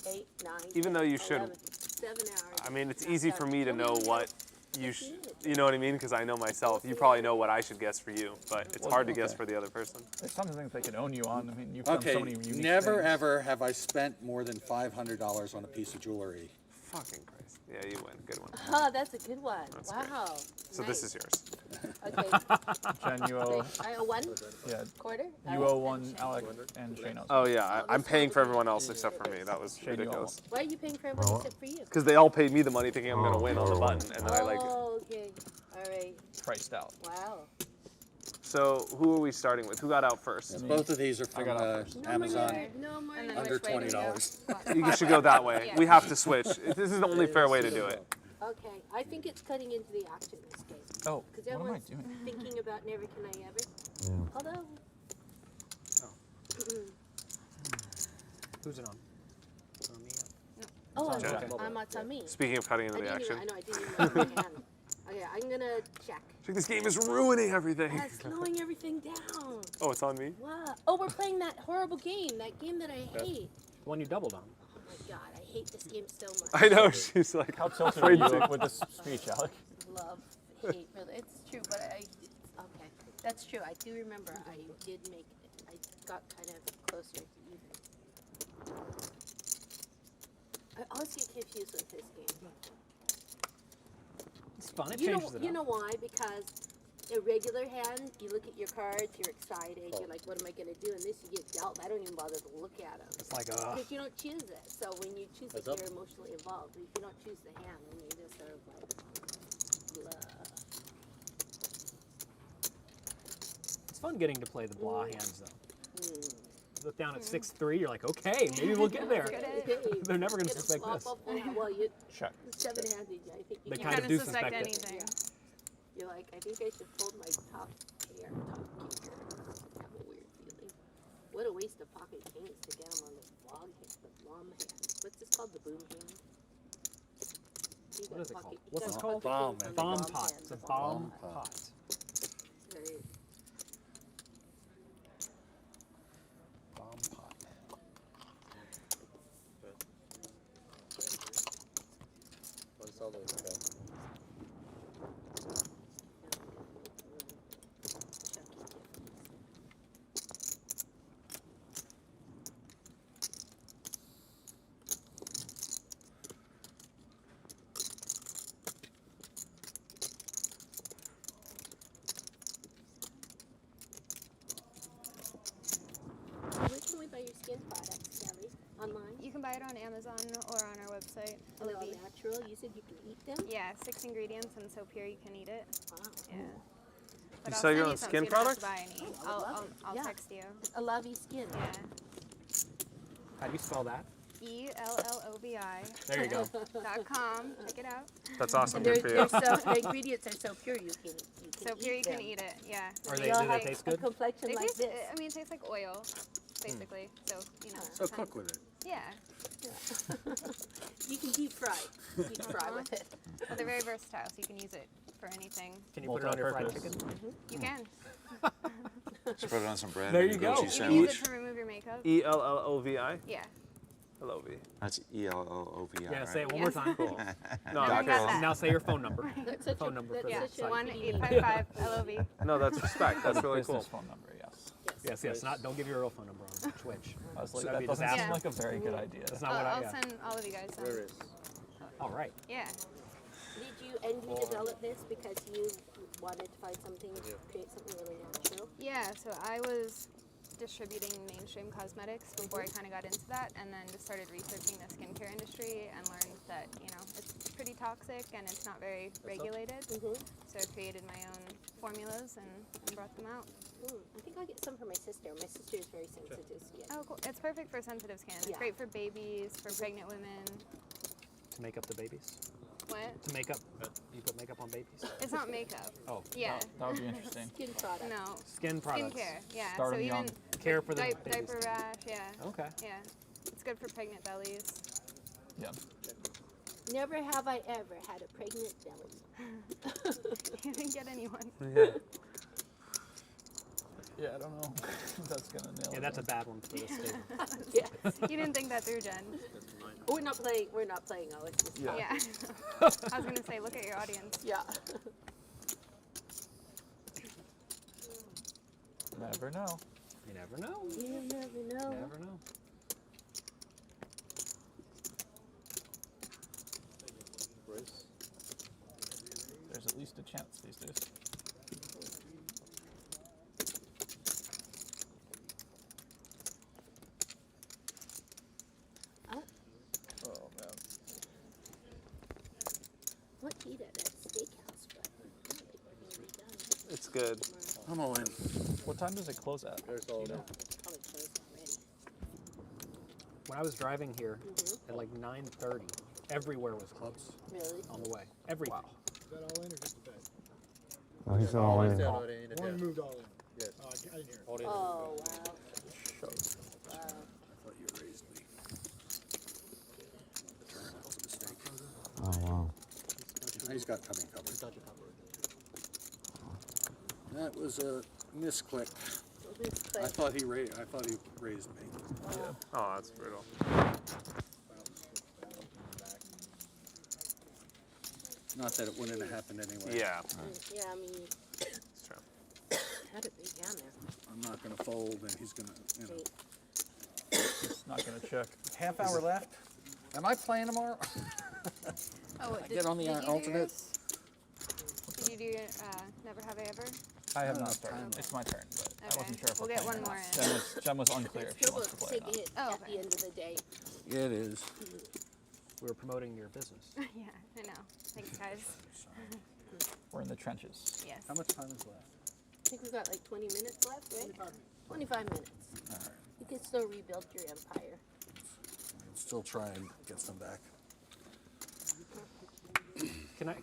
S8: 8, 9,
S7: even though you
S8: 11,
S7: should,
S8: 7 hours.
S7: I mean, it's
S8: Not
S7: easy
S8: done.
S7: for me to
S8: Well,
S7: know
S8: we only
S7: what
S8: have
S7: you
S8: 15 minutes.
S7: you know what I mean? Because I know myself. You probably know what I should guess for you, but it's
S2: Well,
S7: hard to
S2: okay.
S7: guess for the other person.
S2: There's some things they can own you on. I mean, you've done
S4: Okay,
S2: so many unique
S4: never
S2: things.
S4: ever have I spent more than $500 on a piece of jewelry.
S7: Fucking Christ. Yeah, you win. Good one.
S8: Oh, that's a good one.
S7: That's
S8: Wow.
S7: great. So
S8: Nice.
S7: this is yours.
S8: Okay.
S2: Jen, you owe,
S8: I owe 1
S2: yeah,
S8: quarter?
S2: you owe 1, Alec, and Shane owes
S7: Oh yeah, I'm paying for everyone else except for me. That was
S2: Shane, you owe
S7: ridiculous.
S8: Why are you paying for everybody except for you?
S7: Because they all paid me the money thinking I'm gonna win on the button, and then I like.
S8: Oh, okay. All right.
S2: priced out.
S8: Wow.
S7: So who are we starting with? Who got out first?
S4: Both of these are
S2: I
S4: from
S2: got out first.
S4: Amazon.
S8: No more.
S12: And then
S4: Under
S12: which way do we go?
S4: $20.
S7: You should go that way.
S12: Yeah.
S7: We have to switch. This is the only fair way to do it.
S8: Okay. I think it's cutting into the action this game.
S2: Oh,
S8: Because
S2: what am I
S8: everyone's
S2: doing?
S8: thinking about never can I ever.
S17: Yeah.
S8: Although.
S1: Who's it on? On me?
S8: Oh,
S2: on Jack.
S8: it's on me.
S7: Speaking of cutting into the action,
S8: I know, I didn't even know my hand. Okay, I'm gonna check.
S7: Check, this game is ruining everything.
S8: Yeah, slowing everything down.
S7: Oh, it's on me.
S8: Wow. Oh, we're playing that horrible game. That game that I hate.
S1: The one you doubled on.
S8: Oh my god, I hate this game so much.
S7: I know, she's like,
S2: How tilted are
S7: afraid
S2: you
S7: to.
S2: with this speech, Alec?
S8: Love, hate, really. It's true, but okay. That's true. I do remember I got kind of closer to even. I always get confused with this game.
S1: It's fun. It
S8: You
S1: changes
S8: know,
S1: it
S8: you
S1: up.
S8: know why? Because a regular hand, you look at your cards, you're excited, you're like, what am I going to do? And this, you get dealt. I don't even bother to look at them.
S1: It's like,
S8: Because you don't choose it. So when you choose it, you're emotionally involved. If you don't choose the hand, then you're just sort of like, blah.
S1: it's fun getting to play the blah hands though. Look down at 6-3, you're like, okay, maybe we'll get there. They're never going to
S8: Get a
S1: suspect
S8: flop
S1: this.
S8: up on that. Well, you
S2: Check.
S8: seven-handed. I think you
S1: They
S8: can.
S1: kind of
S12: Couldn't
S1: do
S12: suspect
S1: suspect it.
S12: anything.
S8: You're like, I think I should fold my top pair, top kicker. I have a weird feeling. What a waste of pocket kings to get them on the blog hand, the blom hand. What's this called? The boom hand? You
S1: What
S8: got
S1: is it
S8: pocket-
S1: called?
S8: you
S1: What's
S8: got
S1: this called?
S8: pocket kings on the
S1: Bomb
S8: blom
S1: pot.
S8: hand,
S1: It's a
S8: the
S1: bomb
S8: pot.
S1: pot.
S8: Right.
S1: Bomb pot.
S8: Where can we buy your skin products, Sally? Online?
S12: You can buy it on Amazon or on our website.
S8: Are they all
S12: Olivia.
S8: natural? You said you can eat them?
S12: Yeah, 6 ingredients and so pure you can eat it.
S8: Wow.
S12: Yeah.
S7: You
S12: I'll
S7: sell your
S12: send
S7: own
S12: some
S7: skin
S12: so you don't have to
S7: products?
S12: buy any.
S8: Oh, I would love
S12: I'll
S8: it. Yeah.
S12: text you.
S8: A lovey skin.
S12: Yeah.
S1: How do you spell that?
S12: ELLOVI.com.
S1: There you go.
S12: Check it out.
S7: That's awesome.
S8: And
S7: Good for you.
S8: the ingredients are so pure you can
S12: So pure you
S8: eat
S12: can
S8: them.
S12: eat it. Yeah.
S1: Are
S8: They
S1: they,
S8: all
S1: do they
S8: have
S1: taste
S8: a
S1: good?
S8: complexion
S12: They
S8: like
S12: taste,
S8: this.
S12: I mean, it tastes like oil, basically. So, you know.
S4: So
S12: kind
S4: cook
S12: of-
S4: with it.
S12: Yeah.
S8: You can deep fry. Deep fry with it.
S12: But they're very versatile, so you can use it for anything.
S1: Can you put it on your fried chicken?
S12: You can.
S6: Just put it on some bread.
S1: There
S6: and
S1: you
S6: a
S1: go.
S6: goat
S12: You
S6: cheese
S12: can use it
S6: sandwich.
S12: to remove your makeup.
S7: ELLOVI.
S12: Yeah.
S7: L-O-V.
S6: That's ELLOVI.
S1: Yeah,
S6: right?
S1: say it one more time.
S7: Cool. No,
S12: I
S7: I'm
S12: got
S7: cool.
S12: that.
S1: Now say your phone number.
S8: That's such
S1: Phone
S8: a,
S1: number
S8: that's
S1: for
S12: Yeah.
S1: the
S8: such a
S1: site.
S12: 1-855-LOV.
S7: No, that's respect. That's really cool.
S2: Business phone number, yes.
S1: Yes. Not. Don't give your real phone number on Twitch.
S2: I was like,
S1: So that'd
S2: that
S1: be
S2: doesn't
S1: disaster.
S2: seem like a very good idea.
S1: That's not what
S12: I'll
S1: I.
S12: send all of you guys some.
S1: All right.
S12: Yeah.
S8: Did you develop this because you wanted to find something, create something really natural?
S12: Yeah, so I was distributing mainstream cosmetics before I kind of got into that, and then just started researching the skincare industry and learned that, you know, it's pretty toxic and it's not very regulated. So I created my own formulas and brought them out.
S8: I think I'll get some for my sister. My sister is very sensitive skin.
S12: Oh, cool. It's perfect for sensitive skin. It's
S8: Yeah.
S12: great for babies, for pregnant women.
S1: To make up the babies.
S12: What?
S10: To make up. You put makeup on babies?
S12: It's not makeup.
S10: Oh.
S12: Yeah.
S2: That would be interesting.
S3: Skin product.
S12: No.
S10: Skin products.
S12: Skincare. Yeah.
S2: Start
S12: so
S2: 'em
S12: even
S2: young.
S10: Care for the
S12: diaper
S10: babies.
S12: rash. Yeah.
S10: Okay.
S12: Yeah. It's good for pregnant bellies.
S2: Yeah.
S3: Never have I ever had a pregnant belly.
S12: You didn't get anyone.
S7: Yeah.
S2: Yeah, I don't know if that's gonna nail it.
S10: Yeah, that's a bad one for this table.
S3: Yes.
S12: You didn't think that through, Jen.
S3: We're not playing, Alex. This time.
S12: Yeah. I was gonna say, look at your audience.
S3: Yeah.
S2: Never know.
S10: You never know.
S3: You never know.
S10: Never know.
S2: There's at least a chance these days. Oh man.
S3: What eat at that steakhouse, but
S7: It's good.
S4: I'm all in.
S2: What time does it close at?
S16: There's all that.
S3: probably closed already.
S10: When I was driving here at like 9:30, everywhere was closed
S3: Really?
S10: on the way. Everything.
S18: Is that all in or just a bed?
S17: Oh, he's all in.
S16: Down on it in a
S18: One
S16: day.
S18: moved all in.
S16: Yes.
S18: Oh, I didn't hear it.
S16: All in.
S3: Oh, wow.
S2: Show.
S3: Wow.
S4: I thought you raised me. Turn, that was a mistake.
S17: Oh, wow.
S4: He's got coming covered. That was a misclick. I thought he raised me.
S7: Oh, that's brutal.
S4: Not that it wouldn't have happened anyway.
S7: Yeah.
S3: Yeah, I mean,
S7: It's true.
S3: had it be down there.
S4: I'm not gonna fold, and he's gonna, you know.
S2: It's not gonna check.
S4: Half hour left. Am I playing tomorrow?
S12: Oh,
S4: I get on the
S12: did you do
S4: alternate.
S12: yours? Did you do Never Have I Ever?
S2: I have not started. It's my turn, but I wasn't sure if
S12: We'll
S2: we're
S12: get
S2: playing
S12: one
S2: or
S12: more
S2: not.
S12: in.
S2: Jen was unclear if she
S3: Still
S2: wants to play or
S3: take
S2: not.
S3: it
S12: Oh,
S3: at
S12: okay.
S3: the end of the day.
S4: It is.
S10: We were promoting your business.
S12: Yeah, I know. Thanks, guys.
S2: We're in the trenches.
S12: Yes.
S4: How much time is left?
S3: I think we've got like 20 minutes left, right? 25 minutes.
S4: All right.
S3: You can still rebuild your empire.
S4: Still try and get some back.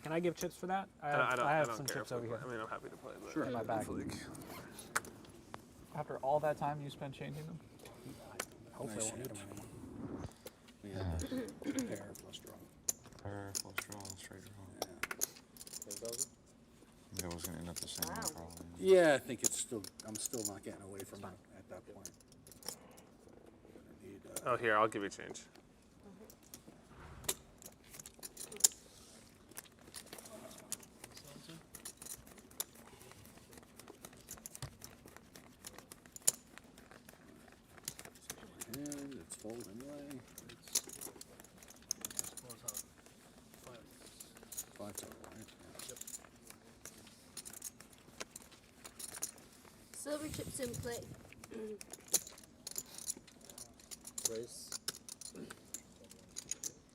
S10: Can I give chips for that? I have some
S7: care
S10: chips
S7: if
S10: over
S7: we
S10: here.
S7: play. I mean, I'm happy to play. But
S4: Sure.
S10: In my bag.
S2: After all that time you spent changing them?
S10: Hopefully I won't need them anymore.
S4: We have pair plus draw.
S6: Pair plus draw, straight draw. Yeah, it was gonna end up the same way probably.
S4: Yeah, I think it's still. I'm still not getting away from it at that point. Gonna need,
S7: Oh, here, I'll give you change.
S4: and it's fold anyway. It's 5 total, right? Yeah.
S3: Silver chips in play.
S16: Race.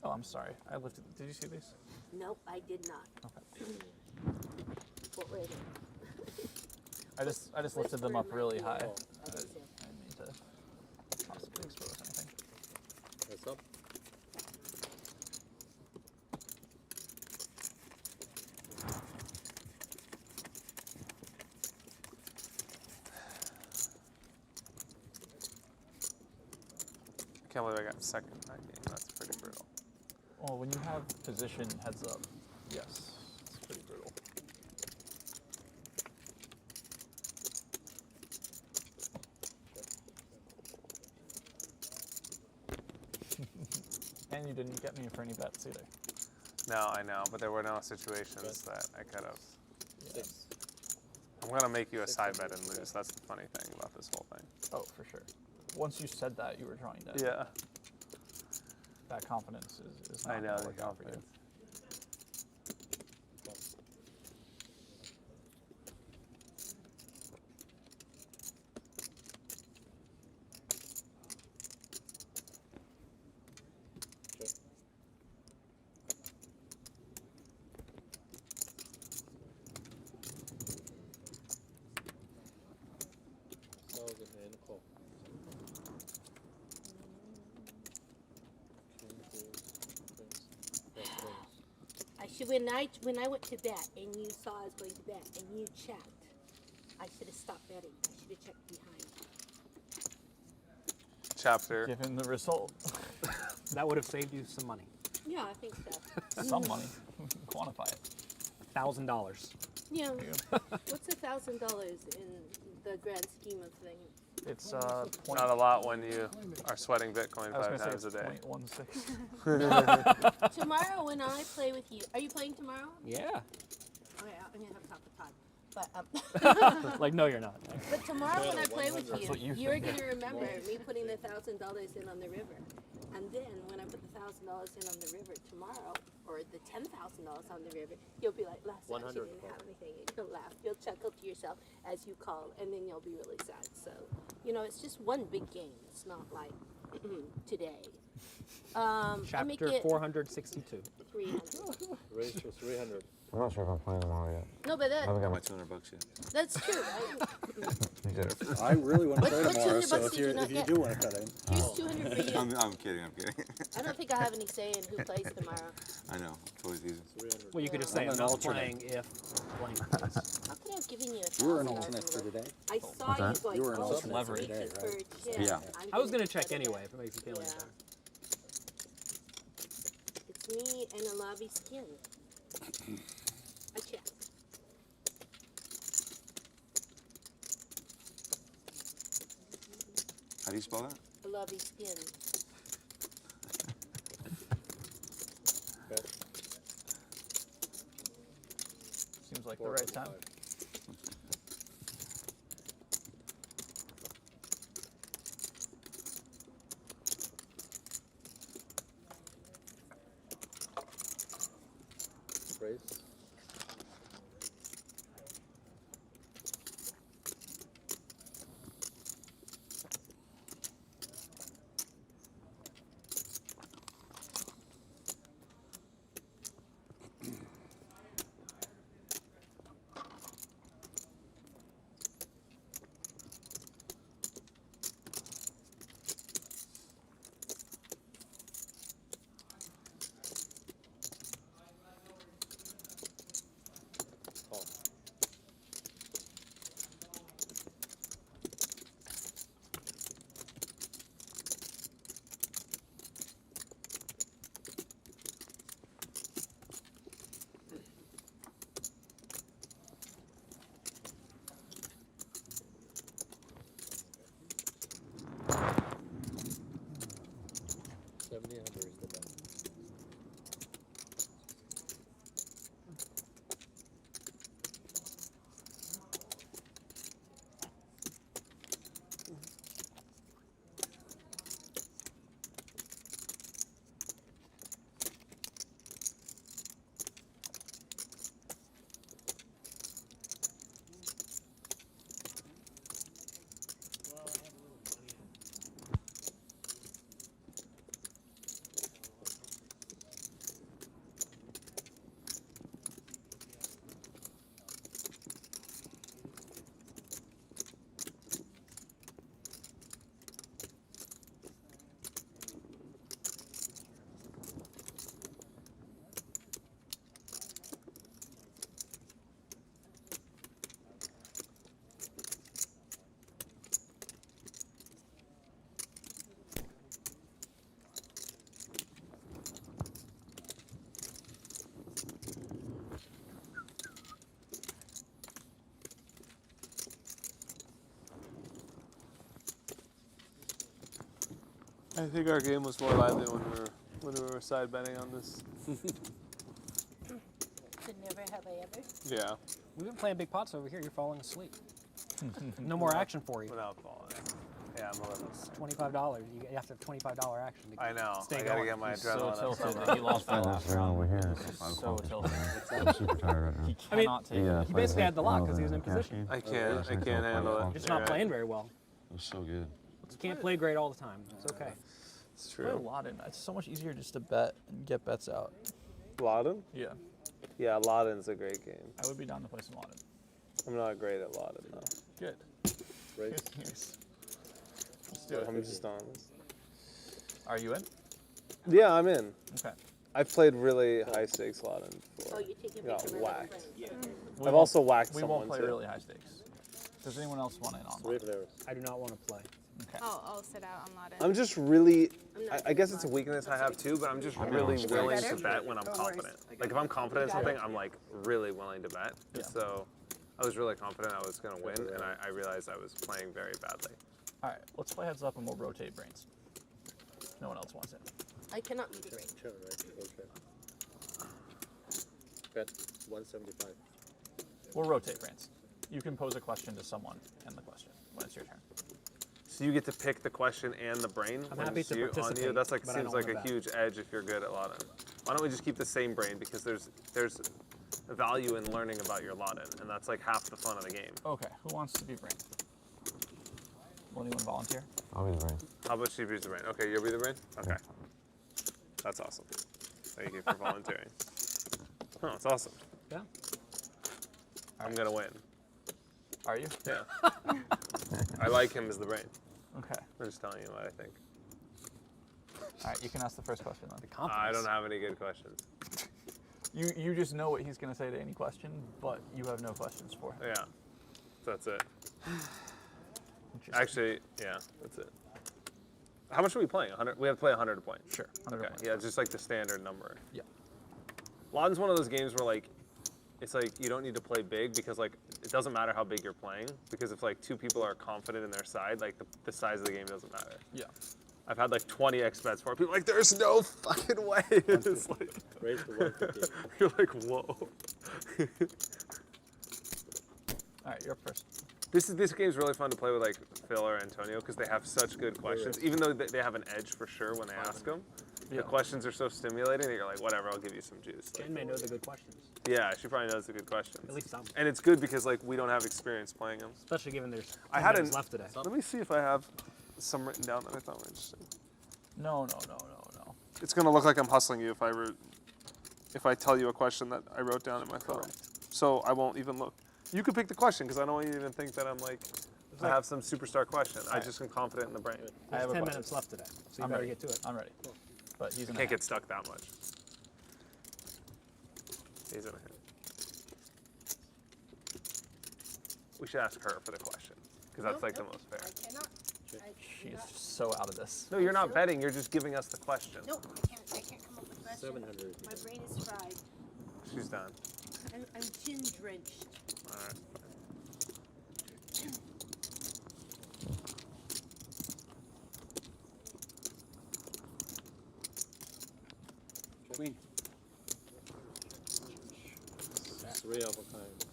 S2: Oh, I'm sorry. I lifted. Did you see these?
S3: Nope, I did not.
S2: Okay.
S3: What were they?
S2: I just lifted them up really high.
S3: Oh,
S2: I didn't mean to possibly expose anything.
S16: That's up.
S7: I can't believe I got second in that game. That's pretty brutal.
S2: Well, when you have position heads up, yes, it's pretty brutal. And you didn't get me for any bets either.
S7: No, I know, but there were no situations that I could have.
S16: Six.
S7: I'm gonna make you a side bet and lose. That's the funny thing about this whole thing.
S2: Oh, for sure. Once you said that, you were drawing down.
S7: Yeah.
S2: That confidence is not
S7: I know
S2: gonna
S7: the
S2: work out for you.
S7: confidence.
S16: Smells in hand, call. King, queen, prince, that's one.
S8: when I went to bet and you saw I was going to bet and you checked, I should have stopped betting. I should have checked behind.
S7: Chapter.
S2: Given the result.
S10: That would have saved you some money.
S8: Yeah, I think so.
S2: Some money. Quantify it.
S10: $1,000.
S8: Yeah. What's $1,000 in the grand scheme of things?
S2: It's
S7: Not a lot when you are sweating Bitcoin 5 times a day.
S2: 0.16.
S8: Tomorrow when I play with you, are you playing tomorrow?
S10: Yeah.
S8: Okay, I'm gonna have to talk to Todd. But
S10: Like, no, you're not.
S8: But tomorrow when I play with
S2: That's what you
S8: you're
S2: think.
S8: gonna remember me putting the $1,000 in on the river, and then when I put the $1,000 in on the river tomorrow, or the $10,000 on the river, you'll be like, last time she didn't have anything. And you'll laugh, you'll chuckle to yourself as you call, and then you'll be really sad. So, it's just one big game. It's not like today. I make
S10: Chapter
S8: it
S10: 462.
S8: 300.
S16: Raise for 300.
S17: I'm not sure if I'm playing tomorrow yet.
S8: No, but
S17: I haven't got
S6: My
S17: my
S6: $200 yet.
S8: that's true.
S4: I really want to play
S8: What
S4: tomorrow,
S8: 200
S4: so
S8: bucks
S4: if
S8: did you
S4: you
S8: not get?
S4: do want to cut in.
S8: Here's 200 for you.
S6: I'm kidding.
S8: I don't think I have any say in who plays tomorrow.
S6: I know. It's always easy.
S10: Well, you could just say,
S4: I'm
S10: I'm
S4: an
S10: not
S4: alternate.
S10: playing if blank plays.
S8: How could I have given you $1,000?
S4: You were an alternate for today.
S8: I saw you
S17: that?
S8: going,
S4: You were an
S8: oh,
S4: alternate
S8: that's
S4: for
S8: me
S4: today,
S8: for
S4: right?
S8: Chip.
S4: Yeah.
S8: I'm
S10: I was going to
S8: cut
S10: check
S8: it
S10: anyway,
S8: out.
S10: if it makes you feel any
S8: Yeah.
S10: better.
S8: It's me and a lobby skin. I checked.
S6: How do you spell that?
S8: A lobby skin.
S2: Seems like the right time.
S16: Raise. Call. $7,800 is the bet.
S7: I think our game was more lively when we were side betting on this.
S8: So never have I ever.
S7: Yeah.
S10: We've been playing big pots over here. You're falling asleep. No more action for you.
S7: Without falling. Yeah, I'm a little.
S10: $25. You have to have $25 action to
S7: I know.
S10: stay
S7: I gotta
S10: going.
S7: get my
S2: He's so
S7: adrenaline up
S2: tilted
S7: somehow.
S2: that he lost
S17: I'm
S2: that
S17: just around over here.
S2: So tilted.
S17: I'm super tired right now.
S2: He
S10: I mean,
S2: cannot take
S17: Yeah,
S2: it.
S10: He basically had the lock because he was in
S17: caffeine.
S10: position.
S7: I can't handle it.
S10: You're just not
S7: You're
S10: playing very well.
S17: It was so good.
S10: You can't play great all the time. It's okay.
S7: It's
S2: Play a
S7: true.
S2: lot in. It's so much easier just to bet and get bets out.
S7: Laden?
S2: Yeah.
S7: Yeah, Laden's a great game.
S2: I would be down to play some Laden.
S7: I'm not great at Laden though.
S2: Good.
S16: Raise.
S2: Yes. Let's do it.
S7: I'm just honest.
S2: Are you in?
S7: Yeah, I'm in.
S2: Okay.
S7: I've played really high stakes Laden before.
S3: Oh, you're taking a
S7: Got
S3: picture of
S7: whacked.
S2: We
S7: I've
S2: won't-
S7: also whacked
S2: We
S7: someone
S2: won't play
S7: too.
S2: really high stakes. Does anyone else want in on that?
S10: I do not want to play.
S2: Okay.
S12: I'll sit out on Laden.
S7: I'm just really,
S3: I'm not
S7: I guess it's a weakness I have too, but I'm just really
S3: Is that
S7: willing
S3: better?
S7: to bet when I'm confident. Like if I'm confident in something, I'm like really willing to bet. And so I was really confident I was going to win, and I realized I was playing very badly.
S2: All right, let's play heads up and we'll rotate brains. No one else wants it.
S3: I cannot be brain.
S16: Sure, right. Okay. Bet 175.
S2: We'll rotate brains. You can pose a question to someone and the question when it's your turn.
S7: So you get to pick the question and the brain
S10: I'm
S7: when
S10: happy
S7: it's
S10: to
S7: on you.
S10: participate,
S7: That's like
S10: but I
S7: seems
S10: don't
S7: like
S10: wanna
S7: a
S10: bet.
S7: huge edge if you're good at Laden. Why don't we just keep the same brain, because there's a value in learning about your Laden, and that's like half the fun of the game.
S2: Okay, who wants to be brain? Will anyone volunteer?
S17: I'll be the brain.
S7: How about she be the brain? Okay, you'll be the brain? Okay. That's awesome. Thank you for volunteering. Oh, it's awesome.
S10: Yeah.
S7: I'm gonna win.
S2: Are you?
S7: Yeah. I like him as the brain.
S2: Okay.
S7: I'm just telling you what I think.
S2: All right, you can ask the first question then.
S7: I don't have any good questions.
S2: You just know what he's going to say to any question, but you have no questions for him.
S7: Yeah. That's it. Actually, yeah, that's it. How much are we playing? 100? We have to play 100 points.
S2: Sure. 100
S7: Okay.
S2: points.
S7: Yeah, just like the standard number.
S2: Yeah.
S7: Laden's one of those games where like, it's like you don't need to play big, because like it doesn't matter how big you're playing, because if like two people are confident in their side, like the size of the game doesn't matter.
S2: Yeah.
S7: I've had like 20 X bets for it. People are like, there's no fucking way. It's like,
S16: Raise to 150.
S7: you're like, whoa.
S2: All right, you're up first.
S7: This game's really fun to play with like Phil or Antonio, because they have such good questions. Even though they have an edge for sure when they ask them, the questions are so stimulating that you're like, whatever, I'll give you some juice.
S10: Jen may know the good questions.
S7: Yeah, she probably knows the good questions.
S10: At least some.
S7: And it's good because like we don't have experience playing them.
S10: Especially given there's 10
S7: I had
S10: minutes left today.
S7: Let me see if I have some written down that I thought were interesting.
S2: No.
S7: It's gonna look like I'm hustling you if I tell you a question that I wrote down in my phone. So I won't even look. You can pick the question, because I don't even think that I'm like I have some superstar question. I just am confident in the brain.
S2: I have
S10: There's 10
S2: a question.
S10: minutes left today, so you
S2: I'm
S10: better
S2: ready.
S10: get to it.
S2: I'm ready. But he's in
S7: Can't
S2: a
S7: get stuck that much. He's in a hit. We should ask her for the question, because that's like the most fair.
S3: I cannot.
S2: She's so out of this.
S7: No, you're not betting. You're just giving us the question.
S3: No, I can't come up with questions.
S16: 700.
S3: My brain is fried.
S7: She's done.
S3: I'm gin drenched.
S7: All right.
S4: Queen.
S16: 3 of a kind.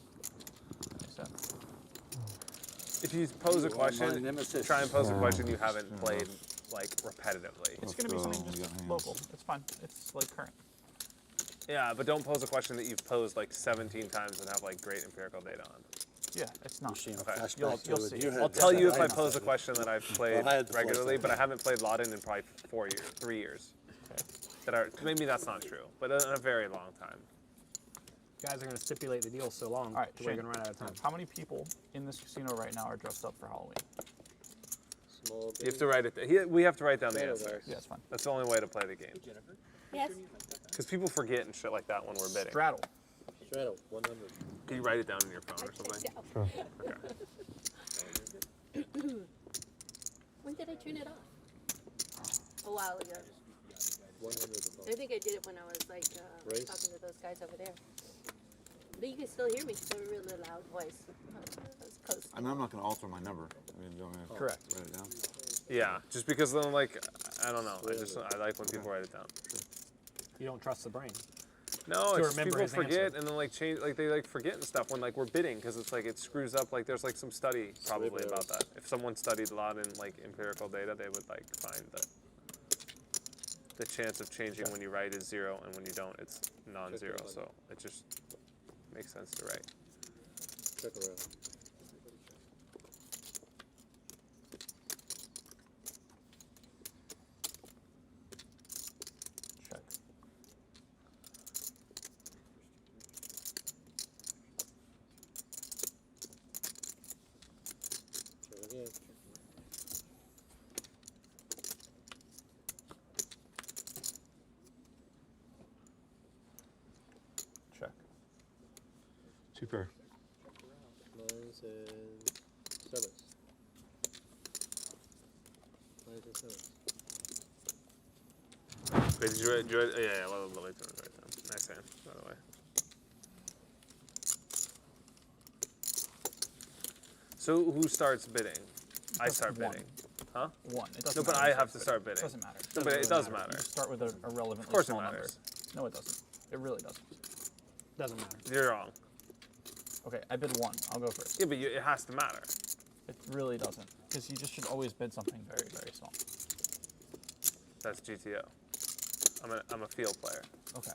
S7: If you pose a
S4: You are my
S7: question,
S4: nemesis.
S7: try and pose a question you haven't played like repetitively.
S2: It's going to be something just local. It's fine. It's like current.
S7: Yeah, but don't pose a question that you've posed like 17 times and have like great empirical data on.
S2: Yeah, it's not.
S7: Okay.
S2: You'll see.
S7: I'll tell you if I pose a question that I've played
S4: Well, I had the
S7: regularly,
S4: flashlight.
S7: but I haven't played Laden in probably 3 years.
S2: Okay.
S7: That are maybe that's not true, but in a very long time.
S10: You guys are going to stipulate the deal so long,
S2: All right,
S10: to where
S2: Shane,
S10: you're going to run out of time.
S2: how many people in this casino right now are dressed up for Halloween?
S16: Small
S7: You have to write it. We have to write down the
S16: Photo
S7: answer.
S2: Yeah, it's fine.
S7: That's the only way to play the game.
S3: Yes.
S7: Because people forget and shit like that when we're bidding.
S2: Straddle.
S16: Straddle, 100.
S7: Can you write it down in your phone or something?
S17: Sure.
S7: Okay.
S3: When did I turn it off? A while ago.
S16: 100
S3: I think I did it when I was like
S16: Race.
S3: talking to those guys over there. But you can still hear me because I have a really loud voice. I was close.
S6: I mean, I'm not going to alter my number. I mean, don't have to
S2: Correct.
S6: write it down.
S7: Yeah, just because then like I don't know. I like when people write it down.
S10: You don't trust the brain.
S7: No,
S10: To
S7: it's just
S10: remember
S7: people
S10: his
S7: forget
S10: answer.
S7: and then like change, like they like forget and stuff when like we're bidding, because it's like it screws up. Like there's like some study probably about that. If someone studied a lot in like empirical data, they would like find that the chance of changing when you write is 0, and when you don't, it's non-zero. So it just makes sense to write.
S16: Check around.
S2: Check.
S16: Check again.
S17: 2 pair.
S16: Nines and sevens. Nines and sevens.
S7: Wait, did you yeah, let me turn it right down. Nice hand, by the way. So who starts bidding? I start
S2: One.
S7: bidding. Huh?
S2: One. It doesn't
S7: No, but
S2: matter
S7: I
S2: who
S7: have to
S2: starts
S7: start
S2: bidding.
S7: bidding.
S2: Doesn't matter.
S7: No, but it does matter.
S2: You start with a relatively
S7: Of course it
S2: small number.
S7: matters.
S2: No, it doesn't. It really doesn't.
S10: Doesn't matter.
S7: You're wrong.
S2: Okay, I bid 1. I'll go first.
S7: Yeah, but it has to matter.
S2: It really doesn't, because you just should always bid something very, very small.
S7: That's GTO. I'm a field player.
S2: Okay.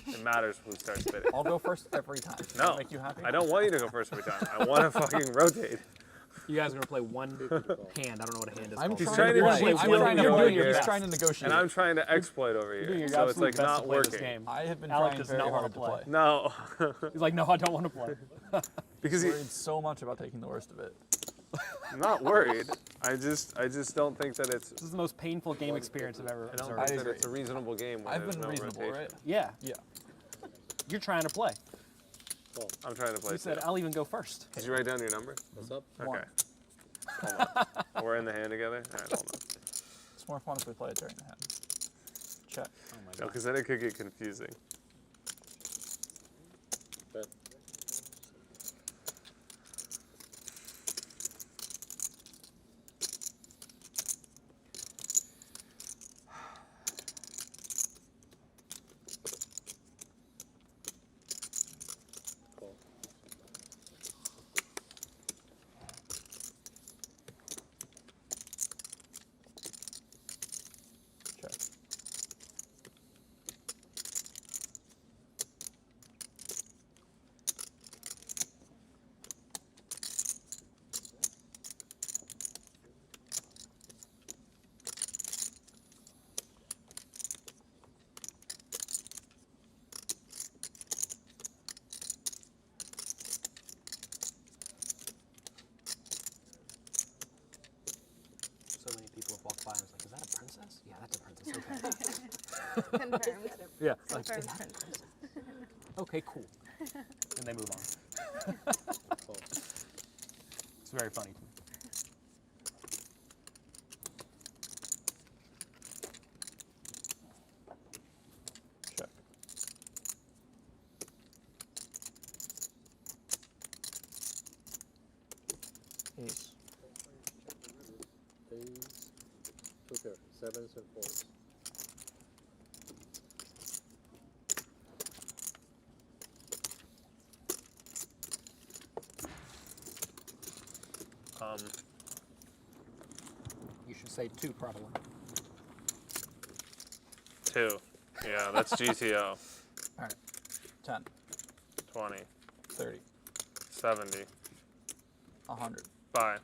S7: It matters who starts bidding.
S2: I'll go first every time. Does
S7: No,
S2: that make you happy?
S7: I don't want you to go first every time. I want to fucking rotate.
S10: You guys are gonna play one hand. I don't know what a hand is.
S2: I'm
S10: called.
S7: He's
S2: trying to
S7: trying to
S2: play.
S7: cheat
S2: I'm
S7: you
S2: trying to
S7: over
S2: play.
S7: here.
S2: He's trying to negotiate.
S7: And I'm trying to exploit over
S10: You're doing
S7: here.
S10: your
S7: So it's
S10: absolute
S7: like
S10: best
S7: not
S10: to play this
S7: working.
S10: game.
S2: I have been
S10: Alec
S2: trying
S10: does
S2: very
S10: not
S2: hard
S10: want
S2: to
S10: to play.
S2: play.
S7: No.
S10: He's like, no, I don't want to play.
S7: Because he,
S2: worried so much about taking the worst of it.
S7: I'm not worried. I just don't think that it's.
S10: This is the most painful game experience I've ever
S7: I don't
S10: observed.
S7: think that it's a reasonable game. When
S2: I've
S7: there's
S2: been
S7: no
S2: reasonable,
S7: rotation.
S2: right?
S10: Yeah.
S2: Yeah.
S10: You're trying to play.
S7: I'm trying to play.
S10: You said
S7: too.
S10: I'll even go first.
S7: Did you write down your number?
S16: What's up?
S7: Okay.
S2: One.
S7: Hold on. We're in the hand together. All right, hold on.
S2: It's more fun if we play it during the hand. Check.
S10: Oh my
S7: No,
S10: god.
S7: because then it could get confusing.
S16: Bet. Call.
S2: Check.
S10: So many people have walked by and was like, is that a princess? Yeah, that's a princess. Okay.
S12: Confirmed.
S10: Yeah. Like,
S12: Confirmed princess.
S10: okay, cool. And they move on.
S16: Call.
S10: It's very funny to me.
S2: Check. Ace.
S16: Ace. 2 pair. Sevens and fours.
S10: You should say 2 probably.
S7: 2. Yeah, that's GTO.
S2: All right. 10.
S7: 20.
S2: 30.
S7: 70.
S2: 100.
S7: Bye.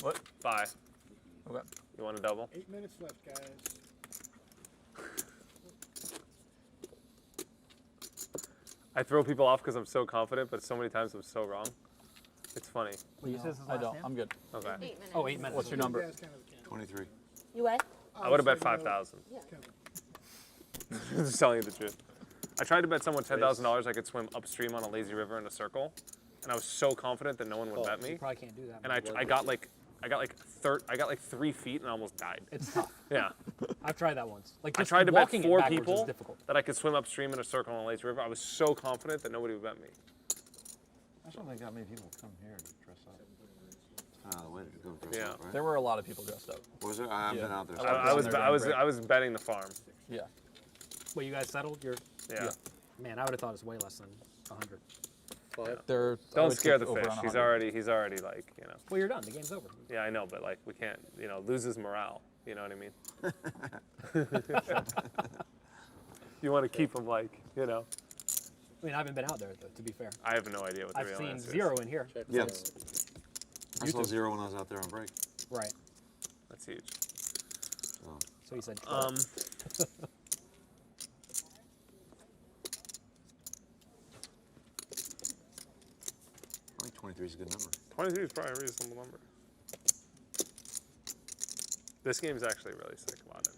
S2: What?
S7: Bye.
S2: Okay.
S7: You want a double?
S18: 8 minutes left, guys.
S7: I throw people off because I'm so confident, but so many times I'm so wrong. It's funny.
S10: Well, you said this is
S2: I
S10: last
S2: don't.
S10: hand?
S2: I'm good.
S7: Okay.
S12: 8 minutes.
S10: Oh, 8 minutes.
S2: What's your number?
S17: 23.
S3: You what?
S7: I would have bet
S18: say, you know,
S7: 5,000.
S3: Yeah.
S7: Just telling you the truth. I tried to bet someone $10,000 I could swim upstream on a lazy river in a circle, and I was so confident that no one would bet me.
S10: You probably can't do that.
S7: And I got like 3 feet and I almost died.
S10: It's tough.
S7: Yeah.
S10: I've tried that once. Like
S7: I
S10: just
S7: tried to bet
S10: walking it
S7: 4
S10: backwards is
S7: people
S10: difficult.
S7: that I could swim upstream in a circle on a lazy river. I was so confident that nobody would bet me.
S17: I don't think that many people come here to dress up. It's kind of the way to go dress
S7: Yeah.
S17: up, right?
S2: There were a lot of people dressed up.
S17: Was there? I haven't been out there.
S7: I was betting the farm.
S2: Yeah.
S10: Well, you guys settled? You're.
S7: Yeah.
S10: Man, I would have thought it was way less than 100.
S2: There. I
S7: Don't
S2: would
S7: scare
S2: take
S7: the
S2: over
S7: fish.
S2: on
S7: He's
S2: 100.
S7: already like, you know.
S10: Well, you're done. The game's over.
S7: Yeah, I know, but like we can't, you know, lose his morale. You know what I mean? You want to keep him like, you know.
S10: I mean, I haven't been out there, though, to be fair.
S7: I have no idea what the
S10: I've
S7: real
S10: seen
S7: answer
S10: 0
S7: is.
S10: in here.
S17: Yeah.
S10: Since
S17: I saw
S10: YouTube.
S17: 0 when I was out there on break.
S10: Right.
S7: That's huge.
S10: So you said.
S17: I think 23 is a good number.
S7: 23 is probably a reasonable number. This game is actually really sick, Laden.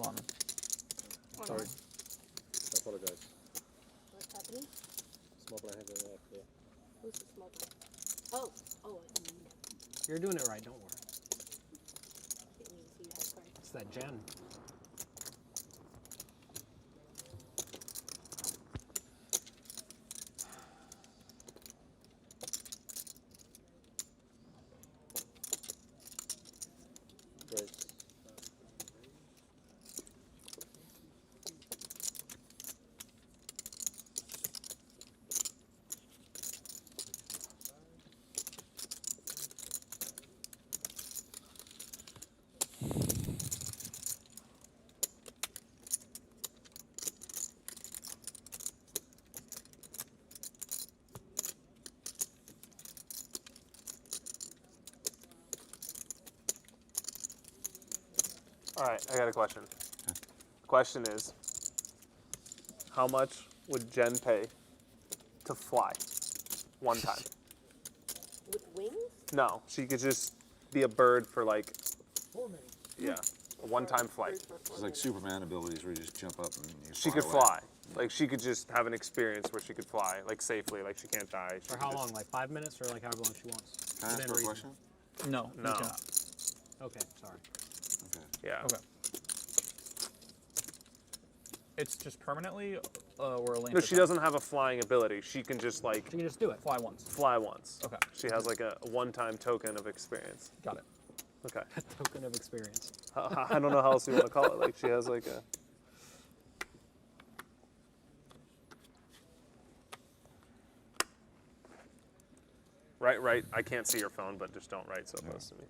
S2: Hold on.
S12: One
S16: Sorry.
S12: more.
S16: I apologize.
S3: What's happening?
S16: Small blind has it up there.
S3: Who's the smoke? Oh,
S10: You're doing it right, don't worry.
S3: didn't even see you had cards.
S10: It's that Jen.
S16: Raise.
S7: All right, I got a question. The question is, how much would Jen pay to fly one time?
S3: With wings?
S7: No, she could just be a bird for like,
S18: Fuhrman.
S7: yeah, a one-time flight.
S6: It's like Superman abilities where you just jump up and you
S7: She could fly. Like she could just have an experience where she could fly, like safely, like she can't die. She
S10: For
S7: could
S10: how
S7: just-
S10: long? Like 5 minutes or like however long she wants?
S6: Can I ask
S10: Within
S6: her a
S10: reason.
S6: question?
S2: No. you
S7: No.
S2: cannot.
S10: Okay, sorry.
S6: Okay.
S7: Yeah.
S2: Okay. It's just permanently or a length
S7: No,
S2: of
S7: she
S2: time?
S7: doesn't have a flying ability. She can just like
S10: She can just do it.
S2: Fly once.
S7: fly once.
S2: Okay.
S7: She has like a one-time token of experience.
S2: Got it.
S7: Okay.
S10: Token of experience.
S7: I don't know how else you want to call it. Like she has like a. Right. I can't see your phone, but just don't write so close to me.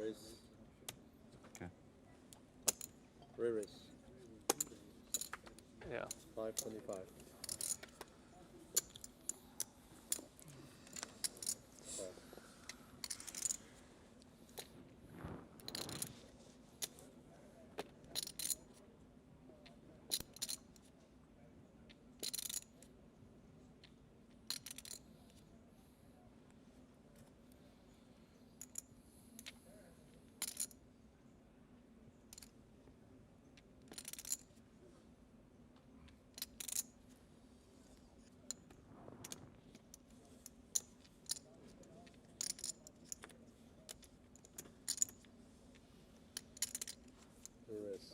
S16: Raise.
S6: Okay.
S16: Raise.
S7: Yeah.
S16: 525. Raise.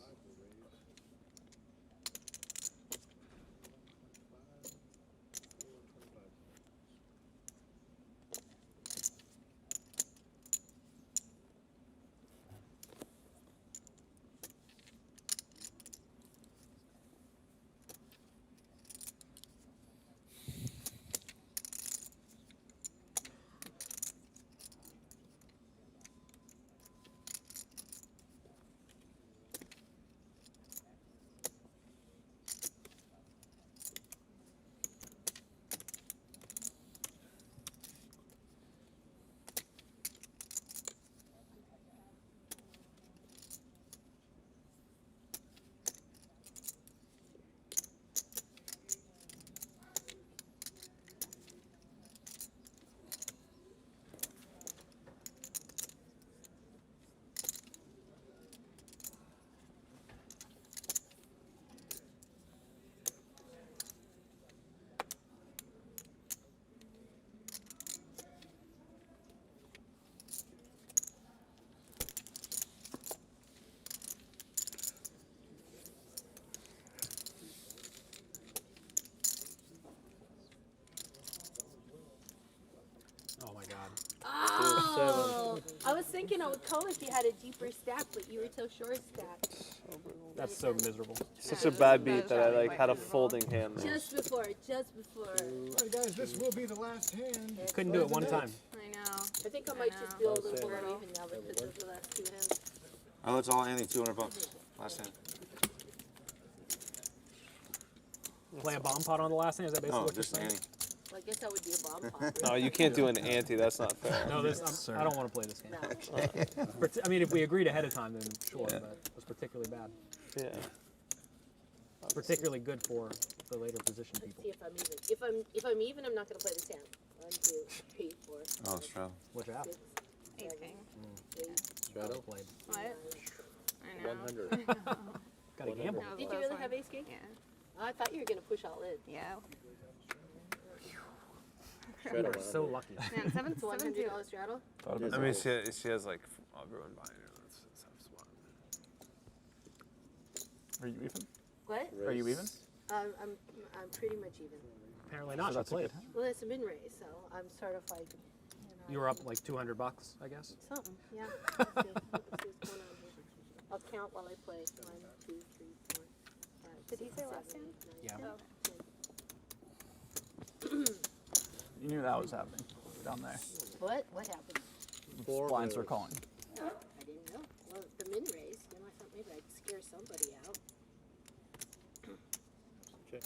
S10: Oh my god.
S3: Oh, I was thinking I would call if you had a deeper stack, but you were so short stacked.
S10: That's so miserable.
S7: Such a bad beat that I like had a folding hand.
S3: Just before.
S18: Alright guys, this will be the last hand.
S10: Couldn't do it one time.
S12: I know.
S3: I think I might just be a little more even now because of the last two hands.
S6: Oh, it's all Annie, $200. Last hand.
S10: Play a bomb pot on the last hand? Is that basically
S6: No,
S10: what you're
S6: just
S10: saying?
S6: Annie.
S3: Well, I guess that would be a bomb pot.
S7: No, you can't do an ante. That's not fair.
S10: No, I don't want to play this game. I mean, if we agreed ahead of time, then sure, but it was particularly bad.
S7: Yeah.
S10: Particularly good for the later position
S3: Let's
S10: people.
S3: see if I'm even. If I'm even, I'm not going to play this hand. 1, 2, 3, 4.
S6: Oh, it's true.
S10: What you have?
S12: 8 king.
S3: Eight.
S16: Shadow.
S10: Played.
S12: What? I know.
S16: 100.
S1: Gotta gamble.
S12: That was
S3: Did
S12: a
S3: you
S12: close
S3: really
S12: one.
S3: have ace king?
S12: Yeah.
S3: I thought you were gonna push all in.
S12: Yeah.
S16: Shred
S1: You
S16: of
S1: are so
S16: 100.
S1: lucky.
S12: Man, seven two.
S3: $100 straddle.
S7: I mean, she has like everyone buying it. It's tough spot.
S2: Are you even?
S3: What?
S2: Are you even?
S3: I'm pretty much even.
S1: Apparently not.
S2: So
S1: She
S2: that's a
S1: played.
S2: good.
S3: Well, it's a min raise, so I'm sort of like.
S1: You were up like $200, I guess.
S3: Something, yeah. Let's see what's going on here. I'll count while I play. 1, 2, 3, 4, 5,
S12: Did he
S3: 6,
S12: say
S3: 7,
S12: last
S3: 8, 9,
S12: Yeah.
S3: 10.
S2: You knew that was happening down there.
S3: What? What happened?
S2: Blinds were calling.
S3: No, I didn't know. Well, the min raise, then I thought maybe I'd scare somebody out.
S16: Check.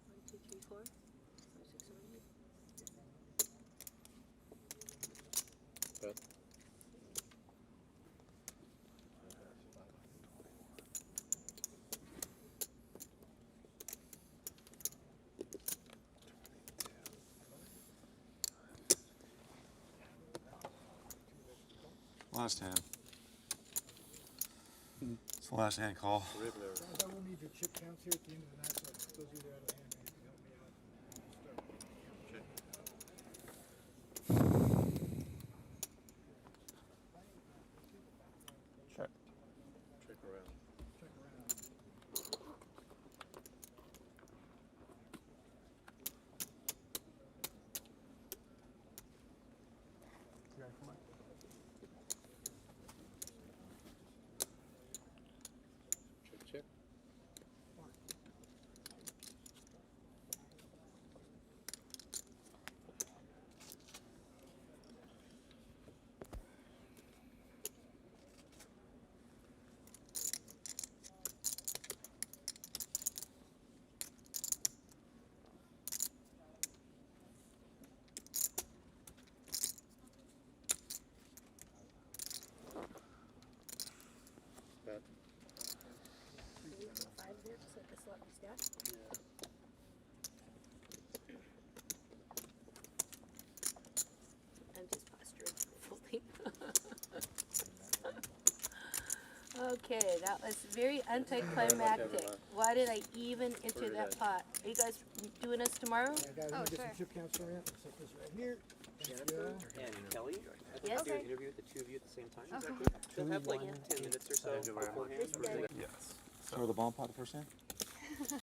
S3: 1, 2, 3, 4, 5, 6, 7, 8.
S16: Bet.
S6: Last hand. It's the last hand call.
S18: Guys, I will need your chip counts here at the end of the night, so those of you that are out of the hand, maybe you can help me out. Start.
S2: Check.
S16: Check around.
S18: Check around.
S16: Check, check. Bet.
S3: 3, 5 there, so this lucky stack. I'm just posturing, folding. Okay, that was very anticlimactic. Why did I even enter that pot? Are you guys doing us tomorrow?
S18: Yeah, guys, let me get some chip counts for you. I'll set this right here.
S10: Jennifer and Kelly, I'd
S3: Yes.
S10: like to do an interview with the two of you at the same time. Is that
S12: Okay.
S10: good? She'll have like 10 minutes or so beforehand.
S3: Yes.
S7: Yes.
S6: So the bomb pot the first hand?